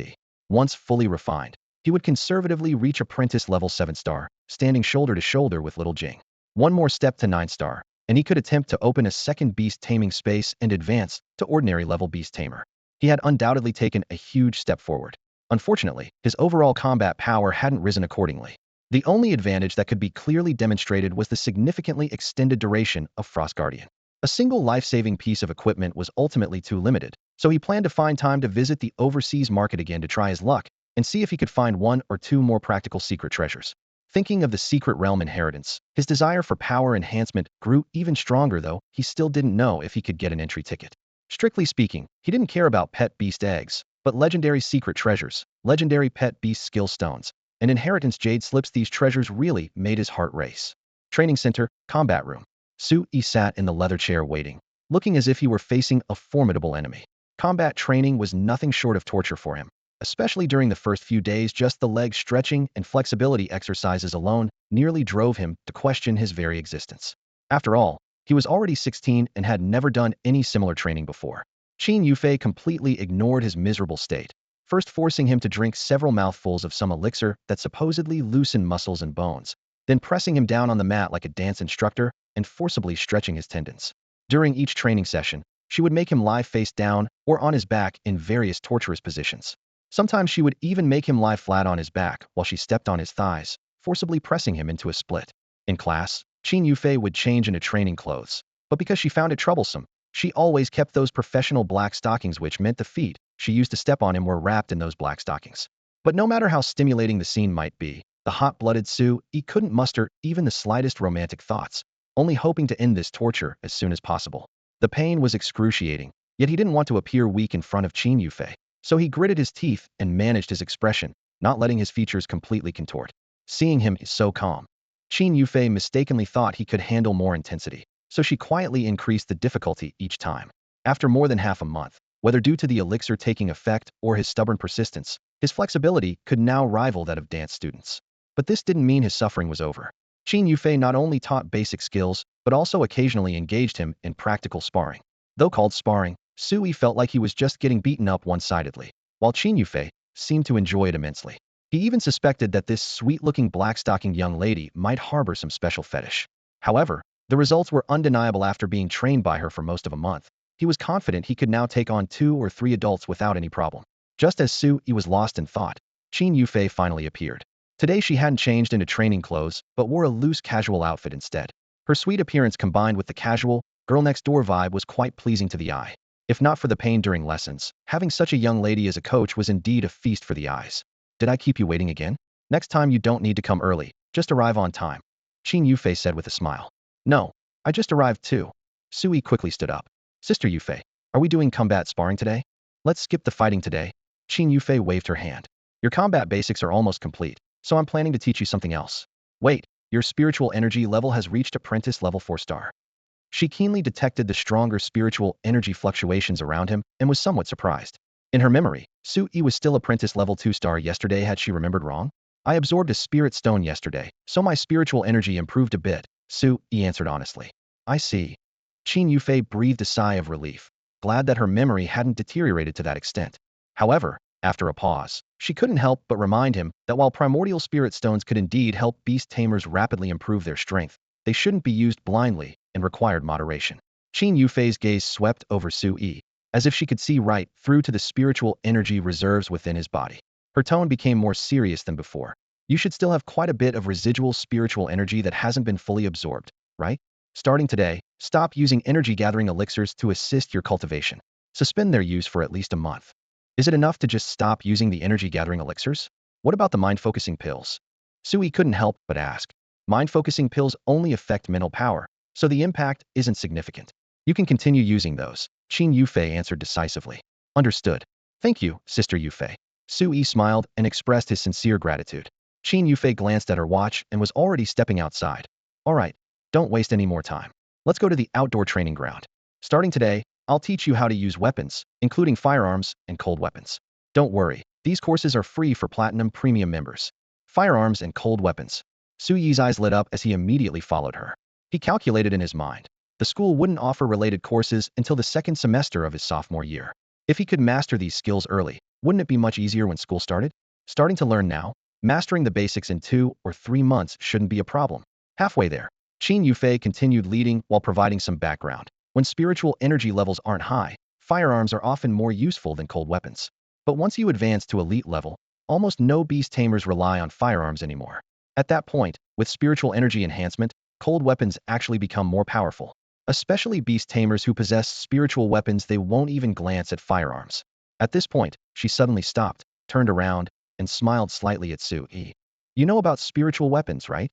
Once fully refined, he would conservatively reach apprentice level 7-star, standing shoulder to shoulder with little Jing. One more step to 9-star, and he could attempt to open a second beast taming space and advance to ordinary level beast tamer. He had undoubtedly taken a huge step forward. Unfortunately, his overall combat power hadn't risen accordingly. The only advantage that could be clearly demonstrated was the significantly extended duration of Frost Guardian. A single life-saving piece of equipment was ultimately too limited, so he planned to find time to visit the overseas market again to try his luck and see if he could find 1 or 2 more practical secret treasures. Thinking of the secret realm inheritance, his desire for power enhancement grew even stronger, though he still didn't know if he could get an entry ticket. Strictly speaking, he didn't care about pet beast eggs, but legendary secret treasures, legendary pet beast skill stones, and inheritance jade slips. These treasures really made his heart race. Training Center, Combat Room. Sui sat in the leather chair waiting, looking as if he were facing a formidable enemy. Combat training was nothing short of torture for him, especially during the first few days. Just the leg stretching and flexibility exercises alone nearly drove him to question his very existence. After all, he was already 16 and had never done any similar training before. Qin Yufei completely ignored his miserable state, first forcing him to drink several mouthfuls of some elixir that supposedly loosened muscles and bones, then pressing him down on the mat like a dance instructor and forcibly stretching his tendons. During each training session, she would make him lie face down or on his back in various torturous positions. Sometimes she would even make him lie flat on his back while she stepped on his thighs, forcibly pressing him into a split. In class, Qin Yufei would change into training clothes, but because she found it troublesome, she always kept those professional black stockings, which meant the feet she used to step on him were wrapped in those black stockings. But no matter how stimulating the scene might be, the hot-blooded Sui couldn't muster even the slightest romantic thoughts, only hoping to end this torture as soon as possible. The pain was excruciating, yet he didn't want to appear weak in front of Qin Yufei, so he gritted his teeth and managed his expression, not letting his features completely contort. seeing him so calm. Qin Yufei mistakenly thought he could handle more intensity, so she quietly increased the difficulty each time. After more than half a month, whether due to the elixir taking effect or his stubborn persistence, his flexibility could now rival that of dance students. But this didn't mean his suffering was over. Qin Yufei not only taught basic skills, but also occasionally engaged him in practical sparring. Though called sparring, Sui felt like he was just getting beaten up one-sidedly, while Qin Yufei seemed to enjoy it immensely. He even suspected that this sweet-looking black-stocking young lady might harbor some special fetish. However, the results were undeniable after being trained by her for most of a month. He was confident he could now take on 2 or 3 adults without any problem. Just as Sui was lost in thought, Qin Yufei finally appeared. Today she hadn't changed into training clothes, but wore a loose casual outfit instead. Her sweet appearance combined with the casual, girl-next-door vibe was quite pleasing to the eye. If not for the pain during lessons, having such a young lady as a coach was indeed a feast for the eyes. Did I keep you waiting again? Next time you don't need to come early, just arrive on time, Qin Yufei said with a smile. No, I just arrived too. Sui quickly stood up. Sister Yufei, are we doing combat sparring today? Let's skip the fighting today. Qin Yufei waved her hand. Your combat basics are almost complete, so I'm planning to teach you something else. Wait, your spiritual energy level has reached apprentice level 4 star. She keenly detected the stronger spiritual energy fluctuations around him and was somewhat surprised. In her memory, Sui was still apprentice level 2 star yesterday. Had she remembered wrong? I absorbed a spirit stone yesterday, so my spiritual energy improved a bit, Sui answered honestly. I see. Qin Yufei breathed a sigh of relief, glad that her memory hadn't deteriorated to that extent. However, after a pause, she couldn't help but remind him that while primordial spirit stones could indeed help beast tamers rapidly improve their strength, they shouldn't be used blindly and required moderation. Qin Yufei's gaze swept over Sui, as if she could see right through to the spiritual energy reserves within his body. Her tone became more serious than before. You should still have quite a bit of residual spiritual energy that hasn't been fully absorbed, right? Starting today, stop using energy-gathering elixirs to assist your cultivation. Suspend their use for at least a month. Is it enough to just stop using the energy-gathering elixirs? What about the mind-focusing pills? Sui couldn't help but ask. Mind-focusing pills only affect mental power, so the impact isn't significant. You can continue using those, Qin Yufei answered decisively. Understood. Thank you, Sister Yufei. Sui smiled and expressed his sincere gratitude. Qin Yufei glanced at her watch and was already stepping outside. All right. Don't waste any more time. Let's go to the outdoor training ground. Starting today, I'll teach you how to use weapons, including firearms and cold weapons. Don't worry, these courses are free for Platinum Premium members. Firearms and cold weapons. Sui's eyes lit up as he immediately followed her. He calculated in his mind. The school wouldn't offer related courses until the second semester of his sophomore year. If he could master these skills early, wouldn't it be much easier when school started? Starting to learn now, mastering the basics in 2 or 3 months shouldn't be a problem. Halfway there, Qin Yufei continued leading while providing some background. When spiritual energy levels aren't high, firearms are often more useful than cold weapons. But once you advance to elite level, almost no beast tamers rely on firearms anymore. At that point, with spiritual energy enhancement, cold weapons actually become more powerful. Especially beast tamers who possess spiritual weapons, they won't even glance at firearms. At this point, she suddenly stopped, turned around, and smiled slightly at Sui. You know about spiritual weapons, right?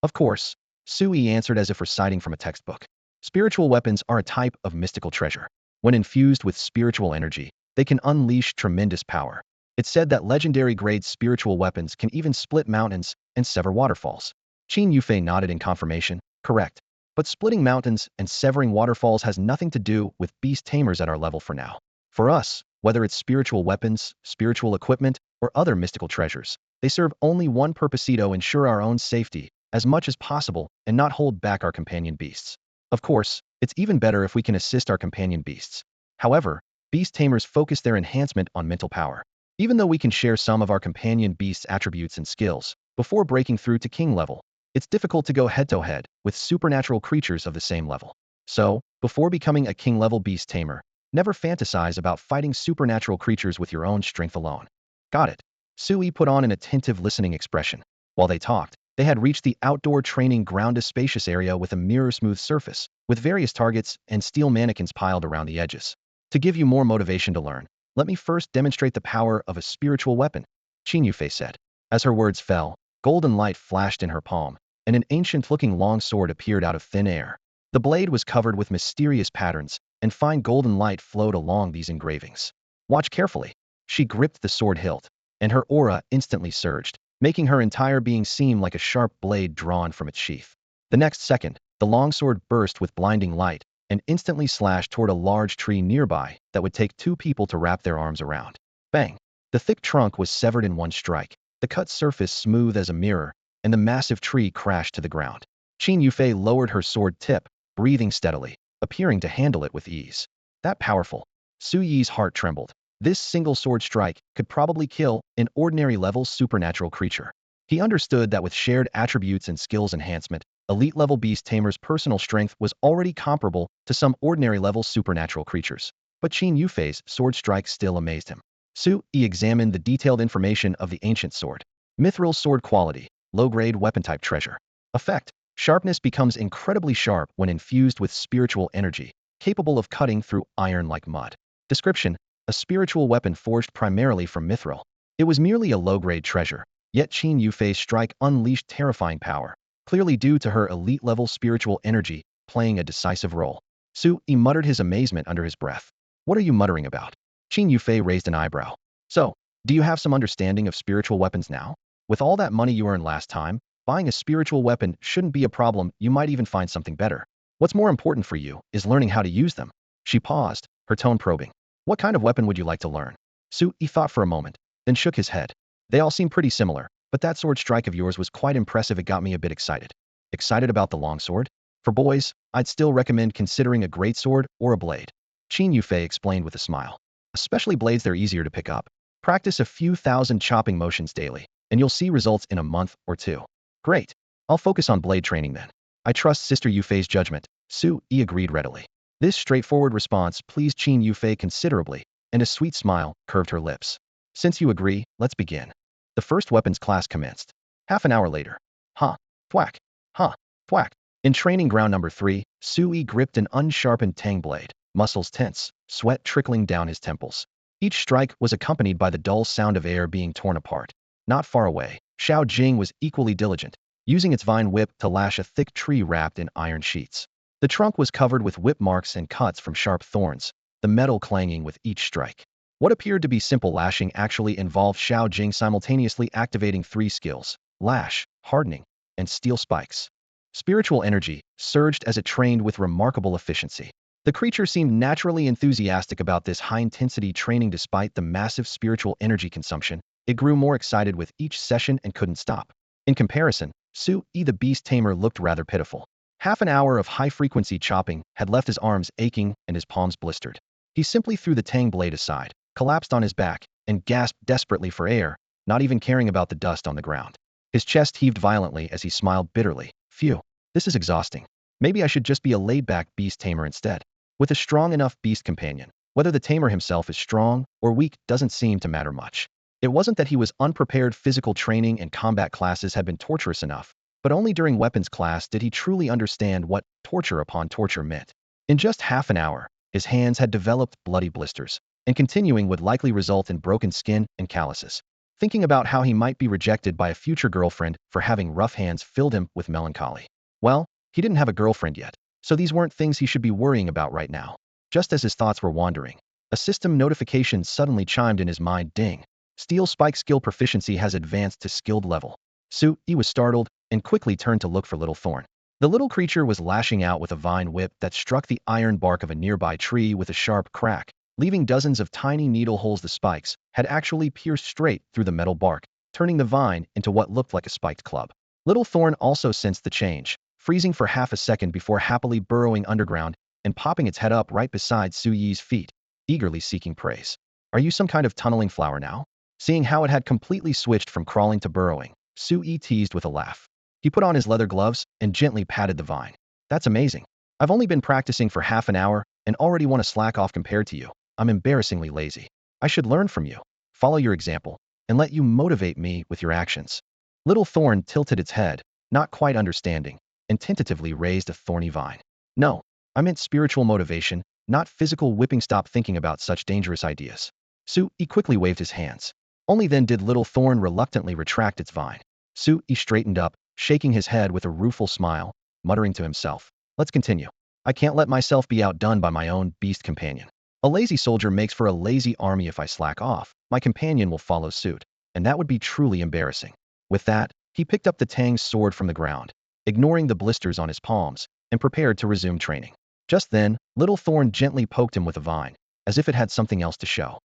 Of course. Sui answered as if reciting from a textbook. Spiritual weapons are a type of mystical treasure. When infused with spiritual energy, they can unleash tremendous power. It's said that legendary-grade spiritual weapons can even split mountains and sever waterfalls. Qin Yufei nodded in confirmation. Correct. But splitting mountains and severing waterfalls has nothing to do with beast tamers at our level for now. For us, whether it's spiritual weapons, spiritual equipment, or other mystical treasures, they serve only one purpose: to ensure our own safety as much as possible and not hold back our companion beasts. Of course, it's even better if we can assist our companion beasts. However, beast tamers focus their enhancement on mental power. Even though we can share some of our companion beasts' attributes and skills, before breaking through to king level, it's difficult to go head-to-head with supernatural creatures of the same level. So, before becoming a king-level beast tamer, never fantasize about fighting supernatural creatures with your own strength alone. Got it. Sui put on an attentive listening expression. While they talked, they had reached the outdoor training ground, a spacious area with a mirror-smooth surface, with various targets and steel mannequins piled around the edges. To give you more motivation to learn, let me first demonstrate the power of a spiritual weapon, Qin Yufei said. As her words fell, golden light flashed in her palm, and an ancient-looking long sword appeared out of thin air. The blade was covered with mysterious patterns, and fine golden light flowed along these engravings. Watch carefully. She gripped the sword hilt, and her aura instantly surged. making her entire being seem like a sharp blade drawn from its sheath. The next second, the longsword burst with blinding light and instantly slashed toward a large tree nearby that would take two people to wrap their arms around. Bang! The thick trunk was severed in one strike, the cut surface smooth as a mirror, and the massive tree crashed to the ground. Qin Yufei lowered her sword tip, breathing steadily, appearing to handle it with ease. That powerful. Su Yi's heart trembled. This single sword strike could probably kill an ordinary level supernatural creature. He understood that with shared attributes and skills enhancement, elite level beast tamer's personal strength was already comparable to some ordinary level supernatural creatures. But Qin Yufei's sword strike still amazed him. Su Yi examined the detailed information of the ancient sword. Mithril sword quality, low-grade weapon type treasure. Effect: sharpness becomes incredibly sharp when infused with spiritual energy, capable of cutting through iron like mud. Description: a spiritual weapon forged primarily from mithril. It was merely a low-grade treasure, yet Qin Yufei's strike unleashed terrifying power, clearly due to her elite-level spiritual energy playing a decisive role. Su Yi muttered his amazement under his breath. What are you muttering about? Qin Yufei raised an eyebrow. So, do you have some understanding of spiritual weapons now? With all that money you earned last time, buying a spiritual weapon shouldn't be a problem. You might even find something better. What's more important for you is learning how to use them. She paused, her tone probing. What kind of weapon would you like to learn? Su Yi thought for a moment, then shook his head. They all seem pretty similar, but that sword strike of yours was quite impressive. It got me a bit excited. Excited about the longsword? For boys, I'd still recommend considering a greatsword or a blade. Qin Yufei explained with a smile. Especially blades, they're easier to pick up. Practice a few thousand chopping motions daily, and you'll see results in a month or two. Great. I'll focus on blade training then. I trust Sister Yufei's judgment. Su Yi agreed readily. This straightforward response pleased Qin Yufei considerably, and a sweet smile curved her lips. Since you agree, let's begin. The first weapons class commenced. Half an hour later. Ha! Thwack! Ha! Thwack! In training ground number 3, Su Yi gripped an unsharpened tang blade, muscles tense, sweat trickling down his temples. Each strike was accompanied by the dull sound of air being torn apart. Not far away, Xiao Jing was equally diligent, using its vine whip to lash a thick tree wrapped in iron sheets. The trunk was covered with whip marks and cuts from sharp thorns, the metal clanging with each strike. What appeared to be simple lashing actually involved Xiao Jing simultaneously activating 3 skills: lash, hardening, and steel spikes. Spiritual energy surged as it trained with remarkable efficiency. The creature seemed naturally enthusiastic about this high-intensity training despite the massive spiritual energy consumption. It grew more excited with each session and couldn't stop. In comparison, Su Yi the beast tamer looked rather pitiful. Half an hour of high-frequency chopping had left his arms aching and his palms blistered. He simply threw the tang blade aside, collapsed on his back, and gasped desperately for air, not even caring about the dust on the ground. His chest heaved violently as he smiled bitterly. Phew, this is exhausting. Maybe I should just be a laid-back beast tamer instead. With a strong enough beast companion, whether the tamer himself is strong or weak doesn't seem to matter much. It wasn't that he was unprepared. Physical training and combat classes had been torturous enough, but only during weapons class did he truly understand what torture upon torture meant. In just half an hour, his hands had developed bloody blisters, and continuing would likely result in broken skin and calluses. Thinking about how he might be rejected by a future girlfriend for having rough hands filled him with melancholy. Well, he didn't have a girlfriend yet, so these weren't things he should be worrying about right now. Just as his thoughts were wandering, a system notification suddenly chimed in his mind. Ding. Steel spike skill proficiency has advanced to skilled level. Su Yi was startled and quickly turned to look for Little Thorn. The little creature was lashing out with a vine whip that struck the iron bark of a nearby tree with a sharp crack, leaving dozens of tiny needle holes. The spikes had actually pierced straight through the metal bark, turning the vine into what looked like a spiked club. Little Thorn also sensed the change, freezing for half a second before happily burrowing underground and popping its head up right beside Su Yi's feet, eagerly seeking praise. Are you some kind of tunneling flower now? Seeing how it had completely switched from crawling to burrowing, Su Yi teased with a laugh. He put on his leather gloves and gently patted the vine. That's amazing. I've only been practicing for half an hour and already want to slack off compared to you. I'm embarrassingly lazy. I should learn from you, follow your example, and let you motivate me with your actions. Little Thorn tilted its head, not quite understanding, and tentatively raised a thorny vine. No, I meant spiritual motivation, not physical whipping. Stop thinking about such dangerous ideas. Su Yi quickly waved his hands. Only then did Little Thorn reluctantly retract its vine. Su Yi straightened up, shaking his head with a rueful smile, muttering to himself. Let's continue. I can't let myself be outdone by my own beast companion. A lazy soldier makes for a lazy army. If I slack off, my companion will follow suit, and that would be truly embarrassing. With that, he picked up the Tang's sword from the ground, ignoring the blisters on his palms, and prepared to resume training. Just then, Little Thorn gently poked him with a vine, as if it had something else to show.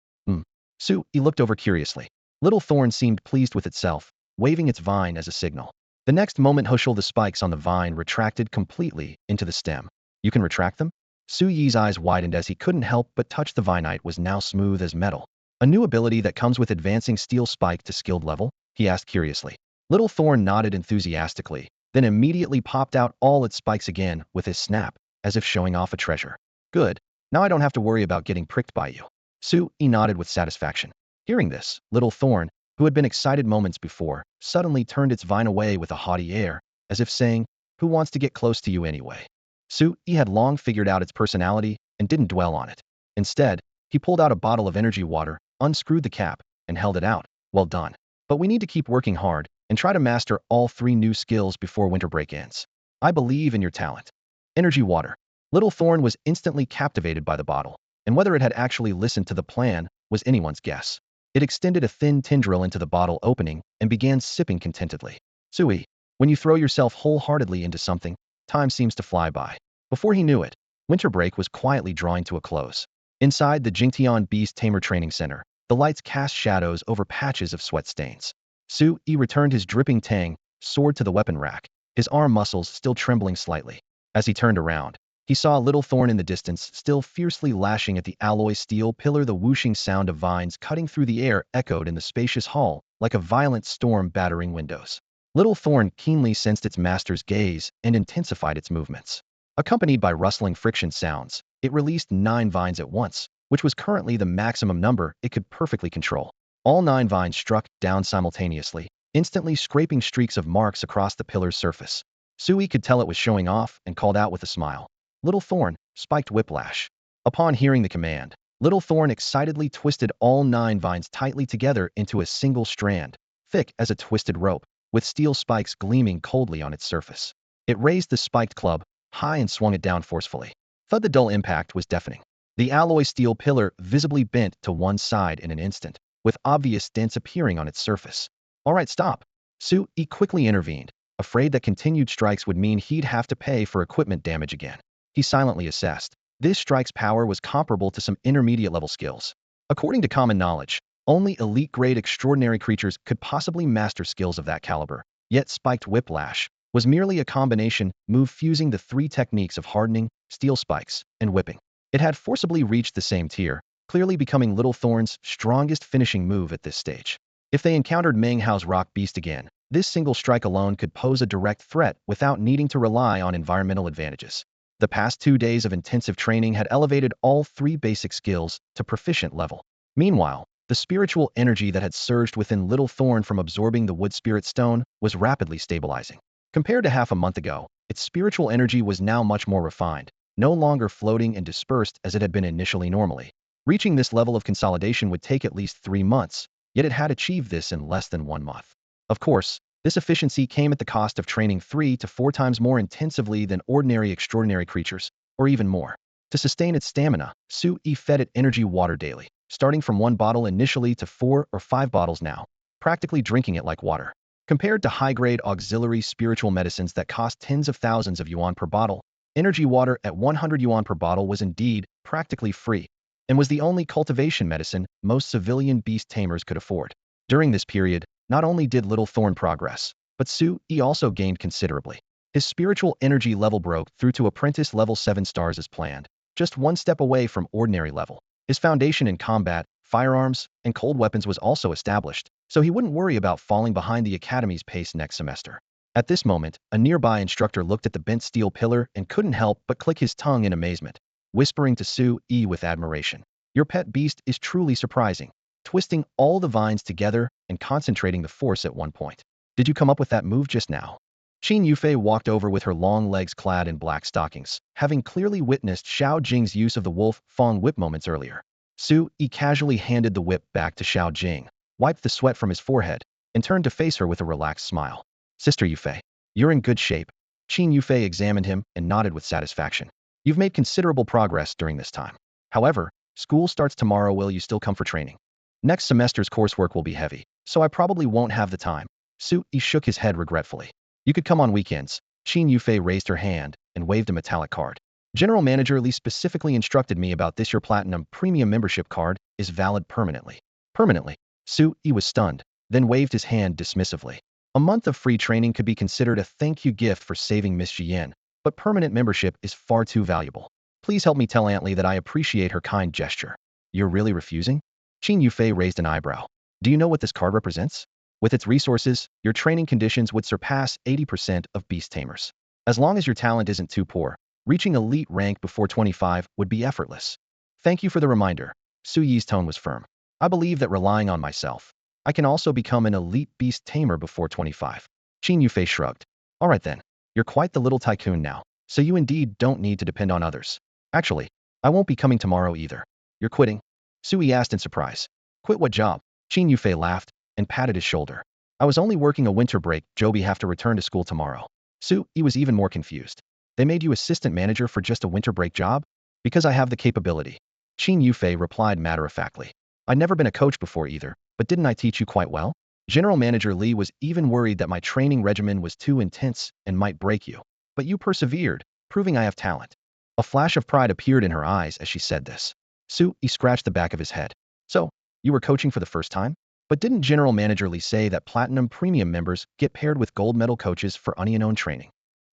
He looked over curiously. Little Thorn seemed pleased with itself, waving its vine as a signal. The next moment, Hushel, the spikes on the vine retracted completely into the stem. You can retract them? Su Yi's eyes widened as he couldn't help but touch the vinite was now smooth as metal. A new ability that comes with advancing steel spike to skilled level? He asked curiously. Little Thorn nodded enthusiastically, then immediately popped out all its spikes again with his snap, as if showing off a treasure. Good. Now I don't have to worry about getting pricked by you. Su Yi nodded with satisfaction. Hearing this, Little Thorn, who had been excited moments before, suddenly turned its vine away with a haughty air, as if saying, "Who wants to get close to you anyway?" Su Yi had long figured out its personality and didn't dwell on it. Instead, he pulled out a bottle of energy water, unscrewed the cap, and held it out. Well done. But we need to keep working hard and try to master all 3 new skills before winter break ends. I believe in your talent. Energy water. Little Thorn was instantly captivated by the bottle, and whether it had actually listened to the plan was anyone's guess. It extended a thin tendril into the bottle opening and began sipping contentedly. Sui, when you throw yourself wholeheartedly into something, time seems to fly by. Before he knew it, winter break was quietly drawing to a close. Inside the Jingtian Beast Tamer Training Center, the lights cast shadows over patches of sweat stains. Su Yi returned his dripping Tang sword to the weapon rack, his arm muscles still trembling slightly. As he turned around, he saw Little Thorn in the distance, still fiercely lashing at the alloy steel pillar. The whooshing sound of vines cutting through the air echoed in the spacious hall like a violent storm battering windows. Little Thorn keenly sensed its master's gaze and intensified its movements. Accompanied by rustling friction sounds, it released 9 vines at once, which was currently the maximum number it could perfectly control. All 9 vines struck down simultaneously, instantly scraping streaks of marks across the pillar's surface. Sui could tell it was showing off and called out with a smile. Little Thorn, spiked whiplash. Upon hearing the command, Little Thorn excitedly twisted all 9 vines tightly together into a single strand, thick as a twisted rope, with steel spikes gleaming coldly on its surface. It raised the spiked club high and swung it down forcefully. Thud! The dull impact was deafening. The alloy steel pillar visibly bent to one side in an instant, with obvious dents appearing on its surface. All right, stop. Su Yi quickly intervened, afraid that continued strikes would mean he'd have to pay for equipment damage again. He silently assessed. This strike's power was comparable to some intermediate-level skills. According to common knowledge, only elite-grade extraordinary creatures could possibly master skills of that caliber, yet spiked whiplash was merely a combination move fusing the 3 techniques of hardening, steel spikes, and whipping. It had forcibly reached the same tier, clearly becoming Little Thorn's strongest finishing move at this stage. If they encountered Meng Hao's rock beast again, this single strike alone could pose a direct threat without needing to rely on environmental advantages. The past 2 days of intensive training had elevated all 3 basic skills to proficient level. Meanwhile, the spiritual energy that had surged within Little Thorn from absorbing the wood spirit stone was rapidly stabilizing. Compared to half a month ago, its spiritual energy was now much more refined, no longer floating and dispersed as it had been initially normally. Reaching this level of consolidation would take at least 3 months, yet it had achieved this in less than 1 month. Of course, this efficiency came at the cost of training 3 to 4 times more intensively than ordinary extraordinary creatures, or even more. To sustain its stamina, Su Yi fed it energy water daily, starting from 1 bottle initially to 4 or 5 bottles now, practically drinking it like water. Compared to high-grade auxiliary spiritual medicines that cost tens of thousands of yuan per bottle, energy water at 100 yuan per bottle was indeed practically free, and was the only cultivation medicine most civilian beast tamers could afford. During this period, not only did Little Thorn progress, but Su Yi also gained considerably. His spiritual energy level broke through to apprentice level 7 stars as planned, just 1 step away from ordinary level. His foundation in combat, firearms, and cold weapons was also established, so he wouldn't worry about falling behind the academy's pace next semester. At this moment, a nearby instructor looked at the bent steel pillar and couldn't help but click his tongue in amazement, whispering to Su Yi with admiration. Your pet beast is truly surprising, twisting all the vines together and concentrating the force at one point. Did you come up with that move just now? Qin Yufei walked over with her long legs clad in black stockings, having clearly witnessed Xiao Jing's use of the wolf Fong whip moments earlier. Su Yi casually handed the whip back to Xiao Jing, wiped the sweat from his forehead, and turned to face her with a relaxed smile. Sister Yufei, you're in good shape. Qin Yufei examined him and nodded with satisfaction. You've made considerable progress during this time. However, school starts tomorrow. Will you still come for training? Next semester's coursework will be heavy, so I probably won't have the time. Su Yi shook his head regretfully. You could come on weekends. Qin Yufei raised her hand and waved a metallic card. General Manager Li specifically instructed me about this. Your Platinum Premium membership card is valid permanently. Permanently? Su Yi was stunned, then waved his hand dismissively. A month of free training could be considered a thank you gift for saving Miss Jian, but permanent membership is far too valuable. Please help me tell Aunt Li that I appreciate her kind gesture. You're really refusing? Qin Yufei raised an eyebrow. Do you know what this card represents? With its resources, your training conditions would surpass 80% of beast tamers. As long as your talent isn't too poor, reaching elite rank before 25 would be effortless. Thank you for the reminder. Su Yi's tone was firm. I believe that relying on myself, I can also become an elite beast tamer before 25. Qin Yufei shrugged. All right then, you're quite the little tycoon now, so you indeed don't need to depend on others. Actually, I won't be coming tomorrow either. You're quitting? Su Yi asked in surprise. Quit what job? Qin Yufei laughed and patted his shoulder. I was only working a winter break. Joby have to return to school tomorrow. Su Yi was even more confused. They made you assistant manager for just a winter break job? Because I have the capability. Qin Yufei replied matter-of-factly. I'd never been a coach before either, but didn't I teach you quite well? General Manager Li was even worried that my training regimen was too intense and might break you. But you persevered, proving I have talent. A flash of pride appeared in her eyes as she said this. Su Yi scratched the back of his head. So, you were coaching for the first time? But didn't General Manager Li say that Platinum Premium members get paired with gold medal coaches for unknown training?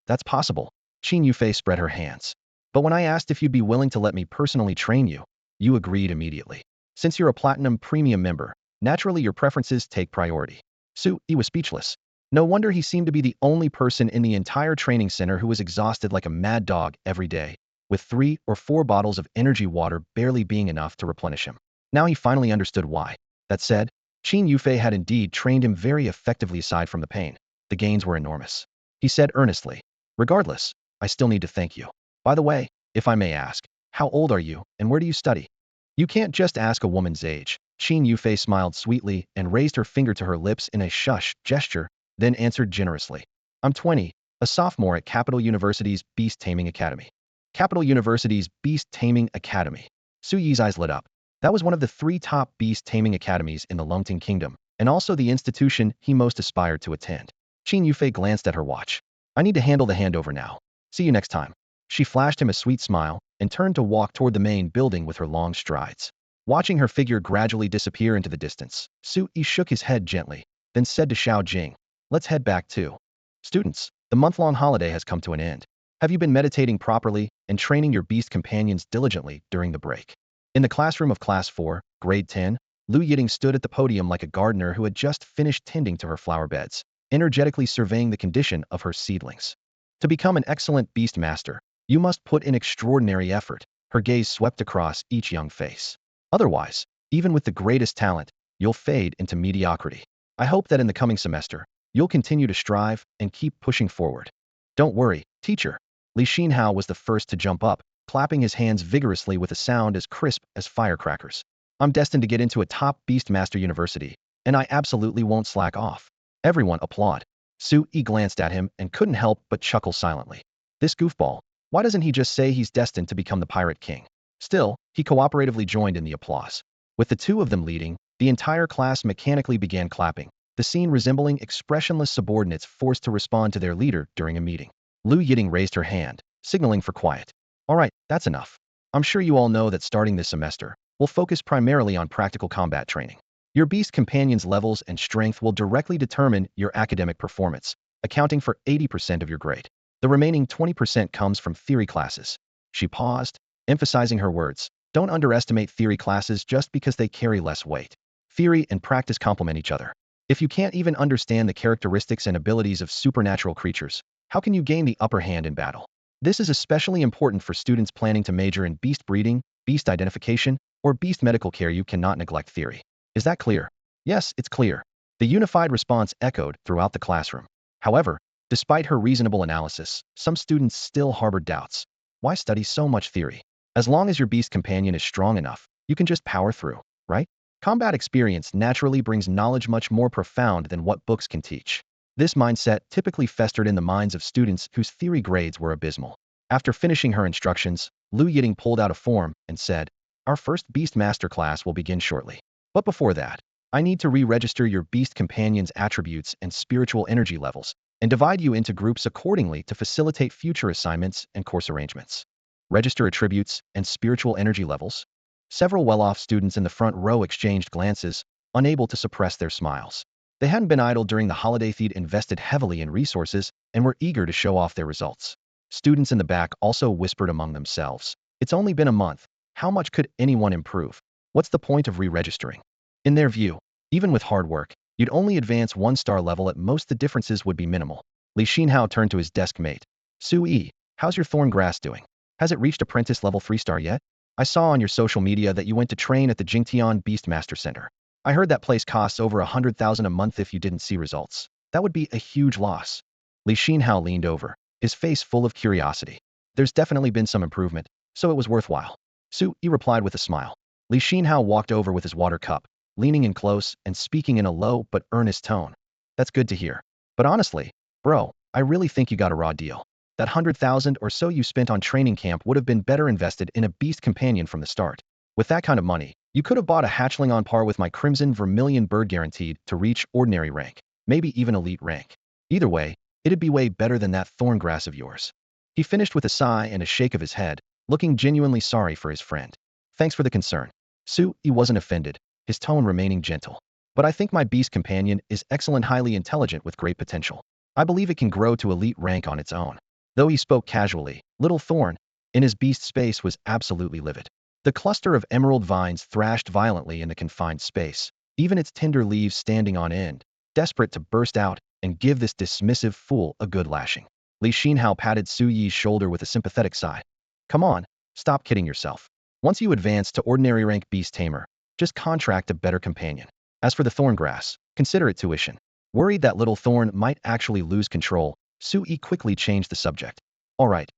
That's possible. Qin Yufei spread her hands. But when I asked if you'd be willing to let me personally train you, you agreed immediately. Since you're a Platinum Premium member, naturally your preferences take priority. Su Yi was speechless. No wonder he seemed to be the only person in the entire training center who was exhausted like a mad dog every day, with 3 or 4 bottles of energy water barely being enough to replenish him. Now he finally understood why. That said, Qin Yufei had indeed trained him very effectively. Aside from the pain, the gains were enormous. He said earnestly, regardless, I still need to thank you. By the way, if I may ask, how old are you and where do you study? You can't just ask a woman's age. Qin Yufei smiled sweetly and raised her finger to her lips in a shush gesture, then answered generously. I'm 20, a sophomore at Capital University's Beast Taming Academy. Capital University's Beast Taming Academy. Su Yi's eyes lit up. That was one of the 3 top beast taming academies in the Lungting Kingdom, and also the institution he most aspired to attend. Qin Yufei glanced at her watch. I need to handle the handover now. See you next time. She flashed him a sweet smile and turned to walk toward the main building with her long strides. Watching her figure gradually disappear into the distance, Su Yi shook his head gently, then said to Xiao Jing, let's head back too. Students, the month-long holiday has come to an end. Have you been meditating properly and training your beast companions diligently during the break? In the classroom of Class 4, Grade 10, Lu Yiting stood at the podium like a gardener who had just finished tending to her flower beds, energetically surveying the condition of her seedlings. To become an excellent beast master, you must put in extraordinary effort. Her gaze swept across each young face. Otherwise, even with the greatest talent, you'll fade into mediocrity. I hope that in the coming semester, you'll continue to strive and keep pushing forward. Don't worry, teacher. Li Xinhao was the first to jump up, clapping his hands vigorously with a sound as crisp as firecrackers. I'm destined to get into a top Beastmaster university, and I absolutely won't slack off. Everyone applaud. Su Yi glanced at him and couldn't help but chuckle silently. This goofball, why doesn't he just say he's destined to become the Pirate King? Still, he cooperatively joined in the applause. With the 2 of them leading, the entire class mechanically began clapping, the scene resembling expressionless subordinates forced to respond to their leader during a meeting. Lu Yiting raised her hand, signaling for quiet. All right, that's enough. I'm sure you all know that starting this semester, we'll focus primarily on practical combat training. Your beast companion's levels and strength will directly determine your academic performance, accounting for 80% of your grade. The remaining 20% comes from theory classes. She paused, emphasizing her words. Don't underestimate theory classes just because they carry less weight. Theory and practice complement each other. If you can't even understand the characteristics and abilities of supernatural creatures, how can you gain the upper hand in battle? This is especially important for students planning to major in beast breeding, beast identification, or beast medical care. You cannot neglect theory. Is that clear? Yes, it's clear. The unified response echoed throughout the classroom. However, despite her reasonable analysis, some students still harbored doubts. Why study so much theory? As long as your beast companion is strong enough, you can just power through, right? Combat experience naturally brings knowledge much more profound than what books can teach. This mindset typically festered in the minds of students whose theory grades were abysmal. After finishing her instructions, Lu Yiting pulled out a form and said, our first Beast Master class will begin shortly. But before that, I need to re-register your beast companion's attributes and spiritual energy levels, and divide you into groups accordingly to facilitate future assignments and course arrangements. Register attributes and spiritual energy levels. Several well-off students in the front row exchanged glances, unable to suppress their smiles. They hadn't been idle during the holiday. They'd invested heavily in resources and were eager to show off their results. Students in the back also whispered among themselves. It's only been a month. How much could anyone improve? What's the point of re-registering? In their view, even with hard work, you'd only advance 1-star level at most. The differences would be minimal. Li Xinhao turned to his desk mate. Su-yi, how's your thorn grass doing? Has it reached apprentice level 3-star yet? I saw on your social media that you went to train at the Jingtian Beastmaster Center. I heard that place costs over 100,000 a month. If you didn't see results, that would be a huge loss. Li Xinhao leaned over, his face full of curiosity. There's definitely been some improvement, so it was worthwhile. Su-yi replied with a smile. Li Xinhao walked over with his water cup, leaning in close and speaking in a low but earnest tone. That's good to hear. But honestly, bro, I really think you got a raw deal. That 100,000 or so you spent on training camp would have been better invested in a beast companion from the start. With that kind of money, you could have bought a hatchling on par with my crimson vermilion bird, guaranteed to reach ordinary rank, maybe even elite rank. Either way, it'd be way better than that thorn grass of yours. He finished with a sigh and a shake of his head, looking genuinely sorry for his friend. Thanks for the concern. Su-yi wasn't offended, his tone remaining gentle. But I think my beast companion is excellent, highly intelligent with great potential. I believe it can grow to elite rank on its own. Though he spoke casually, little Thorn, in his beast space, was absolutely livid. The cluster of emerald vines thrashed violently in the confined space, even its tender leaves standing on end, desperate to burst out and give this dismissive fool a good lashing. Li Xinhao patted Su-yi's shoulder with a sympathetic sigh. Come on, stop kidding yourself. Once you advance to ordinary rank beast tamer, just contract a better companion. As for the thorn grass, consider it tuition. Worried that little Thorn might actually lose control, Su-yi quickly changed the subject. All right,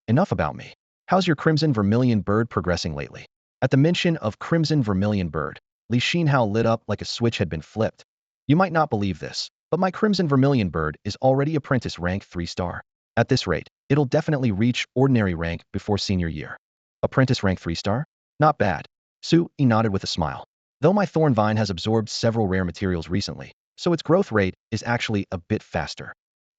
enough about me. How's your crimson vermilion bird progressing lately? At the mention of crimson vermilion bird, Li Xinhao lit up like a switch had been flipped. You might not believe this, but my crimson vermilion bird is already apprentice rank 3-star. At this rate, it'll definitely reach ordinary rank before senior year. Apprentice rank 3-star? Not bad. Su-yi nodded with a smile. Though my thorn vine has absorbed several rare materials recently, so its growth rate is actually a bit faster.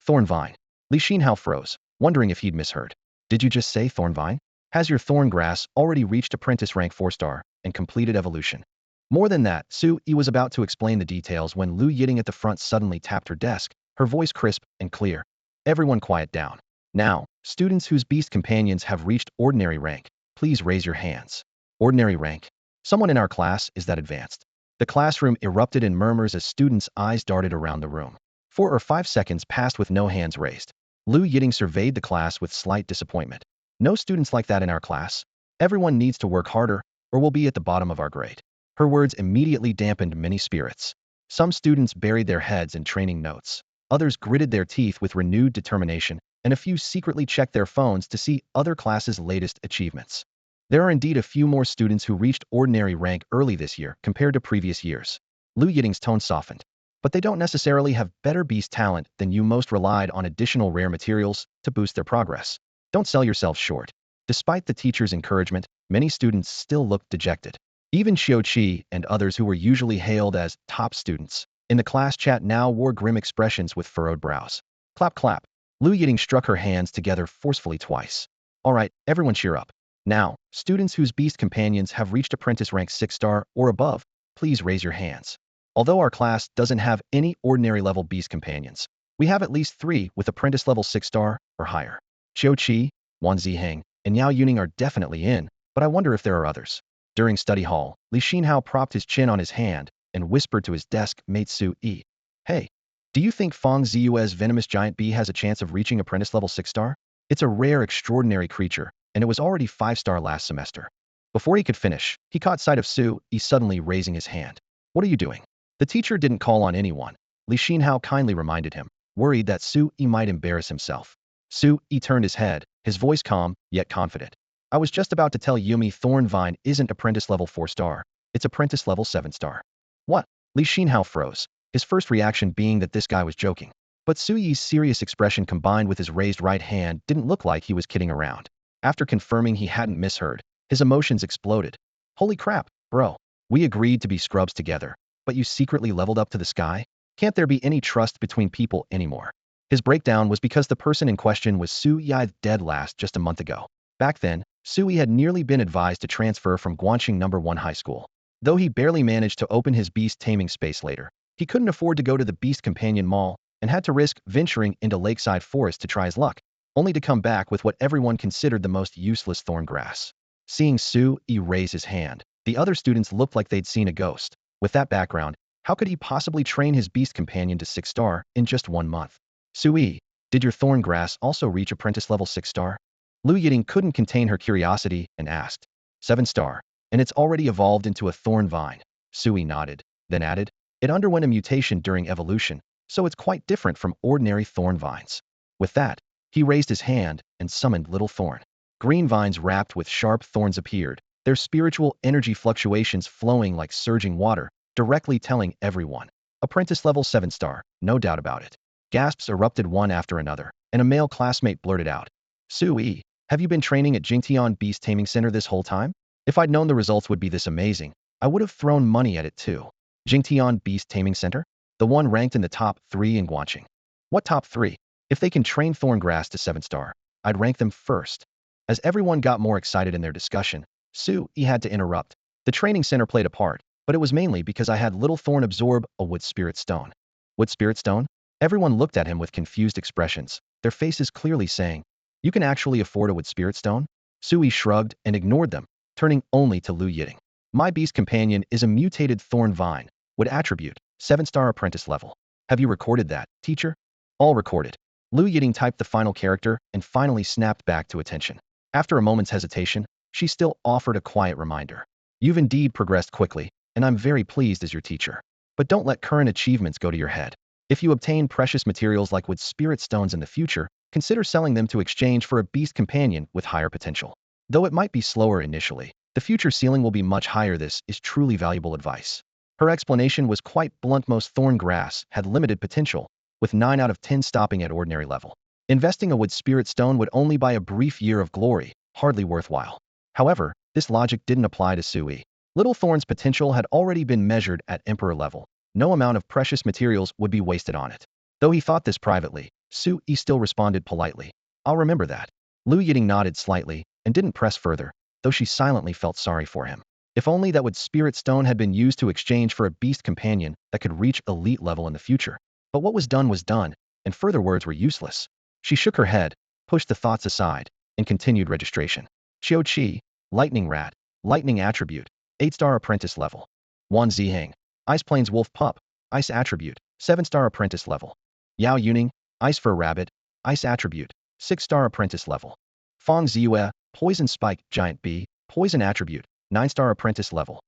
Thorn vine. Li Xinhao froze, wondering if he'd misheard. Did you just say thorn vine? Has your thorn grass already reached apprentice rank 4-star and completed evolution? More than that, Su-yi was about to explain the details when Lu Yiting at the front suddenly tapped her desk, her voice crisp and clear. Everyone quiet down. Now, students whose beast companions have reached ordinary rank, please raise your hands. Ordinary rank? Someone in our class is that advanced. The classroom erupted in murmurs as students' eyes darted around the room. 4 or 5 seconds passed with no hands raised. Lu Yiting surveyed the class with slight disappointment. No students like that in our class. Everyone needs to work harder, or we'll be at the bottom of our grade. Her words immediately dampened many spirits. Some students buried their heads in training notes. Others gritted their teeth with renewed determination, and a few secretly checked their phones to see other classes' latest achievements. There are indeed a few more students who reached ordinary rank early this year compared to previous years. Lu Yiting's tone softened. But they don't necessarily have better beast talent than you. Most relied on additional rare materials to boost their progress. Don't sell yourself short. Despite the teacher's encouragement, many students still looked dejected. Even Xiaoqi and others who were usually hailed as top students in the class chat now wore grim expressions with furrowed brows. Clap clap. Lu Yiting struck her hands together forcefully twice. All right, everyone cheer up. Now, students whose beast companions have reached apprentice rank 6-star or above, please raise your hands. Although our class doesn't have any ordinary level beast companions, we have at least 3 with apprentice level 6-star or higher. Xiaoqi, Wan Ziheng, and Yao Yuning are definitely in, but I wonder if there are others. During study hall, Li Xinhao propped his chin on his hand and whispered to his desk mate Su-yi. Hey, do you think Fang Ziyue's venomous giant bee has a chance of reaching apprentice level 6-star? It's a rare, extraordinary creature, and it was already 5-star last semester. Before he could finish, he caught sight of Su-yi suddenly raising his hand. What are you doing? The teacher didn't call on anyone. Li Xinhao kindly reminded him, worried that Su-yi might embarrass himself. Su-yi turned his head, his voice calm, yet confident. I was just about to tell Yumi Thorn Vine isn't apprentice level 4-star. It's apprentice level 7-star. What? Li Xinhao froze, his first reaction being that this guy was joking. But Su-yi's serious expression combined with his raised right hand didn't look like he was kidding around. After confirming he hadn't misheard, his emotions exploded. Holy crap, bro. We agreed to be scrubs together. but you secretly leveled up to the sky? Can't there be any trust between people anymore? His breakdown was because the person in question was Su Yi, dead last just a month ago. Back then, Sui had nearly been advised to transfer from Guangqing No. 1 High School. Though he barely managed to open his beast taming space later, he couldn't afford to go to the Beast Companion Mall and had to risk venturing into Lakeside Forest to try his luck, only to come back with what everyone considered the most useless thorn grass. Seeing Sui raise his hand, the other students looked like they'd seen a ghost. With that background, how could he possibly train his beast companion to 6-star in just 1 month? Sui, did your thorn grass also reach apprentice level 6-star? Lu Yiding couldn't contain her curiosity and asked. 7-star, and it's already evolved into a thorn vine. Sui nodded, then added, it underwent a mutation during evolution, so it's quite different from ordinary thorn vines. With that, he raised his hand and summoned Little Thorn. Green vines wrapped with sharp thorns appeared, their spiritual energy fluctuations flowing like surging water, directly telling everyone. Apprentice level 7-star, no doubt about it. Gasps erupted one after another, and a male classmate blurted out. Sui, have you been training at Jingtian Beast Taming Center this whole time? If I'd known the results would be this amazing, I would have thrown money at it too. Jingtian Beast Taming Center? The one ranked in the top 3 in Guangqing. What top 3? If they can train Thorngrass to 7-star, I'd rank them first. As everyone got more excited in their discussion, Sui had to interrupt. The training center played a part, but it was mainly because I had Little Thorn absorb a wood spirit stone. Wood spirit stone? Everyone looked at him with confused expressions, their faces clearly saying, you can actually afford a wood spirit stone? Sui shrugged and ignored them, turning only to Lu Yiding. My beast companion is a mutated thorn vine, wood attribute, 7-star apprentice level. Have you recorded that, teacher? All recorded. Lu Yiding typed the final character and finally snapped back to attention. After a moment's hesitation, she still offered a quiet reminder. You've indeed progressed quickly, and I'm very pleased as your teacher. But don't let current achievements go to your head. If you obtain precious materials like wood spirit stones in the future, consider selling them to exchange for a beast companion with higher potential. Though it might be slower initially, the future ceiling will be much higher. This is truly valuable advice. Her explanation was quite blunt. Most thorn grass had limited potential, with 9 out of 10 stopping at ordinary level. Investing a wood spirit stone would only buy a brief year of glory, hardly worthwhile. However, this logic didn't apply to Sui. Little Thorn's potential had already been measured at emperor level. No amount of precious materials would be wasted on it. Though he thought this privately, Sui still responded politely. I'll remember that. Lu Yiding nodded slightly and didn't press further, though she silently felt sorry for him. If only that wood spirit stone had been used to exchange for a beast companion that could reach elite level in the future. But what was done, and further words were useless. She shook her head, pushed the thoughts aside, and continued registration. Qiu Qi, Lightning Rat, Lightning Attribute, 8-star apprentice level. Wan Ziheng, Ice Plains Wolf Pup, Ice Attribute, 7-star apprentice level. Yao Yuning, Ice Fur Rabbit, Ice Attribute, 6-star apprentice level. Fong Ziyue, Poison Spike Giant Bee, Poison Attribute, 9-star apprentice level.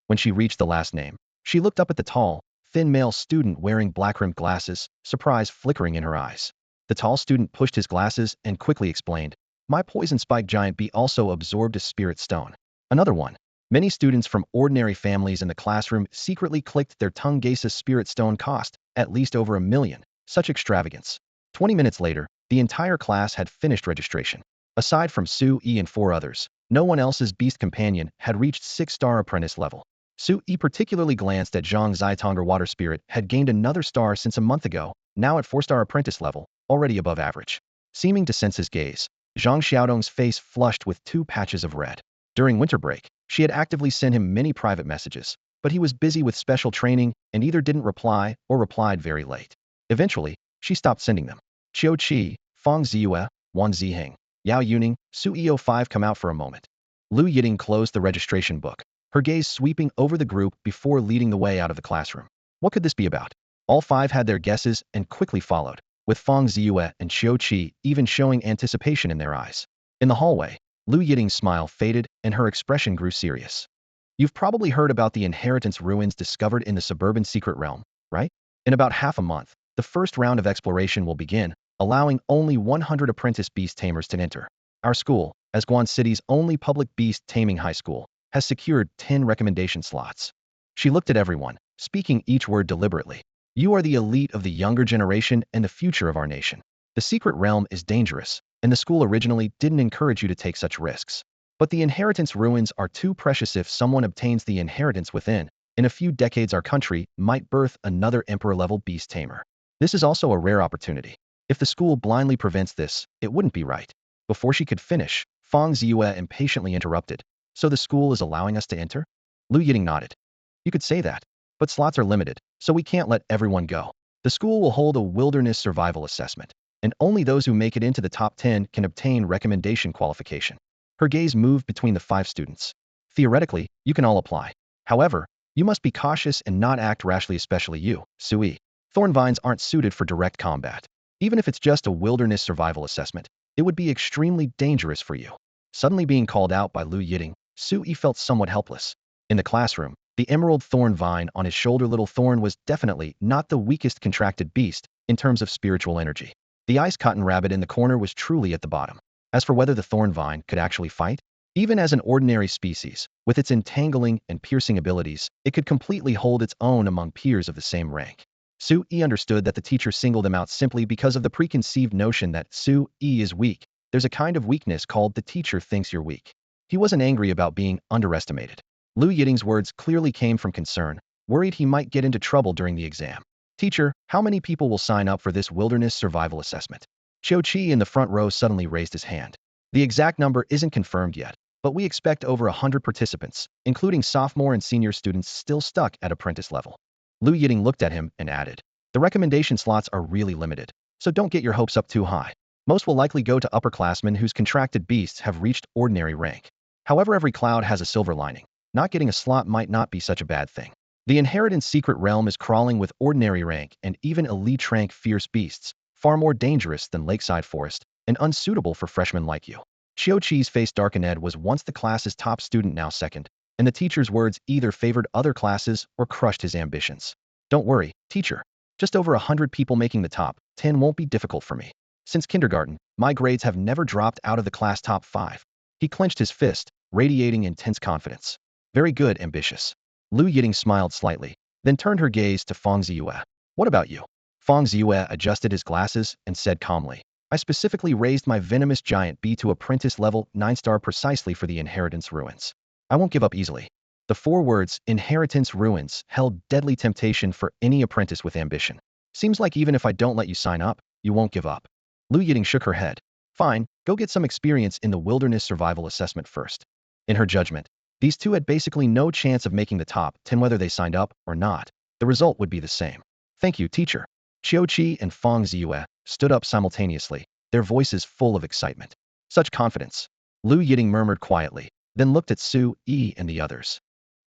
When she reached the last name, she looked up at the tall, thin male student wearing black-rimmed glasses, surprise flickering in her eyes. The tall student pushed his glasses and quickly explained, my Poison Spike Giant Bee also absorbed a spirit stone. Another one. Many students from ordinary families in the classroom secretly clicked their tongue. Gaseous spirit stone cost at least over $1 million. Such extravagance. 20 minutes later, the entire class had finished registration. Aside from Sui and 4 others, no one else's beast companion had reached 6-star apprentice level. Sui particularly glanced at Zhang Zaitonga. Water Spirit had gained another star since a month ago, now at 4-star apprentice level, already above average. Seeming to sense his gaze, Zhang Xiaodong's face flushed with 2 patches of red. During winter break, she had actively sent him many private messages, but he was busy with special training and either didn't reply or replied very late. Eventually, she stopped sending them. Qiu Qi, Fong Ziyue, Wan Ziheng, Yao Yuning, Su 5 come out for a moment. Lu Yiding closed the registration book, her gaze sweeping over the group before leading the way out of the classroom. What could this be about? All 5 had their guesses and quickly followed, with Fong Ziyue and Qiu Qi even showing anticipation in their eyes. In the hallway, Lu Yiding's smile faded and her expression grew serious. You've probably heard about the inheritance ruins discovered in the suburban secret realm, right? In about half a month, the first round of exploration will begin, allowing only 100 apprentice beast tamers to enter. Our school, as Guan City's only public beast taming high school, has secured 10 recommendation slots. She looked at everyone, speaking each word deliberately. You are the elite of the younger generation and the future of our nation. The secret realm is dangerous, and the school originally didn't encourage you to take such risks. But the inheritance ruins are too precious. If someone obtains the inheritance within, In a few decades, our country might birth another emperor-level beast tamer. This is also a rare opportunity. If the school blindly prevents this, it wouldn't be right. Before she could finish, Fang Ziyue impatiently interrupted. So the school is allowing us to enter? Lu Yiting nodded. You could say that. But slots are limited, so we can't let everyone go. The school will hold a wilderness survival assessment, and only those who make it into the top 10 can obtain recommendation qualification. Her gaze moved between the 5 students. Theoretically, you can all apply. However, you must be cautious and not act rashly, especially you, Sui. Thorn vines aren't suited for direct combat. Even if it's just a wilderness survival assessment, it would be extremely dangerous for you. Suddenly being called out by Lu Yiting, Sui felt somewhat helpless. In the classroom, the emerald thorn vine on his shoulder, little thorn, was definitely not the weakest contracted beast in terms of spiritual energy. The ice cotton rabbit in the corner was truly at the bottom. As for whether the thorn vine could actually fight, even as an ordinary species, with its entangling and piercing abilities, it could completely hold its own among peers of the same rank. Su-yi understood that the teacher singled him out simply because of the preconceived notion that Su-yi is weak. There's a kind of weakness called the teacher thinks you're weak. He wasn't angry about being underestimated. Lu Yiting's words clearly came from concern, worried he might get into trouble during the exam. Teacher, how many people will sign up for this wilderness survival assessment? Qiu Qi in the front row suddenly raised his hand. The exact number isn't confirmed yet, but we expect over 100 participants, including sophomore and senior students still stuck at apprentice level. Lu Yiting looked at him and added, the recommendation slots are really limited, so don't get your hopes up too high. Most will likely go to upperclassmen whose contracted beasts have reached ordinary rank. However, every cloud has a silver lining. Not getting a slot might not be such a bad thing. The inheritance secret realm is crawling with ordinary rank and even elite rank fierce beasts, far more dangerous than Lakeside Forest, and unsuitable for freshmen like you. Qiu Qi's face darkened. Was once the class's top student, now second, and the teacher's words either favored other classes or crushed his ambitions. Don't worry, teacher. Just over 100 people making the top 10 won't be difficult for me. Since kindergarten, my grades have never dropped out of the class top 5. He clenched his fist, radiating intense confidence. Very good, ambitious. Lu Yiting smiled slightly, then turned her gaze to Fang Ziyue. What about you? Fang Ziyue adjusted his glasses and said calmly, I specifically raised my venomous giant bee to apprentice level 9-star precisely for the inheritance ruins. I won't give up easily. The 4 words, inheritance ruins, held deadly temptation for any apprentice with ambition. Seems like even if I don't let you sign up, you won't give up. Lu Yiting shook her head. Fine, go get some experience in the wilderness survival assessment first. In her judgment, these 2 had basically no chance of making the top 10 whether they signed up or not. The result would be the same. Thank you, teacher. Qiu Qi and Fang Ziyue stood up simultaneously, their voices full of excitement. Such confidence. Lu Yiting murmured quietly, then looked at Su-yi and the others.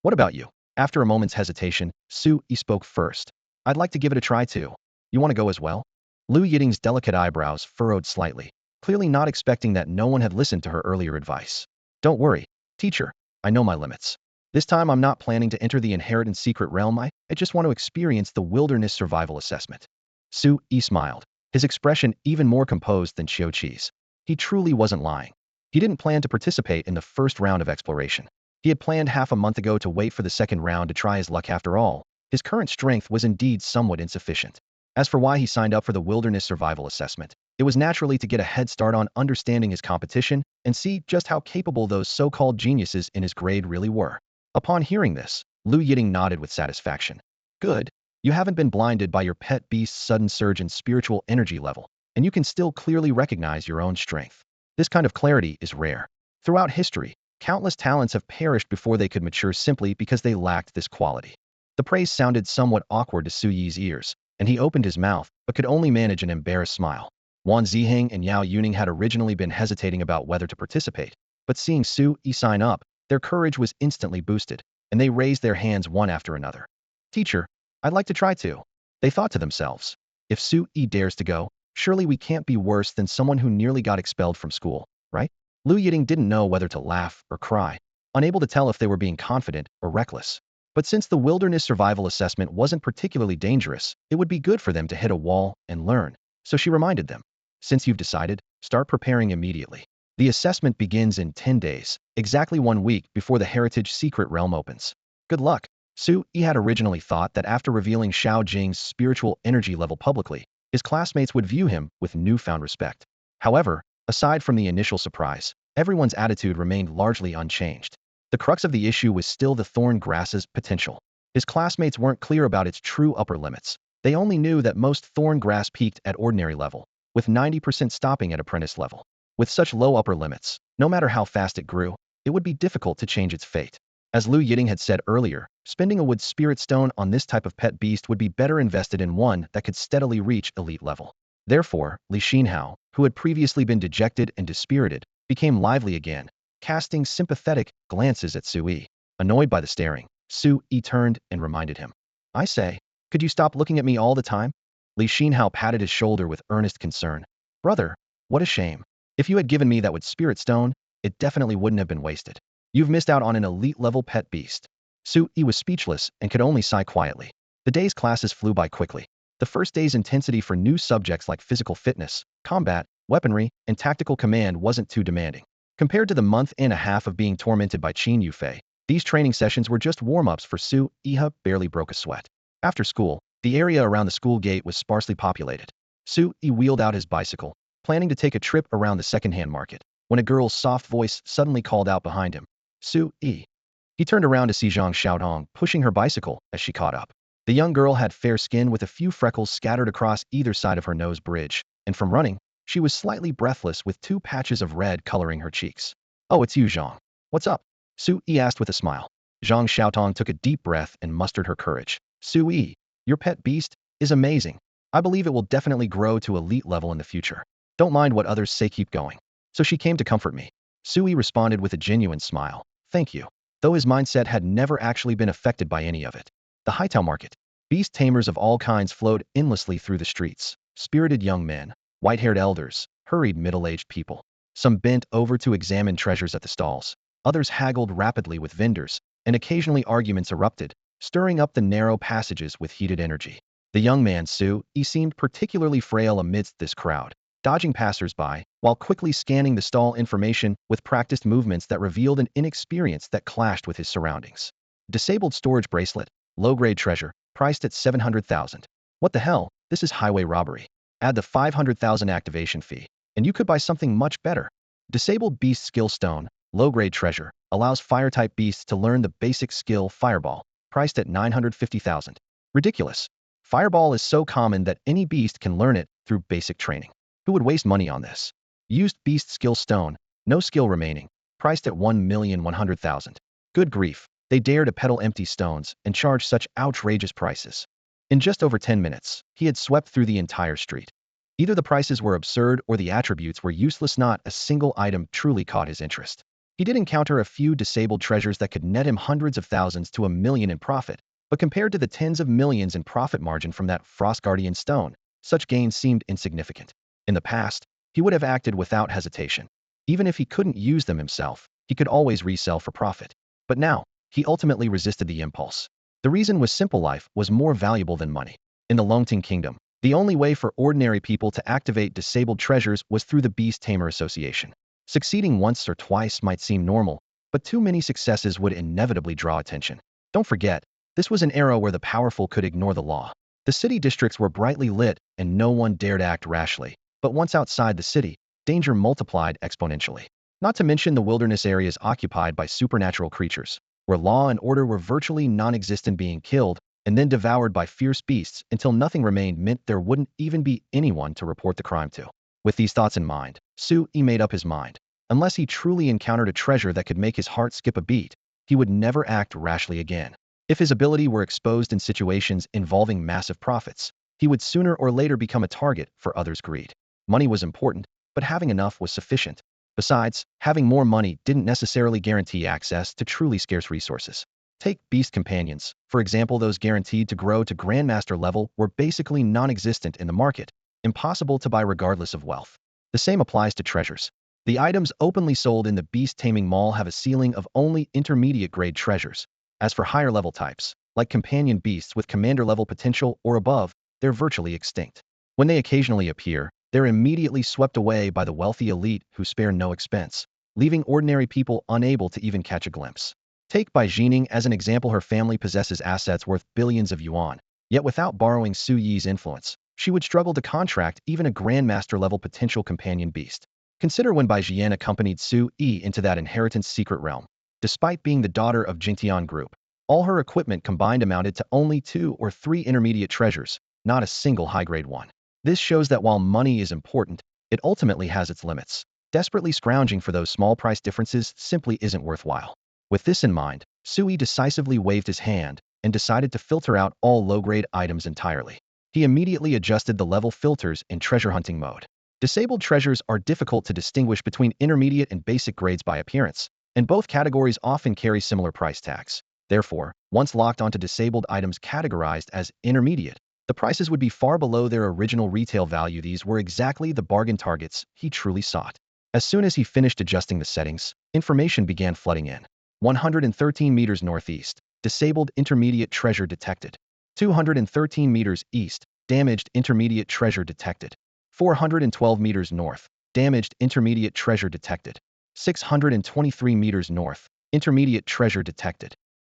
What about you? After a moment's hesitation, Su-yi spoke first. I'd like to give it a try too. You want to go as well? Lu Yiting's delicate eyebrows furrowed slightly, clearly not expecting that no one had listened to her earlier advice. Don't worry, teacher. I know my limits. This time I'm not planning to enter the inheritance secret realm. I just want to experience the wilderness survival assessment. Su-yi smiled, his expression even more composed than Qiu Qi's. He truly wasn't lying. He didn't plan to participate in the first round of exploration. He had planned half a month ago to wait for the second round to try his luck. After all, his current strength was indeed somewhat insufficient. As for why he signed up for the wilderness survival assessment, it was naturally to get a head start on understanding his competition and see just how capable those so-called geniuses in his grade really were. Upon hearing this, Lu Yiting nodded with satisfaction. Good. You haven't been blinded by your pet beast's sudden surge in spiritual energy level, and you can still clearly recognize your own strength. This kind of clarity is rare. Throughout history, countless talents have perished before they could mature simply because they lacked this quality. The praise sounded somewhat awkward to Su-yi's ears, and he opened his mouth, but could only manage an embarrassed smile. Wan Ziheng and Yao Yuning had originally been hesitating about whether to participate, but seeing Su-yi sign up, their courage was instantly boosted, and they raised their hands one after another. Teacher, I'd like to try too. They thought to themselves. If Su-yi dares to go, surely we can't be worse than someone who nearly got expelled from school, right? Lu Yiting didn't know whether to laugh or cry, unable to tell if they were being confident or reckless. But since the wilderness survival assessment wasn't particularly dangerous, it would be good for them to hit a wall and learn. So she reminded them, since you've decided, start preparing immediately. The assessment begins in 10 days, exactly 1 week before the Heritage Secret Realm opens. Good luck. Su-yi had originally thought that after revealing Xiao Jing's spiritual energy level publicly, his classmates would view him with newfound respect. However, aside from the initial surprise, everyone's attitude remained largely unchanged. The crux of the issue was still the thorn grass's potential. His classmates weren't clear about its true upper limits. They only knew that most thorn grass peaked at ordinary level, with 90% stopping at apprentice level. With such low upper limits, no matter how fast it grew, it would be difficult to change its fate. As Liu Yiting had said earlier, spending a wood spirit stone on this type of pet beast would be better invested in one that could steadily reach elite level. Therefore, Li Xinhao, who had previously been dejected and dispirited, became lively again, casting sympathetic glances at Su Yi. Annoyed by the staring, Su Yi turned and reminded him. I say, could you stop looking at me all the time? Li Xinhao patted his shoulder with earnest concern. Brother, what a shame. If you had given me that wood spirit stone, it definitely wouldn't have been wasted. You've missed out on an elite-level pet beast. Su Yi was speechless and could only sigh quietly. The day's classes flew by quickly. The first day's intensity for new subjects like physical fitness, combat, weaponry, and tactical command wasn't too demanding. Compared to the month and a half of being tormented by Qin Yufei, these training sessions were just warm-ups for Su Yi. Barely broke a sweat. After school, the area around the school gate was sparsely populated. Su Yi wheeled out his bicycle, planning to take a trip around the second-hand market, when a girl's soft voice suddenly called out behind him. Su Yi. He turned around to see Zhang Xiaotong pushing her bicycle as she caught up. The young girl had fair skin with a few freckles scattered across either side of her nose bridge, and from running, she was slightly breathless with 2 patches of red coloring her cheeks. Oh, it's you, Zhang. What's up? Su Yi asked with a smile. Zhang Xiaotong took a deep breath and mustered her courage. Su Yi, your pet beast is amazing. I believe it will definitely grow to elite level in the future. Don't mind what others say, keep going. So she came to comfort me. Su Yi responded with a genuine smile. Thank you. Though his mindset had never actually been affected by any of it. The Haitao market. Beast tamers of all kinds flowed endlessly through the streets. Spirited young men, white-haired elders, hurried middle-aged people. Some bent over to examine treasures at the stalls. Others haggled rapidly with vendors, and occasionally arguments erupted, stirring up the narrow passages with heated energy. The young man Su Yi seemed particularly frail amidst this crowd, dodging passers-by, while quickly scanning the stall information with practiced movements that revealed an inexperience that clashed with his surroundings. Disabled storage bracelet, low-grade treasure, priced at 700,000. What the hell? This is highway robbery. Add the 500,000 activation fee, and you could buy something much better. Disabled beast skill stone, low-grade treasure, allows fire-type beasts to learn the basic skill Fireball, priced at 950,000. Ridiculous. Fireball is so common that any beast can learn it through basic training. Who would waste money on this? Used beast skill stone, no skill remaining, priced at 1,100,000. Good grief, they dare to peddle empty stones and charge such outrageous prices. In just over 10 minutes, he had swept through the entire street. Either the prices were absurd or the attributes were useless. Not a single item truly caught his interest. He did encounter a few disabled treasures that could net him hundreds of thousands to $1 million in profit, but compared to the tens of millions in profit margin from that Frost Guardian stone, such gains seemed insignificant. In the past, he would have acted without hesitation. Even if he couldn't use them himself, he could always resell for profit. But now, he ultimately resisted the impulse. The reason was simple: life was more valuable than money. In the Longting Kingdom, the only way for ordinary people to activate disabled treasures was through the Beast Tamer Association. Succeeding once or twice might seem normal, but too many successes would inevitably draw attention. Don't forget, this was an era where the powerful could ignore the law. The city districts were brightly lit and no one dared act rashly. But once outside the city, danger multiplied exponentially. Not to mention the wilderness areas occupied by supernatural creatures, where law and order were virtually non-existent, being killed and then devoured by fierce beasts until nothing remained meant there wouldn't even be anyone to report the crime to. With these thoughts in mind, Su Yi made up his mind. Unless he truly encountered a treasure that could make his heart skip a beat, he would never act rashly again. If his ability were exposed in situations involving massive profits, he would sooner or later become a target for others' greed. Money was important, but having enough was sufficient. Besides, having more money didn't necessarily guarantee access to truly scarce resources. Take beast companions, for example. Those guaranteed to grow to Grandmaster level were basically non-existent in the market, impossible to buy regardless of wealth. The same applies to treasures. The items openly sold in the beast taming mall have a ceiling of only intermediate grade treasures. As for higher level types, like companion beasts with commander level potential or above, they're virtually extinct. When they occasionally appear, they're immediately swept away by the wealthy elite who spare no expense, leaving ordinary people unable to even catch a glimpse. Take Bai Jining as an example. Her family possesses assets worth billions of yuan, yet without borrowing Su Yi's influence, she would struggle to contract even a Grandmaster-level potential companion beast. Consider when Bai Jian accompanied Su Yi into that inheritance secret realm. Despite being the daughter of Jingtian Group, All her equipment combined amounted to only 2 or 3 intermediate treasures, not a single high-grade one. This shows that while money is important, it ultimately has its limits. Desperately scrounging for those small price differences simply isn't worthwhile. With this in mind, Sui decisively waved his hand and decided to filter out all low-grade items entirely. He immediately adjusted the level filters in treasure hunting mode. Disabled treasures are difficult to distinguish between intermediate and basic grades by appearance, and both categories often carry similar price tags. Therefore, once locked onto disabled items categorized as intermediate, the prices would be far below their original retail value. These were exactly the bargain targets he truly sought. As soon as he finished adjusting the settings, information began flooding in. 113 meters northeast, disabled intermediate treasure detected. 213 meters east, damaged intermediate treasure detected. 412 meters north, damaged intermediate treasure detected. 623 meters north, intermediate treasure detected.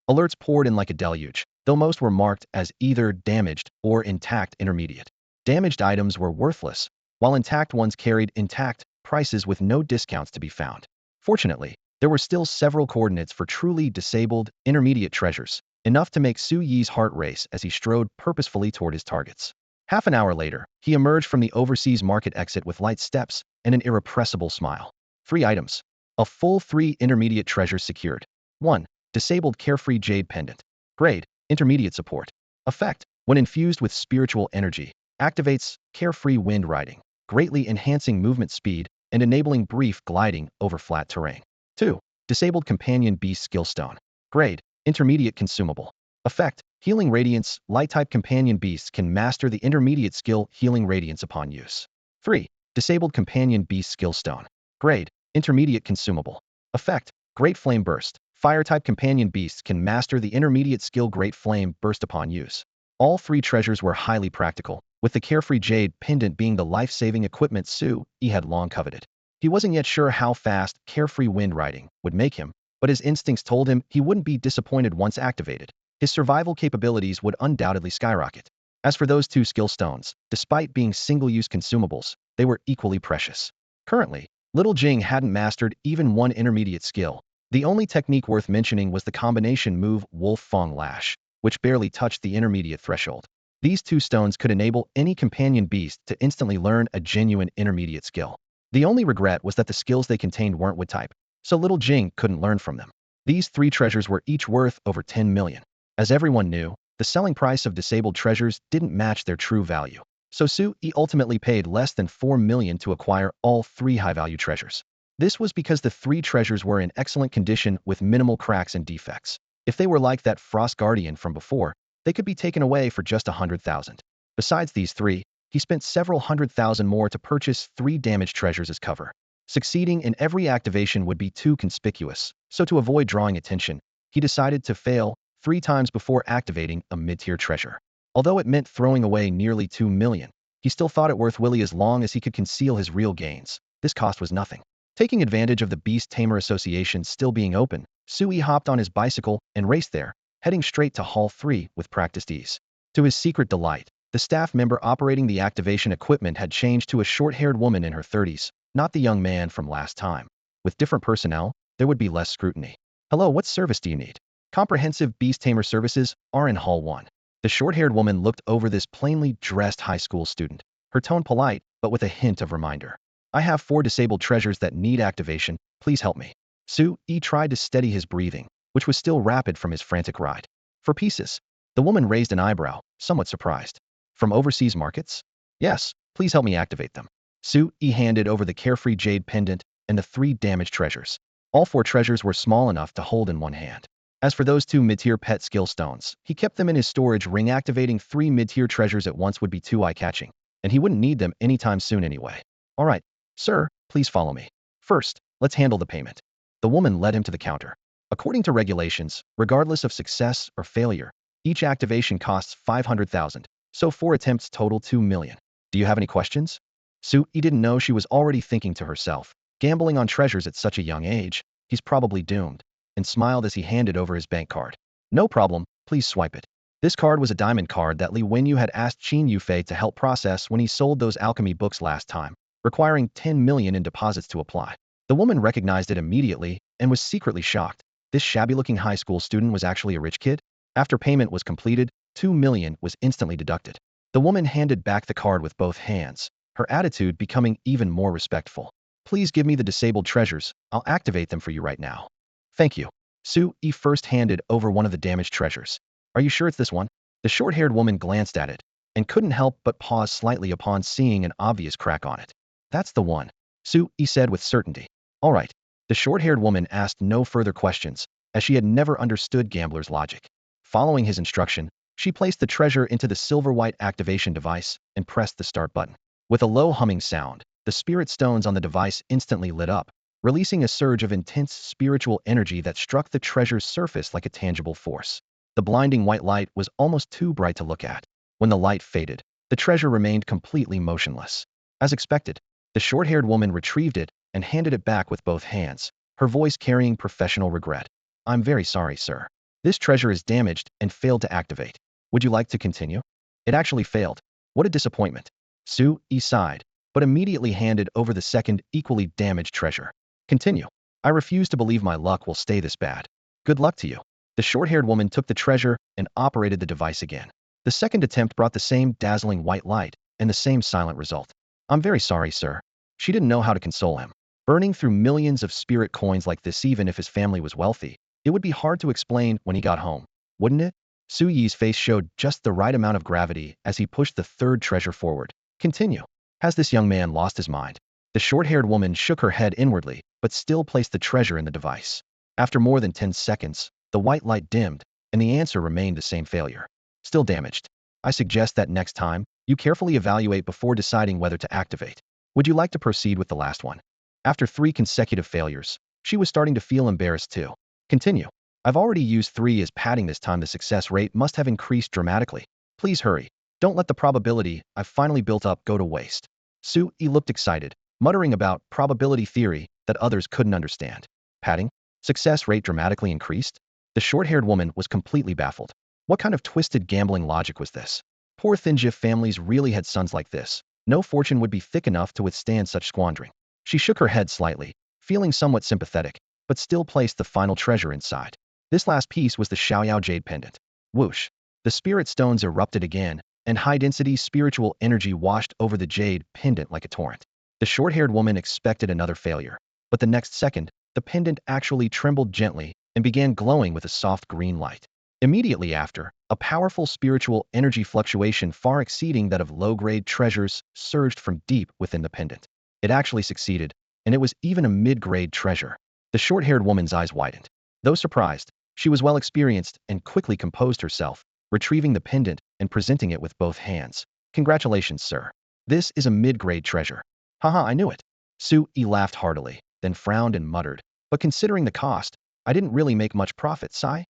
Alerts poured in like a deluge, though most were marked as either damaged or intact intermediate. Damaged items were worthless, while intact ones carried intact prices with no discounts to be found. Fortunately, there were still several coordinates for truly disabled intermediate treasures, enough to make Su Yi's heart race as he strode purposefully toward his targets. Half an hour later, he emerged from the overseas market exit with light steps and an irrepressible smile. 3 items. A full 3 intermediate treasures secured. 1. Disabled Carefree Jade Pendant. Grade, Intermediate Support. Effect, when infused with spiritual energy, activates Carefree Wind Riding, greatly enhancing movement speed and enabling brief gliding over flat terrain. 2. Disabled Companion Beast Skill Stone. Grade, Intermediate Consumable. Effect, Healing Radiance. Light-type companion beasts can master the intermediate skill Healing Radiance upon use. 3. Disabled Companion Beast Skill Stone. Grade, Intermediate Consumable. Effect, Great Flame Burst. Fire-type companion beasts can master the intermediate skill Great Flame Burst upon use. All 3 treasures were highly practical, with the Carefree Jade Pendant being the life-saving equipment Su Yi had long coveted. He wasn't yet sure how fast Carefree Wind Riding would make him, but his instincts told him he wouldn't be disappointed once activated. His survival capabilities would undoubtedly skyrocket. As for those 2 skill stones, despite being single-use consumables, they were equally precious. Currently, Little Jing hadn't mastered even one intermediate skill. The only technique worth mentioning was the combination move Wolf Fang Lash, which barely touched the intermediate threshold. These 2 stones could enable any companion beast to instantly learn a genuine intermediate skill. The only regret was that the skills they contained weren't wood type, so Little Jing couldn't learn from them. These 3 treasures were each worth over 10 million. As everyone knew, the selling price of disabled treasures didn't match their true value, so Su Yi ultimately paid less than 4 million to acquire all 3 high-value treasures. This was because the 3 treasures were in excellent condition with minimal cracks and defects. If they were like that Frost Guardian from before, they could be taken away for just 100,000. Besides these 3, he spent several 100,000 more to purchase 3 damaged treasures as cover. Succeeding in every activation would be too conspicuous, so to avoid drawing attention, he decided to fail 3 times before activating a mid-tier treasure. Although it meant throwing away nearly 2 million, he still thought it worth Willie as long as he could conceal his real gains. This cost was nothing. Taking advantage of the Beast Tamer Association still being open, Su Yi hopped on his bicycle and raced there, heading straight to Hall 3 with practiced ease. To his secret delight, the staff member operating the activation equipment had changed to a short-haired woman in her 30s, not the young man from last time. With different personnel, there would be less scrutiny. Hello, what service do you need? Comprehensive Beast Tamer services are in Hall 1. The short-haired woman looked over this plainly dressed high school student, her tone polite, but with a hint of reminder. I have 4 disabled treasures that need activation, please help me. Su Yi tried to steady his breathing, which was still rapid from his frantic ride. For pieces. The woman raised an eyebrow, somewhat surprised. From overseas markets? Yes, please help me activate them. Su Yi handed over the Carefree Jade Pendant and the 3 damaged treasures. All 4 treasures were small enough to hold in one hand. As for those 2 mid-tier pet skill stones, he kept them in his storage ring. Activating 3 mid-tier treasures at once would be too eye-catching, and he wouldn't need them anytime soon anyway. All right, sir, please follow me. First, let's handle the payment. The woman led him to the counter. According to regulations, regardless of success or failure, each activation costs 500,000, so 4 attempts total 2 million. Do you have any questions? Su Yi didn't know she was already thinking to herself, gambling on treasures at such a young age, he's probably doomed, and smiled as he handed over his bank card. No problem, please swipe it. This card was a diamond card that Li Wenyu had asked Qin Yufei to help process when he sold those alchemy books last time, requiring 10 million in deposits to apply. The woman recognized it immediately and was secretly shocked. This shabby-looking high school student was actually a rich kid? After payment was completed, 2 million was instantly deducted. The woman handed back the card with both hands, her attitude becoming even more respectful. Please give me the disabled treasures. I'll activate them for you right now. Thank you. Su-yi first handed over one of the damaged treasures. Are you sure it's this one? The short-haired woman glanced at it and couldn't help but pause slightly upon seeing an obvious crack on it. That's the one, Su-yi said with certainty. All right. The short-haired woman asked no further questions, as she had never understood gambler's logic. Following his instruction, she placed the treasure into the silver-white activation device and pressed the start button. With a low humming sound, the spirit stones on the device instantly lit up, releasing a surge of intense spiritual energy that struck the treasure's surface like a tangible force. The blinding white light was almost too bright to look at. When the light faded, the treasure remained completely motionless. As expected, the short-haired woman retrieved it and handed it back with both hands, her voice carrying professional regret. I'm very sorry, sir. This treasure is damaged and failed to activate. Would you like to continue? It actually failed. What a disappointment. Su-yi sighed, but immediately handed over the second, equally damaged treasure. Continue. I refuse to believe my luck will stay this bad. Good luck to you. The short-haired woman took the treasure and operated the device again. The second attempt brought the same dazzling white light and the same silent result. I'm very sorry, sir. She didn't know how to console him. Burning through millions of spirit coins like this, even if his family was wealthy, it would be hard to explain when he got home, wouldn't it? Su-yi's face showed just the right amount of gravity as he pushed the third treasure forward. Continue. Has this young man lost his mind? The short-haired woman shook her head inwardly, but still placed the treasure in the device. After more than 10 seconds, the white light dimmed, and the answer remained the same failure. Still damaged. I suggest that next time, you carefully evaluate before deciding whether to activate. Would you like to proceed with the last one? After 3 consecutive failures, she was starting to feel embarrassed too. Continue. I've already used 3 as padding this time. The success rate must have increased dramatically. Please hurry. Don't let the probability I've finally built up go to waste. Su-yi looked excited, muttering about probability theory that others couldn't understand. Padding? Success rate dramatically increased? The short-haired woman was completely baffled. What kind of twisted gambling logic was this? Poor Thinjif families really had sons like this. No fortune would be thick enough to withstand such squandering. She shook her head slightly, feeling somewhat sympathetic, but still placed the final treasure inside. This last piece was the Xiaoyao jade pendant. Whoosh! The spirit stones erupted again, and high-density spiritual energy washed over the jade pendant like a torrent. The short-haired woman expected another failure, but the next second, the pendant actually trembled gently and began glowing with a soft green light. Immediately after, a powerful spiritual energy fluctuation far exceeding that of low-grade treasures surged from deep within the pendant. It actually succeeded, and it was even a mid-grade treasure. The short-haired woman's eyes widened. Though surprised, she was well experienced and quickly composed herself, retrieving the pendant and presenting it with both hands. Congratulations, sir. This is a mid-grade treasure. Haha, I knew it. Su-yi laughed heartily, then frowned and muttered. But considering the cost, I didn't really make much profit, sigh.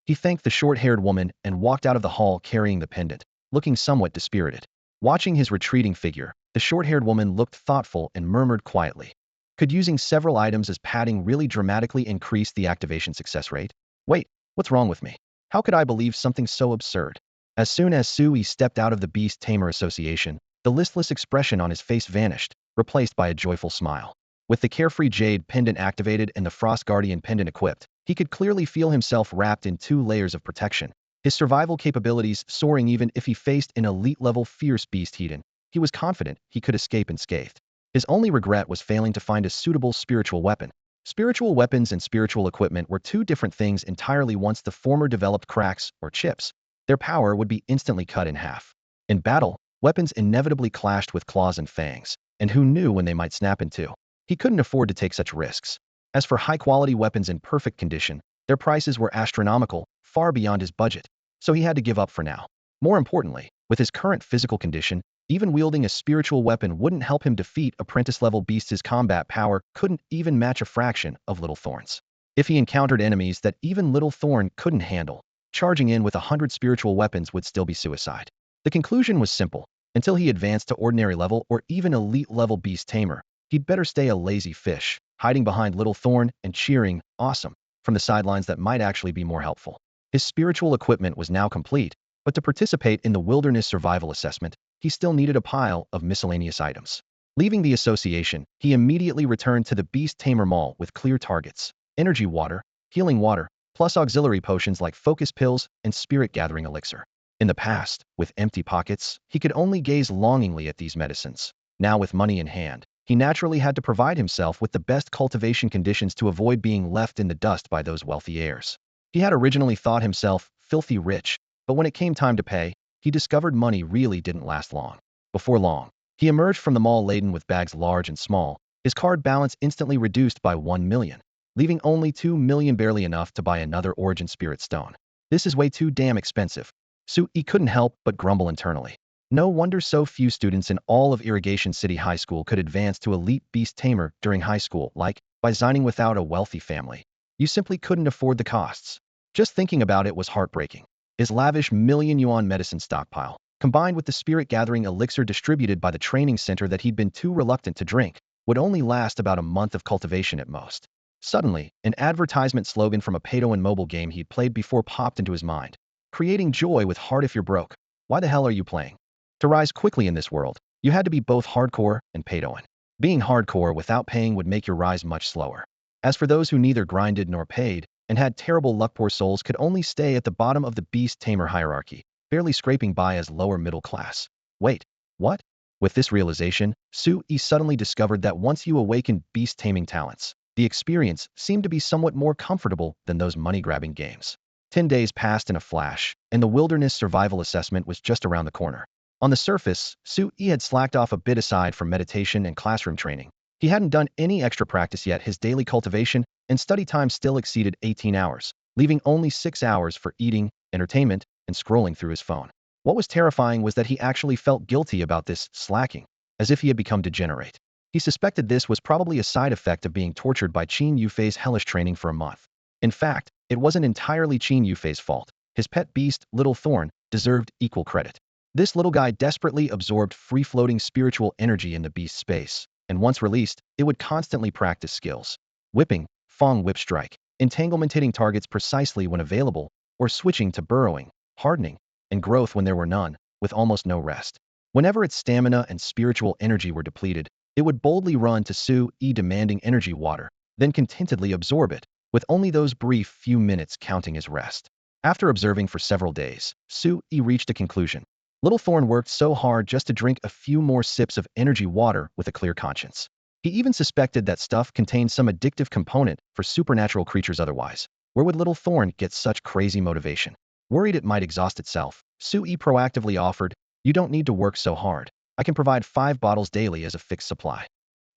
He thanked the short-haired woman and walked out of the hall carrying the pendant, looking somewhat dispirited. Watching his retreating figure, the short-haired woman looked thoughtful and murmured quietly. Could using several items as padding really dramatically increase the activation success rate? Wait, what's wrong with me? How could I believe something so absurd? As soon as Su-yi stepped out of the Beast Tamer Association, the listless expression on his face vanished, replaced by a joyful smile. With the carefree jade pendant activated and the Frost Guardian pendant equipped, he could clearly feel himself wrapped in 2 layers of protection. His survival capabilities soaring even if he faced an elite-level fierce beast Hedon. He was confident he could escape unscathed. His only regret was failing to find a suitable spiritual weapon. Spiritual weapons and spiritual equipment were 2 different things entirely. Once the former developed cracks, or chips, their power would be instantly cut in half. In battle, weapons inevitably clashed with claws and fangs, and who knew when they might snap in two. He couldn't afford to take such risks. As for high-quality weapons in perfect condition, their prices were astronomical, far beyond his budget, so he had to give up for now. More importantly, with his current physical condition, even wielding a spiritual weapon wouldn't help him defeat apprentice-level beasts. His combat power couldn't even match a fraction of Little Thorn's. If he encountered enemies that even Little Thorn couldn't handle, charging in with 100 spiritual weapons would still be suicide. The conclusion was simple. Until he advanced to ordinary level or even elite-level beast tamer, he'd better stay a lazy fish, hiding behind Little Thorn and cheering, awesome, from the sidelines. That might actually be more helpful. His spiritual equipment was now complete, but to participate in the wilderness survival assessment, he still needed a pile of miscellaneous items. Leaving the association, he immediately returned to the Beast Tamer Mall with clear targets: energy water, healing water, plus auxiliary potions like focus pills and spirit-gathering elixir. In the past, with empty pockets, he could only gaze longingly at these medicines. Now with money in hand, he naturally had to provide himself with the best cultivation conditions to avoid being left in the dust by those wealthy heirs. He had originally thought himself filthy rich, but when it came time to pay, he discovered money really didn't last long. Before long, he emerged from the mall laden with bags large and small, his card balance instantly reduced by 1 million, leaving only 2 million, barely enough to buy another Origin Spirit Stone. This is way too damn expensive. Su-yi couldn't help but grumble internally. No wonder so few students in all of Irrigation City High School could advance to elite beast tamer during high school, like by signing without a wealthy family. You simply couldn't afford the costs. Just thinking about it was heartbreaking. His lavish million-yuan medicine stockpile, combined with the spirit-gathering elixir distributed by the training center that he'd been too reluctant to drink, would only last about a month of cultivation at most. Suddenly, an advertisement slogan from a Pay-to-win mobile game he'd played before popped into his mind. Creating joy with heart. If you're broke, why the hell are you playing? To rise quickly in this world, you had to be both hardcore and pay-to-win. Being hardcore without paying would make your rise much slower. As for those who neither grinded nor paid, and had terrible luck, poor souls could only stay at the bottom of the beast tamer hierarchy, barely scraping by as lower middle class. Wait, what? With this realization, Su-yi suddenly discovered that once you awakened beast taming talents, the experience seemed to be somewhat more comfortable than those money-grabbing games. 10 days passed in a flash, and the wilderness survival assessment was just around the corner. On the surface, Su-yi had slacked off a bit aside from meditation and classroom training. He hadn't done any extra practice yet. His daily cultivation and study time still exceeded 18 hours, leaving only 6 hours for eating, entertainment, and scrolling through his phone. What was terrifying was that he actually felt guilty about this slacking, as if he had become degenerate. He suspected this was probably a side effect of being tortured by Qin Yufei's hellish training for a month. In fact, it wasn't entirely Qin Yufei's fault. His pet beast, Little Thorn, deserved equal credit. This little guy desperately absorbed free-floating spiritual energy in the beast space, and once released, it would constantly practice skills. Whipping, Fong Whip Strike, entanglement, hitting targets precisely when available, or switching to burrowing, hardening, and growth when there were none, with almost no rest. Whenever its stamina and spiritual energy were depleted, it would boldly run to Su-yi demanding energy water, then contentedly absorb it, with only those brief few minutes counting as rest. After observing for several days, Su-yi reached a conclusion. Little Thorn worked so hard just to drink a few more sips of energy water with a clear conscience. He even suspected that stuff contained some addictive component for supernatural creatures. Otherwise, where would Little Thorn get such crazy motivation? Worried it might exhaust itself, Su-yi proactively offered, "You don't need to work so hard. I can provide 5 bottles daily as a fixed supply."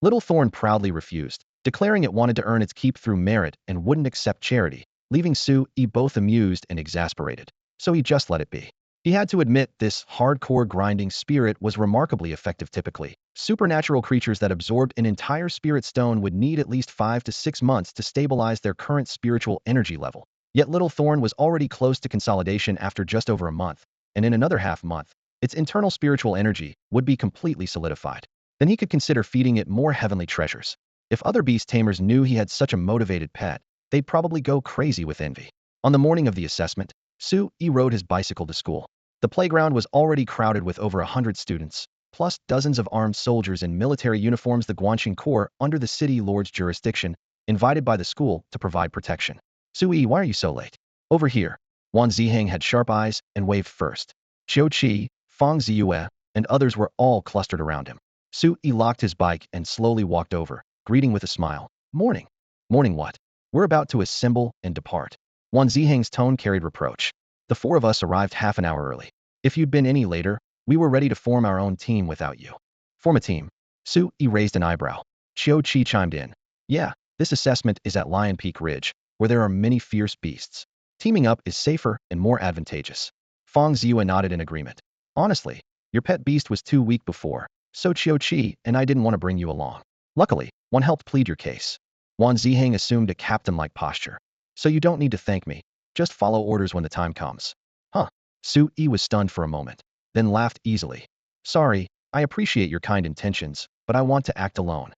Little Thorn proudly refused, declaring it wanted to earn its keep through merit and wouldn't accept charity, leaving Su-yi both amused and exasperated. So he just let it be. He had to admit this hardcore grinding spirit was remarkably effective. Typically, supernatural creatures that absorbed an entire spirit stone would need at least 5 to 6 months to stabilize their current spiritual energy level. Yet Little Thorn was already close to consolidation after just over a month, and in another half-month, its internal spiritual energy would be completely solidified. Then he could consider feeding it more heavenly treasures. If other beast tamers knew he had such a motivated pet, they'd probably go crazy with envy. On the morning of the assessment, Su-yi rode his bicycle to school. The playground was already crowded with over 100 students, plus dozens of armed soldiers in military uniforms. The Guanxing Corps, under the city lord's jurisdiction, invited by the school to provide protection. "Su-yi, why are you so late?" "Over here." Wan Ziheng had sharp eyes and waved first. Qiu Qi, Fang Ziyue, and others were all clustered around him. Su-yi locked his bike and slowly walked over, greeting with a smile. "Morning." "Morning what? We're about to assemble and depart." Wan Ziheng's tone carried reproach. "The 4 of us arrived half an hour early. If you'd been any later, we were ready to form our own team without you." "Form a team?" Su-yi raised an eyebrow. Qiu Qi chimed in. "Yeah, this assessment is at Lion Peak Ridge, where there are many fierce beasts. Teaming up is safer and more advantageous." Fang Ziyue nodded in agreement. "Honestly, your pet beast was too weak before, so Qiu Qi and I didn't want to bring you along. Luckily, one helped plead your case." Wan Ziheng assumed a captain-like posture. "So you don't need to thank me. Just follow orders when the time comes." "Huh." Su-yi was stunned for a moment, then laughed easily. "Sorry, I appreciate your kind intentions, but I want to act alone."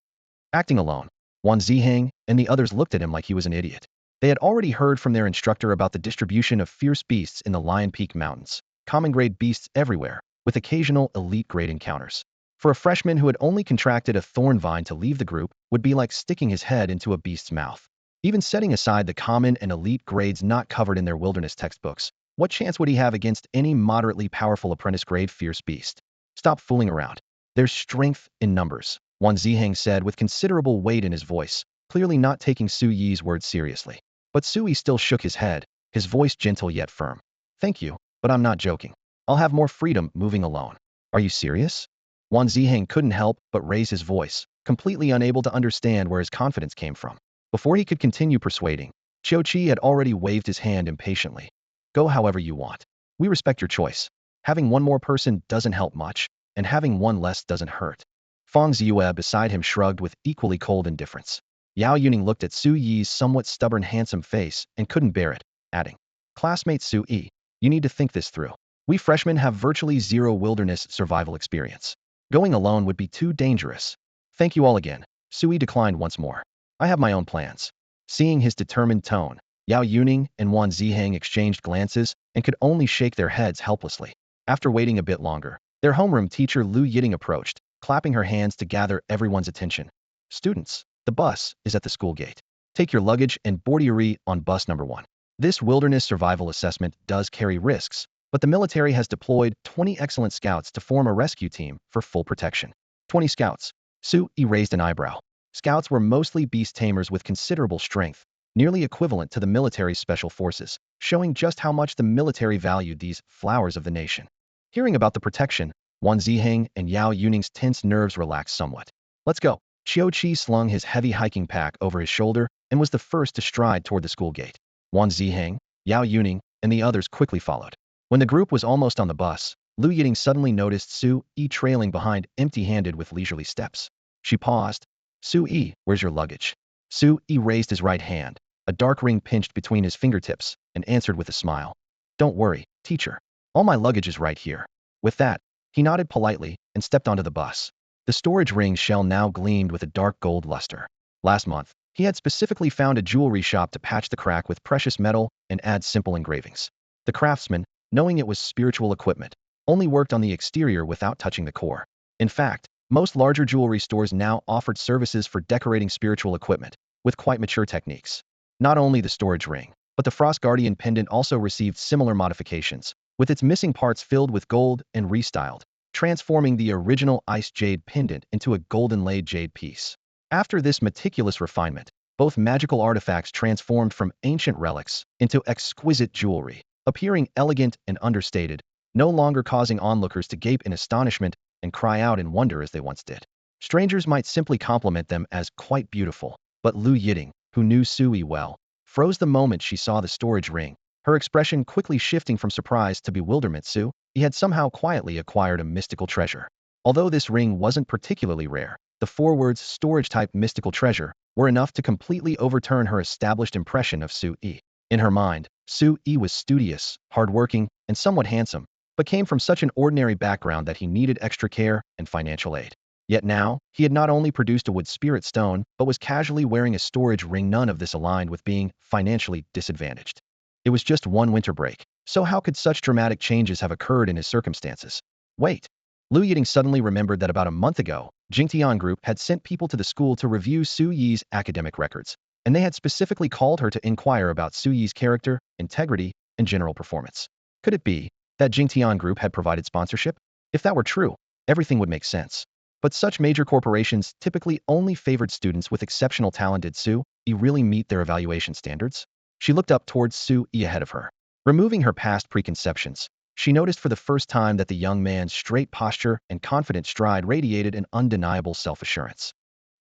Acting alone? Wan Ziheng and the others looked at him like he was an idiot. They had already heard from their instructor about the distribution of fierce beasts in the Lion Peak Mountains, common-grade beasts everywhere, with occasional elite-grade encounters. For a freshman who had only contracted a thorn vine, to leave the group would be like sticking his head into a beast's mouth. Even setting aside the common and elite grades not covered in their wilderness textbooks, what chance would he have against any moderately powerful apprentice-grade fierce beast? Stop fooling around. There's strength in numbers, Wang Ziheng said with considerable weight in his voice, clearly not taking Su Yi's words seriously. But Su Yi still shook his head, his voice gentle yet firm. Thank you, but I'm not joking. I'll have more freedom moving alone. Are you serious? Wang Ziheng couldn't help but raise his voice, completely unable to understand where his confidence came from. Before he could continue persuading, Qiu Qi had already waved his hand impatiently. Go however you want. We respect your choice. Having one more person doesn't help much, and having one less doesn't hurt. Fang Ziyue beside him shrugged with equally cold indifference. Yao Yuning looked at Su Yi's somewhat stubborn handsome face and couldn't bear it, adding, Classmate Su Yi, you need to think this through. We freshmen have virtually zero wilderness survival experience. Going alone would be too dangerous. Thank you all again. Su Yi declined once more. I have my own plans. Seeing his determined tone, Yao Yuning and Wang Ziheng exchanged glances and could only shake their heads helplessly. After waiting a bit longer, their homeroom teacher Lu Yiting approached, clapping her hands to gather everyone's attention. Students, the bus is at the school gate. Take your luggage and board on bus number 1. This wilderness survival assessment does carry risks, but the military has deployed 20 excellent scouts to form a rescue team for full protection. 20 scouts. Su Yi raised an eyebrow. Scouts were mostly beast tamers with considerable strength, nearly equivalent to the military's special forces, showing just how much the military valued these flowers of the nation. Hearing about the protection, Wang Ziheng and Yao Yuning's tense nerves relaxed somewhat. Let's go. Qiu Qi slung his heavy hiking pack over his shoulder and was the first to stride toward the school gate. Wang Ziheng, Yao Yuning, and the others quickly followed. When the group was almost on the bus, Lu Yiting suddenly noticed Su Yi trailing behind empty-handed with leisurely steps. She paused. Su Yi, where's your luggage? Su Yi raised his right hand, a dark ring pinched between his fingertips, and answered with a smile. Don't worry, teacher. All my luggage is right here. With that, he nodded politely and stepped onto the bus. The storage ring shell now gleamed with a dark gold luster. Last month, he had specifically found a jewelry shop to patch the crack with precious metal and add simple engravings. The craftsman, knowing it was spiritual equipment, only worked on the exterior without touching the core. In fact, most larger jewelry stores now offered services for decorating spiritual equipment, with quite mature techniques. Not only the storage ring, but the Frost Guardian pendant also received similar modifications, with its missing parts filled with gold and restyled, transforming the original ice jade pendant into a golden-laid jade piece. After this meticulous refinement, both magical artifacts transformed from ancient relics into exquisite jewelry, appearing elegant and understated, no longer causing onlookers to gape in astonishment and cry out in wonder as they once did. Strangers might simply compliment them as quite beautiful, but Lu Yiting, who knew Su Yi well, froze the moment she saw the storage ring, her expression quickly shifting from surprise to bewilderment. Su Yi had somehow quietly acquired a mystical treasure. Although this ring wasn't particularly rare, the 4 words storage-type mystical treasure were enough to completely overturn her established impression of Su Yi. In her mind, Su Yi was studious, hardworking, and somewhat handsome, but came from such an ordinary background that he needed extra care and financial aid. Yet now, he had not only produced a wood spirit stone, but was casually wearing a storage ring. None of this aligned with being financially disadvantaged. It was just one winter break, so how could such dramatic changes have occurred in his circumstances? Wait. Lu Yiting suddenly remembered that about a month ago, Jingtian Group had sent people to the school to review Su Yi's academic records, and they had specifically called her to inquire about Su Yi's character, integrity, and general performance. Could it be that Jingtian Group had provided sponsorship? If that were true, everything would make sense. But such major corporations typically only favored students with exceptional talent. Did Su Yi really meet their evaluation standards? She looked up towards Su Yi ahead of her. Removing her past preconceptions, she noticed for the first time that the young man's straight posture and confident stride radiated an undeniable self-assurance.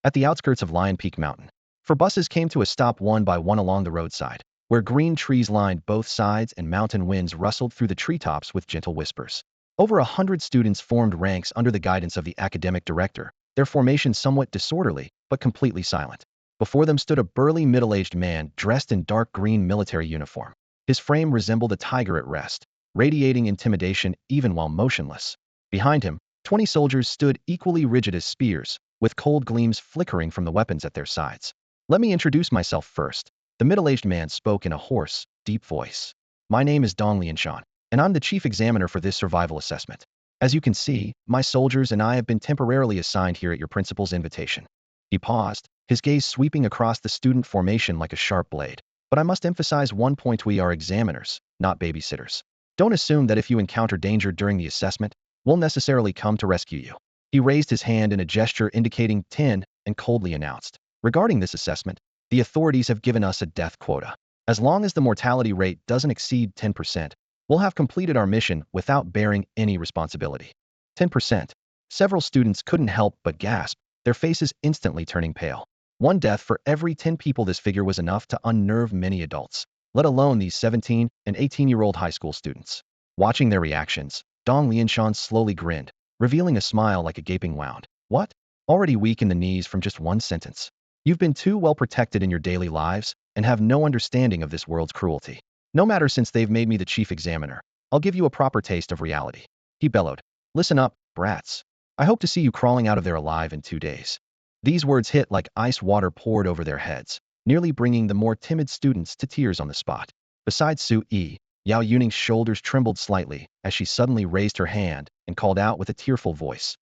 At the outskirts of Lion Peak Mountain, 4 buses came to a stop one by one along the roadside, where green trees lined both sides and mountain winds rustled through the treetops with gentle whispers. Over 100 students formed ranks under the guidance of the academic director, their formation somewhat disorderly, but completely silent. Before them stood a burly middle-aged man dressed in dark green military uniform. His frame resembled a tiger at rest, radiating intimidation even while motionless. Behind him, 20 soldiers stood equally rigid as spears, with cold gleams flickering from the weapons at their sides. Let me introduce myself first. The middle-aged man spoke in a hoarse, deep voice. My name is Dong Lianshan, and I'm the chief examiner for this survival assessment. As you can see, my soldiers and I have been temporarily assigned here at your principal's invitation. He paused, his gaze sweeping across the student formation like a sharp blade. But I must emphasize one point: we are examiners, not babysitters. Don't assume that if you encounter danger during the assessment, we'll necessarily come to rescue you. He raised his hand in a gesture indicating 10 and coldly announced, regarding this assessment, the authorities have given us a death quota. As long as the mortality rate doesn't exceed 10%, we'll have completed our mission without bearing any responsibility. 10%. Several students couldn't help but gasp, their faces instantly turning pale. One death for every 10 people. This figure was enough to unnerve many adults, let alone these 17 and 18-year-old high school students. Watching their reactions, Dong Lianshan slowly grinned, revealing a smile like a gaping wound. What? Already weak in the knees from just one sentence? You've been too well protected in your daily lives and have no understanding of this world's cruelty. No matter, since they've made me the chief examiner, I'll give you a proper taste of reality. He bellowed. Listen up, brats. I hope to see you crawling out of there alive in 2 days. These words hit like ice water poured over their heads, nearly bringing the more timid students to tears on the spot. Besides Su Yi, Yao Yuning's shoulders trembled slightly as she suddenly raised her hand and called out with a tearful voice.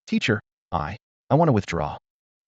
Teacher, I want to withdraw.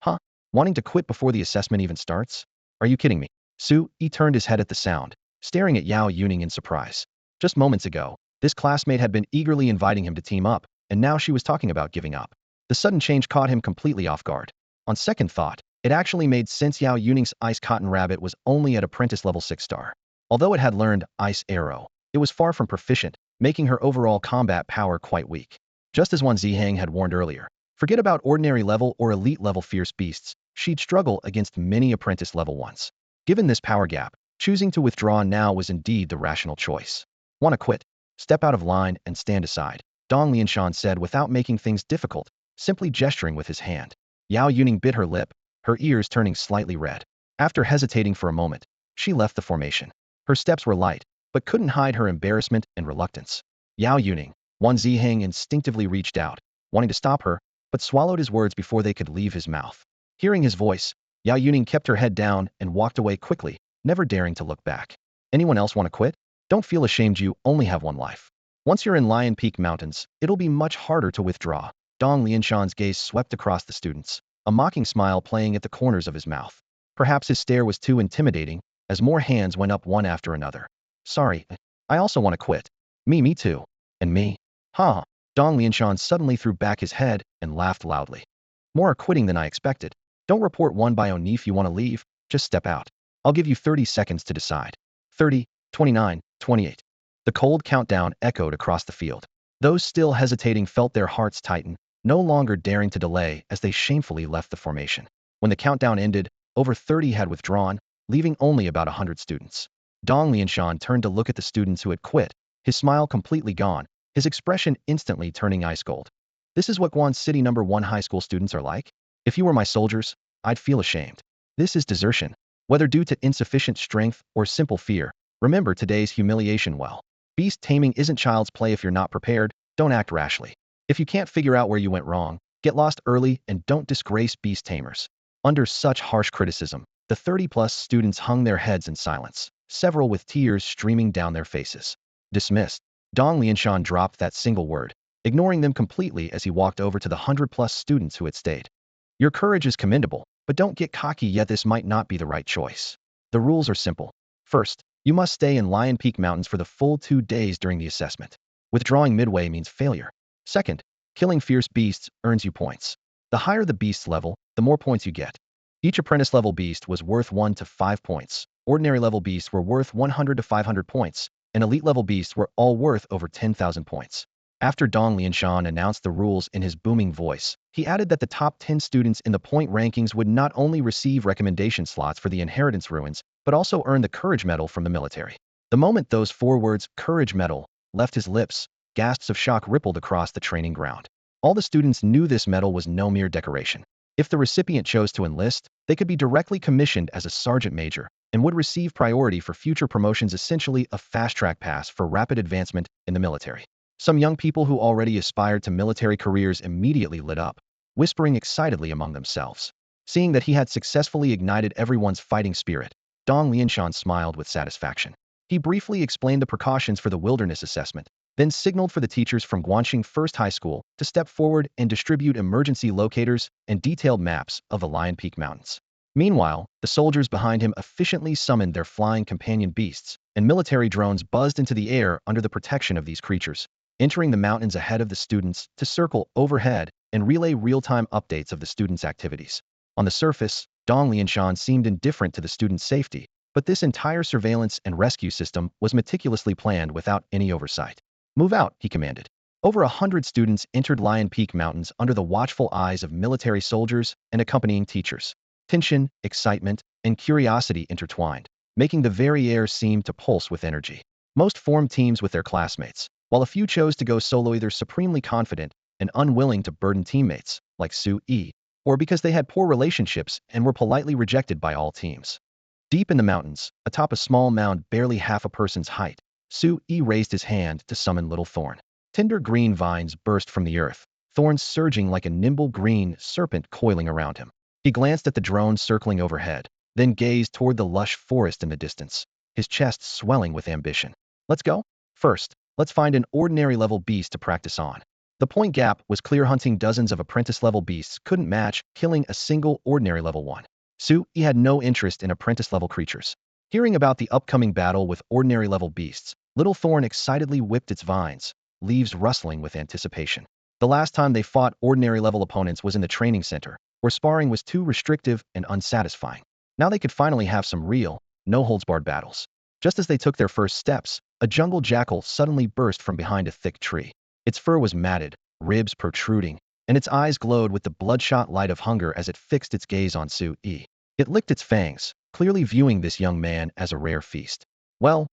Huh? Wanting to quit before the assessment even starts? Are you kidding me? Su Yi turned his head at the sound, staring at Yao Yuning in surprise. Just moments ago, this classmate had been eagerly inviting him to team up, and now she was talking about giving up. The sudden change caught him completely off guard. On second thought, it actually made sense. Yao Yuning's Ice Cotton Rabbit was only at apprentice level 6 star. Although it had learned Ice Arrow, it was far from proficient, making her overall combat power quite weak. Just as Wan Zihang had warned earlier, forget about ordinary level or elite level fierce beasts, she'd struggle against many apprentice level ones. Given this power gap, choosing to withdraw now was indeed the rational choice. Want to quit? Step out of line and stand aside, Dong Lianshan said without making things difficult, simply gesturing with his hand. Yao Yuning bit her lip, her ears turning slightly red. After hesitating for a moment, she left the formation. Her steps were light, but couldn't hide her embarrassment and reluctance. Yao Yuning, Wan Zihang instinctively reached out, wanting to stop her, but swallowed his words before they could leave his mouth. Hearing his voice, Yao Yuning kept her head down and walked away quickly, never daring to look back. Anyone else want to quit? Don't feel ashamed, you only have one life. Once you're in Lion Peak Mountains, it'll be much harder to withdraw. Dong Lianshan's gaze swept across the students, a mocking smile playing at the corners of his mouth. Perhaps his stare was too intimidating, as more hands went up one after another. Sorry, I also want to quit. Me too. And me? Ha! Dong Lianshan suddenly threw back his head and laughed loudly. More are quitting than I expected. Don't report one by one if you want to leave, just step out. I'll give you 30 seconds to decide. 30, 29, 28. The cold countdown echoed across the field. Those still hesitating felt their hearts tighten, no longer daring to delay as they shamefully left the formation. When the countdown ended, over 30 had withdrawn, leaving only about 100 students. Dong Lianshan turned to look at the students who had quit, his smile completely gone, his expression instantly turning ice cold. This is what Guan City No. 1 high school students are like? If you were my soldiers, I'd feel ashamed. This is desertion. Whether due to insufficient strength or simple fear, remember today's humiliation well. Beast taming isn't child's play. If you're not prepared, don't act rashly. If you can't figure out where you went wrong, get lost early and don't disgrace beast tamers. Under such harsh criticism, the 30-plus students hung their heads in silence, several with tears streaming down their faces. Dismissed. Dong Lianshan dropped that single word, ignoring them completely as he walked over to the 100-plus students who had stayed. Your courage is commendable, but don't get cocky yet. This might not be the right choice. The rules are simple. First, you must stay in Lion Peak Mountains for the full 2 days during the assessment. Withdrawing midway means failure. Second, killing fierce beasts earns you points. The higher the beast's level, the more points you get. Each apprentice level beast was worth 1 to 5 points. Ordinary level beasts were worth 100 to 500 points, and elite level beasts were all worth over 10,000 points. After Dong Lianshan announced the rules in his booming voice, he added that the top 10 students in the point rankings would not only receive recommendation slots for the inheritance ruins, but also earn the Courage Medal from the military. The moment those 4 words, Courage Medal, left his lips, gasps of shock rippled across the training ground. All the students knew this medal was no mere decoration. If the recipient chose to enlist, they could be directly commissioned as a sergeant major and would receive priority for future promotions, essentially a fast-track pass for rapid advancement in the military. Some young people who already aspired to military careers immediately lit up, whispering excitedly among themselves. Seeing that he had successfully ignited everyone's fighting spirit, Dong Lianshan smiled with satisfaction. He briefly explained the precautions for the wilderness assessment, then signaled for the teachers from Guanxing First High School to step forward and distribute emergency locators and detailed maps of the Lion Peak Mountains. Meanwhile, the soldiers behind him efficiently summoned their flying companion beasts, and military drones buzzed into the air under the protection of these creatures, entering the mountains ahead of the students to circle overhead and relay real-time updates of the students' activities. On the surface, Dong Lianshan seemed indifferent to the students' safety, but this entire surveillance and rescue system was meticulously planned without any oversight. "Move out," he commanded. Over 100 students entered Lion Peak Mountains under the watchful eyes of military soldiers and accompanying teachers. Tension, excitement, and curiosity intertwined, making the very air seem to pulse with energy. Most formed teams with their classmates, while a few chose to go solo either supremely confident and unwilling to burden teammates, like Su Yi, or because they had poor relationships and were politely rejected by all teams. Deep in the mountains, atop a small mound barely half a person's height, Su Yi raised his hand to summon Little Thorn. Tender green vines burst from the earth, thorns surging like a nimble green serpent coiling around him. He glanced at the drone circling overhead, then gazed toward the lush forest in the distance, his chest swelling with ambition. "Let's go? First, let's find an ordinary-level beast to practice on." The point gap was clear. Hunting dozens of apprentice-level beasts couldn't match killing a single ordinary-level one. Su Yi had no interest in apprentice-level creatures. Hearing about the upcoming battle with ordinary-level beasts, Little Thorn excitedly whipped its vines, leaves rustling with anticipation. The last time they fought ordinary-level opponents was in the training center, where sparring was too restrictive and unsatisfying. Now they could finally have some real, no-holds-barred battles. Just as they took their first steps, a jungle jackal suddenly burst from behind a thick tree. Its fur was matted, ribs protruding, and its eyes glowed with the bloodshot light of hunger as it fixed its gaze on Su Yi. It licked its fangs, clearly viewing this young man as a rare feast. Well,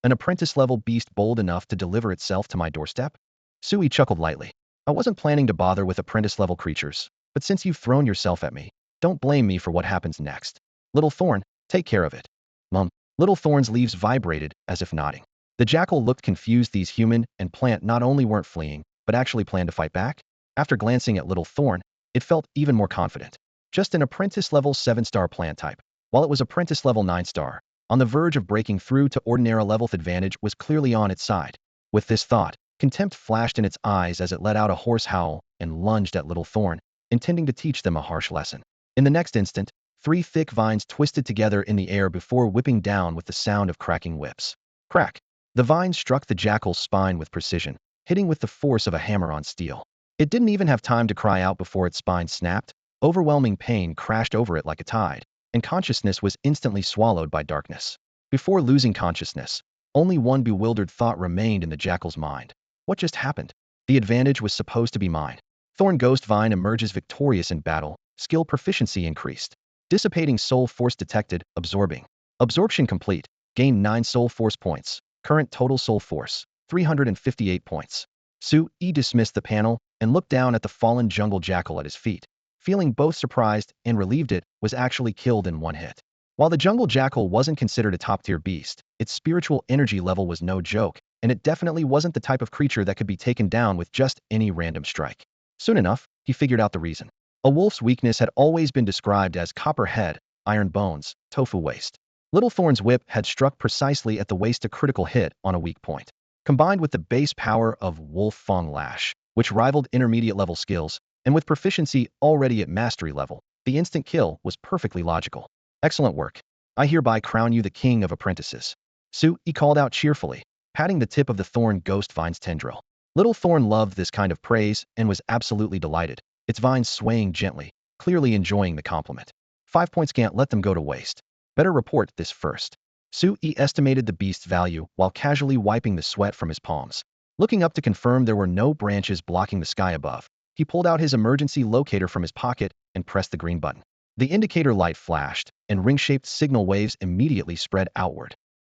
an apprentice-level beast bold enough to deliver itself to my doorstep?" Su Yi chuckled lightly. "I wasn't planning to bother with apprentice-level creatures, but since you've thrown yourself at me, don't blame me for what happens next. Little Thorn, take care of it." Mum. Little Thorn's leaves vibrated, as if nodding. The jackal looked confused. These human and plant not only weren't fleeing, but actually planned to fight back. After glancing at Little Thorn, it felt even more confident. Just an apprentice-level 7-star plant type, while it was apprentice-level 9-star, on the verge of breaking through to ordinary-level. Advantage was clearly on its side. With this thought, contempt flashed in its eyes as it let out a hoarse howl and lunged at Little Thorn, intending to teach them a harsh lesson. In the next instant, 3 thick vines twisted together in the air before whipping down with the sound of cracking whips. Crack! The vines struck the jackal's spine with precision, hitting with the force of a hammer on steel. It didn't even have time to cry out before its spine snapped. Overwhelming pain crashed over it like a tide, and consciousness was instantly swallowed by darkness. Before losing consciousness, only one bewildered thought remained in the jackal's mind. What just happened? The advantage was supposed to be mine. Thorn Ghost Vine emerges victorious in battle. Skill proficiency increased. Dissipating soul force detected. Absorbing. Absorption complete. Gain 9 soul force points. Current total soul force, 358 points. Su Yi dismissed the panel and looked down at the fallen jungle jackal at his feet, feeling both surprised and relieved it was actually killed in one hit. While the jungle jackal wasn't considered a top-tier beast, its spiritual energy level was no joke, and it definitely wasn't the type of creature that could be taken down with just any random strike. Soon enough, he figured out the reason. A wolf's weakness had always been described as copper head, iron bones, tofu waist. Little Thorn's whip had struck precisely at the waist, a critical hit on a weak point. Combined with the base power of Wolf Fang Lash, which rivaled intermediate-level skills, and with proficiency already at mastery level, the instant kill was perfectly logical. "Excellent work. I hereby crown you the king of apprentices." Su Yi called out cheerfully, patting the tip of the Thorn Ghost Vine's tendril. Little Thorn loved this kind of praise and was absolutely delighted, its vines swaying gently, clearly enjoying the compliment. 5 points can't let them go to waste. Better report this first. Su Yi estimated the beast's value while casually wiping the sweat from his palms. Looking up to confirm there were no branches blocking the sky above, he pulled out his emergency locator from his pocket and pressed the green button. The indicator light flashed, and ring-shaped signal waves immediately spread outward.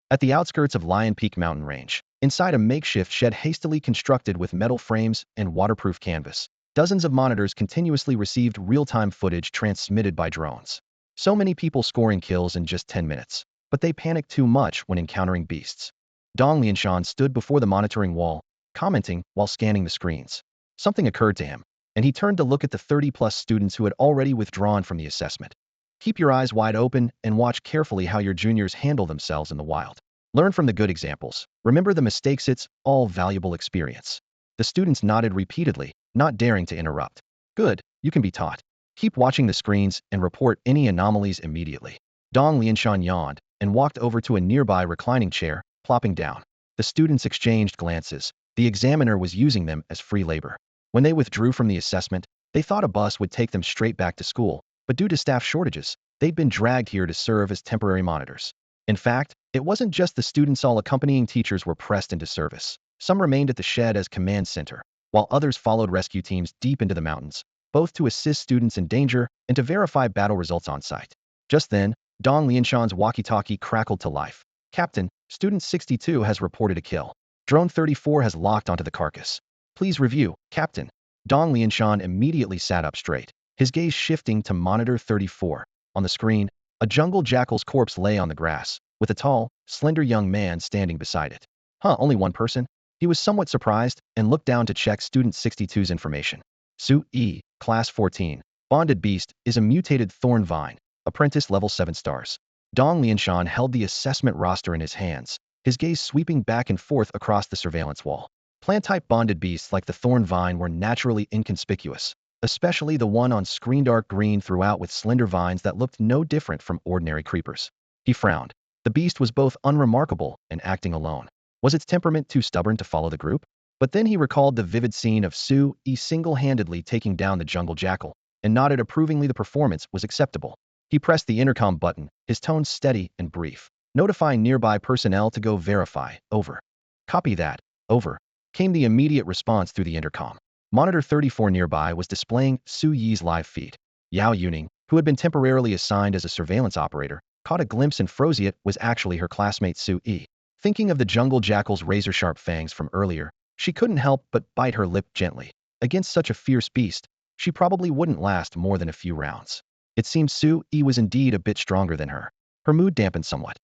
At the outskirts of Lion Peak mountain range, inside a makeshift shed hastily constructed with metal frames and waterproof canvas, dozens of monitors continuously received real-time footage transmitted by drones. So many people scoring kills in just 10 minutes, but they panicked too much when encountering beasts. Dong Lianshan stood before the monitoring wall, commenting while scanning the screens. Something occurred to him, and he turned to look at the 30-plus students who had already withdrawn from the assessment. "Keep your eyes wide open and watch carefully how your juniors handle themselves in the wild. Learn from the good examples. Remember the mistakes, it's all valuable experience. The students nodded repeatedly, not daring to interrupt. Good, you can be taught. Keep watching the screens and report any anomalies immediately. Dong Lianshan yawned and walked over to a nearby reclining chair, plopping down. The students exchanged glances. The examiner was using them as free labor. When they withdrew from the assessment, they thought a bus would take them straight back to school, but due to staff shortages, they'd been dragged here to serve as temporary monitors. In fact, it wasn't just the students, all accompanying teachers were pressed into service. Some remained at the shed as command center, while others followed rescue teams deep into the mountains, both to assist students in danger and to verify battle results on site. Just then, Dong Lianshan's walkie-talkie crackled to life. Captain, Student 62 has reported a kill. Drone 34 has locked onto the carcass. Please review, Captain. Dong Lianshan immediately sat up straight, his gaze shifting to monitor 34. On the screen, a jungle jackal's corpse lay on the grass, with a tall, slender young man standing beside it. Only one person? He was somewhat surprised and looked down to check Student 62's information. Su E, Class 14. Bonded Beast is a mutated thorn vine. Apprentice level 7 stars. Dong Lianshan held the assessment roster in his hands, his gaze sweeping back and forth across the surveillance wall. Plant-type bonded beasts like the thorn vine were naturally inconspicuous, especially the one on screen, dark green throughout with slender vines that looked no different from ordinary creepers. He frowned. The beast was both unremarkable and acting alone. Was its temperament too stubborn to follow the group? But then he recalled the vivid scene of Su E single-handedly taking down the jungle jackal, and nodded approvingly. The performance was acceptable. He pressed the intercom button, his tone steady and brief, notifying nearby personnel to go verify. Over. Copy that. Over. Came the immediate response through the intercom. Monitor 34 nearby was displaying Su Yi's live feed. Yao Yuning, who had been temporarily assigned as a surveillance operator, caught a glimpse and froze. It was actually her classmate Su Yi. Thinking of the jungle jackal's razor-sharp fangs from earlier, she couldn't help but bite her lip gently. Against such a fierce beast, she probably wouldn't last more than a few rounds. It seemed Su Yi was indeed a bit stronger than her. Her mood dampened somewhat.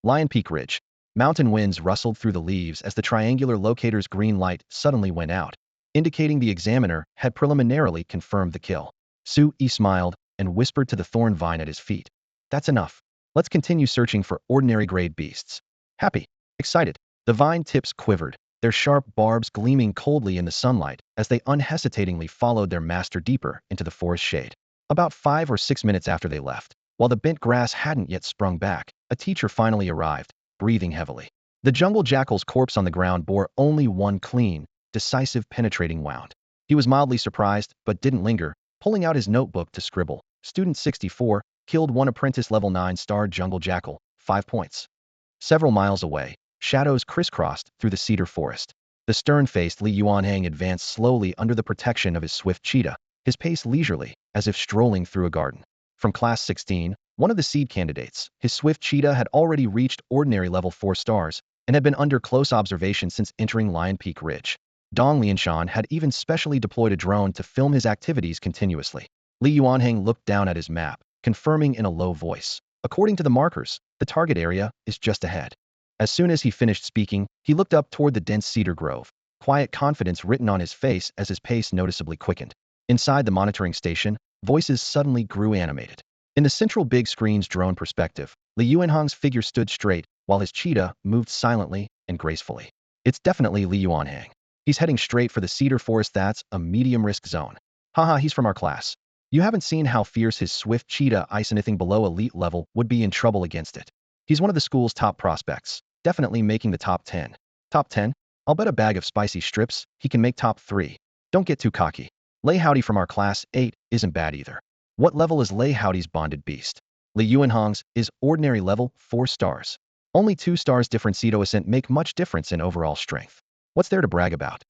Lion Peak Ridge. Mountain winds rustled through the leaves as the triangular locator's green light suddenly went out, indicating the examiner had preliminarily confirmed the kill. Su Yi smiled and whispered to the thorn vine at his feet. That's enough. Let's continue searching for ordinary grade beasts. Happy. Excited. The vine tips quivered, their sharp barbs gleaming coldly in the sunlight as they unhesitatingly followed their master deeper into the forest shade. About 5 or 6 minutes after they left, while the bent grass hadn't yet sprung back, a teacher finally arrived, breathing heavily. The jungle jackal's corpse on the ground bore only one clean, decisive penetrating wound. He was mildly surprised, but didn't linger, pulling out his notebook to scribble. Student 64, killed one apprentice level 9 star jungle jackal, 5 points. Several miles away, shadows crisscrossed through the cedar forest. The stern-faced Li Yuanhang advanced slowly under the protection of his swift cheetah, his pace leisurely, as if strolling through a garden. From Class 16, one of the seed candidates, his swift cheetah had already reached ordinary level 4 stars and had been under close observation since entering Lion Peak Ridge. Dong Lianshan had even specially deployed a drone to film his activities continuously. Li Yuanhang looked down at his map, confirming in a low voice. According to the markers, the target area is just ahead. As soon as he finished speaking, he looked up toward the dense cedar grove, quiet confidence written on his face as his pace noticeably quickened. Inside the monitoring station, voices suddenly grew animated. In the central big screen's drone perspective, Li Yuanhang's figure stood straight, while his cheetah moved silently and gracefully. It's definitely Li Yuanhang. He's heading straight for the cedar forest. That's a medium-risk zone. Haha, he's from our class. You haven't seen how fierce his swift cheetah is. Anything below elite level would be in trouble against it. He's one of the school's top prospects, definitely making the top 10. Top 10? I'll bet a bag of spicy strips he can make top 3. Don't get too cocky. Lei Howdy from our class 8 isn't bad either. What level is Lei Howdy's bonded beast? Li Yuanhang's is ordinary level 4 stars. Only 2 stars difference. Ascent make much difference in overall strength. What's there to brag about?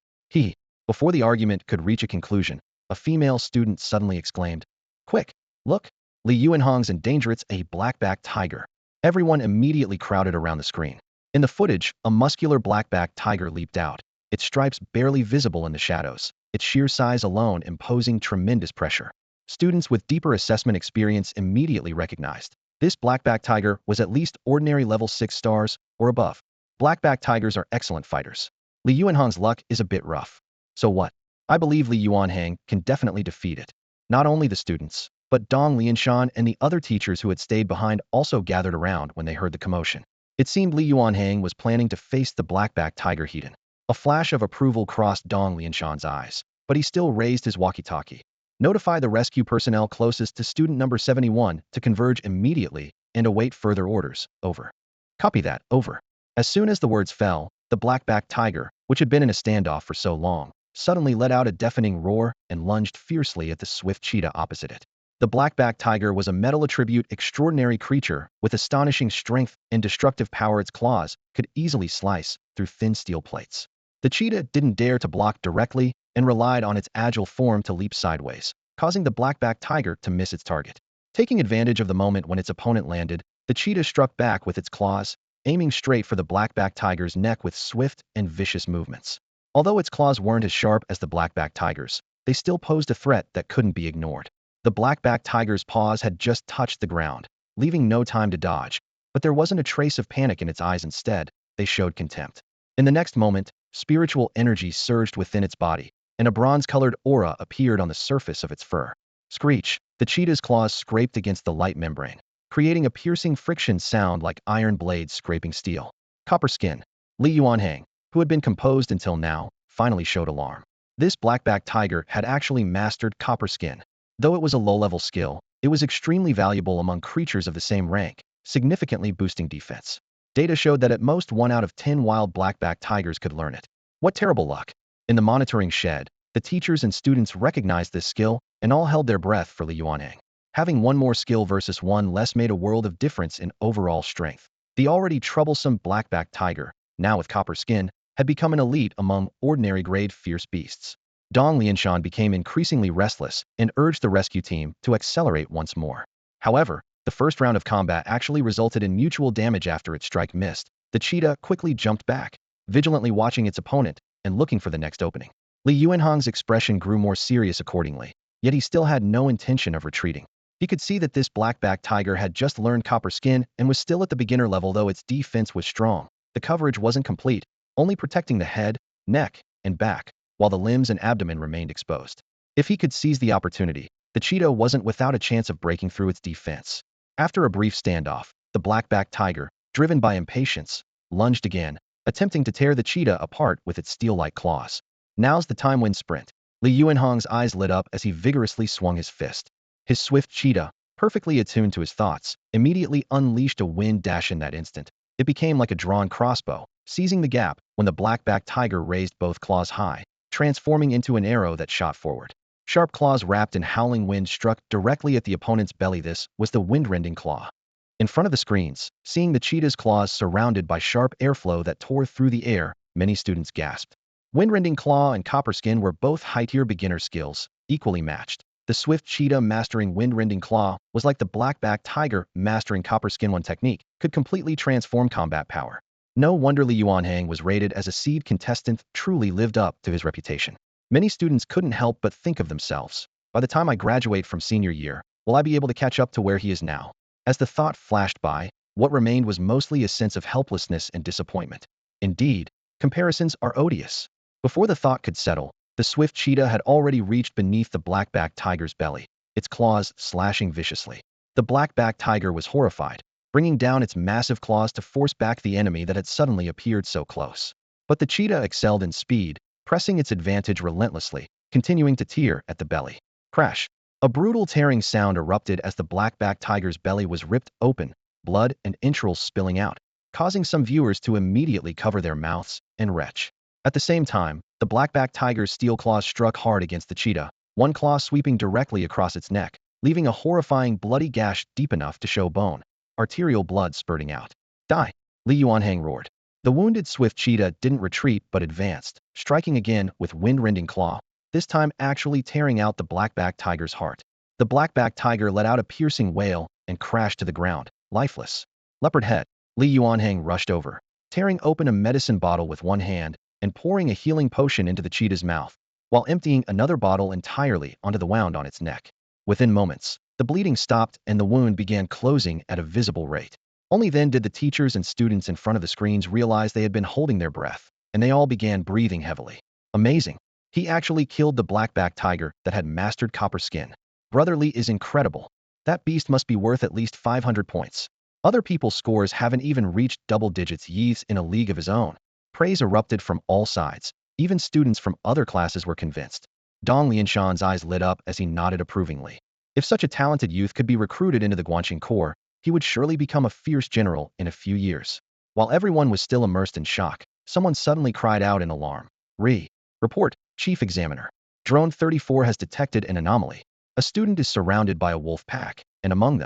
Before the argument could reach a conclusion, a female student suddenly exclaimed, Quick, look! Li Yuanhang's endangered a black-backed tiger. Everyone immediately crowded around the screen. In the footage, a muscular black-backed tiger leaped out, its stripes barely visible in the shadows, its sheer size alone imposing tremendous pressure. Students with deeper assessment experience immediately recognized this black-backed tiger was at least ordinary level 6 stars or above. Black-backed tigers are excellent fighters. Li Yuanhang's luck is a bit rough. So what? I believe Li Yuanhang can definitely defeat it. Not only the students, but Dong Lianshan and the other teachers who had stayed behind also gathered around when they heard the commotion. It seemed Li Yuanhang was planning to face the black-backed tiger head-on. A flash of approval crossed Dong Lianshan's eyes, but he still raised his walkie-talkie. Notify the rescue personnel closest to student number 71 to converge immediately and await further orders. Over. Copy that. Over. As soon as the words fell, the black-backed tiger, which had been in a standoff for so long, suddenly let out a deafening roar and lunged fiercely at the swift cheetah opposite it. The black-backed tiger was a metal attribute extraordinary creature with astonishing strength and destructive power. Its claws could easily slice through thin steel plates. The cheetah didn't dare to block directly and relied on its agile form to leap sideways, causing the black-backed tiger to miss its target. Taking advantage of the moment when its opponent landed, the cheetah struck back with its claws, aiming straight for the black-backed tiger's neck with swift and vicious movements. Although its claws weren't as sharp as the black-backed tiger's, they still posed a threat that couldn't be ignored. The black-backed tiger's paws had just touched the ground, leaving no time to dodge, but there wasn't a trace of panic in its eyes. Instead, they showed contempt. In the next moment, spiritual energy surged within its body, and a bronze-colored aura appeared on the surface of its fur. Screech! The cheetah's claws scraped against the light membrane, creating a piercing friction sound like iron blades scraping steel. Copper skin. Li Yuanhang, who had been composed until now, finally showed alarm. This black-backed tiger had actually mastered copper skin. Though it was a low-level skill, it was extremely valuable among creatures of the same rank, significantly boosting defense. Data showed that at most 1 out of 10 wild black-backed tigers could learn it. What terrible luck! In the monitoring shed, the teachers and students recognized this skill and all held their breath for Li Yuanhang. Having one more skill versus one less made a world of difference in overall strength. The already troublesome black-backed tiger, now with copper skin, had become an elite among ordinary-grade fierce beasts. Dong Lianshan became increasingly restless and urged the rescue team to accelerate once more. However, the first round of combat actually resulted in mutual damage. After its strike missed, the cheetah quickly jumped back, vigilantly watching its opponent and looking for the next opening. Li Yuanhang's expression grew more serious accordingly, yet he still had no intention of retreating. He could see that this black-backed tiger had just learned copper skin and was still at the beginner level. Though its defense was strong, the coverage wasn't complete, only protecting the head, neck, and back, while the limbs and abdomen remained exposed. If he could seize the opportunity, the cheetah wasn't without a chance of breaking through its defense. After a brief standoff, the black-backed tiger, driven by impatience, lunged again, attempting to tear the cheetah apart with its steel-like claws. Now's the time. When sprint. Li Yuanhang's eyes lit up as he vigorously swung his fist. His swift cheetah, perfectly attuned to his thoughts, immediately unleashed a wind dash. In that instant, it became like a drawn crossbow, seizing the gap when the black-backed tiger raised both claws high, transforming into an arrow that shot forward. Sharp claws wrapped in howling wind struck directly at the opponent's belly. This was the wind-rending claw. In front of the screens, seeing the cheetah's claws surrounded by sharp airflow that tore through the air, many students gasped. Wind-rending claw and copper skin were both high-tier beginner skills, equally matched. The swift cheetah mastering wind-rending claw was like the black-backed tiger mastering copper skin. One technique could completely transform combat power. No wonder Li Yuanhang was rated as a seed contestant. Truly lived up to his reputation. Many students couldn't help but think of themselves. By the time I graduate from senior year, will I be able to catch up to where he is now? As the thought flashed by, what remained was mostly a sense of helplessness and disappointment. Indeed, comparisons are odious. Before the thought could settle, the swift cheetah had already reached beneath the black-backed tiger's belly, its claws slashing viciously. The black-backed tiger was horrified, bringing down its massive claws to force back the enemy that had suddenly appeared so close. But the cheetah excelled in speed, pressing its advantage relentlessly, continuing to tear at the belly. Crash! A brutal tearing sound erupted as the black-backed tiger's belly was ripped open, blood and entrails spilling out, causing some viewers to immediately cover their mouths and retch. At the same time, the black-backed tiger's steel claws struck hard against the cheetah, one claw sweeping directly across its neck, leaving a horrifying bloody gash deep enough to show bone, arterial blood spurting out. Die! Li Yuanhang roared. The wounded swift cheetah didn't retreat but advanced, striking again with wind-rending claw, this time actually tearing out the black-backed tiger's heart. The black-backed tiger let out a piercing wail and crashed to the ground, lifeless. Leopard head. Li Yuanhang rushed over, tearing open a medicine bottle with one hand and pouring a healing potion into the cheetah's mouth, while emptying another bottle entirely onto the wound on its neck. Within moments, the bleeding stopped and the wound began closing at a visible rate. Only then did the teachers and students in front of the screens realize they had been holding their breath, and they all began breathing heavily. Amazing! He actually killed the black-backed tiger that had mastered copper skin. Brother Li is incredible. That beast must be worth at least 500 points. Other people's scores haven't even reached double digits. He's in a league of his own. Praise erupted from all sides. Even students from other classes were convinced. Dong Lianshan's eyes lit up as he nodded approvingly. If such a talented youth could be recruited into the Guanqing Corps, he would surely become a fierce general in a few years. While everyone was still immersed in shock, someone suddenly cried out in alarm. Report, Chief Examiner. Drone 34 has detected an anomaly. A student is surrounded by a wolf pack, and among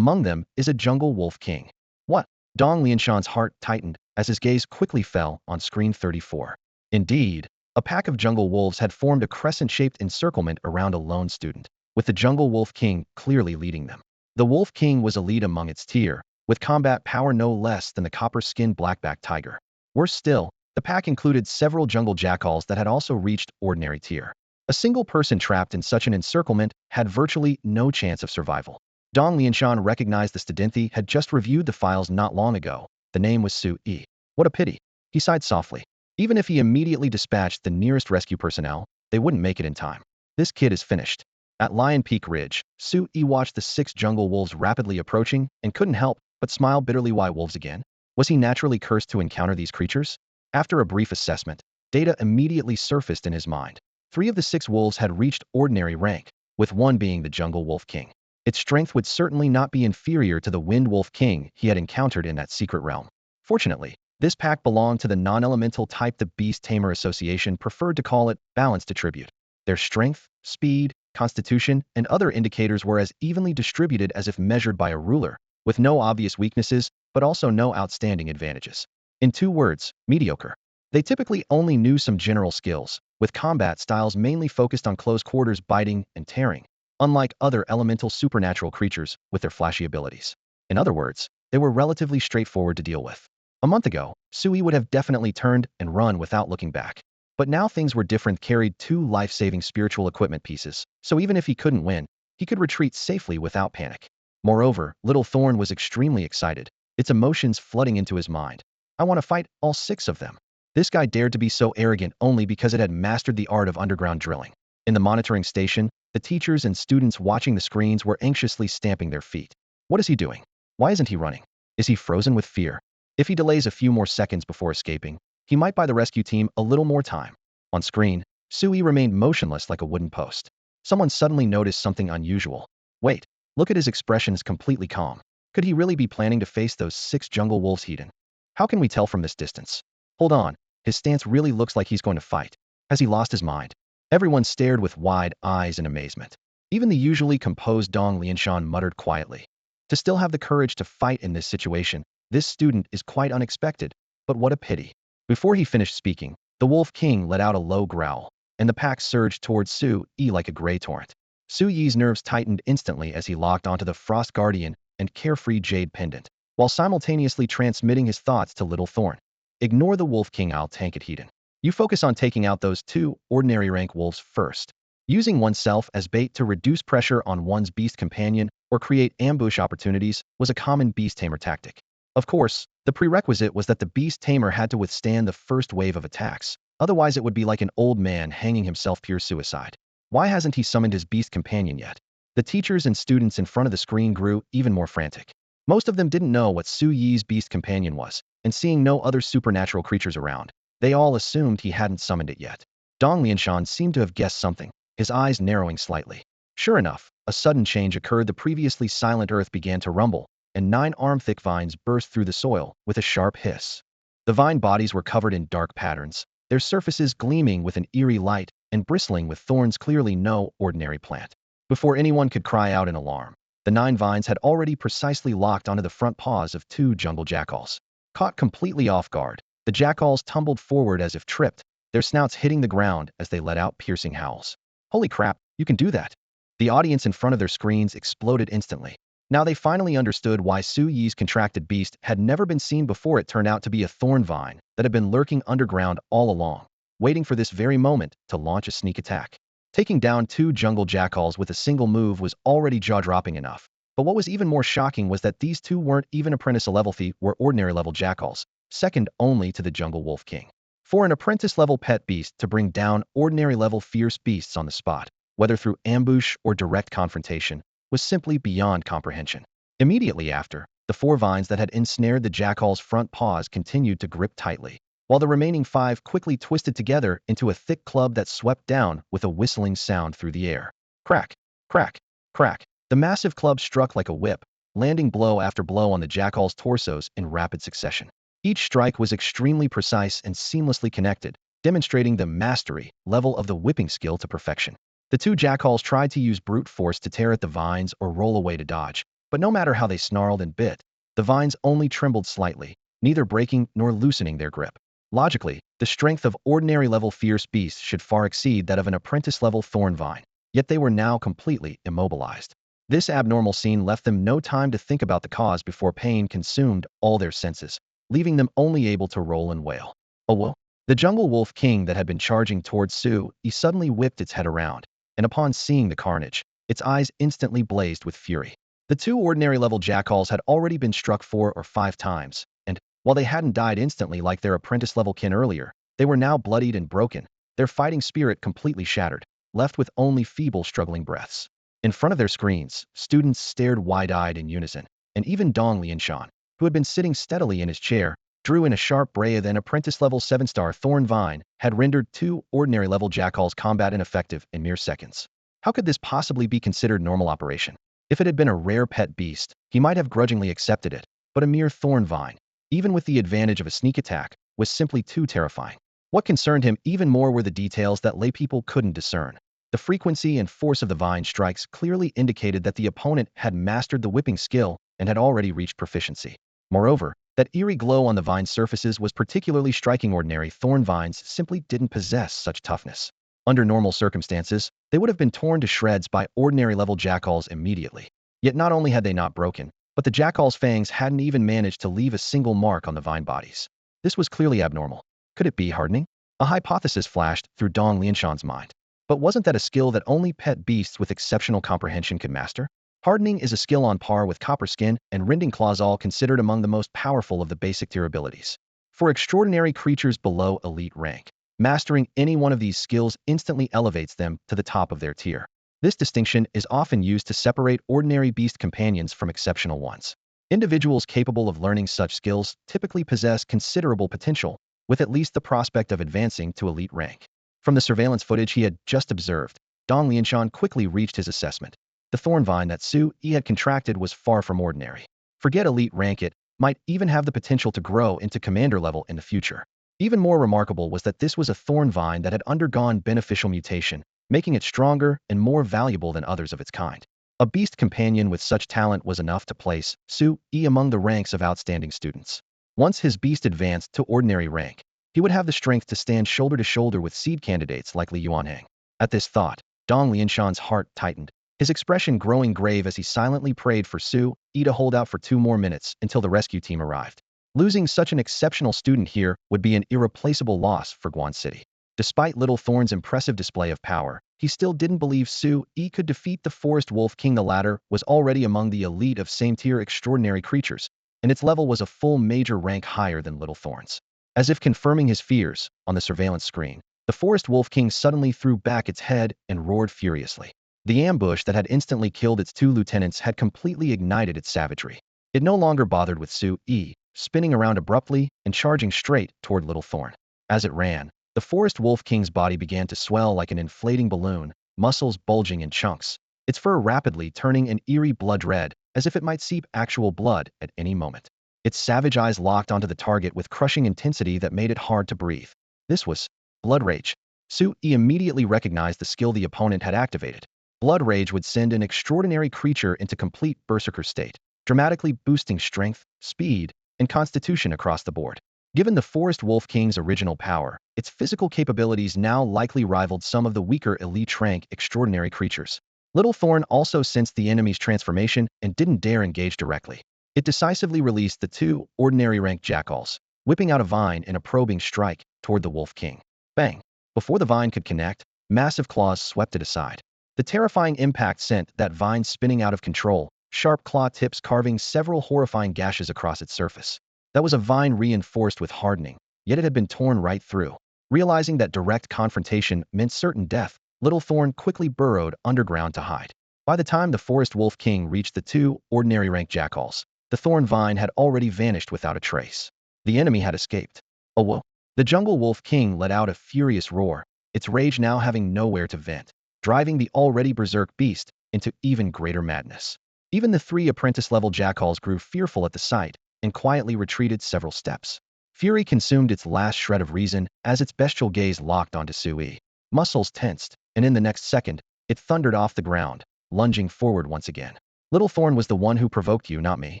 them is a jungle wolf king. What? Dong Lianshan's heart tightened as his gaze quickly fell on screen 34. Indeed, a pack of jungle wolves had formed a crescent-shaped encirclement around a lone student, with the jungle wolf king clearly leading them. The wolf king was elite among its tier, with combat power no less than the copper-skinned blackback tiger. Worse still, the pack included several jungle jackals that had also reached ordinary tier. A single person trapped in such an encirclement had virtually no chance of survival. Dong Lianshan recognized the student had just reviewed the files not long ago. The name was Su Yi. What a pity. He sighed softly. Even if he immediately dispatched the nearest rescue personnel, they wouldn't make it in time. This kid is finished. At Lion Peak Ridge, Su Yi watched the 6 jungle wolves rapidly approaching and couldn't help but smile bitterly. Why wolves again? Was he naturally cursed to encounter these creatures? After a brief assessment, data immediately surfaced in his mind. 3 of the 6 wolves had reached ordinary rank, with one being the jungle wolf king. Its strength would certainly not be inferior to the wind wolf king he had encountered in that secret realm. Fortunately, this pack belonged to the non-elemental type the Beast Tamer Association preferred to call it balanced attribute. Their strength, speed, constitution, and other indicators were as evenly distributed as if measured by a ruler, with no obvious weaknesses, but also no outstanding advantages. In 2 words, mediocre. They typically only knew some general skills, with combat styles mainly focused on close quarters biting and tearing, unlike other elemental supernatural creatures with their flashy abilities. In other words, they were relatively straightforward to deal with. A month ago, Sui would have definitely turned and run without looking back. But now things were different. Carried 2 life-saving spiritual equipment pieces, so even if he couldn't win, he could retreat safely without panic. Moreover, little Thorn was extremely excited, its emotions flooding into his mind. I want to fight all 6 of them. This guy dared to be so arrogant only because it had mastered the art of underground drilling. In the monitoring station, the teachers and students watching the screens were anxiously stamping their feet. What is he doing? Why isn't he running? Is he frozen with fear? If he delays a few more seconds before escaping, he might buy the rescue team a little more time. On screen, Sui remained motionless like a wooden post. Someone suddenly noticed something unusual. Wait, look at his expressions, completely calm. Could he really be planning to face those 6 jungle wolves hidden? How can we tell from this distance? Hold on, his stance really looks like he's going to fight. Has he lost his mind? Everyone stared with wide eyes in amazement. Even the usually composed Dong Lianshan muttered quietly. To still have the courage to fight in this situation, this student is quite unexpected, but what a pity. Before he finished speaking, the Wolf King let out a low growl, and the pack surged towards Su Yi like a gray torrent. Su Yi's nerves tightened instantly as he locked onto the Frost Guardian and carefree Jade Pendant, while simultaneously transmitting his thoughts to Little Thorn. Ignore the Wolf King, I'll tank it, Hedon. You focus on taking out those 2 ordinary rank wolves first. Using oneself as bait to reduce pressure on one's beast companion or create ambush opportunities was a common beast tamer tactic. Of course, the prerequisite was that the beast tamer had to withstand the first wave of attacks, otherwise it would be like an old man hanging himself, pure suicide. Why hasn't he summoned his beast companion yet? The teachers and students in front of the screen grew even more frantic. Most of them didn't know what Su Yi's beast companion was, and seeing no other supernatural creatures around, they all assumed he hadn't summoned it yet. Dong Lianshan seemed to have guessed something, his eyes narrowing slightly. Sure enough, a sudden change occurred. The previously silent earth began to rumble, and 9 arm-thick vines burst through the soil with a sharp hiss. The vine bodies were covered in dark patterns, their surfaces gleaming with an eerie light and bristling with thorns, clearly no ordinary plant. Before anyone could cry out in alarm, the 9 vines had already precisely locked onto the front paws of 2 jungle jackals. Caught completely off guard, the jackals tumbled forward as if tripped, their snouts hitting the ground as they let out piercing howls. Holy crap, you can do that! The audience in front of their screens exploded instantly. Now they finally understood why Su Yi's contracted beast had never been seen before. It turned out to be a thorn vine that had been lurking underground all along, waiting for this very moment to launch a sneak attack. Taking down 2 jungle jackals with a single move was already jaw-dropping enough. But what was even more shocking was that these 2 weren't even apprentice level, they were ordinary level jackals, second only to the jungle wolf king. For an apprentice level pet beast to bring down ordinary level fierce beasts on the spot, whether through ambush or direct confrontation, was simply beyond comprehension. Immediately after, The 4 vines that had ensnared the jackal's front paws continued to grip tightly, while the remaining 5 quickly twisted together into a thick club that swept down with a whistling sound through the air. Crack, crack, crack. The massive club struck like a whip, landing blow after blow on the jackal's torsos in rapid succession. Each strike was extremely precise and seamlessly connected, demonstrating the mastery level of the whipping skill to perfection. The 2 jackals tried to use brute force to tear at the vines or roll away to dodge, but no matter how they snarled and bit, the vines only trembled slightly, neither breaking nor loosening their grip. Logically, the strength of ordinary-level fierce beasts should far exceed that of an apprentice-level thorn vine, yet they were now completely immobilized. This abnormal scene left them no time to think about the cause before pain consumed all their senses, leaving them only able to roll and wail. Oh whoa! The jungle wolf king that had been charging towards Su Yi suddenly whipped its head around, and upon seeing the carnage, its eyes instantly blazed with fury. The 2 ordinary-level jackals had already been struck 4 or 5 times, and, while they hadn't died instantly like their apprentice-level kin earlier, they were now bloodied and broken, their fighting spirit completely shattered, left with only feeble struggling breaths. In front of their screens, students stared wide-eyed in unison, and even Dong Lianshan, who had been sitting steadily in his chair, drew in a sharp breath. An apprentice-level 7-star Thorn Vine had rendered 2 ordinary-level jackals combat ineffective in mere seconds. How could this possibly be considered normal operation? If it had been a rare pet beast, he might have grudgingly accepted it, but a mere Thorn Vine, even with the advantage of a sneak attack, was simply too terrifying. What concerned him even more were the details that laypeople couldn't discern. The frequency and force of the vine strikes clearly indicated that the opponent had mastered the whipping skill and had already reached proficiency. Moreover, that eerie glow on the vine's surfaces was particularly striking. Ordinary thorn vines simply didn't possess such toughness. Under normal circumstances, they would have been torn to shreds by ordinary-level jackals immediately. Yet not only had they not broken, but the jackal's fangs hadn't even managed to leave a single mark on the vine bodies. This was clearly abnormal. Could it be hardening? A hypothesis flashed through Dong Lianshan's mind. But wasn't that a skill that only pet beasts with exceptional comprehension could master? Hardening is a skill on par with copper skin and rending claws, all considered among the most powerful of the basic tier abilities. For extraordinary creatures below elite rank, mastering any one of these skills instantly elevates them to the top of their tier. This distinction is often used to separate ordinary beast companions from exceptional ones. Individuals capable of learning such skills typically possess considerable potential, with at least the prospect of advancing to elite rank. From the surveillance footage he had just observed, Dong Lianshan quickly reached his assessment. The thorn vine that Su Yi had contracted was far from ordinary. Forget elite rank, it might even have the potential to grow into commander level in the future. Even more remarkable was that this was a thorn vine that had undergone beneficial mutation, making it stronger and more valuable than others of its kind. A beast companion with such talent was enough to place Su Yi among the ranks of outstanding students. Once his beast advanced to ordinary rank, he would have the strength to stand shoulder to shoulder with seed candidates like Liaozhai. At this thought, Dong Lianshan's heart tightened, his expression growing grave as he silently prayed for Su Yi to hold out for 2 more minutes until the rescue team arrived. Losing such an exceptional student here would be an irreplaceable loss for Guan City. Despite Little Thorn's impressive display of power, he still didn't believe Su Yi could defeat the Forest Wolf King. The latter was already among the elite of same-tier extraordinary creatures, and its level was a full major rank higher than Little Thorn's. As if confirming his fears, on the surveillance screen, the Forest Wolf King suddenly threw back its head and roared furiously. The ambush that had instantly killed its 2 lieutenants had completely ignited its savagery. It no longer bothered with Su Yi, spinning around abruptly and charging straight toward Little Thorn. As it ran, the Forest Wolf King's body began to swell like an inflating balloon, muscles bulging in chunks, its fur rapidly turning an eerie blood red, as if it might seep actual blood at any moment. Its savage eyes locked onto the target with crushing intensity that made it hard to breathe. This was Blood Rage. Su Yi immediately recognized the skill the opponent had activated. Blood Rage would send an extraordinary creature into complete berserker state, dramatically boosting strength, speed, and constitution across the board. Given the Forest Wolf King's original power, its physical capabilities now likely rivaled some of the weaker elite rank extraordinary creatures. Little Thorn also sensed the enemy's transformation and didn't dare engage directly. It decisively released the 2 ordinary rank jackals, whipping out a vine in a probing strike toward the Wolf King. Bang! Before the vine could connect, massive claws swept it aside. The terrifying impact sent that vine spinning out of control, sharp claw tips carving several horrifying gashes across its surface. That was a vine reinforced with hardening, yet it had been torn right through. Realizing that direct confrontation meant certain death, Little Thorn quickly burrowed underground to hide. By the time the Forest Wolf King reached the 2 ordinary rank jackals, The thorn vine had already vanished without a trace. The enemy had escaped. Oh, whoa. The jungle wolf king let out a furious roar, its rage now having nowhere to vent, driving the already berserk beast into even greater madness. Even the three apprentice-level jackals grew fearful at the sight and quietly retreated several steps. Fury consumed its last shred of reason as its bestial gaze locked onto Sui. Muscles tensed, and in the next second, it thundered off the ground, lunging forward once again. Little Thorn was the one who provoked you, not me.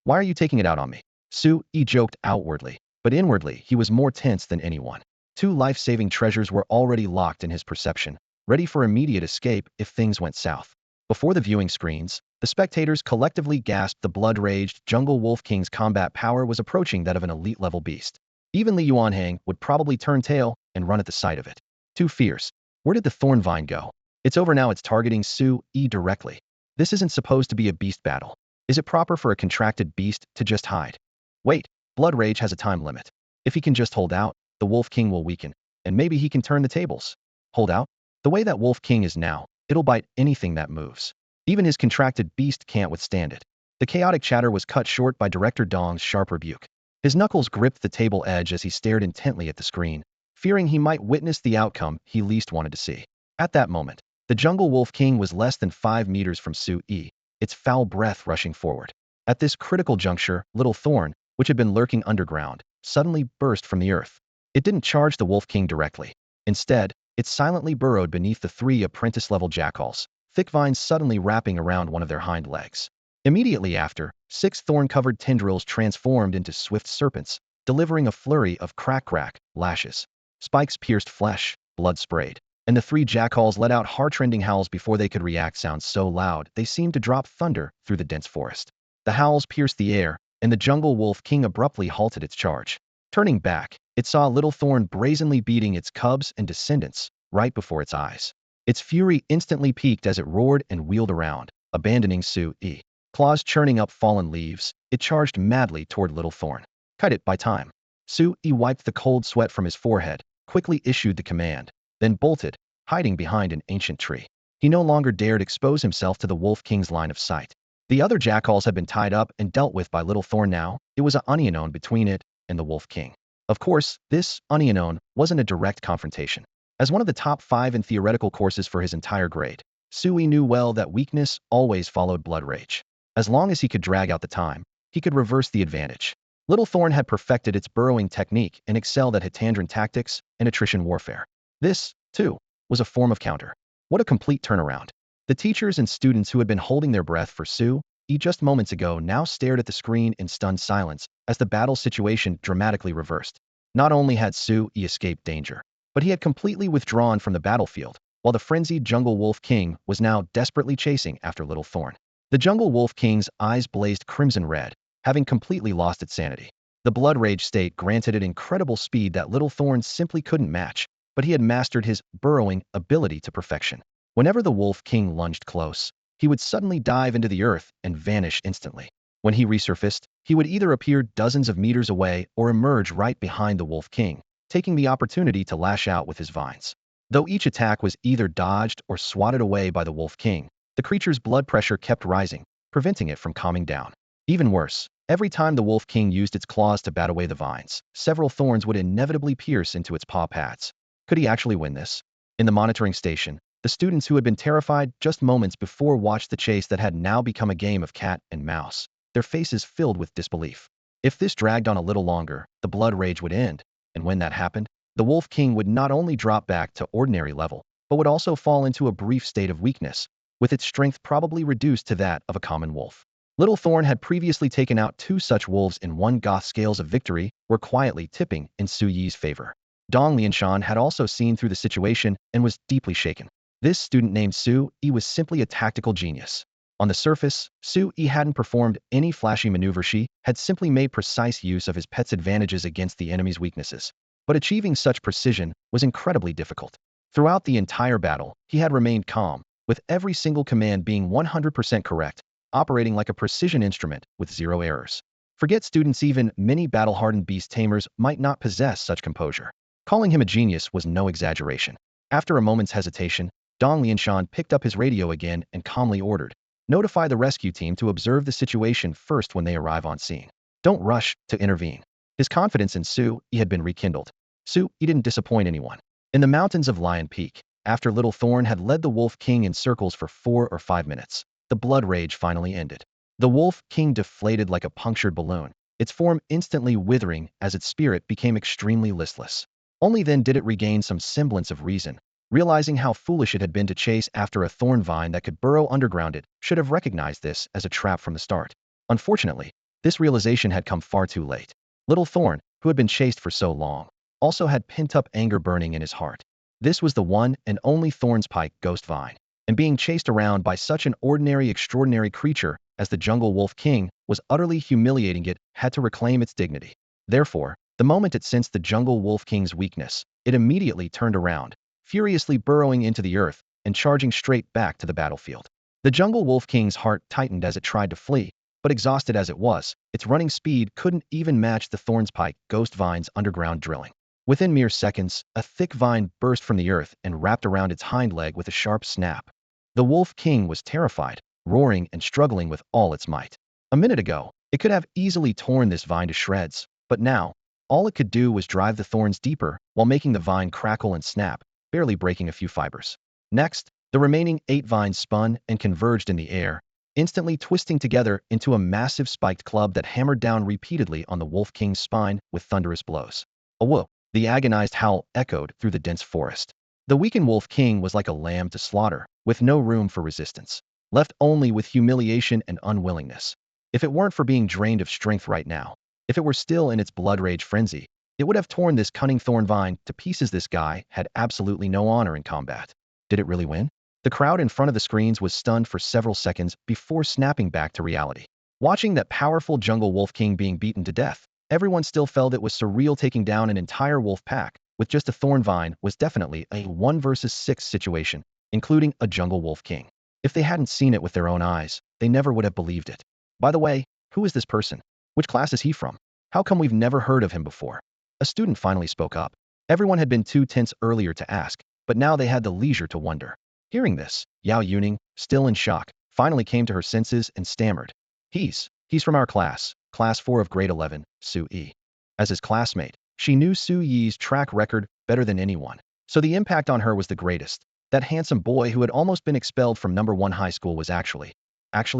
Why are you taking it out on me? Sui joked outwardly, but inwardly he was more tense than anyone. Two life-saving treasures were already locked in his perception, ready for immediate escape if things went south. Before the viewing screens, the spectators collectively gasped. The blood-raged jungle wolf king's combat power was approaching that of an elite-level beast. Even Liaozhai would probably turn tail and run at the sight of it. Too fierce. Where did the thorn vine go? It's over now. It's targeting Sui directly. This isn't supposed to be a beast battle. Is it proper for a contracted beast to just hide? Wait, blood rage has a time limit. If he can just hold out, the Wolf King will weaken, and maybe he can turn the tables. Hold out? The way that Wolf King is now, it'll bite anything that moves. Even his contracted beast can't withstand it. The chaotic chatter was cut short by Director Dong's sharp rebuke. His knuckles gripped the table edge as he stared intently at the screen, fearing he might witness the outcome he least wanted to see. At that moment, the Jungle Wolf King was less than 5 meters from Sui, its foul breath rushing forward. At this critical juncture, Little Thorn, which had been lurking underground, suddenly burst from the earth. It didn't charge the Wolf King directly. Instead, it silently burrowed beneath the three apprentice-level jackals, thick vines suddenly wrapping around one of their hind legs. Immediately after, 6 thorn-covered tendrils transformed into swift serpents, delivering a flurry of crack-crack lashes. Spikes pierced flesh, blood sprayed, and the 3 jackals let out heart-rending howls before they could react. Sounds so loud they seemed to drop thunder through the dense forest. The howls pierced the air, and the Jungle Wolf King abruptly halted its charge. Turning back, it saw Little Thorn brazenly beating its cubs and descendants right before its eyes. Its fury instantly peaked as it roared and wheeled around, abandoning Sui. Claws churning up fallen leaves, it charged madly toward Little Thorn. Cut it by time. Sui wiped the cold sweat from his forehead, quickly issued the command, then bolted, hiding behind an ancient tree. He no longer dared expose himself to the Wolf King's line of sight. The other jackals had been tied up and dealt with by Little Thorn now. It was an unknown between it and the Wolf King. Of course, this unknown wasn't a direct confrontation. As one of the top 5 in theoretical courses for his entire grade, Sui knew well that weakness always followed blood rage. As long as he could drag out the time, he could reverse the advantage. Little Thorn had perfected its burrowing technique and excelled at hitandron tactics and attrition warfare. This, too, was a form of counter. What a complete turnaround. The teachers and students who had been holding their breath for Sui just moments ago now stared at the screen in stunned silence as the battle situation dramatically reversed. Not only had Sui escaped danger, but he had completely withdrawn from the battlefield, while the frenzied Jungle Wolf King was now desperately chasing after Little Thorn. The Jungle Wolf King's eyes blazed crimson red, having completely lost its sanity. The blood rage state granted it incredible speed that Little Thorn simply couldn't match, but he had mastered his burrowing ability to perfection. Whenever the Wolf King lunged close, he would suddenly dive into the earth and vanish instantly. When he resurfaced, he would either appear dozens of meters away or emerge right behind the Wolf King, taking the opportunity to lash out with his vines. Though each attack was either dodged or swatted away by the Wolf King, the creature's blood pressure kept rising, preventing it from calming down. Even worse, every time the Wolf King used its claws to bat away the vines, several thorns would inevitably pierce into its paw pads. Could he actually win this? In the monitoring station, the students who had been terrified just moments before watched the chase that had now become a game of cat and mouse, their faces filled with disbelief. If this dragged on a little longer, the blood rage would end, and when that happened, the Wolf King would not only drop back to ordinary level, but would also fall into a brief state of weakness, with its strength probably reduced to that of a common wolf. Little Thorn had previously taken out 2 such wolves in one. Goth scales of victory were quietly tipping in Sui's favor. Dong Lianshan had also seen through the situation and was deeply shaken. This student named Sui was simply a tactical genius. On the surface, Sui hadn't performed any flashy maneuver. She had simply made precise use of his pet's advantages against the enemy's weaknesses. But achieving such precision was incredibly difficult. Throughout the entire battle, he had remained calm, with every single command being 100% correct, operating like a precision instrument with 0 errors. Forget students, even many battle-hardened beast tamers might not possess such composure. Calling him a genius was no exaggeration. After a moment's hesitation, Dong Lianshan picked up his radio again and calmly ordered, Notify the rescue team to observe the situation first when they arrive on scene. Don't rush to intervene. His confidence in Su-yi had been rekindled. Su-yi didn't disappoint anyone. In the mountains of Lion Peak, after Little Thorn had led the Wolf King in circles for 4 or 5 minutes, the blood rage finally ended. The Wolf King deflated like a punctured balloon, its form instantly withering as its spirit became extremely listless. Only then did it regain some semblance of reason. Realizing how foolish it had been to chase after a thorn vine that could burrow underground, it should have recognized this as a trap from the start. Unfortunately, this realization had come far too late. Little Thorn, who had been chased for so long, also had pent-up anger burning in his heart. This was the one and only Thorn's Pike ghost vine, and being chased around by such an extraordinary creature as the Jungle Wolf King was utterly humiliating. It had to reclaim its dignity. Therefore, the moment it sensed the Jungle Wolf King's weakness, it immediately turned around, furiously burrowing into the earth and charging straight back to the battlefield. The Jungle Wolf King's heart tightened as it tried to flee, but exhausted as it was, its running speed couldn't even match the Thorn's Pike ghost vine's underground drilling. Within mere seconds, a thick vine burst from the earth and wrapped around its hind leg with a sharp snap. The Wolf King was terrified, roaring and struggling with all its might. A minute ago, it could have easily torn this vine to shreds, but now, all it could do was drive the thorns deeper while making the vine crackle and snap, barely breaking a few fibers. Next, the remaining 8 vines spun and converged in the air, instantly twisting together into a massive spiked club that hammered down repeatedly on the Wolf King's spine with thunderous blows. A whoa! The agonized howl echoed through the dense forest. The weakened Wolf King was like a lamb to slaughter, with no room for resistance, left only with humiliation and unwillingness. If it weren't for being drained of strength right now, if it were still in its blood rage frenzy, it would have torn this cunning thorn vine to pieces. This guy had absolutely no honor in combat. Did it really win? The crowd in front of the screens was stunned for several seconds before snapping back to reality. Watching that powerful Jungle Wolf King being beaten to death, everyone still felt it was surreal. Taking down an entire wolf pack with just a thorn vine was definitely a 1 versus 6 situation, including a Jungle Wolf King. If they hadn't seen it with their own eyes, they never would have believed it. By the way, who is this person? Which class is he from? How come we've never heard of him before? A student finally spoke up. Everyone had been too tense earlier to ask, but now they had the leisure to wonder. Hearing this, Yao Yuning, still in shock, finally came to her senses and stammered. He's from our class, class 4 of grade 11, Su-yi. As his classmate, she knew Su-yi's track record better than anyone, so the impact on her was the greatest. That handsome boy who had almost been expelled from number 1 high school was actually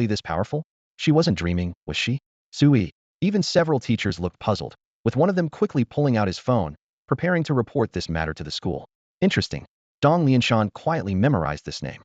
this powerful? She wasn't dreaming, was she? Su-yi. Even several teachers looked puzzled, with one of them quickly pulling out his phone, preparing to report this matter to the school. Interesting. Dong Lianshan quietly memorized this name.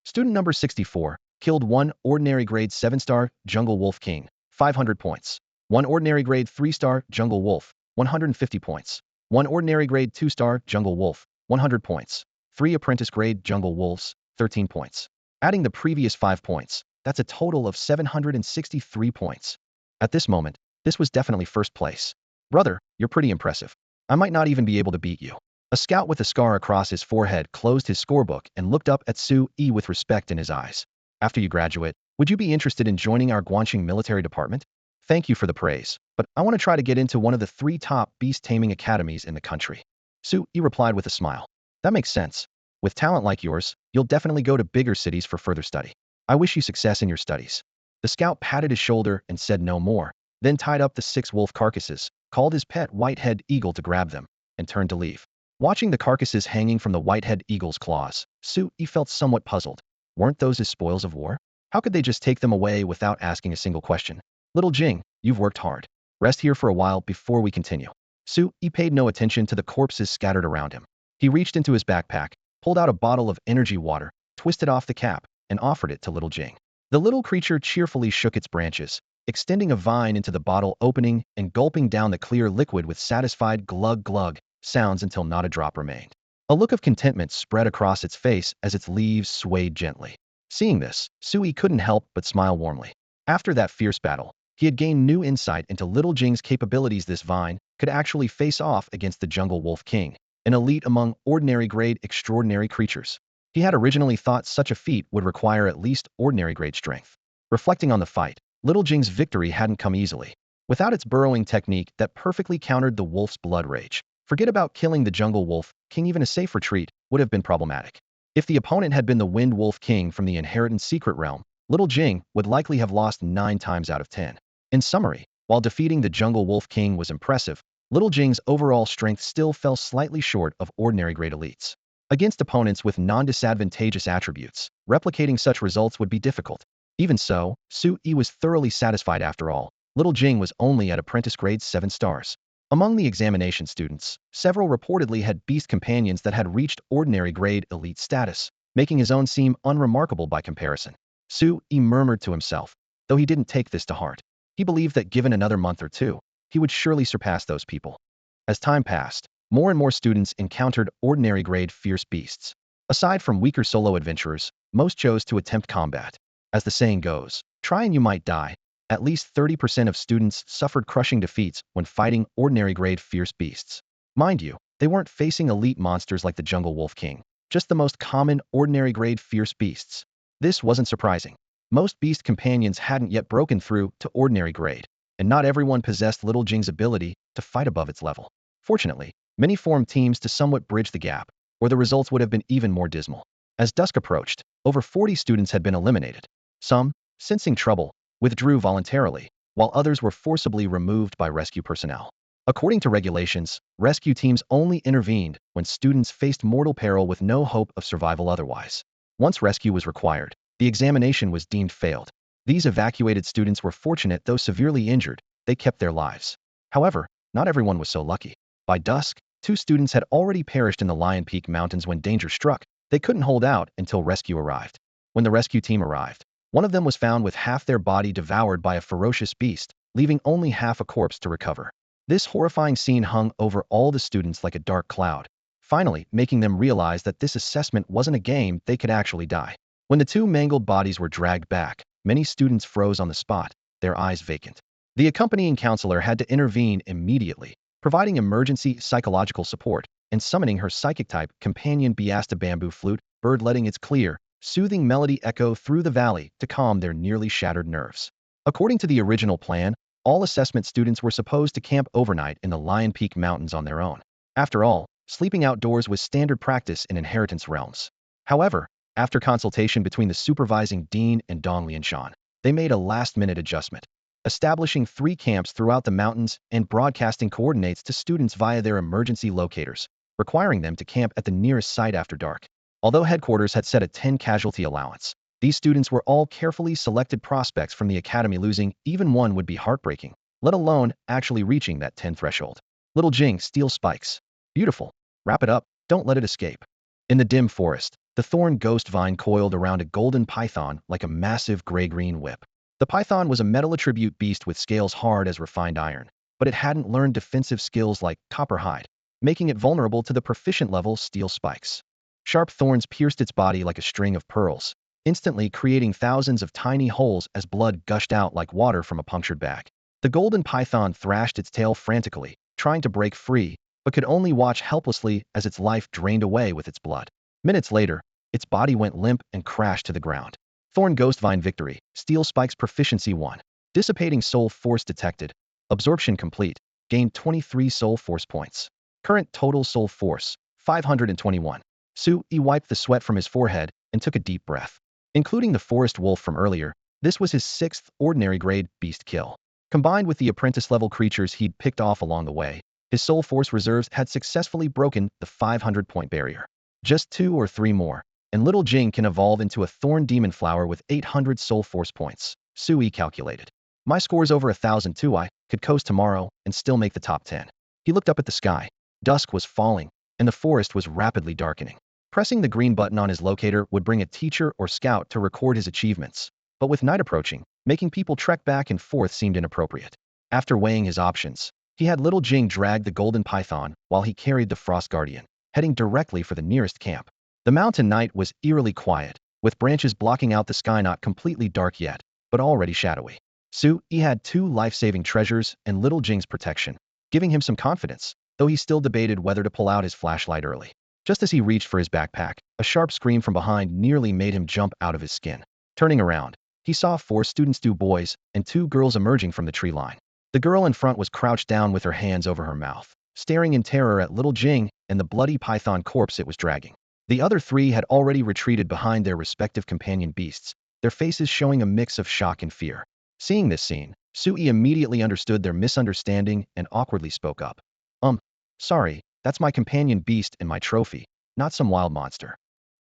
Student number 64, killed 1 ordinary grade 7-star Jungle Wolf King, 500 points. 1 ordinary grade 3-star Jungle Wolf, 150 points. 1 ordinary grade 2-star Jungle Wolf, 100 points. 3 apprentice grade Jungle Wolves, 13 points. Adding the previous 5 points, that's a total of 763 points. At this moment, this was definitely first place. Brother, you're pretty impressive. I might not even be able to beat you. A scout with a scar across his forehead closed his scorebook and looked up at Su-yi with respect in his eyes. After you graduate, would you be interested in joining our Guanxing military department? Thank you for the praise, but I want to try to get into one of the 3 top beast taming academies in the country. Su-yi replied with a smile. That makes sense. With talent like yours, you'll definitely go to bigger cities for further study. I wish you success in your studies. The scout patted his shoulder and said no more, then tied up the 6 wolf carcasses, called his pet white-head eagle to grab them, and turned to leave. Watching the carcasses hanging from the white-head eagle's claws, Su-yi felt somewhat puzzled. Weren't those his spoils of war? How could they just take them away without asking a single question? Little Jing, you've worked hard. Rest here for a while before we continue. Su-yi paid no attention to the corpses scattered around him. He reached into his backpack, pulled out a bottle of energy water, twisted off the cap, and offered it to Little Jing. The little creature cheerfully shook its branches, extending a vine into the bottle opening and gulping down the clear liquid with satisfied glug-glug sounds until not a drop remained. A look of contentment spread across its face as its leaves swayed gently. Seeing this, Su-yi couldn't help but smile warmly. After that fierce battle, he had gained new insight into Little Jing's capabilities. This vine could actually face off against the Jungle Wolf King, an elite among ordinary grade extraordinary creatures. He had originally thought such a feat would require at least ordinary grade strength. Reflecting on the fight, Little Jing's victory hadn't come easily. Without its burrowing technique that perfectly countered the wolf's blood rage, forget about killing the Jungle Wolf King. Even a safe retreat would have been problematic. If the opponent had been the Wind Wolf King from the Inheritance Secret Realm, little Jing would likely have lost 9 times out of 10. In summary, while defeating the Jungle Wolf King was impressive, little Jing's overall strength still fell slightly short of ordinary grade elites. Against opponents with non-disadvantageous attributes, replicating such results would be difficult. Even so, Su Yi was thoroughly satisfied after all. Little Jing was only at apprentice grade 7 stars. Among the examination students, several reportedly had beast companions that had reached ordinary grade elite status, making his own seem unremarkable by comparison. Su Yi murmured to himself, though he didn't take this to heart. He believed that given another month or two, he would surely surpass those people. As time passed, more and more students encountered ordinary grade fierce beasts. Aside from weaker solo adventurers, most chose to attempt combat. As the saying goes, try and you might die. At least 30% of students suffered crushing defeats when fighting ordinary grade fierce beasts. Mind you, they weren't facing elite monsters like the Jungle Wolf King, just the most common ordinary grade fierce beasts. This wasn't surprising. Most beast companions hadn't yet broken through to ordinary grade, and not everyone possessed Little Jing's ability to fight above its level. Fortunately, many formed teams to somewhat bridge the gap, or the results would have been even more dismal. As dusk approached, over 40 students had been eliminated. Some, sensing trouble, withdrew voluntarily, while others were forcibly removed by rescue personnel. According to regulations, rescue teams only intervened when students faced mortal peril with no hope of survival otherwise. Once rescue was required, the examination was deemed failed. These evacuated students were fortunate, though severely injured, they kept their lives. However, not everyone was so lucky. By dusk, 2 students had already perished in the Lion Peak Mountains when danger struck. They couldn't hold out until rescue arrived. When the rescue team arrived, one of them was found with half their body devoured by a ferocious beast, leaving only half a corpse to recover. This horrifying scene hung over all the students like a dark cloud, finally making them realize that this assessment wasn't a game, they could actually die. When the 2 mangled bodies were dragged back, many students froze on the spot, their eyes vacant. The accompanying counselor had to intervene immediately, providing emergency psychological support and summoning her psychic-type companion Biasta bamboo flute bird, letting its clear, soothing melody echo through the valley to calm their nearly shattered nerves. According to the original plan, all assessment students were supposed to camp overnight in the Lion Peak Mountains on their own. After all, sleeping outdoors was standard practice in inheritance realms. However, after consultation between the supervising dean and Dong Lianshan, they made a last-minute adjustment, establishing 3 camps throughout the mountains and broadcasting coordinates to students via their emergency locators, requiring them to camp at the nearest site after dark. Although headquarters had set a 10 casualty allowance, these students were all carefully selected prospects from the academy. Losing even one would be heartbreaking, let alone actually reaching that 10 threshold. Little Jing, steel spikes. Beautiful. Wrap it up, don't let it escape. In the dim forest, the thorn ghost vine coiled around a golden python like a massive gray-green whip. The python was a metal attribute beast with scales hard as refined iron, but it hadn't learned defensive skills like copper hide, making it vulnerable to the proficient level steel spikes. Sharp thorns pierced its body like a string of pearls, instantly creating thousands of tiny holes as blood gushed out like water from a punctured bag. The golden python thrashed its tail frantically, trying to break free, but could only watch helplessly as its life drained away with its blood. Minutes later, its body went limp and crashed to the ground. Thorn Ghostvine victory, Steel Spikes proficiency 1. Dissipating soul force detected. Absorption complete. Gained 23 soul force points. Current total soul force, 521. Su Yi wiped the sweat from his forehead and took a deep breath. Including the forest wolf from earlier, this was his 6th ordinary grade beast kill. Combined with the apprentice-level creatures he'd picked off along the way, his soul force reserves had successfully broken the 500-point barrier. Just 2 or 3 more, and Little Jing can evolve into a thorn demon flower with 800 soul force points, Su Yi calculated. My score's over 1,000 too. I could coast tomorrow and still make the top 10. He looked up at the sky. Dusk was falling, and the forest was rapidly darkening. Pressing the green button on his locator would bring a teacher or scout to record his achievements, but with night approaching, making people trek back and forth seemed inappropriate. After weighing his options, he had Little Jing drag the golden python while he carried the frost guardian, heading directly for the nearest camp. The mountain night was eerily quiet, with branches blocking out the sky, not completely dark yet, but already shadowy. Su Yi had 2 life-saving treasures and Little Jing's protection, giving him some confidence, though he still debated whether to pull out his flashlight early. Just as he reached for his backpack, a sharp scream from behind nearly made him jump out of his skin. Turning around, he saw 4 students, 2 boys, and 2 girls emerging from the tree line. The girl in front was crouched down with her hands over her mouth, staring in terror at Little Jing and the bloody python corpse it was dragging. The other 3 had already retreated behind their respective companion beasts, their faces showing a mix of shock and fear. Seeing this scene, Sui immediately understood their misunderstanding and awkwardly spoke up. Um, sorry, that's my companion beast and my trophy, not some wild monster.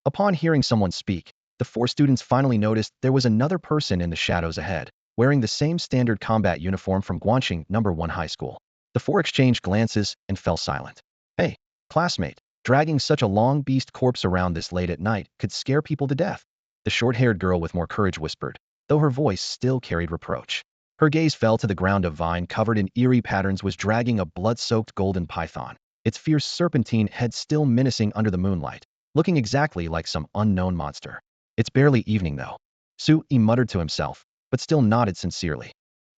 Upon hearing someone speak, the four students finally noticed there was another person in the shadows ahead, wearing the same standard combat uniform from Guanxing No. 1 High School. The four exchanged glances and fell silent. Hey, classmate, dragging such a long beast corpse around this late at night could scare people to death. The short-haired girl with more courage whispered, though her voice still carried reproach. Her gaze fell to the ground. A vine covered in eerie patterns was dragging a blood-soaked golden python, its fierce serpentine head still menacing under the moonlight, looking exactly like some unknown monster. It's barely evening though. Sui muttered to himself, but still nodded sincerely.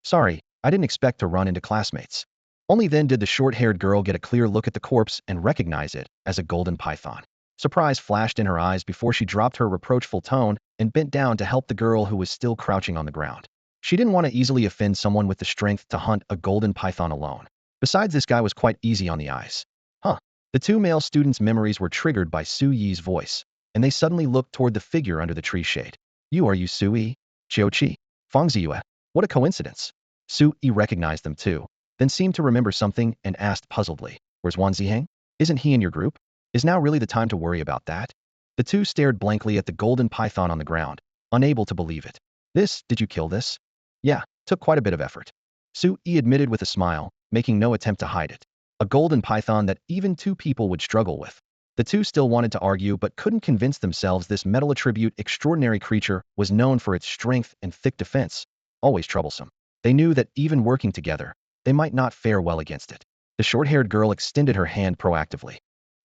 Sorry, I didn't expect to run into classmates. Only then did the short-haired girl get a clear look at the corpse and recognize it as a golden python. Surprise flashed in her eyes before she dropped her reproachful tone and bent down to help the girl who was still crouching on the ground. She didn't want to easily offend someone with the strength to hunt a golden python alone. Besides, this guy was quite easy on the eyes. Huh. The two male students' memories were triggered by Su Yi's voice, and they suddenly looked toward the figure under the tree shade. Are you Su Yi? Qiuqi? Fangziyue? What a coincidence. Su Yi recognized them too, then seemed to remember something and asked puzzledly, Where's Wan Ziheng? Isn't he in your group? Is now really the time to worry about that? The two stared blankly at the golden python on the ground, unable to believe it. Did you kill this? Yeah, took quite a bit of effort. Su Yi admitted with a smile, making no attempt to hide it. A golden python that even two people would struggle with. The two still wanted to argue but couldn't convince themselves this metal attribute extraordinary creature was known for its strength and thick defense, always troublesome. They knew that even working together, they might not fare well against it. The short-haired girl extended her hand proactively.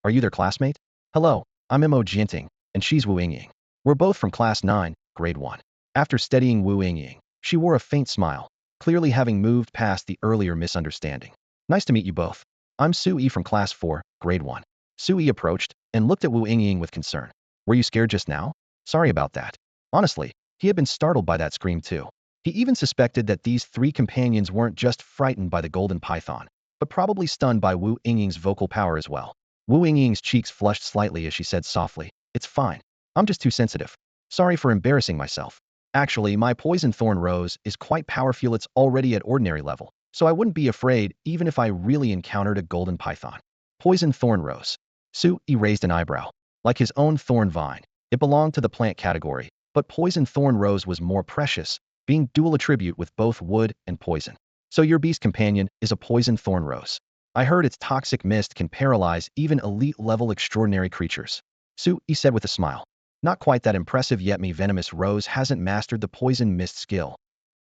Are you their classmate? Hello, I'm Mo Jianting, and she's Wu Yingying. We're both from Class 9, Grade 1. After studying Wu Yingying, she wore a faint smile, clearly having moved past the earlier misunderstanding. Nice to meet you both. I'm Su Yi from Class 4, Grade 1. Su Yi approached and looked at Wu Yingying with concern. Were you scared just now? Sorry about that. Honestly, he had been startled by that scream too. He even suspected that these three companions weren't just frightened by the golden python, but probably stunned by Wu Yingying's vocal power as well. Wu Yingying's cheeks flushed slightly as she said softly, It's fine. I'm just too sensitive. Sorry for embarrassing myself. Actually, my poison thorn rose is quite powerful. It's already at ordinary level, so I wouldn't be afraid even if I really encountered a golden python. Poison thorn rose. Su Yi raised an eyebrow. Like his own thorn vine, it belonged to the plant category, but poison thorn rose was more precious, being dual attribute with both wood and poison. So your beast companion is a poison thorn rose. I heard its toxic mist can paralyze even elite-level extraordinary creatures. Su Yi said with a smile. Not quite that impressive yet. Me venomous rose hasn't mastered the poison mist skill.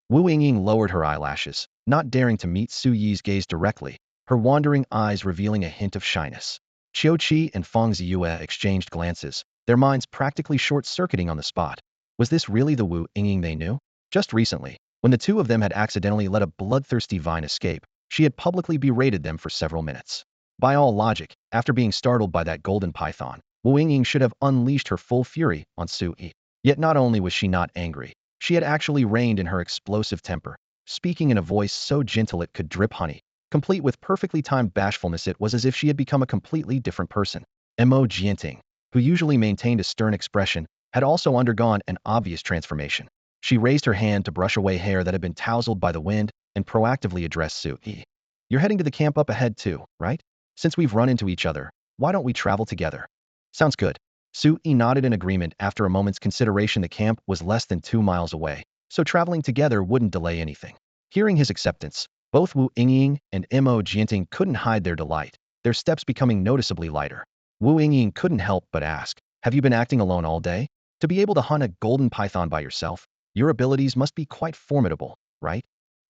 Wu Yingying lowered her eyelashes, not daring to meet Su Yi's gaze directly, her wandering eyes revealing a hint of shyness. Qiuqi and Fang Ziyue exchanged glances, their minds practically short-circuiting on the spot. Was this really the Wu Yingying they knew? Just recently, when the two of them had accidentally let a bloodthirsty vine escape, she had publicly berated them for several minutes. By all logic, after being startled by that golden python, Wu Yingying should have unleashed her full fury on Su Yi. Yet not only was she not angry, she had actually reined in her explosive temper, speaking in a voice so gentle it could drip honey. Complete with perfectly timed bashfulness, it was as if she had become a completely different person. Mo Jianting, who usually maintained a stern expression, had also undergone an obvious transformation. She raised her hand to brush away hair that had been tousled by the wind and proactively addressed Su Yi. You're heading to the camp up ahead too, right? Since we've run into each other, why don't we travel together? Sounds good. Su Yi nodded in agreement. After a moment's consideration, the camp was less than 2 miles away, so traveling together wouldn't delay anything. Hearing his acceptance, both Wu Yingying and Mo Jianting couldn't hide their delight, their steps becoming noticeably lighter. Wu Yingying couldn't help but ask, Have you been acting alone all day? To be able to hunt a golden python by yourself, your abilities must be quite formidable, right?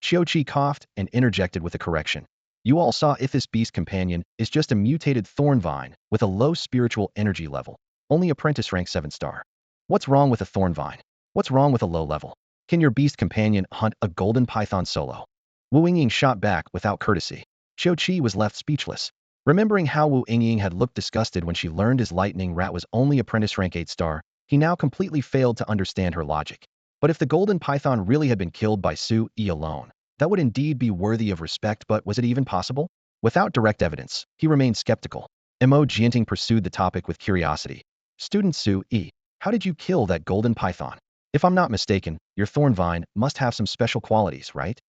Qiuqi coughed and interjected with a correction. You all saw if this beast companion is just a mutated thorn vine with a low spiritual energy level. Only apprentice rank 7-star. What's wrong with a thorn vine? What's wrong with a low level? Can your beast companion hunt a golden python solo? Wu Yingying shot back without courtesy. Qiuqi was left speechless. Remembering how Wu Yingying had looked disgusted when she learned his lightning rat was only apprentice rank 8-star, he now completely failed to understand her logic. But if the golden python really had been killed by Su Yi alone, that would indeed be worthy of respect, but was it even possible? Without direct evidence, he remained skeptical. Mo Jianting pursued the topic with curiosity. Student Su Yi, how did you kill that golden python? If I'm not mistaken, your thorn vine must have some special qualities, right?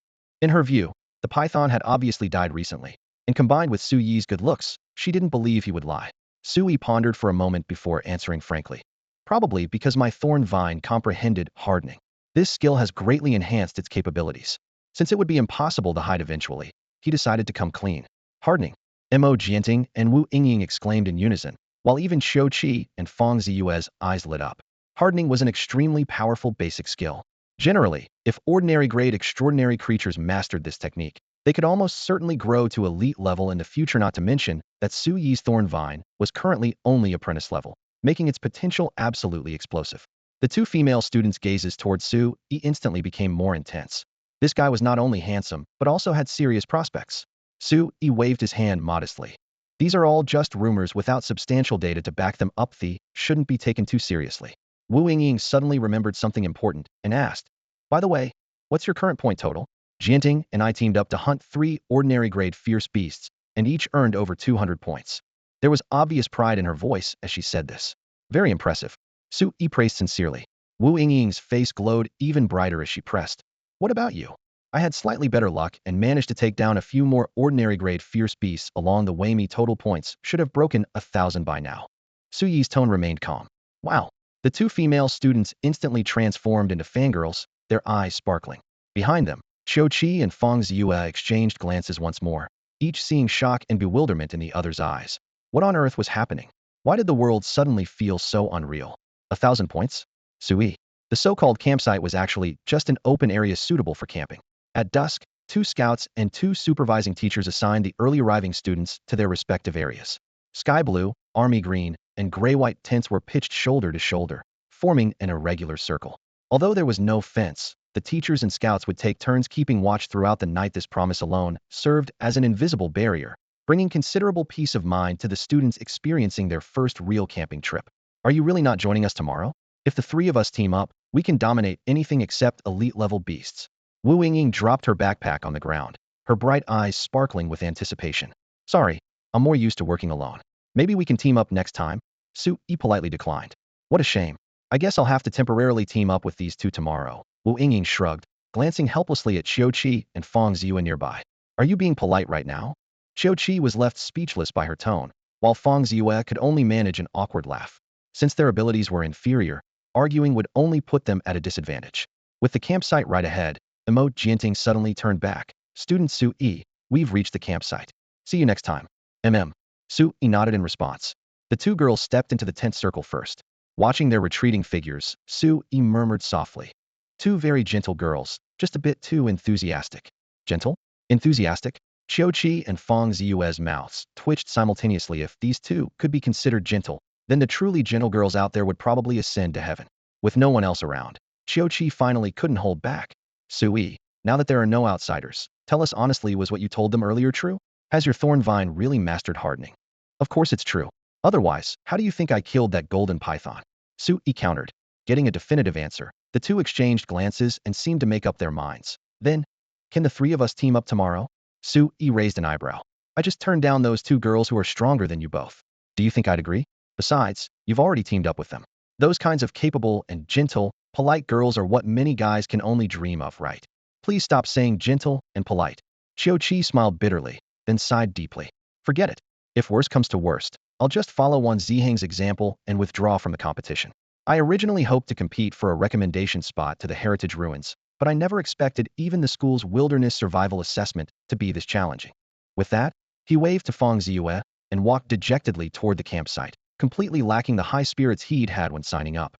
In her view, the python had obviously died recently, and combined with Su Yi's good looks, she didn't believe he would lie. Su Yi pondered for a moment before answering frankly. Probably because my thorn vine comprehended hardening. This skill has greatly enhanced its capabilities. Since it would be impossible to hide eventually, he decided to come clean. Hardening. Mo Jianting and Wu Yingying exclaimed in unison, while even Xiu Qi and Fang Ziyue's eyes lit up. Hardening was an extremely powerful basic skill. Generally, if ordinary-grade extraordinary creatures mastered this technique, they could almost certainly grow to elite level in the future, not to mention that Su Yi's thorn vine was currently only apprentice level, making its potential absolutely explosive. The two female students' gazes towards Su Yi instantly became more intense. This guy was not only handsome, but also had serious prospects. Su Yi waved his hand modestly. These are all just rumors without substantial data to back them up. They shouldn't be taken too seriously. Wu Yingying suddenly remembered something important and asked, by the way, what's your current point total? Jianting and I teamed up to hunt 3 ordinary-grade fierce beasts, and each earned over 200 points. There was obvious pride in her voice as she said this. Very impressive. Su Yi praised sincerely. Wu Yingying's face glowed even brighter as she pressed. What about you? I had slightly better luck and managed to take down a few more ordinary-grade fierce beasts along the way. Me total points should have broken 1,000 by now. Su Yi's tone remained calm. Wow. The two female students instantly transformed into fangirls, their eyes sparkling. Behind them, Xiu Qi and Fang Ziyue exchanged glances once more, each seeing shock and bewilderment in the other's eyes. What on earth was happening? Why did the world suddenly feel so unreal? 1,000 points? Sui. The so-called campsite was actually just an open area suitable for camping. At dusk, 2 scouts and 2 supervising teachers assigned the early arriving students to their respective areas. Sky blue, army green, and gray-white tents were pitched shoulder to shoulder, forming an irregular circle. Although there was no fence, the teachers and scouts would take turns keeping watch throughout the night. This promise alone served as an invisible barrier, bringing considerable peace of mind to the students experiencing their first real camping trip. Are you really not joining us tomorrow? If the 3 of us team up, we can dominate anything except elite-level beasts. Wu Yingying dropped her backpack on the ground, her bright eyes sparkling with anticipation. Sorry, I'm more used to working alone. Maybe we can team up next time? Su Yi politely declined. What a shame. I guess I'll have to temporarily team up with these 2 tomorrow. Wu Yingying shrugged, glancing helplessly at Xiu Qi and Fang Ziyue nearby. Are you being polite right now? Xiu Qi was left speechless by her tone, while Fang Ziyue could only manage an awkward laugh. Since their abilities were inferior, arguing would only put them at a disadvantage. With the campsite right ahead, Emote Jianting suddenly turned back. Student Su Yi, we've reached the campsite. See you next time. Su Yi nodded in response. The 2 girls stepped into the tent circle first. Watching their retreating figures, Su Yi murmured softly. 2 very gentle girls, just a bit too enthusiastic. Gentle? Enthusiastic? Xiu Qi and Fang Ziyue's mouths twitched simultaneously. If these 2 could be considered gentle, then the truly gentle girls out there would probably ascend to heaven. With no one else around, Xiu Qi finally couldn't hold back. Su Yi, now that there are no outsiders, tell us honestly, was what you told them earlier true? Has your thorn vine really mastered hardening? Of course it's true. Otherwise, how do you think I killed that golden python? Su Yi countered. Getting a definitive answer, the 2 exchanged glances and seemed to make up their minds. Then, can the 3 of us team up tomorrow? Su Yi raised an eyebrow. I just turned down those 2 girls who are stronger than you both. Do you think I'd agree? Besides, you've already teamed up with them. Those kinds of capable and gentle, polite girls are what many guys can only dream of, right? Please stop saying gentle and polite. Xiu Qi smiled bitterly, then sighed deeply. Forget it. If worst comes to worst, I'll just follow Wan Ziheng's example and withdraw from the competition. I originally hoped to compete for a recommendation spot to the Heritage Ruins, but I never expected even the school's wilderness survival assessment to be this challenging. With that, he waved to Fang Ziyue and walked dejectedly toward the campsite, completely lacking the high spirits he'd had when signing up.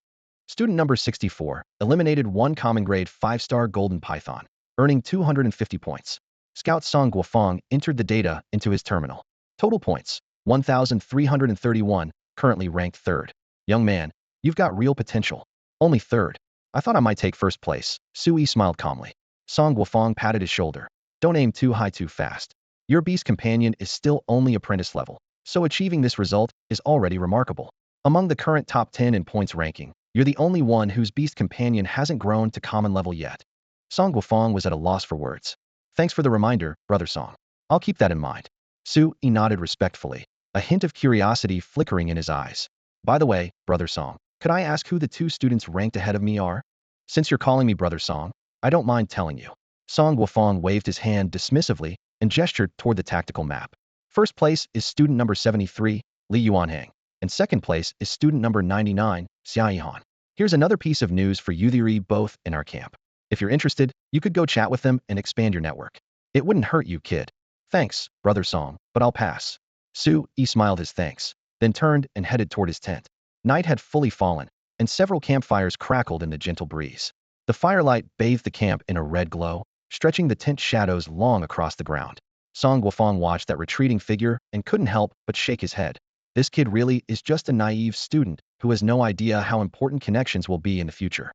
Student number 64 eliminated 1 common grade 5-star golden python, earning 250 points. Scout Song Guofeng entered the data into his terminal. Total points, 1,331, currently ranked 3rd. Young man, you've got real potential. Only 3rd. I thought I might take 1st place. Su Yi smiled calmly. Song Guofeng patted his shoulder. Don't aim too high too fast. Your beast companion is still only apprentice level, so achieving this result is already remarkable. Among the current top 10 in points ranking, you're the only one whose beast companion hasn't grown to common level yet. Song Guofeng was at a loss for words. Thanks for the reminder, Brother Song. I'll keep that in mind. Su Yi nodded respectfully, a hint of curiosity flickering in his eyes. By the way, Brother Song, could I ask who the 2 students ranked ahead of me are? Since you're calling me Brother Song, I don't mind telling you. Song Wufang waved his hand dismissively and gestured toward the tactical map. First place is student number 73, Li Yuanhang, and second place is student number 99, Xia Yihan. Here's another piece of news for you three both in our camp. If you're interested, you could go chat with them and expand your network. It wouldn't hurt you, kid. Thanks, Brother Song, but I'll pass. Su Yi smiled his thanks, then turned and headed toward his tent. Night had fully fallen, and several campfires crackled in the gentle breeze. The firelight bathed the camp in a red glow, stretching the tent shadows long across the ground. Song Guofeng watched that retreating figure and couldn't help but shake his head. This kid really is just a naive student who has no idea how important connections will be in the future.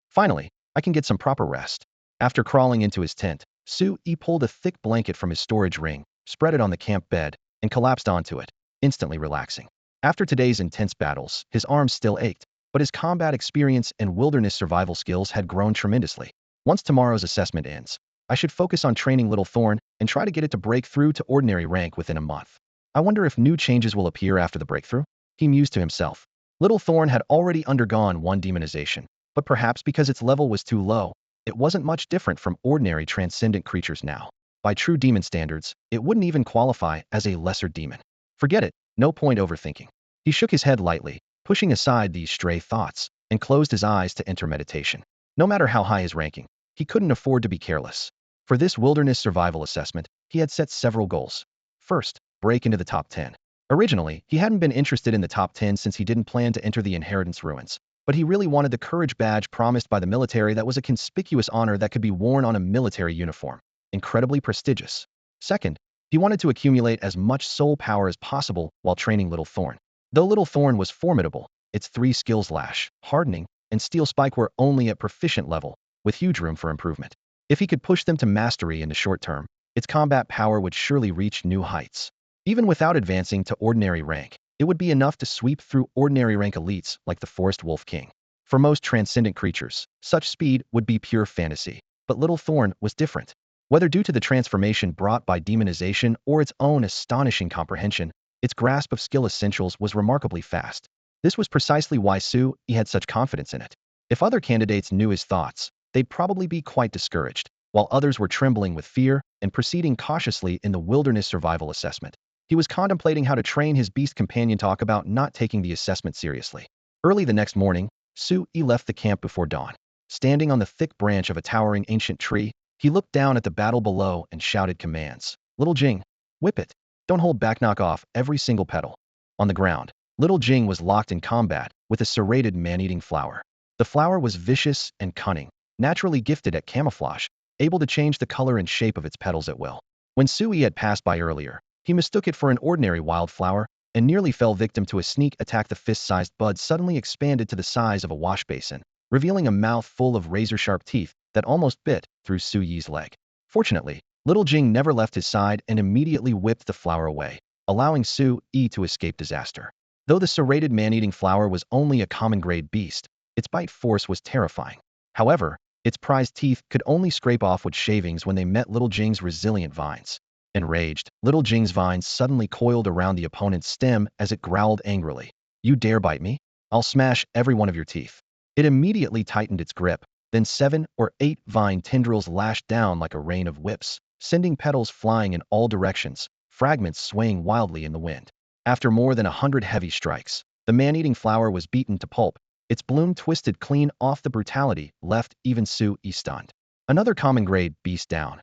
Finally, I can get some proper rest. After crawling into his tent, Su Yi pulled a thick blanket from his storage ring, spread it on the camp bed, and collapsed onto it, instantly relaxing. After today's intense battles, his arms still ached, but his combat experience and wilderness survival skills had grown tremendously. Once tomorrow's assessment ends, I should focus on training Little Thorn and try to get it to break through to ordinary rank within a month. I wonder if new changes will appear after the breakthrough? He mused to himself. Little Thorn had already undergone one demonization, but perhaps because its level was too low, it wasn't much different from ordinary transcendent creatures now. By true demon standards, it wouldn't even qualify as a lesser demon. Forget it, no point overthinking. He shook his head lightly, pushing aside these stray thoughts, and closed his eyes to enter meditation. No matter how high his ranking, he couldn't afford to be careless. For this wilderness survival assessment, he had set several goals. First, break into the top 10. Originally, he hadn't been interested in the top 10 since he didn't plan to enter the inheritance ruins, but he really wanted the courage badge promised by the military that was a conspicuous honor that could be worn on a military uniform. Incredibly prestigious. Second, he wanted to accumulate as much soul power as possible while training Little Thorn. Though Little Thorn was formidable, its 3 skills Lash, Hardening, and Steel Spike were only at proficient level, with huge room for improvement. If he could push them to mastery in the short term, its combat power would surely reach new heights. Even without advancing to ordinary rank, it would be enough to sweep through ordinary rank elites like the Forest Wolf King. For most transcendent creatures, such speed would be pure fantasy, but Little Thorn was different. Whether due to the transformation brought by demonization or its own astonishing comprehension, its grasp of skill essentials was remarkably fast. This was precisely why Su Yi had such confidence in it. If other candidates knew his thoughts, they'd probably be quite discouraged, while others were trembling with fear and proceeding cautiously in the wilderness survival assessment. He was contemplating how to train his beast companion talk about not taking the assessment seriously. Early the next morning, Su Yi left the camp before dawn. Standing on the thick branch of a towering ancient tree, he looked down at the battle below and shouted commands. Little Jing, whip it. Don't hold back, knock off every single petal. On the ground, Little Jing was locked in combat with a serrated man-eating flower. The flower was vicious and cunning, naturally gifted at camouflage, able to change the color and shape of its petals at will. When Su Yi had passed by earlier, he mistook it for an ordinary wildflower and nearly fell victim to a sneak attack. The fist-sized bud suddenly expanded to the size of a wash basin, revealing a mouth full of razor-sharp teeth that almost bit through Su Yi's leg. Fortunately, Little Jing never left his side and immediately whipped the flower away, allowing Su Yi to escape disaster. Though the serrated man-eating flower was only a common-grade beast, its bite force was terrifying. However, its prized teeth could only scrape off wood shavings when they met Little Jing's resilient vines. Enraged, Little Jing's vines suddenly coiled around the opponent's stem as it growled angrily. You dare bite me? I'll smash every one of your teeth. It immediately tightened its grip, then 7 or 8 vine tendrils lashed down like a rain of whips, sending petals flying in all directions, fragments swaying wildly in the wind. After more than 100 heavy strikes, the man-eating flower was beaten to pulp. Its bloom twisted clean off. The brutality left even Su Yi stunned. Another common-grade beast down.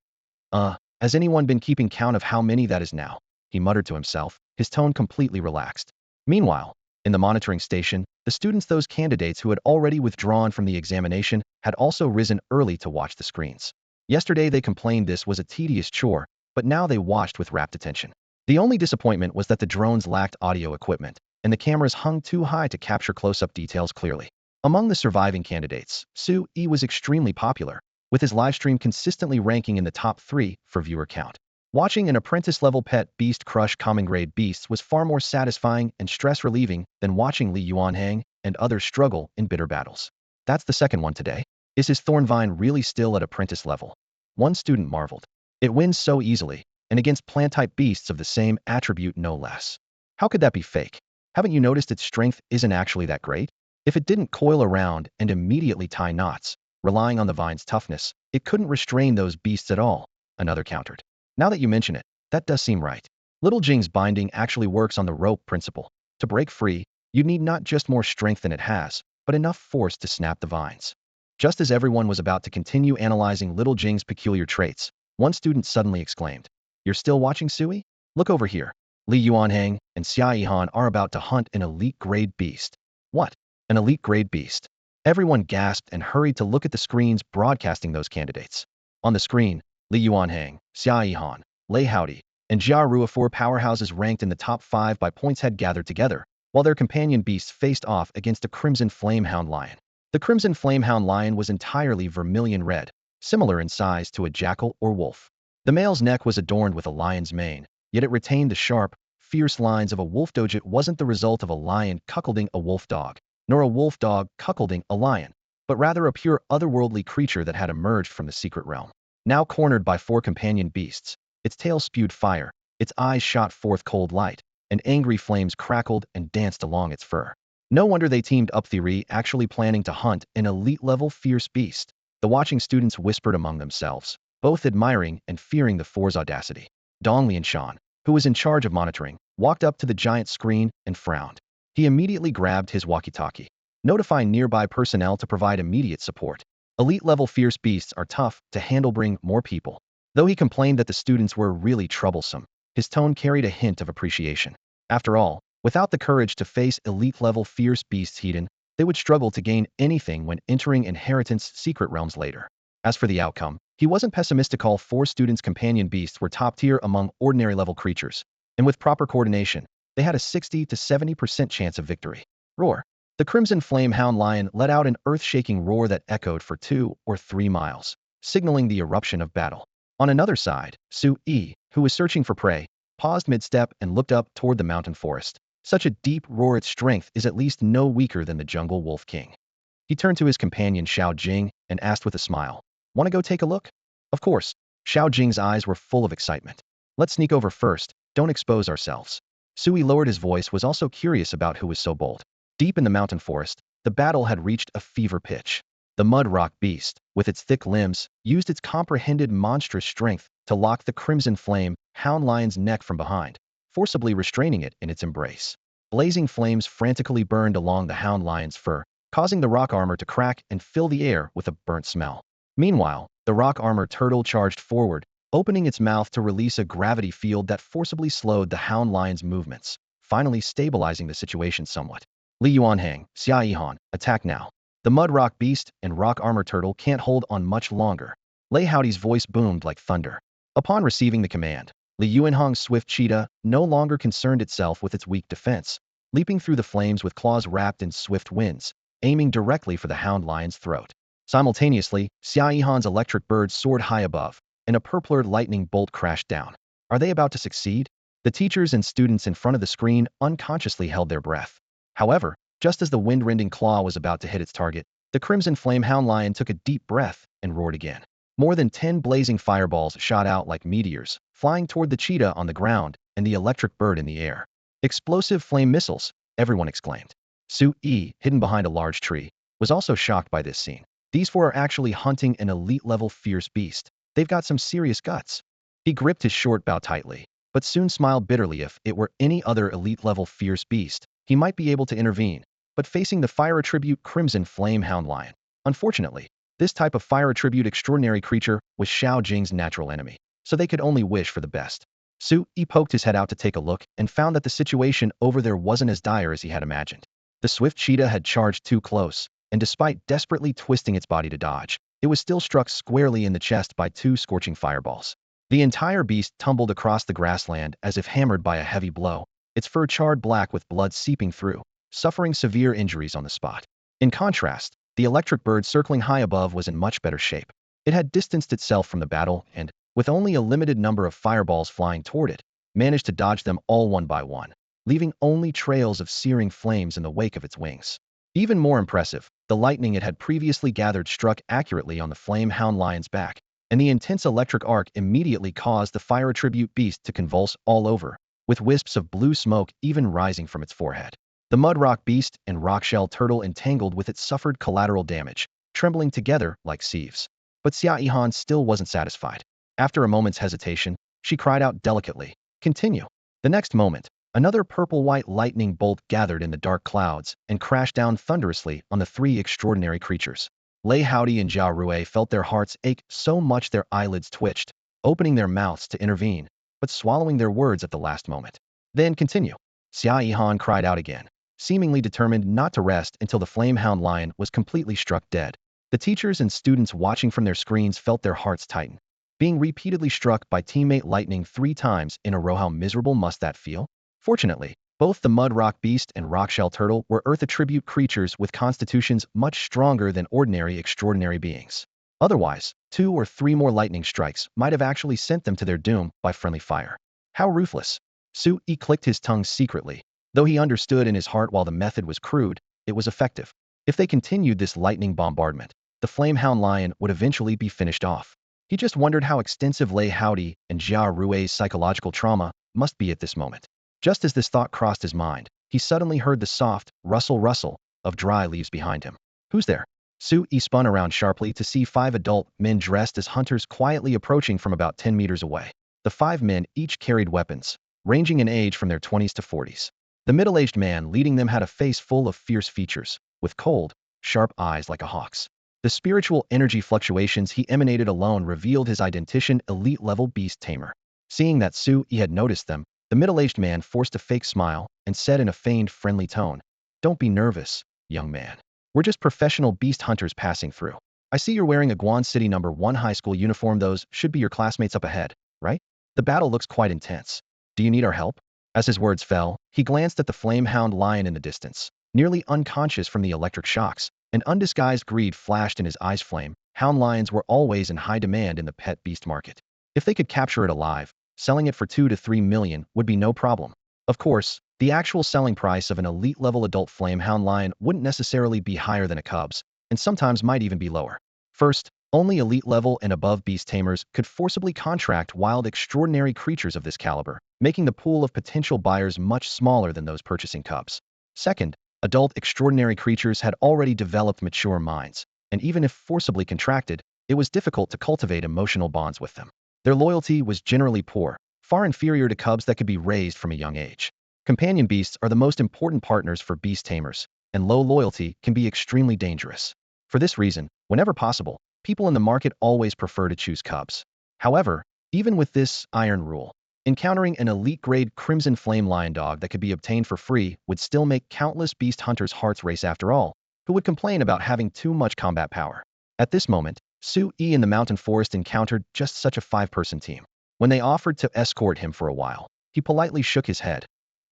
Has anyone been keeping count of how many that is now? He muttered to himself, his tone completely relaxed. Meanwhile, in the monitoring station, the students, those candidates who had already withdrawn from the examination, had also risen early to watch the screens. Yesterday they complained this was a tedious chore, but now they watched with rapt attention. The only disappointment was that the drones lacked audio equipment, and the cameras hung too high to capture close-up details clearly. Among the surviving candidates, Su Yi was extremely popular, with his livestream consistently ranking in the top 3 for viewer count. Watching an apprentice-level pet beast crush common-grade beasts was far more satisfying and stress-relieving than watching Li Yuanhang and others struggle in bitter battles. That's the second one today. Is his thorn vine really still at apprentice level? One student marveled. It wins so easily, and against plant-type beasts of the same attribute no less. How could that be fake? Haven't you noticed its strength isn't actually that great? If it didn't coil around and immediately tie knots, relying on the vine's toughness, it couldn't restrain those beasts at all, another countered. Now that you mention it, that does seem right. Little Jing's binding actually works on the rope principle. To break free, you need not just more strength than it has, but enough force to snap the vines. Just as everyone was about to continue analyzing Little Jing's peculiar traits, one student suddenly exclaimed, "You're still watching, Sui? Look over here. Li Yuanhang and Xia Yihan are about to hunt an elite-grade beast." What? An elite-grade beast? Everyone gasped and hurried to look at the screens broadcasting those candidates. On the screen, Li Yuanhang, Xia Yihan, Lei Haodi, and Jia Rua, four powerhouses ranked in the top 5 by points, had gathered together, while their companion beasts faced off against a crimson flamehound lion. The crimson flamehound lion was entirely vermilion red, similar in size to a jackal or wolf. The male's neck was adorned with a lion's mane, yet it retained the sharp, fierce lines of a wolf dog. It wasn't the result of a lion cuckolding a wolf dog, nor a wolf dog cuckolding a lion, but rather a pure otherworldly creature that had emerged from the secret realm. Now cornered by 4 companion beasts, its tail spewed fire, its eyes shot forth cold light, and angry flames crackled and danced along its fur. No wonder they teamed up, theory actually planning to hunt an elite-level fierce beast. The watching students whispered among themselves, both admiring and fearing the four's audacity. Dong Lianshan, who was in charge of monitoring, walked up to the giant screen and frowned. He immediately grabbed his walkie-talkie, notifying nearby personnel to provide immediate support. Elite-level fierce beasts are tough to handle, bring more people. Though he complained that the students were really troublesome, his tone carried a hint of appreciation. After all, without the courage to face elite-level fierce beasts hidden, they would struggle to gain anything when entering Inheritance secret realms later. As for the outcome, he wasn't pessimistic. All 4 students' companion beasts were top-tier among ordinary-level creatures, and with proper coordination, they had a 60 to 70% chance of victory. Roar! The crimson flamehound lion let out an earth-shaking roar that echoed for 2 or 3 miles, signaling the eruption of battle. On another side, Sui, who was searching for prey, paused mid-step and looked up toward the mountain forest. Such a deep roar, its strength is at least no weaker than the jungle wolf king. He turned to his companion Xiao Jing and asked with a smile, "Want to go take a look?" Of course. Xiao Jing's eyes were full of excitement. "Let's sneak over first, don't expose ourselves." Sui lowered his voice, was also curious about who was so bold. Deep in the mountain forest, the battle had reached a fever pitch. The mud rock beast, with its thick limbs, used its comprehended monstrous strength to lock the crimson flame hound lion's neck from behind, forcibly restraining it in its embrace. Blazing flames frantically burned along the hound lion's fur, causing the rock armor to crack and fill the air with a burnt smell. Meanwhile, the rock armor turtle charged forward, opening its mouth to release a gravity field that forcibly slowed the hound lion's movements, finally stabilizing the situation somewhat. Li Yuanhang, Xia Yihan, attack now. The mud rock beast and rock armor turtle can't hold on much longer. Lei Haodi's voice boomed like thunder. Upon receiving the command, Li Yuanhang's swift cheetah no longer concerned itself with its weak defense, leaping through the flames with claws wrapped in swift winds, aiming directly for the hound lion's throat. Simultaneously, Xia Yihan's electric bird soared high above, and a purpler lightning bolt crashed down. Are they about to succeed? The teachers and students in front of the screen unconsciously held their breath. However, just as the wind-rending claw was about to hit its target, the crimson flamehound lion took a deep breath and roared again. More than 10 blazing fireballs shot out like meteors, flying toward the cheetah on the ground and the electric bird in the air. "Explosive flame missiles!" everyone exclaimed. Sui, hidden behind a large tree, was also shocked by this scene. These 4 are actually hunting an elite-level fierce beast. They've got some serious guts. He gripped his short bow tightly, but soon smiled bitterly. If it were any other elite-level fierce beast, he might be able to intervene. But facing the fire attribute crimson flamehound lion, unfortunately, this type of fire attribute extraordinary creature was Xiao Jing's natural enemy, so they could only wish for the best. Sui poked his head out to take a look and found that the situation over there wasn't as dire as he had imagined. The swift cheetah had charged too close, and despite desperately twisting its body to dodge, it was still struck squarely in the chest by 2 scorching fireballs. The entire beast tumbled across the grassland as if hammered by a heavy blow, its fur charred black with blood seeping through, suffering severe injuries on the spot. In contrast, the electric bird circling high above was in much better shape. It had distanced itself from the battle and, with only a limited number of fireballs flying toward it, managed to dodge them all one by one, leaving only trails of searing flames in the wake of its wings. Even more impressive, the lightning it had previously gathered struck accurately on the flamehound lion's back, and the intense electric arc immediately caused the fire attribute beast to convulse all over, with wisps of blue smoke even rising from its forehead. The mud rock beast and rock shell turtle entangled with it suffered collateral damage, trembling together like sieves. But Xia Yihan still wasn't satisfied. After a moment's hesitation, she cried out delicately, "Continue." The next moment, another purple-white lightning bolt gathered in the dark clouds and crashed down thunderously on the three extraordinary creatures. Liaozhai and Jia Rui felt their hearts ache so much their eyelids twitched, opening their mouths to intervene, but swallowing their words at the last moment. "Then continue." Xia Yihan cried out again, seemingly determined not to rest until the flame-hound lion was completely struck dead. The teachers and students watching from their screens felt their hearts tighten. Being repeatedly struck by teammate lightning 3 times in a row, how miserable must that feel? Fortunately, both the mud rock beast and rockshell turtle were earth attribute creatures with constitutions much stronger than ordinary extraordinary beings. Otherwise, 2 or 3 more lightning strikes might have actually sent them to their doom by friendly fire. How ruthless! Su Yi clicked his tongue secretly. Though he understood in his heart while the method was crude, it was effective. If they continued this lightning bombardment, the flame-hound lion would eventually be finished off. He just wondered how extensive Liaozhai and Jia Rui's psychological trauma must be at this moment. Just as this thought crossed his mind, he suddenly heard the soft rustle of dry leaves behind him. "Who's there?" Su Yi spun around sharply to see 5 adult men dressed as hunters quietly approaching from about 10 meters away. The 5 men each carried weapons, ranging in age from their 20s to 40s. The middle-aged man leading them had a face full of fierce features, with cold, sharp eyes like a hawk's. The spiritual energy fluctuations he emanated alone revealed his identity: elite-level beast tamer. Seeing that Su Yi had noticed them, the middle-aged man forced a fake smile and said in a feigned friendly tone, "Don't be nervous, young man. We're just professional beast hunters passing through. I see you're wearing a Guan City No. 1 high school uniform. Those should be your classmates up ahead, right? The battle looks quite intense. Do you need our help?" As his words fell, he glanced at the flame-hound lion in the distance. Nearly unconscious from the electric shocks, an undisguised greed flashed in his eyes. Flame-hound lions were always in high demand in the pet beast market. If they could capture it alive, selling it for 2 to 3 million would be no problem. Of course, the actual selling price of an elite-level adult flame-hound lion wouldn't necessarily be higher than a cub's, and sometimes might even be lower. First, only elite-level and above beast tamers could forcibly contract wild extraordinary creatures of this caliber, making the pool of potential buyers much smaller than those purchasing cubs. Second, adult extraordinary creatures had already developed mature minds, and even if forcibly contracted, it was difficult to cultivate emotional bonds with them. Their loyalty was generally poor, far inferior to cubs that could be raised from a young age. Companion beasts are the most important partners for beast tamers, and low loyalty can be extremely dangerous. For this reason, whenever possible, people in the market always prefer to choose cubs. However, even with this iron rule, encountering an elite-grade crimson flame lion dog that could be obtained for free would still make countless beast hunters' hearts race. After all, who would complain about having too much combat power? At this moment, Su Yi in the mountain forest encountered just such a 5-person team. When they offered to escort him for a while, he politely shook his head.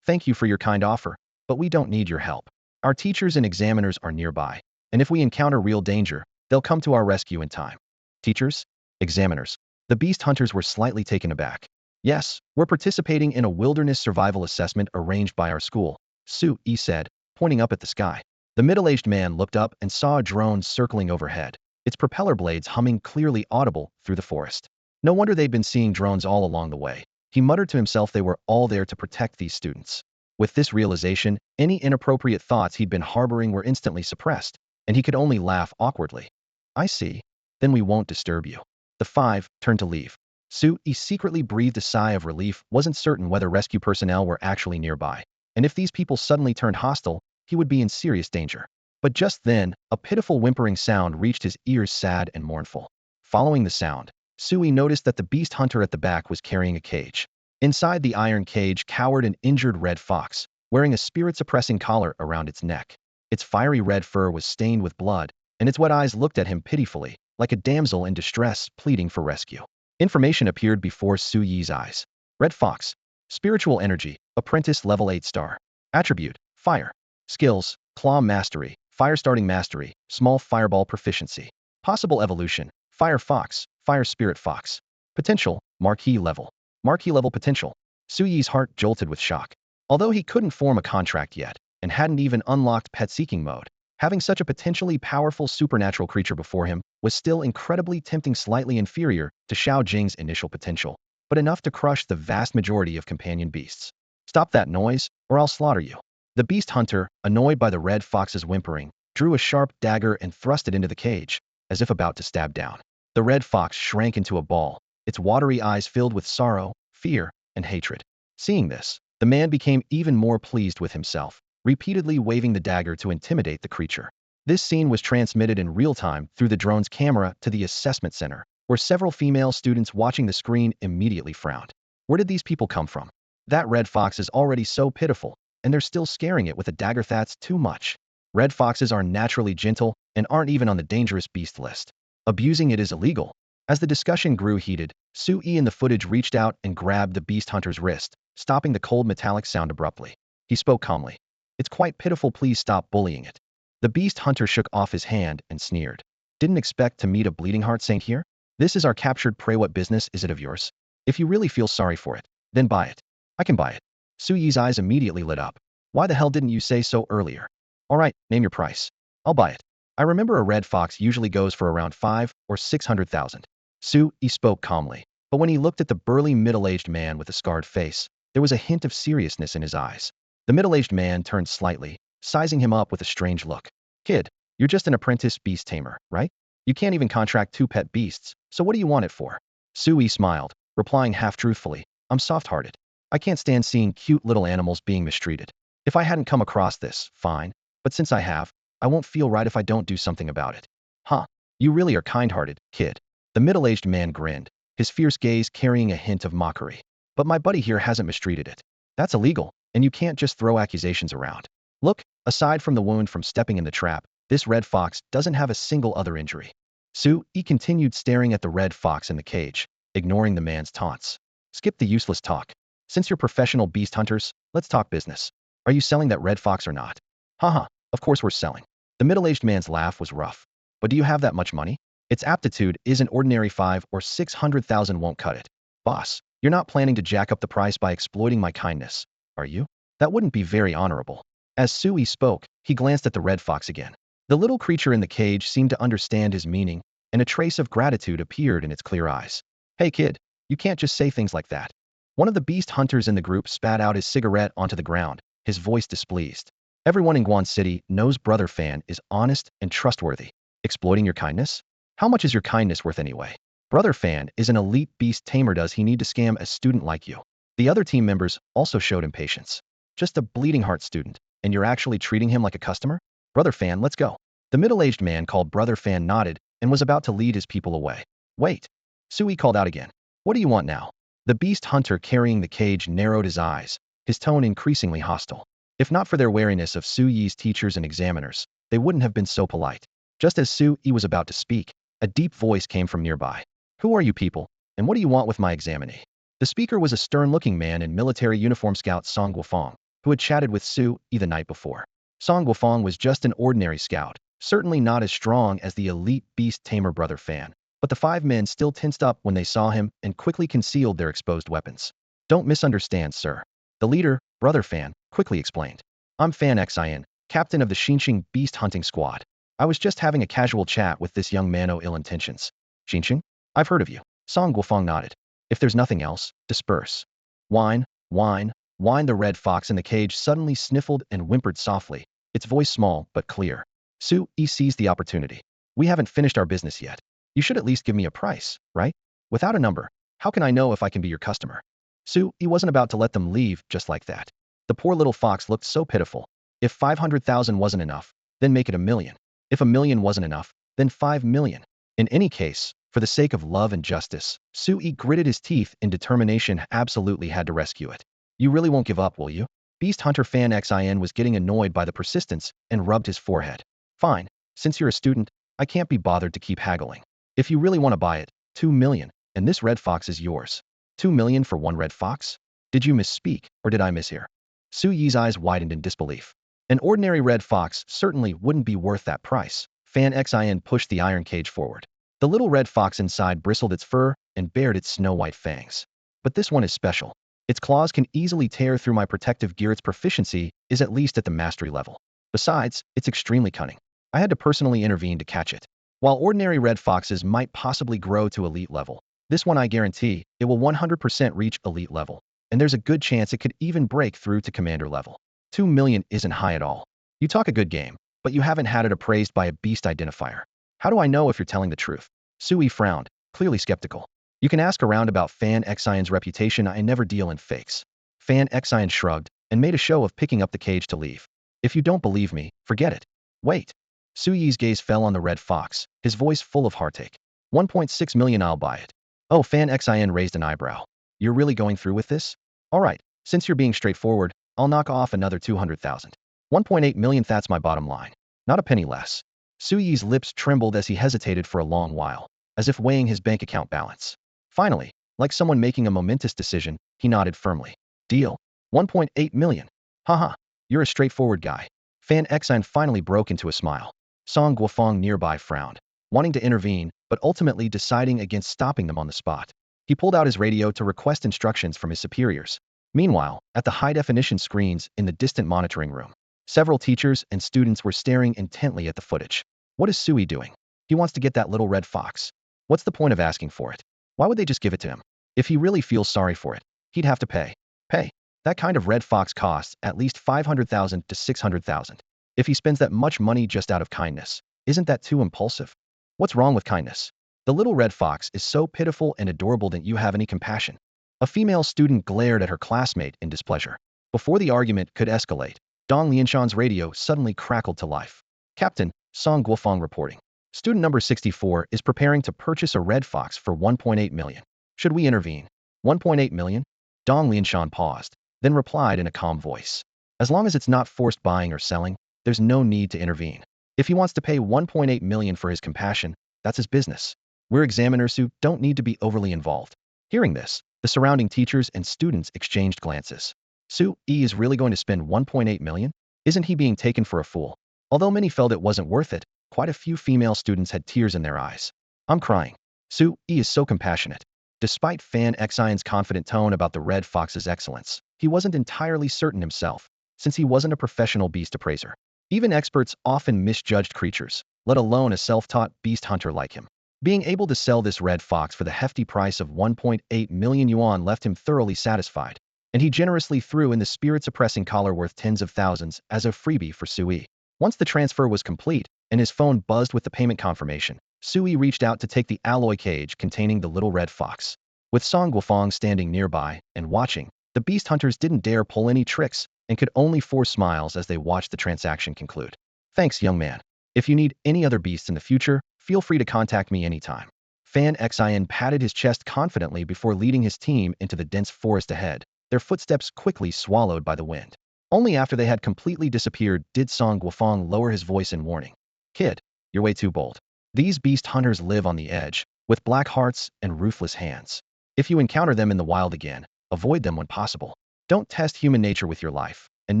"Thank you for your kind offer, but we don't need your help. Our teachers and examiners are nearby, and if we encounter real danger, they'll come to our rescue in time." "Teachers? Examiners?" The beast hunters were slightly taken aback. "Yes, we're participating in a wilderness survival assessment arranged by our school," Su Yi said, pointing up at the sky. The middle-aged man looked up and saw a drone circling overhead, its propeller blades humming clearly audible through the forest. No wonder they'd been seeing drones all along the way. He muttered to himself they were all there to protect these students. With this realization, any inappropriate thoughts he'd been harboring were instantly suppressed, and he could only laugh awkwardly. "I see. Then we won't disturb you." The 5 turned to leave. Su Yi secretly breathed a sigh of relief, wasn't certain whether rescue personnel were actually nearby, and if these people suddenly turned hostile, he would be in serious danger. But just then, a pitiful whimpering sound reached his ears, sad and mournful. Following the sound, Su Yi noticed that the beast hunter at the back was carrying a cage. Inside the iron cage cowered an injured red fox, wearing a spirit-suppressing collar around its neck. Its fiery red fur was stained with blood, and its wet eyes looked at him pitifully, like a damsel in distress pleading for rescue. Information appeared before Su Yi's eyes. Red fox. Spiritual energy. Apprentice level 8 star. Attribute: fire. Skills: claw mastery, fire starting mastery, small fireball proficiency. Possible evolution: fire fox, fire spirit fox. Potential: marquee level. Marquee level potential. Su Yi's heart jolted with shock. Although he couldn't form a contract yet, and hadn't even unlocked pet-seeking mode, having such a potentially powerful supernatural creature before him was still incredibly tempting, slightly inferior to Xiao Jing's initial potential, but enough to crush the vast majority of companion beasts. "Stop that noise, or I'll slaughter you." The beast hunter, annoyed by the red fox's whimpering, drew a sharp dagger and thrust it into the cage, as if about to stab down. The red fox shrank into a ball, its watery eyes filled with sorrow, fear, and hatred. Seeing this, the man became even more pleased with himself, repeatedly waving the dagger to intimidate the creature. This scene was transmitted in real time through the drone's camera to the assessment center, where several female students watching the screen immediately frowned. Where did these people come from? That red fox is already so pitiful, and they're still scaring it with a dagger. That's too much. Red foxes are naturally gentle and aren't even on the dangerous beast list. Abusing it is illegal. As the discussion grew heated, Sui in the footage reached out and grabbed the beast hunter's wrist, stopping the cold metallic sound abruptly. He spoke calmly. It's quite pitiful, please stop bullying it. The beast hunter shook off his hand and sneered. Didn't expect to meet a bleeding heart saint here? This is our captured prey. What business is it of yours? If you really feel sorry for it, then buy it. I can buy it. Suyi's eyes immediately lit up. Why the hell didn't you say so earlier? All right, name your price. I'll buy it. I remember a red fox usually goes for around 5 or 600,000. Sui spoke calmly, but when he looked at the burly middle-aged man with a scarred face, there was a hint of seriousness in his eyes. The middle-aged man turned slightly, sizing him up with a strange look. Kid, you're just an apprentice beast tamer, right? You can't even contract 2 pet beasts, so what do you want it for? Sui smiled, replying half-truthfully, I'm soft-hearted. I can't stand seeing cute little animals being mistreated. If I hadn't come across this, fine, but since I have, I won't feel right if I don't do something about it. Huh, you really are kind-hearted, kid. The middle-aged man grinned, his fierce gaze carrying a hint of mockery. But my buddy here hasn't mistreated it. That's illegal, and you can't just throw accusations around. Look, aside from the wound from stepping in the trap, this red fox doesn't have a single other injury. Sui continued staring at the red fox in the cage, ignoring the man's taunts. Skip the useless talk. Since you're professional beast hunters, let's talk business. Are you selling that red fox or not? Haha, of course we're selling. The middle-aged man's laugh was rough. But do you have that much money? Its aptitude isn't ordinary. 5 or 600,000 won't cut it. Boss, you're not planning to jack up the price by exploiting my kindness, are you? That wouldn't be very honorable. As Sui spoke, he glanced at the red fox again. The little creature in the cage seemed to understand his meaning, and a trace of gratitude appeared in its clear eyes. Hey kid, you can't just say things like that. One of the beast hunters in the group spat out his cigarette onto the ground, his voice displeased. Everyone in Guan City knows Brother Fan is honest and trustworthy. Exploiting your kindness? How much is your kindness worth anyway? Brother Fan is an elite beast tamer. Does he need to scam a student like you? The other team members also showed impatience. Just a bleeding heart student, and you're actually treating him like a customer? Brother Fan, let's go. The middle-aged man called Brother Fan nodded and was about to lead his people away. Wait. Sui called out again. What do you want now? The beast hunter carrying the cage narrowed his eyes, his tone increasingly hostile. If not for their wariness of Sui's teachers and examiners, they wouldn't have been so polite. Just as Sui was about to speak, a deep voice came from nearby. Who are you people, and what do you want with my examinee? The speaker was a stern-looking man in military uniform, Scout Song Guofeng, who had chatted with Sui the night before. Song Guofeng was just an ordinary scout, certainly not as strong as the elite beast tamer Brother Fan. But the 5 men still tensed up when they saw him and quickly concealed their exposed weapons. Don't misunderstand, sir. The leader, Brother Fan, quickly explained. I'm Fan Xin, captain of the Xinxing beast hunting squad. I was just having a casual chat with this young man. Ill intentions. Xinxing? I've heard of you. Song Guofeng nodded. If there's nothing else, disperse. Whine, whine, whine. The red fox in the cage suddenly sniffled and whimpered softly, its voice small but clear. Sui seized the opportunity. We haven't finished our business yet. You should at least give me a price, right? Without a number, how can I know if I can be your customer? Sui wasn't about to let them leave just like that. The poor little fox looked so pitiful. If 500,000 wasn't enough, then make it 1,000,000. If 1,000,000 wasn't enough, then 5,000,000. In any case, for the sake of love and justice, Sui gritted his teeth in determination. Absolutely had to rescue it. You really won't give up, will you? Beast Hunter Fan Xin was getting annoyed by the persistence and rubbed his forehead. Fine, since you're a student, I can't be bothered to keep haggling. If you really want to buy it, 2,000,000, and this red fox is yours. 2,000,000 for one red fox? Did you misspeak, or did I mishear? Sui's eyes widened in disbelief. An ordinary red fox certainly wouldn't be worth that price. Fan Xin pushed the iron cage forward. The little red fox inside bristled its fur and bared its snow-white fangs. But this one is special. Its claws can easily tear through my protective gear. Its proficiency is at least at the mastery level. Besides, it's extremely cunning. I had to personally intervene to catch it. While ordinary red foxes might possibly grow to elite level, this one I guarantee it will 100% reach elite level, and there's a good chance it could even break through to commander level. 2,000,000 isn't high at all. You talk a good game, but you haven't had it appraised by a beast identifier. How do I know if you're telling the truth? Sui frowned, clearly skeptical. You can ask around about Fan Xian's reputation. I never deal in fakes. Fan Xian shrugged and made a show of picking up the cage to leave. If you don't believe me, forget it. Wait. Suyi's gaze fell on the red fox, his voice full of heartache. 1.6 million, I'll buy it. Oh, Fan Xian raised an eyebrow. You're really going through with this? All right, since you're being straightforward, I'll knock off another 200,000. 1.8 million, that's my bottom line. Not a penny less. Suyi's lips trembled as he hesitated for a long while, as if weighing his bank account balance. Finally, like someone making a momentous decision, he nodded firmly. Deal. 1.8 million. Haha, you're a straightforward guy. Fan Xian finally broke into a smile. Song Guofeng nearby frowned, wanting to intervene, but ultimately deciding against stopping them on the spot. He pulled out his radio to request instructions from his superiors. Meanwhile, at the high-definition screens in the distant monitoring room, several teachers and students were staring intently at the footage. What is Sui doing? He wants to get that little red fox. What's the point of asking for it? Why would they just give it to him? If he really feels sorry for it, he'd have to pay. Pay. That kind of red fox costs at least 500,000 to 600,000. If he spends that much money just out of kindness, isn't that too impulsive? What's wrong with kindness? The little red fox is so pitiful and adorable that you have any compassion. A female student glared at her classmate in displeasure. Before the argument could escalate, Dong Lianshan's radio suddenly crackled to life. Captain, Song Guofeng reporting. Student number 64 is preparing to purchase a red fox for 1.8 million. Should we intervene? 1.8 million? Dong Lianshan paused, then replied in a calm voice. As long as it's not forced buying or selling, there's no need to intervene. If he wants to pay 1.8 million for his compassion, that's his business. We're examiners who don't need to be overly involved. Hearing this, the surrounding teachers and students exchanged glances. Sui is really going to spend 1.8 million? Isn't he being taken for a fool? Although many felt it wasn't worth it, quite a few female students had tears in their eyes. I'm crying. Sui is so compassionate. Despite Fan Xian's confident tone about the red fox's excellence, he wasn't entirely certain himself, since he wasn't a professional beast appraiser. Even experts often misjudged creatures, let alone a self-taught beast hunter like him. Being able to sell this red fox for the hefty price of 1.8 million yuan left him thoroughly satisfied, and he generously threw in the spirit-suppressing collar worth tens of thousands as a freebie for Sui. Once the transfer was complete, and his phone buzzed with the payment confirmation, Sui reached out to take the alloy cage containing the little red fox. With Song Guofeng standing nearby and watching, the beast hunters didn't dare pull any tricks and could only force smiles as they watched the transaction conclude. Thanks, young man. If you need any other beasts in the future, feel free to contact me anytime. Fan Xian patted his chest confidently before leading his team into the dense forest ahead, their footsteps quickly swallowed by the wind. Only after they had completely disappeared did Song Guofeng lower his voice in warning. Kid, you're way too bold. These beast hunters live on the edge, with black hearts and ruthless hands. If you encounter them in the wild again, avoid them when possible. Don't test human nature with your life, and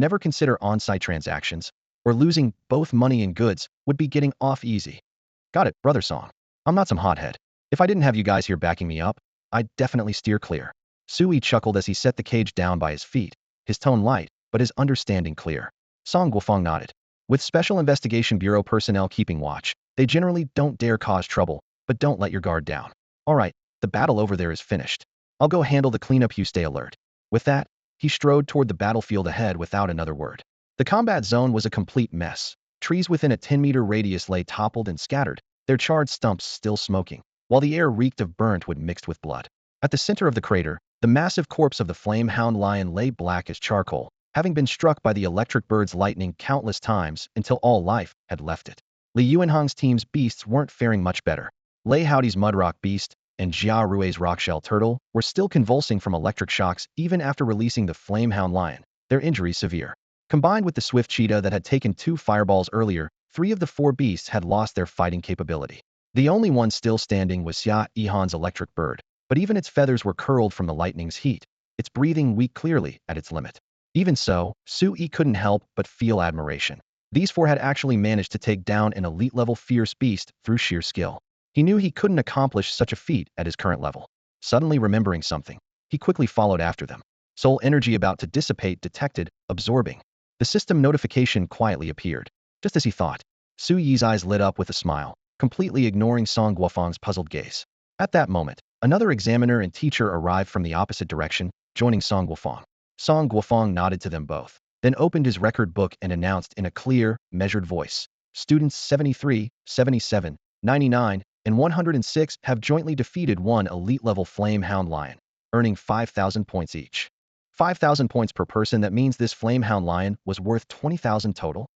never consider on-site transactions, or losing both money and goods would be getting off easy. Got it, brother Song. I'm not some hothead. If I didn't have you guys here backing me up, I'd definitely steer clear. Sui chuckled as he set the cage down by his feet, his tone light, but his understanding clear. Song Guofeng nodded. With Special Investigation Bureau personnel keeping watch, they generally don't dare cause trouble, but don't let your guard down. All right, the battle over there is finished. I'll go handle the cleanup, you stay alert. With that, he strode toward the battlefield ahead without another word. The combat zone was a complete mess. Trees within a 10-meter radius lay toppled and scattered, their charred stumps still smoking, while the air reeked of burnt wood mixed with blood. At the center of the crater, the massive corpse of the flame-hound lion lay black as charcoal, having been struck by the electric bird's lightning countless times until all life had left it. Li Yuanhong's team's beasts weren't faring much better. Lei Haoti's mudrock beast and Jia Rui's rockshell turtle were still convulsing from electric shocks even after releasing the flame-hound lion, their injuries severe. Combined with the swift cheetah that had taken 2 fireballs earlier, 3 of the 4 beasts had lost their fighting capability. The only one still standing was Xia Yihan's electric bird, but even its feathers were curled from the lightning's heat, its breathing weak clearly at its limit. Even so, Sui couldn't help but feel admiration. These 4 had actually managed to take down an elite-level fierce beast through sheer skill. He knew he couldn't accomplish such a feat at his current level. Suddenly remembering something, he quickly followed after them. Soul energy about to dissipate detected, absorbing. The system notification quietly appeared. Just as he thought, Suyi's eyes lit up with a smile, completely ignoring Song Guofeng's puzzled gaze. At that moment, another examiner and teacher arrived from the opposite direction, joining Song Guofeng. Song Guofeng nodded to them both, then opened his record book and announced in a clear, measured voice, Students 73, 77, 99, and 106 have jointly defeated one elite-level Flame Hound Lion, earning 5,000 points each. 5,000 points per person, that means this Flame Hound Lion was worth 20,000 total?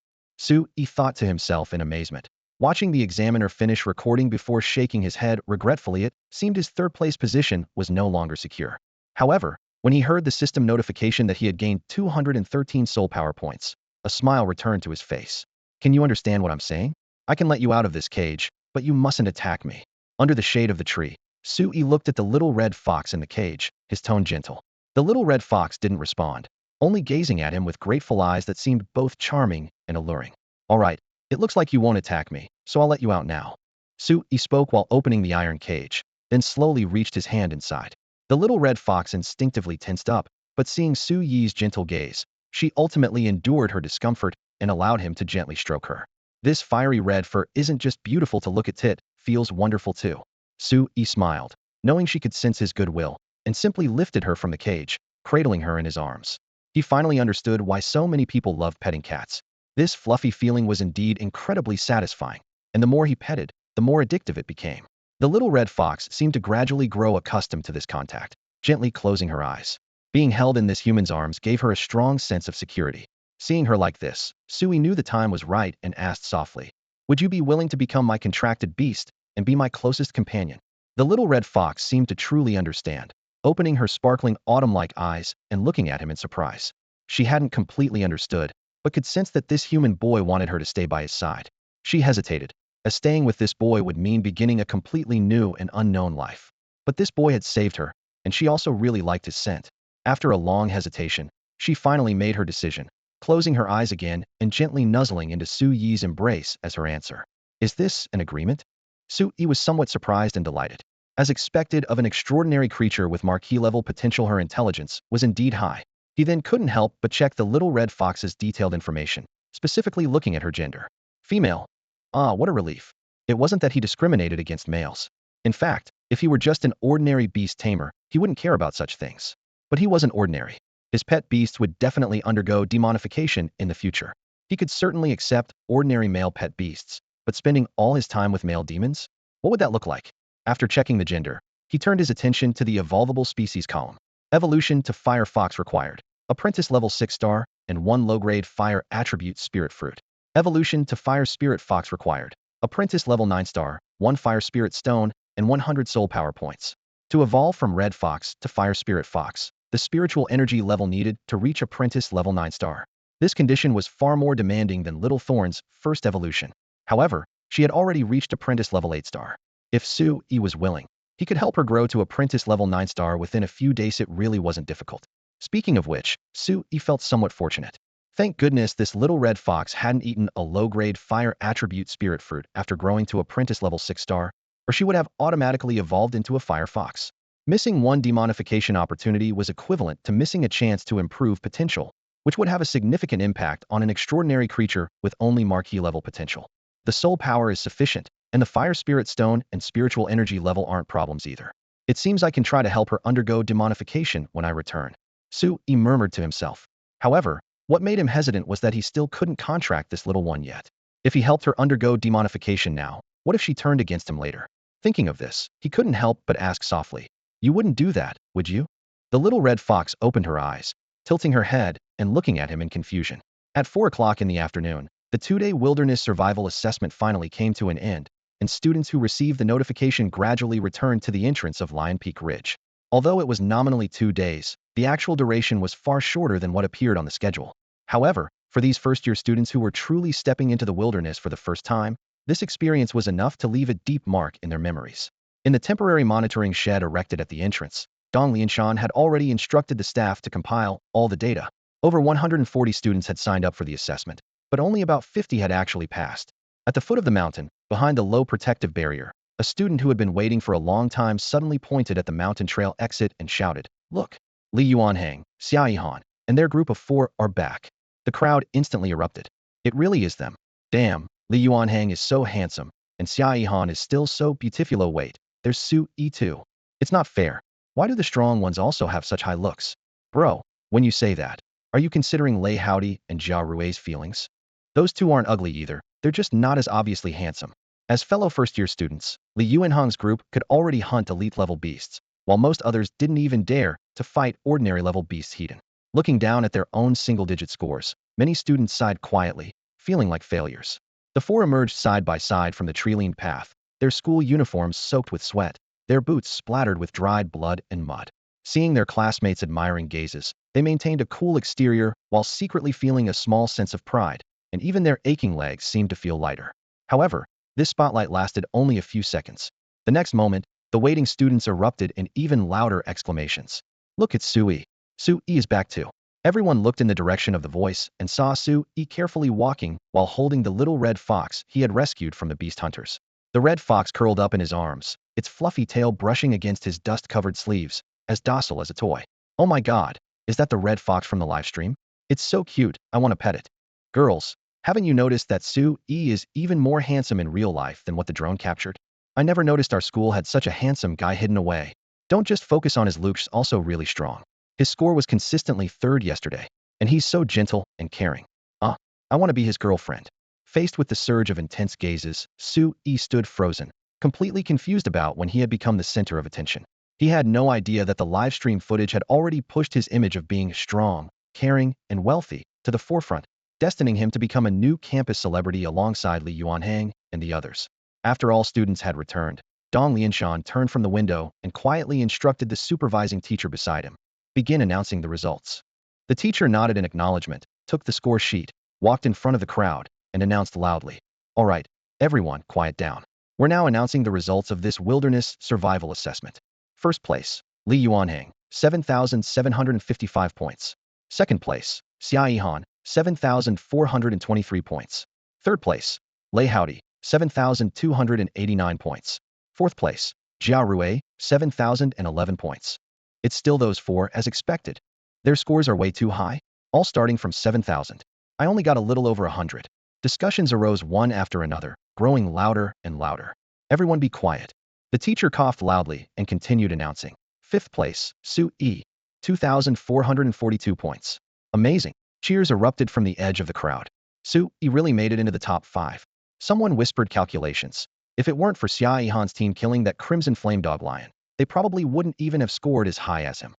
He thought to himself in amazement. Watching the examiner finish recording before shaking his head regretfully, it seemed his third-place position was no longer secure. However, when he heard the system notification that he had gained 213 soul power points, a smile returned to his face. Can you understand what I'm saying? I can let you out of this cage, but you mustn't attack me. Under the shade of the tree, Sui looked at the little red fox in the cage, his tone gentle. The little red fox didn't respond, only gazing at him with grateful eyes that seemed both charming and alluring. All right, it looks like you won't attack me, so I'll let you out now. Sui spoke while opening the iron cage, then slowly reached his hand inside. The little red fox instinctively tensed up, but seeing Sui's gentle gaze, she ultimately endured her discomfort and allowed him to gently stroke her. This fiery red fur isn't just beautiful to look at, it feels wonderful too. Sui smiled, knowing she could sense his goodwill, and simply lifted her from the cage, cradling her in his arms. He finally understood why so many people love petting cats. This fluffy feeling was indeed incredibly satisfying, and the more he petted, the more addictive it became. The little red fox seemed to gradually grow accustomed to this contact, gently closing her eyes. Being held in this human's arms gave her a strong sense of security. Seeing her like this, Sui knew the time was right and asked softly, "Would you be willing to become my contracted beast and be my closest companion?" The little red fox seemed to truly understand, opening her sparkling autumn-like eyes and looking at him in surprise. She hadn't completely understood, but could sense that this human boy wanted her to stay by his side. She hesitated, as staying with this boy would mean beginning a completely new and unknown life. But this boy had saved her, and she also really liked his scent. After a long hesitation, she finally made her decision, closing her eyes again and gently nuzzling into Sui's embrace as her answer. Is this an agreement? Sui was somewhat surprised and delighted. As expected of an extraordinary creature with marquee-level potential, her intelligence was indeed high. He then couldn't help but check the little red fox's detailed information, specifically looking at her gender. Female. Ah, what a relief. It wasn't that he discriminated against males. In fact, if he were just an ordinary beast tamer, he wouldn't care about such things. But he wasn't ordinary. His pet beasts would definitely undergo demonification in the future. He could certainly accept ordinary male pet beasts, but spending all his time with male demons? What would that look like? After checking the gender, he turned his attention to the evolvable species column. Evolution to Fire Fox required. Apprentice level 6 star, and 1 low-grade Fire attribute Spirit Fruit. Evolution to Fire Spirit Fox required. Apprentice level 9 star, 1 Fire Spirit Stone, and 100 soul power points. To evolve from Red Fox to Fire Spirit Fox, the spiritual energy level needed to reach Apprentice level 9 star. This condition was far more demanding than Little Thorn's first evolution. However, she had already reached Apprentice level 8 star. If Sui was willing, he could help her grow to Apprentice level 9 star within a few days. It really wasn't difficult. Speaking of which, Sui felt somewhat fortunate. Thank goodness this little red fox hadn't eaten a low-grade Fire attribute Spirit Fruit after growing to Apprentice level 6 star, or she would have automatically evolved into a Fire Fox. Missing one demonification opportunity was equivalent to missing a chance to improve potential, which would have a significant impact on an extraordinary creature with only marquee-level potential. The soul power is sufficient, and the Fire Spirit Stone and spiritual energy level aren't problems either. It seems I can try to help her undergo demonification when I return. Sui murmured to himself. However, what made him hesitant was that he still couldn't contract this little one yet. If he helped her undergo demonification now, what if she turned against him later? Thinking of this, he couldn't help but ask softly, "You wouldn't do that, would you?" The little red fox opened her eyes, tilting her head and looking at him in confusion. At 4 o'clock in the afternoon, the 2-day wilderness survival assessment finally came to an end, and students who received the notification gradually returned to the entrance of Lion Peak Ridge. Although it was nominally 2 days, the actual duration was far shorter than what appeared on the schedule. However, for these first-year students who were truly stepping into the wilderness for the first time, this experience was enough to leave a deep mark in their memories. In the temporary monitoring shed erected at the entrance, Dong Lianshan had already instructed the staff to compile all the data. Over 140 students had signed up for the assessment, but only about 50 had actually passed. At the foot of the mountain, behind the low protective barrier, a student who had been waiting for a long time suddenly pointed at the mountain trail exit and shouted, "Look! Liaozhai, Xia Yihan, and their group of 4 are back." The crowd instantly erupted. It really is them. Damn, Liaozhai is so handsome, and Xia Yihan is still so beautiful. Oh wait, there's Sui too. It's not fair. Why do the strong ones also have such high looks? Bro, when you say that, are you considering Lei Howdy and Jia Rui's feelings? Those two aren't ugly either, they're just not as obviously handsome. As fellow first-year students, Li Yuanhong's group could already hunt elite-level beasts, while most others didn't even dare to fight ordinary-level beasts heathen. Looking down at their own single-digit scores, many students sighed quietly, feeling like failures. The four emerged side by side from the tree-lined path, their school uniforms soaked with sweat, their boots splattered with dried blood and mud. Seeing their classmates' admiring gazes, they maintained a cool exterior while secretly feeling a small sense of pride, and even their aching legs seemed to feel lighter. However, this spotlight lasted only a few seconds. The next moment, the waiting students erupted in even louder exclamations. Look at Sui. Sui is back too. Everyone looked in the direction of the voice and saw Sui carefully walking while holding the little red fox he had rescued from the beast hunters. The red fox curled up in his arms, its fluffy tail brushing against his dust-covered sleeves, as docile as a toy. Oh my god, is that the red fox from the live stream? It's so cute, I want to pet it. Girls, haven't you noticed that Sui is even more handsome in real life than what the drone captured? I never noticed our school had such a handsome guy hidden away. Don't just focus on his looks, also really strong. His score was consistently third yesterday, and he's so gentle and caring. I want to be his girlfriend. Faced with the surge of intense gazes, Sui stood frozen, completely confused about when he had become the center of attention. He had no idea that the live stream footage had already pushed his image of being strong, caring, and wealthy to the forefront, destining him to become a new campus celebrity alongside Li Yuanhang and the others. After all students had returned, Dong Lianshan turned from the window and quietly instructed the supervising teacher beside him. Begin announcing the results. The teacher nodded in acknowledgement, took the score sheet, walked in front of the crowd, and announced loudly, "All right, everyone, quiet down. We're now announcing the results of this wilderness survival assessment. First place, Li Yuanhang, 7,755 points. Second place, Xia Yihan, 7,423 points. Third place, Liaozhai, 7,289 points. Fourth place, Jia Rui, 7,011 points. It's still those four as expected. Their scores are way too high, all starting from 7,000. I only got a little over 100. Discussions arose one after another, growing louder and louder. Everyone be quiet. The teacher coughed loudly and continued announcing. Fifth place, Sui, 2,442 points. Amazing. Cheers erupted from the edge of the crowd. Sui really made it into the top 5. Someone whispered calculations. If it weren't for Xia Yihan's team killing that crimson flame dog lion, they probably wouldn't even have scored as high as him.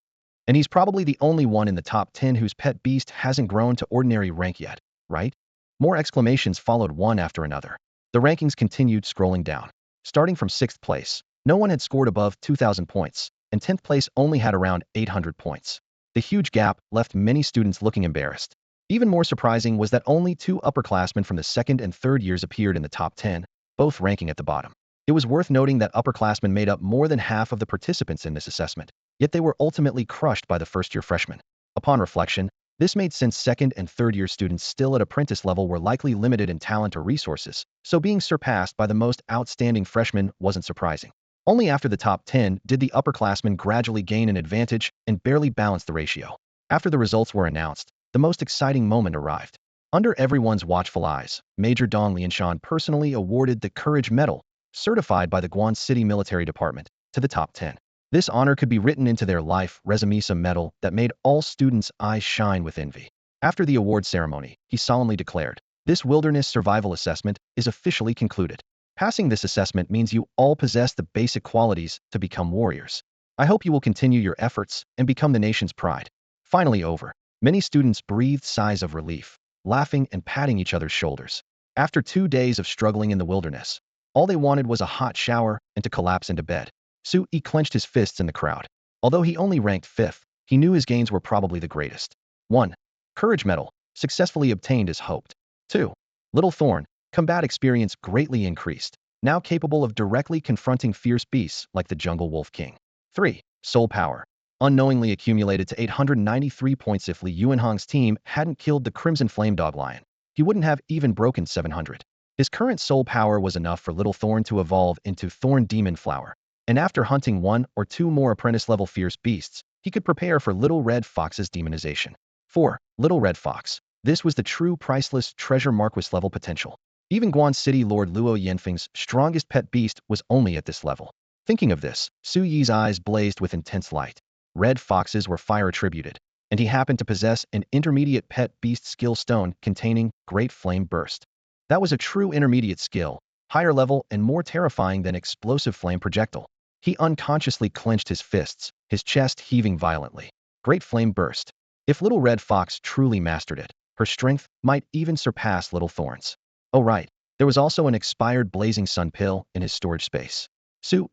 And he's probably the only one in the top 10 whose pet beast hasn't grown to ordinary rank yet, right? More exclamations followed one after another. The rankings continued scrolling down. Starting from 6th place, no one had scored above 2,000 points, and 10th place only had around 800 points. The huge gap left many students looking embarrassed. Even more surprising was that only 2 upperclassmen from the 2nd and 3rd years appeared in the top 10, both ranking at the bottom. It was worth noting that upperclassmen made up more than half of the participants in this assessment, yet they were ultimately crushed by the first-year freshmen. Upon reflection, this made sense. 2nd and 3rd year students still at apprentice level were likely limited in talent or resources, so being surpassed by the most outstanding freshmen wasn't surprising. Only after the top 10 did the upperclassmen gradually gain an advantage and barely balance the ratio. After the results were announced, the most exciting moment arrived. Under everyone's watchful eyes, Major Dong Lianshan personally awarded the Courage Medal, certified by the Guan City Military Department, to the top 10. This honor could be written into their life resume, a medal that made all students' eyes shine with envy. After the award ceremony, he solemnly declared, "This wilderness survival assessment is officially concluded. Passing this assessment means you all possess the basic qualities to become warriors. I hope you will continue your efforts and become the nation's pride." Finally over, many students breathed sighs of relief, laughing and patting each other's shoulders. After 2 days of struggling in the wilderness, all they wanted was a hot shower and to collapse into bed. Sui clenched his fists in the crowd. Although he only ranked 5th, he knew his gains were probably the greatest. 1. Courage Medal, successfully obtained as hoped. 2. Little Thorn, combat experience greatly increased, now capable of directly confronting fierce beasts like the Jungle Wolf King. 3. Soul Power, unknowingly accumulated to 893 points. If Li Yuanhong's team hadn't killed the Crimson Flame Dog Lion, he wouldn't have even broken 700. His current soul power was enough for Little Thorn to evolve into Thorn Demon Flower, and after hunting 1 or 2 more apprentice-level fierce beasts, he could prepare for Little Red Fox's demonization. 4. Little Red Fox. This was the true priceless treasure Marquis-level potential. Even Guan City Lord Luo Yanfeng's strongest pet beast was only at this level. Thinking of this, Sui's eyes blazed with intense light. Red foxes were fire-attributed, and he happened to possess an intermediate pet beast skill stone containing Great Flame Burst. That was a true intermediate skill, higher level and more terrifying than explosive flame projectile. He unconsciously clenched his fists, his chest heaving violently. Great flame burst. If Little Red Fox truly mastered it, her strength might even surpass Little Thorn's. Oh right, there was also an expired Blazing Sun pill in his storage space.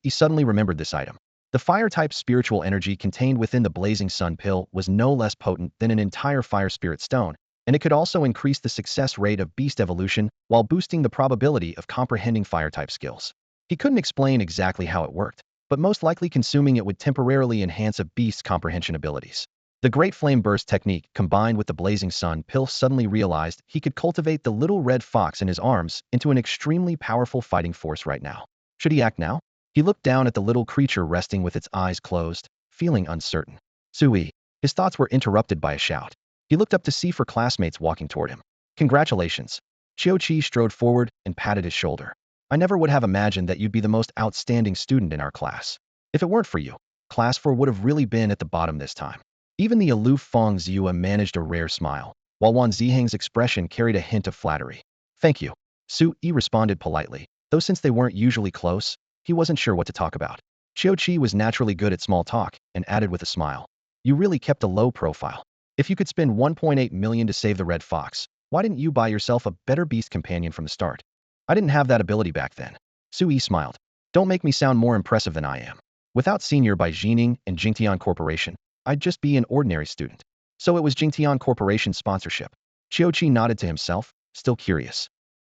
He suddenly remembered this item. The fire-type spiritual energy contained within the Blazing Sun pill was no less potent than an entire Fire Spirit Stone, and it could also increase the success rate of beast evolution while boosting the probability of comprehending fire-type skills. He couldn't explain exactly how it worked, but most likely consuming it would temporarily enhance a beast's comprehension abilities. The Great Flame Burst technique combined with the Blazing Sun pill suddenly realized he could cultivate the Little Red Fox in his arms into an extremely powerful fighting force right now. Should he act now? He looked down at the little creature resting with its eyes closed, feeling uncertain. Sui. His thoughts were interrupted by a shout. He looked up to see four classmates walking toward him. Congratulations. Chi strode forward and patted his shoulder. I never would have imagined that you'd be the most outstanding student in our class. If it weren't for you, Class 4 would have really been at the bottom this time. Even the aloof Feng Ziyue managed a rare smile, while Wan Zihang's expression carried a hint of flattery. Thank you. Sui responded politely, though since they weren't usually close, he wasn't sure what to talk about. Chi was naturally good at small talk and added with a smile. You really kept a low profile. If you could spend 1.8 million to save the Red Fox, why didn't you buy yourself a better beast companion from the start? I didn't have that ability back then. Sui smiled. Don't make me sound more impressive than I am. Without Senior by Jining and Jingtian Corporation, I'd just be an ordinary student. So it was Jingtian Corporation's sponsorship. Chi nodded to himself, still curious.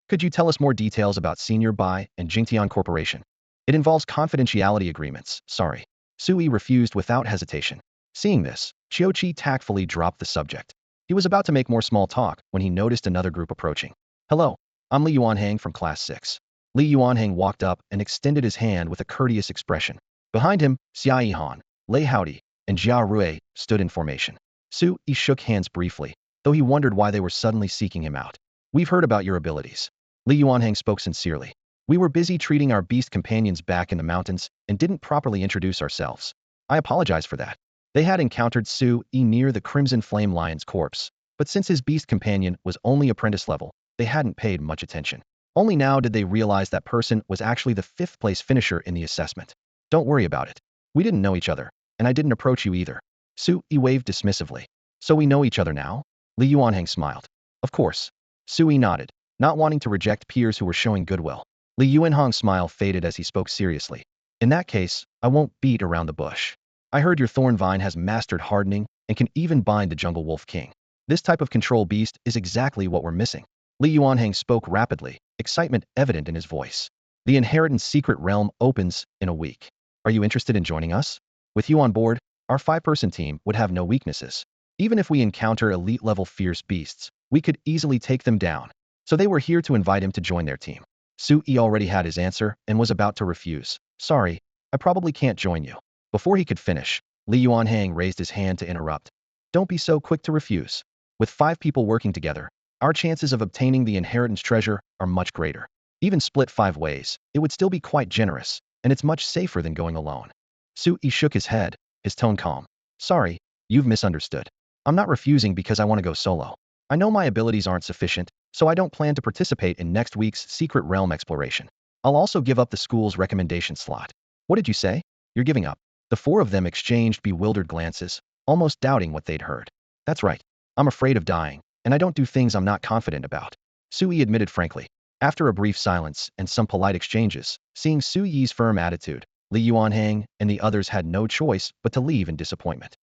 Could you tell us more details about Senior Bai and Jingtian Corporation? It involves confidentiality agreements, sorry. Sui refused without hesitation. Seeing this, Chi tactfully dropped the subject. He was about to make more small talk when he noticed another group approaching. Hello, I'm Liaozhai from Class 6. Liaozhai walked up and extended his hand with a courteous expression. Behind him, Xia Yihan, Lei Howdy, and Jia Rui stood in formation. Sui shook hands briefly, though he wondered why they were suddenly seeking him out. We've heard about your abilities. Liaozhai spoke sincerely. We were busy treating our beast companions back in the mountains and didn't properly introduce ourselves. I apologize for that. They had encountered Sui near the Crimson Flame Lion's corpse, but since his beast companion was only apprentice level, they hadn't paid much attention. Only now did they realize that person was actually the 5th place finisher in the assessment. Don't worry about it. We didn't know each other, and I didn't approach you either. Sui waved dismissively. So we know each other now? Liaozhai smiled. Of course. Sui nodded, not wanting to reject peers who were showing goodwill. Liaozhai's smile faded as he spoke seriously. In that case, I won't beat around the bush. I heard your thorn vine has mastered hardening and can even bind the jungle wolf king. This type of control beast is exactly what we're missing. Liaozhai spoke rapidly, excitement evident in his voice. The inheritance secret realm opens in a week. Are you interested in joining us? With you on board, our 5-person team would have no weaknesses. Even if we encounter elite-level fierce beasts, we could easily take them down. So they were here to invite him to join their team. Sui already had his answer and was about to refuse. Sorry, I probably can't join you. Before he could finish, Liaozhai raised his hand to interrupt. Don't be so quick to refuse. With 5 people working together, our chances of obtaining the inheritance treasure are much greater. Even split 5 ways, it would still be quite generous, and it's much safer than going alone. Sui shook his head, his tone calm. Sorry, you've misunderstood. I'm not refusing because I want to go solo. I know my abilities aren't sufficient, so I don't plan to participate in next week's secret realm exploration. I'll also give up the school's recommendation slot. What did you say? You're giving up. The 4 of them exchanged bewildered glances, almost doubting what they'd heard. That's right. I'm afraid of dying, and I don't do things I'm not confident about. Sui admitted frankly. After a brief silence and some polite exchanges, seeing Sui's firm attitude, Liaozhai and the others had no choice but to leave in disappointment.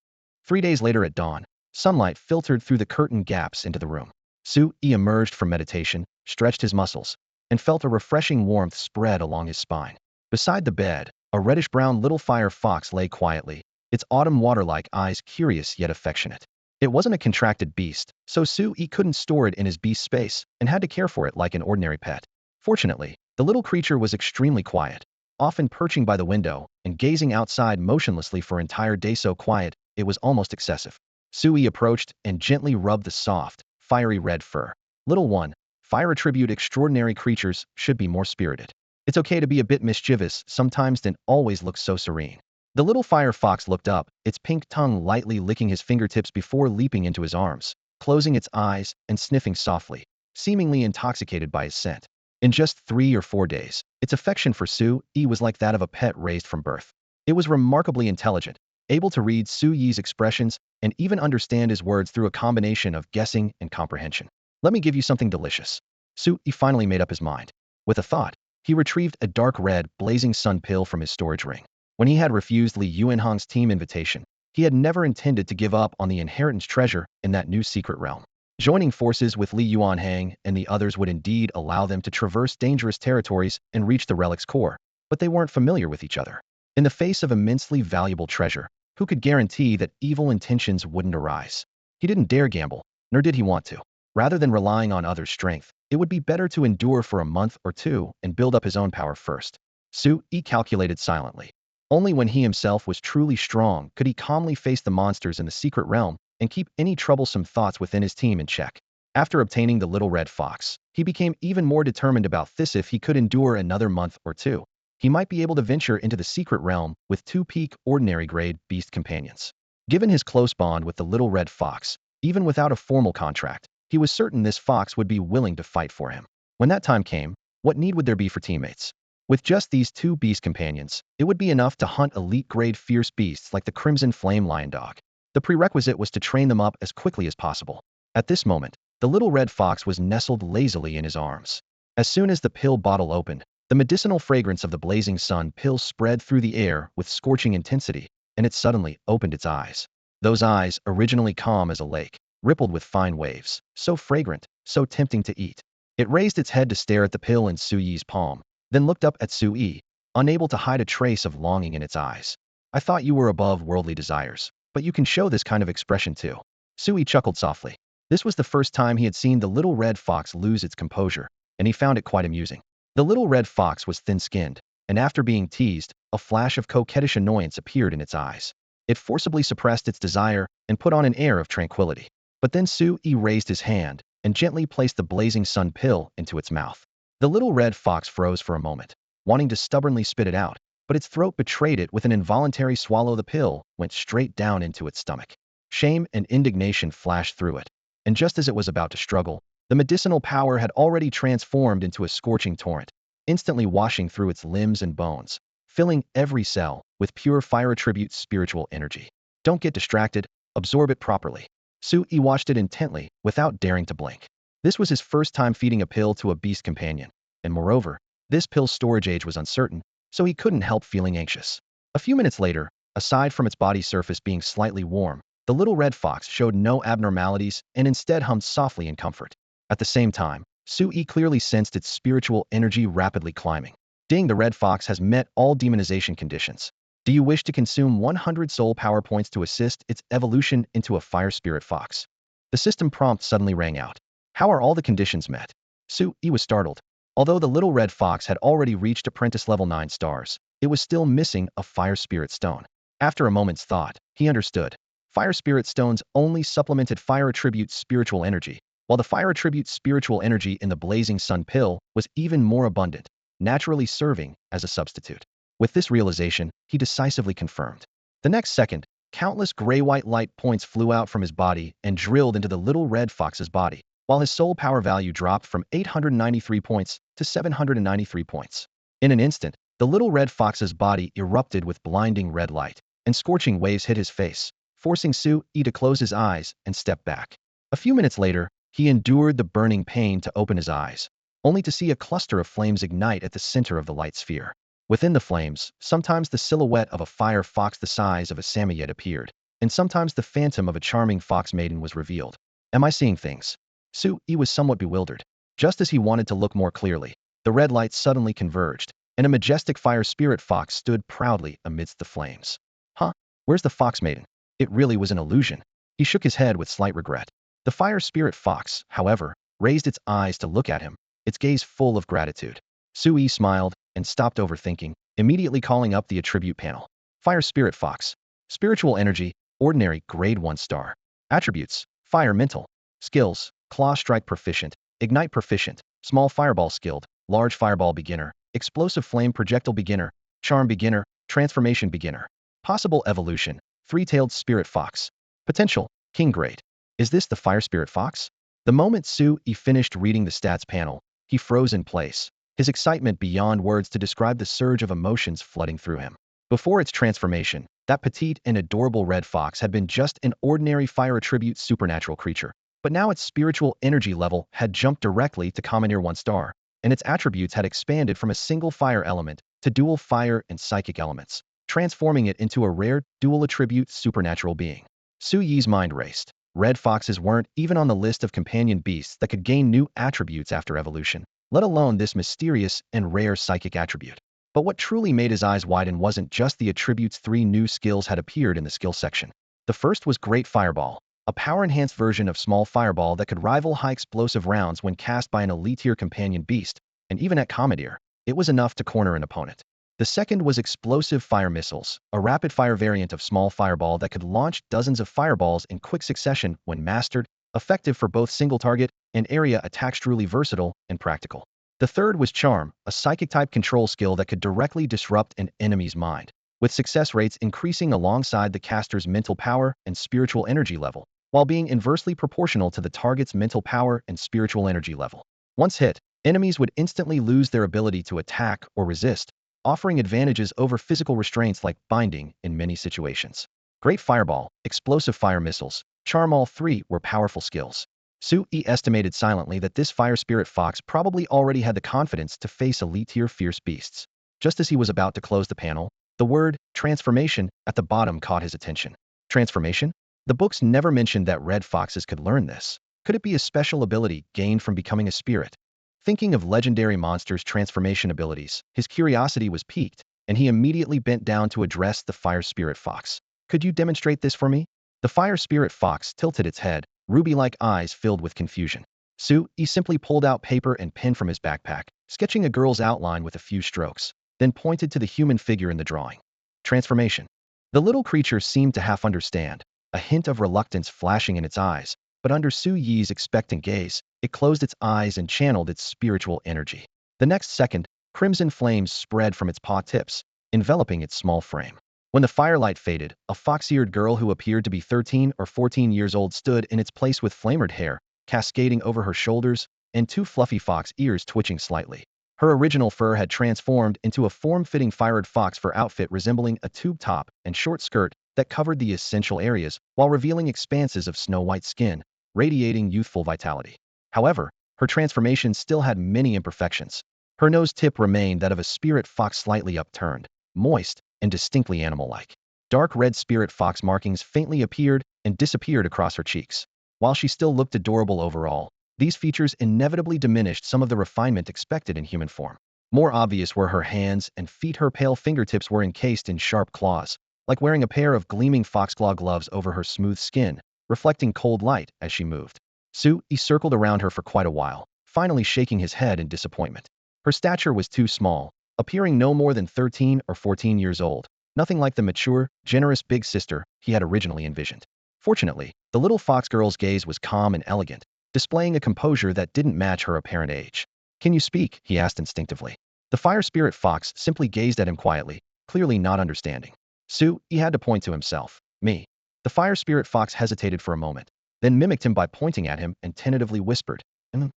3 days later at dawn, sunlight filtered through the curtain gaps into the room. Sui emerged from meditation, stretched his muscles, and felt a refreshing warmth spread along his spine. Beside the bed, a reddish-brown little fire fox lay quietly, its autumn water-like eyes curious yet affectionate. It wasn't a contracted beast, so Sui couldn't store it in his beast space and had to care for it like an ordinary pet. Fortunately, the little creature was extremely quiet, often perching by the window and gazing outside motionlessly for an entire day so quiet, it was almost excessive. Sui approached and gently rubbed the soft, fiery red fur. Little one, fire attribute extraordinary creatures should be more spirited. It's okay to be a bit mischievous sometimes than always look so serene. The little fire fox looked up, its pink tongue lightly licking his fingertips before leaping into his arms, closing its eyes and sniffing softly. seemingly intoxicated by his scent. In just 3 or 4 days, its affection for Su-yi was like that of a pet raised from birth. It was remarkably intelligent, able to read Su-yi's expressions and even understand his words through a combination of guessing and comprehension. Let me give you something delicious. Su-yi finally made up his mind. With a thought, he retrieved a dark red, blazing sun pill from his storage ring. When he had refused Li Yuanhong's team invitation, he had never intended to give up on the inheritance treasure in that new secret realm. Joining forces with Li Yuanhong and the others would indeed allow them to traverse dangerous territories and reach the relic's core, but they weren't familiar with each other. In the face of immensely valuable treasure, who could guarantee that evil intentions wouldn't arise? He didn't dare gamble, nor did he want to. Rather than relying on others' strength, it would be better to endure for a month or two and build up his own power first. Su-yi calculated silently. Only when he himself was truly strong could he calmly face the monsters in the secret realm and keep any troublesome thoughts within his team in check. After obtaining the little red fox, he became even more determined about this. If he could endure another month or two, he might be able to venture into the secret realm with 2 peak ordinary grade beast companions. Given his close bond with the little red fox, even without a formal contract, he was certain this fox would be willing to fight for him. When that time came, what need would there be for teammates? With just these 2 beast companions, it would be enough to hunt elite-grade fierce beasts like the Crimson Flame Lion Dog. The prerequisite was to train them up as quickly as possible. At this moment, the little red fox was nestled lazily in his arms. As soon as the pill bottle opened, the medicinal fragrance of the blazing sun pill spread through the air with scorching intensity, and it suddenly opened its eyes. Those eyes, originally calm as a lake, rippled with fine waves, so fragrant, so tempting to eat. It raised its head to stare at the pill in Su-yi's palm, then looked up at Su-yi, unable to hide a trace of longing in its eyes. I thought you were above worldly desires, but you can show this kind of expression too. Su-yi chuckled softly. This was the first time he had seen the little red fox lose its composure, and he found it quite amusing. The little red fox was thin-skinned, and after being teased, a flash of coquettish annoyance appeared in its eyes. It forcibly suppressed its desire and put on an air of tranquility. But then Su-yi raised his hand and gently placed the blazing sun pill into its mouth. The little red fox froze for a moment, wanting to stubbornly spit it out, but its throat betrayed it with an involuntary swallow. The pill went straight down into its stomach. Shame and indignation flashed through it, and just as it was about to struggle, the medicinal power had already transformed into a scorching torrent, instantly washing through its limbs and bones, filling every cell with pure fire attribute spiritual energy. Don't get distracted, absorb it properly. Su-yi watched it intently, without daring to blink. This was his first time feeding a pill to a beast companion, and moreover, this pill's storage age was uncertain, so he couldn't help feeling anxious. A few minutes later, aside from its body surface being slightly warm, the little red fox showed no abnormalities and instead hummed softly in comfort. At the same time, Su-yi clearly sensed its spiritual energy rapidly climbing. Ding, the red fox has met all demonization conditions. Do you wish to consume 100 soul power points to assist its evolution into a fire spirit fox? The system prompt suddenly rang out. How are all the conditions met? Su-yi was startled. Although the little red fox had already reached apprentice level 9 stars, it was still missing a fire spirit stone. After a moment's thought, he understood. Fire spirit stones only supplemented fire attribute spiritual energy, while the fire attribute spiritual energy in the blazing sun pill was even more abundant, naturally serving as a substitute. With this realization, he decisively confirmed. The next second, countless gray-white light points flew out from his body and drilled into the little red fox's body, while his soul power value dropped from 893 points to 793 points. In an instant, the little red fox's body erupted with blinding red light, and scorching waves hit his face, forcing Su-yi to close his eyes and step back. A few minutes later, he endured the burning pain to open his eyes, only to see a cluster of flames ignite at the center of the light sphere. Within the flames, sometimes the silhouette of a fire fox the size of a samoyed appeared, and sometimes the phantom of a charming fox maiden was revealed. Am I seeing things? Su-yi was somewhat bewildered. Just as he wanted to look more clearly, the red lights suddenly converged, and a majestic fire spirit fox stood proudly amidst the flames. Huh? Where's the fox maiden? It really was an illusion. He shook his head with slight regret. The fire spirit fox, however, raised its eyes to look at him, its gaze full of gratitude. Su-yi smiled and stopped overthinking, immediately calling up the attribute panel. Fire Spirit Fox. Spiritual Energy, Ordinary, Grade 1 star. Attributes, Fire Mental. Skills, Claw Strike Proficient, Ignite Proficient, Small Fireball Skilled, Large Fireball Beginner, Explosive Flame Projectile Beginner, Charm Beginner, Transformation Beginner. Possible Evolution, Three-Tailed Spirit Fox. Potential, King Grade. Is this the Fire Spirit Fox? The moment Su-yi finished reading the stats panel, he froze in place, his excitement beyond words to describe the surge of emotions flooding through him. Before its transformation, that petite and adorable red fox had been just an ordinary fire attribute supernatural creature. But now its spiritual energy level had jumped directly to Commoner 1 star, and its attributes had expanded from a single fire element to dual fire and psychic elements, transforming it into a rare dual attribute supernatural being. Su-yi's mind raced. Red foxes weren't even on the list of companion beasts that could gain new attributes after evolution, let alone this mysterious and rare psychic attribute. But what truly made his eyes widen wasn't just the attribute's 3 new skills had appeared in the skill section. The first was Great Fireball, a power-enhanced version of Small Fireball that could rival high explosive rounds when cast by an elite-tier companion beast, and even at Commoner, it was enough to corner an opponent. The second was Explosive Fire Missiles, a rapid-fire variant of Small Fireball that could launch dozens of fireballs in quick succession when mastered, effective for both single-target and area attacks, truly versatile and practical. The third was Charm, a psychic-type control skill that could directly disrupt an enemy's mind, with success rates increasing alongside the caster's mental power and spiritual energy level, while being inversely proportional to the target's mental power and spiritual energy level. Once hit, enemies would instantly lose their ability to attack or resist, offering advantages over physical restraints like binding in many situations. Great Fireball, Explosive Fire Missiles, Charm, all 3 were powerful skills. Su-yi estimated silently that this fire spirit fox probably already had the confidence to face elite-tier fierce beasts. Just as he was about to close the panel, the word transformation at the bottom caught his attention. Transformation? The books never mentioned that red foxes could learn this. Could it be a special ability gained from becoming a spirit? Thinking of legendary monsters' transformation abilities, his curiosity was piqued, and he immediately bent down to address the fire spirit fox. Could you demonstrate this for me? The fire spirit fox tilted its head, ruby-like eyes filled with confusion. Su-yi simply pulled out paper and pen from his backpack, sketching a girl's outline with a few strokes, then pointed to the human figure in the drawing. Transformation. The little creature seemed to half understand, a hint of reluctance flashing in its eyes, but under Su-yi's expectant gaze, it closed its eyes and channeled its spiritual energy. The next second, crimson flames spread from its paw tips, enveloping its small frame. When the firelight faded, a fox-eared girl who appeared to be 13 or 14 years old stood in its place with flamered hair cascading over her shoulders and 2 fluffy fox ears twitching slightly. Her original fur had transformed into a form-fitting fired fox fur outfit resembling a tube top and short skirt that covered the essential areas while revealing expanses of snow-white skin, radiating youthful vitality. However, her transformation still had many imperfections. Her nose tip remained that of a spirit fox, slightly upturned, moist, and distinctly animal-like. Dark red spirit fox markings faintly appeared and disappeared across her cheeks. While she still looked adorable overall, these features inevitably diminished some of the refinement expected in human form. More obvious were her hands and feet. Her pale fingertips were encased in sharp claws, like wearing a pair of gleaming foxclaw gloves over her smooth skin, reflecting cold light as she moved. Su-yi circled around her for quite a while, finally shaking his head in disappointment. Her stature was too small, appearing no more than 13 or 14 years old, nothing like the mature, generous big sister he had originally envisioned. Fortunately, the little fox girl's gaze was calm and elegant, displaying a composure that didn't match her apparent age. "Can you speak?" he asked instinctively. The fire spirit fox simply gazed at him quietly, clearly not understanding. Su-yi had to point to himself. "Me." The fire spirit fox hesitated for a moment, then mimicked him by pointing at him and tentatively whispered, "Mm."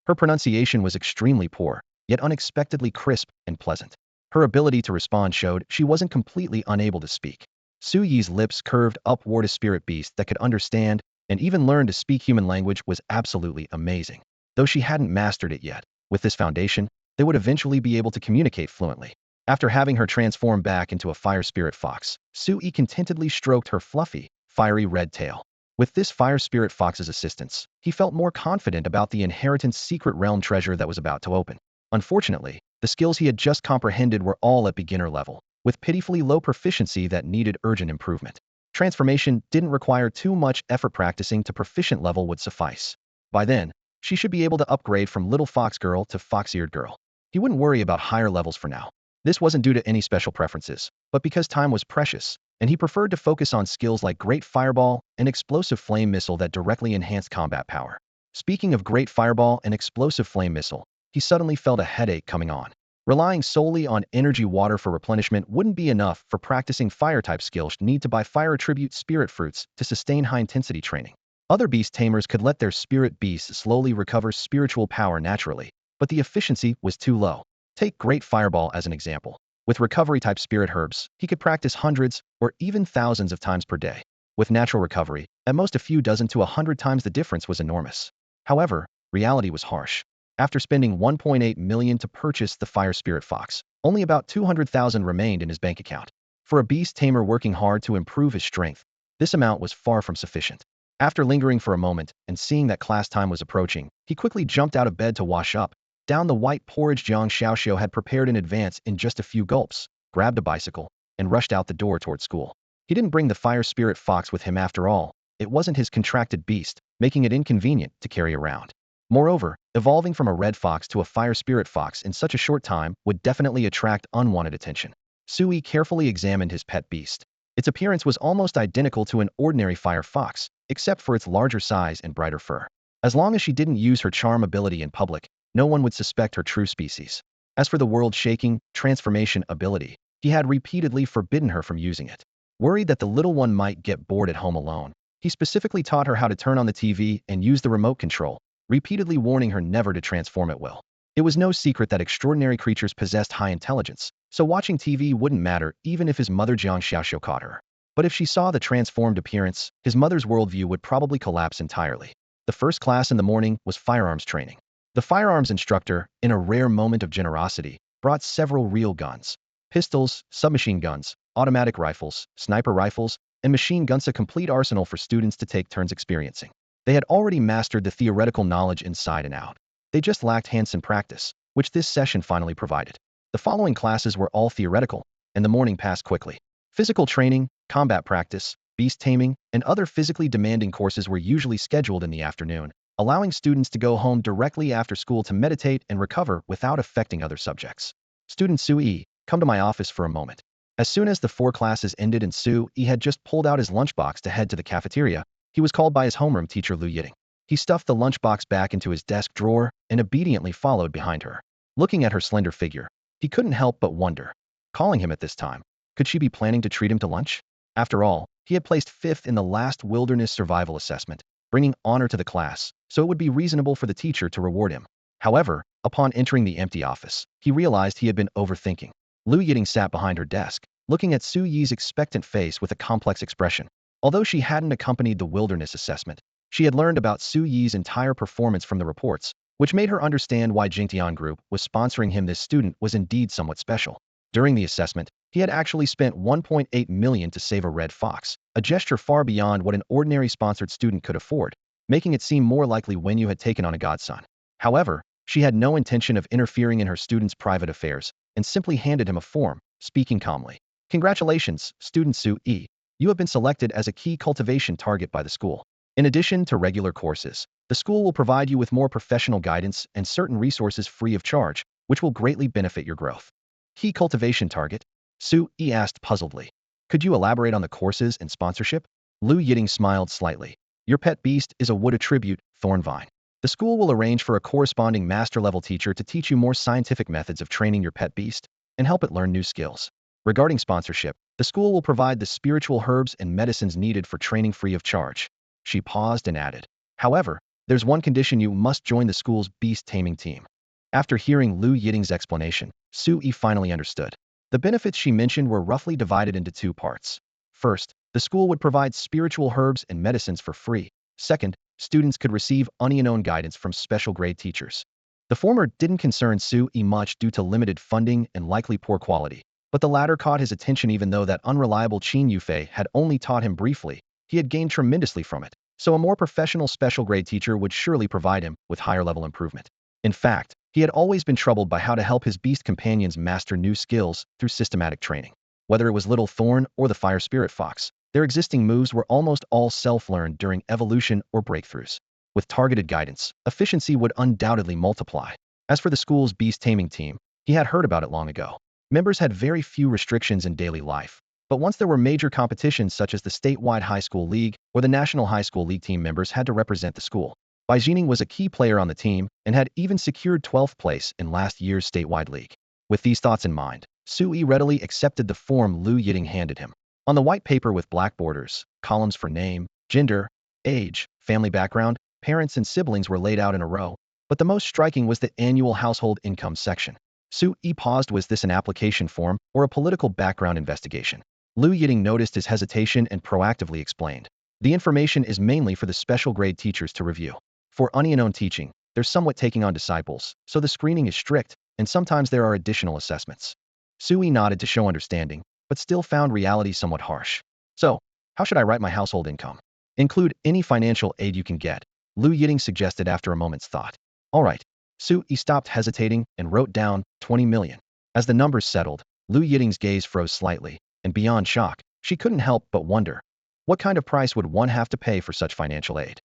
Her pronunciation was extremely poor, yet unexpectedly crisp and pleasant. Her ability to respond showed she wasn't completely unable to speak. Su-yi's lips curved upward. A spirit beast that could understand and even learn to speak human language was absolutely amazing. Though she hadn't mastered it yet, with this foundation, they would eventually be able to communicate fluently. After having her transform back into a fire spirit fox, Su-yi contentedly stroked her fluffy, fiery red tail. With this fire spirit fox's assistance, he felt more confident about the inheritance secret realm treasure that was about to open. Unfortunately, the skills he had just comprehended were all at beginner level, with pitifully low proficiency that needed urgent improvement. Transformation didn't require too much effort. Practicing to proficient level would suffice. By then, she should be able to upgrade from little fox girl to fox-eared girl. He wouldn't worry about higher levels for now. This wasn't due to any special preferences, but because time was precious, and he preferred to focus on skills like Great Fireball and Explosive Flame Missile that directly enhanced combat power. Speaking of Great Fireball and Explosive Flame Missile, he suddenly felt a headache coming on. Relying solely on energy water for replenishment wouldn't be enough for practicing fire-type skills. Need to buy fire attribute spirit fruits to sustain high-intensity training. Other beast tamers could let their spirit beasts slowly recover spiritual power naturally, but the efficiency was too low. Take Great Fireball as an example. With recovery-type spirit herbs, he could practice hundreds or even thousands of times per day. With natural recovery, at most a few dozen to 100 times the difference was enormous. However, reality was harsh. After spending 1.8 million to purchase the Fire Spirit Fox, only about 200,000 remained in his bank account. For a beast tamer working hard to improve his strength, this amount was far from sufficient. After lingering for a moment and seeing that class time was approaching, he quickly jumped out of bed to wash up, down the white porridge Jiang Xiaoxiao had prepared in advance in just a few gulps, grabbed a bicycle, and rushed out the door toward school. He didn't bring the Fire Spirit Fox with him after all. It wasn't his contracted beast, making it inconvenient to carry around. Moreover, evolving from a red fox to a Fire Spirit Fox in such a short time would definitely attract unwanted attention. Sui carefully examined his pet beast. Its appearance was almost identical to an ordinary fire fox, except for its larger size and brighter fur. As long as she didn't use her charm ability in public, no one would suspect her true species. As for the world-shaking transformation ability, he had repeatedly forbidden her from using it. Worried that the little one might get bored at home alone, he specifically taught her how to turn on the TV and use the remote control, repeatedly warning her never to transform at will. It was no secret that extraordinary creatures possessed high intelligence, so watching TV wouldn't matter even if his mother Jiang Xiaoxiao caught her. But if she saw the transformed appearance, his mother's worldview would probably collapse entirely. The first class in the morning was firearms training. The firearms instructor, in a rare moment of generosity, brought several real guns. Pistols, submachine guns, automatic rifles, sniper rifles, and machine guns, a complete arsenal for students to take turns experiencing. They had already mastered the theoretical knowledge inside and out. They just lacked hands-on practice, which this session finally provided. The following classes were all theoretical, and the morning passed quickly. Physical training, combat practice, beast taming, and other physically demanding courses were usually scheduled in the afternoon, allowing students to go home directly after school to meditate and recover without affecting other subjects. Student Sui, come to my office for a moment. As soon as the 4 classes ended and Sui had just pulled out his lunchbox to head to the cafeteria, he was called by his homeroom teacher Liu Yiting. He stuffed the lunchbox back into his desk drawer and obediently followed behind her. Looking at her slender figure, he couldn't help but wonder. Calling him at this time, could she be planning to treat him to lunch? After all, he had placed 5th in the last wilderness survival assessment, bringing honor to the class, so it would be reasonable for the teacher to reward him. However, upon entering the empty office, he realized he had been overthinking. Liu Yiting sat behind her desk, looking at Su Yi's expectant face with a complex expression. Although she hadn't accompanied the wilderness assessment, she had learned about Su Yi's entire performance from the reports, which made her understand why Jingtian Group was sponsoring him. This student was indeed somewhat special. During the assessment, he had actually spent 1.8 million to save a red fox, a gesture far beyond what an ordinary sponsored student could afford, making it seem more likely Wen Yu had taken on a godson. However, she had no intention of interfering in her student's private affairs and simply handed him a form, speaking calmly. Congratulations, student Su Yi. You have been selected as a key cultivation target by the school. In addition to regular courses, the school will provide you with more professional guidance and certain resources free of charge, which will greatly benefit your growth. Key cultivation target? Su Yi asked puzzledly. Could you elaborate on the courses and sponsorship? Liu Yiting smiled slightly. Your pet beast is a wood attribute, Thorn Vine. The school will arrange for a corresponding master-level teacher to teach you more scientific methods of training your pet beast and help it learn new skills. Regarding sponsorship, the school will provide the spiritual herbs and medicines needed for training free of charge. She paused and added, however, there's one condition: you must join the school's beast taming team. After hearing Liu Yiting's explanation, Su Yi finally understood. The benefits she mentioned were roughly divided into 2 parts. First, the school would provide spiritual herbs and medicines for free. Second, students could receive unknown guidance from special grade teachers. The former didn't concern Su Yi much due to limited funding and likely poor quality, but the latter caught his attention. Even though that unreliable Qin Yufei had only taught him briefly, he had gained tremendously from it, so a more professional special grade teacher would surely provide him with higher level improvement. In fact, he had always been troubled by how to help his beast companions master new skills through systematic training. Whether it was Little Thorn or the Fire Spirit Fox, their existing moves were almost all self-learned during evolution or breakthroughs. With targeted guidance, efficiency would undoubtedly multiply. As for the school's beast taming team, he had heard about it long ago. Members had very few restrictions in daily life, but once there were major competitions such as the statewide high school league or the national high school league, team members had to represent the school. Bai Jining was a key player on the team and had even secured 12th place in last year's statewide league. With these thoughts in mind, Su Yi readily accepted the form Liu Yiting handed him. On the white paper with black borders, columns for name, gender, Age, family background, parents and siblings were laid out in a row, but the most striking was the annual household income section. Su Yi paused. Was this an application form or a political background investigation? Liu Yiting noticed his hesitation and proactively explained. The information is mainly for the special grade teachers to review. For unknown teaching, they're somewhat taking on disciples, so the screening is strict, and sometimes there are additional assessments. Su Yi nodded to show understanding, but still found reality somewhat harsh. So, how should I write my household income? Include any financial aid you can get, Liu Yiting suggested after a moment's thought. All right. Su Yi stopped hesitating and wrote down 20 million. As the numbers settled, Liu Yiting's gaze froze slightly, and beyond shock, she couldn't help but wonder. What kind of price would one have to pay for such financial aid?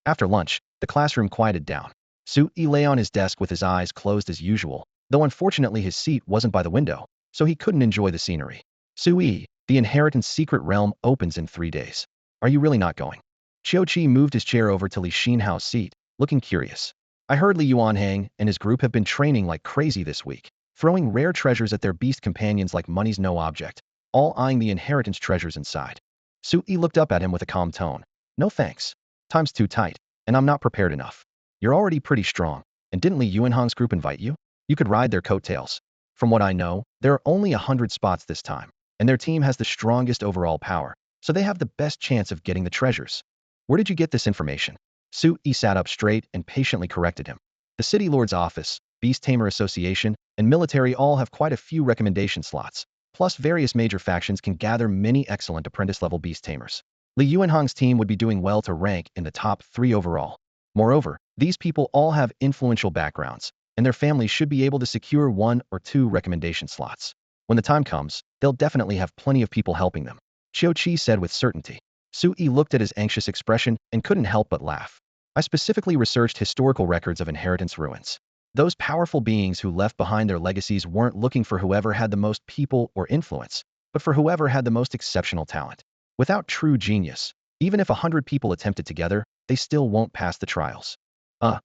After lunch, the classroom quieted down. Su Yi lay on his desk with his eyes closed as usual, though unfortunately his seat wasn't by the window, so he couldn't enjoy the scenery. Su Yi, the inheritance secret realm opens in 3 days. Are you really not going? Qiu Qi moved his chair over to Li Xinhao's seat, looking curious. I heard Li Yuanhang and his group have been training like crazy this week, throwing rare treasures at their beast companions like money's no object, all eyeing the inheritance treasures inside. Su Yi looked up at him with a calm tone. No thanks. Time's too tight, and I'm not prepared enough. You're already pretty strong, and didn't Li Yuanhang's group invite you? You could ride their coattails. From what I know, there are only 100 spots this time, and their team has the strongest overall power, so they have the best chance of getting the treasures. Where did you get this information? Su Yi sat up straight and patiently corrected him. The City Lord's office, Beast Tamer Association, and military all have quite a few recommendation slots, plus various major factions can gather many excellent apprentice-level beast tamers. Li Yuanhang's team would be doing well to rank in the top 3 overall. Moreover, these people all have influential backgrounds, and their families should be able to secure 1 or 2 recommendation slots. When the time comes, they'll definitely have plenty of people helping them, Qiu Qi said with certainty. Su Yi looked at his anxious expression and couldn't help but laugh. I specifically researched historical records of inheritance ruins. Those powerful beings who left behind their legacies weren't looking for whoever had the most people or influence, but for whoever had the most exceptional talent. Without true genius, even if 100 people attempted together, they still won't pass the trials.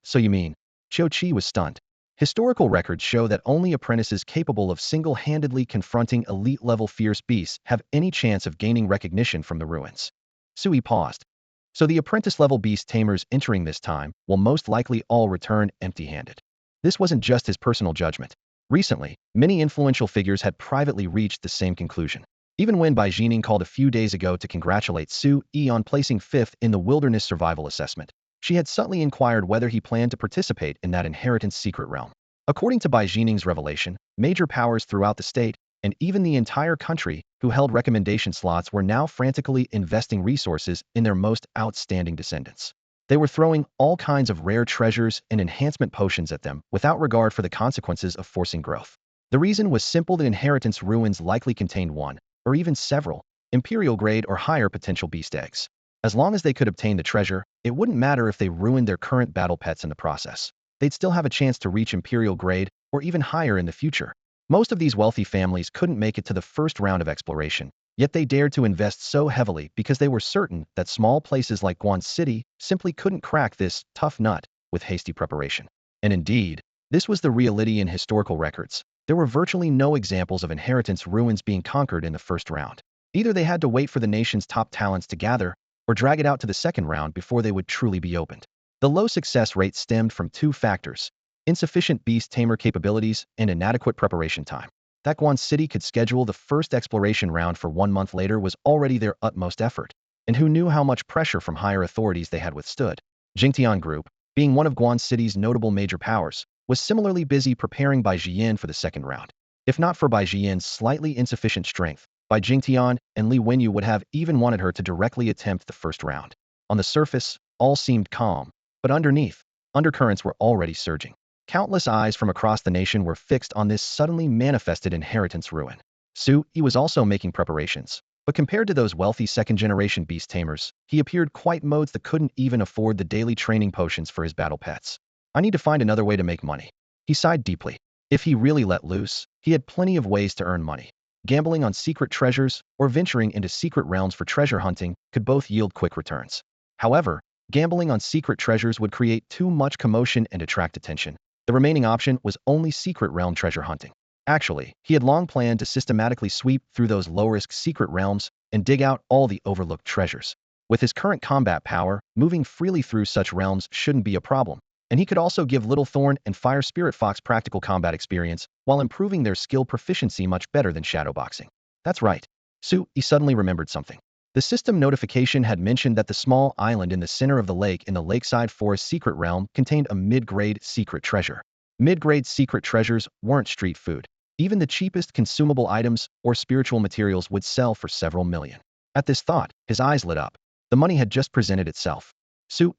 So you mean? Qiu Qi was stunned. Historical records show that only apprentices capable of single-handedly confronting elite-level fierce beasts have any chance of gaining recognition from the ruins. Su Yi paused. So the apprentice-level beast tamers entering this time will most likely all return empty-handed. This wasn't just his personal judgment. Recently, many influential figures had privately reached the same conclusion. Even when Bai Jining called a few days ago to congratulate Su Yi on placing 5th in the wilderness survival assessment, she had subtly inquired whether he planned to participate in that inheritance secret realm. According to Bai Jining's revelation, major powers throughout the state, and even the entire country, who held recommendation slots were now frantically investing resources in their most outstanding descendants. They were throwing all kinds of rare treasures and enhancement potions at them without regard for the consequences of forcing growth. The reason was simple: the inheritance ruins likely contained 1, or even several, imperial grade or higher potential beast eggs. As long as they could obtain the treasure, it wouldn't matter if they ruined their current battle pets in the process. They'd still have a chance to reach imperial grade or even higher in the future. Most of these wealthy families couldn't make it to the first round of exploration, yet they dared to invest so heavily because they were certain that small places like Guan City simply couldn't crack this tough nut with hasty preparation. And indeed, this was the reality in historical records. There were virtually no examples of inheritance ruins being conquered in the first round. Either they had to wait for the nation's top talents to gather, or drag it out to the second round before they would truly be opened. The low success rate stemmed from 2 factors: insufficient beast tamer capabilities and inadequate preparation time. That Guan City could schedule the first exploration round for 1 month later was already their utmost effort, and who knew how much pressure from higher authorities they had withstood. Jingtian Group, being one of Guan City's notable major powers, was similarly busy preparing Bai Jian for the second round. If not for Bai Jian's slightly insufficient strength, Bai Jingtian and Li Wenyu would have even wanted her to directly attempt the first round. On the surface, all seemed calm, but underneath, undercurrents were already surging. Countless eyes from across the nation were fixed on this suddenly manifested inheritance ruin. Su Yi was also making preparations, but compared to those wealthy second-generation beast tamers, he appeared quite modes that couldn't even afford the daily training potions for his battle pets. I need to find another way to make money. He sighed deeply. If he really let loose, he had plenty of ways to earn money. Gambling on secret treasures or venturing into secret realms for treasure hunting could both yield quick returns. However, gambling on secret treasures would create too much commotion and attract attention. The remaining option was only secret realm treasure hunting. Actually, he had long planned to systematically sweep through those low-risk secret realms and dig out all the overlooked treasures. With his current combat power, moving freely through such realms shouldn't be a problem, and he could also give Little Thorn and Fire Spirit Fox practical combat experience while improving their skill proficiency much better than shadowboxing. That's right. He suddenly remembered something. The system notification had mentioned that the small island in the center of the lake in the Lakeside Forest secret realm contained a mid-grade secret treasure. Mid-grade secret treasures weren't street food. Even the cheapest consumable items or spiritual materials would sell for several million. At this thought, his eyes lit up. The money had just presented itself.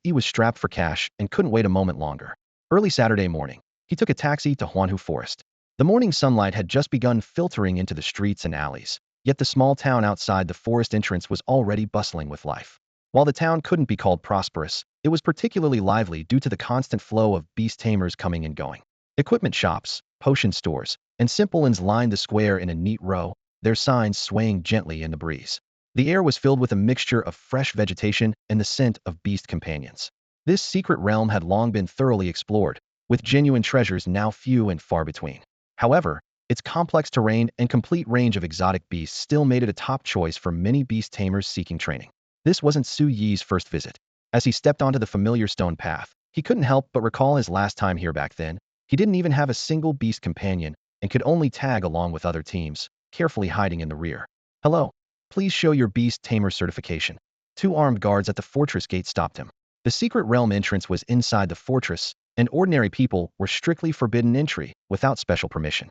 He was strapped for cash and couldn't wait a moment longer. Early Saturday morning, he took a taxi to Huanhu Forest. The morning sunlight had just begun filtering into the streets and alleys, yet the small town outside the forest entrance was already bustling with life. While the town couldn't be called prosperous, it was particularly lively due to the constant flow of beast tamers coming and going. Equipment shops, potion stores, and simple inns lined the square in a neat row, their signs swaying gently in the breeze. The air was filled with a mixture of fresh vegetation and the scent of beast companions. This secret realm had long been thoroughly explored, with genuine treasures now few and far between. However, its complex terrain and complete range of exotic beasts still made it a top choice for many beast tamers seeking training. This wasn't Su Yi's first visit. As he stepped onto the familiar stone path, he couldn't help but recall his last time here back then. He didn't even have a single beast companion and could only tag along with other teams, carefully hiding in the rear. Hello. Please show your beast tamer certification. Two armed guards at the fortress gate stopped him. The secret realm entrance was inside the fortress, and ordinary people were strictly forbidden entry without special permission.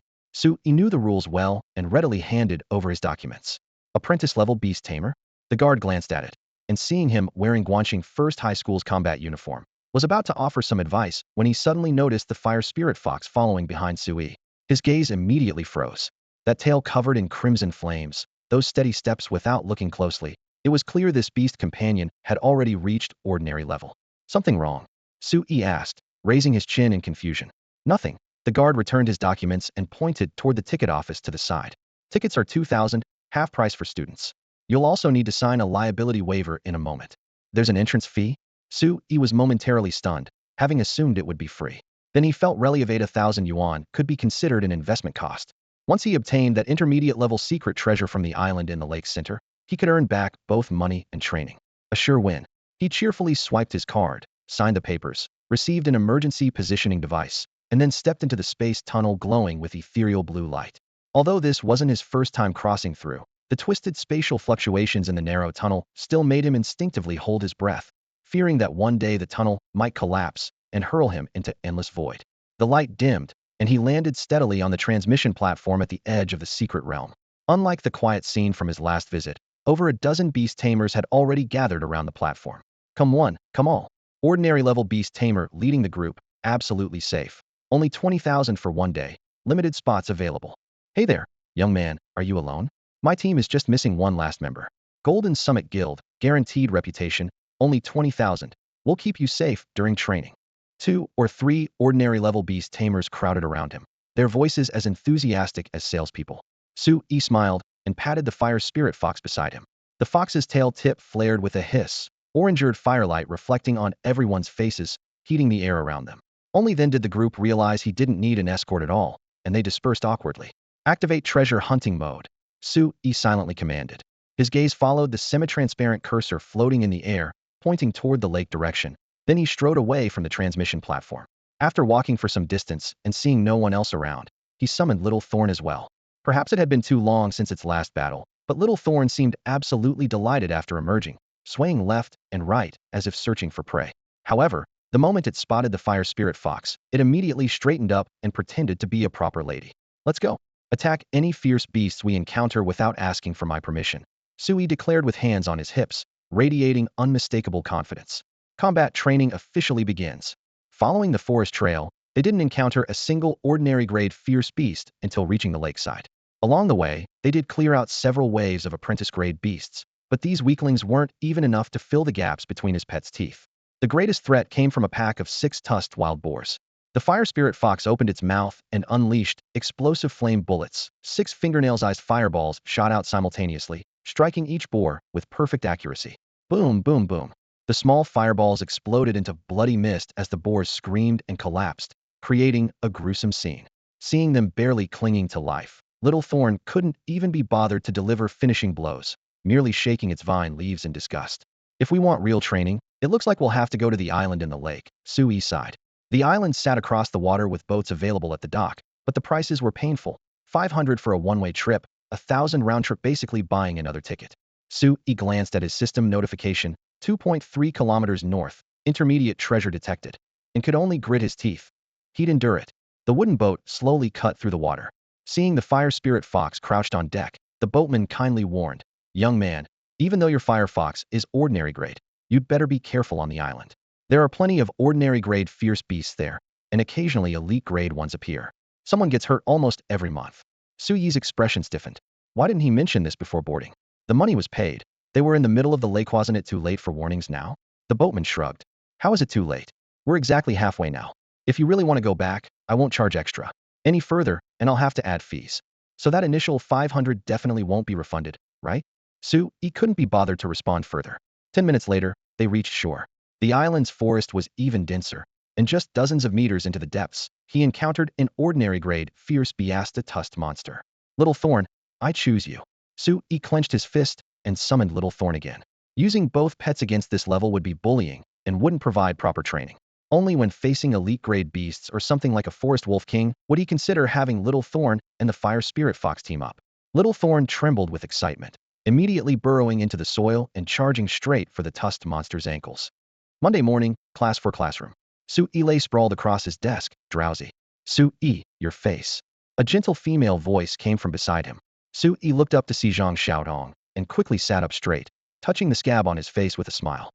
He knew the rules well and readily handed over his documents. Apprentice-level beast tamer? The guard glanced at it, and seeing him wearing Guanxing First High School's combat uniform, was about to offer some advice when he suddenly noticed the fire spirit fox following behind Sui. His gaze immediately froze. That tail covered in crimson flames, those steady steps without looking closely, it was clear this beast companion had already reached ordinary level. Something wrong? Sui asked, raising his chin in confusion. Nothing. The guard returned his documents and pointed toward the ticket office to the side. Tickets are 2,000, half price for students. You'll also need to sign a liability waiver in a moment. There's an entrance fee? Sui was momentarily stunned, having assumed it would be free. Then he felt Relievate 1,000 yuan could be considered an investment cost. Once he obtained that intermediate-level secret treasure from the island in the lake center, he could earn back both money and training. A sure win. He cheerfully swiped his card, signed the papers, received an emergency positioning device, and then stepped into the space tunnel glowing with ethereal blue light. Although this wasn't his first time crossing through, the twisted spatial fluctuations in the narrow tunnel still made him instinctively hold his breath, fearing that one day the tunnel might collapse and hurl him into endless void. The light dimmed, and he landed steadily on the transmission platform at the edge of the secret realm. Unlike the quiet scene from his last visit, over a dozen beast tamers had already gathered around the platform. Come one, come all. Ordinary level beast tamer leading the group, absolutely safe. Only 20,000 for one day, limited spots available. Hey there, young man, are you alone? My team is just missing one last member. Golden Summit Guild, guaranteed reputation, only 20,000. We'll keep you safe during training. 2 or 3 ordinary-level beast tamers crowded around him, their voices as enthusiastic as salespeople. Sui smiled and patted the fire spirit fox beside him. The fox's tail tip flared with a hiss, orange-red firelight reflecting on everyone's faces, heating the air around them. Only then did the group realize he didn't need an escort at all, and they dispersed awkwardly. Activate treasure hunting mode. Sui silently commanded. His gaze followed the semi-transparent cursor floating in the air, pointing toward the lake direction. Then he strode away from the transmission platform. After walking for some distance and seeing no one else around, he summoned Little Thorn as well. Perhaps it had been too long since its last battle, but Little Thorn seemed absolutely delighted after emerging, swaying left and right as if searching for prey. However, the moment it spotted the fire spirit fox, it immediately straightened up and pretended to be a proper lady. Let's go. Attack any fierce beasts we encounter without asking for my permission. Sui declared with hands on his hips, radiating unmistakable confidence. Combat training officially begins. Following the forest trail, they didn't encounter a single ordinary-grade fierce beast until reaching the lakeside. Along the way, they did clear out several waves of apprentice-grade beasts, but these weaklings weren't even enough to fill the gaps between his pet's teeth. The greatest threat came from a pack of 6 tusked wild boars. The fire spirit fox opened its mouth and unleashed explosive flame bullets. 6 fingernail-sized fireballs shot out simultaneously, striking each boar with perfect accuracy. Boom, boom, boom. The small fireballs exploded into bloody mist as the boars screamed and collapsed, creating a gruesome scene. Seeing them barely clinging to life, Little Thorn couldn't even be bothered to deliver finishing blows, merely shaking its vine leaves in disgust. If we want real training, it looks like we'll have to go to the island in the lake, Su Yi sighed. The island sat across the water with boats available at the dock, but the prices were painful. 500 for a one-way trip, 1,000 round trip, basically buying another ticket. Su Yi glanced at his system notification, 2.3 kilometers north, intermediate treasure detected, and could only grit his teeth. He'd endure it. The wooden boat slowly cut through the water. Seeing the fire spirit fox crouched on deck, the boatman kindly warned, "Young man, even though your fire fox is ordinary grade, you'd better be careful on the island. There are plenty of ordinary grade fierce beasts there, and occasionally elite grade ones appear. Someone gets hurt almost every month." Su Yi's expression stiffened. Why didn't he mention this before boarding? The money was paid. They were in the middle of the lake. Wasn't it too late for warnings now? The boatman shrugged. How is it too late? We're exactly halfway now. If you really want to go back, I won't charge extra any further, and I'll have to add fees. So that initial 500 definitely won't be refunded, right? Su Yi couldn't be bothered to respond further. 10 minutes later, they reached shore. The island's forest was even denser, and just dozens of meters into the depths, he encountered an ordinary grade, fierce Biasta-tusked monster. Little Thorn, I choose you. Su Yi clenched his fist and summoned Little Thorn again. Using both pets against this level would be bullying and wouldn't provide proper training. Only when facing elite grade beasts or something like a forest wolf king would he consider having Little Thorn and the fire spirit fox team up. Little Thorn trembled with excitement, immediately burrowing into the soil and charging straight for the tusked monster's ankles. Monday morning, class for classroom. Su Yi lay sprawled across his desk, drowsy. Su Yi, your face. A gentle female voice came from beside him. Su Yi looked up to see Zhang Xiaodong and quickly sat up straight, touching the scab on his face with a smile.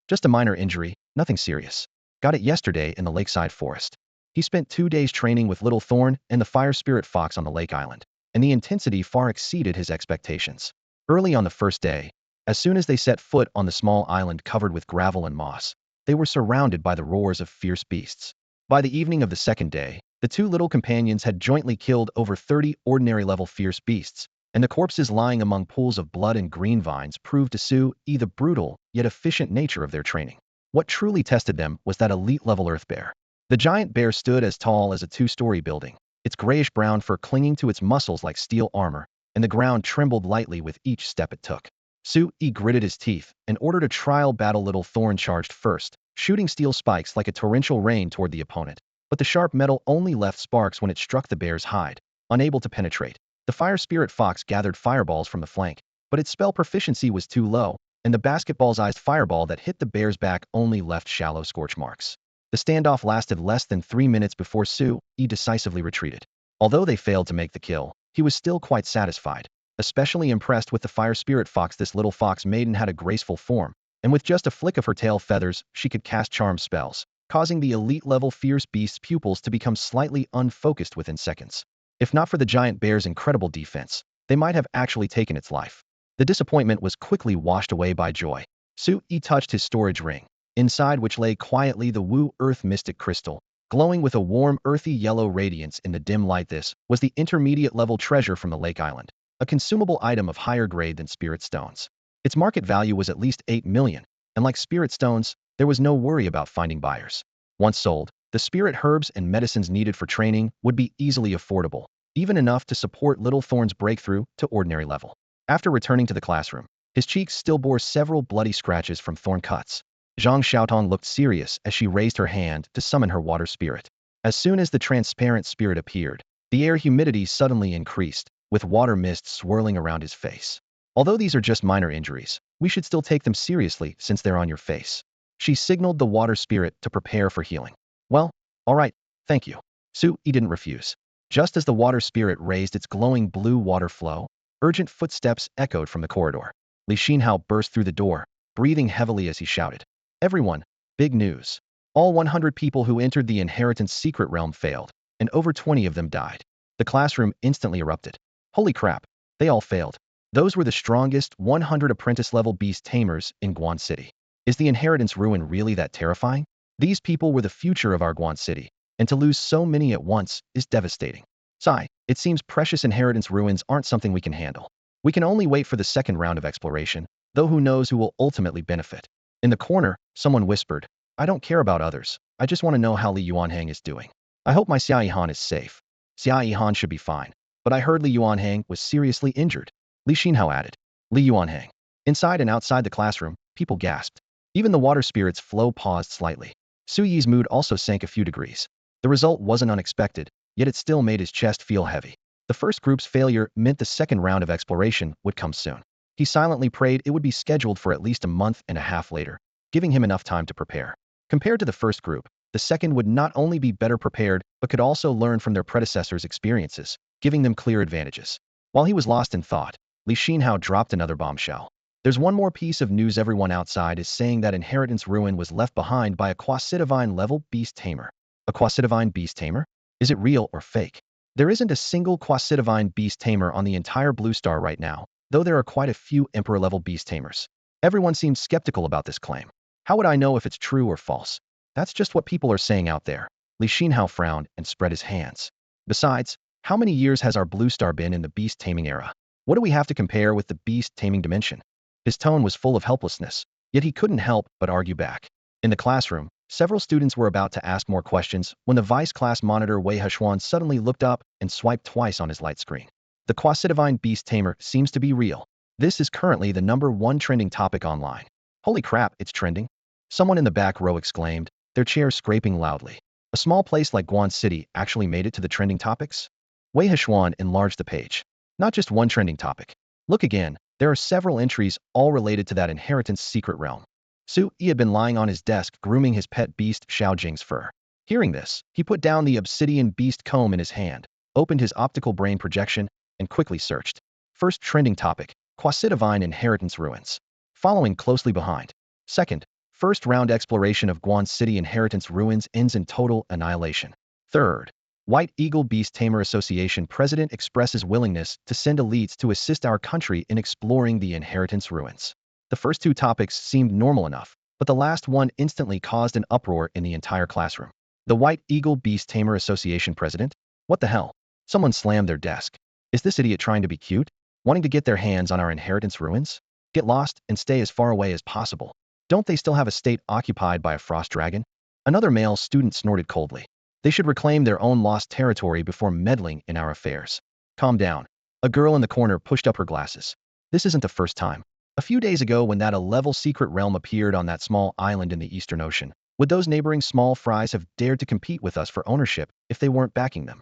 Just a minor injury, nothing serious. Got it yesterday in the lakeside forest. He spent 2 days training with Little Thorn and the fire spirit fox on the lake island, and the intensity far exceeded his expectations. Early on the first day, as soon as they set foot on the small island covered with gravel and moss, they were surrounded by the roars of fierce beasts. By the evening of the second day, the two little companions had jointly killed over 30 ordinary-level fierce beasts, and the corpses lying among pools of blood and green vines proved to Su Yi the brutal yet efficient nature of their training. What truly tested them was that elite-level earth bear. The giant bear stood as tall as a 2-story building, its grayish-brown fur clinging to its muscles like steel armor, and the ground trembled lightly with each step it took. Su Yi gritted his teeth and ordered a trial battle. Little Thorn charged first, shooting steel spikes like a torrential rain toward the opponent, but the sharp metal only left sparks when it struck the bear's hide, unable to penetrate. The fire spirit fox gathered fireballs from the flank, but its spell proficiency was too low, and the basketball-sized fireball that hit the bear's back only left shallow scorch marks. The standoff lasted less than 3 minutes before Su Yi decisively retreated. Although they failed to make the kill, he was still quite satisfied, especially impressed with the fire spirit fox. This little fox maiden had a graceful form, and with just a flick of her tail feathers, she could cast charm spells, causing the elite-level fierce beast's pupils to become slightly unfocused within seconds. If not for the giant bear's incredible defense, they might have actually taken its life. The disappointment was quickly washed away by joy. Su Yi touched his storage ring, inside which lay quietly the Wu Earth Mystic Crystal, glowing with a warm earthy yellow radiance in the dim light. This was the intermediate-level treasure from the lake island, a consumable item of higher grade than spirit stones. Its market value was at least 8 million, and like spirit stones, there was no worry about finding buyers. Once sold, the spirit herbs and medicines needed for training would be easily affordable, even enough to support Little Thorn's breakthrough to ordinary level. After returning to the classroom, his cheeks still bore several bloody scratches from thorn cuts. Zhang Xiaotong looked serious as she raised her hand to summon her water spirit. As soon as the transparent spirit appeared, the air humidity suddenly increased, with water mist swirling around his face. Although these are just minor injuries, we should still take them seriously since they're on your face. She signaled the water spirit to prepare for healing. Well, all right, thank you. Su Yi didn't refuse. Just as the water spirit raised its glowing blue water flow, urgent footsteps echoed from the corridor. Li Xinhao burst through the door, breathing heavily as he shouted, "Everyone, big news. All 100 people who entered the inheritance secret realm failed, and over 20 of them died." The classroom instantly erupted. Holy crap, they all failed. Those were the strongest 100 apprentice-level beast tamers in Guan City. Is the inheritance ruin really that terrifying? These people were the future of our Guan City, and to lose so many at once is devastating. Sigh, it seems precious inheritance ruins aren't something we can handle. We can only wait for the second round of exploration, though who knows who will ultimately benefit. In the corner, someone whispered, "I don't care about others. I just want to know how Li Yuanhang is doing. I hope my Xia Yihan is safe." Xia Yihan should be fine, but I heard Li Yuanhang was seriously injured. Li Xinhao added. Li Yuanhang. Inside and outside the classroom, People gasped. Even the water spirit's flow paused slightly. Su Yi's mood also sank a few degrees. The result wasn't unexpected, yet it still made his chest feel heavy. The first group's failure meant the second round of exploration would come soon. He silently prayed it would be scheduled for at least a month and a half later, giving him enough time to prepare. Compared to the first group, the second would not only be better prepared, but could also learn from their predecessors' experiences, giving them clear advantages. While he was lost in thought, Liaozhai dropped another bombshell. There's one more piece of news. Everyone outside is saying that Inheritance Ruin was left behind by a Quasidivine-level beast tamer. A Quasidivine beast tamer? Is it real or fake? There isn't a single Quasidivine beast tamer on the entire Blue Star right now, though there are quite a few Emperor-level beast tamers. Everyone seems skeptical about this claim. How would I know if it's true or false? That's just what people are saying out there. Liaozhai frowned and spread his hands. Besides, how many years has our Blue Star been in the beast taming era? What do we have to compare with the beast taming dimension? His tone was full of helplessness, yet he couldn't help but argue back. In the classroom, several students were about to ask more questions when the vice-class monitor Wei Heshuan suddenly looked up and swiped twice on his light screen. The Quasidivine beast tamer seems to be real. This is currently the #1 trending topic online. Holy crap, it's trending! Someone in the back row exclaimed, their chair scraping loudly. A small place like Guan City actually made it to the trending topics? Wei Heshuan enlarged the page. Not just one trending topic. Look again, there are several entries all related to that inheritance secret realm. Su Yi had been lying on his desk grooming his pet beast Xiao Jing's fur. Hearing this, he put down the obsidian beast comb in his hand, opened his optical brain projection, and quickly searched. First trending topic, Quasidivine Inheritance Ruins. Following closely behind. Second, first round exploration of Guan City Inheritance Ruins ends in total annihilation. Third, White Eagle Beast Tamer Association President expresses willingness to send elites to assist our country in exploring the inheritance ruins. The first two topics seemed normal enough, but the last one instantly caused an uproar in the entire classroom. The White Eagle Beast Tamer Association President? What the hell? Someone slammed their desk. Is this idiot trying to be cute? Wanting to get their hands on our inheritance ruins? Get lost and stay as far away as possible. Don't they still have a state occupied by a frost dragon? Another male student snorted coldly. They should reclaim their own lost territory before meddling in our affairs. Calm down. A girl in the corner pushed up her glasses. This isn't the first time. A few days ago when that A-level secret realm appeared on that small island in the Eastern Ocean, would those neighboring small fries have dared to compete with us for ownership if they weren't backing them?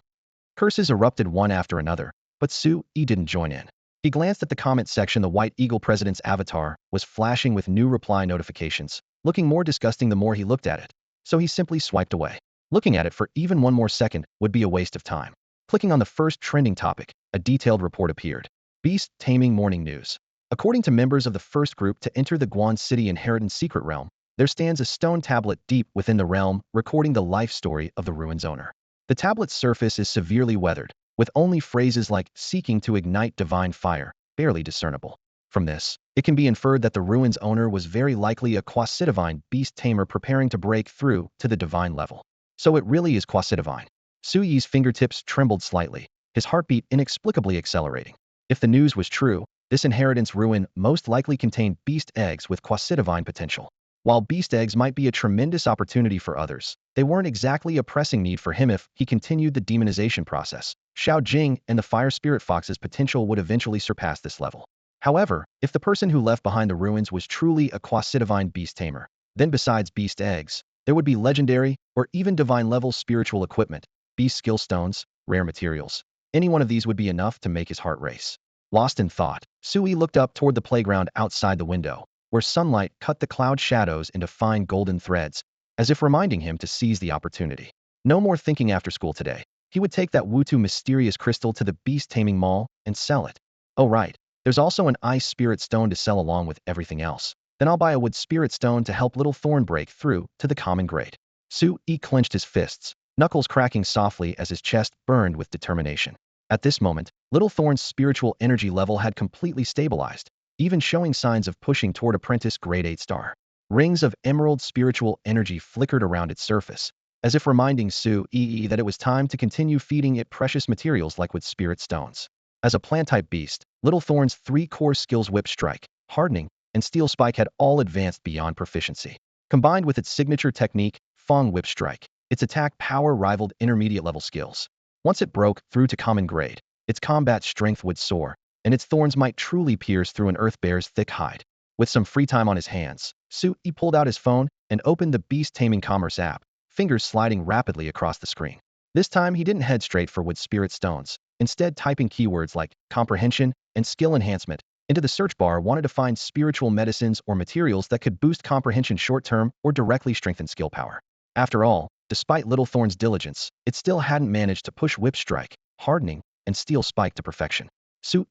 Curses erupted one after another, but Su Yi didn't join in. He glanced at the comment section. The White Eagle President's avatar was flashing with new reply notifications, looking more disgusting the more he looked at it. So he simply swiped away. Looking at it for even one more second would be a waste of time. Clicking on the first trending topic, a detailed report appeared. Beast Taming Morning News. According to members of the first group to enter the Guan City Inheritance Secret Realm, there stands a stone tablet deep within the realm recording the life story of the ruin's owner. The tablet's surface is severely weathered, with only phrases like seeking to ignite divine fire barely discernible. From this, it can be inferred that the ruin's owner was very likely a Quasidivine beast tamer preparing to break through to the divine level. So it really is Quasidivine. Su Yi's fingertips trembled slightly, his heartbeat inexplicably accelerating. If the news was true, this inheritance ruin most likely contained beast eggs with Quasidivine potential. While beast eggs might be a tremendous opportunity for others, they weren't exactly a pressing need for him if he continued the demonization process. Xiao Jing and the fire spirit fox's potential would eventually surpass this level. However, if the person who left behind the ruins was truly a Quasidivine beast tamer, then besides beast eggs, there would be legendary or even divine-level spiritual equipment, beast skill stones, rare materials. Any one of these would be enough to make his heart race. Lost in thought, Su Yi looked up toward the playground outside the window, where sunlight cut the cloud shadows into fine golden threads, as if reminding him to seize the opportunity. No more thinking after school today. He would take that Wutu mysterious crystal to the beast taming mall and sell it. Oh right, there's also an ice spirit stone to sell along with everything else. Then I'll buy a wood spirit stone to help little Thorn break through to the common grade. Su Yi clenched his fists, knuckles cracking softly as his chest burned with determination. At this moment, little Thorn's spiritual energy level had completely stabilized, even showing signs of pushing toward apprentice grade 8 star. Rings of emerald spiritual energy flickered around its surface, as if reminding Su Yi that it was time to continue feeding it precious materials like with spirit stones. As a plant-type beast, little Thorn's 3 core skills Whip Strike, Hardening, and Steel Spike had all advanced beyond proficiency. Combined with its signature technique, Fong Whip Strike, its attack power rivaled intermediate-level skills. Once it broke through to common grade, its combat strength would soar, and its thorns might truly pierce through an earth bear's thick hide. With some free time on his hands, He pulled out his phone and opened the beast taming commerce app, fingers sliding rapidly across the screen. This time, he didn't head straight for wood spirit stones, instead typing keywords like comprehension and skill enhancement into the search bar. Wanted to find spiritual medicines or materials that could boost comprehension short-term or directly strengthen skill power. After all, despite Little Thorn's diligence, it still hadn't managed to push Whip Strike, Hardening, and Steel Spike to perfection.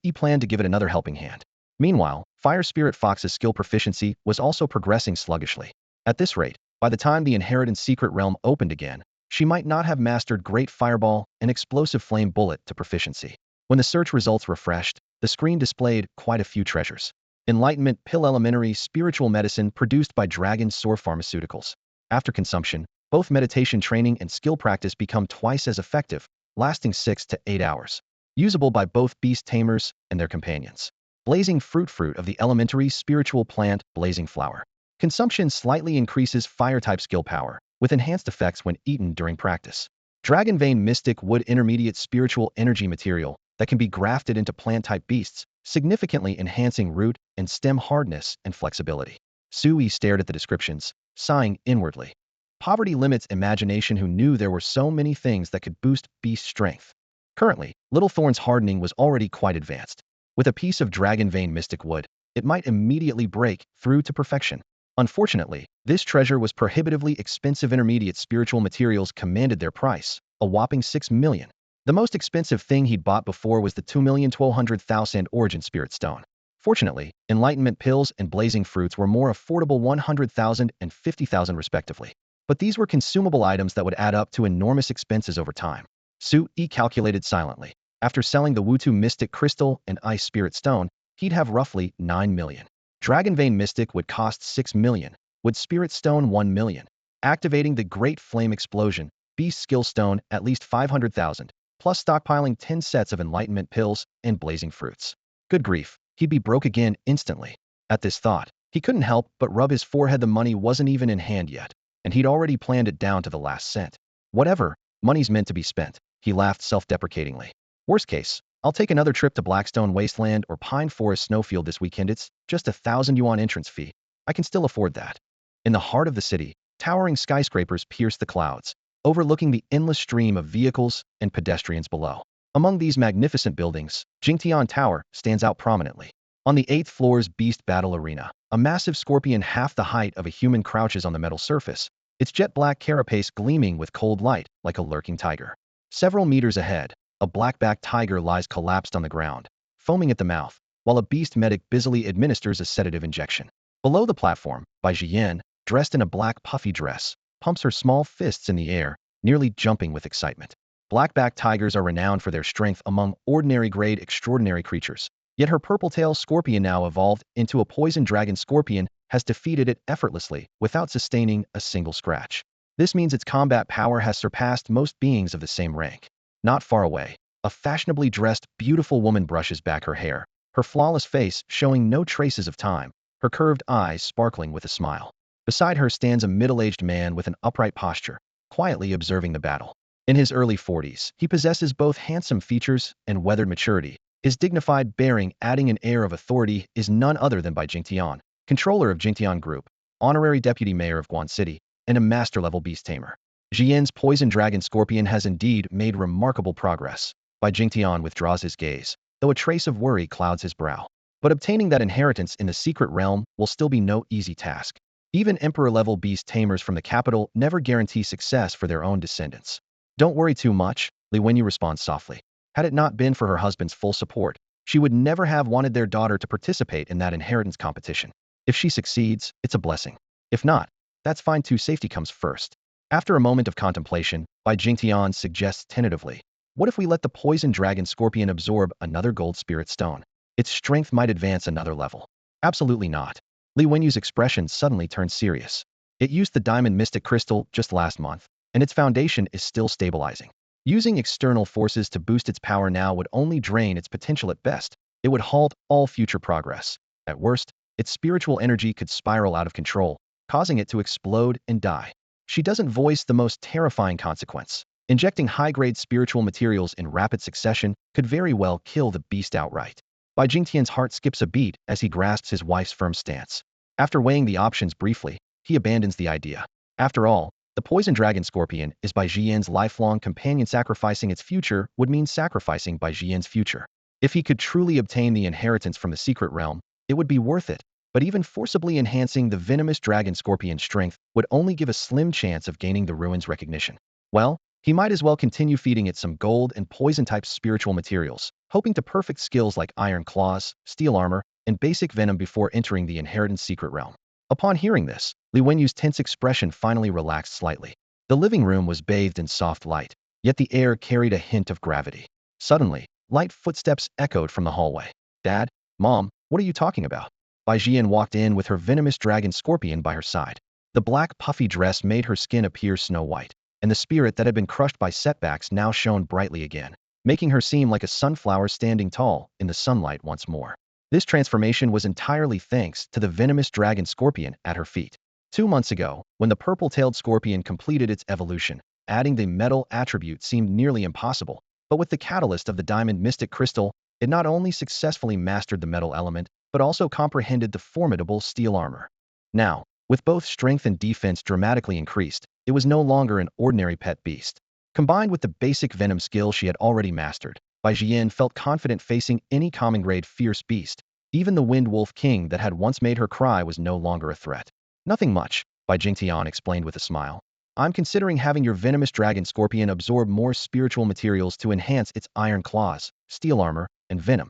He planned to give it another helping hand. Meanwhile, Fire Spirit Fox's skill proficiency was also progressing sluggishly. At this rate, by the time the Inheritance Secret Realm opened again, she might not have mastered Great Fireball and Explosive Flame Bullet to proficiency. When the search results refreshed, the screen displayed quite a few treasures. Enlightenment Pill Elementary Spiritual Medicine produced by Dragon Soar Pharmaceuticals. After consumption, both meditation training and skill practice become twice as effective, lasting 6 to 8 hours. Usable by both beast tamers and their companions. Blazing Fruit of the elementary spiritual plant Blazing Flower. Consumption slightly increases fire-type skill power, with enhanced effects when eaten during practice. Dragon Vein Mystic Wood Intermediate Spiritual Energy Material that can be grafted into plant-type beasts, significantly enhancing root and stem hardness and flexibility. Sui stared at the descriptions, sighing inwardly. Poverty limits imagination. Who knew there were so many things that could boost beast strength? Currently, Little Thorn's hardening was already quite advanced. With a piece of Dragon Vein Mystic Wood, it might immediately break through to perfection. Unfortunately, this treasure was prohibitively expensive. Intermediate spiritual materials commanded their price, a whopping 6 million. The most expensive thing he'd bought before was the 2,100,000 Origin Spirit Stone. Fortunately, Enlightenment Pills and Blazing Fruits were more affordable, 100,000 and 50,000 respectively. But these were consumable items that would add up to enormous expenses over time. Sui calculated silently. After selling the Wutu Mystic Crystal and Ice Spirit Stone, he'd have roughly 9 million. Dragon Vein Mystic would cost 6 million, Wood Spirit Stone 1 million. Activating the Great Flame Explosion, Beast Skill Stone at least 500,000, plus stockpiling 10 sets of Enlightenment Pills and Blazing Fruits. Good grief, he'd be broke again instantly. At this thought, he couldn't help but rub his forehead. The money wasn't even in hand yet, and he'd already planned it down to the last cent. Whatever, money's meant to be spent, he laughed self-deprecatingly. Worst case, I'll take another trip to Blackstone Wasteland or Pine Forest Snowfield this weekend. It's just 1,000 yuan entrance fee. I can still afford that. In the heart of the city, towering skyscrapers pierce the clouds, overlooking the endless stream of vehicles and pedestrians below. Among these magnificent buildings, Jingtian Tower stands out prominently. On the 8th floor's Beast Battle Arena, a massive scorpion half the height of a human crouches on the metal surface, its jet-black carapace gleaming with cold light like a lurking tiger. Several meters ahead, a black-backed tiger lies collapsed on the ground, foaming at the mouth, while a beast medic busily administers a sedative injection. Below the platform, Bai Jian, dressed in a black puffy dress, pumps her small fists in the air, nearly jumping with excitement. Black-backed tigers are renowned for their strength among ordinary-grade extraordinary creatures. Yet her purple-tailed scorpion, now evolved into a poison dragon scorpion, has defeated it effortlessly without sustaining a single scratch. This means its combat power has surpassed most beings of the same rank. Not far away, a fashionably dressed, beautiful woman brushes back her hair, her flawless face showing no traces of time, her curved eyes sparkling with a smile. Beside her stands a middle-aged man with an upright posture, quietly observing the battle. In his early 40s, he possesses both handsome features and weathered maturity. His dignified bearing, adding an air of authority, is none other than Bai Jingtian, controller of Jingtian Group, honorary deputy mayor of Guan City, and a master-level beast tamer. Jian's poison dragon scorpion has indeed made remarkable progress. Bai Jingtian withdraws his gaze, though a trace of worry clouds his brow. But obtaining that inheritance in the secret realm will still be no easy task. Even emperor-level beast tamers from the capital never guarantee success for their own descendants. Don't worry too much, Li Wenyu responds softly. Had it not been for her husband's full support, she would never have wanted their daughter to participate in that inheritance competition. If she succeeds, it's a blessing. If not, that's fine too. Safety comes first. After a moment of contemplation, Bai Jingtian suggests tentatively, what if we let the poison dragon scorpion absorb another gold spirit stone? Its strength might advance another level. Absolutely not. Li Wenyu's expression suddenly turned serious. It used the diamond mystic crystal just last month, and its foundation is still stabilizing. Using external forces to boost its power now would only drain its potential at best. It would halt all future progress. At worst, its spiritual energy could spiral out of control, causing it to explode and die. She doesn't voice the most terrifying consequence. Injecting high-grade spiritual materials in rapid succession could very well kill the beast outright. Bai Jingtian's heart skips a beat as he grasps his wife's firm stance. After weighing the options briefly, he abandons the idea. After all, the poison dragon scorpion is Bai Jian's lifelong companion. Sacrificing its future would mean sacrificing Bai Jian's future. If he could truly obtain the inheritance from the secret realm, it would be worth it. But even forcibly enhancing the venomous dragon scorpion's strength would only give a slim chance of gaining the ruin's recognition. Well, he might as well continue feeding it some gold and poison-type spiritual materials, hoping to perfect skills like iron claws, steel armor, and basic venom before entering the inheritance secret realm. Upon hearing this, Li Wenyu's tense expression finally relaxed slightly. The living room was bathed in soft light, yet the air carried a hint of gravity. Suddenly, light footsteps echoed from the hallway. "Dad? Mom, what are you talking about?" Bai Jian walked in with her venomous dragon scorpion by her side. The black puffy dress made her skin appear snow white, and the spirit that had been crushed by setbacks now shone brightly again, making her seem like a sunflower standing tall in the sunlight once more. This transformation was entirely thanks to the venomous dragon scorpion at her feet. 2 months ago, when the purple-tailed scorpion completed its evolution, adding the metal attribute seemed nearly impossible, but with the catalyst of the diamond mystic crystal, it not only successfully mastered the metal element, but also comprehended the formidable steel armor. Now, with both strength and defense dramatically increased, it was no longer an ordinary pet beast. Combined with the basic venom skill she had already mastered, Bai Jian felt confident facing any common-grade fierce beast. Even the Wind Wolf King that had once made her cry was no longer a threat. "Nothing much," Bai Jingtian explained with a smile. "I'm considering having your venomous dragon scorpion absorb more spiritual materials to enhance its iron claws, steel armor, and venom."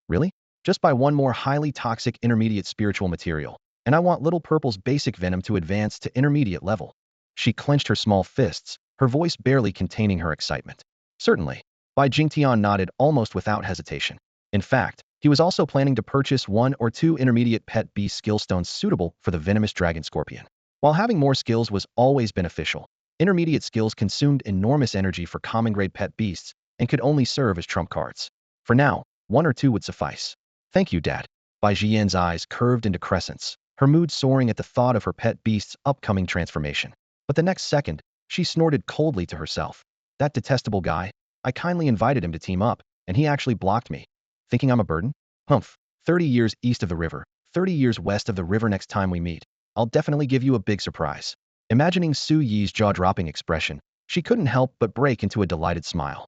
"Really? Just by one more highly toxic intermediate spiritual material, and I want Little Purple's basic venom to advance to intermediate level." She clenched her small fists, her voice barely containing her excitement. "Certainly." Bai Jingtian nodded almost without hesitation. In fact, he was also planning to purchase 1 or 2 intermediate pet beast skill stones suitable for the venomous dragon scorpion. While having more skills was always beneficial, intermediate skills consumed enormous energy for common-grade pet beasts and could only serve as trump cards. For now, 1 or 2 would suffice. "Thank you, Dad." Bai Jian's eyes curved into crescents, her mood soaring at the thought of her pet beast's upcoming transformation. But the next second, she snorted coldly to herself. "That detestable guy, I kindly invited him to team up, and he actually blocked me. Thinking I'm a burden? Humph. 30 years east of the river, 30 years west of the river. Next time we meet, I'll definitely give you a big surprise." Imagining Su Yi's jaw-dropping expression, she couldn't help but break into a delighted smile.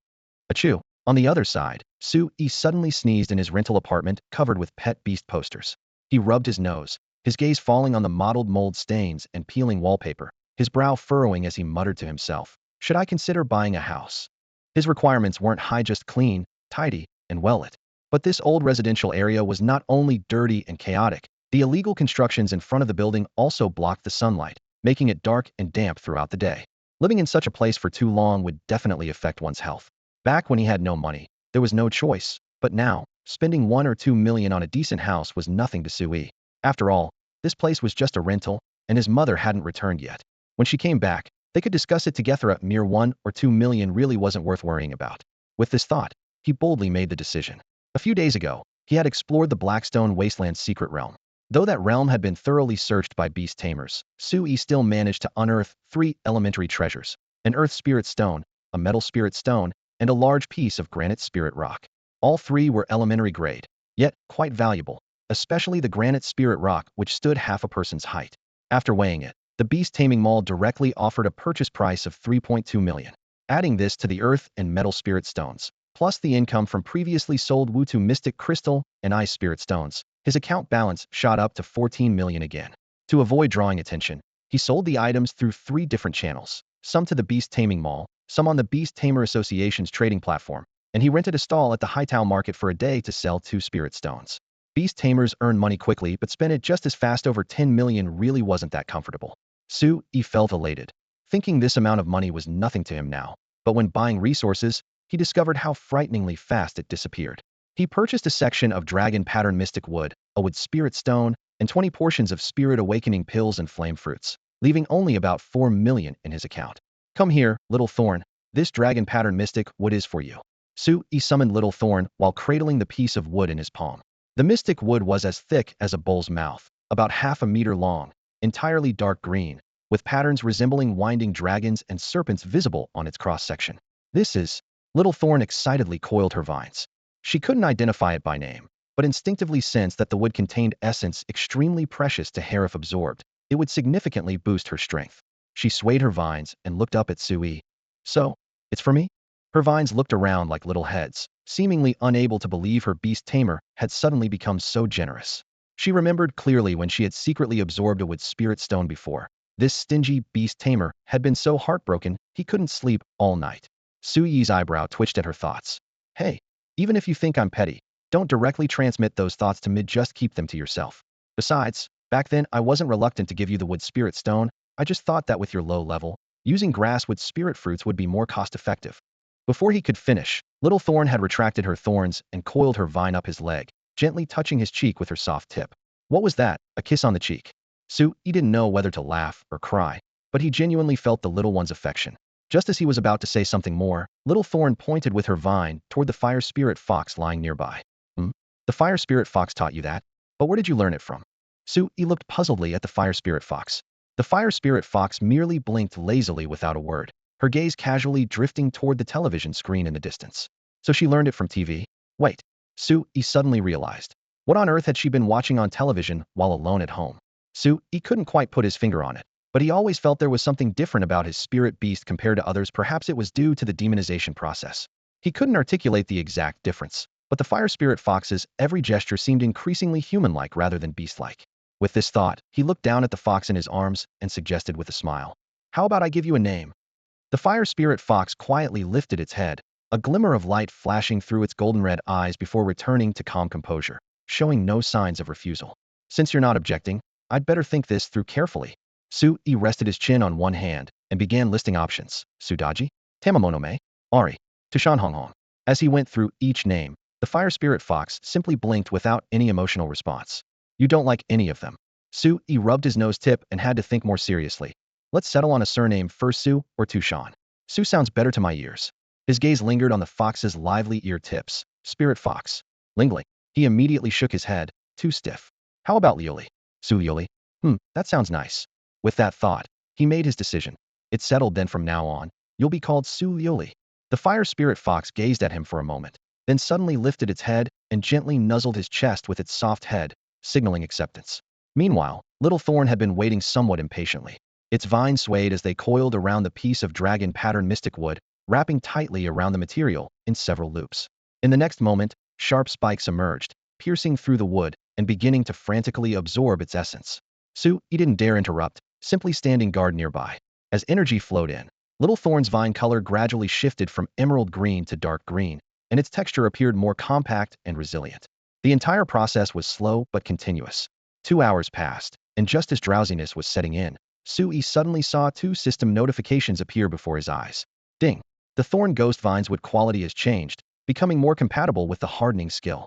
Achoo. On the other side, Su Yi suddenly sneezed in his rental apartment covered with pet beast posters. He rubbed his nose, his gaze falling on the mottled mold stains and peeling wallpaper, his brow furrowing as he muttered to himself, "Should I consider buying a house?" His requirements weren't high, just clean, tidy, and well-lit. But this old residential area was not only dirty and chaotic, the illegal constructions in front of the building also blocked the sunlight, making it dark and damp throughout the day. Living in such a place for too long would definitely affect one's health. Back when he had no money, there was no choice, but now, spending 1 or 2 million on a decent house was nothing to Su Yi. After all, this place was just a rental, and his mother hadn't returned yet. When she came back, they could discuss it together. A mere 1 or 2 million really wasn't worth worrying about. With this thought, he boldly made the decision. A few days ago, he had explored the Blackstone Wasteland's secret realm. Though that realm had been thoroughly searched by beast tamers, Su Yi still managed to unearth 3 elementary treasures: an earth spirit stone, a metal spirit stone, and a large piece of granite spirit rock. All 3 were elementary grade, yet quite valuable, especially the granite spirit rock, which stood half a person's height. After weighing it, the beast taming mall directly offered a purchase price of 3.2 million. Adding this to the earth and metal spirit stones, plus the income from previously sold Wutu mystic crystal and ice spirit stones, his account balance shot up to 14 million again. To avoid drawing attention, he sold the items through 3 different channels, some to the beast taming mall, some on the Beast Tamer Association's trading platform, and he rented a stall at the Haitao market for a day to sell 2 spirit stones. Beast tamers earn money quickly but spend it just as fast. Over 10 million really wasn't that comfortable. Su Yi felt elated, thinking this amount of money was nothing to him now, but when buying resources, he discovered how frighteningly fast it disappeared. He purchased a section of dragon pattern mystic wood, a wood spirit stone, and 20 portions of spirit awakening pills and flame fruits, leaving only about 4 million in his account. "Come here, Little Thorn. This dragon pattern mystic wood is for you." Su Yi summoned Little Thorn while cradling the piece of wood in his palm. The mystic wood was as thick as a bull's mouth, about half a meter long, entirely dark green, with patterns resembling winding dragons and serpents visible on its cross-section. "This is..." Little Thorn excitedly coiled her vines. She couldn't identify it by name, but instinctively sensed that the wood contained essence extremely precious to her if absorbed. It would significantly boost her strength. She swayed her vines and looked up at Sui. So, it's for me? Her vines looked around like little heads, seemingly unable to believe her beast tamer had suddenly become so generous. She remembered clearly when she had secretly absorbed a wood spirit stone before. This stingy beast tamer had been so heartbroken he couldn't sleep all night. Suyi's eyebrow twitched at her thoughts. Hey, even if you think I'm petty, don't directly transmit those thoughts to me, just keep them to yourself. Besides, back then I wasn't reluctant to give you the wood spirit stone, I just thought that with your low level, using grass with spirit fruits would be more cost-effective. Before he could finish, Little Thorn had retracted her thorns and coiled her vine up his leg, gently touching his cheek with her soft tip. What was that? A kiss on the cheek? Sui didn't know whether to laugh or cry, but he genuinely felt the little one's affection. Just as he was about to say something more, Little Thorn pointed with her vine toward the fire spirit fox lying nearby. The fire spirit fox taught you that? But where did you learn it from? Sui looked puzzledly at the fire spirit fox. The fire spirit fox merely blinked lazily without a word, her gaze casually drifting toward the television screen in the distance. So she learned it from TV? Wait. Sui suddenly realized. What on earth had she been watching on television while alone at home? Sui couldn't quite put his finger on it, but he always felt there was something different about his spirit beast compared to others. Perhaps it was due to the demonization process. He couldn't articulate the exact difference, but the fire spirit fox's every gesture seemed increasingly human-like rather than beast-like. With this thought, he looked down at the fox in his arms and suggested with a smile. How about I give you a name? The fire spirit fox quietly lifted its head, a glimmer of light flashing through its golden-red eyes before returning to calm composure, showing no signs of refusal. Since you're not objecting, I'd better think this through carefully. Sui rested his chin on one hand and began listing options. Sudaji, Tamamonome, Ari, Tushanhonghong. As he went through each name, the fire spirit fox simply blinked without any emotional response. You don't like any of them. Sui rubbed his nose tip and had to think more seriously. Let's settle on a surname first, Sui or Tushan. Sui sounds better to my ears. His gaze lingered on the fox's lively ear tips. Spirit fox. Lingling. He immediately shook his head, too stiff. How about Lioli? Sui Lioli. That sounds nice. With that thought, he made his decision. It's settled then. From now on, you'll be called Sui Lioli. The fire spirit fox gazed at him for a moment, then suddenly lifted its head and gently nuzzled his chest with its soft head, signaling acceptance. Meanwhile, Little Thorn had been waiting somewhat impatiently. Its vines swayed as they coiled around the piece of dragon pattern mystic wood, wrapping tightly around the material in several loops. In the next moment, sharp spikes emerged, piercing through the wood and beginning to frantically absorb its essence. Sui didn't dare interrupt, simply standing guard nearby. As energy flowed in, Little Thorn's vine color gradually shifted from emerald green to dark green, and its texture appeared more compact and resilient. The entire process was slow but continuous. 2 hours passed, and just as drowsiness was setting in, Sui suddenly saw 2 system notifications appear before his eyes. Ding! The Thorn Ghost Vine's wood quality has changed, becoming more compatible with the hardening skill.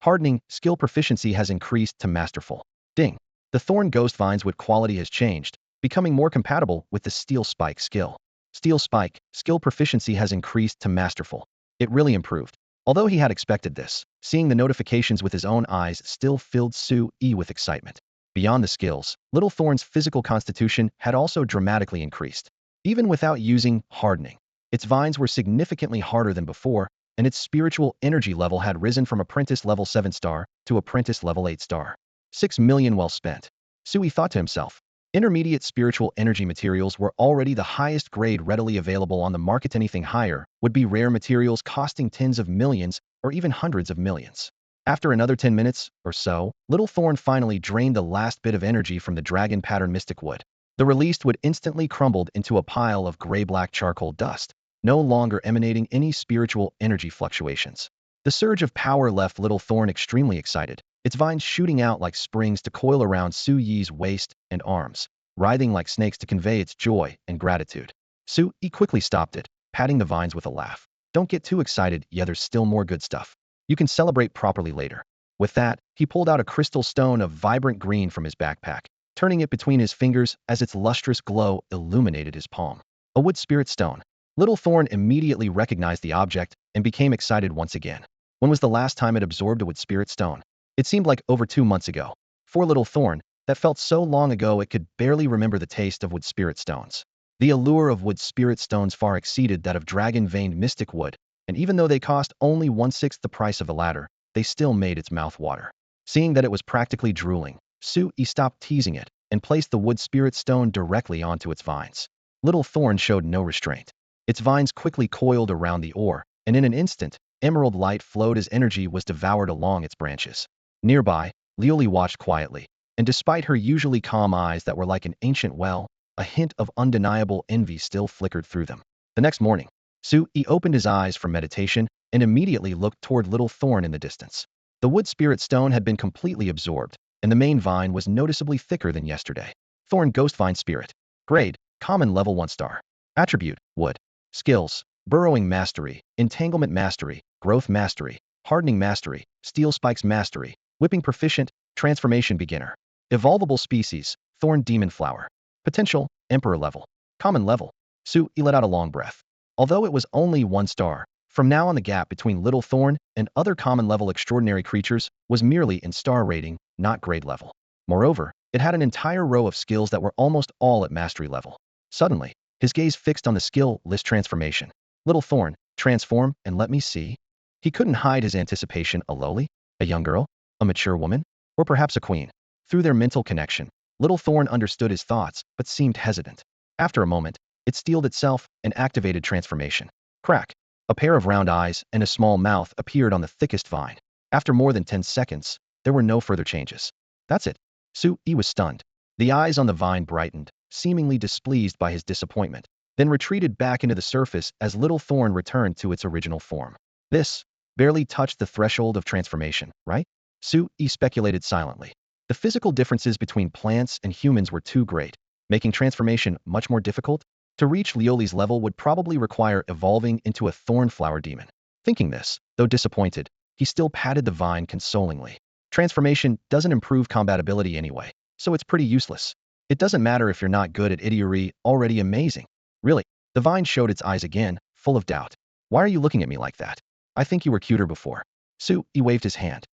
Hardening skill proficiency has increased to masterful. Ding! The Thorn Ghost Vine's wood quality has changed, becoming more compatible with the Steel Spike skill. Steel Spike skill proficiency has increased to masterful. It really improved. Although he had expected this, seeing the notifications with his own eyes still filled Sui with excitement. Beyond the skills, Little Thorn's physical constitution had also dramatically increased. Even without using hardening, its vines were significantly harder than before, and its spiritual energy level had risen from apprentice level 7 star to apprentice level 8 star. 6 million well spent. Sui thought to himself. Intermediate spiritual energy materials were already the highest grade readily available on the market. Anything higher would be rare materials costing tens of millions or even hundreds of millions. After another 10 minutes or so, Little Thorn finally drained the last bit of energy from the dragon pattern mystic wood. The released wood instantly crumbled into a pile of gray-black charcoal dust, no longer emanating any spiritual energy fluctuations. The surge of power left Little Thorn extremely excited, its vines shooting out like springs to coil around Sui's waist and arms, writhing like snakes to convey its joy and gratitude. Sui quickly stopped it, patting the vines with a laugh. Don't get too excited, yeah, there's still more good stuff. You can celebrate properly later. With that, he pulled out a crystal stone of vibrant green from his backpack, turning it between his fingers as its lustrous glow illuminated his palm. A wood spirit stone. Little Thorn immediately recognized the object and became excited once again. When was the last time it absorbed a wood spirit stone? It seemed like over 2 months ago. For Little Thorn, that felt so long ago it could barely remember the taste of wood spirit stones. The allure of wood spirit stones far exceeded that of dragon-veined mystic wood, and even though they cost only 1/6 the price of the latter, they still made its mouth water. Seeing that it was practically drooling, Su-yi stopped teasing it and placed the wood spirit stone directly onto its vines. Little Thorn showed no restraint. Its vines quickly coiled around the ore, and in an instant, emerald light flowed as energy was devoured along its branches. Nearby, Liaozhai watched quietly, and despite her usually calm eyes that were like an ancient well, a hint of undeniable envy still flickered through them. The next morning, Su-yi opened his eyes from meditation and immediately looked toward Little Thorn in the distance. The wood spirit stone had been completely absorbed, and the main vine was noticeably thicker than yesterday. Thorn Ghost Vine Spirit. Grade, Common Level 1 star. Attribute, Wood. Skills, Burrowing Mastery, Entanglement Mastery, Growth Mastery, Hardening Mastery, Steel Spikes Mastery, Whipping Proficient, Transformation Beginner. Evolvable Species, Thorn Demon Flower. Potential, Emperor Level. Common Level. Su-yi let out a long breath. Although it was only 1 star, from now on the gap between Little Thorn and other common level extraordinary creatures was merely in star rating, not grade level. Moreover, it had an entire row of skills that were almost all at mastery level. Suddenly, his gaze fixed on the skill list transformation. Little Thorn, transform and let me see. He couldn't hide his anticipation. A lowly, a young girl, a mature woman, or perhaps a queen. Through their mental connection, Little Thorn understood his thoughts but seemed hesitant. After a moment, it steeled itself and activated transformation. Crack. A pair of round eyes and a small mouth appeared on the thickest vine. After more than 10 seconds, there were no further changes. That's it. Su-yi was stunned. The eyes on the vine brightened, seemingly displeased by his disappointment, then retreated back into the surface as Little Thorn returned to its original form. This barely touched the threshold of transformation, right? Su-yi speculated silently. The physical differences between plants and humans were too great, making transformation much more difficult. To reach Liaozhai's level would probably require evolving into a thorn flower demon. Thinking this, though disappointed, he still patted the vine consolingly. Transformation doesn't improve compatibility anyway, so it's pretty useless. It doesn't matter if you're not good at idiori, already amazing. Really, the vine showed its eyes again, full of doubt. Why are you looking at me like that? I think you were cuter before. Su-yi waved his hand.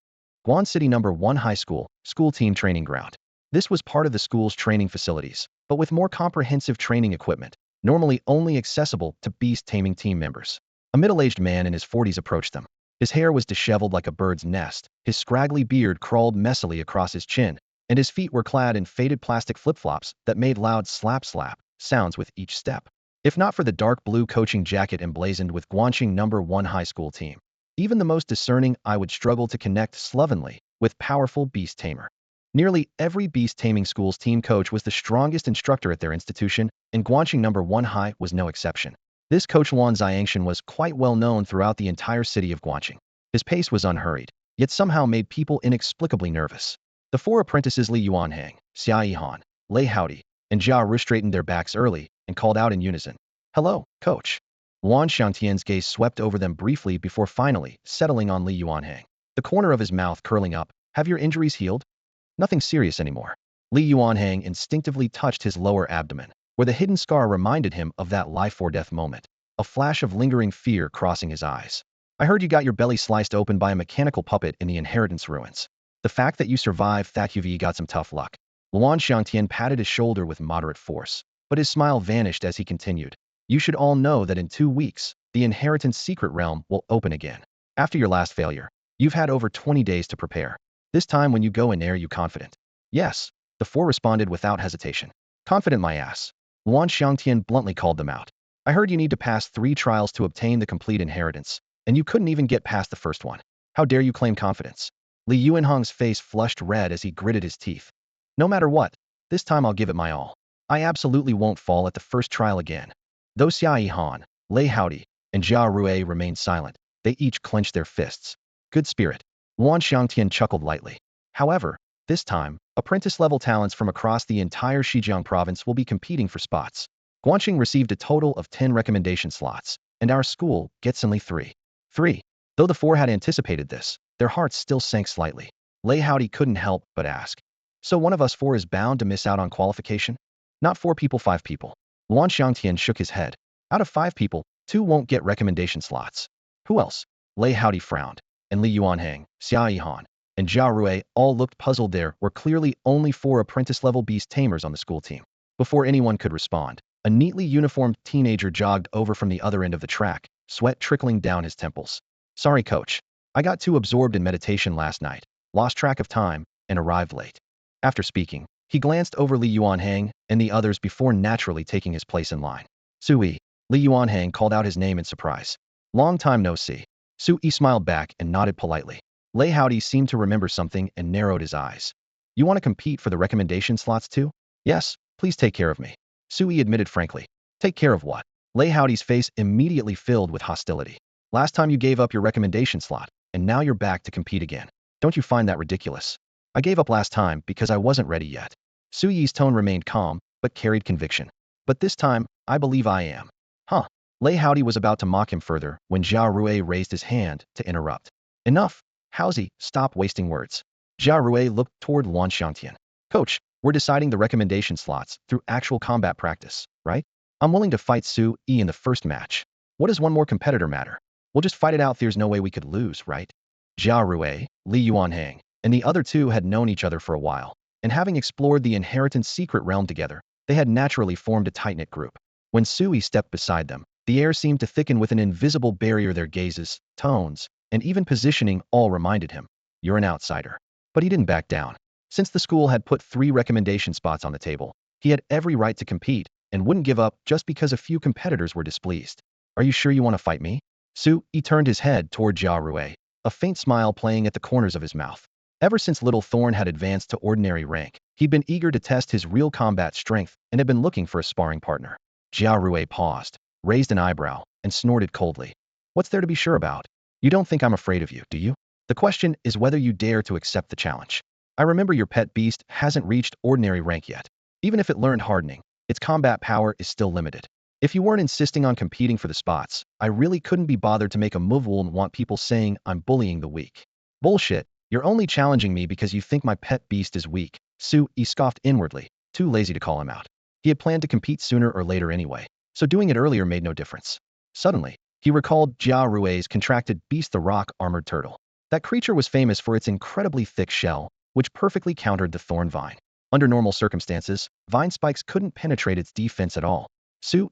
Guan City No. 1 High School, school team training ground. This was part of the school's training facilities, but with more comprehensive training equipment, normally only accessible to beast-taming team members. A middle-aged man in his 40s approached them. His hair was disheveled like a bird's nest, his scraggly beard crawled messily across his chin, and his feet were clad in faded plastic flip-flops that made loud slap-slap sounds with each step. If not for the dark blue coaching jacket emblazoned with Guangxing No. 1 High School team, even the most discerning eye would struggle to connect slovenly with powerful beast tamer. Nearly every beast-taming school's team coach was the strongest instructor at their institution, and Guangxing No. 1 High was no exception. This coach Luan Xiangshan was quite well known throughout the entire city of Guangxing. His pace was unhurried, yet somehow made people inexplicably nervous. The 4 apprentices Li Yuanhang, Xia Yihan, Lei Howdy, and Jia Ru straightened their backs early and called out in unison. Hello, coach. Luan Xiangtian's gaze swept over them briefly before finally settling on Li Yuanhang. The corner of his mouth curling up. Have your injuries healed? Nothing serious anymore. Li Yuanhang instinctively touched his lower abdomen, where the hidden scar reminded him of that life-or-death moment. A flash of lingering fear crossing his eyes. I heard you got your belly sliced open by a mechanical puppet in the inheritance ruins. The fact that you survived that you got some tough luck. Luan Xiangtian patted his shoulder with moderate force, but his smile vanished as he continued. You should all know that in 2 weeks, the inheritance secret realm will open again. After your last failure, you've had over 20 days to prepare. This time when you go in there, you confident? Yes, the 4 responded without hesitation. Confident my ass. Luan Xiangtian bluntly called them out. I heard you need to pass 3 trials to obtain the complete inheritance, and you couldn't even get past the first one. How dare you claim confidence? Li Yuanhang's face flushed red as he gritted his teeth. No matter what, this time I'll give it my all. I absolutely won't fall at the first trial again. Though Xia Yihan, Lei Howdy, and Jia Rue remained silent, they each clenched their fists. Good spirit. Luan Xiangtian chuckled lightly. However, this time, apprentice-level talents from across the entire Xizjiang province will be competing for spots. Guangxing received a total of 10 recommendation slots, and our school gets only 3. 3. Though the 4 had anticipated this, their hearts still sank slightly. Lei Howdy couldn't help but ask. So one of us 4 is bound to miss out on qualification? Not 4 people, 5 people. Luan Xiangtian shook his head. Out of 5 people, 2 won't get recommendation slots. Who else? Lei Howdy frowned, and Li Yuanhang, Xia Yihan, and Jia Rue all looked puzzled. There were clearly only 4 apprentice-level beast tamers on the school team. Before anyone could respond, a neatly uniformed teenager jogged over from the other end of the track, sweat trickling down his temples. Sorry, coach. I got too absorbed in meditation last night, lost track of time, and arrived late. After speaking, he glanced over Li Yuanhang and the others before naturally taking his place in line. Sui, Li Yuanhang called out his name in surprise. Long time no see. Sui smiled back and nodded politely. Lei Howdy seemed to remember something and narrowed his eyes. You want to compete for the recommendation slots too? Yes, please take care of me. Sui admitted frankly. Take care of what? Lei Howdy's face immediately filled with hostility. Last time you gave up your recommendation slot, and now you're back to compete again. Don't you find that ridiculous? I gave up last time because I wasn't ready yet. Suyi's tone remained calm, but carried conviction. But this time, I believe I am. Huh. Lei Howdy was about to mock him further when Jia Rue raised his hand to interrupt. Enough. Howsy, stop wasting words. Jia Rue looked toward Luan Xiangtian. Coach, we're deciding the recommendation slots through actual combat practice, right? I'm willing to fight Su Yi in the first match. What does one more competitor matter? We'll just fight it out. There's no way we could lose, right? Jia Rue, Li Yuanhang, and the other two had known each other for a while, and having explored the inheritance secret realm together, they had naturally formed a tight-knit group. When Sui stepped beside them, the air seemed to thicken with an invisible barrier. Their gazes, tones, and even positioning all reminded him, you're an outsider. But he didn't back down. Since the school had put 3 recommendation spots on the table, he had every right to compete and wouldn't give up just because a few competitors were displeased. Are you sure you want to fight me? He turned his head toward Jia Rue, a faint smile playing at the corners of his mouth. Ever since little Thorn had advanced to ordinary rank, he'd been eager to test his real combat strength and had been looking for a sparring partner. Jia Rue paused, raised an eyebrow, and snorted coldly. What's there to be sure about? You don't think I'm afraid of you, do you? The question is whether you dare to accept the challenge. I remember your pet beast hasn't reached ordinary rank yet. Even if it learned hardening, its combat power is still limited. If you weren't insisting on competing for the spots, I really couldn't be bothered to make a move and want people saying I'm bullying the weak. Bullshit, you're only challenging me because you think my pet beast is weak. He scoffed inwardly, too lazy to call him out. He had planned to compete sooner or later anyway, so doing it earlier made no difference. Suddenly, he recalled Jia Rue's contracted beast, the rock armored turtle. That creature was famous for its incredibly thick shell, which perfectly countered the thorn vine. Under normal circumstances, vine spikes couldn't penetrate its defense at all.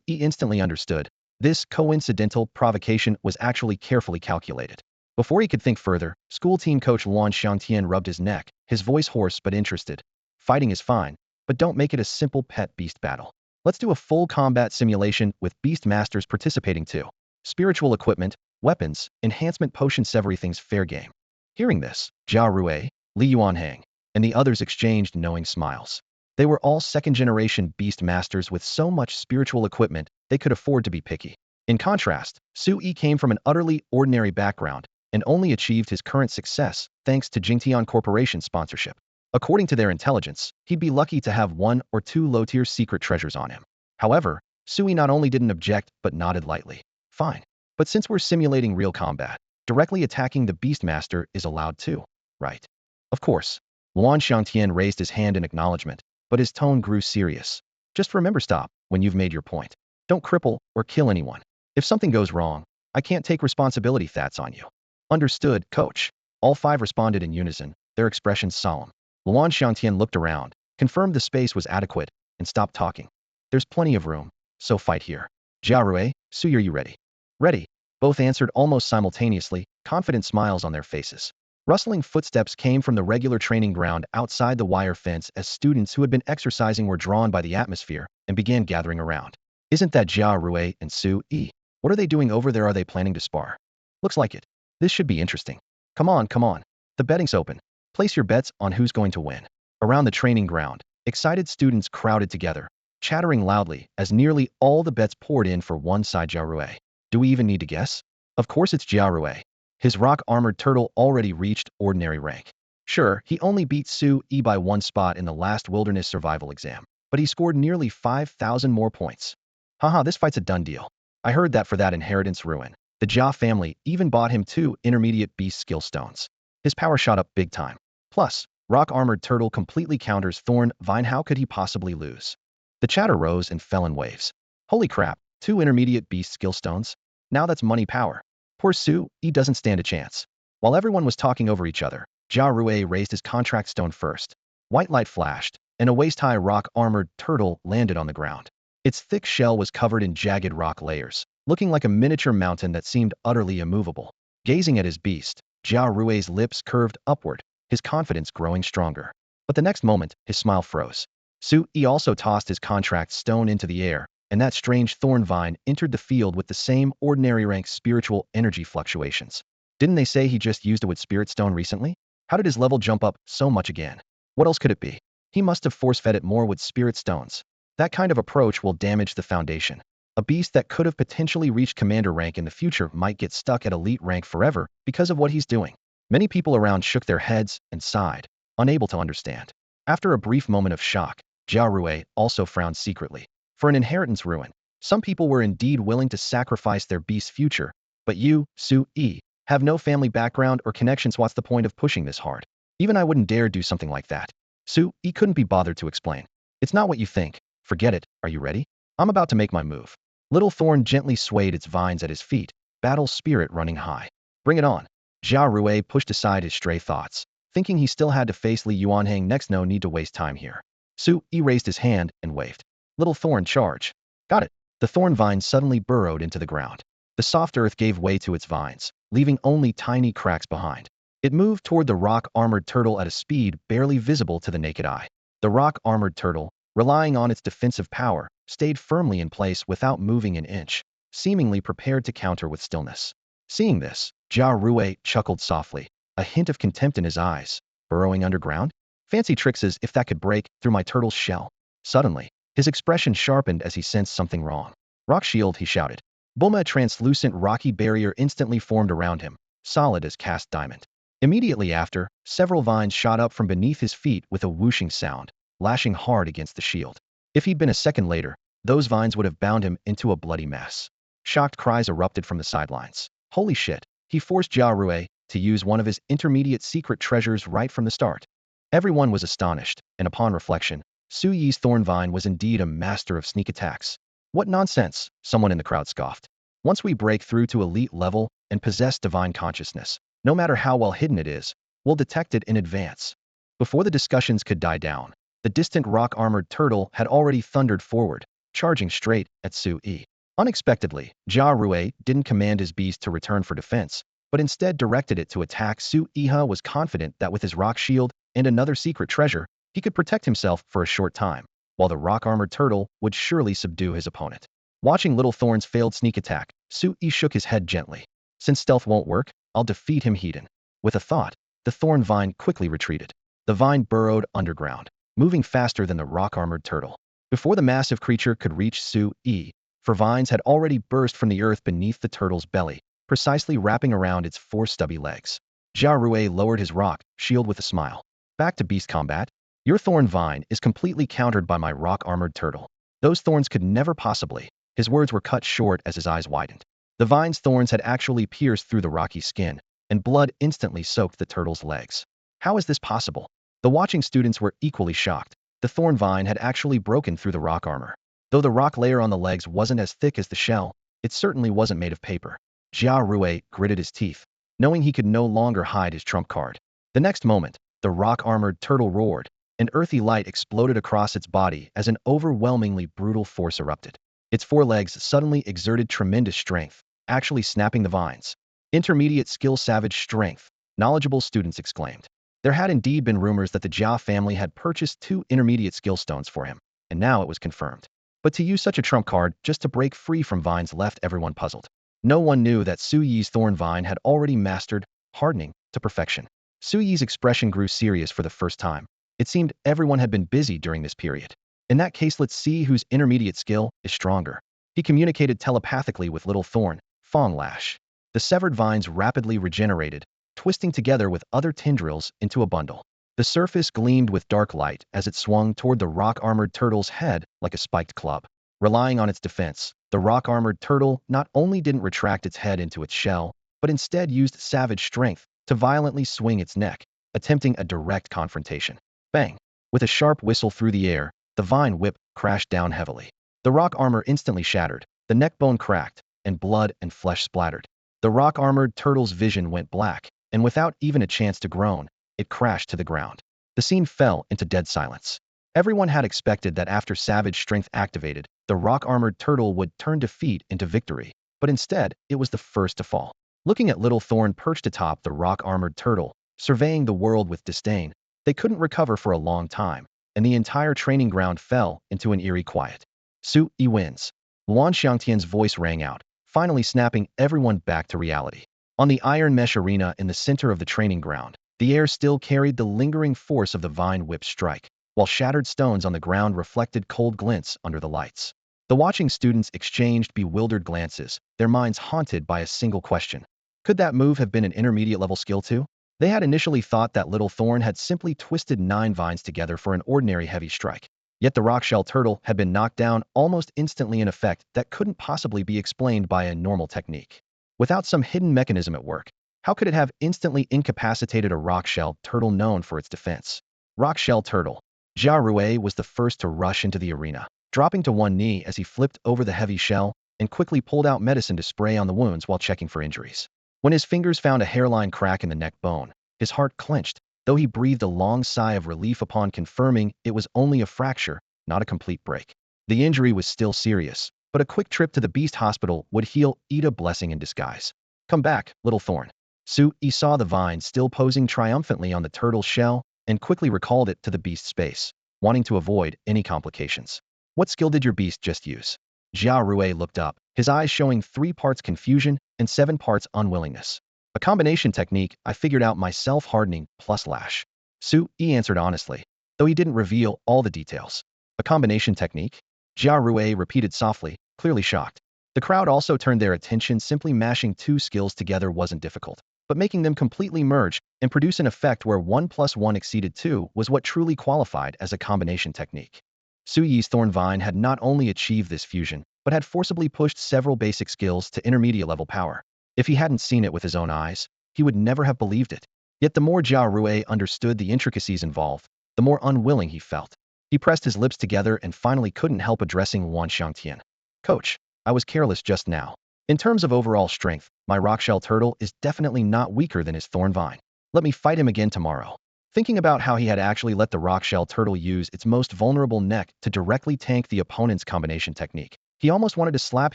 He instantly understood. This coincidental provocation was actually carefully calculated. Before he could think further, school team coach Luan Xiangtian rubbed his neck, his voice hoarse but interested. Fighting is fine, but don't make it a simple pet beast battle. Let's do a full combat simulation with beast masters participating too. Spiritual equipment, weapons, enhancement potions, everything's fair game. Hearing this, Jia Rue, Li Yuanhang, and the others exchanged knowing smiles. They were all second-generation beast masters with so much spiritual equipment they could afford to be picky. In contrast, Sui came from an utterly ordinary background and only achieved his current success thanks to Jingtian Corporation's sponsorship. According to their intelligence, he'd be lucky to have 1 or 2 low-tier secret treasures on him. However, Sui not only didn't object but nodded lightly. Fine. But since we're simulating real combat, directly attacking the Beastmaster is allowed too, right? Of course. Luan Xiangtian raised his hand in acknowledgement, but his tone grew serious. Just remember, stop when you've made your point. Don't cripple or kill anyone. If something goes wrong, I can't take responsibility. That's on you. Understood, coach. All 5 responded in unison, their expressions solemn. Luan Xiangtian looked around, confirmed the space was adequate, and stopped talking. There's plenty of room, so fight here. Jia Rue, Sui, are you ready? Ready. Both answered almost simultaneously, confident smiles on their faces. Rustling footsteps came from the regular training ground outside the wire fence as students who had been exercising were drawn by the atmosphere and began gathering around. Isn't that Jia Rue and Sui? What are they doing over there? Are they planning to spar? Looks like it. This should be interesting. Come on, come on. The betting's open. Place your bets on who's going to win. Around the training ground, excited students crowded together, chattering loudly as nearly all the bets poured in for one side. Jia Rue. Do we even need to guess? Of course it's Jia Rue. His rock-armored turtle already reached ordinary rank. Sure, he only beat Sui by 1 spot in the last wilderness survival exam, but he scored nearly 5,000 more points. Haha, this fight's a done deal. I heard that for that inheritance ruin, the Jia family even bought him 2 intermediate beast skill stones. His power shot up big time. Plus, rock-armored turtle completely counters thorn vine. How could he possibly lose? The chatter rose and fell in waves. Holy crap, 2 intermediate beast skill stones? Now that's money power. Poor Sui doesn't stand a chance. While everyone was talking over each other, Jia Rue raised his contract stone first. White light flashed, and a waist-high rock-armored turtle landed on the ground. Its thick shell was covered in jagged rock layers, looking like a miniature mountain that seemed utterly immovable. Gazing at his beast, Jia Rui's lips curved upward, his confidence growing stronger. But the next moment, his smile froze. Su Yi also tossed his contract stone into the air, and that strange thorn vine entered the field with the same ordinary rank spiritual energy fluctuations. Didn't they say he just used it with spirit stone recently? How did his level jump up so much again? What else could it be? He must have force-fed it more with spirit stones. That kind of approach will damage the foundation. A beast that could have potentially reached commander rank in the future might get stuck at elite rank forever because of what he's doing. Many people around shook their heads and sighed, unable to understand. After a brief moment of shock, Jia Rui also frowned secretly. For an inheritance ruin, some people were indeed willing to sacrifice their beast's future, but you, Su Yi, have no family background or connections. What's the point of pushing this hard? Even I wouldn't dare do something like that. Su Yi couldn't be bothered to explain. It's not what you think. Forget it. Are you ready? I'm about to make my move. Little Thorn gently swayed its vines at his feet, battle spirit running high. Bring it on. Jia Rui pushed aside his stray thoughts, thinking he still had to face Li Yuanhang next. No need to waste time here. Su Yi raised his hand and waved. Little Thorn, charge. Got it. The thorn vine suddenly burrowed into the ground. The soft earth gave way to its vines, leaving only tiny cracks behind. It moved toward the rock-armored turtle at a speed barely visible to the naked eye. The rock-armored turtle, relying on its defensive power, stayed firmly in place without moving an inch, seemingly prepared to counter with stillness. Seeing this, Jia Rui chuckled softly, a hint of contempt in his eyes. Burrowing underground? Fancy tricks, as if that could break through my turtle's shell. Suddenly, his expression sharpened as he sensed something wrong. Rock shield, he shouted. Bulma, a translucent rocky barrier instantly formed around him, solid as cast diamond. Immediately after, several vines shot up from beneath his feet with a whooshing sound, lashing hard against the shield. If he'd been a second later, those vines would have bound him into a bloody mess. Shocked cries erupted from the sidelines. Holy shit, he forced Jia Rui to use one of his intermediate secret treasures right from the start. Everyone was astonished, and upon reflection, Su Yi's thorn vine was indeed a master of sneak attacks. What nonsense, someone in the crowd scoffed. Once we break through to elite level and possess divine consciousness, no matter how well hidden it is, we'll detect it in advance. Before the discussions could die down, the distant rock-armored turtle had already thundered forward, charging straight at Su Yi. Unexpectedly, Jia Rui didn't command his beast to return for defense, but instead directed it to attack. Su Yi was confident that with his rock shield and another secret treasure, he could protect himself for a short time, while the rock-armored turtle would surely subdue his opponent. Watching Little Thorn's failed sneak attack, Su Yi shook his head gently. Since stealth won't work, I'll defeat him heathen. With a thought, the thorn vine quickly retreated. The vine burrowed underground, moving faster than the rock-armored turtle. Before the massive creature could reach Su Yi, for vines had already burst from the earth beneath the turtle's belly, precisely wrapping around its four stubby legs. Jia Rui lowered his rock shield with a smile. Back to beast combat? Your thorn vine is completely countered by my rock-armored turtle. Those thorns could never possibly. His words were cut short as his eyes widened. The vine's thorns had actually pierced through the rocky skin, and blood instantly soaked the turtle's legs. How is this possible? The watching students were equally shocked. The thorn vine had actually broken through the rock armor. Though the rock layer on the legs wasn't as thick as the shell, it certainly wasn't made of paper. Jia Rui gritted his teeth, knowing he could no longer hide his trump card. The next moment, the rock-armored turtle roared. An earthy light exploded across its body as an overwhelmingly brutal force erupted. Its forelegs suddenly exerted tremendous strength, actually snapping the vines. Intermediate skill, savage strength, knowledgeable students exclaimed. There had indeed been rumors that the Jia family had purchased 2 intermediate skill stones for him, and now it was confirmed. But to use such a trump card just to break free from vines left everyone puzzled. No one knew that Su Yi's thorn vine had already mastered hardening to perfection. Su Yi's expression grew serious for the first time. It seemed everyone had been busy during this period. In that case, let's see whose intermediate skill is stronger. He communicated telepathically with Little Thorn, Fong Lash. The severed vines rapidly regenerated, twisting together with other tendrils into a bundle. The surface gleamed with dark light as it swung toward the rock-armored turtle's head like a spiked club. Relying on its defense, the rock-armored turtle not only didn't retract its head into its shell, but instead used savage strength to violently swing its neck, attempting a direct confrontation. Bang! With a sharp whistle through the air, the vine whip crashed down heavily. The rock armor instantly shattered, the neck bone cracked, and blood and flesh splattered. The rock-armored turtle's vision went black, and without even a chance to groan, it crashed to the ground. The scene fell into dead silence. Everyone had expected that after savage strength activated, the rock-armored turtle would turn defeat into victory, but instead, it was the first to fall. Looking at little Thorn perched atop the rock-armored turtle, surveying the world with disdain, they couldn't recover for a long time, and the entire training ground fell into an eerie quiet. Su Yi wins. Luan Xiangtian's voice rang out, finally snapping everyone back to reality. On the iron mesh arena in the center of the training ground, the air still carried the lingering force of the vine whip strike, while shattered stones on the ground reflected cold glints under the lights. The watching students exchanged bewildered glances, their minds haunted by a single question. Could that move have been an intermediate-level skill too? They had initially thought that little Thorn had simply twisted 9 vines together for an ordinary heavy strike. Yet the rock-shell turtle had been knocked down almost instantly in effect that couldn't possibly be explained by a normal technique. Without some hidden mechanism at work, how could it have instantly incapacitated a rock-shell turtle known for its defense? Rock-shell turtle. Jia Rue was the first to rush into the arena, dropping to one knee as he flipped over the heavy shell and quickly pulled out medicine to spray on the wounds while checking for injuries. When his fingers found a hairline crack in the neck bone, his heart clenched, though he breathed a long sigh of relief upon confirming it was only a fracture, not a complete break. The injury was still serious, but a quick trip to the beast hospital would heal it, a blessing in disguise. Come back, little Thorn. Su Yi saw the vine still posing triumphantly on the turtle's shell and quickly recalled it to the beast's space, wanting to avoid any complications. What skill did your beast just use? Jia Rue looked up, his eyes showing 3 parts confusion and 7 parts unwillingness. A combination technique I figured out myself, hardening plus lash. Su Yi answered honestly, though he didn't reveal all the details. A combination technique? Jia Rue repeated softly, clearly shocked. The crowd also turned their attention. Simply mashing 2 skills together wasn't difficult, but making them completely merge and produce an effect where 1 plus 1 exceeded 2 was what truly qualified as a combination technique. Su Yi's Thorn Vine had not only achieved this fusion, but had forcibly pushed several basic skills to intermediate-level power. If he hadn't seen it with his own eyes, he would never have believed it. Yet the more Jia Rue understood the intricacies involved, the more unwilling he felt. He pressed his lips together and finally couldn't help addressing Luan Xiangtian. Coach, I was careless just now. In terms of overall strength, my rockshell turtle is definitely not weaker than his Thorn Vine. Let me fight him again tomorrow. Thinking about how he had actually let the rockshell turtle use its most vulnerable neck to directly tank the opponent's combination technique, he almost wanted to slap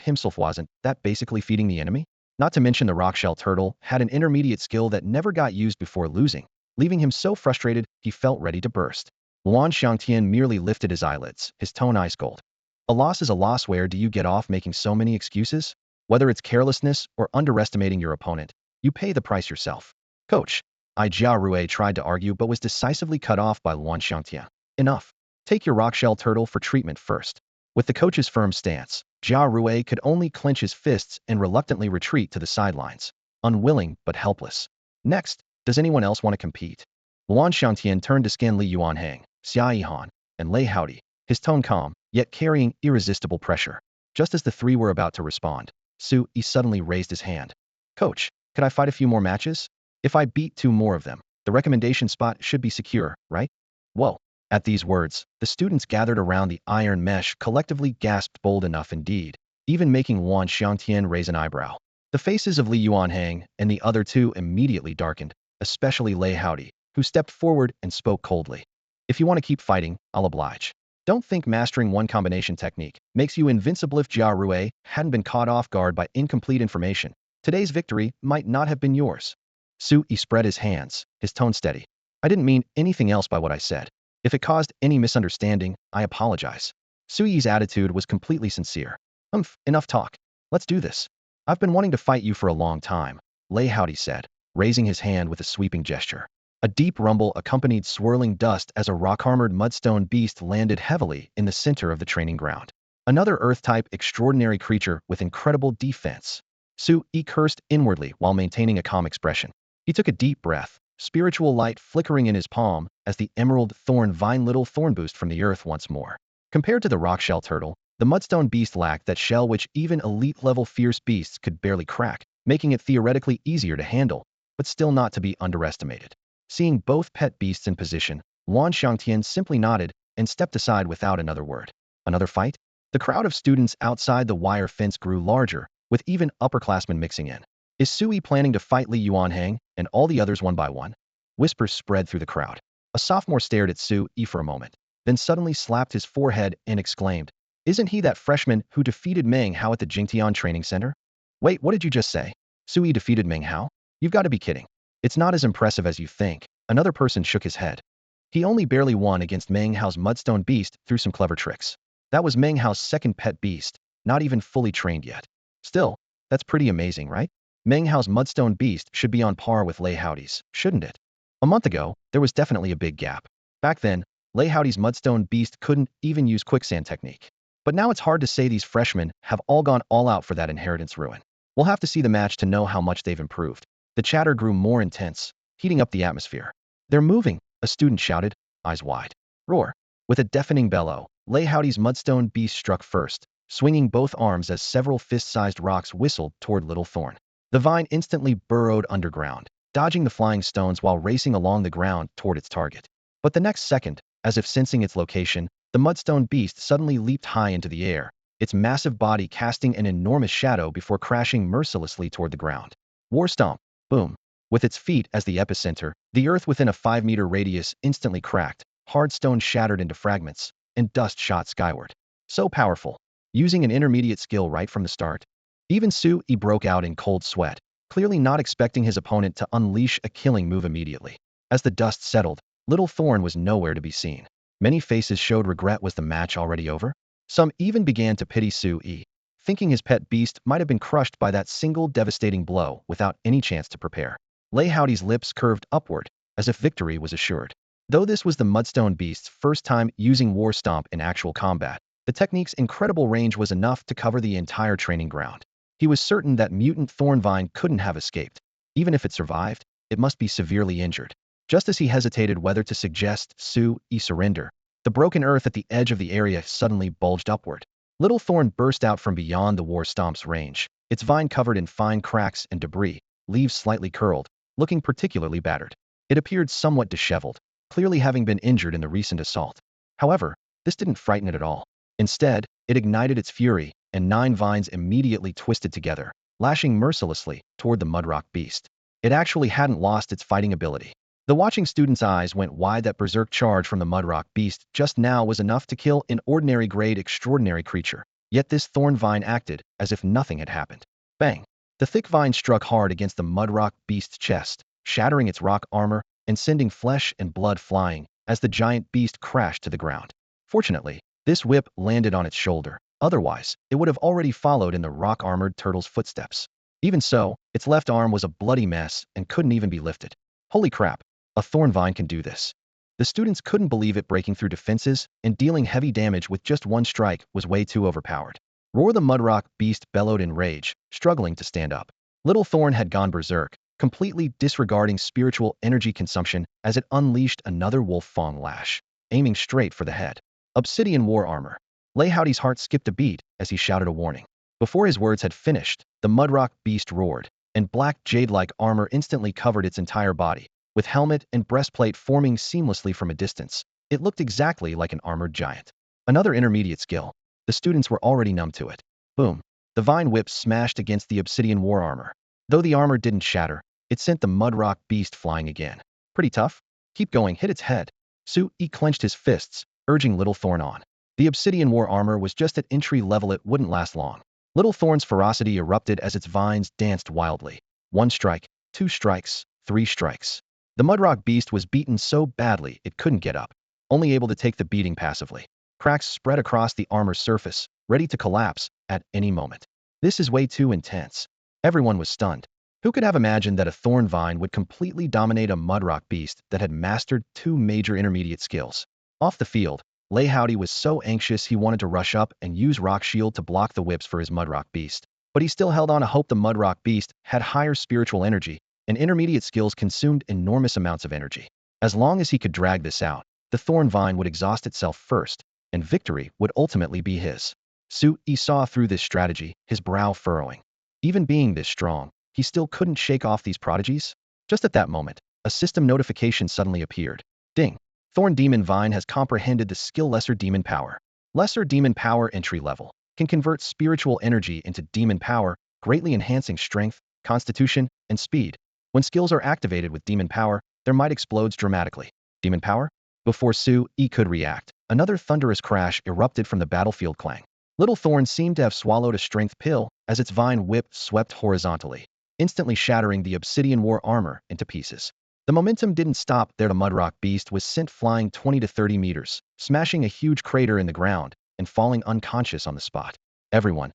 himself. Wasn't that basically feeding the enemy? Not to mention the rockshell turtle had an intermediate skill that never got used before losing, leaving him so frustrated he felt ready to burst. Luan Xiangtian merely lifted his eyelids, his tone ice cold. A loss is a loss. Where do you get off making so many excuses? Whether it's carelessness or underestimating your opponent, you pay the price yourself. Coach, Jia Rue tried to argue but was decisively cut off by Luan Xiangtian. Enough. Take your rockshell turtle for treatment first. With the coach's firm stance, Jia Rue could only clench his fists and reluctantly retreat to the sidelines, unwilling but helpless. Next, does anyone else want to compete? Luan Xiangtian turned to scan Liaozhai, Xia Yihan, and Liaozhai, his tone calm, yet carrying irresistible pressure. Just as the 3 were about to respond, Su Yi suddenly raised his hand. Coach, could I fight a few more matches? If I beat 2 more of them, the recommendation spot should be secure, right? Whoa. At these words, the students gathered around the iron mesh collectively gasped. Bold enough indeed, even making Luan Xiangtian raise an eyebrow. The faces of Liaozhai and the other 2 immediately darkened, especially Liaozhai, who stepped forward and spoke coldly. If you want to keep fighting, I'll oblige. Don't think mastering one combination technique makes you invincible. If Jia Rue hadn't been caught off guard by incomplete information, today's victory might not have been yours. Su Yi spread his hands, his tone steady. I didn't mean anything else by what I said. If it caused any misunderstanding, I apologize. Su Yi's attitude was completely sincere. Enough talk. Let's do this. I've been wanting to fight you for a long time, Liaozhai said, raising his hand with a sweeping gesture. A deep rumble accompanied swirling dust as a rock-armored mudstone beast landed heavily in the center of the training ground. Another Earth-type extraordinary creature with incredible defense. Su Yi cursed inwardly while maintaining a calm expression. He took a deep breath, spiritual light flickering in his palm as the emerald thorn vine little thorn boost from the earth once more. Compared to the rockshell turtle, the mudstone beast lacked that shell which even elite-level fierce beasts could barely crack, making it theoretically easier to handle, but still not to be underestimated. Seeing both pet beasts in position, Luan Xiangtian simply nodded and stepped aside without another word. Another fight? The crowd of students outside the wire fence grew larger, with even upperclassmen mixing in. Is Su Yi planning to fight Liaozhai and all the others one by one? Whispers spread through the crowd. A sophomore stared at Su Yi for a moment, then suddenly slapped his forehead and exclaimed, "Isn't he that freshman who defeated Meng Hao at the Jingtian Training Center?" Wait, what did you just say? Sui defeated Meng Hao? You've got to be kidding. It's not as impressive as you think. Another person shook his head. He only barely won against Meng Hao's mudstone beast through some clever tricks. That was Meng Hao's second pet beast, not even fully trained yet. Still, that's pretty amazing, right? Meng Hao's mudstone beast should be on par with Liaozhai's, shouldn't it? A month ago, there was definitely a big gap. Back then, Liaozhai's mudstone beast couldn't even use quicksand technique. But now it's hard to say these freshmen have all gone all out for that inheritance ruin. We'll have to see the match to know how much they've improved. The chatter grew more intense, heating up the atmosphere. They're moving, a student shouted, eyes wide. Roar. With a deafening bellow, Liaozhai's mudstone beast struck first, swinging both arms as several fist-sized rocks whistled toward Little Thorn. The vine instantly burrowed underground, dodging the flying stones while racing along the ground toward its target. But the next second, as if sensing its location, the mudstone beast suddenly leaped high into the air, its massive body casting an enormous shadow before crashing mercilessly toward the ground. War stomp. Boom. With its feet as the epicenter, the earth within a 5-meter radius instantly cracked, hard stone shattered into fragments, and dust shot skyward. So powerful. Using an intermediate skill right from the start. Even Sui broke out in cold sweat, clearly not expecting his opponent to unleash a killing move immediately. As the dust settled, Little Thorn was nowhere to be seen. Many faces showed regret. Was the match already over? Some even began to pity Sui, thinking his pet beast might have been crushed by that single devastating blow without any chance to prepare. Liaozhai's lips curved upward, as if victory was assured. Though this was the mudstone beast's first time using War Stomp in actual combat, the technique's incredible range was enough to cover the entire training ground. He was certain that mutant Thornvine couldn't have escaped. Even if it survived, it must be severely injured. Just as he hesitated whether to suggest Sui surrender, the broken earth at the edge of the area suddenly bulged upward. Little Thorn burst out from beyond the War Stomp's range, its vine covered in fine cracks and debris, leaves slightly curled, looking particularly battered. It appeared somewhat disheveled, clearly having been injured in the recent assault. However, this didn't frighten it at all. Instead, it ignited its fury, and 9 vines immediately twisted together, lashing mercilessly toward the mudrock beast. It actually hadn't lost its fighting ability. The watching student's eyes went wide. That berserk charge from the mudrock beast just now was enough to kill an ordinary grade extraordinary creature. Yet this thorn vine acted as if nothing had happened. Bang! The thick vine struck hard against the mudrock beast's chest, shattering its rock armor and sending flesh and blood flying as the giant beast crashed to the ground. Fortunately, this whip landed on its shoulder. Otherwise, it would have already followed in the rock-armored turtle's footsteps. Even so, its left arm was a bloody mess and couldn't even be lifted. Holy crap, a thorn vine can do this. The students couldn't believe it. Breaking through defenses and dealing heavy damage with just one strike was way too overpowered. Roar the mudrock beast bellowed in rage, struggling to stand up. Little Thorn had gone berserk, completely disregarding spiritual energy consumption as it unleashed another wolf fang lash, aiming straight for the head. Obsidian war armor. Liaozhai's heart skipped a beat as he shouted a warning. Before his words had finished, the mudrock beast roared, and black jade-like armor instantly covered its entire body, with helmet and breastplate forming seamlessly from a distance. It looked exactly like an armored giant. Another intermediate skill. The students were already numb to it. Boom. The vine whip smashed against the obsidian war armor. Though the armor didn't shatter, it sent the mudrock beast flying again. Pretty tough? Keep going. Hit its head. Sui clenched his fists, urging Little Thorn on. The obsidian war armor was just at entry level. It wouldn't last long. Little Thorn's ferocity erupted as its vines danced wildly. 1 strike, 2 strikes, 3 strikes. The mudrock beast was beaten so badly it couldn't get up, only able to take the beating passively. Cracks spread across the armor's surface, ready to collapse at any moment. This is way too intense. Everyone was stunned. Who could have imagined that a thorn vine would completely dominate a mudrock beast that had mastered 2 major intermediate skills? Off the field, Liaozhai was so anxious he wanted to rush up and use Rock Shield to block the whips for his mudrock beast. But he still held on to hope. The mudrock beast had higher spiritual energy, and intermediate skills consumed enormous amounts of energy. As long as he could drag this out, the thorn vine would exhaust itself first, and victory would ultimately be his. Sui saw through this strategy, his brow furrowing. Even being this strong, he still couldn't shake off these prodigies. Just at that moment, a system notification suddenly appeared. Ding! Thorn Demon Vine has comprehended the skill Lesser Demon Power. Lesser Demon Power entry level can convert spiritual energy into demon power, greatly enhancing strength, constitution, and speed. When skills are activated with demon power, their might explodes dramatically. Demon power? Before Sui could react, another thunderous crash erupted from the battlefield clang. Little Thorn seemed to have swallowed a strength pill as its vine whip swept horizontally, instantly shattering the obsidian war armor into pieces. The momentum didn't stop there. The mudrock beast was sent flying 20 to 30 meters, smashing a huge crater in the ground and falling unconscious on the spot. Everyone,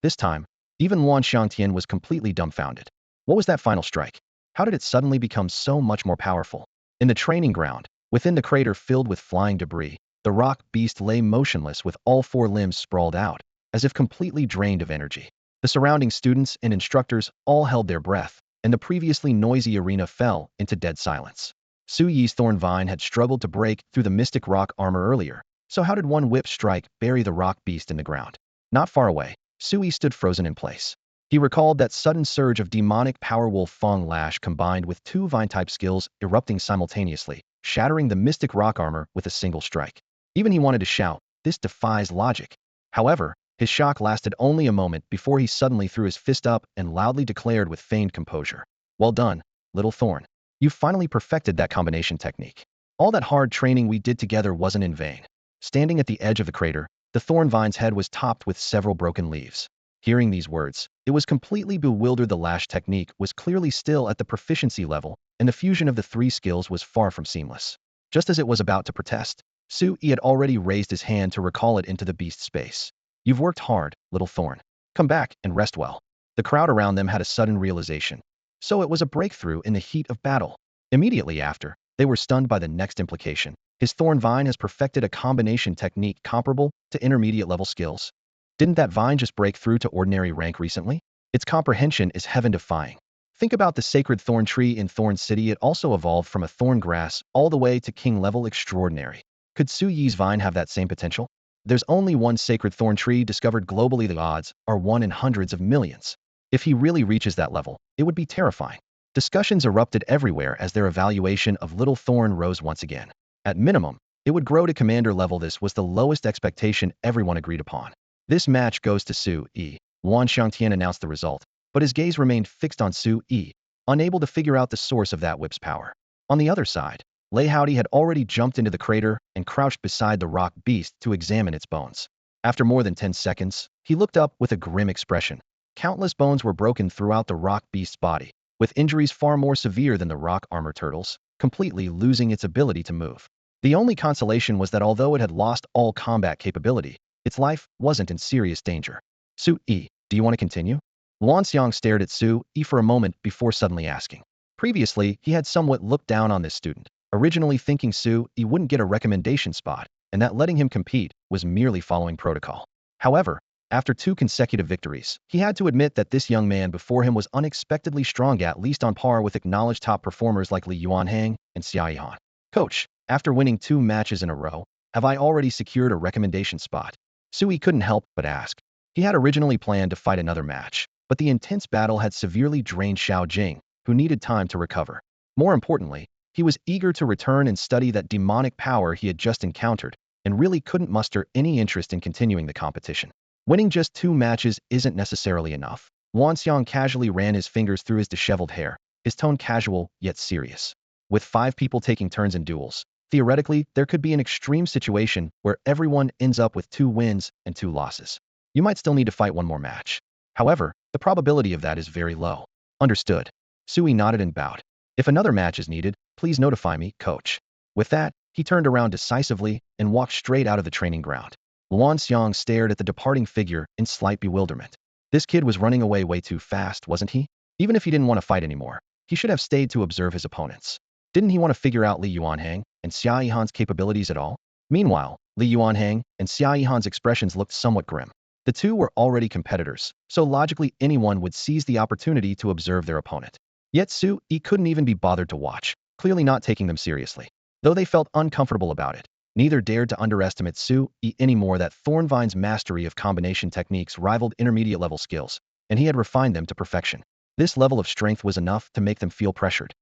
this time, even Wan Xiangtian was completely dumbfounded. What was that final strike? How did it suddenly become so much more powerful? In the training ground, within the crater filled with flying debris, the rock beast lay motionless with all four limbs sprawled out, as if completely drained of energy. The surrounding students and instructors all held their breath, and the previously noisy arena fell into dead silence. Su Yi's thorn vine had struggled to break through the mystic rock armor earlier, so how did one whip strike bury the rock beast in the ground? Not far away, Su Yi stood frozen in place. He recalled that sudden surge of demonic power wolf Feng Lash combined with two vine-type skills erupting simultaneously, shattering the mystic rock armor with a single strike. Even he wanted to shout, "This defies logic." However, his shock lasted only a moment before he suddenly threw his fist up and loudly declared with feigned composure, "Well done, little Thorn. You finally perfected that combination technique. All that hard training we did together wasn't in vain." Standing at the edge of the crater, the thorn vine's head was topped with several broken leaves. Hearing these words, it was completely bewildered. The lash technique was clearly still at the proficiency level, and the fusion of the three skills was far from seamless. Just as it was about to protest, Su Yi had already raised his hand to recall it into the beast's space. "You've worked hard, little Thorn. Come back and rest well." The crowd around them had a sudden realization. So it was a breakthrough in the heat of battle. Immediately after, they were stunned by the next implication. His thorn vine has perfected a combination technique comparable to intermediate level skills. Didn't that vine just break through to ordinary rank recently? Its comprehension is heaven-defying. Think about the sacred thorn tree in Thorn City. It also evolved from a thorn grass all the way to king level extraordinary. Could Su Yi's vine have that same potential? There's only one sacred thorn tree discovered globally. The odds are 1 in hundreds of millions. If he really reaches that level, it would be terrifying. Discussions erupted everywhere as their evaluation of Little Thorn rose once again. At minimum, it would grow to commander level. This was the lowest expectation everyone agreed upon. "This match goes to Su Yi." Wan Xiangtian announced the result, but his gaze remained fixed on Su Yi, unable to figure out the source of that whip's power. On the other side, Liaozhai had already jumped into the crater and crouched beside the rock beast to examine its bones. After more than 10 seconds, he looked up with a grim expression. Countless bones were broken throughout the rock beast's body, with injuries far more severe than the rock armor turtle's, completely losing its ability to move. The only consolation was that although it had lost all combat capability, its life wasn't in serious danger. "Su Yi, do you want to continue?" Luanxiang stared at Su Yi for a moment before suddenly asking. Previously, he had somewhat looked down on this student, originally thinking Su Yi wouldn't get a recommendation spot, and that letting him compete was merely following protocol. However, after 2 consecutive victories, he had to admit that this young man before him was unexpectedly strong, at least on par with acknowledged top performers like Li Yuanhang and Xia Yihan. "Coach, after winning 2 matches in a row, have I already secured a recommendation spot?" Su Yi couldn't help but ask. He had originally planned to fight another match, but the intense battle had severely drained Xiao Jing, who needed time to recover. More importantly, he was eager to return and study that demonic power he had just encountered, and really couldn't muster any interest in continuing the competition. Winning just 2 matches isn't necessarily enough. Wanxiang casually ran his fingers through his disheveled hair, his tone casual yet serious. With 5 people taking turns in duels, theoretically, there could be an extreme situation where everyone ends up with 2 wins and 2 losses. You might still need to fight 1 more match. However, the probability of that is very low. Understood. Su Yi nodded and bowed. "If another match is needed, please notify me, coach." With that, he turned around decisively and walked straight out of the training ground. Luan Xiang stared at the departing figure in slight bewilderment. This kid was running away way too fast, wasn't he? Even if he didn't want to fight anymore, he should have stayed to observe his opponents. Didn't he want to figure out Li Yuanhang and Xia Yihan's capabilities at all? Meanwhile, Li Yuanhang and Xia Yihan's expressions looked somewhat grim. The two were already competitors, so logically anyone would seize the opportunity to observe their opponent. Yet Su Yi couldn't even be bothered to watch, clearly not taking them seriously. Though they felt uncomfortable about it, neither dared to underestimate Su Yi anymore. That Thornvine's mastery of combination techniques rivaled intermediate level skills, and he had refined them to perfection. This level of strength was enough to make them feel pressured.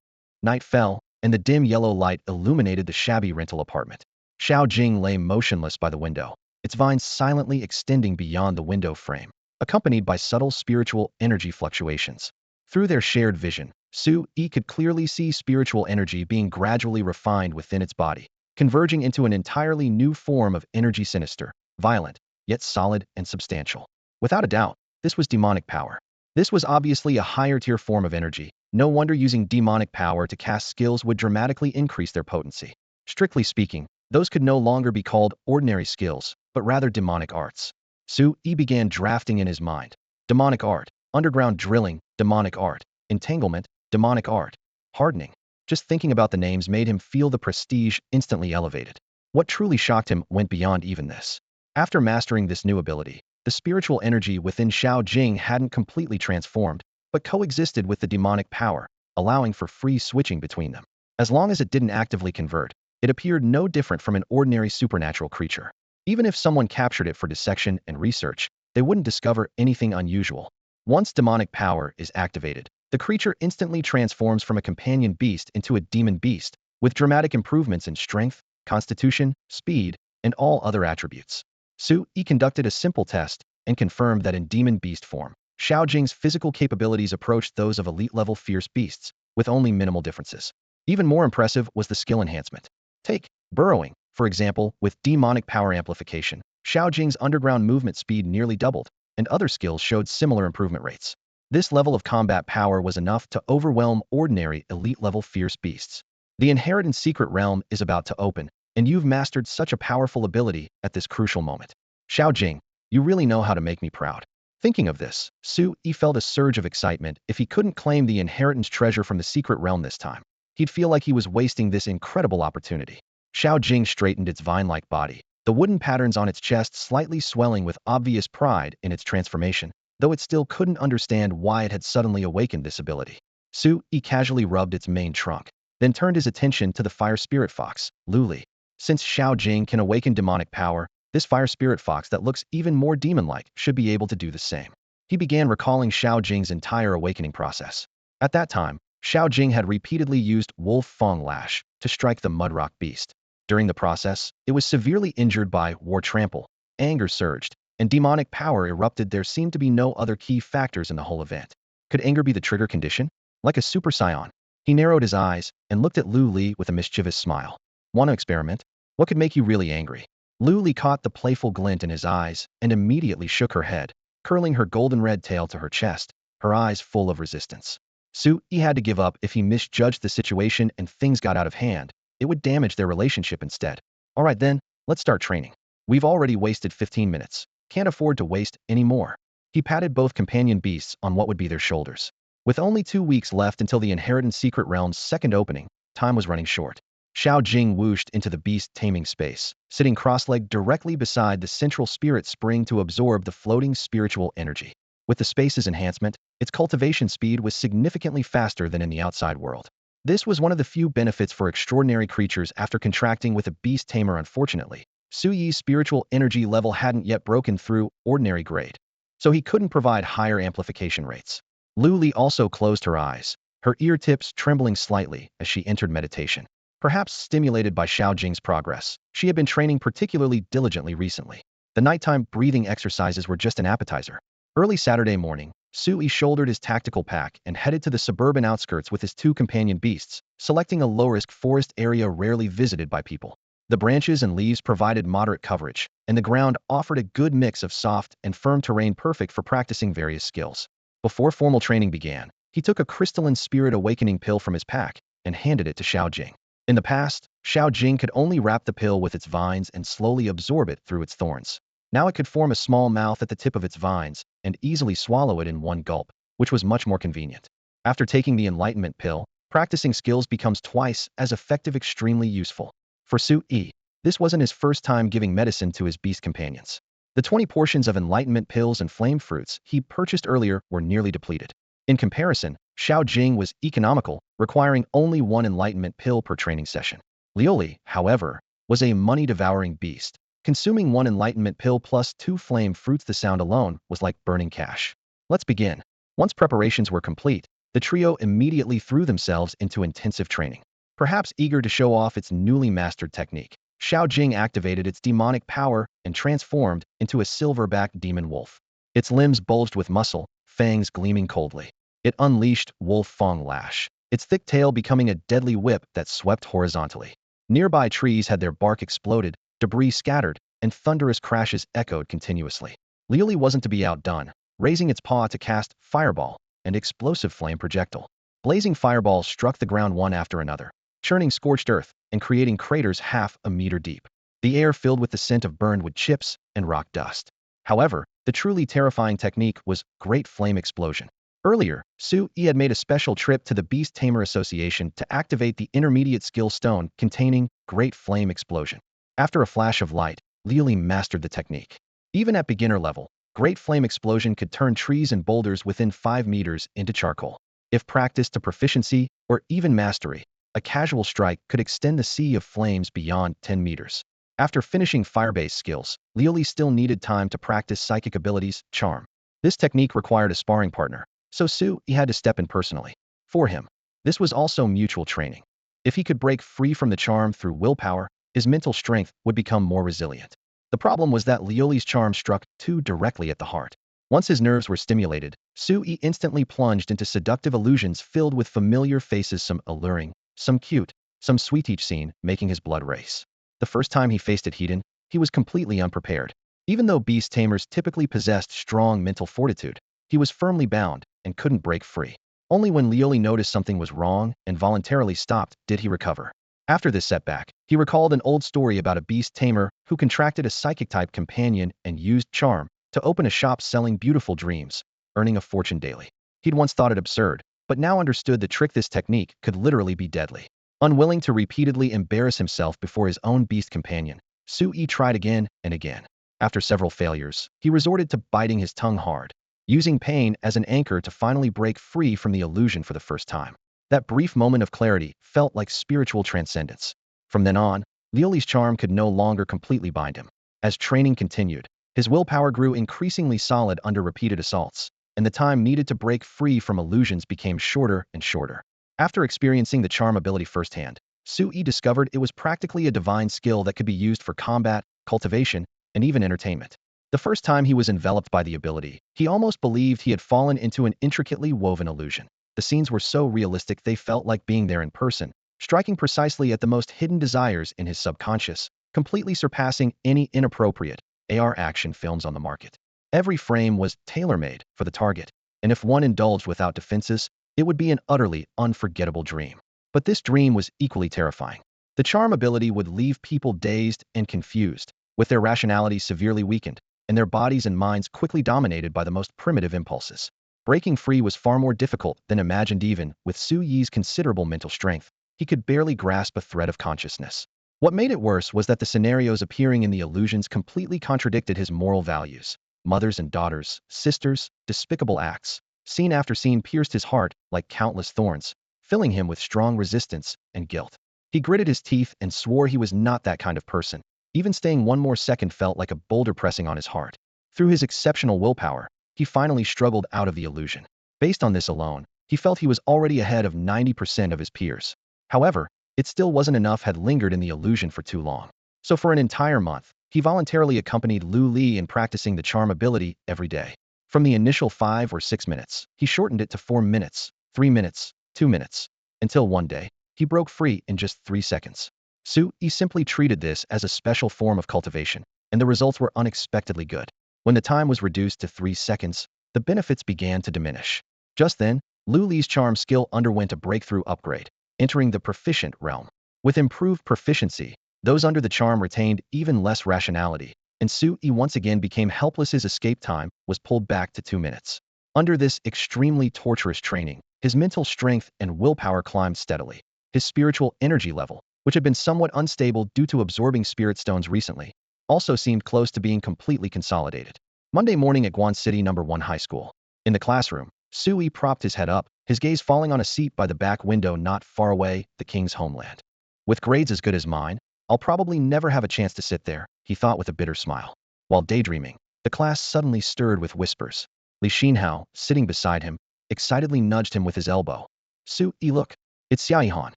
Night fell, and the dim yellow light illuminated the shabby rental apartment. Xiao Jing lay motionless by the window, its vines silently extending beyond the window frame, accompanied by subtle spiritual energy fluctuations. Through their shared vision, Su Yi could clearly see spiritual energy being gradually refined within its body, converging into an entirely new form of energy, sinister, violent, yet solid and substantial. Without a doubt, this was demonic power. This was obviously a higher-tier form of energy. No wonder using demonic power to cast skills would dramatically increase their potency. Strictly speaking, those could no longer be called ordinary skills, but rather demonic arts. Su-yi began drafting in his mind. Demonic art, underground drilling, demonic art, entanglement, demonic art, hardening. Just thinking about the names made him feel the prestige instantly elevated. What truly shocked him went beyond even this. After mastering this new ability, the spiritual energy within Xiao Jing hadn't completely transformed, but coexisted with the demonic power, allowing for free switching between them. As long as it didn't actively convert, it appeared no different from an ordinary supernatural creature. Even if someone captured it for dissection and research, they wouldn't discover anything unusual. Once demonic power is activated, the creature instantly transforms from a companion beast into a demon beast, with dramatic improvements in strength, constitution, speed, and all other attributes. Su-yi conducted a simple test and confirmed that in demon beast form, Xiao Jing's physical capabilities approached those of elite-level fierce beasts, with only minimal differences. Even more impressive was the skill enhancement. Take burrowing, for example, with demonic power amplification. Xiao Jing's underground movement speed nearly doubled, and other skills showed similar improvement rates. This level of combat power was enough to overwhelm ordinary elite-level fierce beasts. The inherent secret realm is about to open, and you've mastered such a powerful ability at this crucial moment. Xiao Jing, you really know how to make me proud. Thinking of this, Su-yi felt a surge of excitement. If he couldn't claim the inheritance treasure from the secret realm this time, he'd feel like he was wasting this incredible opportunity. Xiao Jing straightened its vine-like body, the wooden patterns on its chest slightly swelling with obvious pride in its transformation, though it still couldn't understand why it had suddenly awakened this ability. Su-yi casually rubbed its main trunk, then turned his attention to the fire spirit fox, Luli. Since Xiao Jing can awaken demonic power, this fire spirit fox that looks even more demon-like should be able to do the same. He began recalling Xiao Jing's entire awakening process. At that time, Xiao Jing had repeatedly used Wolf Fang Lash to strike the Mudrock beast. During the process, it was severely injured by War Trample, anger surged, and demonic power erupted. There seemed to be no other key factors in the whole event. Could anger be the trigger condition? Like a super scion, he narrowed his eyes and looked at Lu Li with a mischievous smile. Want to experiment? What could make you really angry? Lu Li caught the playful glint in his eyes and immediately shook her head, curling her golden red tail to her chest, her eyes full of resistance. Su-yi had to give up. If he misjudged the situation and things got out of hand, it would damage their relationship instead. All right then, let's start training. We've already wasted 15 minutes. Can't afford to waste any more. He patted both companion beasts on what would be their shoulders. With only 2 weeks left until the inheritance secret realm's second opening, time was running short. Xiao Jing whooshed into the beast taming space, sitting cross-legged directly beside the central spirit spring to absorb the floating spiritual energy. With the space's enhancement, its cultivation speed was significantly faster than in the outside world. This was one of the few benefits for extraordinary creatures after contracting with a beast tamer. Unfortunately, Su-yi's spiritual energy level hadn't yet broken through ordinary grade, so he couldn't provide higher amplification rates. Lu Li also closed her eyes, her ear tips trembling slightly as she entered meditation. Perhaps stimulated by Xiao Jing's progress, she had been training particularly diligently recently. The nighttime breathing exercises were just an appetizer. Early Saturday morning, Su-yi shouldered his tactical pack and headed to the suburban outskirts with his 2 companion beasts, selecting a low-risk forest area rarely visited by people. The branches and leaves provided moderate coverage, and the ground offered a good mix of soft and firm terrain perfect for practicing various skills. Before formal training began, he took a crystalline spirit awakening pill from his pack and handed it to Xiao Jing. In the past, Xiao Jing could only wrap the pill with its vines and slowly absorb it through its thorns. Now it could form a small mouth at the tip of its vines and easily swallow it in one gulp, which was much more convenient. After taking the enlightenment pill, practicing skills becomes twice as effective, extremely useful. For Su-yi, this wasn't his first time giving medicine to his beast companions. The 20 portions of enlightenment pills and flame fruits he purchased earlier were nearly depleted. In comparison, Xiao Jing was economical, requiring only 1 enlightenment pill per training session. Liaozhai, however, was a money-devouring beast. Consuming 1 enlightenment pill plus 2 flame fruits, the sound alone was like burning cash. Let's begin. Once preparations were complete, the trio immediately threw themselves into intensive training. Perhaps eager to show off its newly mastered technique, Xiao Jing activated its demonic power and transformed into a silver-backed demon wolf. Its limbs bulged with muscle, fangs gleaming coldly. It unleashed Wolf Fang Lash, its thick tail becoming a deadly whip that swept horizontally. Nearby trees had their bark exploded, debris scattered, and thunderous crashes echoed continuously. Liaozhai wasn't to be outdone. raising its paw to cast fireball, an explosive flame projectile. Blazing fireballs struck the ground one after another, churning scorched earth and creating craters half a meter deep. The air filled with the scent of burned wood chips and rock dust. However, the truly terrifying technique was Great Flame Explosion. Earlier, Su-yi had made a special trip to the Beast Tamer Association to activate the intermediate skill stone containing Great Flame Explosion. After a flash of light, Liaozhai mastered the technique. Even at beginner level, Great Flame Explosion could turn trees and boulders within 5 meters into charcoal. If practiced to proficiency or even mastery, a casual strike could extend the sea of flames beyond 10 meters. After finishing fire-based skills, Liaozhai still needed time to practice psychic abilities, charm. This technique required a sparring partner, so Su-yi had to step in personally. For him, this was also mutual training. If he could break free from the charm through willpower, his mental strength would become more resilient. The problem was that Liaozhai's charm struck too directly at the heart. Once his nerves were stimulated, Su-yi instantly plunged into seductive illusions filled with familiar faces, some alluring, some cute, some sweet, each scene making his blood race. The first time he faced it heat-in, he was completely unprepared. Even though beast tamers typically possessed strong mental fortitude, he was firmly bound and couldn't break free. Only when Liaozhai noticed something was wrong and voluntarily stopped did he recover. After this setback, he recalled an old story about a beast tamer who contracted a psychic-type companion and used charm to open a shop selling beautiful dreams, earning a fortune daily. He'd once thought it absurd, but now understood the trick. This technique could literally be deadly. Unwilling to repeatedly embarrass himself before his own beast companion, Su-yi tried again and again. After several failures, he resorted to biting his tongue hard, using pain as an anchor to finally break free from the illusion for the first time. That brief moment of clarity felt like spiritual transcendence. From then on, Liaozhai's charm could no longer completely bind him. As training continued, his willpower grew increasingly solid under repeated assaults, and the time needed to break free from illusions became shorter and shorter. After experiencing the charm ability firsthand, Su-yi discovered it was practically a divine skill that could be used for combat, cultivation, and even entertainment. The first time he was enveloped by the ability, he almost believed he had fallen into an intricately woven illusion. The scenes were so realistic they felt like being there in person, striking precisely at the most hidden desires in his subconscious, completely surpassing any inappropriate AR action films on the market. Every frame was tailor-made for the target, and if one indulged without defenses, it would be an utterly unforgettable dream. But this dream was equally terrifying. The charm ability would leave people dazed and confused, with their rationality severely weakened, and their bodies and minds quickly dominated by the most primitive impulses. Breaking free was far more difficult than imagined. Even with Su-yi's considerable mental strength, he could barely grasp a thread of consciousness. What made it worse was that the scenarios appearing in the illusions completely contradicted his moral values. Mothers and daughters, sisters, despicable acts. Scene after scene pierced his heart like countless thorns, filling him with strong resistance and guilt. He gritted his teeth and swore he was not that kind of person. Even staying one more second felt like a boulder pressing on his heart. Through his exceptional willpower, he finally struggled out of the illusion. Based on this alone, he felt he was already ahead of 90% of his peers. However, it still wasn't enough. Had lingered in the illusion for too long. So for an entire month, he voluntarily accompanied Lu Li in practicing the charm ability every day. From the initial 5 or 6 minutes, he shortened it to 4 minutes, 3 minutes, 2 minutes, until one day, he broke free in just 3 seconds. Su-yi simply treated this as a special form of cultivation, and the results were unexpectedly good. When the time was reduced to 3 seconds, the benefits began to diminish. Just then, Lu Li's charm skill underwent a breakthrough upgrade, entering the proficient realm. With improved proficiency, those under the charm retained even less rationality, and Su-yi once again became helpless. His escape time was pulled back to 2 minutes. Under this extremely torturous training, his mental strength and willpower climbed steadily. His spiritual energy level, which had been somewhat unstable due to absorbing spirit stones recently, also seemed close to being completely consolidated. Monday morning at Guan City No. 1 High School. In the classroom, Su-yi propped his head up, his gaze falling on a seat by the back window not far away, the king's homeland. With grades as good as mine, I'll probably never have a chance to sit there, he thought with a bitter smile. While daydreaming, the class suddenly stirred with whispers. Li Xinhao, sitting beside him, excitedly nudged him with his elbow. Su-yi, look. It's Xiaoyihan.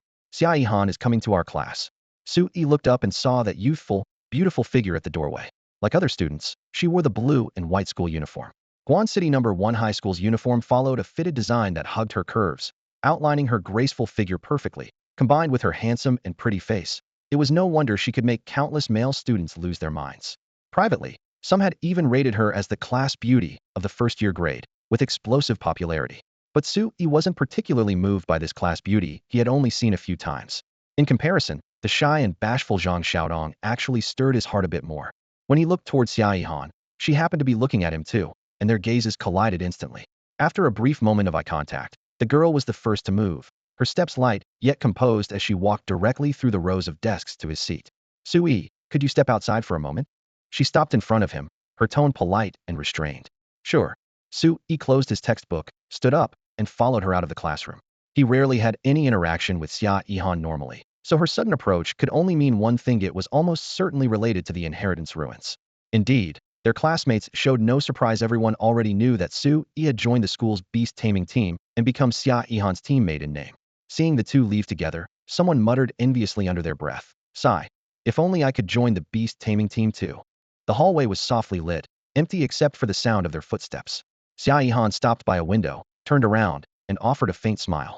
Xiaoyihan is coming to our class. Su-yi looked up and saw that youthful, beautiful figure at the doorway. Like other students, she wore the blue and white school uniform. Guan City No. 1 High School's uniform followed a fitted design that hugged her curves, outlining her graceful figure perfectly. Combined with her handsome and pretty face, it was no wonder she could make countless male students lose their minds. Privately, Some had even rated her as the class beauty of the first-year grade, with explosive popularity. But Su Yi wasn't particularly moved by this class beauty he had only seen a few times. In comparison, the shy and bashful Zhang Xiaodong actually stirred his heart a bit more. When he looked towards Xia Yihan, she happened to be looking at him too, and their gazes collided instantly. After a brief moment of eye contact, the girl was the first to move, her steps light, yet composed as she walked directly through the rows of desks to his seat. Su Yi, could you step outside for a moment? She stopped in front of him, her tone polite and restrained. Sure. Su Yi closed his textbook, stood up, and followed her out of the classroom. He rarely had any interaction with Xia Yihan normally, so her sudden approach could only mean one thing: it was almost certainly related to the inheritance ruins. Indeed, their classmates showed no surprise. Everyone already knew that Su Yi had joined the school's beast-taming team and become Xia Yihan's teammate in name. Seeing the two leave together, someone muttered enviously under their breath. Sigh. If only I could join the beast-taming team too. The hallway was softly lit, empty except for the sound of their footsteps. Xia Yihan stopped by a window, turned around, and offered a faint smile.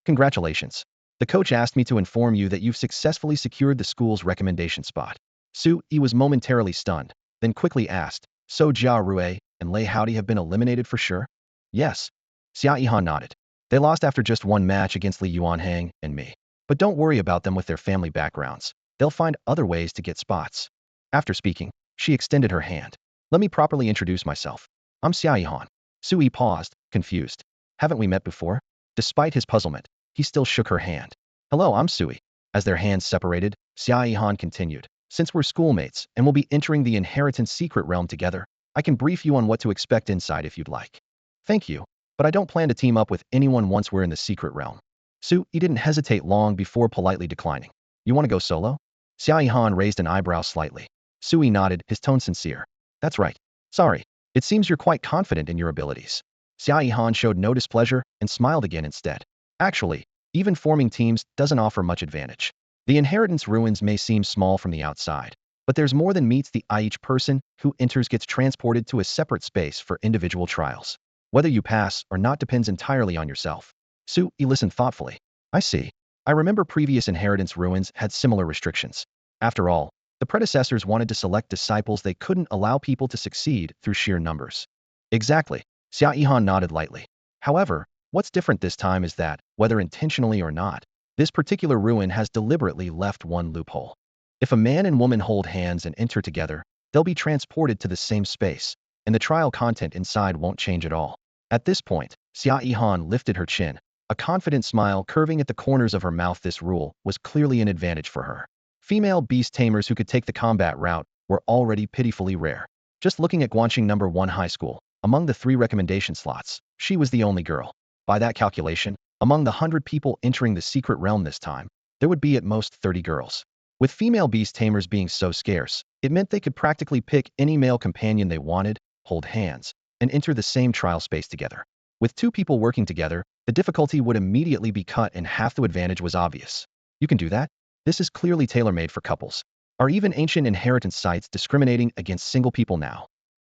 Congratulations. The coach asked me to inform you that you've successfully secured the school's recommendation spot. Su Yi was momentarily stunned, then quickly asked, so Jia Rue and Lei Howdy have been eliminated for sure? Yes. Xia Yihan nodded. They lost after just one match against Li Yuanhang and me. But don't worry about them with their family backgrounds. They'll find other ways to get spots. After speaking, she extended her hand. Let me properly introduce myself. I'm Xia Yihan. Su Yi paused, confused. Haven't we met before? Despite his puzzlement, he still shook her hand. Hello, I'm Su Yi. As their hands separated, Xia Yihan continued. Since we're schoolmates and will be entering the inheritance secret realm together, I can brief you on what to expect inside if you'd like. Thank you, but I don't plan to team up with anyone once we're in the secret realm. Su Yi didn't hesitate long before politely declining. You want to go solo? Xia Yihan raised an eyebrow slightly. Su Yi nodded, his tone sincere. That's right. Sorry. It seems you're quite confident in your abilities. Xia Yihan showed no displeasure and smiled again instead. Actually, even forming teams doesn't offer much advantage. The inheritance ruins may seem small from the outside, but there's more than meets the eye. Each person who enters gets transported to a separate space for individual trials. Whether you pass or not depends entirely on yourself. Su Yi listened thoughtfully. I see. I remember previous inheritance ruins had similar restrictions. After all, the predecessors wanted to select disciples. They couldn't allow people to succeed through sheer numbers. Exactly. Xia Yihan nodded lightly. However, what's different this time is that, whether intentionally or not, this particular ruin has deliberately left one loophole. If a man and woman hold hands and enter together, they'll be transported to the same space, and the trial content inside won't change at all. At this point, Xia Yihan lifted her chin, a confident smile curving at the corners of her mouth. This rule was clearly an advantage for her. Female beast tamers who could take the combat route were already pitifully rare. Just looking at Guanxing No. 1 High School, among the 3 recommendation slots, she was the only girl. By that calculation, among the 100 people entering the secret realm this time, there would be at most 30 girls. With female beast tamers being so scarce, it meant they could practically pick any male companion they wanted, hold hands, and enter the same trial space together. With 2 people working together, the difficulty would immediately be cut and half the advantage was obvious. You can do that? This is clearly tailor-made for couples. Are even ancient inheritance sites discriminating against single people now?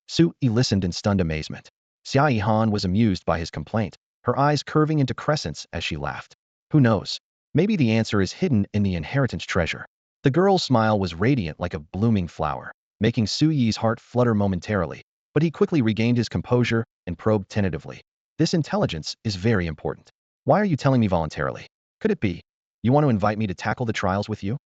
Su Yi listened in stunned amazement. Xia Yihan was amused by his complaint, her eyes curving into crescents as she laughed. Who knows? Maybe the answer is hidden in the inheritance treasure. The girl's smile was radiant like a blooming flower, making Su Yi's heart flutter momentarily, but he quickly regained his composure and probed tentatively. This intelligence is very important. Why are you telling me voluntarily? Could it be you want to invite me to tackle the trials with you?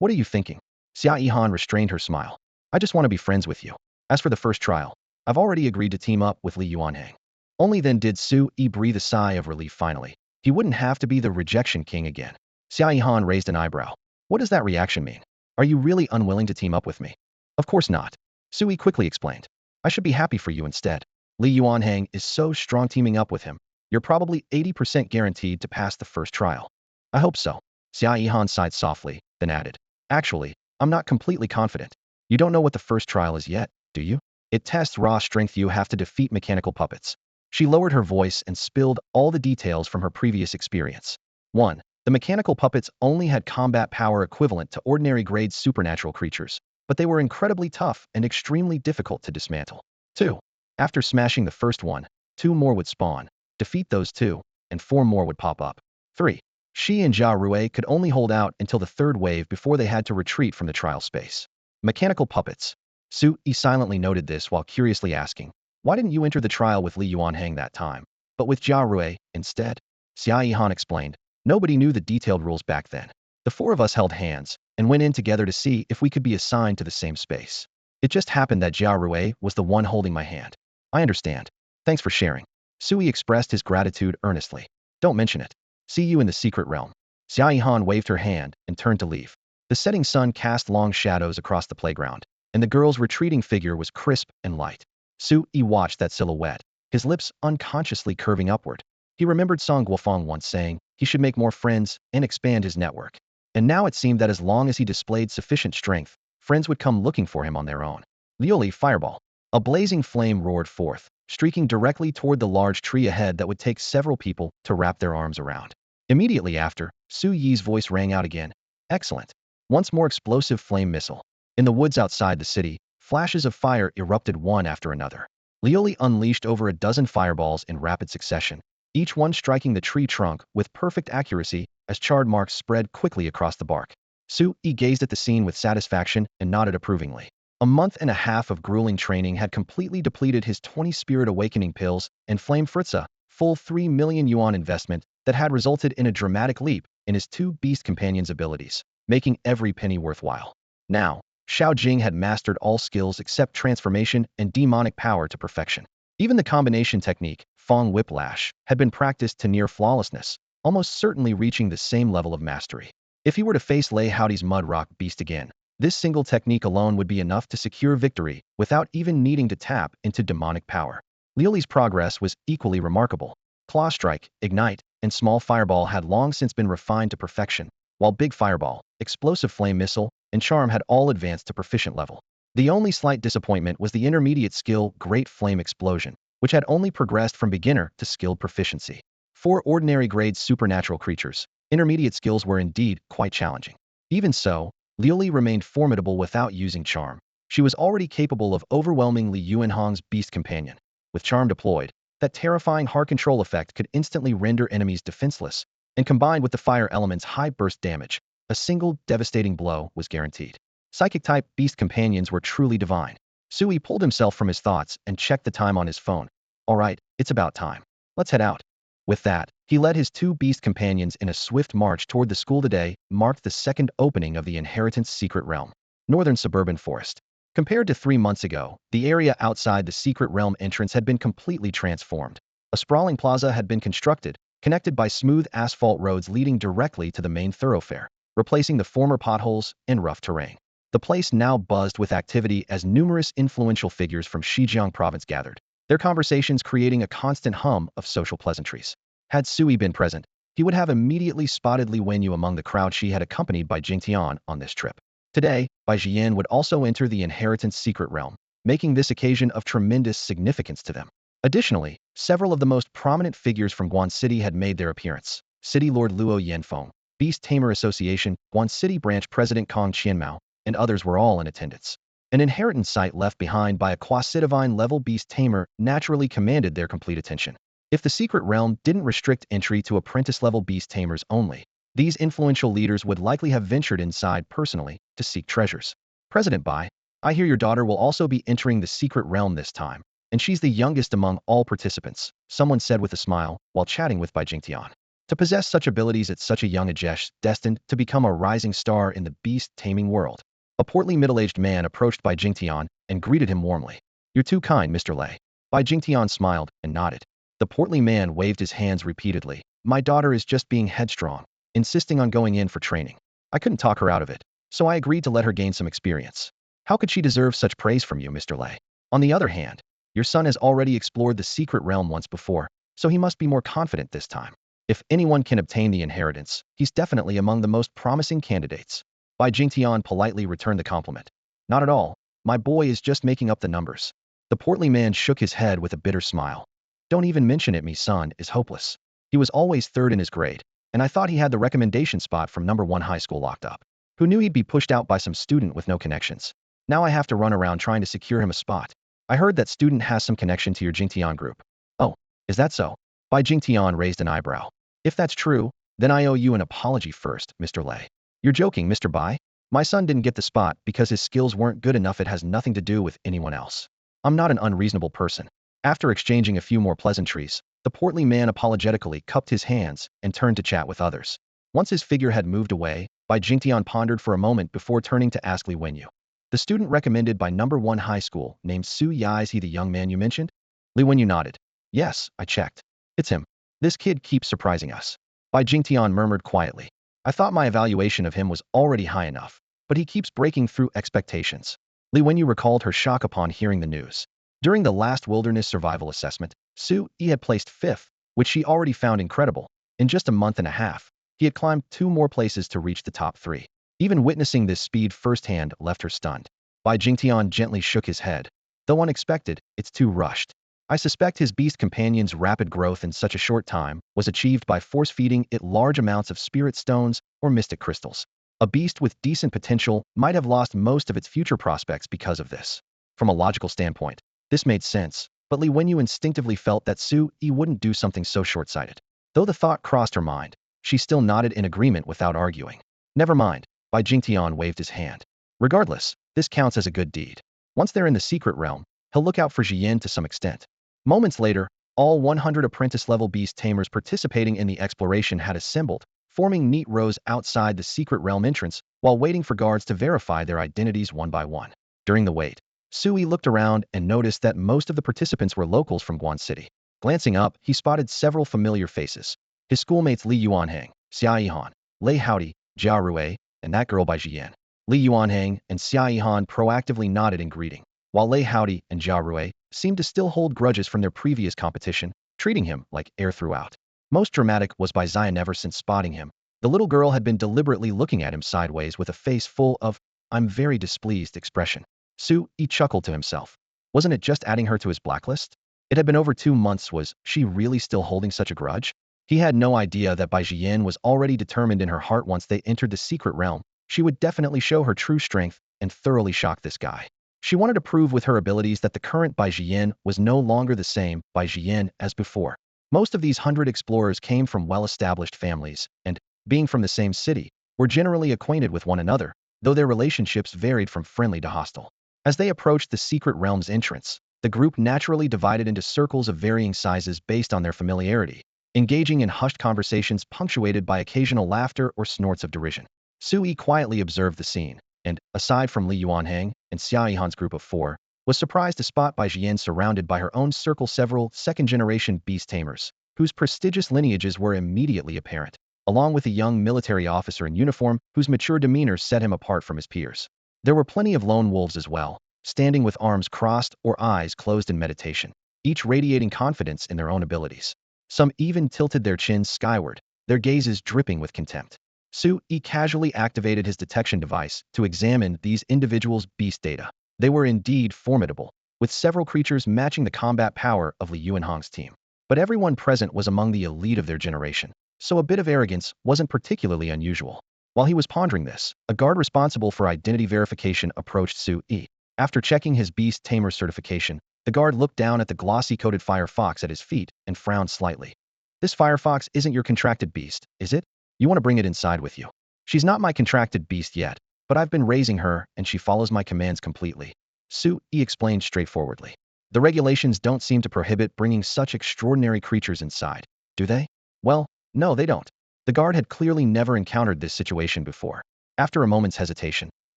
What are you thinking? Xia Yihan restrained her smile. I just want to be friends with you. As for the first trial, I've already agreed to team up with Li Yuanhang. Only then did Su Yi breathe a sigh of relief finally. He wouldn't have to be the rejection king again. Xia Yihan raised an eyebrow. What does that reaction mean? Are you really unwilling to team up with me? Of course not. Su Yi quickly explained. I should be happy for you instead. Li Yuanhang is so strong. Teaming up with him, you're probably 80% guaranteed to pass the first trial. I hope so. Xia Yihan sighed softly, then added. Actually, I'm not completely confident. You don't know what the first trial is yet, do you? It tests raw strength. You have to defeat mechanical puppets. She lowered her voice and spilled all the details from her previous experience. 1. The mechanical puppets only had combat power equivalent to ordinary grade supernatural creatures, but they were incredibly tough and extremely difficult to dismantle. 2. After smashing the first one, 2 more would spawn. Defeat those 2, and 4 more would pop up. 3. She and Jia Rue could only hold out until the 3rd wave before they had to retreat from the trial space. Mechanical puppets. Su Yi silently noted this while curiously asking, why didn't you enter the trial with Liaozhai that time, but with Jia Rui instead? Xia Yihan explained, nobody knew the detailed rules back then. The four of us held hands and went in together to see if we could be assigned to the same space. It just happened that Jia Rui was the one holding my hand. I understand. Thanks for sharing. Sui expressed his gratitude earnestly. Don't mention it. See you in the secret realm. Xia Yihan waved her hand and turned to leave. The setting sun cast long shadows across the playground, and the girl's retreating figure was crisp and light. Sui watched that silhouette, his lips unconsciously curving upward. He remembered Song Guofeng once saying he should make more friends and expand his network. And now it seemed that as long as he displayed sufficient strength, friends would come looking for him on their own. Lioli fireball. A blazing flame roared forth, streaking directly toward the large tree ahead that would take several people to wrap their arms around. Immediately after, Su Yi's voice rang out again. Excellent. Once more explosive flame missile. In the woods outside the city, flashes of fire erupted one after another. Lioli unleashed over a dozen fireballs in rapid succession, each one striking the tree trunk with perfect accuracy as charred marks spread quickly across the bark. Su Yi gazed at the scene with satisfaction and nodded approvingly. A month and a half of grueling training had completely depleted his 20 spirit awakening pills and flame fritza, full 3 million yuan investment that had resulted in a dramatic leap in his two beast companions' abilities, making every penny worthwhile. Now, Xiao Jing had mastered all skills except transformation and demonic power to perfection. Even the combination technique, Fong Whiplash, had been practiced to near flawlessness, almost certainly reaching the same level of mastery. If he were to face Lei Howdy's mud rock beast again, this single technique alone would be enough to secure victory without even needing to tap into demonic power. Liuli's progress was equally remarkable. Claw Strike, Ignite, and Small Fireball had long since been refined to perfection, while Big Fireball, Explosive Flame Missile, and Charm had all advanced to proficient level. The only slight disappointment was the intermediate skill Great Flame Explosion, which had only progressed from beginner to skilled proficiency. For ordinary grade supernatural creatures, intermediate skills were indeed quite challenging. Even so, Liuli remained formidable without using Charm. She was already capable of overwhelming Li Yuanhong's beast companion. With Charm deployed, that terrifying heart control effect could instantly render enemies defenseless, and combined with the fire element's high burst damage, a single devastating blow was guaranteed. Psychic-type beast companions were truly divine. Sui pulled himself from his thoughts and checked the time on his phone. All right, it's about time. Let's head out. With that, he led his two beast companions in a swift march toward the school. Today marked the second opening of the Inheritance Secret Realm, Northern Suburban Forest. Compared to 3 months ago, the area outside the Secret Realm entrance had been completely transformed. A sprawling plaza had been constructed, connected by smooth asphalt roads leading directly to the main thoroughfare, replacing the former potholes and rough terrain. The place now buzzed with activity as numerous influential figures from Xizjiang province gathered, their conversations creating a constant hum of social pleasantries. Had Sui been present, he would have immediately spotted Li Wenyu among the crowd she had accompanied by Jingtian on this trip. Today, Bai Jian would also enter the Inheritance Secret Realm, making this occasion of tremendous significance to them. Additionally, several of the most prominent figures from Guan City had made their appearance. City Lord Luo Yanfeng, Beast Tamer Association, Guan City Branch President Kong Qianmao, and others were all in attendance. An inheritance site left behind by a quasi-divine level beast tamer naturally commanded their complete attention. If the secret realm didn't restrict entry to apprentice-level beast tamers only, these influential leaders would likely have ventured inside personally to seek treasures. President Bai, I hear your daughter will also be entering the secret realm this time, and she's the youngest among all participants, someone said with a smile while chatting with Bai Jingtian. To possess such abilities at such a young age, destined to become a rising star in the beast-taming world. A portly middle-aged man approached Bai Jingtian and greeted him warmly. You're too kind, Mr. Lei. Bai Jingtian smiled and nodded. The portly man waved his hands repeatedly. My daughter is just being headstrong, insisting on going in for training. I couldn't talk her out of it, so I agreed to let her gain some experience. How could she deserve such praise from you, Mr. Lei? On the other hand, your son has already explored the secret realm once before, so he must be more confident this time. If anyone can obtain the inheritance, he's definitely among the most promising candidates. Bai Jingtian politely returned the compliment. Not at all. My boy is just making up the numbers. The portly man shook his head with a bitter smile. Don't even mention it, me son is hopeless. He was always third in his grade, and I thought he had the recommendation spot from #1 high school locked up. Who knew he'd be pushed out by some student with no connections? Now I have to run around trying to secure him a spot. I heard that student has some connection to your Jingtian group. Oh, is that so? Bai Jingtian raised an eyebrow. If that's true, then I owe you an apology first, Mr. Lei. You're joking, Mr. Bai? My son didn't get the spot because his skills weren't good enough. It has nothing to do with anyone else. I'm not an unreasonable person. After exchanging a few more pleasantries, the portly man apologetically cupped his hands and turned to chat with others. Once his figure had moved away, Bai Jingtian pondered for a moment before turning to ask Li Wenyu. The student recommended by #1 high school named Su Yi, is he the young man you mentioned? Li Wenyu nodded. Yes, I checked. It's him. This kid keeps surprising us. Bai Jingtian murmured quietly. I thought my evaluation of him was already high enough, but he keeps breaking through expectations. Li Wenyu recalled her shock upon hearing the news. During the last wilderness survival assessment, Su Yi had placed 5th, which she already found incredible. In just a month and a half, he had climbed 2 more places to reach the top 3. Even witnessing this speed firsthand left her stunned. Bai Jingtian gently shook his head. Though unexpected, it's too rushed. I suspect his beast companion's rapid growth in such a short time was achieved by force-feeding it large amounts of spirit stones or mystic crystals. A beast with decent potential might have lost most of its future prospects because of this. From a logical standpoint, this made sense, but Li Wenyu instinctively felt that Su Yi wouldn't do something so short-sighted. Though the thought crossed her mind, she still nodded in agreement without arguing. Never mind, Bai Jingtian waved his hand. Regardless, this counts as a good deed. Once they're in the secret realm, he'll look out for Jiyan to some extent. Moments later, all 100 apprentice-level beast tamers participating in the exploration had assembled, forming neat rows outside the secret realm entrance while waiting for guards to verify their identities one by one. During the wait, Sui looked around and noticed that most of the participants were locals from Guan City. Glancing up, he spotted several familiar faces. His schoolmates Li Yuanhang, Xia Yihan, Lei Howdy, Jia Rui, and that girl by Jiyan. Li Yuanhang and Xia Yihan proactively nodded in greeting, while Lei Howdy and Jia Rui seemed to still hold grudges from their previous competition, treating him like air throughout. Most dramatic was by Zion. Ever since spotting him, the little girl had been deliberately looking at him sideways with a face full of, I'm very displeased expression. Su Yi chuckled to himself. Wasn't it just adding her to his blacklist? It had been over 2 months. Was she really still holding such a grudge? He had no idea that Bai Jiyan was already determined in her heart once they entered the secret realm, she would definitely show her true strength and thoroughly shock this guy. She wanted to prove with her abilities that the current Bai Jiyan was no longer the same Bai Jiyan as before. Most of these 100 explorers came from well-established families and, being from the same city, were generally acquainted with one another, though their relationships varied from friendly to hostile. As they approached the secret realm's entrance, the group naturally divided into circles of varying sizes based on their familiarity, engaging in hushed conversations punctuated by occasional laughter or snorts of derision. Sui quietly observed the scene, and, aside from Li Yuanhang and Xia Yihan's group of 4, was surprised to spot Bai Jiyan surrounded by her own circle several second-generation beast tamers, whose prestigious lineages were immediately apparent, along with a young military officer in uniform whose mature demeanor set him apart from his peers. There were plenty of lone wolves as well, standing with arms crossed or eyes closed in meditation, each radiating confidence in their own abilities. Some even tilted their chins skyward, their gazes dripping with contempt. Su Yi casually activated his detection device to examine these individuals' beast data. They were indeed formidable, with several creatures matching the combat power of Li Yuanhang's team. But everyone present was among the elite of their generation, so a bit of arrogance wasn't particularly unusual. While he was pondering this, a guard responsible for identity verification approached Su Yi. After checking his beast tamer certification, the guard looked down at the glossy-coated firefox at his feet and frowned slightly. This firefox isn't your contracted beast, is it? You want to bring it inside with you. She's not my contracted beast yet, but I've been raising her and she follows my commands completely. Su Yi explained straightforwardly. The regulations don't seem to prohibit bringing such extraordinary creatures inside, do they? Well, no, they don't. The guard had clearly never encountered this situation before. After a moment's hesitation,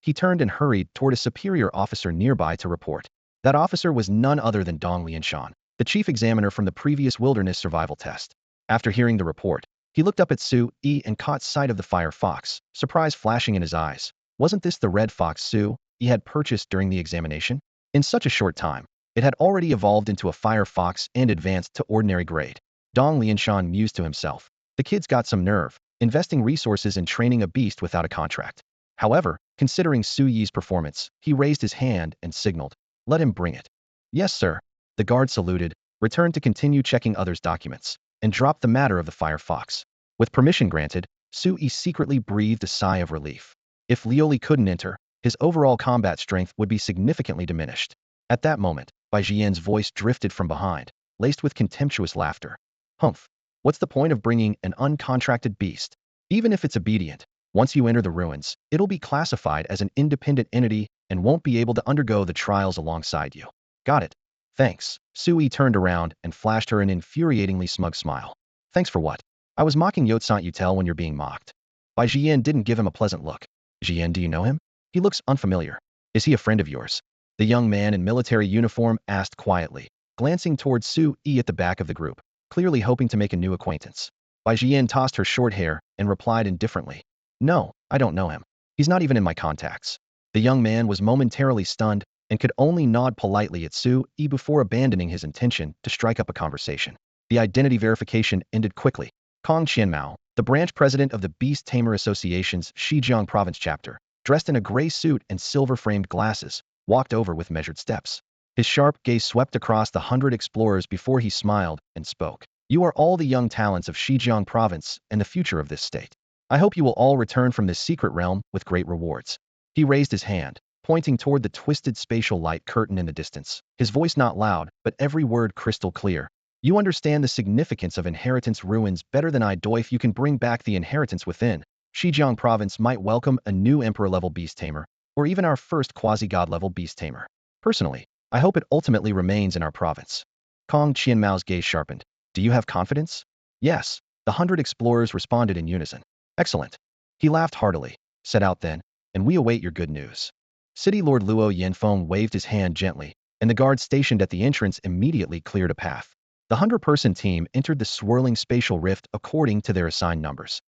he turned and hurried toward a superior officer nearby to report. That officer was none other than Dong Lianshan, the chief examiner from the previous wilderness survival test. After hearing the report, he looked up at Su Yi and caught sight of the fire fox, surprise flashing in his eyes. Wasn't this the red fox Su Yi had purchased during the examination? In such a short time, it had already evolved into a fire fox and advanced to ordinary grade. Dong Lianshan mused to himself. The kid's got some nerve, investing resources in training a beast without a contract. However, considering Su Yi's performance, he raised his hand and signaled, let him bring it. Yes, sir. The guard saluted, returned to continue checking others' documents, and dropped the matter of the fire fox. With permission granted, Su Yi secretly breathed a sigh of relief. If Lioli couldn't enter, his overall combat strength would be significantly diminished. At that moment, Bai Jian's voice drifted from behind, laced with contemptuous laughter. Humph. What's the point of bringing an uncontracted beast? Even if it's obedient, Once you enter the ruins, it'll be classified as an independent entity and won't be able to undergo the trials alongside you. Got it. Thanks. Sui turned around and flashed her an infuriatingly smug smile. Thanks for what? I was mocking Yotsant Utel when you're being mocked. Bai Jian didn't give him a pleasant look. Jian, do you know him? He looks unfamiliar. Is he a friend of yours? The young man in military uniform asked quietly, glancing towards Sui at the back of the group, clearly hoping to make a new acquaintance. Bai Jian tossed her short hair and replied indifferently. No, I don't know him. He's not even in my contacts. The young man was momentarily stunned and could only nod politely at Sui before abandoning his intention to strike up a conversation. The identity verification ended quickly. Kong Qianmao, the branch president of the Beast Tamer Association's Xizjiang province chapter, dressed in a gray suit and silver-framed glasses, walked over with measured steps. His sharp gaze swept across the 100 explorers before he smiled and spoke. You are all the young talents of Xizjiang province and the future of this state. I hope you will all return from this secret realm with great rewards. He raised his hand, pointing toward the twisted spatial light curtain in the distance, his voice not loud, but every word crystal clear. You understand the significance of inheritance ruins better than I do. If you can bring back the inheritance within, Xizjiang province might welcome a new emperor-level beast tamer, or even our first quasi-god-level beast tamer. Personally, I hope it ultimately remains in our province. Kong Qianmao's gaze sharpened. Do you have confidence? Yes, the 100 explorers responded in unison. Excellent. He laughed heartily. Set out then, and we await your good news. City Lord Luo Yanfeng waved his hand gently, and the guards stationed at the entrance immediately cleared a path. The 100-person team entered the swirling spatial rift according to their assigned numbers.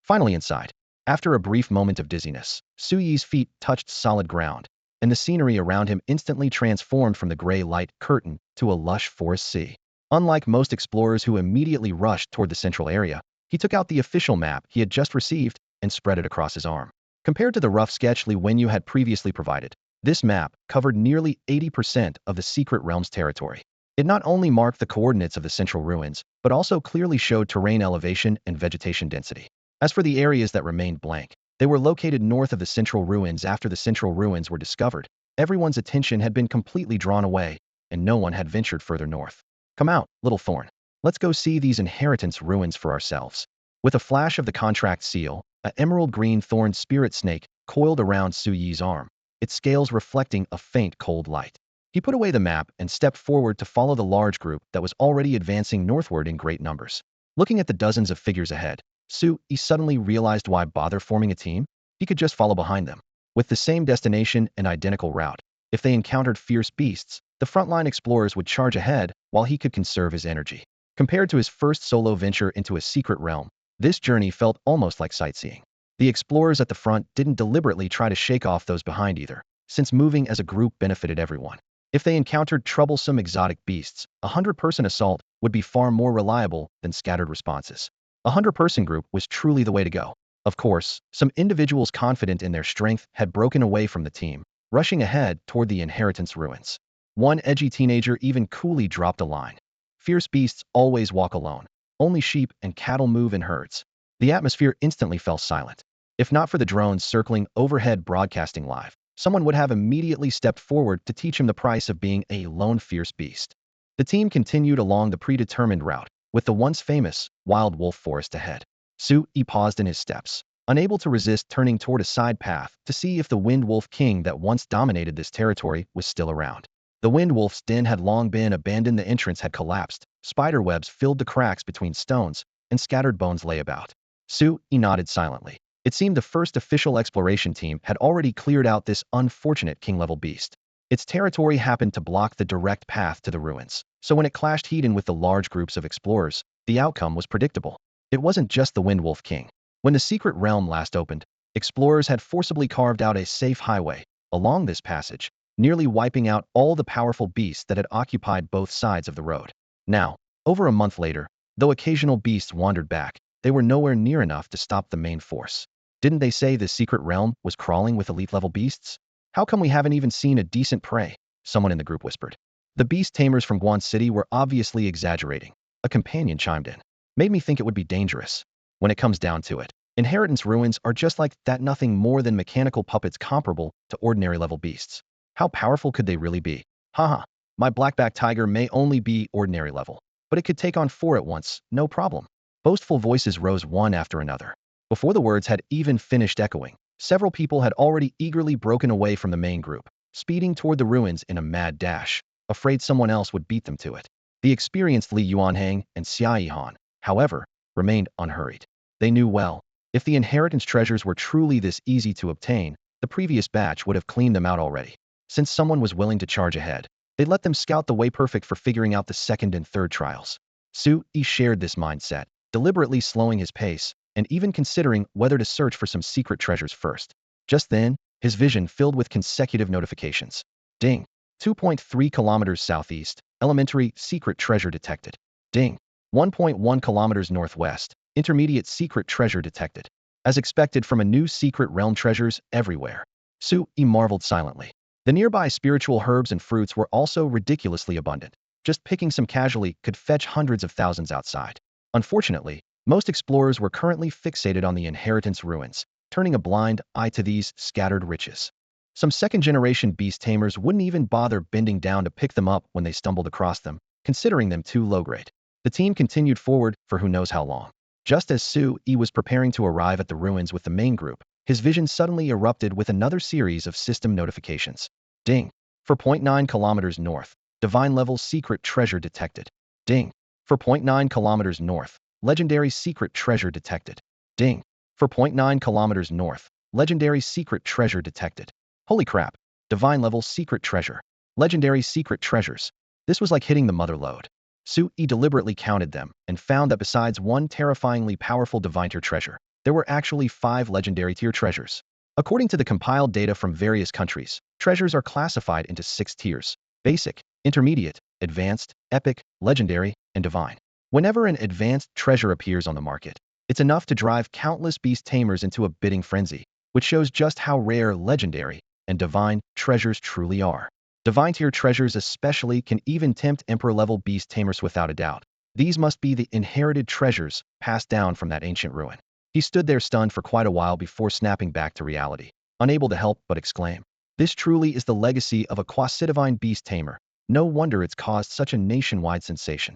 Finally inside, after a brief moment of dizziness, Suyi's feet touched solid ground, and the scenery around him instantly transformed from the gray light curtain to a lush forest sea. Unlike most explorers who immediately rushed toward the central area, he took out the official map he had just received and spread it across his arm. Compared to the rough sketch Li Wenyu had previously provided, this map covered nearly 80% of the secret realm's territory. It not only marked the coordinates of the central ruins, but also clearly showed terrain elevation and vegetation density. As for the areas that remained blank, they were located north of the central ruins. After the central ruins were discovered, everyone's attention had been completely drawn away, and no one had ventured further north. Come out, little Thorn. Let's go see these inheritance ruins for ourselves. With a flash of the contract seal, an emerald green thorned spirit snake coiled around Su Yi's arm, its scales reflecting a faint cold light. He put away the map and stepped forward to follow the large group that was already advancing northward in great numbers. Looking at the dozens of figures ahead, Su Yi suddenly realized why bother forming a team? He could just follow behind them. With the same destination and identical route, if they encountered fierce beasts, the frontline explorers would charge ahead while he could conserve his energy. Compared to his first solo venture into a secret realm, this journey felt almost like sightseeing. The explorers at the front didn't deliberately try to shake off those behind either, since moving as a group benefited everyone. If they encountered troublesome exotic beasts, a 100-person assault would be far more reliable than scattered responses. A 100-person group was truly the way to go. Of course, some individuals confident in their strength had broken away from the team, rushing ahead toward the inheritance ruins. One edgy teenager even coolly dropped a line. Fierce beasts always walk alone. Only sheep and cattle move in herds. The atmosphere instantly fell silent. If not for the drones circling overhead broadcasting live, someone would have immediately stepped forward to teach him the price of being a lone fierce beast. The team continued along the predetermined route, with the once famous wild wolf forest ahead. Su Yi paused in his steps, unable to resist turning toward a side path to see if the Wind Wolf King that once dominated this territory was still around. The Wind Wolf's den had long been abandoned. The entrance had collapsed, spider webs filled the cracks between stones, and scattered bones lay about. Su Yi nodded silently. It seemed the first official exploration team had already cleared out this unfortunate king-level beast. Its territory happened to block the direct path to the ruins, so when it clashed head-on with the large groups of explorers, the outcome was predictable. It wasn't just the Wind Wolf King. When the secret realm last opened, explorers had forcibly carved out a safe highway along this passage, nearly wiping out all the powerful beasts that had occupied both sides of the road. Now, over a month later, though occasional beasts wandered back, they were nowhere near enough to stop the main force. Didn't they say this secret realm was crawling with elite-level beasts? How come we haven't even seen a decent prey? Someone in the group whispered. The beast tamers from Guan City were obviously exaggerating. A companion chimed in. Made me think it would be dangerous. When it comes down to it, inheritance ruins are just like that, nothing more than mechanical puppets comparable to ordinary-level beasts. How powerful could they really be? Haha, my blackback tiger may only be ordinary level, but it could take on 4 at once, no problem. Boastful voices rose one after another. Before the words had even finished echoing, several people had already eagerly broken away from the main group, speeding toward the ruins in a mad dash, afraid someone else would beat them to it. The experienced Li Yuanhang and Xia Yihan, however, remained unhurried. They knew well, if the inheritance treasures were truly this easy to obtain, the previous batch would have cleaned them out already. Since someone was willing to charge ahead, they let them scout the way perfect for figuring out the second and third trials. Su Yi shared this mindset, deliberately slowing his pace, and even considering whether to search for some secret treasures first. Just then, his vision filled with consecutive notifications. Ding. 2.3 kilometers southeast, elementary secret treasure detected. Ding. 1.1 kilometers northwest, intermediate secret treasure detected. As expected from a new secret realm, treasures everywhere. Su Yi marveled silently. The nearby spiritual herbs and fruits were also ridiculously abundant. Just picking some casually could fetch hundreds of thousands outside. Unfortunately, most explorers were currently fixated on the inheritance ruins, turning a blind eye to these scattered riches. Some second-generation beast tamers wouldn't even bother bending down to pick them up when they stumbled across them, considering them too low-grade. The team continued forward for who knows how long. Just as Su Yi was preparing to arrive at the ruins with the main group, his vision suddenly erupted with another series of system notifications. Ding. 4.9 kilometers north, divine-level secret treasure detected. Ding. 4.9 kilometers north, legendary secret treasure detected. Ding. 4.9 kilometers north, legendary secret treasure detected. Holy crap. Divine-level secret treasure. Legendary secret treasures. This was like hitting the mother lode. Su Yi deliberately counted them and found that besides one terrifyingly powerful divine tier treasure, there were actually 5 legendary tier treasures. According to the compiled data from various countries, treasures are classified into 6 tiers: basic, intermediate, advanced, epic, legendary, and divine. Whenever an advanced treasure appears on the market, it's enough to drive countless beast tamers into a bidding frenzy, which shows just how rare legendary and divine treasures truly are. Divine tier treasures especially can even tempt emperor-level beast tamers without a doubt. These must be the inherited treasures passed down from that ancient ruin. He stood there stunned for quite a while before snapping back to reality, unable to help but exclaim. This truly is the legacy of a quasi-divine beast tamer. No wonder it's caused such a nationwide sensation.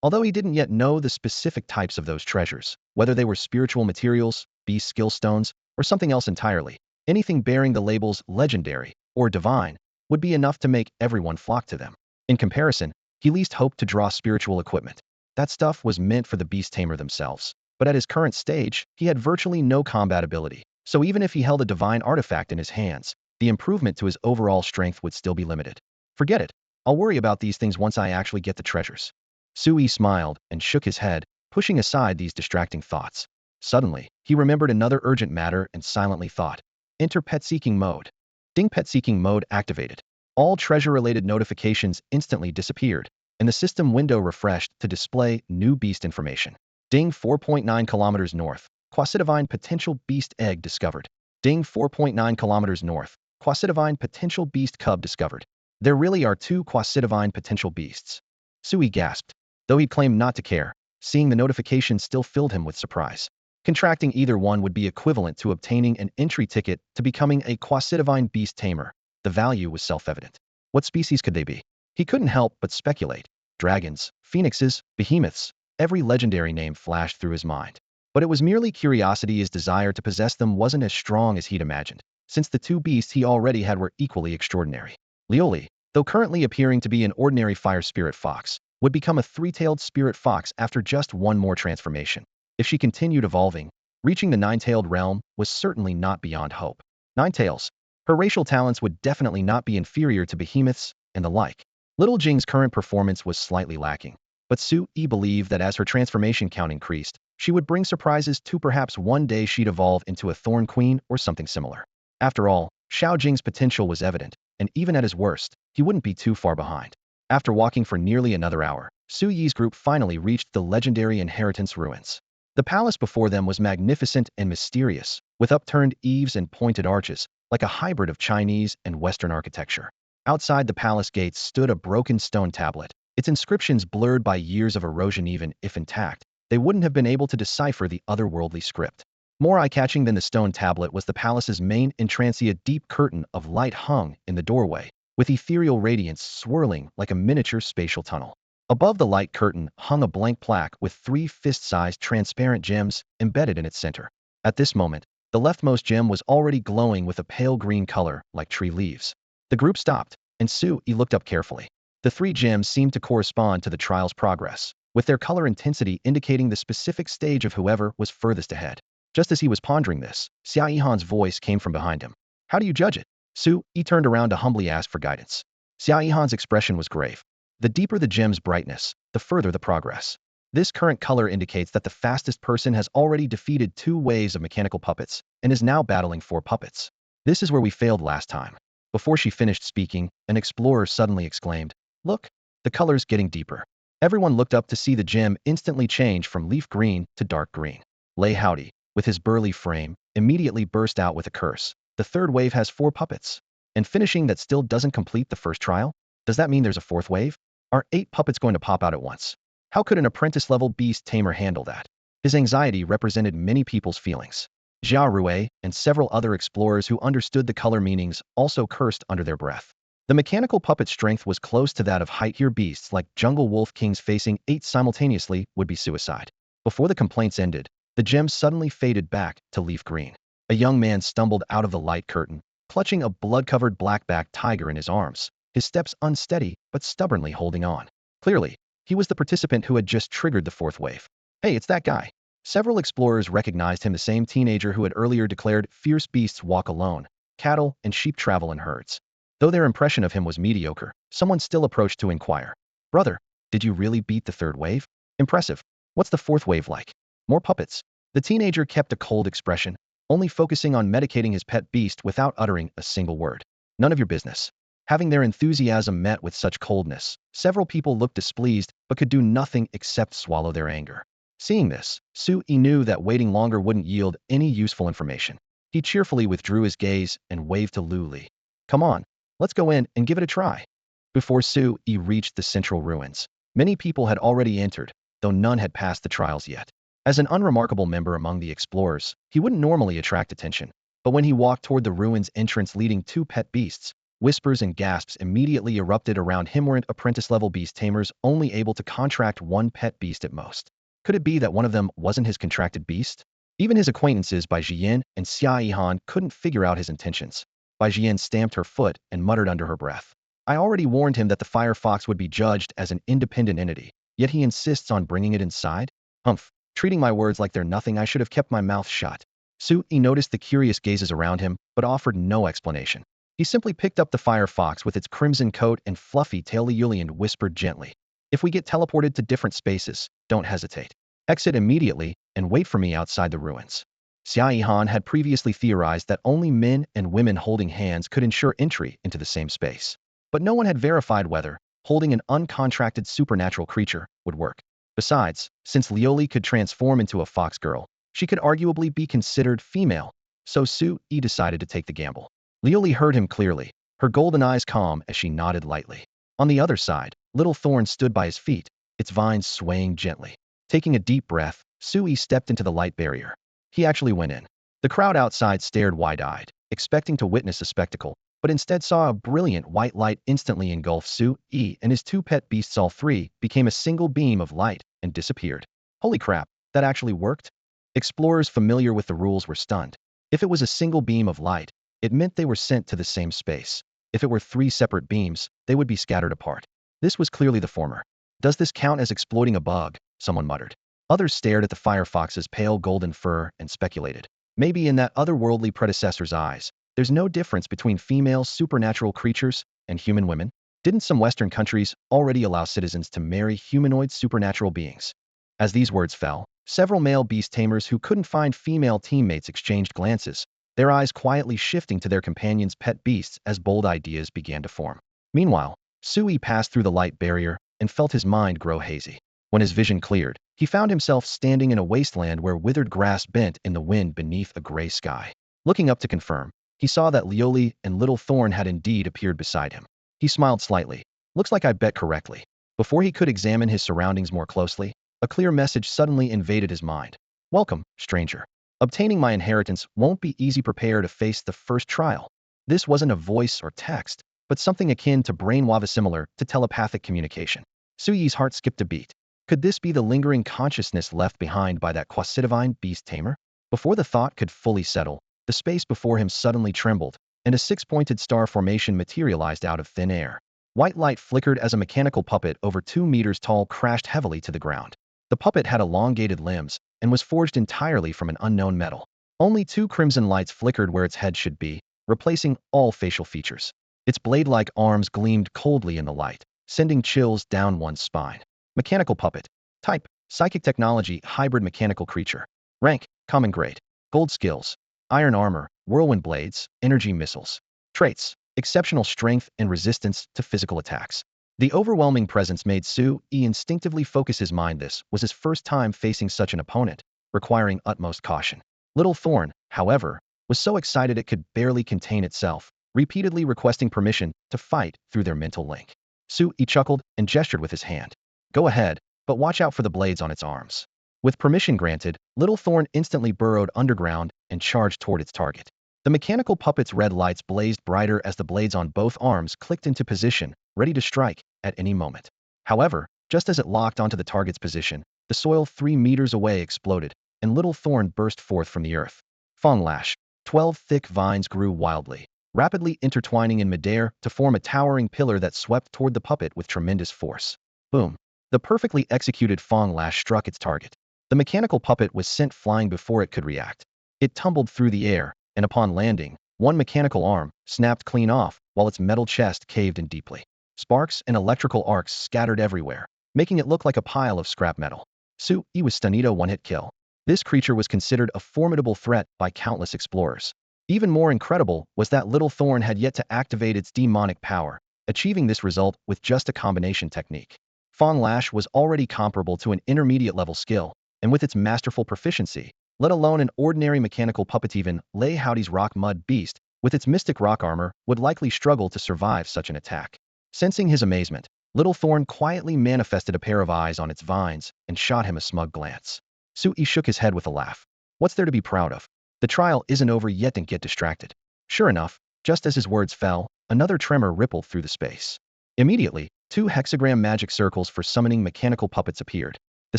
Although he didn't yet know the specific types of those treasures, whether they were spiritual materials, beast skill stones, or something else entirely, anything bearing the labels legendary or divine would be enough to make everyone flock to them. In comparison, he least hoped to draw spiritual equipment. That stuff was meant for the beast tamer themselves. But at his current stage, he had virtually no combat ability, so even if he held a divine artifact in his hands, the improvement to his overall strength would still be limited. Forget it. I'll worry about these things once I actually get the treasures. Su Yi smiled and shook his head, pushing aside these distracting thoughts. Suddenly, he remembered another urgent matter and silently thought. Enter pet-seeking mode. Ding. Pet-seeking mode activated. All treasure-related notifications instantly disappeared, and the system window refreshed to display new beast information. Ding. 4.9 kilometers north, quasi-divine potential beast egg discovered. Ding. 4.9 kilometers north, quasi-divine potential beast cub discovered. There really are 2 quasi-divine potential beasts. Su Yi gasped. Though he claimed not to care, seeing the notification still filled him with surprise. Contracting either one would be equivalent to obtaining an entry ticket to becoming a quasi-divine beast tamer. The value was self-evident. What species could they be? He couldn't help but speculate. Dragons, phoenixes, behemoths. Every legendary name flashed through his mind. But it was merely curiosity. His desire to possess them wasn't as strong as he'd imagined, since the 2 beasts he already had were equally extraordinary. Liaozhai, though currently appearing to be an ordinary fire spirit fox, would become a 3-tailed spirit fox after just one more transformation. If she continued evolving, reaching the 9-tailed realm was certainly not beyond hope. 9 tails. Her racial talents would definitely not be inferior to behemoths and the like. Little Jing's current performance was slightly lacking, but Su Yi believed that as her transformation count increased, she would bring surprises too. Perhaps one day she'd evolve into a Thorn Queen or something similar. After all, Xiao Jing's potential was evident, and even at his worst, he wouldn't be too far behind. After walking for nearly another hour, Su Yi's group finally reached the legendary inheritance ruins. The palace before them was magnificent and mysterious, with upturned eaves and pointed arches, like a hybrid of Chinese and Western architecture. Outside the palace gates stood a broken stone tablet, its inscriptions blurred by years of erosion. Even if intact, they wouldn't have been able to decipher the otherworldly script. More eye-catching than the stone tablet was the palace's main entrance. A deep curtain of light hung in the doorway, with ethereal radiance swirling like a miniature spatial tunnel. Above the light curtain hung a blank plaque with 3 fist-sized transparent gems embedded in its center. At this moment, the leftmost gem was already glowing with a pale green color, like tree leaves. The group stopped, and Sui looked up carefully. The three gems seemed to correspond to the trial's progress, with their color intensity indicating the specific stage of whoever was furthest ahead. Just as he was pondering this, Xia Yihan's voice came from behind him. How do you judge it? Sui turned around to humbly ask for guidance. Xia Yihan's expression was grave. The deeper the gem's brightness, the further the progress. This current color indicates that the fastest person has already defeated 2 waves of mechanical puppets and is now battling 4 puppets. This is where we failed last time. Before she finished speaking, an explorer suddenly exclaimed, "Look, the color's getting deeper." Everyone looked up to see the gem instantly change from leaf green to dark green. Liaozhai, with his burly frame, immediately burst out with a curse. The third wave has 4 puppets. And finishing that still doesn't complete the first trial? Does that mean there's a 4th wave? Are 8 puppets going to pop out at once? How could an apprentice-level beast tamer handle that? His anxiety represented many people's feelings. Jia Rue and several other explorers who understood the color meanings also cursed under their breath. The mechanical puppet strength was close to that of height-tier beasts like jungle wolf kings. Facing 8 simultaneously would be suicide. Before the complaints ended, the gem suddenly faded back to leaf green. A young man stumbled out of the light curtain, clutching a blood-covered black-backed tiger in his arms, his steps unsteady but stubbornly holding on. Clearly, he was the participant who had just triggered the 4th wave. Hey, it's that guy. Several explorers recognized him, the same teenager who had earlier declared fierce beasts walk alone, cattle and sheep travel in herds. Though their impression of him was mediocre, someone still approached to inquire. Brother, did you really beat the 3rd wave? Impressive. What's the 4th wave like? More puppets. The teenager kept a cold expression, only focusing on medicating his pet beast without uttering a single word. None of your business. Having their enthusiasm met with such coldness, several people looked displeased but could do nothing except swallow their anger. Seeing this, Sui knew that waiting longer wouldn't yield any useful information. He cheerfully withdrew his gaze and waved to Lu Li. Come on, let's go in and give it a try. Before Sui reached the central ruins, many people had already entered, though none had passed the trials yet. As an unremarkable member among the explorers, he wouldn't normally attract attention, but when he walked toward the ruins entrance leading 2 pet beasts, whispers and gasps immediately erupted around him. Weren't apprentice-level beast tamers only able to contract 1 pet beast at most? Could it be that one of them wasn't his contracted beast? Even his acquaintances Bai Jian and Xia Yihan couldn't figure out his intentions. Bai Jian stamped her foot and muttered under her breath. I already warned him that the fire fox would be judged as an independent entity, yet he insists on bringing it inside? Humph, treating my words like they're nothing. I should have kept my mouth shut. Sui noticed the curious gazes around him, but offered no explanation. He simply picked up the fire fox with its crimson coat and fluffy tail. Liuli and whispered gently, if we get teleported to different spaces, don't hesitate. Exit immediately and wait for me outside the ruins. Xia Yihan had previously theorized that only men and women holding hands could ensure entry into the same space. But no one had verified whether holding an uncontracted supernatural creature would work. Besides, since Lioli could transform into a fox girl, she could arguably be considered female, so Sui decided to take the gamble. Lioli heard him clearly, her golden eyes calm as she nodded lightly. On the other side, little Thorn stood by his feet, its vines swaying gently. Taking a deep breath, Sui stepped into the light barrier. He actually went in. The crowd outside stared wide-eyed, expecting to witness a spectacle, but instead saw a brilliant white light instantly engulf Sui and his 2 pet beasts. All 3 became a single beam of light and disappeared. Holy crap, that actually worked? Explorers familiar with the rules were stunned. If it was a single beam of light, it meant they were sent to the same space. If it were 3 separate beams, they would be scattered apart. This was clearly the former. Does this count as exploiting a bug? Someone muttered. Others stared at the firefox's pale golden fur and speculated. Maybe in that otherworldly predecessor's eyes, there's no difference between female supernatural creatures and human women. Didn't some Western countries already allow citizens to marry humanoid supernatural beings? As these words fell, several male beast tamers who couldn't find female teammates exchanged glances, their eyes quietly shifting to their companions' pet beasts as bold ideas began to form. Meanwhile, Sui passed through the light barrier and felt his mind grow hazy. When his vision cleared, he found himself standing in a wasteland where withered grass bent in the wind beneath a gray sky. Looking up to confirm, he saw that Lioli and Little Thorn had indeed appeared beside him. He smiled slightly. Looks like I bet correctly. Before he could examine his surroundings more closely, a clear message suddenly invaded his mind. Welcome, stranger. Obtaining my inheritance won't be easy. Prepare to face the first trial. This wasn't a voice or text, but something akin to brainwave, similar to telepathic communication. Sui's heart skipped a beat. Could this be the lingering consciousness left behind by that quasi-divine beast tamer? Before the thought could fully settle, the space before him suddenly trembled, and a six-pointed star formation materialized out of thin air. White light flickered as a mechanical puppet over 2 meters tall crashed heavily to the ground. The puppet had elongated limbs and was forged entirely from an unknown metal. Only 2 crimson lights flickered where its head should be, replacing all facial features. Its blade-like arms gleamed coldly in the light, sending chills down one's spine. Mechanical puppet. Type: psychic technology, hybrid mechanical creature. Rank: common grade. Gold skills: iron armor, whirlwind blades, energy missiles. Traits: exceptional strength and resistance to physical attacks. The overwhelming presence made Su Yi instinctively focus his mind. This was his first time facing such an opponent, requiring utmost caution. Little Thorn, however, was so excited it could barely contain itself, repeatedly requesting permission to fight through their mental link. Su Yi chuckled and gestured with his hand. Go ahead, but watch out for the blades on its arms. With permission granted, Little Thorn instantly burrowed underground and charged toward its target. The mechanical puppet's red lights blazed brighter as the blades on both arms clicked into position, ready to strike at any moment. However, just as it locked onto the target's position, the soil 3 meters away exploded, and Little Thorn burst forth from the earth. Fong Lash. 12 thick vines grew wildly, rapidly intertwining in midair to form a towering pillar that swept toward the puppet with tremendous force. Boom. The perfectly executed Fong Lash struck its target. The mechanical puppet was sent flying before it could react. It tumbled through the air, and upon landing, one mechanical arm snapped clean off while its metal chest caved in deeply. Sparks and electrical arcs scattered everywhere, making it look like a pile of scrap metal. Su Yi was stunned. A one-hit kill. This creature was considered a formidable threat by countless explorers. Even more incredible was that Little Thorn had yet to activate its demonic power, achieving this result with just a combination technique. Fong Lash was already comparable to an intermediate-level skill, and with its masterful proficiency, let alone an ordinary mechanical puppet, even Liaozhai's rock mud beast, with its mystic rock armor, would likely struggle to survive such an attack. Sensing his amazement, Little Thorn quietly manifested a pair of eyes on its vines and shot him a smug glance. Su Yi shook his head with a laugh. What's there to be proud of? The trial isn't over yet. Don't get distracted. Sure enough, just as his words fell, another tremor rippled through the space. Immediately, 2 hexagram magic circles for summoning mechanical puppets appeared. The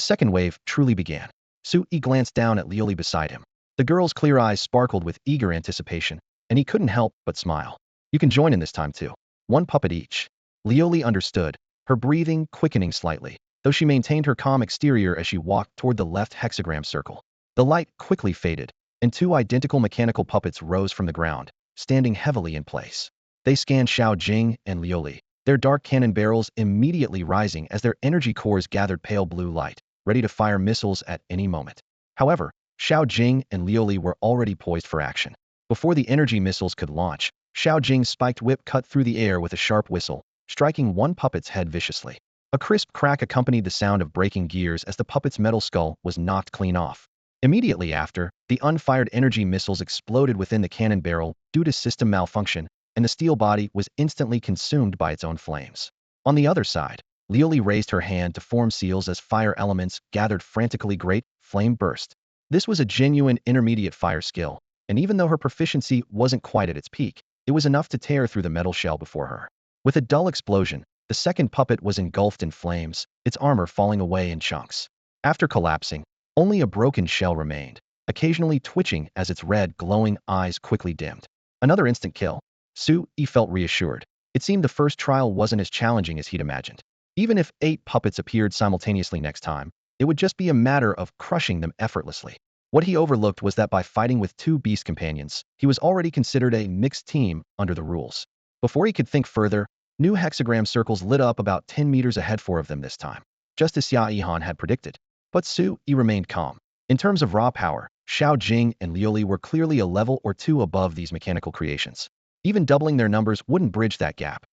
second wave truly began. Su Yi glanced down at Liaozhai beside him. The girl's clear eyes sparkled with eager anticipation, and he couldn't help but smile. You can join in this time too. 1 puppet each. Liaozhai understood, her breathing quickening slightly, though she maintained her calm exterior as she walked toward the left hexagram circle. The light quickly faded, and 2 identical mechanical puppets rose from the ground, standing heavily in place. They scanned Xiao Jing and Liaozhai, their dark cannon barrels immediately rising as their energy cores gathered pale blue light, ready to fire missiles at any moment. However, Xiao Jing and Liaozhai were already poised for action. Before the energy missiles could launch, Xiao Jing's spiked whip cut through the air with a sharp whistle, striking one puppet's head viciously. A crisp crack accompanied the sound of breaking gears as the puppet's metal skull was knocked clean off. Immediately after, the unfired energy missiles exploded within the cannon barrel due to system malfunction, and the steel body was instantly consumed by its own flames. On the other side, Liaozhai raised her hand to form seals as fire elements gathered frantically. Great flame burst. This was a genuine intermediate fire skill, and even though her proficiency wasn't quite at its peak, it was enough to tear through the metal shell before her. With a dull explosion, the second puppet was engulfed in flames, its armor falling away in chunks. After collapsing, only a broken shell remained, occasionally twitching as its red, glowing eyes quickly dimmed. Another instant kill. Su Yi felt reassured. It seemed the first trial wasn't as challenging as he'd imagined. Even if 8 puppets appeared simultaneously next time, it would just be a matter of crushing them effortlessly. What he overlooked was that by fighting with 2 beast companions, he was already considered a mixed team under the rules. Before he could think further, new hexagram circles lit up about 10 meters ahead, 4 of them this time, just as Xia Yihan had predicted. But Su Yi remained calm. In terms of raw power, Xiao Jing and Liaozhai were clearly a level or 2 above these mechanical creations. Even doubling their numbers wouldn't bridge that gap.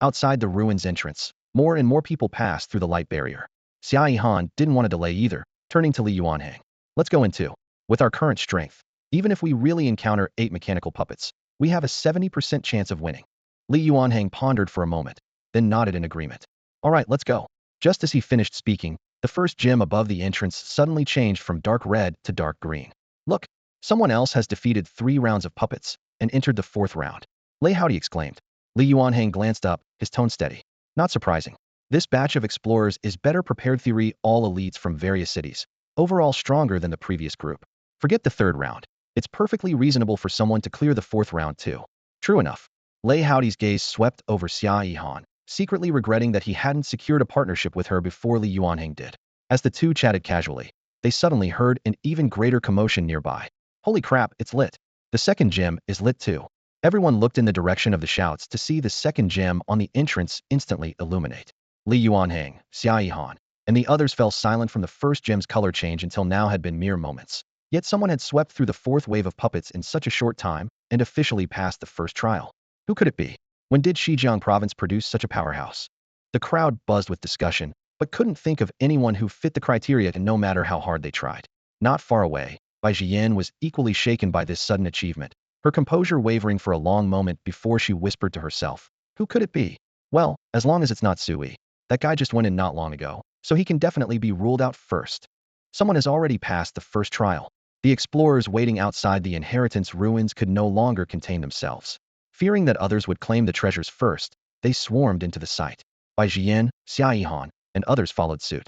Outside the ruins entrance, more and more people passed through the light barrier. Xia Yihan didn't want to delay either, turning to Liaozhai. Let's go in too. With our current strength, even if we really encounter 8 mechanical puppets, we have a 70% chance of winning. Liaozhai pondered for a moment, then nodded in agreement. All right, let's go. Just as he finished speaking, the first gem above the entrance suddenly changed from dark red to dark green. Look, someone else has defeated 3 rounds of puppets and entered the 4th round. Liaozhai exclaimed. Liaozhai glanced up, his tone steady. Not surprising. This batch of explorers is better prepared. Theory, all elites from various cities, overall stronger than the previous group. Forget the third round. It's perfectly reasonable for someone to clear the fourth round too. True enough. Liaozhai's gaze swept over Xia Yihan, secretly regretting that he hadn't secured a partnership with her before Liaozhai did. As the two chatted casually, they suddenly heard an even greater commotion nearby. Holy crap, it's lit. The second gem is lit too. Everyone looked in the direction of the shouts to see the second gem on the entrance instantly illuminate. Liaozhai, Xia Yihan, and the others fell silent from the first gem's color change until now had been mere moments. Yet someone had swept through the fourth wave of puppets in such a short time and officially passed the first trial. Who could it be? When did Xinjiang province produce such a powerhouse? The crowd buzzed with discussion, but couldn't think of anyone who fit the criteria no matter how hard they tried. Not far away, Bai Jian was equally shaken by this sudden achievement, her composure wavering for a long moment before she whispered to herself, who could it be? Well, as long as it's not Sui. That guy just went in not long ago, so he can definitely be ruled out first. Someone has already passed the first trial. The explorers waiting outside the inheritance ruins could no longer contain themselves. Fearing that others would claim the treasures first, they swarmed into the site. Bai Jian, Xia Yihan, and others followed suit.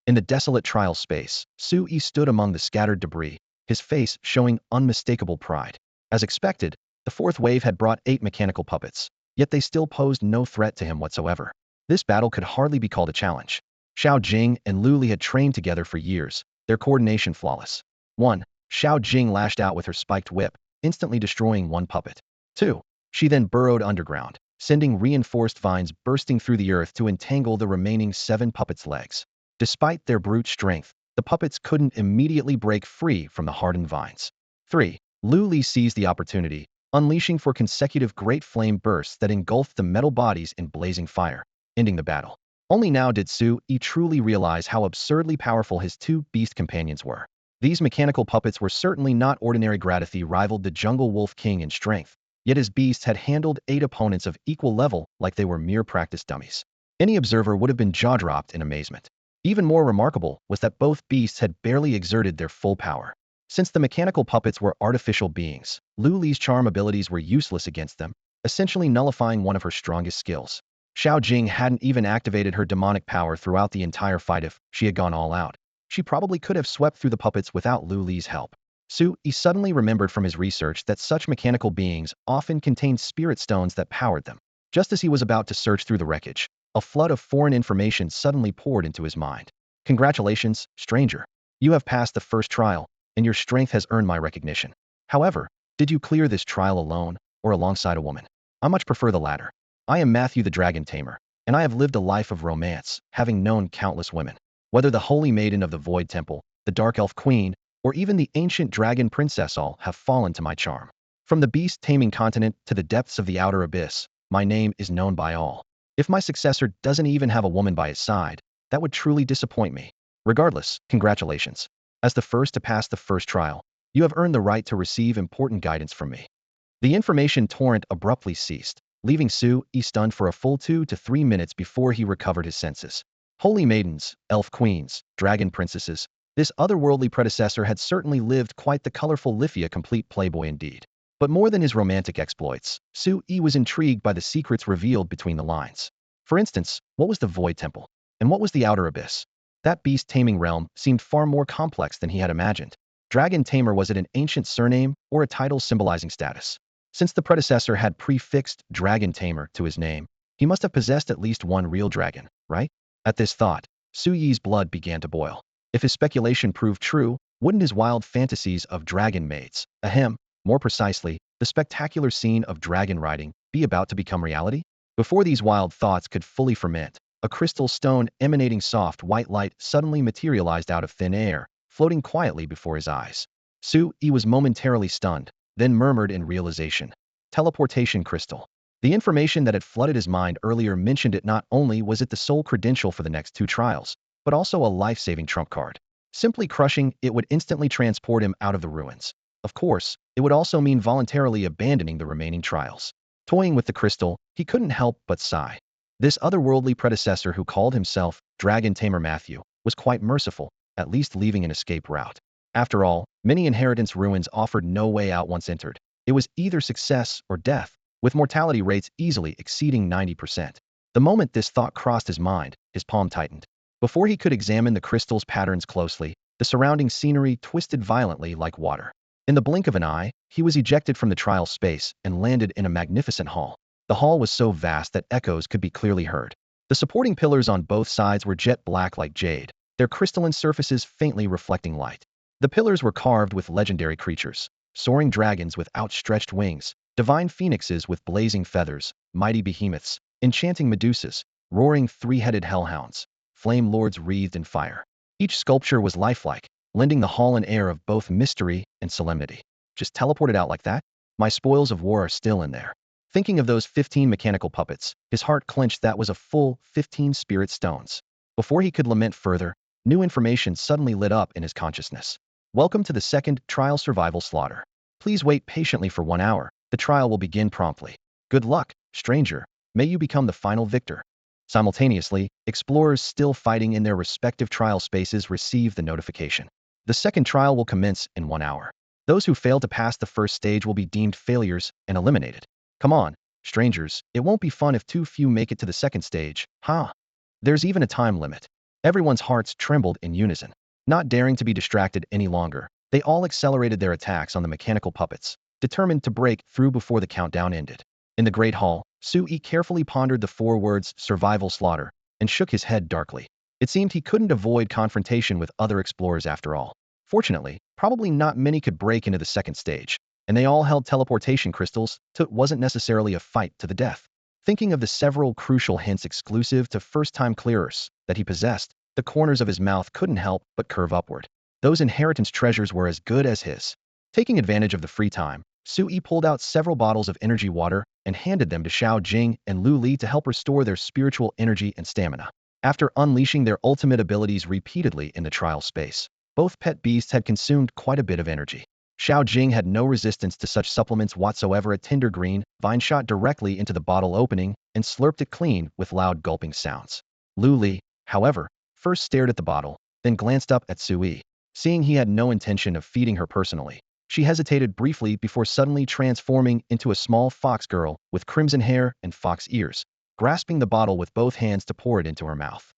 In the desolate trial space, Su Yi stood among the scattered debris, his face showing unmistakable pride. As expected, the fourth wave had brought 8 mechanical puppets, yet they still posed no threat to him whatsoever. This battle could hardly be called a challenge. Xiao Jing and Lu Li had trained together for years, their coordination flawless. 1. Xiao Jing lashed out with her spiked whip, instantly destroying one puppet. 2. She then burrowed underground, sending reinforced vines bursting through the earth to entangle the remaining 7 puppets' legs. Despite their brute strength, the puppets couldn't immediately break free from the hardened vines. 3. Lu Li seized the opportunity, unleashing 4 consecutive great flame bursts that engulfed the metal bodies in blazing fire, ending the battle. Only now did Su Yi truly realize how absurdly powerful his 2 beast companions were. These mechanical puppets were certainly not ordinary. Gratithi rivaled the Jungle Wolf King in strength, yet his beasts had handled 8 opponents of equal level like they were mere practice dummies. Any observer would have been jaw-dropped in amazement. Even more remarkable was that both beasts had barely exerted their full power. Since the mechanical puppets were artificial beings, Lu Li's charm abilities were useless against them, essentially nullifying one of her strongest skills. Xiao Jing hadn't even activated her demonic power throughout the entire fight. If she had gone all out, she probably could have swept through the puppets without Lu Li's help. Su Yi suddenly remembered from his research that such mechanical beings often contained spirit stones that powered them. Just as he was about to search through the wreckage, a flood of foreign information suddenly poured into his mind. Congratulations, stranger. You have passed the first trial, and your strength has earned my recognition. However, did you clear this trial alone, or alongside a woman? I much prefer the latter. I am Matthew the Dragon Tamer, and I have lived a life of romance, having known countless women. Whether the Holy Maiden of the Void Temple, the Dark Elf Queen, or even the ancient dragon princess, all have fallen to my charm. From the beast-taming continent to the depths of the outer abyss, my name is known by all. If my successor doesn't even have a woman by his side, that would truly disappoint me. Regardless, congratulations. As the first to pass the first trial, you have earned the right to receive important guidance from me. The information torrent abruptly ceased, leaving Su Yi stunned for a full 2 to 3 minutes before he recovered his senses. Holy maidens, elf queens, dragon princesses, this otherworldly predecessor had certainly lived quite the colorful Lithia complete playboy indeed. But more than his romantic exploits, Su Yi was intrigued by the secrets revealed between the lines. For instance, what was the Void Temple? And what was the Outer Abyss? That beast-taming realm seemed far more complex than he had imagined. Dragon Tamer, was it an ancient surname or a title symbolizing status? Since the predecessor had prefixed Dragon Tamer to his name, he must have possessed at least one real dragon, right? At this thought, Su Yi's blood began to boil. If his speculation proved true, wouldn't his wild fantasies of dragon maids, more precisely, the spectacular scene of dragon riding, be about to become reality? Before these wild thoughts could fully ferment, a crystal stone emanating soft white light suddenly materialized out of thin air, floating quietly before his eyes. Su Yi was momentarily stunned, then murmured in realization, "Teleportation crystal." The information that had flooded his mind earlier mentioned it. Not only was it the sole credential for the next 2 trials, but also a life-saving trump card. Simply crushing it would instantly transport him out of the ruins. Of course, it would also mean voluntarily abandoning the remaining trials. Toying with the crystal, he couldn't help but sigh. This otherworldly predecessor, who called himself Dragon Tamer Matthew, was quite merciful, at least leaving an escape route. After all, many inheritance ruins offered no way out once entered. It was either success or death, with mortality rates easily exceeding 90%. The moment this thought crossed his mind, his palm tightened. Before he could examine the crystal's patterns closely, The surrounding scenery twisted violently like water. In the blink of an eye, he was ejected from the trial space and landed in a magnificent hall. The hall was so vast that echoes could be clearly heard. The supporting pillars on both sides were jet black like jade, their crystalline surfaces faintly reflecting light. The pillars were carved with legendary creatures, soaring dragons with outstretched wings, divine phoenixes with blazing feathers, mighty behemoths, enchanting medusas, roaring three-headed hellhounds, flame lords wreathed in fire. Each sculpture was lifelike, lending the hall an air of both mystery and solemnity. Just teleported out like that? My spoils of war are still in there. Thinking of those 15 mechanical puppets, his heart clenched. That was a full 15 spirit stones. Before he could lament further, new information suddenly lit up in his consciousness. Welcome to the second trial survival slaughter. Please wait patiently for 1 hour. The trial will begin promptly. Good luck, stranger. May you become the final victor. Simultaneously, explorers still fighting in their respective trial spaces receive the notification. The second trial will commence in 1 hour. Those who fail to pass the first stage will be deemed failures and eliminated. Come on, strangers, it won't be fun if too few make it to the second stage, huh? There's even a time limit. Everyone's hearts trembled in unison. Not daring to be distracted any longer, they all accelerated their attacks on the mechanical puppets, determined to break through before the countdown ended. In the Great Hall, Sui carefully pondered the 4 words survival slaughter and shook his head darkly. It seemed he couldn't avoid confrontation with other explorers after all. Fortunately, probably not many could break into the second stage, and they all held teleportation crystals, so it wasn't necessarily a fight to the death. Thinking of the several crucial hints exclusive to first-time clearers that he possessed, the corners of his mouth couldn't help but curve upward. Those inheritance treasures were as good as his. Taking advantage of the free time, Sui pulled out several bottles of energy water and handed them to Xiao Jing and Lu Li to help restore their spiritual energy and stamina. After unleashing their ultimate abilities repeatedly in the trial space, both pet beasts had consumed quite a bit of energy. Xiao Jing had no resistance to such supplements whatsoever. A tender green vine shot directly into the bottle opening and slurped it clean with loud gulping sounds. Lu Li, however, first stared at the bottle, then glanced up at Sui. Seeing he had no intention of feeding her personally, she hesitated briefly before suddenly transforming into a small fox girl with crimson hair and fox ears, grasping the bottle with both hands to pour it into her mouth.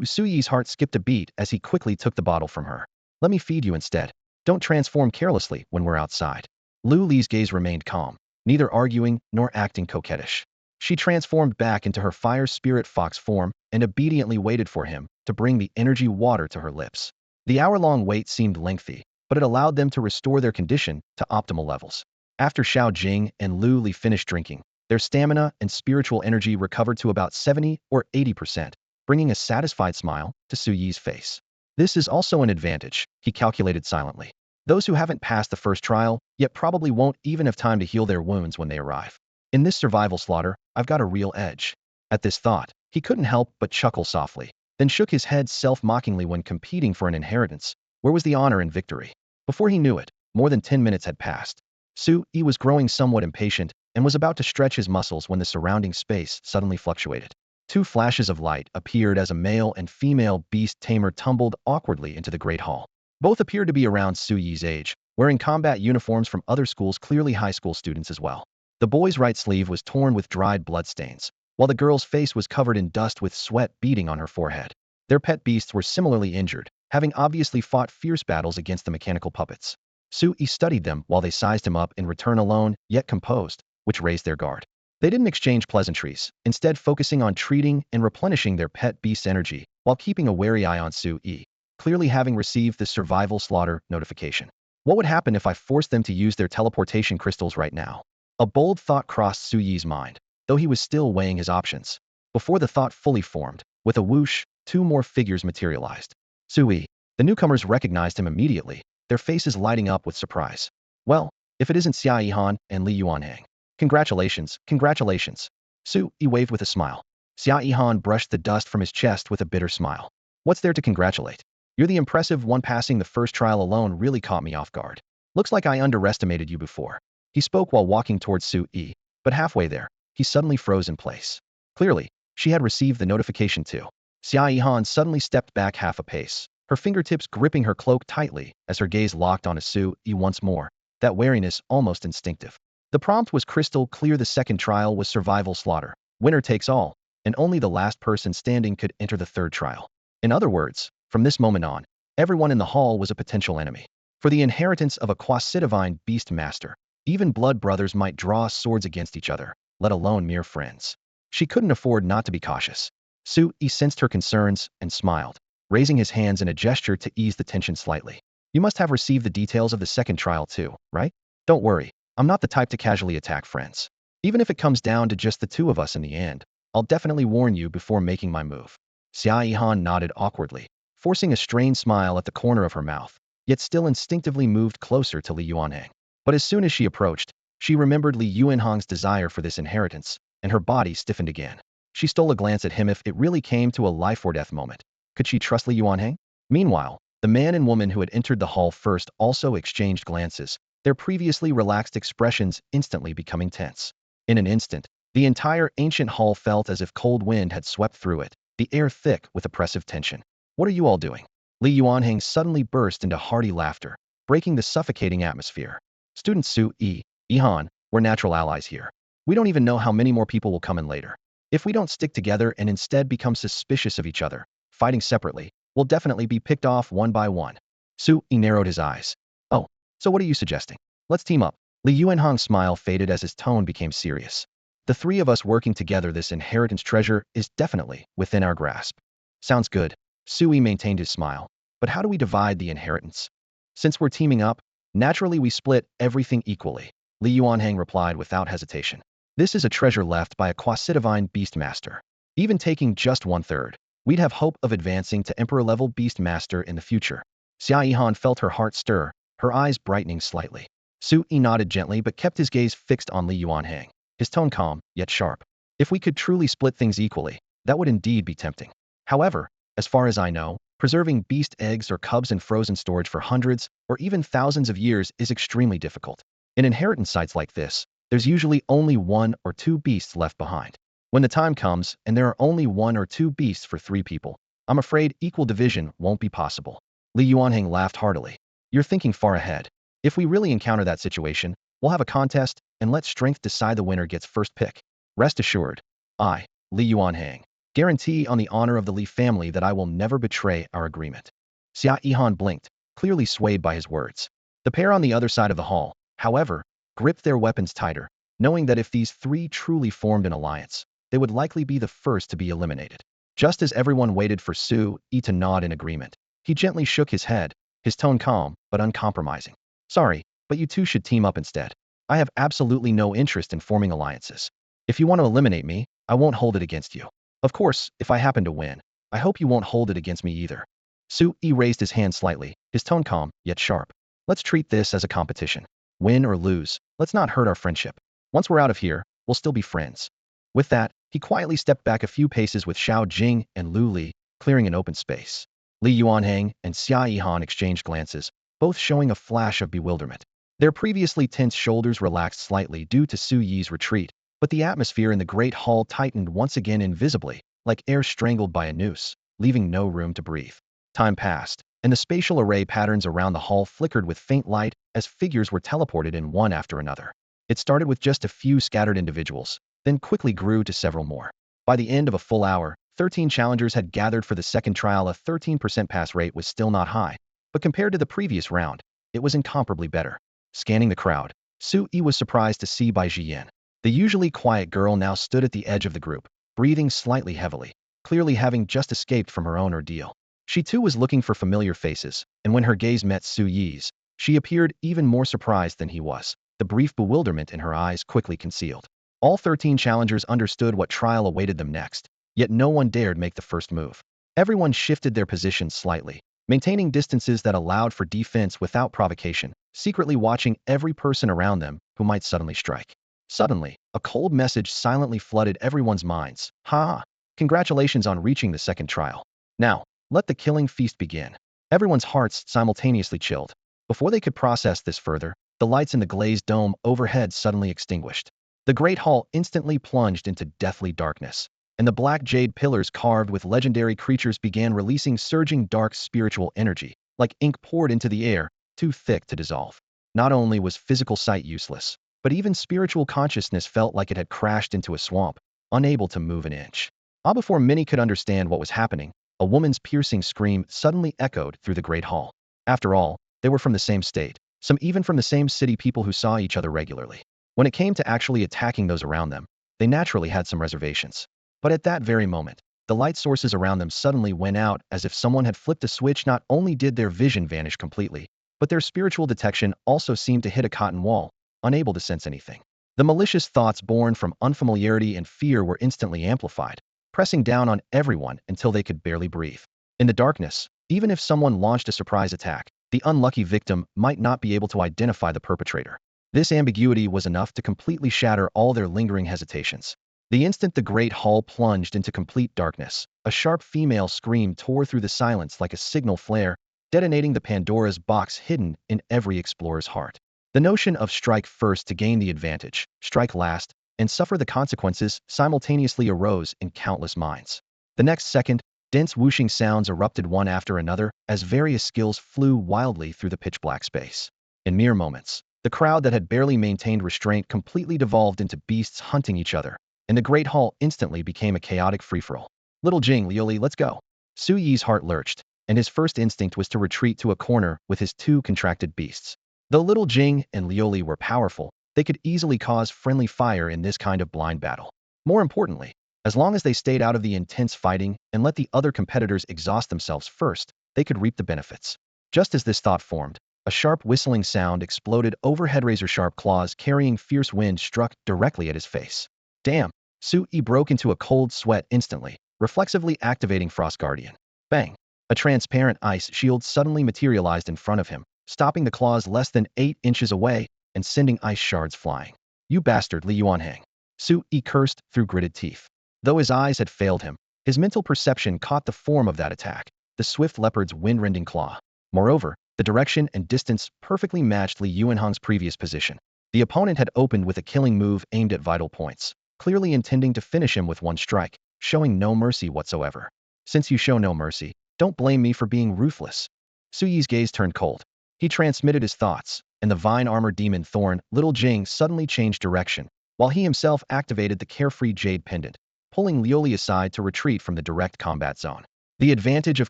Sui's heart skipped a beat as he quickly took the bottle from her. Let me feed you instead. Don't transform carelessly when we're outside. Lu Li's gaze remained calm, neither arguing nor acting coquettish. She transformed back into her fire spirit fox form and obediently waited for him to bring the energy water to her lips. The hour-long wait seemed lengthy, but it allowed them to restore their condition to optimal levels. After Xiao Jing and Lu Li finished drinking, their stamina and spiritual energy recovered to about 70 or 80%, bringing a satisfied smile to Suyi's face. This is also an advantage, he calculated silently. Those who haven't passed the first trial yet probably won't even have time to heal their wounds when they arrive. In this survival slaughter, I've got a real edge. At this thought, he couldn't help but chuckle softly, then shook his head self-mockingly. When competing for an inheritance, where was the honor and victory? Before he knew it, more than 10 minutes had passed. Sui was growing somewhat impatient and was about to stretch his muscles when the surrounding space suddenly fluctuated. 2 flashes of light appeared as a male and female beast tamer tumbled awkwardly into the Great Hall. Both appeared to be around Suyi's age, wearing combat uniforms from other schools, clearly high school students as well. The boy's right sleeve was torn with dried bloodstains, while the girl's face was covered in dust with sweat beading on her forehead. Their pet beasts were similarly injured, having obviously fought fierce battles against the mechanical puppets. Sui studied them while they sized him up, in return alone, yet composed, which raised their guard. They didn't exchange pleasantries, instead focusing on treating and replenishing their pet beast's energy, while keeping a wary eye on Sui, clearly having received the survival slaughter notification. What would happen if I forced them to use their teleportation crystals right now? A bold thought crossed Suyi's mind, though he was still weighing his options. Before the thought fully formed, with a whoosh, 2 more figures materialized. Sui. The newcomers recognized him immediately, their faces lighting up with surprise. Well, if it isn't Xia Yihan and Li Yuanhang. Congratulations, congratulations. Sui waved with a smile. Xia Yihan brushed the dust from his chest with a bitter smile. What's there to congratulate? You're the impressive one. Passing the first trial alone really caught me off guard. Looks like I underestimated you before. He spoke while walking towards Sui, but halfway there, he suddenly froze in place. Clearly, she had received the notification too. Xia Yihan suddenly stepped back half a pace, her fingertips gripping her cloak tightly as her gaze locked onto Sui once more, that wariness almost instinctive. The prompt was crystal clear. The second trial was survival slaughter, winner takes all, and only the last person standing could enter the third trial. In other words, from this moment on, Everyone in the hall was a potential enemy. For the inheritance of a quasi-divine beast master, even blood brothers might draw swords against each other, let alone mere friends. She couldn't afford not to be cautious. Su-yi sensed her concerns and smiled, raising his hands in a gesture to ease the tension slightly. You must have received the details of the second trial too, right? Don't worry, I'm not the type to casually attack friends. Even if it comes down to just the two of us in the end, I'll definitely warn you before making my move. Xia Yihan nodded awkwardly, forcing a strained smile at the corner of her mouth, yet still instinctively moved closer to Li Yuanhang. But as soon as she approached, she remembered Li Yuanhang's desire for this inheritance, and her body stiffened again. She stole a glance at him if it really came to a life-or-death moment. Could she trust Li Yuanhang? Meanwhile, the man and woman who had entered the hall first also exchanged glances, their previously relaxed expressions instantly becoming tense. In an instant, the entire ancient hall felt as if cold wind had swept through it, the air thick with oppressive tension. What are you all doing? Li Yuanhang suddenly burst into hearty laughter, breaking the suffocating atmosphere. Student Su-yi, Yihan, we're natural allies here. We don't even know how many more people will come in later. If we don't stick together and instead become suspicious of each other, fighting separately, we'll definitely be picked off one by one. Su-yi narrowed his eyes. Oh, so what are you suggesting? Let's team up. Li Yuanhang's smile faded as his tone became serious. The three of us working together this inheritance treasure is definitely within our grasp. Sounds good. Su-yi maintained his smile. But how do we divide the inheritance? Since we're teaming up, naturally we split everything equally. Li Yuanhang replied without hesitation. This is a treasure left by a quasi-divine beastmaster. Even taking just 1/3, we'd have hope of advancing to emperor-level beastmaster in the future. Xia Yihan felt her heart stir, her eyes brightening slightly. Su-yi nodded gently but kept his gaze fixed on Li Yuanhang, his tone calm, yet sharp. If we could truly split things equally, that would indeed be tempting. However, as far as I know, preserving beast eggs or cubs in frozen storage for hundreds or even thousands of years is extremely difficult. In inheritance sites like this, there's usually only 1 or 2 beasts left behind. When the time comes and there are only 1 or 2 beasts for 3 people, I'm afraid equal division won't be possible. Li Yuanhang laughed heartily. You're thinking far ahead. If we really encounter that situation, we'll have a contest and let strength decide the winner gets first pick. Rest assured, I, Li Yuanhang, guarantee on the honor of the Li family that I will never betray our agreement. Xia Yihan blinked, clearly swayed by his words. The pair on the other side of the hall, however, gripped their weapons tighter, knowing that if these three truly formed an alliance, they would likely be the first to be eliminated. Just as everyone waited for Su-yi to nod in agreement, he gently shook his head, his tone calm but uncompromising. Sorry, but you two should team up instead. I have absolutely no interest in forming alliances. If you want to eliminate me, I won't hold it against you. Of course, if I happen to win, I hope you won't hold it against me either. Su-yi raised his hand slightly, his tone calm, yet sharp. Let's treat this as a competition. Win or lose, let's not hurt our friendship. Once we're out of here, we'll still be friends. With that, he quietly stepped back a few paces with Xiao Jing and Lu Li, clearing an open space. Li Yuanhang and Xia Yihan exchanged glances, both showing a flash of bewilderment. Their previously tense shoulders relaxed slightly due to Su-yi's retreat, but the atmosphere in the great hall tightened once again invisibly, like air strangled by a noose, leaving no room to breathe. Time passed, and the spatial array patterns around the hall flickered with faint light as figures were teleported in one after another. It started with just a few scattered individuals, then quickly grew to several more. By the end of a full hour, 13 challengers had gathered for the second trial. A 13% pass rate was still not high, but compared to the previous round, it was incomparably better. Scanning the crowd, Su-yi was surprised to see Bai Jiyan. The usually quiet girl now stood at the edge of the group, breathing slightly heavily, clearly having just escaped from her own ordeal. She too was looking for familiar faces, and when her gaze met Su-yi's, she appeared even more surprised than he was, the brief bewilderment in her eyes quickly concealed. All 13 challengers understood what trial awaited them next, yet no one dared make the first move. Everyone shifted their positions slightly, maintaining distances that allowed for defense without provocation, secretly watching every person around them who might suddenly strike. Suddenly, a cold message silently flooded everyone's minds. Ha! Congratulations on reaching the second trial. Now, let the killing feast begin. Everyone's hearts simultaneously chilled. Before they could process this further, the lights in the glazed dome overhead suddenly extinguished. The great hall instantly plunged into deathly darkness, and the black jade pillars carved with legendary creatures began releasing surging dark spiritual energy, like ink poured into the air, too thick to dissolve. Not only was physical sight useless, but even spiritual consciousness felt like it had crashed into a swamp, unable to move an inch. Before many could understand what was happening, a woman's piercing scream suddenly echoed through the great hall. After all, they were from the same state, some even from the same city, people who saw each other regularly. When it came to actually attacking those around them, they naturally had some reservations. But at that very moment, the light sources around them suddenly went out as if someone had flipped a switch. Not only did their vision vanish completely, but their spiritual detection also seemed to hit a cotton wall, unable to sense anything. The malicious thoughts born from unfamiliarity and fear were instantly amplified, pressing down on everyone until they could barely breathe. In the darkness, even if someone launched a surprise attack, the unlucky victim might not be able to identify the perpetrator. This ambiguity was enough to completely shatter all their lingering hesitations. The instant the great hall plunged into complete darkness, a sharp female scream tore through the silence like a signal flare, detonating the Pandora's box hidden in every explorer's heart. The notion of strike first to gain the advantage, strike last, and suffer the consequences simultaneously arose in countless minds. The next second, dense whooshing sounds erupted one after another as various skills flew wildly through the pitch-black space. In mere moments, the crowd that had barely maintained restraint completely devolved into beasts hunting each other, and the great hall instantly became a chaotic free-for-all. Little Jing, Liaozhai, let's go. Su Yi's heart lurched, and his first instinct was to retreat to a corner with his two contracted beasts. Though Little Jing and Liaozhai were powerful, they could easily cause friendly fire in this kind of blind battle. More importantly, as long as they stayed out of the intense fighting and let the other competitors exhaust themselves first, they could reap the benefits. Just as this thought formed, a sharp whistling sound exploded overhead. Razor-sharp claws carrying fierce wind struck directly at his face. Damn! Su Yi broke into a cold sweat instantly, reflexively activating Frost Guardian. Bang! A transparent ice shield suddenly materialized in front of him, stopping the claws less than 8 inches away and sending ice shards flying. You bastard, Liaozhai! Su Yi cursed through gritted teeth. Though his eyes had failed him, his mental perception caught the form of that attack, the swift leopard's wind-rending claw. Moreover, the direction and distance perfectly matched Liaozhai's previous position. The opponent had opened with a killing move aimed at vital points, clearly intending to finish him with one strike, showing no mercy whatsoever. Since you show no mercy, don't blame me for being ruthless. Su Yi's gaze turned cold. He transmitted his thoughts, and the vine-armored demon Thorn, Little Jing, suddenly changed direction, while he himself activated the carefree jade pendant, pulling Liaozhai aside to retreat from the direct combat zone. The advantage of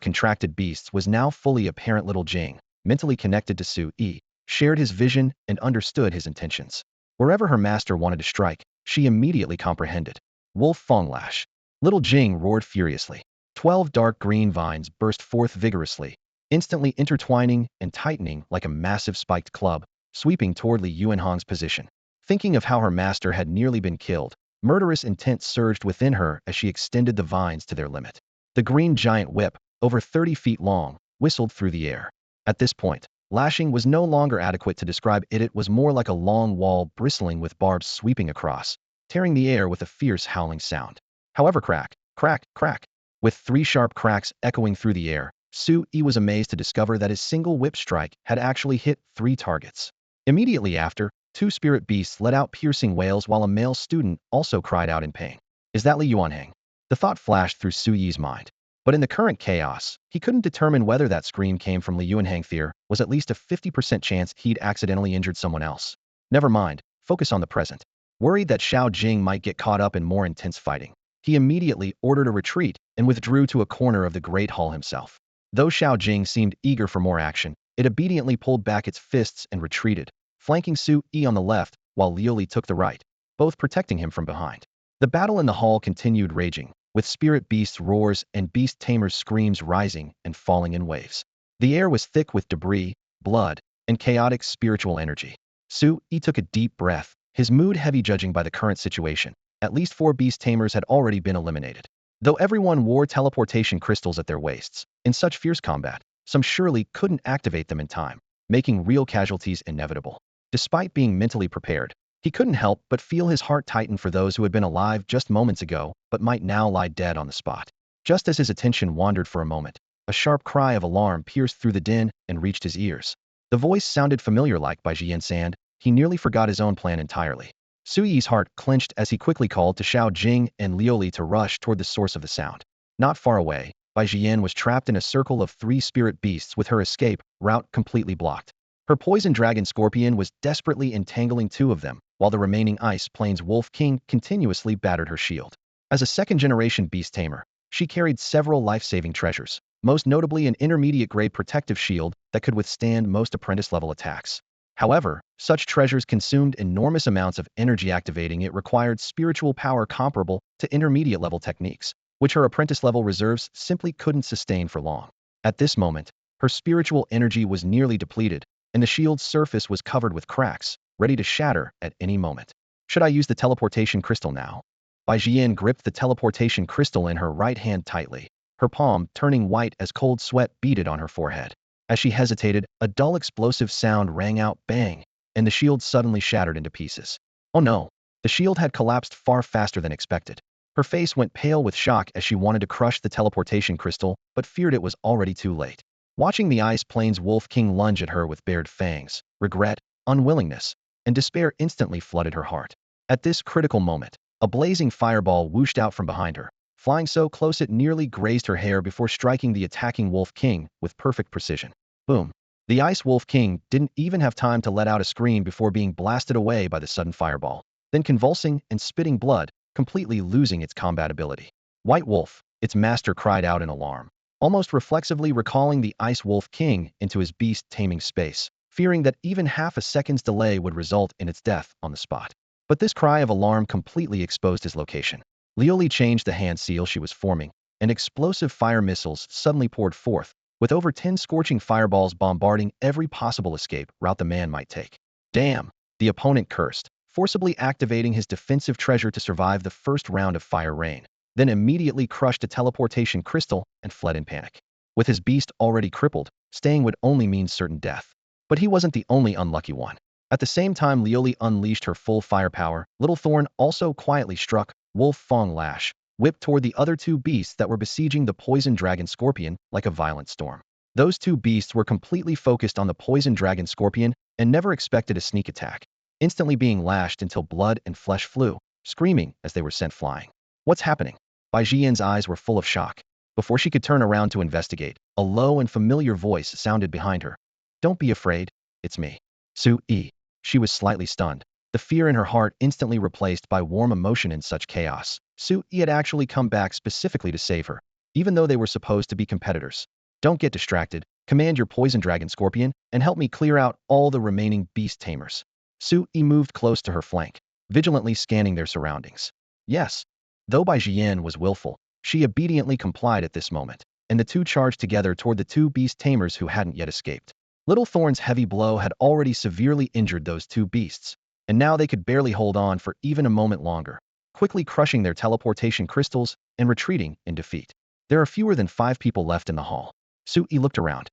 contracted beasts was now fully apparent. Little Jing, mentally connected to Su Yi, shared his vision and understood his intentions. Wherever her master wanted to strike, she immediately comprehended. Wolf Fong Lash. Little Jing roared furiously. 12 dark green vines burst forth vigorously, instantly intertwining and tightening like a massive spiked club, sweeping toward Liaozhai's position. Thinking of how her master had nearly been killed, murderous intent surged within her as she extended the vines to their limit. The green giant whip, over 30 feet long, whistled through the air. At this point, lashing was no longer adequate to describe it. It was more like a long wall bristling with barbs sweeping across, tearing the air with a fierce howling sound. However, crack, crack, crack. With 3 sharp cracks echoing through the air, Su Yi was amazed to discover that his single whip strike had actually hit 3 targets. Immediately after, 2 spirit beasts let out piercing wails while a male student also cried out in pain. Is that Liaozhai? The thought flashed through Su Yi's mind. But in the current chaos, he couldn't determine whether that scream came from Liaozhai. There was at least a 50% chance he'd accidentally injured someone else. Never mind, focus on the present. Worried that Xiao Jing might get caught up in more intense fighting, he immediately ordered a retreat and withdrew to a corner of the Great Hall himself. Though Xiao Jing seemed eager for more action, it obediently pulled back its fists and retreated, flanking Su Yi on the left while Liaozhai took the right, both protecting him from behind. The battle in the hall continued raging, with spirit beasts' roars and beast tamers' screams rising and falling in waves. The air was thick with debris, blood, and chaotic spiritual energy. Su Yi took a deep breath, his mood heavy. Judging by the current situation, at least 4 beast tamers had already been eliminated. Though everyone wore teleportation crystals at their waists, in such fierce combat, some surely couldn't activate them in time, making real casualties inevitable. Despite being mentally prepared, he couldn't help but feel his heart tighten for those who had been alive just moments ago but might now lie dead on the spot. Just as his attention wandered for a moment, a sharp cry of alarm pierced through the din and reached his ears. The voice sounded familiar. Like by Jian Sand, he nearly forgot his own plan entirely. Su Yi's heart clenched as he quickly called to Xiao Jing and Liaozhai to rush toward the source of the sound. Not far away, Bai Jian was trapped in a circle of 3 spirit beasts with her escape route completely blocked. Her poison dragon scorpion was desperately entangling 2 of them, while the remaining Ice Plains Wolf King continuously battered her shield. As a second-generation beast tamer, She carried several life-saving treasures, most notably an intermediate-grade protective shield that could withstand most apprentice-level attacks. However, such treasures consumed enormous amounts of energy. Activating it required spiritual power comparable to intermediate-level techniques, which her apprentice-level reserves simply couldn't sustain for long. At this moment, her spiritual energy was nearly depleted, and the shield's surface was covered with cracks, ready to shatter at any moment. Should I use the teleportation crystal now? Bai Jian gripped the teleportation crystal in her right hand tightly, her palm turning white as cold sweat beaded on her forehead. As she hesitated, a dull explosive sound rang out, bang, and the shield suddenly shattered into pieces. Oh no! The shield had collapsed far faster than expected. Her face went pale with shock as she wanted to crush the teleportation crystal, but feared it was already too late. Watching the Ice Plains Wolf King lunge at her with bared fangs, regret, unwillingness, and despair instantly flooded her heart. At this critical moment, a blazing fireball whooshed out from behind her, flying so close it nearly grazed her hair before striking the attacking Wolf King with perfect precision. Boom! The Ice Wolf King didn't even have time to let out a scream before being blasted away by the sudden fireball, then convulsing and spitting blood, completely losing its combat ability. White Wolf, its master cried out in alarm, almost reflexively recalling the Ice Wolf King into his beast taming space, fearing that even half a second's delay would result in its death on the spot. But this cry of alarm completely exposed his location. Liaozhai changed the hand seal she was forming, and explosive fire missiles suddenly poured forth, with over 10 scorching fireballs bombarding every possible escape route the man might take. Damn! The opponent cursed, forcibly activating his defensive treasure to survive the first round of fire rain, then immediately crushed a teleportation crystal and fled in panic. With his beast already crippled, staying would only mean certain death. But he wasn't the only unlucky one. At the same time Liaozhai unleashed her full firepower, Little Thorn also quietly struck, Wolf Fong Lash, whipped toward the other two beasts that were besieging the poison dragon scorpion like a violent storm. Those two beasts were completely focused on the poison dragon scorpion and never expected a sneak attack, instantly being lashed until blood and flesh flew, screaming as they were sent flying. What's happening? Bai Jian's eyes were full of shock. Before she could turn around to investigate, a low and familiar voice sounded behind her. Don't be afraid, it's me. Su-yi. She was slightly stunned, the fear in her heart instantly replaced by warm emotion in such chaos. Su-yi had actually come back specifically to save her, even though they were supposed to be competitors. Don't get distracted, command your poison dragon scorpion, and help me clear out all the remaining beast tamers. Su-yi moved close to her flank, vigilantly scanning their surroundings. Yes. Though Bai Jian was willful, she obediently complied at this moment, and the two charged together toward the two beast tamers who hadn't yet escaped. Little Thorn's heavy blow had already severely injured those two beasts, and now they could barely hold on for even a moment longer, quickly crushing their teleportation crystals and retreating in defeat. There are fewer than 5 people left in the hall. Su-yi looked around.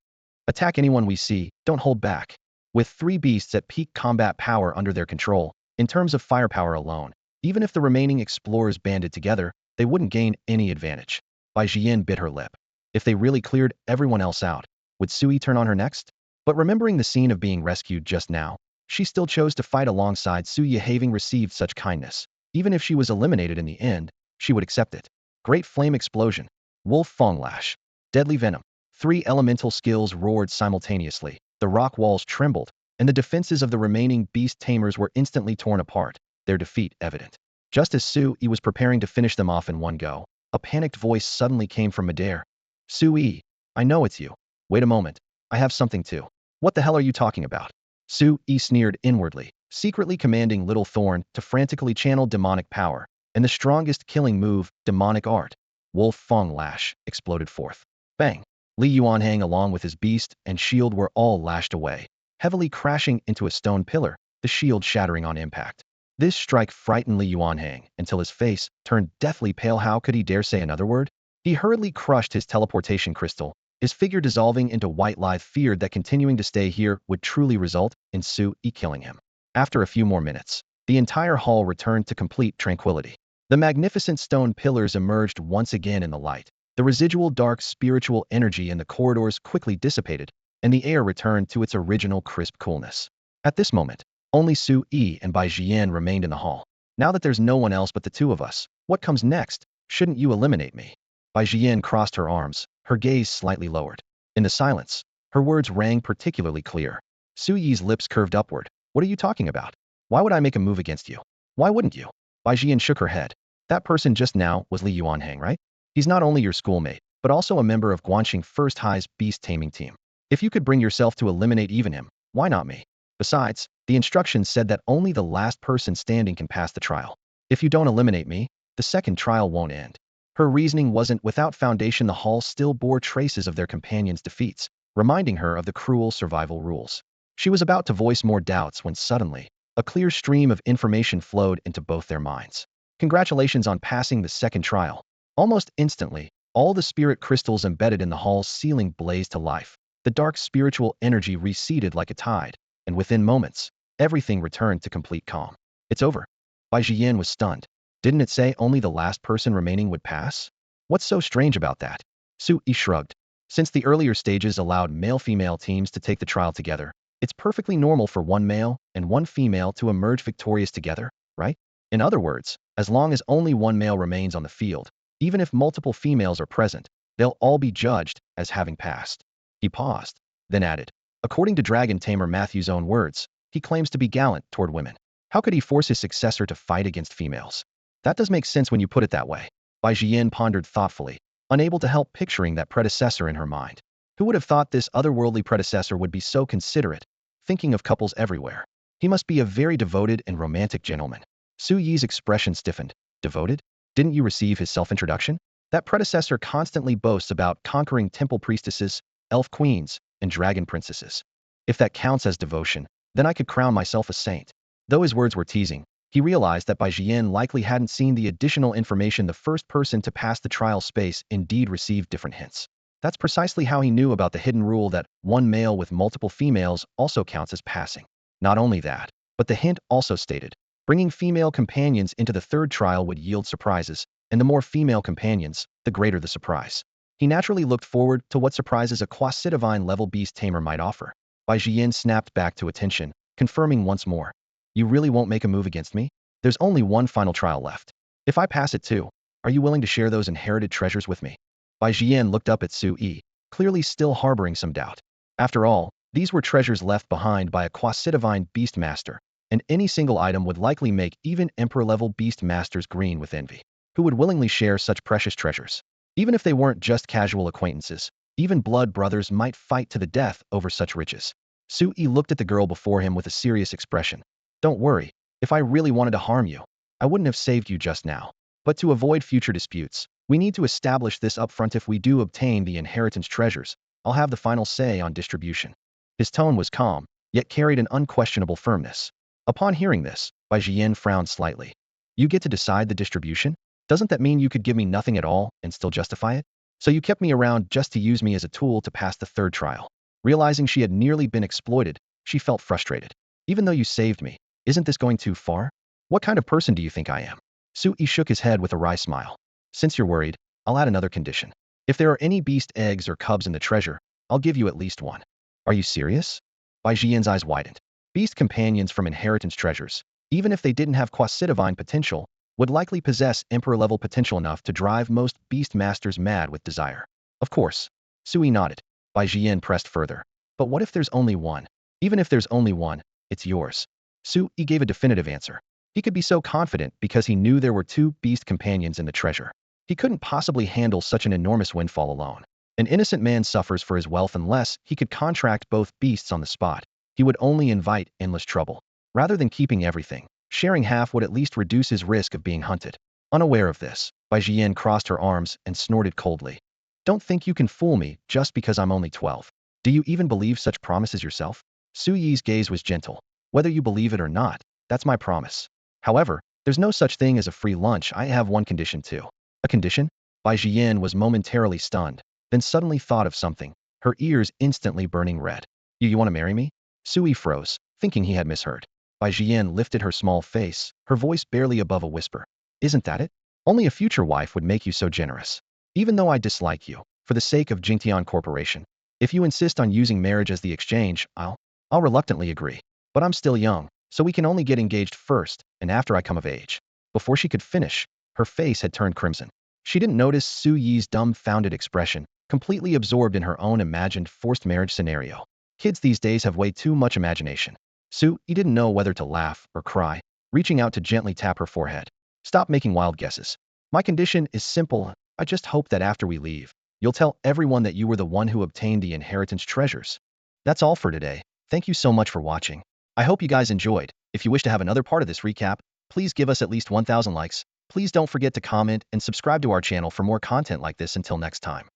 Attack anyone we see, don't hold back. With 3 beasts at peak combat power under their control, in terms of firepower alone, even if the remaining explorers banded together, they wouldn't gain any advantage. Bai Jian bit her lip. If they really cleared everyone else out, would Su-yi turn on her next? But remembering the scene of being rescued just now, she still chose to fight alongside Su-yi. Having received such kindness, even if she was eliminated in the end, she would accept it. Great Flame Explosion, Wolf Fong Lash, Deadly Venom. 3 elemental skills roared simultaneously, the rock walls trembled, and the defenses of the remaining beast tamers were instantly torn apart, their defeat evident. Just as Su-yi was preparing to finish them off in one go, a panicked voice suddenly came from midair. Su-yi, I know it's you. Wait a moment, I have something too. What the hell are you talking about? Su-yi sneered inwardly, secretly commanding Little Thorn to frantically channel demonic power, and the strongest killing move, demonic art, Wolf Fong Lash, exploded forth. Bang! Liaozhai along with his beast and shield were all lashed away, heavily crashing into a stone pillar, the shield shattering on impact. This strike frightened Liaozhai until his face turned deathly pale. How could he dare say another word? He hurriedly crushed his teleportation crystal, his figure dissolving into white light, feared that continuing to stay here would truly result in Su-yi killing him. After a few more minutes, the entire hall returned to complete tranquility. The magnificent stone pillars emerged once again in the light. The residual dark spiritual energy in the corridors quickly dissipated, and the air returned to its original crisp coolness. At this moment, only Su-yi and Bai Jian remained in the hall. Now that there's no one else but the two of us, what comes next? Shouldn't you eliminate me? Bai Jian crossed her arms, her gaze slightly lowered. In the silence, her words rang particularly clear. Su-yi's lips curved upward. What are you talking about? Why would I make a move against you? Why wouldn't you? Bai Jian shook her head. That person just now was Liaozhai, right? He's not only your schoolmate, but also a member of Guanxing First High's beast taming team. If you could bring yourself to eliminate even him, why not me? Besides, the instructions said that only the last person standing can pass the trial. If you don't eliminate me, the second trial won't end. Her reasoning wasn't without foundation. The hall still bore traces of their companions' defeats, reminding her of the cruel survival rules. She was about to voice more doubts when suddenly, a clear stream of information flowed into both their minds. Congratulations on passing the second trial. Almost instantly, all the spirit crystals embedded in the hall's ceiling blazed to life. The dark spiritual energy receded like a tide, and within moments, everything returned to complete calm. It's over. Bai Jian was stunned. Didn't it say only the last person remaining would pass? What's so strange about that? Su Yi shrugged. Since the earlier stages allowed male-female teams to take the trial together, it's perfectly normal for one male and one female to emerge victorious together, right? In other words, as long as only one male remains on the field, even if multiple females are present, they'll all be judged as having passed. He paused, then added, according to Dragon Tamer Matthew's own words, he claims to be gallant toward women. How could he force his successor to fight against females? That does make sense when you put it that way. Bai Jian pondered thoughtfully, unable to help picturing that predecessor in her mind. Who would have thought this otherworldly predecessor would be so considerate, thinking of couples everywhere? He must be a very devoted and romantic gentleman. Su Yi's expression stiffened. Devoted? Didn't you receive his self-introduction? That predecessor constantly boasts about conquering temple priestesses, elf queens, and dragon princesses. If that counts as devotion, then I could crown myself a saint. Though his words were teasing, he realized that Bai Jian likely hadn't seen the additional information. The first person to pass the trial space indeed received different hints. That's precisely how he knew about the hidden rule that one male with multiple females also counts as passing. Not only that, but the hint also stated, bringing female companions into the third trial would yield surprises, and the more female companions, the greater the surprise. He naturally looked forward to what surprises a quasi-divine level beast tamer might offer. Bai Jian snapped back to attention, confirming once more. You really won't make a move against me? There's only one final trial left. If I pass it too, are you willing to share those inherited treasures with me? Bai Jian looked up at Su Yi, clearly still harboring some doubt. After all, these were treasures left behind by a quasi-divine beast master, and any single item would likely make even emperor-level beast masters green with envy. Who would willingly share such precious treasures? Even if they weren't just casual acquaintances, even blood brothers might fight to the death over such riches. Su Yi looked at the girl before him with a serious expression. Don't worry, if I really wanted to harm you, I wouldn't have saved you just now. But to avoid future disputes, we need to establish this upfront. If we do obtain the inheritance treasures, I'll have the final say on distribution. His tone was calm, yet carried an unquestionable firmness. Upon hearing this, Bai Jian frowned slightly. You get to decide the distribution? Doesn't that mean you could give me nothing at all and still justify it? So you kept me around just to use me as a tool to pass the third trial. Realizing she had nearly been exploited, she felt frustrated. Even though you saved me, isn't this going too far? What kind of person do you think I am? Su Yi shook his head with a wry smile. Since you're worried, I'll add another condition. If there are any beast eggs or cubs in the treasure, I'll give you at least one. Are you serious? Bai Jian's eyes widened. Beast companions from inheritance treasures, even if they didn't have quasi-divine potential, would likely possess emperor-level potential enough to drive most beast masters mad with desire. Of course. Su Yi nodded. Bai Jian pressed further. But what if there's only one? Even if there's only one, it's yours. Su Yi gave a definitive answer. He could be so confident because he knew there were two beast companions in the treasure. He couldn't possibly handle such an enormous windfall alone. An innocent man suffers for his wealth unless he could contract both beasts on the spot. He would only invite endless trouble. Rather than keeping everything, sharing half would at least reduce his risk of being hunted. Unaware of this, Bai Jian crossed her arms and snorted coldly. Don't think you can fool me just because I'm only 12. Do you even believe such promises yourself? Su Yi's gaze was gentle. Whether you believe it or not, that's my promise. However, there's no such thing as a free lunch. I have one condition too. A condition? Bai Jian was momentarily stunned, then suddenly thought of something, her ears instantly burning red. You want to marry me? Su Yi froze, thinking he had misheard. Bai Jian lifted her small face, her voice barely above a whisper. Isn't that it? Only a future wife would make you so generous. Even though I dislike you, for the sake of Jingtian Corporation, if you insist on using marriage as the exchange, I'll reluctantly agree. But I'm still young, so we can only get engaged first, and after I come of age. Before she could finish, her face had turned crimson. She didn't notice Su Yi's dumbfounded expression, completely absorbed in her own imagined forced marriage scenario. Kids these days have way too much imagination. Su Yi didn't know whether to laugh or cry, reaching out to gently tap her forehead. Stop making wild guesses. My condition is simple. I just hope that after we leave, you'll tell everyone that you were the one who obtained the inheritance treasures. That's all for today. Thank you so much for watching. I hope you guys enjoyed. If you wish to have another part of this recap, please give us at least 1,000 likes. Please don't forget to comment and subscribe to our channel for more content like this. Until next time.